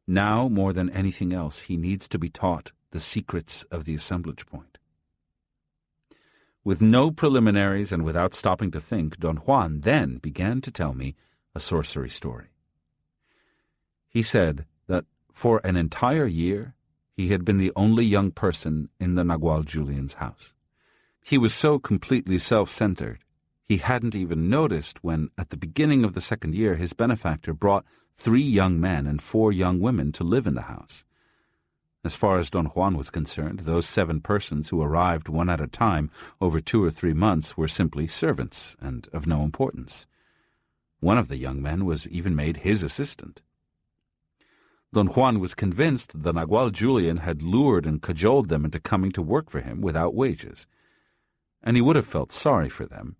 Now, more than anything else, he needs to be taught the secrets of the assemblage point. With no preliminaries and without stopping to think, Don Juan then began to tell me a sorcery story. He said that for an entire year he had been the only young person in the Nagual Julian's house. He was so completely self-centered, he hadn't even noticed when, at the beginning of the second year, his benefactor brought 3 young men and 4 young women to live in the house. As far as Don Juan was concerned, those 7 persons who arrived one at a time over 2 or 3 months were simply servants and of no importance. One of the young men was even made his assistant. Don Juan was convinced that Nagual Julian had lured and cajoled them into coming to work for him without wages, and he would have felt sorry for them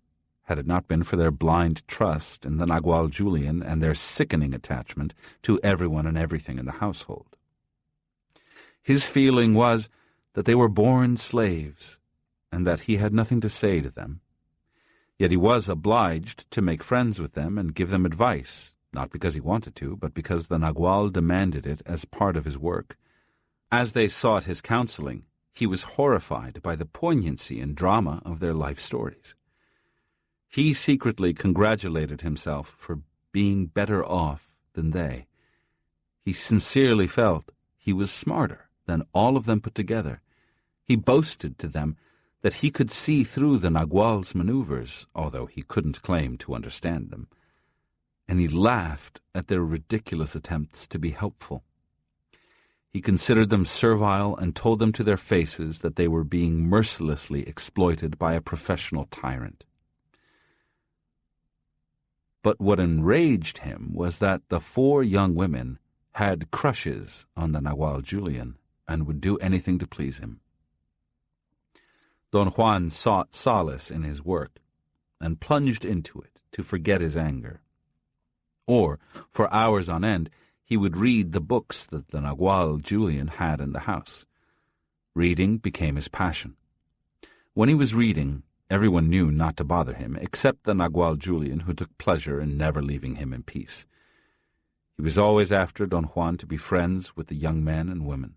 had it not been for their blind trust in the Nagual Julian and their sickening attachment to everyone and everything in the household. His feeling was that they were born slaves, and that he had nothing to say to them. Yet he was obliged to make friends with them and give them advice, not because he wanted to, but because the Nagual demanded it as part of his work. As they sought his counseling, he was horrified by the poignancy and drama of their life stories. He secretly congratulated himself for being better off than they. He sincerely felt he was smarter than all of them put together. He boasted to them that he could see through the Nagual's maneuvers, although he couldn't claim to understand them, and he laughed at their ridiculous attempts to be helpful. He considered them servile and told them to their faces that they were being mercilessly exploited by a professional tyrant. But what enraged him was that the 4 young women had crushes on the Nagual Julian and would do anything to please him. Don Juan sought solace in his work and plunged into it to forget his anger. Or, for hours on end, he would read the books that the Nagual Julian had in the house. Reading became his passion. When he was reading, everyone knew not to bother him, except the Nagual Julian, who took pleasure in never leaving him in peace. He was always after Don Juan to be friends with the young men and women.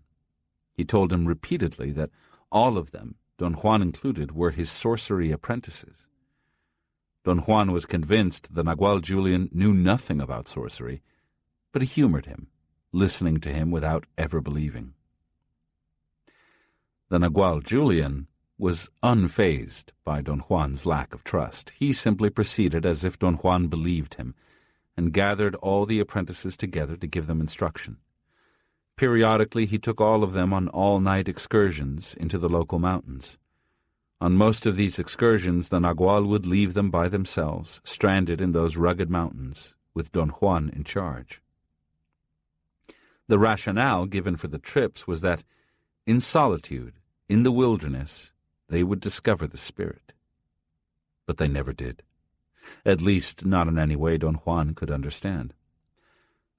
He told him repeatedly that all of them, Don Juan included, were his sorcery apprentices. Don Juan was convinced the Nagual Julian knew nothing about sorcery, but he humored him, listening to him without ever believing. The Nagual Julian was unfazed by Don Juan's lack of trust. He simply proceeded as if Don Juan believed him, and gathered all the apprentices together to give them instruction. Periodically he took all of them on all-night excursions into the local mountains. On most of these excursions the Nagual would leave them by themselves, stranded in those rugged mountains, with Don Juan in charge. The rationale given for the trips was that, in solitude, in the wilderness, they would discover the spirit. But they never did. At least not in any way Don Juan could understand.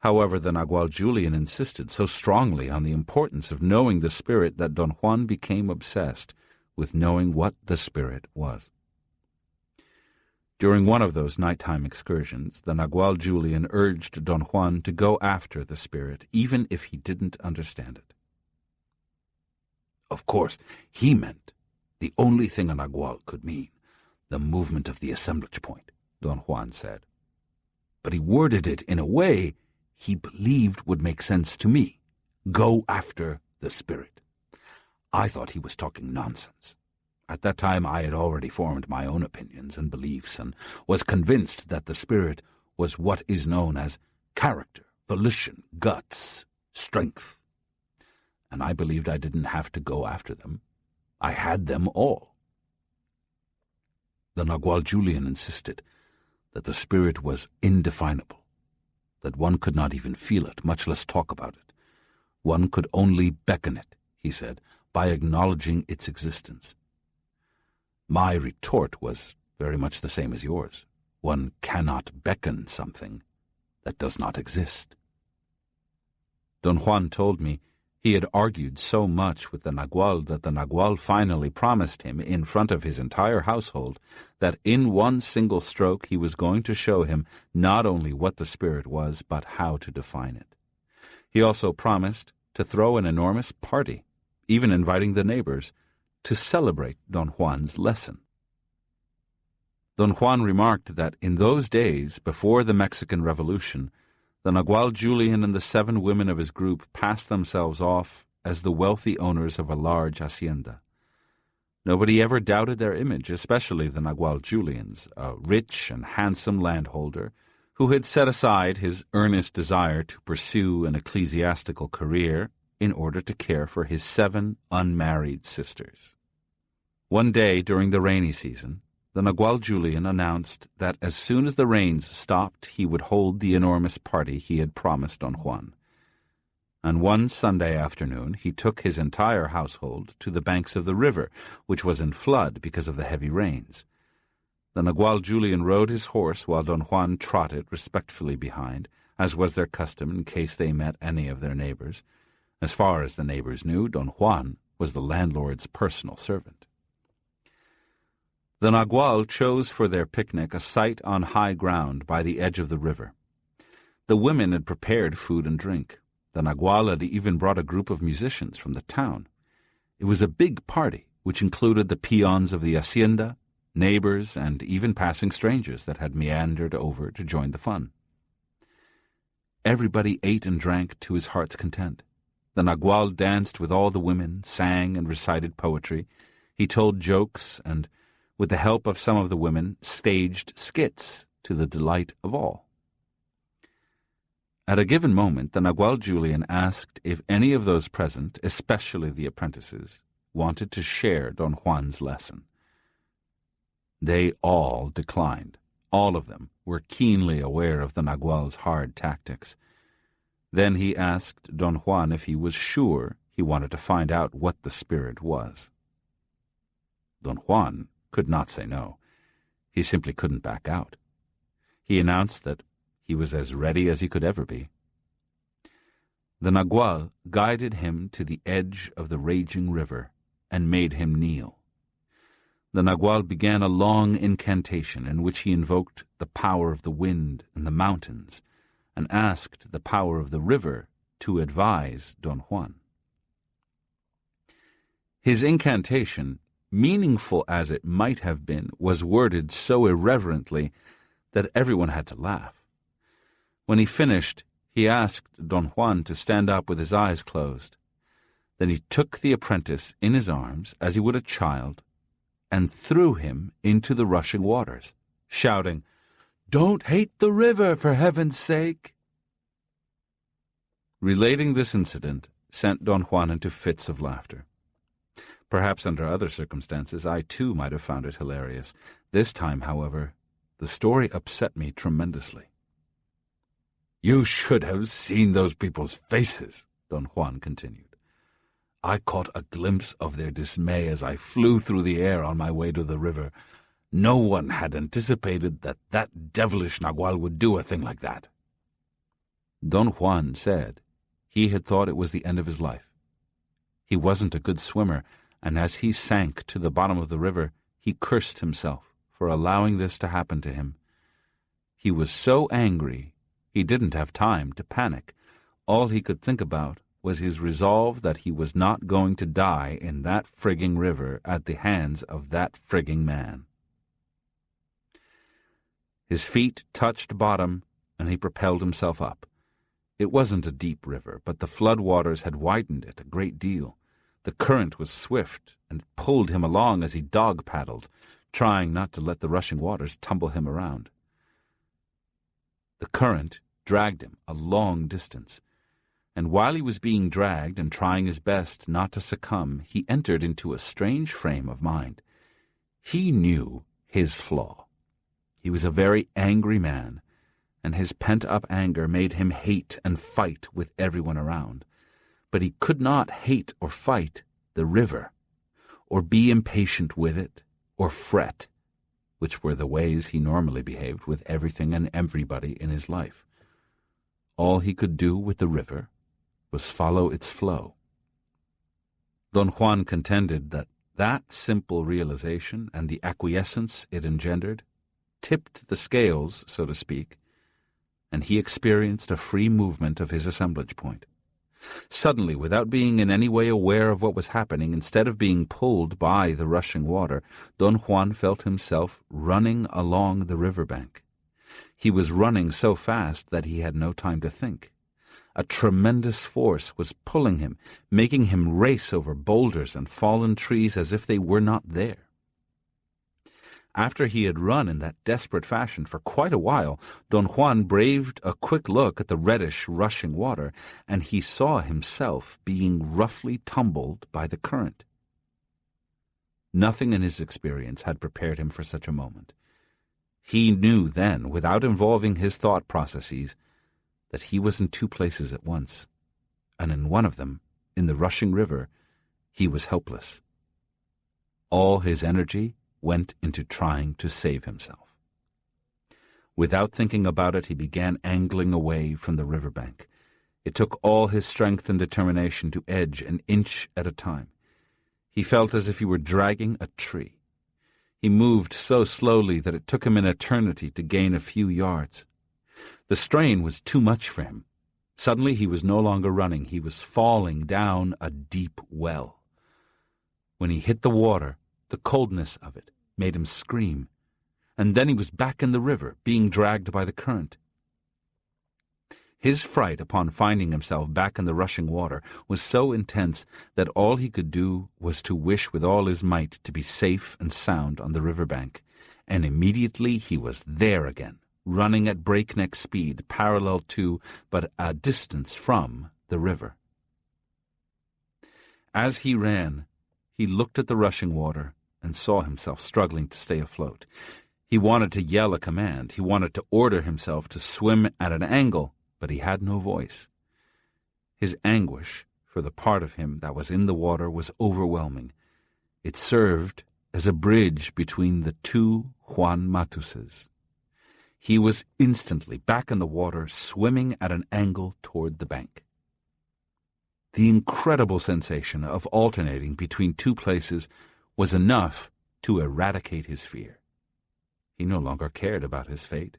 However, the Nagual Julian insisted so strongly on the importance of knowing the spirit that Don Juan became obsessed with knowing what the spirit was. During one of those nighttime excursions, the Nagual Julian urged Don Juan to go after the spirit, even if he didn't understand it. Of course, he meant the only thing a Nagual could mean, the movement of the assemblage point, Don Juan said. But he worded it in a way he believed would make sense to me. Go after the spirit. I thought he was talking nonsense. At that time I had already formed my own opinions and beliefs and was convinced that the spirit was what is known as character, volition, guts, strength. And I believed I didn't have to go after them. I had them all. The Nagual Julian insisted that the spirit was indefinable, that one could not even feel it, much less talk about it. One could only beckon it, he said, by acknowledging its existence. My retort was very much the same as yours. One cannot beckon something that does not exist. Don Juan told me he had argued so much with the Nagual that the Nagual finally promised him in front of his entire household that in one single stroke he was going to show him not only what the spirit was, but how to define it. He also promised to throw an enormous party, even inviting the neighbors, to celebrate Don Juan's lesson. Don Juan remarked that in those days, before the Mexican Revolution, the Nagual Julian and the 7 women of his group passed themselves off as the wealthy owners of a large hacienda. Nobody ever doubted their image, especially the Nagual Julians, a rich and handsome landholder who had set aside his earnest desire to pursue an ecclesiastical career in order to care for his 7 unmarried sisters. One day during the rainy season, the Nagual Julian announced that as soon as the rains stopped, he would hold the enormous party he had promised Don Juan. On one Sunday afternoon, he took his entire household to the banks of the river, which was in flood because of the heavy rains. The Nagual Julian rode his horse while Don Juan trotted respectfully behind, as was their custom in case they met any of their neighbors. As far as the neighbors knew, Don Juan was the landlord's personal servant. The Nagual chose for their picnic a site on high ground by the edge of the river. The women had prepared food and drink. The Nagual had even brought a group of musicians from the town. It was a big party, which included the peons of the hacienda, neighbors, and even passing strangers that had meandered over to join the fun. Everybody ate and drank to his heart's content. The Nagual danced with all the women, sang and recited poetry. He told jokes and, with the help of some of the women, staged skits to the delight of all. At a given moment, the Nagual Julian asked if any of those present, especially the apprentices, wanted to share Don Juan's lesson. They all declined. All of them were keenly aware of the Nagual's hard tactics. Then he asked Don Juan if he was sure he wanted to find out what the spirit was. Don Juan could not say no. He simply couldn't back out. He announced that he was as ready as he could ever be. The Nagual guided him to the edge of the raging river and made him kneel. The Nagual began a long incantation in which he invoked the power of the wind and the mountains and asked the power of the river to advise Don Juan. His incantation, meaningful as it might have been, was worded so irreverently that everyone had to laugh. When he finished, he asked Don Juan to stand up with his eyes closed. Then he took the apprentice in his arms as he would a child and threw him into the rushing waters, shouting, "Don't hate the river, for heaven's sake!" Relating this incident sent Don Juan into fits of laughter. Perhaps under other circumstances I too might have found it hilarious. This time, however, the story upset me tremendously. "You should have seen those people's faces," Don Juan continued. "I caught a glimpse of their dismay as I flew through the air on my way to the river. No one had anticipated that that devilish Nagual would do a thing like that." Don Juan said he had thought it was the end of his life. He wasn't a good swimmer, and as he sank to the bottom of the river, he cursed himself for allowing this to happen to him. He was so angry he didn't have time to panic. All he could think about was his resolve that he was not going to die in that frigging river at the hands of that frigging man. His feet touched bottom, and he propelled himself up. It wasn't a deep river, but the flood waters had widened it a great deal. The current was swift and pulled him along as he dog-paddled, trying not to let the rushing waters tumble him around. The current dragged him a long distance, and while he was being dragged and trying his best not to succumb, he entered into a strange frame of mind. He knew his flaw. He was a very angry man, and his pent-up anger made him hate and fight with everyone around. But he could not hate or fight the river, or be impatient with it, or fret, which were the ways he normally behaved with everything and everybody in his life. All he could do with the river was follow its flow. Don Juan contended that that simple realization and the acquiescence it engendered tipped the scales, so to speak, and he experienced a free movement of his assemblage point. Suddenly, without being in any way aware of what was happening, instead of being pulled by the rushing water, Don Juan felt himself running along the riverbank. He was running so fast that he had no time to think. A tremendous force was pulling him, making him race over boulders and fallen trees as if they were not there. After he had run in that desperate fashion for quite a while, Don Juan braved a quick look at the reddish, rushing water, and he saw himself being roughly tumbled by the current. Nothing in his experience had prepared him for such a moment. He knew then, without involving his thought processes, that he was in two places at once, and in one of them, in the rushing river, he was helpless. All his energy went into trying to save himself. Without thinking about it, he began angling away from the riverbank. It took all his strength and determination to edge an inch at a time. He felt as if he were dragging a tree. He moved so slowly that it took him an eternity to gain a few yards. The strain was too much for him. Suddenly he was no longer running. He was falling down a deep well. When he hit the water, the coldness of it made him scream, and then he was back in the river, being dragged by the current. His fright upon finding himself back in the rushing water was so intense that all he could do was to wish with all his might to be safe and sound on the riverbank, and immediately he was there again, running at breakneck speed, parallel to, but a distance from, the river. As he ran, he looked at the rushing water and saw himself struggling to stay afloat. He wanted to yell a command. He wanted to order himself to swim at an angle, but he had no voice. His anguish for the part of him that was in the water was overwhelming. It served as a bridge between the two Juan Matuses. He was instantly back in the water, swimming at an angle toward the bank. The incredible sensation of alternating between two places was enough to eradicate his fear. He no longer cared about his fate.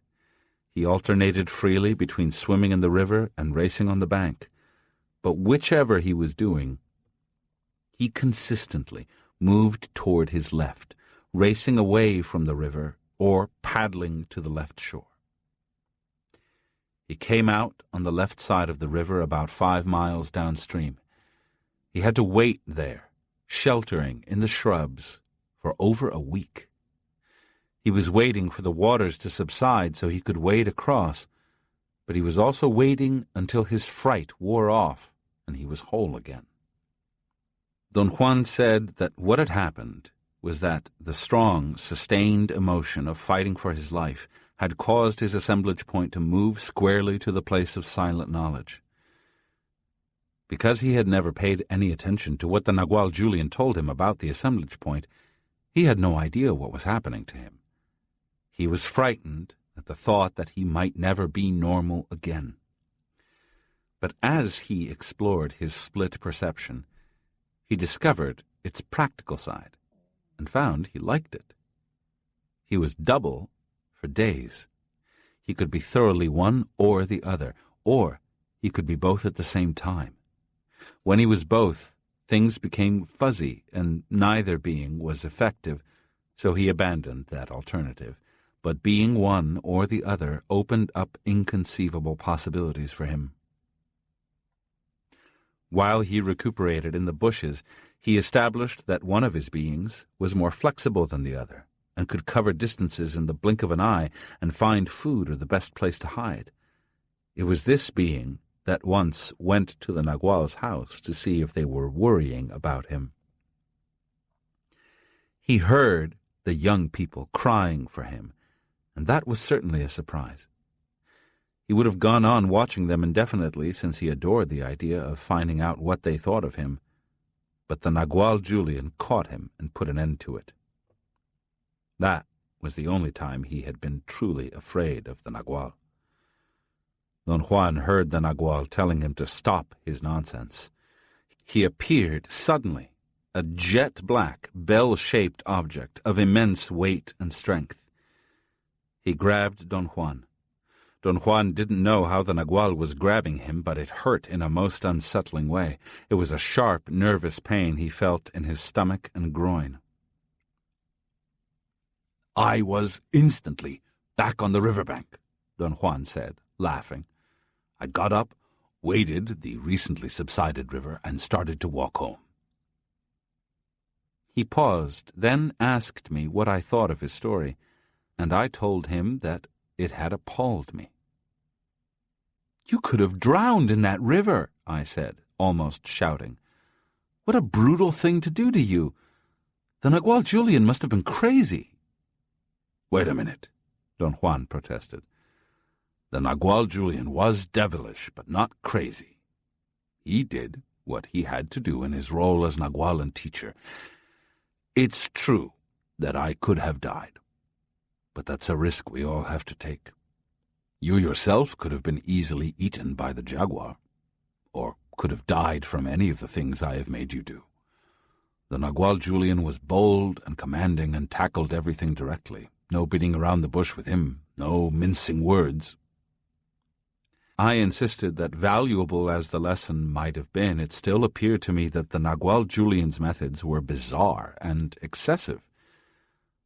He alternated freely between swimming in the river and racing on the bank. But whichever he was doing, he consistently moved toward his left, racing away from the river or paddling to the left shore. He came out on the left side of the river about 5 miles downstream. He had to wait there, sheltering in the shrubs, for over a week. He was waiting for the waters to subside so he could wade across, but he was also waiting until his fright wore off and he was whole again. Don Juan said that what had happened was that the strong, sustained emotion of fighting for his life had caused his assemblage point to move squarely to the place of silent knowledge. Because he had never paid any attention to what the Nagual Julian told him about the assemblage point, he had no idea what was happening to him. He was frightened at the thought that he might never be normal again. But as he explored his split perception, he discovered its practical side and found he liked it. He was double for days. He could be thoroughly one or the other, or he could be both at the same time. When he was both, things became fuzzy, and neither being was effective, so he abandoned that alternative. But being one or the other opened up inconceivable possibilities for him. While he recuperated in the bushes, he established that one of his beings was more flexible than the other, and could cover distances in the blink of an eye and find food or the best place to hide. It was this being that once went to the Nagual's house to see if they were worrying about him. He heard the young people crying for him, and that was certainly a surprise. He would have gone on watching them indefinitely, since he adored the idea of finding out what they thought of him, but the Nagual Julian caught him and put an end to it. That was the only time he had been truly afraid of the Nagual. Don Juan heard the Nagual telling him to stop his nonsense. He appeared suddenly, a jet-black, bell-shaped object of immense weight and strength. He grabbed Don Juan. Don Juan didn't know how the Nagual was grabbing him, but it hurt in a most unsettling way. It was a sharp, nervous pain he felt in his stomach and groin. "I was instantly back on the riverbank," Don Juan said, laughing. "I got up, waded the recently subsided river, and started to walk home. He paused, then asked me what I thought of his story, and I told him that it had appalled me. "You could have drowned in that river," I said, almost shouting. "What a brutal thing to do to you. The Nagual Julian must have been crazy." "Wait a minute," Don Juan protested. "The Nagual Julian was devilish, but not crazy. He did what he had to do in his role as Nagualan teacher. It's true that I could have died, but that's a risk we all have to take. You yourself could have been easily eaten by the jaguar, or could have died from any of the things I have made you do. The Nagual Julian was bold and commanding and tackled everything directly. No beating around the bush with him, no mincing words." I insisted that, valuable as the lesson might have been, it still appeared to me that the Nagual Julian's methods were bizarre and excessive.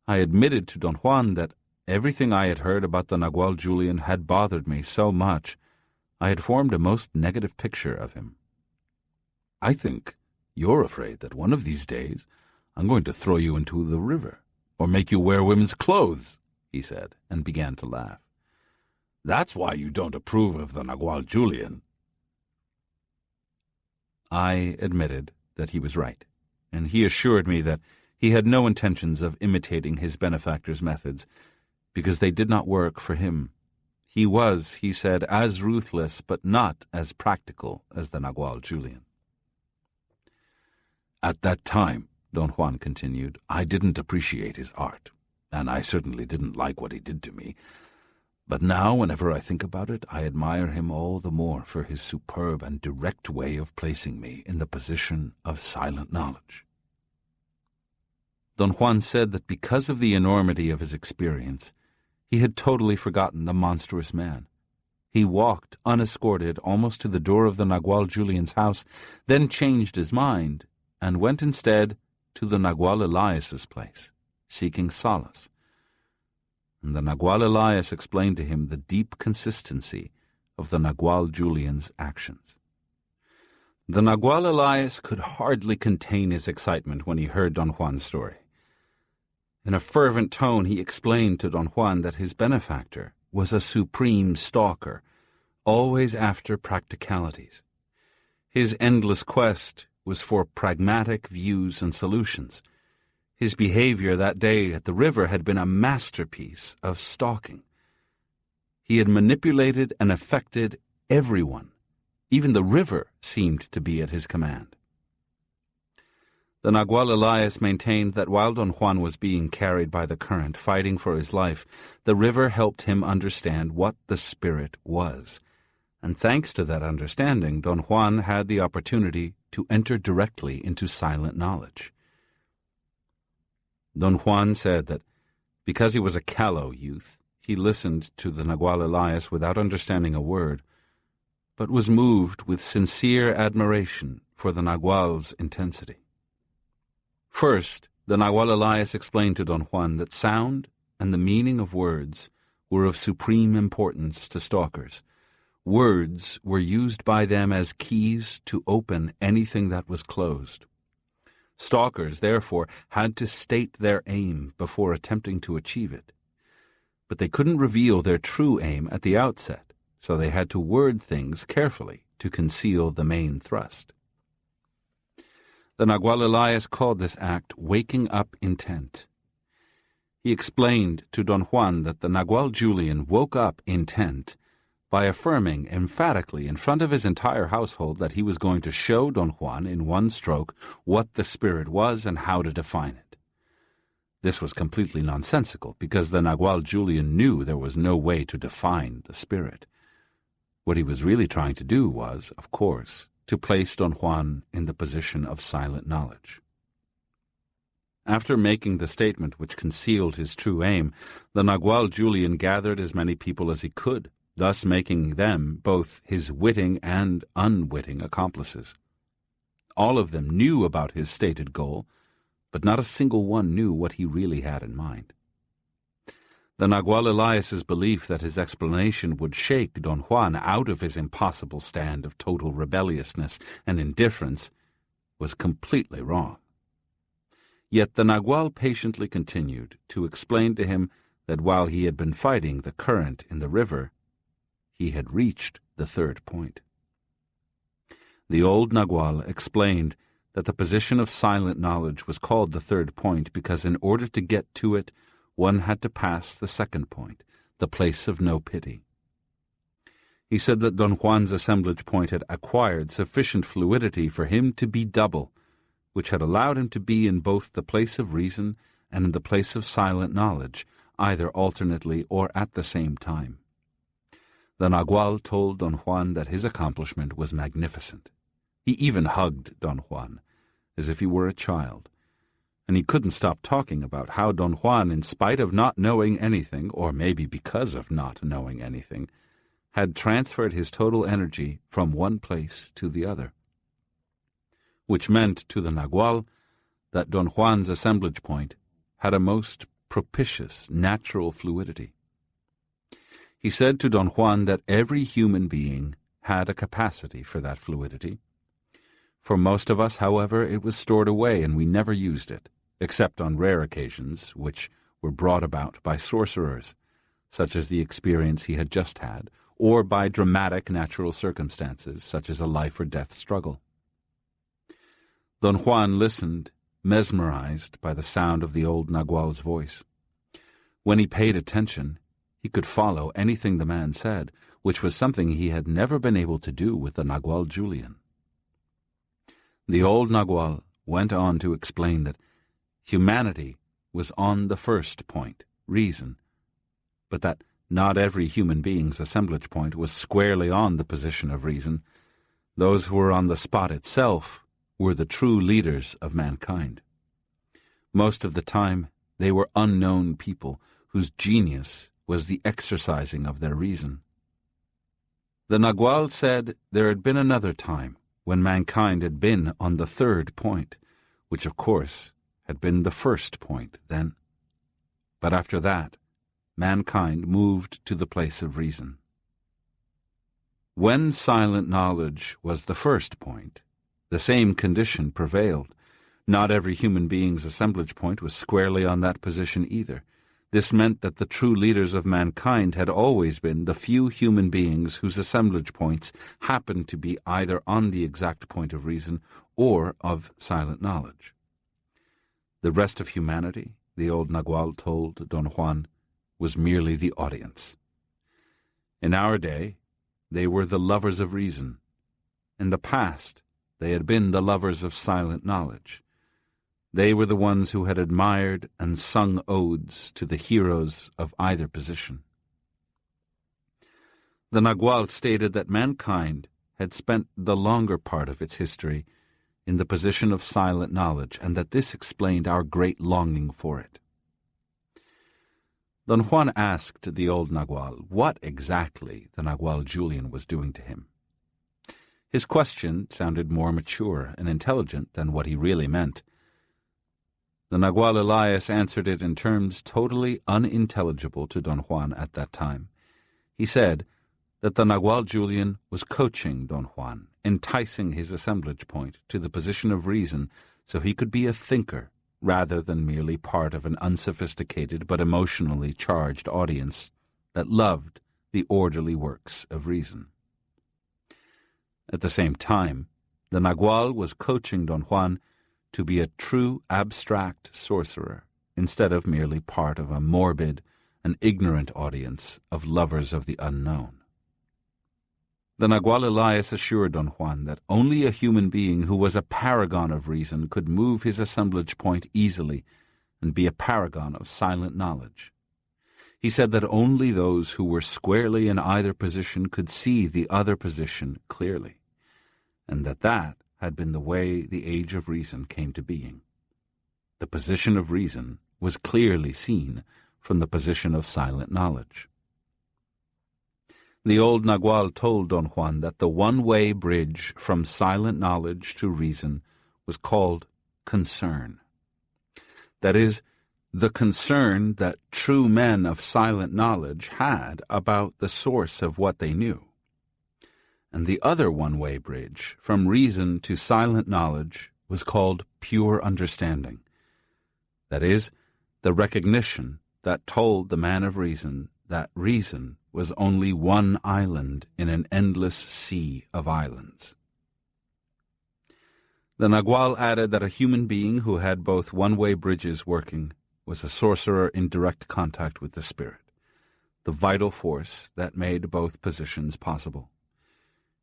I admitted to Don Juan that everything I had heard about the Nagual Julian had bothered me so much I had formed a most negative picture of him. "I think you're afraid that one of these days I'm going to throw you into the river, or make you wear women's clothes," he said, and began to laugh. "That's why you don't approve of the Nagual Julian." I admitted that he was right, and he assured me that he had no intentions of imitating his benefactor's methods, because they did not work for him. He was, he said, as ruthless but not as practical as the Nagual Julian. "At that time," Don Juan continued, "I didn't appreciate his art, and I certainly didn't like what he did to me. But now, whenever I think about it, I admire him all the more for his superb and direct way of placing me in the position of silent knowledge." Don Juan said that because of the enormity of his experience, he had totally forgotten the monstrous man. He walked unescorted almost to the door of the Nagual Julian's house, then changed his mind, and went instead to the Nagual Elias's place, seeking solace. And the Nagual Elias explained to him the deep consistency of the Nagual Julian's actions. The Nagual Elias could hardly contain his excitement when he heard Don Juan's story. In a fervent tone he explained to Don Juan that his benefactor was a supreme stalker, always after practicalities. His endless quest was for pragmatic views and solutions. His behavior that day at the river had been a masterpiece of stalking. He had manipulated and affected everyone. Even the river seemed to be at his command. The Nagual Elias maintained that while Don Juan was being carried by the current, fighting for his life, the river helped him understand what the spirit was. And thanks to that understanding, Don Juan had the opportunity to enter directly into silent knowledge. Don Juan said that because he was a callow youth, he listened to the Nagual Elias without understanding a word, but was moved with sincere admiration for the Nagual's intensity. First, the Nagual Elias explained to Don Juan that sound and the meaning of words were of supreme importance to stalkers. Words were used by them as keys to open anything that was closed. Stalkers, therefore, had to state their aim before attempting to achieve it. But they couldn't reveal their true aim at the outset, so they had to word things carefully to conceal the main thrust. The Nagual Elias called this act waking up intent. He explained to Don Juan that the Nagual Julian woke up intent by affirming emphatically in front of his entire household that he was going to show Don Juan in one stroke what the spirit was and how to define it. This was completely nonsensical, because the Nagual Julian knew there was no way to define the spirit. What he was really trying to do was, of course, to place Don Juan in the position of silent knowledge. After making the statement which concealed his true aim, the Nagual Julian gathered as many people as he could, thus making them both his witting and unwitting accomplices. All of them knew about his stated goal, but not a single one knew what he really had in mind. The The Nagual Elias's belief that his explanation would shake Don Juan out of his impossible stand of total rebelliousness and indifference was completely wrong. Yet the Nagual patiently continued to explain to him that while he had been fighting the current in the river, he had reached the third point. The old Nagual explained that the position of silent knowledge was called the third point because in order to get to it, one had to pass the second point, the place of no pity. He said that Don Juan's assemblage point had acquired sufficient fluidity for him to be double, which had allowed him to be in both the place of reason and in the place of silent knowledge, either alternately or at the same time. The Nagual told Don Juan that his accomplishment was magnificent. He even hugged Don Juan, as if he were a child, and he couldn't stop talking about how Don Juan, in spite of not knowing anything, or maybe because of not knowing anything, had transferred his total energy from one place to the other, which meant to the Nagual that Don Juan's assemblage point had a most propitious, natural fluidity. He said to Don Juan that every human being had a capacity for that fluidity. For most of us, however, it was stored away and we never used it, except on rare occasions which were brought about by sorcerers, such as the experience he had just had, or by dramatic natural circumstances, such as a life-or-death struggle. Don Juan listened, mesmerized by the sound of the old Nagual's voice. When he paid attention, he could follow anything the man said, which was something he had never been able to do with the Nagual Julian. The old Nagual went on to explain that humanity was on the first point, reason, but that not every human being's assemblage point was squarely on the position of reason. Those who were on the spot itself were the true leaders of mankind. Most of the time, they were unknown people whose genius was the exercising of their reason. The Nagual said there had been another time when mankind had been on the third point, which of course had been the first point then. But after that, mankind moved to the place of reason. When silent knowledge was the first point, the same condition prevailed. Not every human being's assemblage point was squarely on that position either. This meant that the true leaders of mankind had always been the few human beings whose assemblage points happened to be either on the exact point of reason or of silent knowledge. The rest of humanity, the old Nagual told Don Juan, was merely the audience. In our day, they were the lovers of reason. In the past, they had been the lovers of silent knowledge. They were the ones who had admired and sung odes to the heroes of either position. The Nagual stated that mankind had spent the longer part of its history in the position of silent knowledge, and that this explained our great longing for it. Don Juan asked the old Nagual what exactly the Nagual Julian was doing to him. His question sounded more mature and intelligent than what he really meant. The Nagual Elias answered it in terms totally unintelligible to Don Juan at that time. He said that the Nagual Julian was coaching Don Juan, enticing his assemblage point to the position of reason so he could be a thinker rather than merely part of an unsophisticated but emotionally charged audience that loved the orderly works of reason. At the same time, the Nagual was coaching Don Juan to be a true abstract sorcerer instead of merely part of a morbid and ignorant audience of lovers of the unknown. The Nagual Elias assured Don Juan that only a human being who was a paragon of reason could move his assemblage point easily and be a paragon of silent knowledge. He said that only those who were squarely in either position could see the other position clearly, and that had been the way the Age of Reason came to being. The position of reason was clearly seen from the position of silent knowledge. The old Nagual told Don Juan that the one-way bridge from silent knowledge to reason was called concern. That is, the concern that true men of silent knowledge had about the source of what they knew. And the other one-way bridge from reason to silent knowledge was called pure understanding. That is, the recognition that told the man of reason that reason was only one island in an endless sea of islands. The Nagual added that a human being who had both one-way bridges working was a sorcerer in direct contact with the spirit, the vital force that made both positions possible.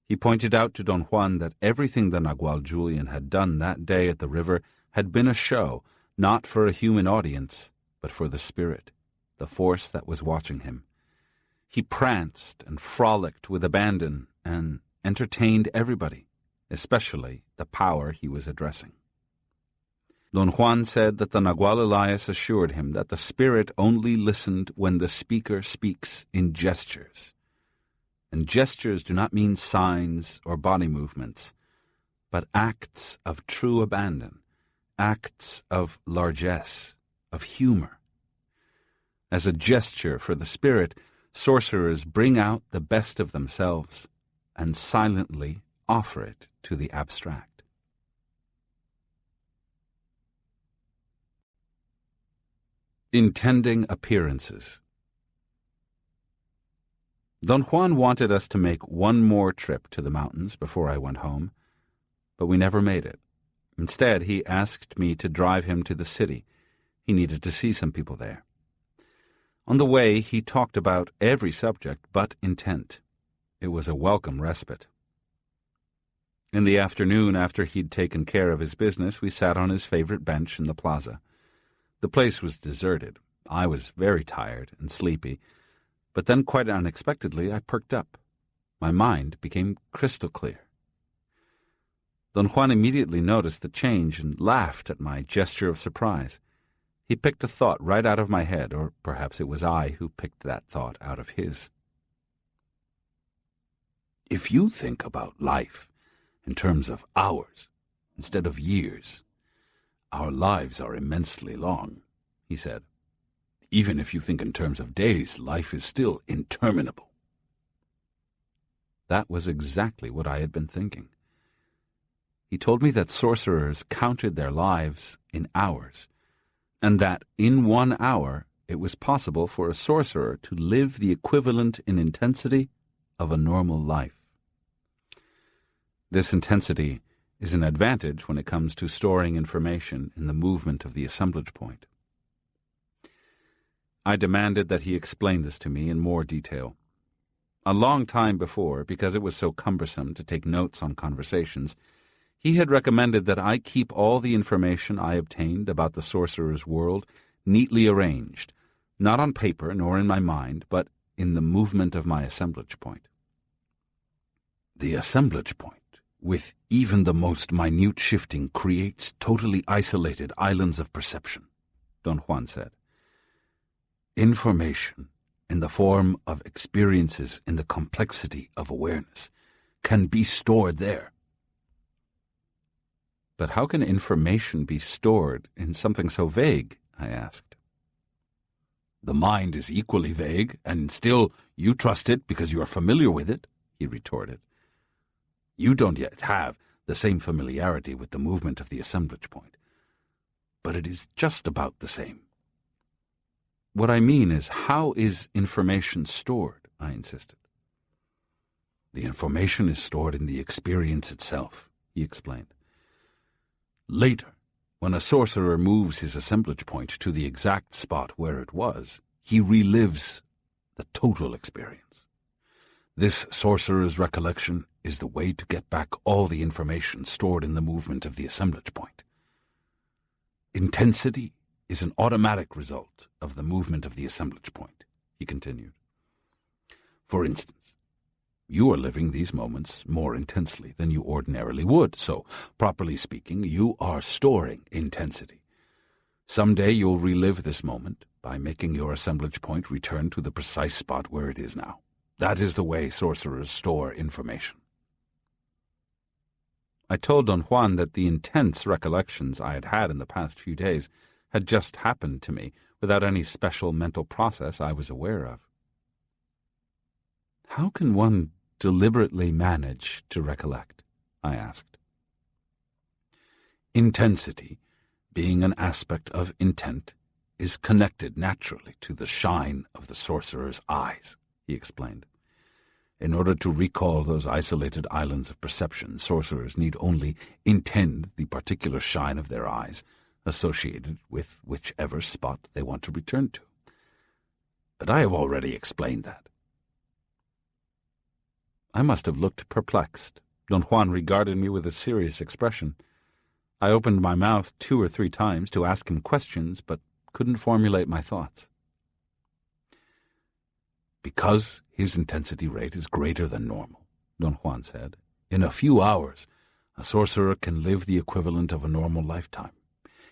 He pointed out to Don Juan that everything the Nagual Julian had done that day at the river had been a show, not for a human audience, but for the spirit, the force that was watching him. He pranced and frolicked with abandon and entertained everybody, especially the power he was addressing. Don Juan said that the Nagual Elias assured him that the spirit only listened when the speaker speaks in gestures. And gestures do not mean signs or body movements, but acts of true abandon, acts of largesse, of humor. As a gesture for the spirit, sorcerers bring out the best of themselves and silently offer it to the abstract. Intending appearances. Don Juan wanted us to make one more trip to the mountains before I went home, but we never made it. Instead, he asked me to drive him to the city. He needed to see some people there. On the way, he talked about every subject but intent. It was a welcome respite. In the afternoon, after he'd taken care of his business, we sat on his favorite bench in the plaza. The place was deserted. I was very tired and sleepy, but then quite unexpectedly I perked up. My mind became crystal clear. Don Juan immediately noticed the change and laughed at my gesture of surprise. He picked a thought right out of my head, or perhaps it was I who picked that thought out of his. If you think about life in terms of hours instead of years, our lives are immensely long, he said. Even if you think in terms of days, life is still interminable. That was exactly what I had been thinking. He told me that sorcerers counted their lives in hours, and that in 1 hour it was possible for a sorcerer to live the equivalent in intensity of a normal life. This intensity is an advantage when it comes to storing information in the movement of the assemblage point. I demanded that he explain this to me in more detail. A long time before, because it was so cumbersome to take notes on conversations, he had recommended that I keep all the information I obtained about the sorcerer's world neatly arranged, not on paper nor in my mind, but in the movement of my assemblage point. The assemblage point, with even the most minute shifting, creates totally isolated islands of perception, Don Juan said. Information, in the form of experiences in the complexity of awareness, can be stored there. But how can information be stored in something so vague? I asked. The mind is equally vague, and still you trust it because you are familiar with it, he retorted. You don't yet have the same familiarity with the movement of the assemblage point, but it is just about the same. What I mean is, how is information stored? I insisted. The information is stored in the experience itself, he explained. Later, when a sorcerer moves his assemblage point to the exact spot where it was, he relives the total experience. This sorcerer's recollection is the way to get back all the information stored in the movement of the assemblage point. Intensity is an automatic result of the movement of the assemblage point, he continued. For instance, you are living these moments more intensely than you ordinarily would, so, properly speaking, you are storing intensity. Someday you'll relive this moment by making your assemblage point return to the precise spot where it is now. That is the way sorcerers store information. I told Don Juan that the intense recollections I had had in the past few days had just happened to me without any special mental process I was aware of. How can one deliberately manage to recollect? I asked. Intensity, being an aspect of intent, is connected naturally to the shine of the sorcerer's eyes, he explained. In order to recall those isolated islands of perception, sorcerers need only intend the particular shine of their eyes associated with whichever spot they want to return to. But I have already explained that. I must have looked perplexed. Don Juan regarded me with a serious expression. I opened my mouth 2 or 3 times to ask him questions, but couldn't formulate my thoughts. Because his intensity rate is greater than normal, Don Juan said, in a few hours, a sorcerer can live the equivalent of a normal lifetime.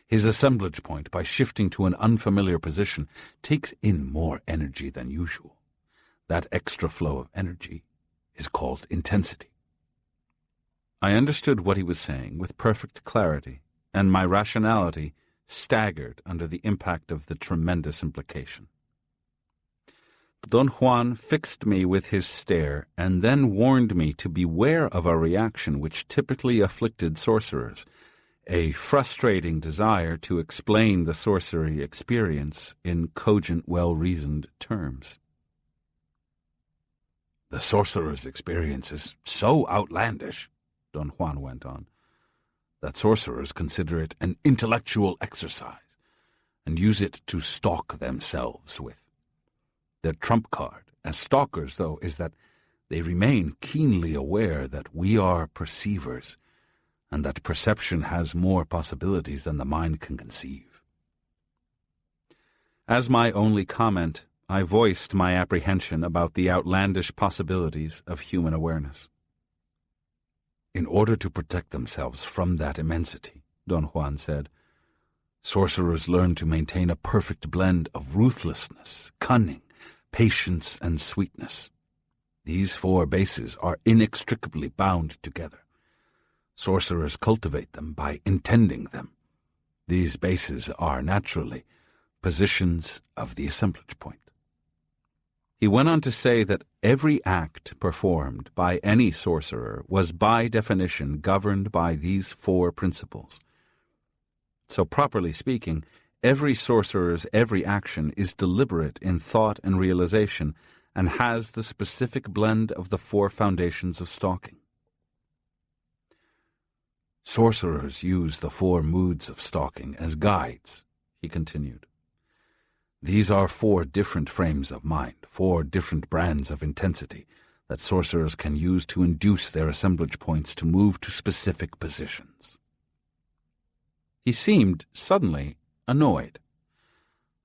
His assemblage point, by shifting to an unfamiliar position, takes in more energy than usual. That extra flow of energy is called intensity. I understood what he was saying with perfect clarity, and my rationality staggered under the impact of the tremendous implication. Don Juan fixed me with his stare and then warned me to beware of a reaction which typically afflicted sorcerers, a frustrating desire to explain the sorcery experience in cogent, well-reasoned terms. The sorcerer's experience is so outlandish, Don Juan went on, that sorcerers consider it an intellectual exercise and use it to stalk themselves with. Their trump card as stalkers, though, is that they remain keenly aware that we are perceivers and that perception has more possibilities than the mind can conceive. As my only comment, I voiced my apprehension about the outlandish possibilities of human awareness. In order to protect themselves from that immensity, Don Juan said, sorcerers learn to maintain a perfect blend of ruthlessness, cunning, patience, and sweetness. These 4 bases are inextricably bound together. Sorcerers cultivate them by intending them. These bases are, naturally, positions of the assemblage point. He went on to say that every act performed by any sorcerer was by definition governed by these 4 principles. So, properly speaking, every sorcerer's every action is deliberate in thought and realization and has the specific blend of the 4 foundations of stalking. Sorcerers use the 4 moods of stalking as guides, he continued. These are 4 different frames of mind, 4 different brands of intensity that sorcerers can use to induce their assemblage points to move to specific positions. He seemed suddenly annoyed.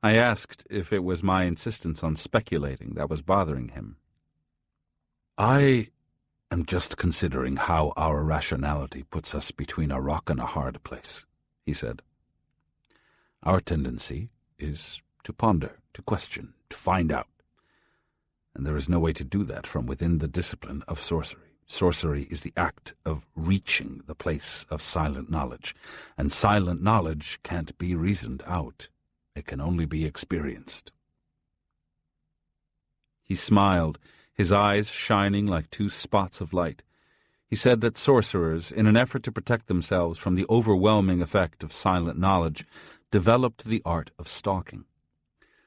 I asked if it was my insistence on speculating that was bothering him. I am just considering how our rationality puts us between a rock and a hard place, he said. Our tendency is to ponder, to question, to find out. And there is no way to do that from within the discipline of sorcery. Sorcery is the act of reaching the place of silent knowledge, and silent knowledge can't be reasoned out. It can only be experienced. He smiled, his eyes shining like 2 spots of light. He said that sorcerers, in an effort to protect themselves from the overwhelming effect of silent knowledge, developed the art of stalking.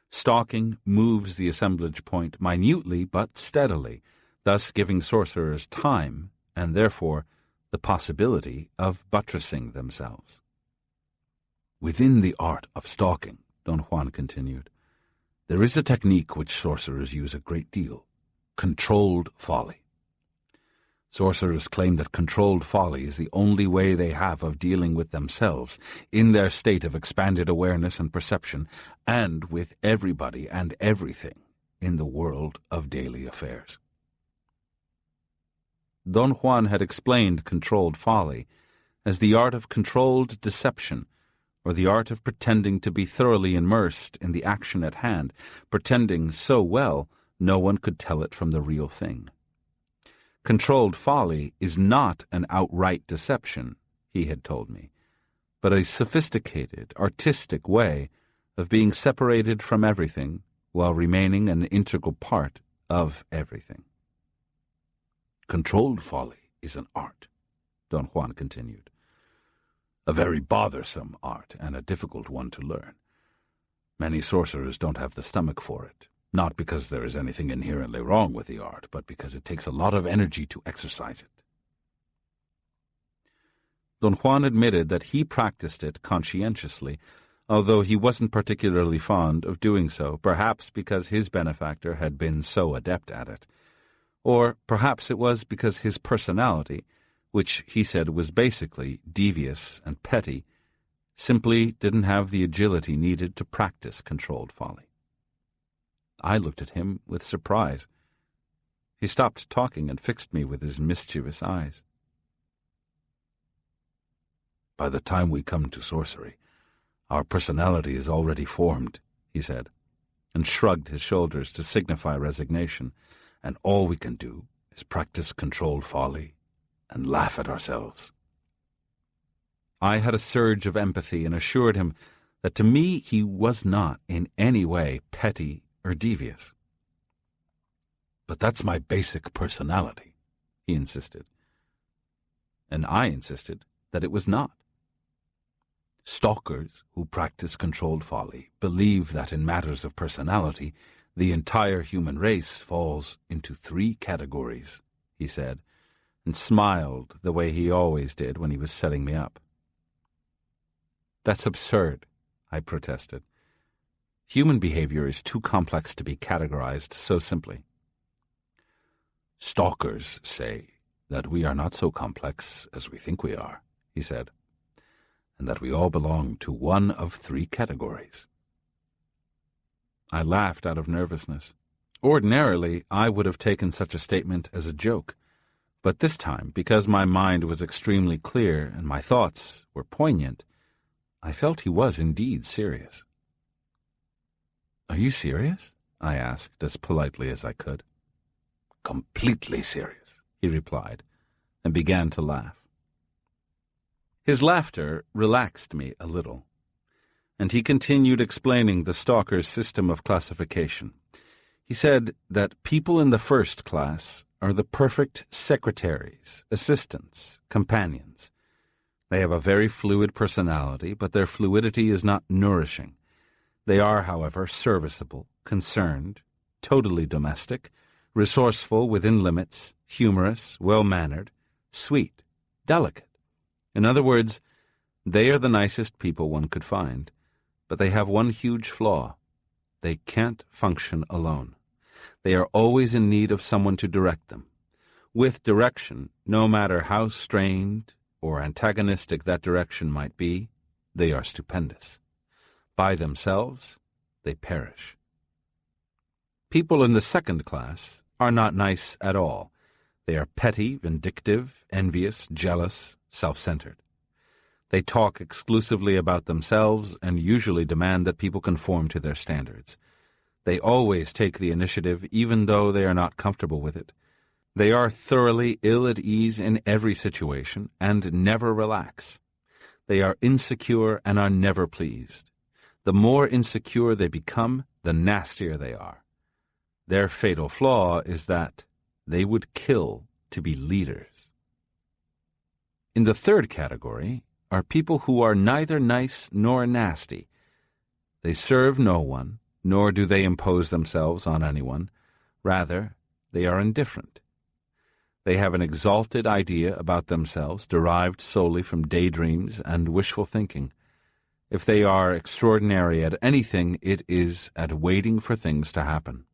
Stalking moves the assemblage point minutely but steadily, thus giving sorcerers time, and therefore the possibility of buttressing themselves. Within the art of stalking, Don Juan continued, there is a technique which sorcerers use a great deal, controlled folly. Sorcerers claim that controlled folly is the only way they have of dealing with themselves in their state of expanded awareness and perception, and with everybody and everything in the world of daily affairs. Don Juan had explained controlled folly as the art of controlled deception, or the art of pretending to be thoroughly immersed in the action at hand, pretending so well no one could tell it from the real thing. Controlled folly is not an outright deception, he had told me, but a sophisticated, artistic way of being separated from everything while remaining an integral part of everything. Controlled folly is an art, Don Juan continued. A very bothersome art and a difficult one to learn. Many sorcerers don't have the stomach for it, not because there is anything inherently wrong with the art, but because it takes a lot of energy to exercise it. Don Juan admitted that he practiced it conscientiously, although he wasn't particularly fond of doing so, perhaps because his benefactor had been so adept at it. Or perhaps it was because his personality, which he said was basically devious and petty, simply didn't have the agility needed to practice controlled folly. I looked at him with surprise. He stopped talking and fixed me with his mischievous eyes. By the time we come to sorcery, our personality is already formed, he said, and shrugged his shoulders to signify resignation, and all we can do is practice controlled folly and laugh at ourselves. I had a surge of empathy and assured him that to me he was not in any way petty or devious. But that's my basic personality, he insisted. And I insisted that it was not. Stalkers who practice controlled folly believe that in matters of personality, the entire human race falls into 3 categories, he said, and smiled the way he always did when he was setting me up. That's absurd, I protested. Human behavior is too complex to be categorized so simply. Stalkers say that we are not so complex as we think we are, he said, and that we all belong to one of 3 categories. I laughed out of nervousness. Ordinarily, I would have taken such a statement as a joke, but this time, because my mind was extremely clear and my thoughts were poignant, I felt he was indeed serious. "Are you serious?" I asked as politely as I could. "Completely serious," he replied, and began to laugh. His laughter relaxed me a little, and he continued explaining the stalker's system of classification. He said that people in the first class are the perfect secretaries, assistants, companions. They have a very fluid personality, but their fluidity is not nourishing. They are, however, serviceable, concerned, totally domestic, resourceful within limits, humorous, well-mannered, sweet, delicate. In other words, they are the nicest people one could find, but they have one huge flaw. They can't function alone. They are always in need of someone to direct them. With direction, no matter how strained or antagonistic that direction might be, they are stupendous. By themselves, they perish. People in the second class are not nice at all. They are petty, vindictive, envious, jealous, self-centered. They talk exclusively about themselves and usually demand that people conform to their standards. They always take the initiative even though they are not comfortable with it. They are thoroughly ill at ease in every situation and never relax. They are insecure and are never pleased. The more insecure they become, the nastier they are. Their fatal flaw is that they would kill to be leaders. In the third category are people who are neither nice nor nasty. They serve no one, nor do they impose themselves on anyone. Rather, they are indifferent. They have an exalted idea about themselves derived solely from daydreams and wishful thinking. If they are extraordinary at anything, it is at waiting for things to happen.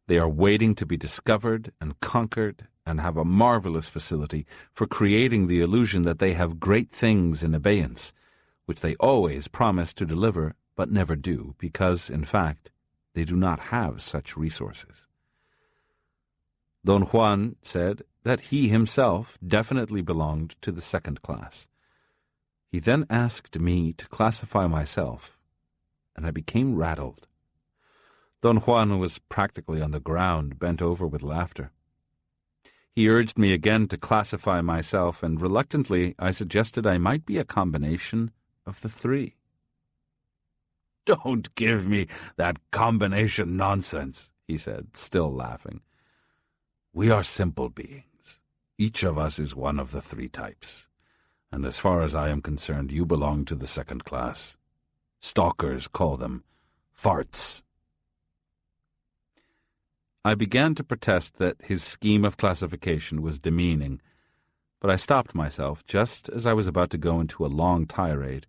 They are waiting to be discovered and conquered and have a marvelous facility for creating the illusion that they have great things in abeyance, which they always promise to deliver but never do, because, in fact, they do not have such resources. Don Juan said that he himself definitely belonged to the second class. He then asked me to classify myself, and I became rattled. Don Juan was practically on the ground, bent over with laughter. He urged me again to classify myself, and reluctantly I suggested I might be a combination of the three. "Don't give me that combination nonsense," he said, still laughing. "We are simple beings. Each of us is one of the three types. And as far as I am concerned, you belong to the second class. Stalkers call them farts." I began to protest that his scheme of classification was demeaning, but I stopped myself just as I was about to go into a long tirade.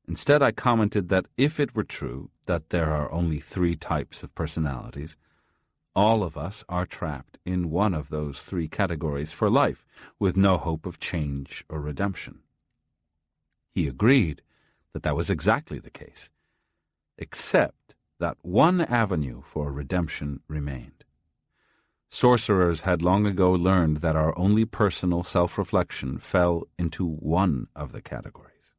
Instead, I commented that if it were true that there are only three types of personalities, all of us are trapped in one of those three categories for life, with no hope of change or redemption. He agreed that that was exactly the case, except that one avenue for redemption remained. Sorcerers had long ago learned that our only personal self-reflection fell into one of the categories.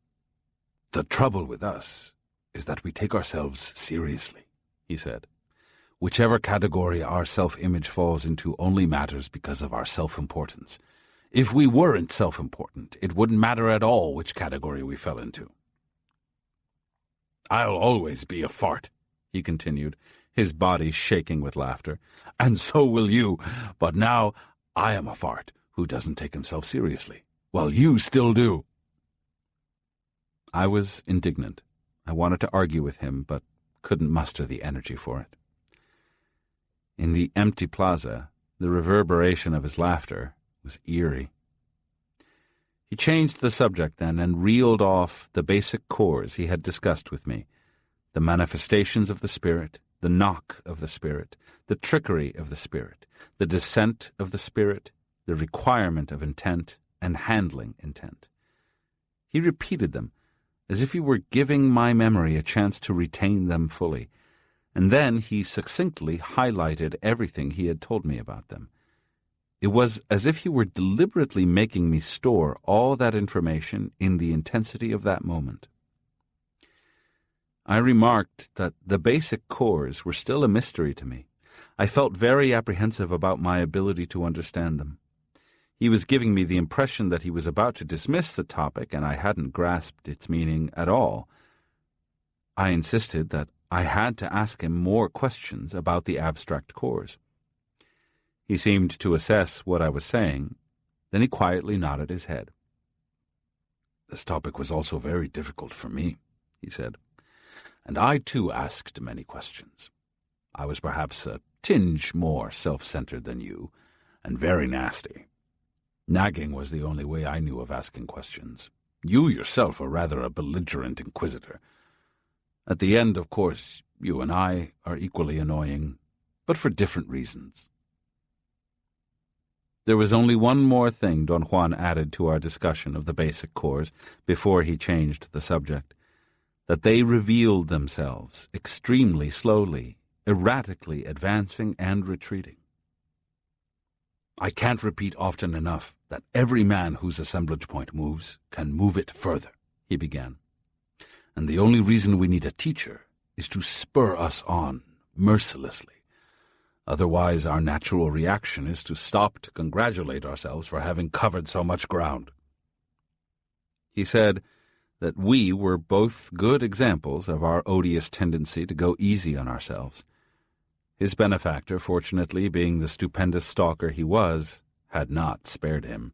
"The trouble with us is that we take ourselves seriously," he said. "Whichever category our self-image falls into only matters because of our self-importance. If we weren't self-important, it wouldn't matter at all which category we fell into." "I'll always be a fart," he continued, his body shaking with laughter, "and so will you, but now I am a fart who doesn't take himself seriously, while you still do." I was indignant. I wanted to argue with him, but couldn't muster the energy for it. In the empty plaza, the reverberation of his laughter was eerie. He changed the subject then and reeled off the basic cores he had discussed with me: the manifestations of the spirit, the knock of the spirit, the trickery of the spirit, the descent of the spirit, the requirement of intent, and handling intent. He repeated them as if he were giving my memory a chance to retain them fully, and then he succinctly highlighted everything he had told me about them. It was as if he were deliberately making me store all that information in the intensity of that moment. I remarked that the basic cores were still a mystery to me. I felt very apprehensive about my ability to understand them. He was giving me the impression that he was about to dismiss the topic, and I hadn't grasped its meaning at all. I insisted that I had to ask him more questions about the abstract cores. He seemed to assess what I was saying, then he quietly nodded his head. "This topic was also very difficult for me," he said, "and I too asked many questions. I was perhaps a tinge more self-centered than you, and very nasty. Nagging was the only way I knew of asking questions. You yourself are rather a belligerent inquisitor. At the end, of course, you and I are equally annoying, but for different reasons." There was only one more thing Don Juan added to our discussion of the basic cores before he changed the subject: that they revealed themselves extremely slowly, erratically advancing and retreating. "I can't repeat often enough that every man whose assemblage point moves can move it further," he began. "And the only reason we need a teacher is to spur us on mercilessly. Otherwise, our natural reaction is to stop to congratulate ourselves for having covered so much ground." He said that we were both good examples of our odious tendency to go easy on ourselves. His benefactor, fortunately, being the stupendous stalker he was, had not spared him.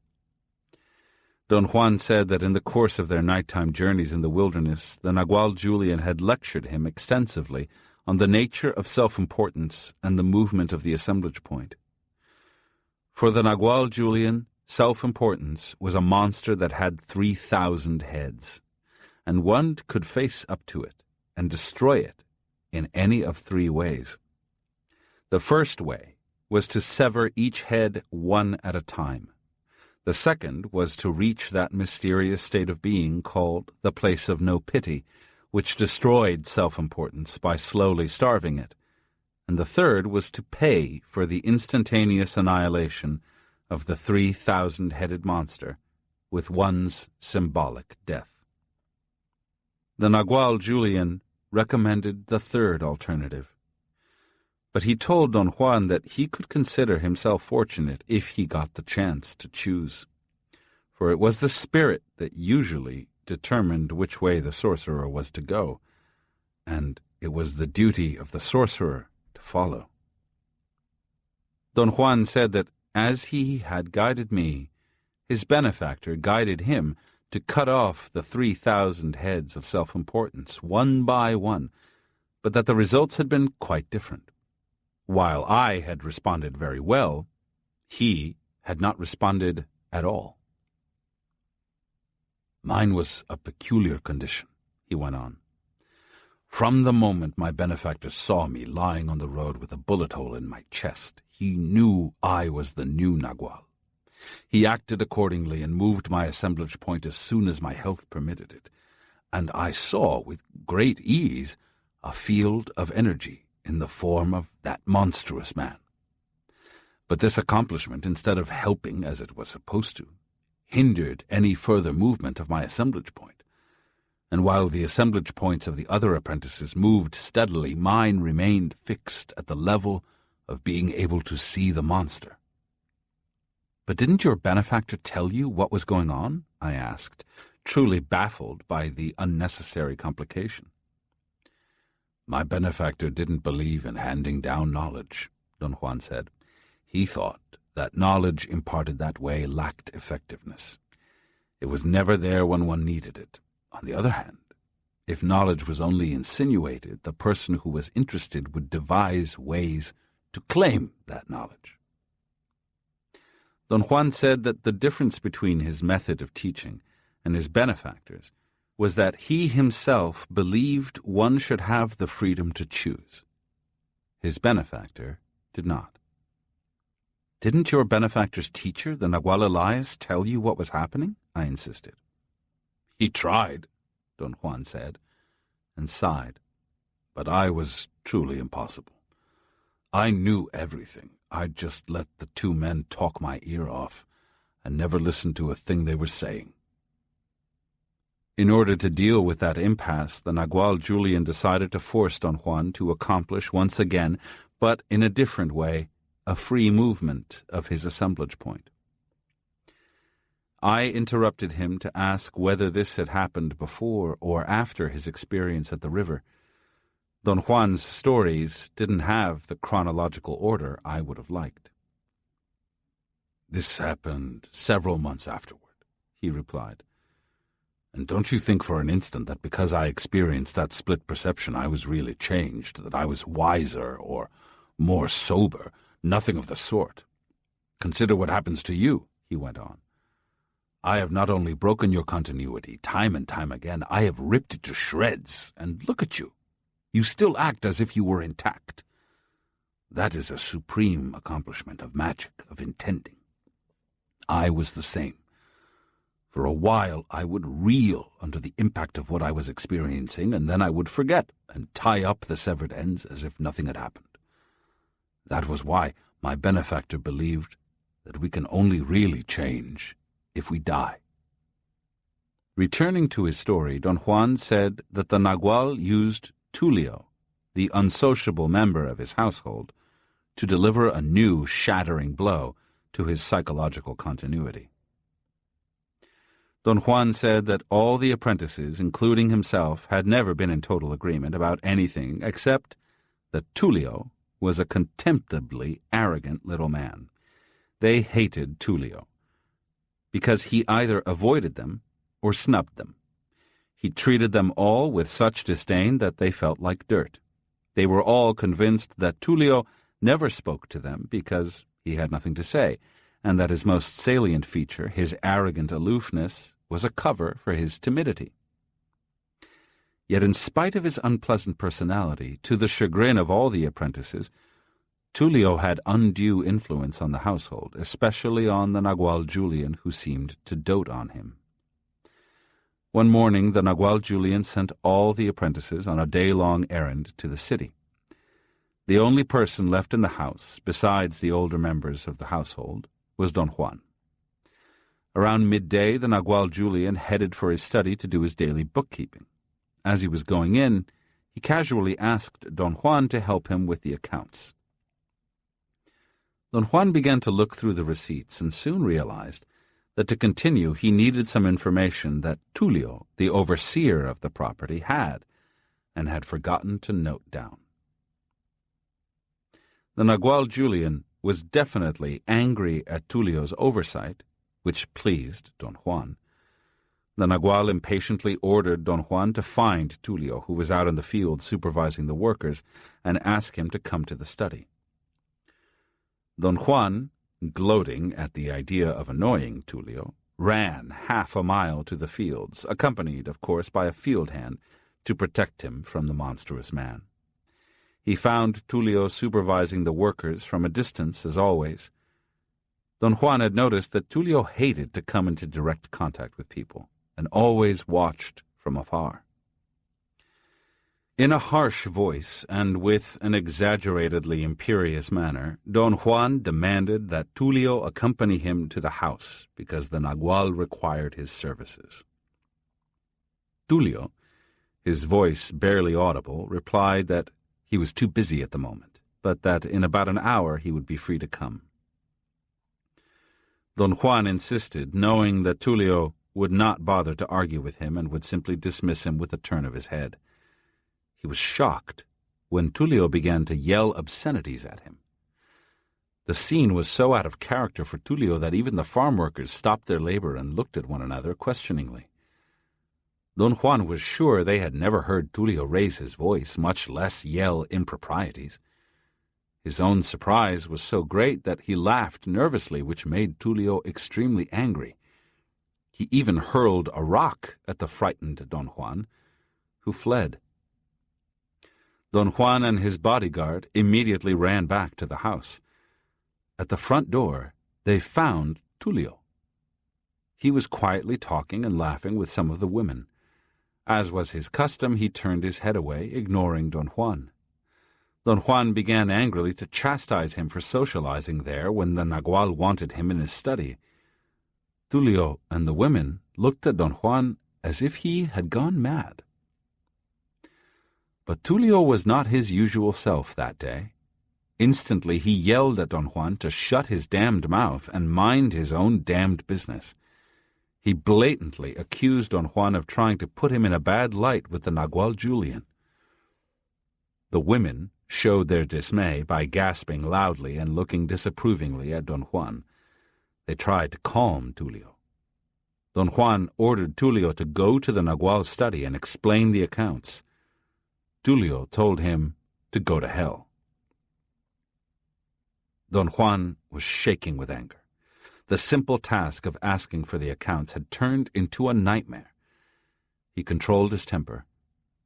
Don Juan said that in the course of their nighttime journeys in the wilderness, the Nagual Julian had lectured him extensively on the nature of self-importance and the movement of the assemblage point. For the Nagual Julian, self-importance was a monster that had 3,000 heads, and one could face up to it and destroy it in any of three ways. The first way was to sever each head one at a time. The second was to reach that mysterious state of being called the place of no pity, which destroyed self-importance by slowly starving it. And the third was to pay for the instantaneous annihilation of the 3,000-headed monster with one's symbolic death. The Nagual Julian recommended the third alternative. But he told Don Juan that he could consider himself fortunate if he got the chance to choose, for it was the spirit that usually determined which way the sorcerer was to go, and it was the duty of the sorcerer to follow. Don Juan said that as he had guided me, his benefactor guided him to cut off the 3,000 heads of self-importance, one by one, but that the results had been quite different. While I had responded very well, he had not responded at all. Mine was a peculiar condition, he went on. From the moment my benefactor saw me lying on the road with a bullet hole in my chest, he knew I was the new Nagual. He acted accordingly and moved my assemblage point as soon as my health permitted it, and I saw with great ease a field of energy in the form of that monstrous man. But this accomplishment, instead of helping as it was supposed to, hindered any further movement of my assemblage point, and while the assemblage points of the other apprentices moved steadily, mine remained fixed at the level of being able to see the monster. "But didn't your benefactor tell you what was going on?" I asked, truly baffled by the unnecessary complication. "My benefactor didn't believe in handing down knowledge," Don Juan said. "He thought that knowledge imparted that way lacked effectiveness. It was never there when one needed it. On the other hand, if knowledge was only insinuated, the person who was interested would devise ways to claim that knowledge." Don Juan said that the difference between his method of teaching and his benefactor's was that he himself believed one should have the freedom to choose. His benefactor did not. "Didn't your benefactor's teacher, the Nagual Elias, tell you what was happening?" I insisted. "He tried," Don Juan said, and sighed. "But I was truly impossible. I knew everything. I'd just let the two men talk my ear off and never listened to a thing they were saying." In order to deal with that impasse, the Nagual Julian decided to force Don Juan to accomplish once again, but in a different way, a free movement of his assemblage point. I interrupted him to ask whether this had happened before or after his experience at the river. Don Juan's stories didn't have the chronological order I would have liked. "This happened several months afterward," he replied. "And don't you think for an instant that because I experienced that split perception I was really changed, that I was wiser or more sober. Nothing of the sort. Consider what happens to you," he went on. "I have not only broken your continuity time and time again, I have ripped it to shreds, and look at you. You still act as if you were intact. That is a supreme accomplishment of magic, of intending. I was the same. For a while I would reel under the impact of what I was experiencing, and then I would forget and tie up the severed ends as if nothing had happened. That was why my benefactor believed that we can only really change if we die." Returning to his story, Don Juan said that the Nagual used Tulio, the unsociable member of his household, to deliver a new shattering blow to his psychological continuity. Don Juan said that all the apprentices, including himself, had never been in total agreement about anything except that Tulio was a contemptibly arrogant little man. They hated Tulio because he either avoided them or snubbed them. He treated them all with such disdain that they felt like dirt. They were all convinced that Tulio never spoke to them because he had nothing to say, and that his most salient feature, his arrogant aloofness, was a cover for his timidity. Yet in spite of his unpleasant personality, to the chagrin of all the apprentices, Tulio had undue influence on the household, especially on the Nagual Julian, who seemed to dote on him. One morning the Nagual Julian sent all the apprentices on a day-long errand to the city. The only person left in the house, besides the older members of the household, was Don Juan. Around midday the Nagual Julian headed for his study to do his daily bookkeeping. As he was going in, he casually asked Don Juan to help him with the accounts. Don Juan began to look through the receipts and soon realized that to continue he needed some information that Tulio, the overseer of the property, had and had forgotten to note down. The Nagual Julian was definitely angry at Tulio's oversight, which pleased Don Juan. The Nagual impatiently ordered Don Juan to find Tulio, who was out in the field supervising the workers, and ask him to come to the study. Don Juan, gloating at the idea of annoying Tulio, ran 1/2 mile to the fields, accompanied, of course, by a field hand to protect him from the monstrous man. He found Tulio supervising the workers from a distance, as always. Don Juan had noticed that Tulio hated to come into direct contact with people, and always watched from afar. In a harsh voice and with an exaggeratedly imperious manner, Don Juan demanded that Tulio accompany him to the house because the Nagual required his services. Tulio, his voice barely audible, replied that he was too busy at the moment, but that in about an hour he would be free to come. Don Juan insisted, knowing that Tulio would not bother to argue with him and would simply dismiss him with a turn of his head. He was shocked when Tulio began to yell obscenities at him. The scene was so out of character for Tulio that even the farm workers stopped their labor and looked at one another questioningly. Don Juan was sure they had never heard Tulio raise his voice, much less yell improprieties. His own surprise was so great that he laughed nervously, which made Tulio extremely angry. He even hurled a rock at the frightened Don Juan, who fled. Don Juan and his bodyguard immediately ran back to the house. At the front door, they found Tulio. He was quietly talking and laughing with some of the women. As was his custom, he turned his head away, ignoring Don Juan. Don Juan began angrily to chastise him for socializing there when the Nagual wanted him in his study. Tulio and the women looked at Don Juan as if he had gone mad. But Tulio was not his usual self that day. Instantly he yelled at Don Juan to shut his damned mouth and mind his own damned business. He blatantly accused Don Juan of trying to put him in a bad light with the Nagual Julian. The women showed their dismay by gasping loudly and looking disapprovingly at Don Juan. They tried to calm Tulio. Don Juan ordered Tulio to go to the Nagual's study and explain the accounts. Tulio told him to go to hell. Don Juan was shaking with anger. The simple task of asking for the accounts had turned into a nightmare. He controlled his temper.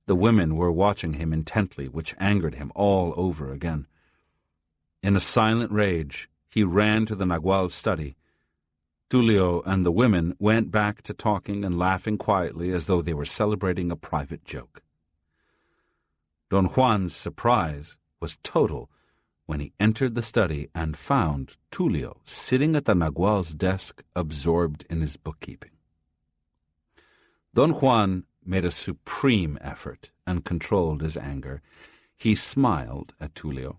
The women were watching him intently, which angered him all over again. In a silent rage, he ran to the Nagual's study. Tulio and the women went back to talking and laughing quietly as though they were celebrating a private joke. Don Juan's surprise was total when he entered the study and found Tulio sitting at the Nagual's desk, absorbed in his bookkeeping. Don Juan made a supreme effort and controlled his anger. He smiled at Tulio.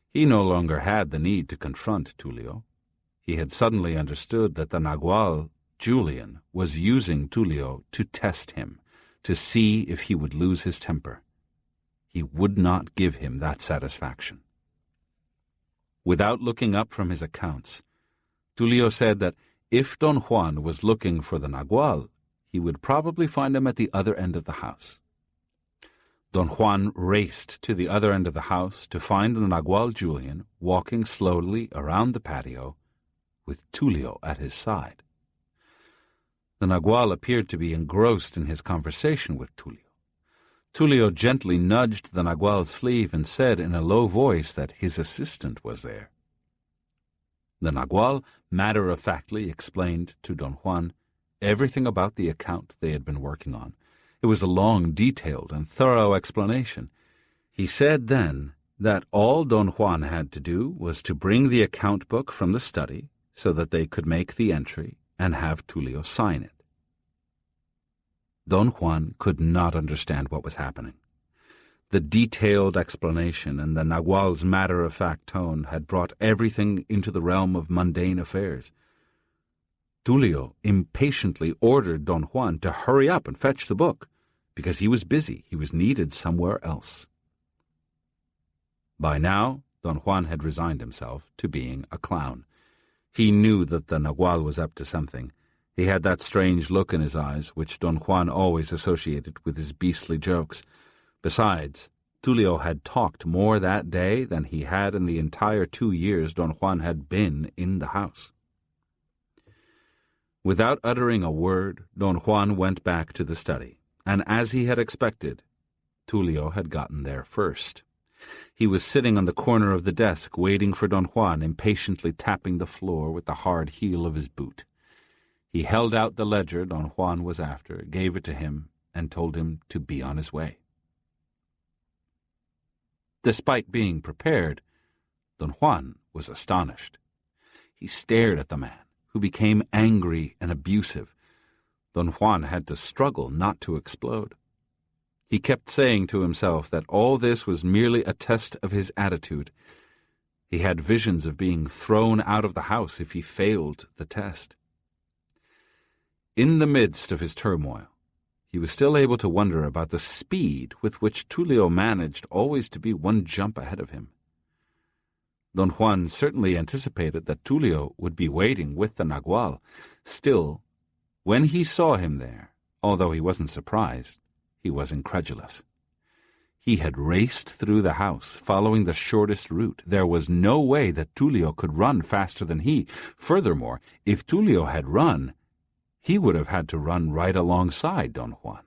He no longer had the need to confront Tulio. He had suddenly understood that the Nagual Julian was using Tulio to test him, to see if he would lose his temper. He would not give him that satisfaction. Without looking up from his accounts, Tulio said that if Don Juan was looking for the Nagual, he would probably find him at the other end of the house. Don Juan raced to the other end of the house to find the Nagual Julian walking slowly around the patio with Tulio at his side. The Nagual appeared to be engrossed in his conversation with Tulio. Tulio gently nudged the Nagual's sleeve and said in a low voice that his assistant was there. The Nagual matter-of-factly explained to Don Juan everything about the account they had been working on. It was a long, detailed, and thorough explanation. He said then that all Don Juan had to do was to bring the account book from the study so that they could make the entry and have Tulio sign it. Don Juan could not understand what was happening. The detailed explanation and the Nagual's matter-of-fact tone had brought everything into the realm of mundane affairs. Tulio impatiently ordered Don Juan to hurry up and fetch the book, because he was busy. He was needed somewhere else. By now, Don Juan had resigned himself to being a clown. He knew that the Nagual was up to something. He had that strange look in his eyes, which Don Juan always associated with his beastly jokes. Besides, Tulio had talked more that day than he had in the entire 2 years Don Juan had been in the house. Without uttering a word, Don Juan went back to the study, and as he had expected, Tulio had gotten there first. He was sitting on the corner of the desk, waiting for Don Juan, impatiently tapping the floor with the hard heel of his boot. He held out the ledger Don Juan was after, gave it to him, and told him to be on his way. Despite being prepared, Don Juan was astonished. He stared at the man, who became angry and abusive. Don Juan had to struggle not to explode. He kept saying to himself that all this was merely a test of his attitude. He had visions of being thrown out of the house if he failed the test. In the midst of his turmoil, he was still able to wonder about the speed with which Tulio managed always to be one jump ahead of him. Don Juan certainly anticipated that Tulio would be waiting with the Nagual. Still, when he saw him there, although he wasn't surprised, he was incredulous. He had raced through the house, following the shortest route. There was no way that Tulio could run faster than he. Furthermore, if Tulio had run, he would have had to run right alongside Don Juan.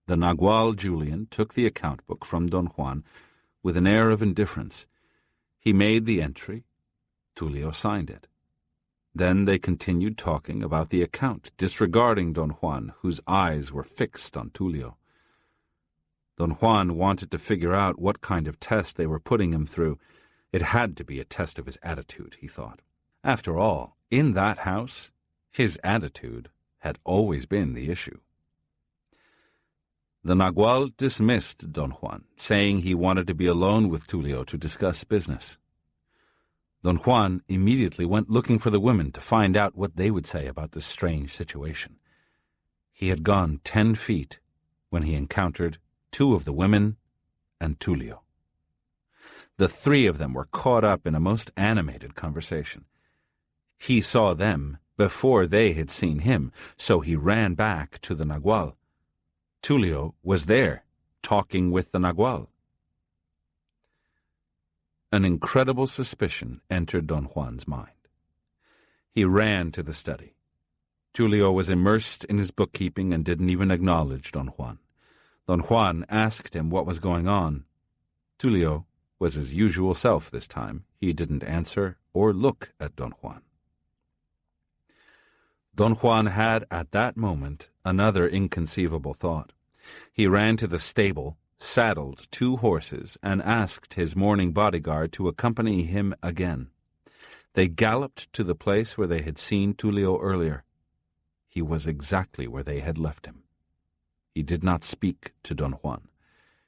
The Nagual Julian took the account book from Don Juan with an air of indifference. He made the entry. Tulio signed it. Then they continued talking about the account, disregarding Don Juan, whose eyes were fixed on Tulio. Don Juan wanted to figure out what kind of test they were putting him through. It had to be a test of his attitude, he thought. After all, in that house, his attitude had always been the issue. The Nagual dismissed Don Juan, saying he wanted to be alone with Tulio to discuss business. Don Juan immediately went looking for the women to find out what they would say about this strange situation. He had gone 10 feet when he encountered 2 of the women and Tulio. The 3 of them were caught up in a most animated conversation. He saw them before they had seen him, so he ran back to the Nagual. Tulio was there, talking with the Nagual. An incredible suspicion entered Don Juan's mind. He ran to the study. Tulio was immersed in his bookkeeping and didn't even acknowledge Don Juan. Don Juan asked him what was going on. Tulio was his usual self this time. He didn't answer or look at Don Juan. Don Juan had, at that moment, another inconceivable thought. He ran to the stable, saddled 2 horses, and asked his morning bodyguard to accompany him again. They galloped to the place where they had seen Tulio earlier. He was exactly where they had left him. He did not speak to Don Juan.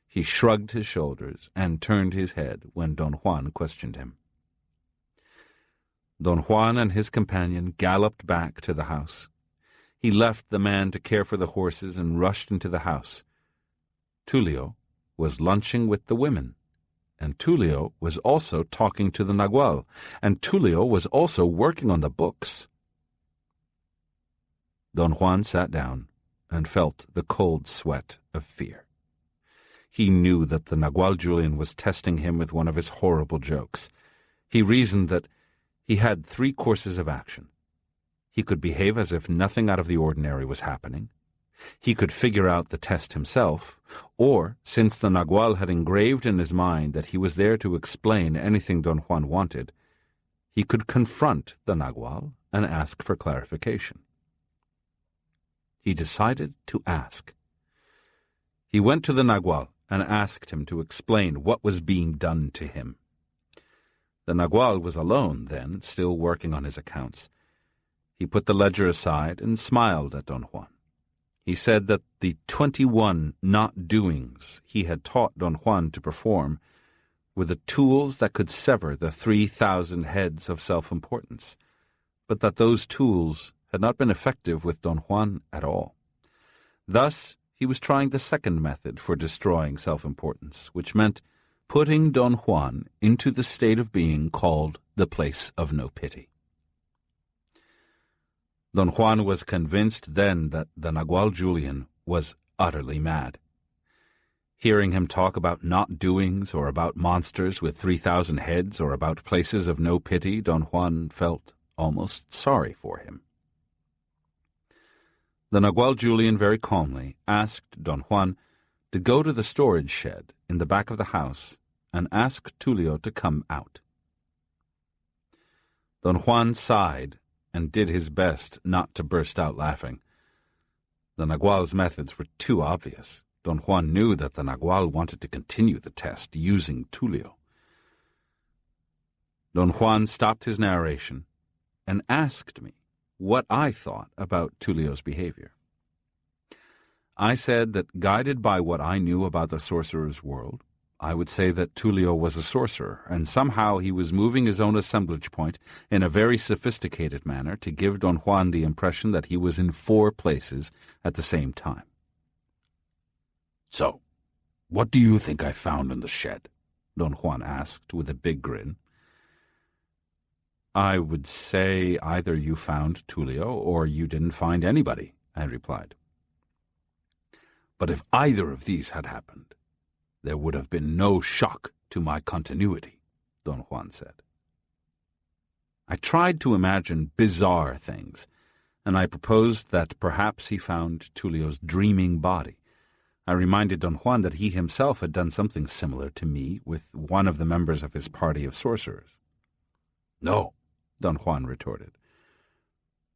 He shrugged his shoulders and turned his head when Don Juan questioned him. Don Juan and his companion galloped back to the house. He left the man to care for the horses and rushed into the house. Tulio was lunching with the women, and Tulio was also talking to the Nagual, and Tulio was also working on the books. Don Juan sat down and felt the cold sweat of fear. He knew that the Nagual Julian was testing him with one of his horrible jokes. He reasoned that he had 3 courses of action. He could behave as if nothing out of the ordinary was happening. He could figure out the test himself, or, since the Nagual had engraved in his mind that he was there to explain anything Don Juan wanted, he could confront the Nagual and ask for clarification. He decided to ask. He went to the Nagual and asked him to explain what was being done to him. The Nagual was alone then, still working on his accounts. He put the ledger aside and smiled at Don Juan. He said that the 21 not-doings he had taught Don Juan to perform were the tools that could sever the 3,000 heads of self-importance, but that those tools had not been effective with Don Juan at all. Thus, he was trying the second method for destroying self-importance, which meant putting Don Juan into the state of being called the place of no pity. Don Juan was convinced then that the Nagual Julian was utterly mad. Hearing him talk about not-doings or about monsters with 3,000 heads or about places of no pity, Don Juan felt almost sorry for him. The Nagual Julian very calmly asked Don Juan to go to the storage shed in the back of the house and ask Tulio to come out. Don Juan sighed and did his best not to burst out laughing. The Nagual's methods were too obvious. Don Juan knew that the Nagual wanted to continue the test using Tulio. Don Juan stopped his narration and asked me what I thought about Tulio's behavior. I said that, guided by what I knew about the sorcerer's world, I would say that Tulio was a sorcerer, and somehow he was moving his own assemblage point in a very sophisticated manner to give Don Juan the impression that he was in 4 places at the same time. "So, what do you think I found in the shed?" Don Juan asked with a big grin. "I would say either you found Tulio or you didn't find anybody," I replied. "But if either of these had happened, there would have been no shock to my continuity," Don Juan said. I tried to imagine bizarre things, and I proposed that perhaps he found Tulio's dreaming body. I reminded Don Juan that he himself had done something similar to me with one of the members of his party of sorcerers. "No," Don Juan retorted.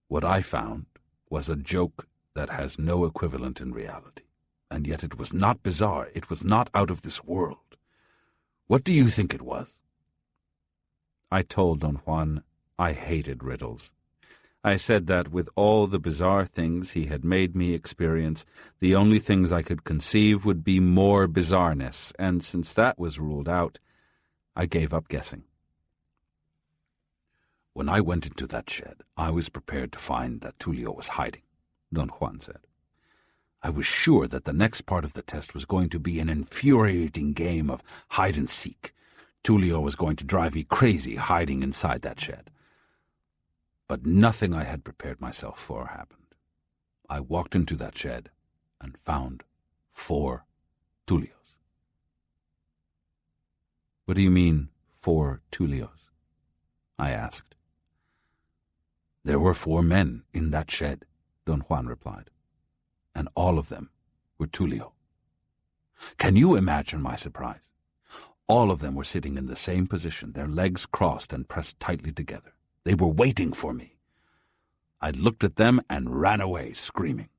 "What I found was a joke that has no equivalent in reality. And yet it was not bizarre, it was not out of this world. What do you think it was?" I told Don Juan I hated riddles. I said that with all the bizarre things he had made me experience, the only things I could conceive would be more bizarreness, and since that was ruled out, I gave up guessing. "When I went into that shed, I was prepared to find that Tulio was hiding," Don Juan said. "I was sure that the next part of the test was going to be an infuriating game of hide-and-seek. Tulio was going to drive me crazy hiding inside that shed. But nothing I had prepared myself for happened. I walked into that shed and found 4 Tulios." "What do you mean, 4 Tulios?" I asked. "There were 4 men in that shed," Don Juan replied. "And all of them were Tulio. Can you imagine my surprise? All of them were sitting in the same position, their legs crossed and pressed tightly together. They were waiting for me. I looked at them and ran away, screaming.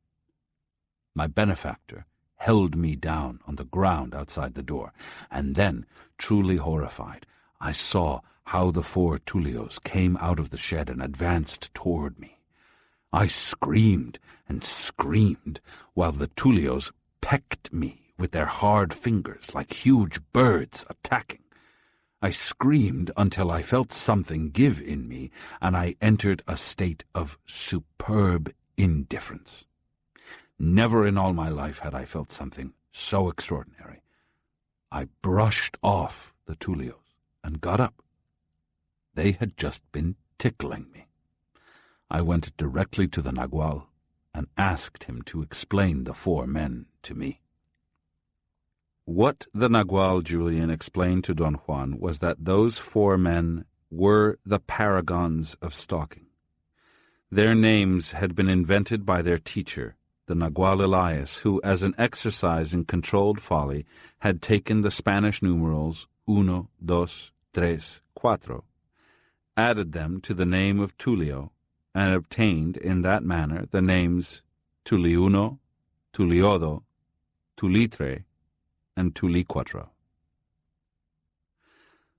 My benefactor held me down on the ground outside the door, and then, truly horrified, I saw how the 4 Tulios came out of the shed and advanced toward me. I screamed and screamed while the Tulios pecked me with their hard fingers like huge birds attacking. I screamed until I felt something give in me, and I entered a state of superb indifference. Never in all my life had I felt something so extraordinary. I brushed off the Tulios and got up. They had just been tickling me. I went directly to the Nagual and asked him to explain the 4 men to me. What the Nagual Julian explained to Don Juan was that those 4 men were the paragons of stalking. Their names had been invented by their teacher, the Nagual Elias, who, as an exercise in controlled folly, had taken the Spanish numerals 1, 2, 3, 4, added them to the name of Tulio, and obtained in that manner the names Tuliuno, Tuliodo, Tulitre, and Tuliquatro.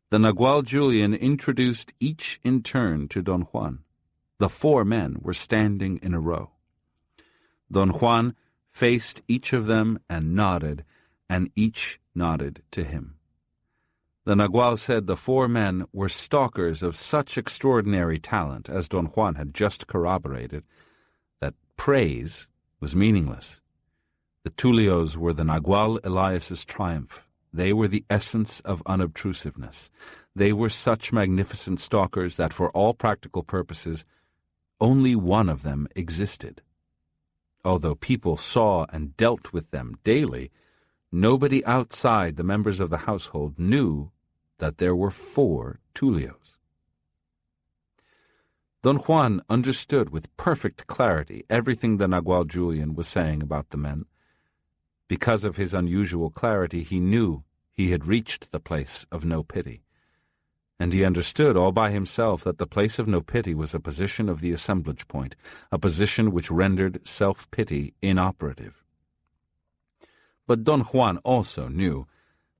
The Nagual Julian introduced each in turn to Don Juan. The 4 men were standing in a row. Don Juan faced each of them and each nodded to him. The Nagual said the 4 men were stalkers of such extraordinary talent, as Don Juan had just corroborated, that praise was meaningless. The Tulios were the Nagual Elias's triumph. They were the essence of unobtrusiveness. They were such magnificent stalkers that for all practical purposes, only one of them existed. Although people saw and dealt with them daily, nobody outside the members of the household knew that there were 4 Tulios. Don Juan understood with perfect clarity everything the Nagual Julian was saying about the men. Because of his unusual clarity, he knew he had reached the place of no pity. And he understood all by himself that the place of no pity was a position of the assemblage point, a position which rendered self-pity inoperative. But Don Juan also knew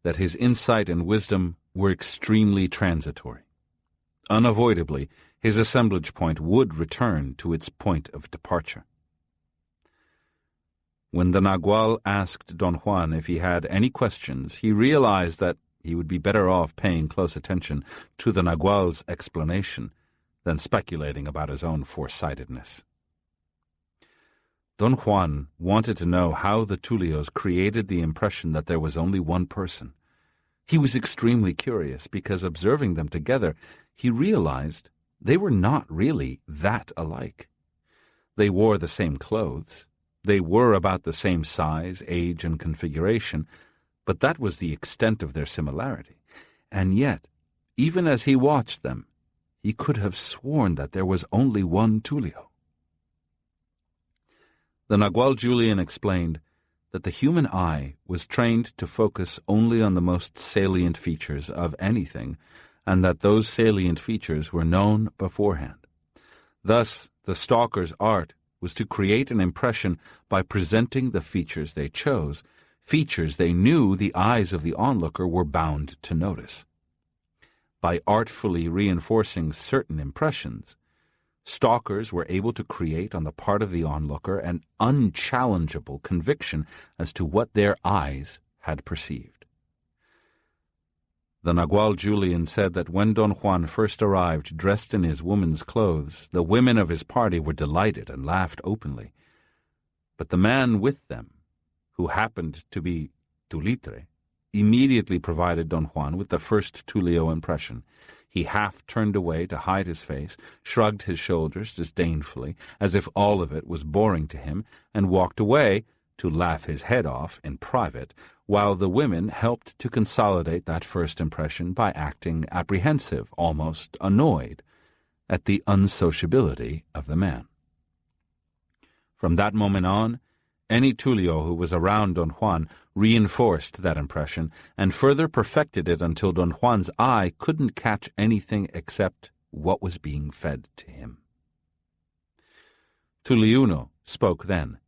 that his insight and wisdom were extremely transitory. Unavoidably, his assemblage point would return to its point of departure. When the Nagual asked Don Juan if he had any questions, he realized that he would be better off paying close attention to the Nagual's explanation than speculating about his own foresightedness. Don Juan wanted to know how the Tulios created the impression that there was only one person. He was extremely curious because, observing them together, he realized they were not really that alike. They wore the same clothes. They were about the same size, age, and configuration, but that was the extent of their similarity. And yet, even as he watched them, he could have sworn that there was only one Tulio. The Nagual Julian explained that the human eye was trained to focus only on the most salient features of anything, and that those salient features were known beforehand. Thus, the stalker's art was to create an impression by presenting the features they chose, features they knew the eyes of the onlooker were bound to notice. By artfully reinforcing certain impressions, stalkers were able to create on the part of the onlooker an unchallengeable conviction as to what their eyes had perceived. The Nagual Julian said that when Don Juan first arrived dressed in his woman's clothes, the women of his party were delighted and laughed openly. But the man with them, who happened to be Tulitre, immediately provided Don Juan with the first Tulio impression. He half turned away to hide his face, shrugged his shoulders disdainfully, as if all of it was boring to him, and walked away to laugh his head off in private, while the women helped to consolidate that first impression by acting apprehensive, almost annoyed, at the unsociability of the man. From that moment on, any Tulio who was around Don Juan reinforced that impression and further perfected it until Don Juan's eye couldn't catch anything except what was being fed to him. Tuliuno spoke then,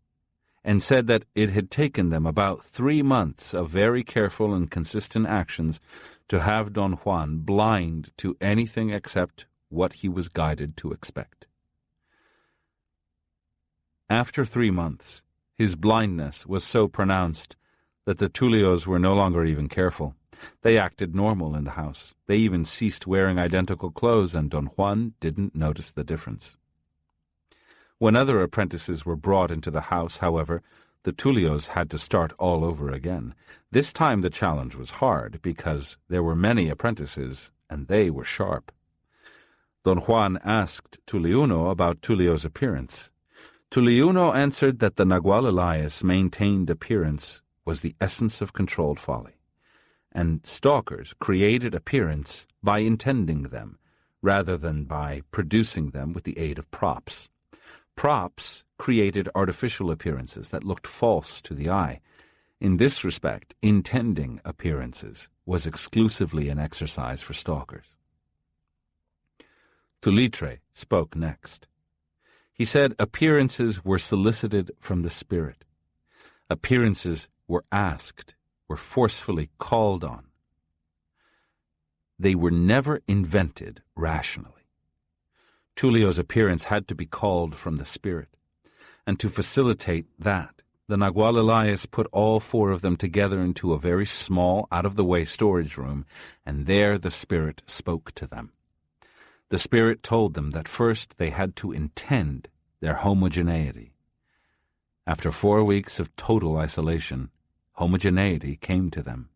and said that it had taken them about 3 months of very careful and consistent actions to have Don Juan blind to anything except what he was guided to expect. After 3 months, his blindness was so pronounced that the Tulios were no longer even careful. They acted normal in the house. They even ceased wearing identical clothes, and Don Juan didn't notice the difference. When other apprentices were brought into the house, however, the Tulios had to start all over again. This time the challenge was hard, because there were many apprentices, and they were sharp. Don Juan asked Tuliuno about Tulio's appearance. Tuliuno answered that the Nagual Elias maintained appearance was the essence of controlled folly, and stalkers created appearance by intending them, rather than by producing them with the aid of props. Props created artificial appearances that looked false to the eye. In this respect, intending appearances was exclusively an exercise for stalkers. Tulitre spoke next. He said appearances were solicited from the spirit. Appearances were asked, were forcefully called on. They were never invented rationally. Tulio's appearance had to be called from the spirit, and to facilitate that, the Nagual Elias put all 4 of them together into a very small, out-of-the-way storage room, and there the Spirit spoke to them. The Spirit told them that first they had to intend their homogeneity. After 4 weeks of total isolation, homogeneity came to them.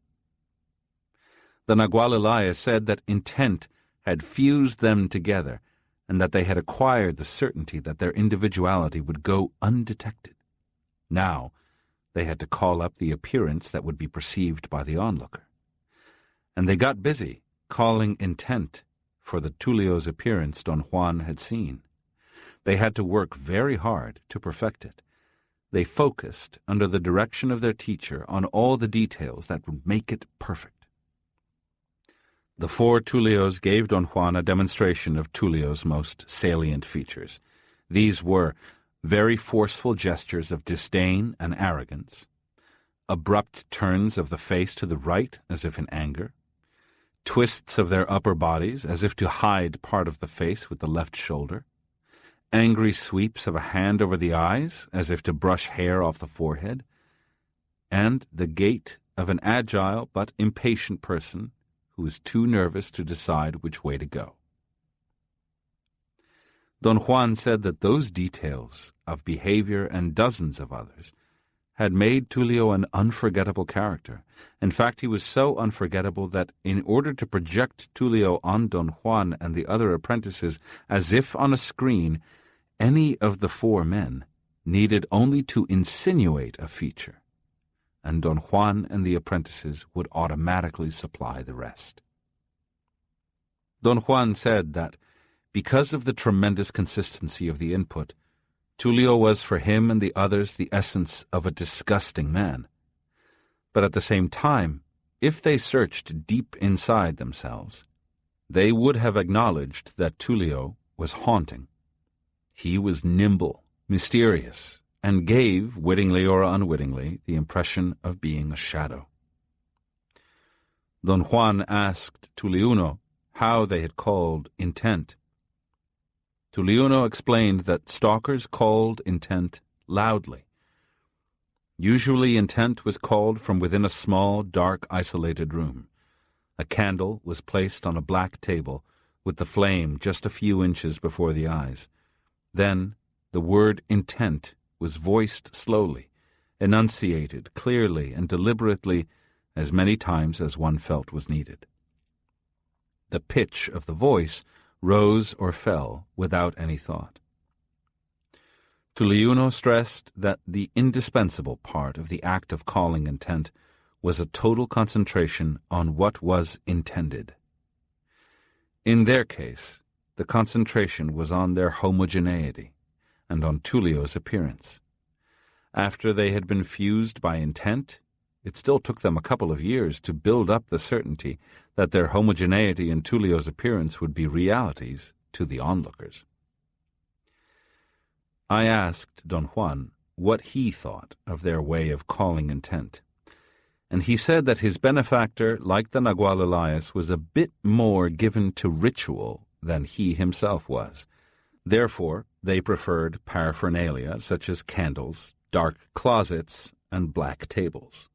The Nagual Elias said that intent had fused them together, and that they had acquired the certainty that their individuality would go undetected. Now, they had to call up the appearance that would be perceived by the onlooker. And they got busy calling intent for the Tulio's appearance Don Juan had seen. They had to work very hard to perfect it. They focused, under the direction of their teacher, on all the details that would make it perfect. The 4 Tulios gave Don Juan a demonstration of Tulio's most salient features. These were very forceful gestures of disdain and arrogance, abrupt turns of the face to the right as if in anger, twists of their upper bodies as if to hide part of the face with the left shoulder, angry sweeps of a hand over the eyes as if to brush hair off the forehead, and the gait of an agile but impatient person who is too nervous to decide which way to go. Don Juan said that those details of behavior and dozens of others had made Tulio an unforgettable character. In fact, he was so unforgettable that in order to project Tulio on Don Juan and the other apprentices as if on a screen, any of the 4 men needed only to insinuate a feature, and Don Juan and the apprentices would automatically supply the rest. Don Juan said that because of the tremendous consistency of the input, Tulio was for him and the others the essence of a disgusting man. But at the same time, if they searched deep inside themselves, they would have acknowledged that Tulio was haunting. He was nimble, mysterious, and gave, wittingly or unwittingly, the impression of being a shadow. Don Juan asked Tuliuno how they had called intent. Tuliuno explained that stalkers called intent loudly. Usually intent was called from within a small, dark, isolated room. A candle was placed on a black table with the flame just a few inches before the eyes. Then the word intent was voiced slowly, enunciated clearly and deliberately as many times as one felt was needed. The pitch of the voice rose or fell without any thought. Tuliuno stressed that the indispensable part of the act of calling intent was a total concentration on what was intended. In their case, the concentration was on their homogeneity and on Tulio's appearance. After they had been fused by intent, it still took them a couple of years to build up the certainty that their homogeneity and Tulio's appearance would be realities to the onlookers. I asked Don Juan what he thought of their way of calling intent, and he said that his benefactor, like the Nagual Elias, was a bit more given to ritual than he himself was. Therefore, they preferred paraphernalia such as candles, dark closets, and black tables.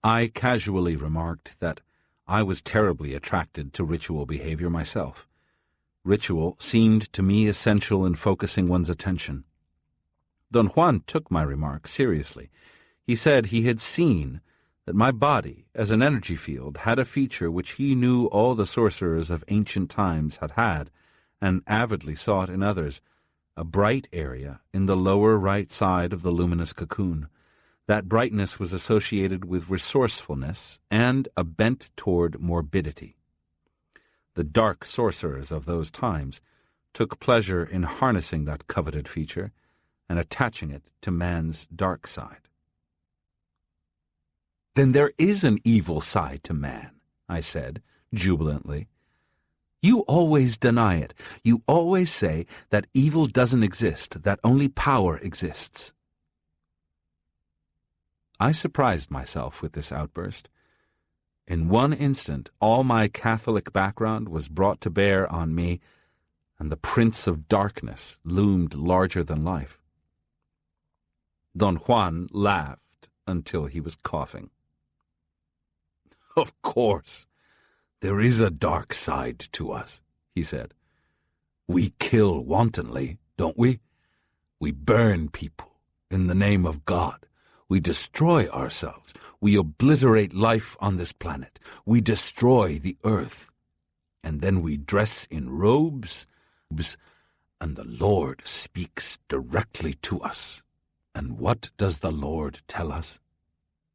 I casually remarked that I was terribly attracted to ritual behavior myself. Ritual seemed to me essential in focusing one's attention. Don Juan took my remark seriously. He said he had seen that my body, as an energy field, had a feature which he knew all the sorcerers of ancient times had had, and avidly sought in others, a bright area in the lower right side of the luminous cocoon. That brightness was associated with resourcefulness and a bent toward morbidity. The dark sorcerers of those times took pleasure in harnessing that coveted feature and attaching it to man's dark side. "Then there is an evil side to man," I said, jubilantly. "You always deny it. You always say that evil doesn't exist, that only power exists." I surprised myself with this outburst. In one instant, all my Catholic background was brought to bear on me, and the Prince of Darkness loomed larger than life. Don Juan laughed until he was coughing. "Of course, there is a dark side to us," he said. "We kill wantonly, don't we? We burn people in the name of God. We destroy ourselves. We obliterate life on this planet. We destroy the earth. And then we dress in robes, and the Lord speaks directly to us. And what does the Lord tell us?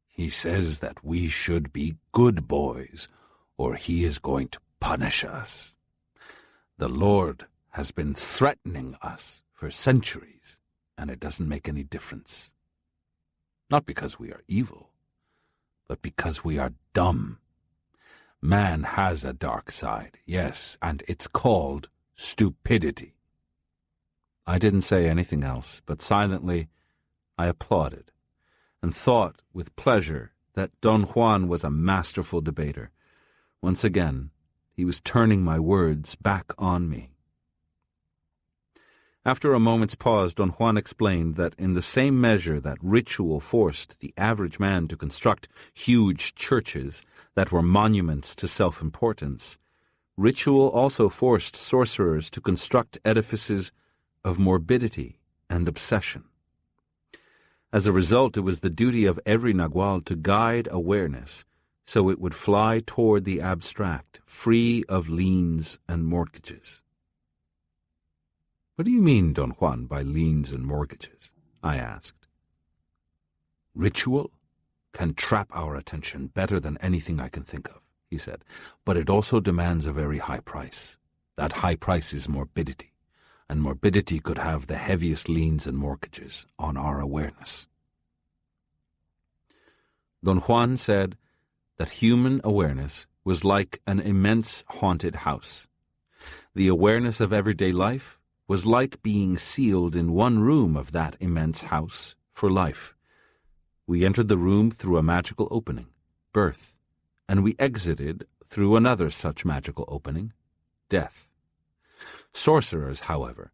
He says that we should be good boys, or he is going to punish us. The Lord has been threatening us for centuries, and it doesn't make any difference. Not because we are evil, but because we are dumb. Man has a dark side, yes, and it's called stupidity." I didn't say anything else, but silently I applauded, and thought with pleasure that Don Juan was a masterful debater. Once again, he was turning my words back on me. After a moment's pause, Don Juan explained that in the same measure that ritual forced the average man to construct huge churches that were monuments to self-importance, ritual also forced sorcerers to construct edifices of morbidity and obsession. As a result, it was the duty of every Nagual to guide awareness so it would fly toward the abstract, free of liens and mortgages. "What do you mean, Don Juan, by liens and mortgages?" I asked. "Ritual can trap our attention better than anything I can think of," he said, "but it also demands a very high price. That high price is morbidity, and morbidity could have the heaviest liens and mortgages on our awareness." Don Juan said that human awareness was like an immense haunted house. The awareness of everyday life was like being sealed in one room of that immense house for life. We entered the room through a magical opening, birth, and we exited through another such magical opening, death. Sorcerers, however,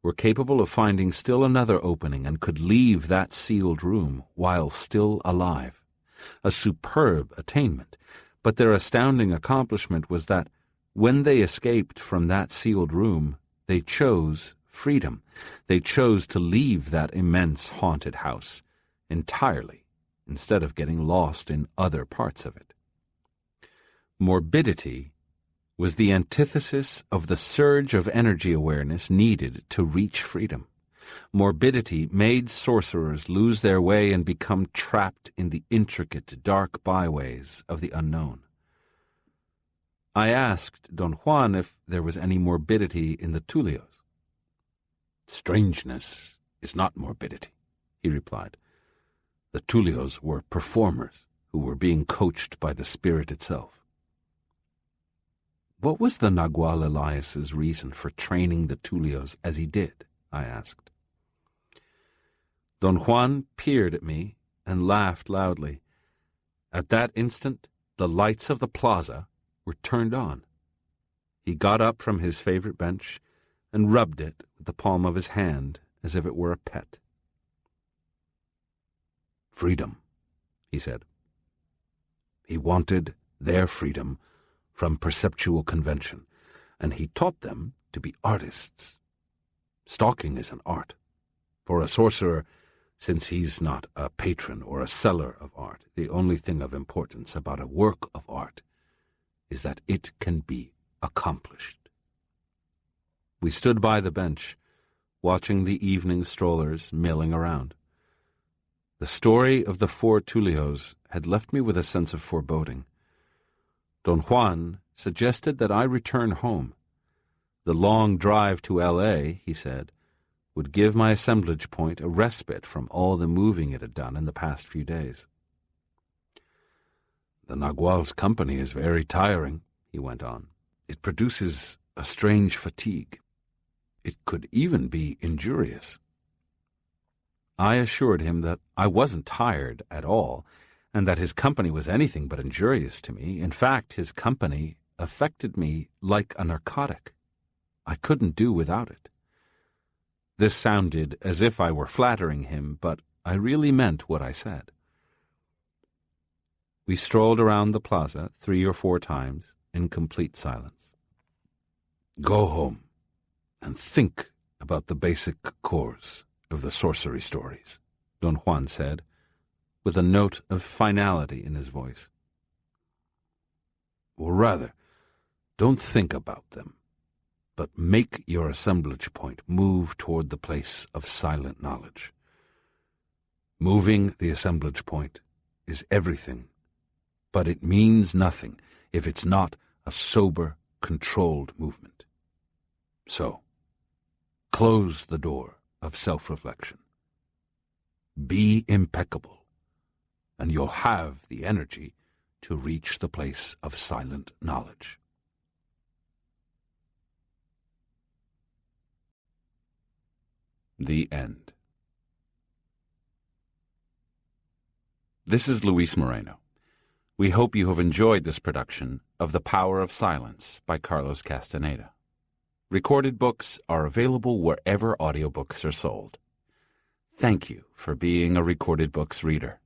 were capable of finding still another opening and could leave that sealed room while still alive. A superb attainment, but their astounding accomplishment was that when they escaped from that sealed room, they chose freedom. They chose to leave that immense haunted house entirely, instead of getting lost in other parts of it. Morbidity was the antithesis of the surge of energy awareness needed to reach freedom. Morbidity made sorcerers lose their way and become trapped in the intricate, dark byways of the unknown. I asked Don Juan if there was any morbidity in the Tulios. "Strangeness is not morbidity," he replied. "The Tulios were performers who were being coached by the spirit itself." "What was the Nagual Elias's reason for training the Tulios as he did?" I asked. Don Juan peered at me and laughed loudly. At that instant, the lights of the plaza were turned on. He got up from his favorite bench and rubbed it with the palm of his hand as if it were a pet. "Freedom," he said. He wanted their freedom from perceptual convention, and he taught them to be artists. Stalking is an art. For a sorcerer, since he's not a patron or a seller of art, the only thing of importance about a work of art is that it can be accomplished. We stood by the bench, watching the evening strollers milling around. The story of the 4 Tulios had left me with a sense of foreboding. Don Juan suggested that I return home. The long drive to L.A., he said, would give my assemblage point a respite from all the moving it had done in the past few days. "The Nagual's company is very tiring," he went on. "It produces a strange fatigue. It could even be injurious." I assured him that I wasn't tired at all, and that his company was anything but injurious to me. In fact, his company affected me like a narcotic. I couldn't do without it. This sounded as if I were flattering him, but I really meant what I said. We strolled around the plaza 3 or 4 times in complete silence. Go home and think about the basic cores of the sorcery stories, Don Juan said, with a note of finality in his voice. Or rather, don't think about them, but make your assemblage point move toward the place of silent knowledge. Moving the assemblage point is everything, but it means nothing if it's not a sober, controlled movement. So, close the door of self-reflection. Be impeccable, and you'll have the energy to reach the place of silent knowledge. The end. This is Luis Moreno. We hope you have enjoyed this production of The Power of Silence by Carlos Castaneda. Recorded books are available wherever audiobooks are sold. Thank you for being a Recorded Books reader.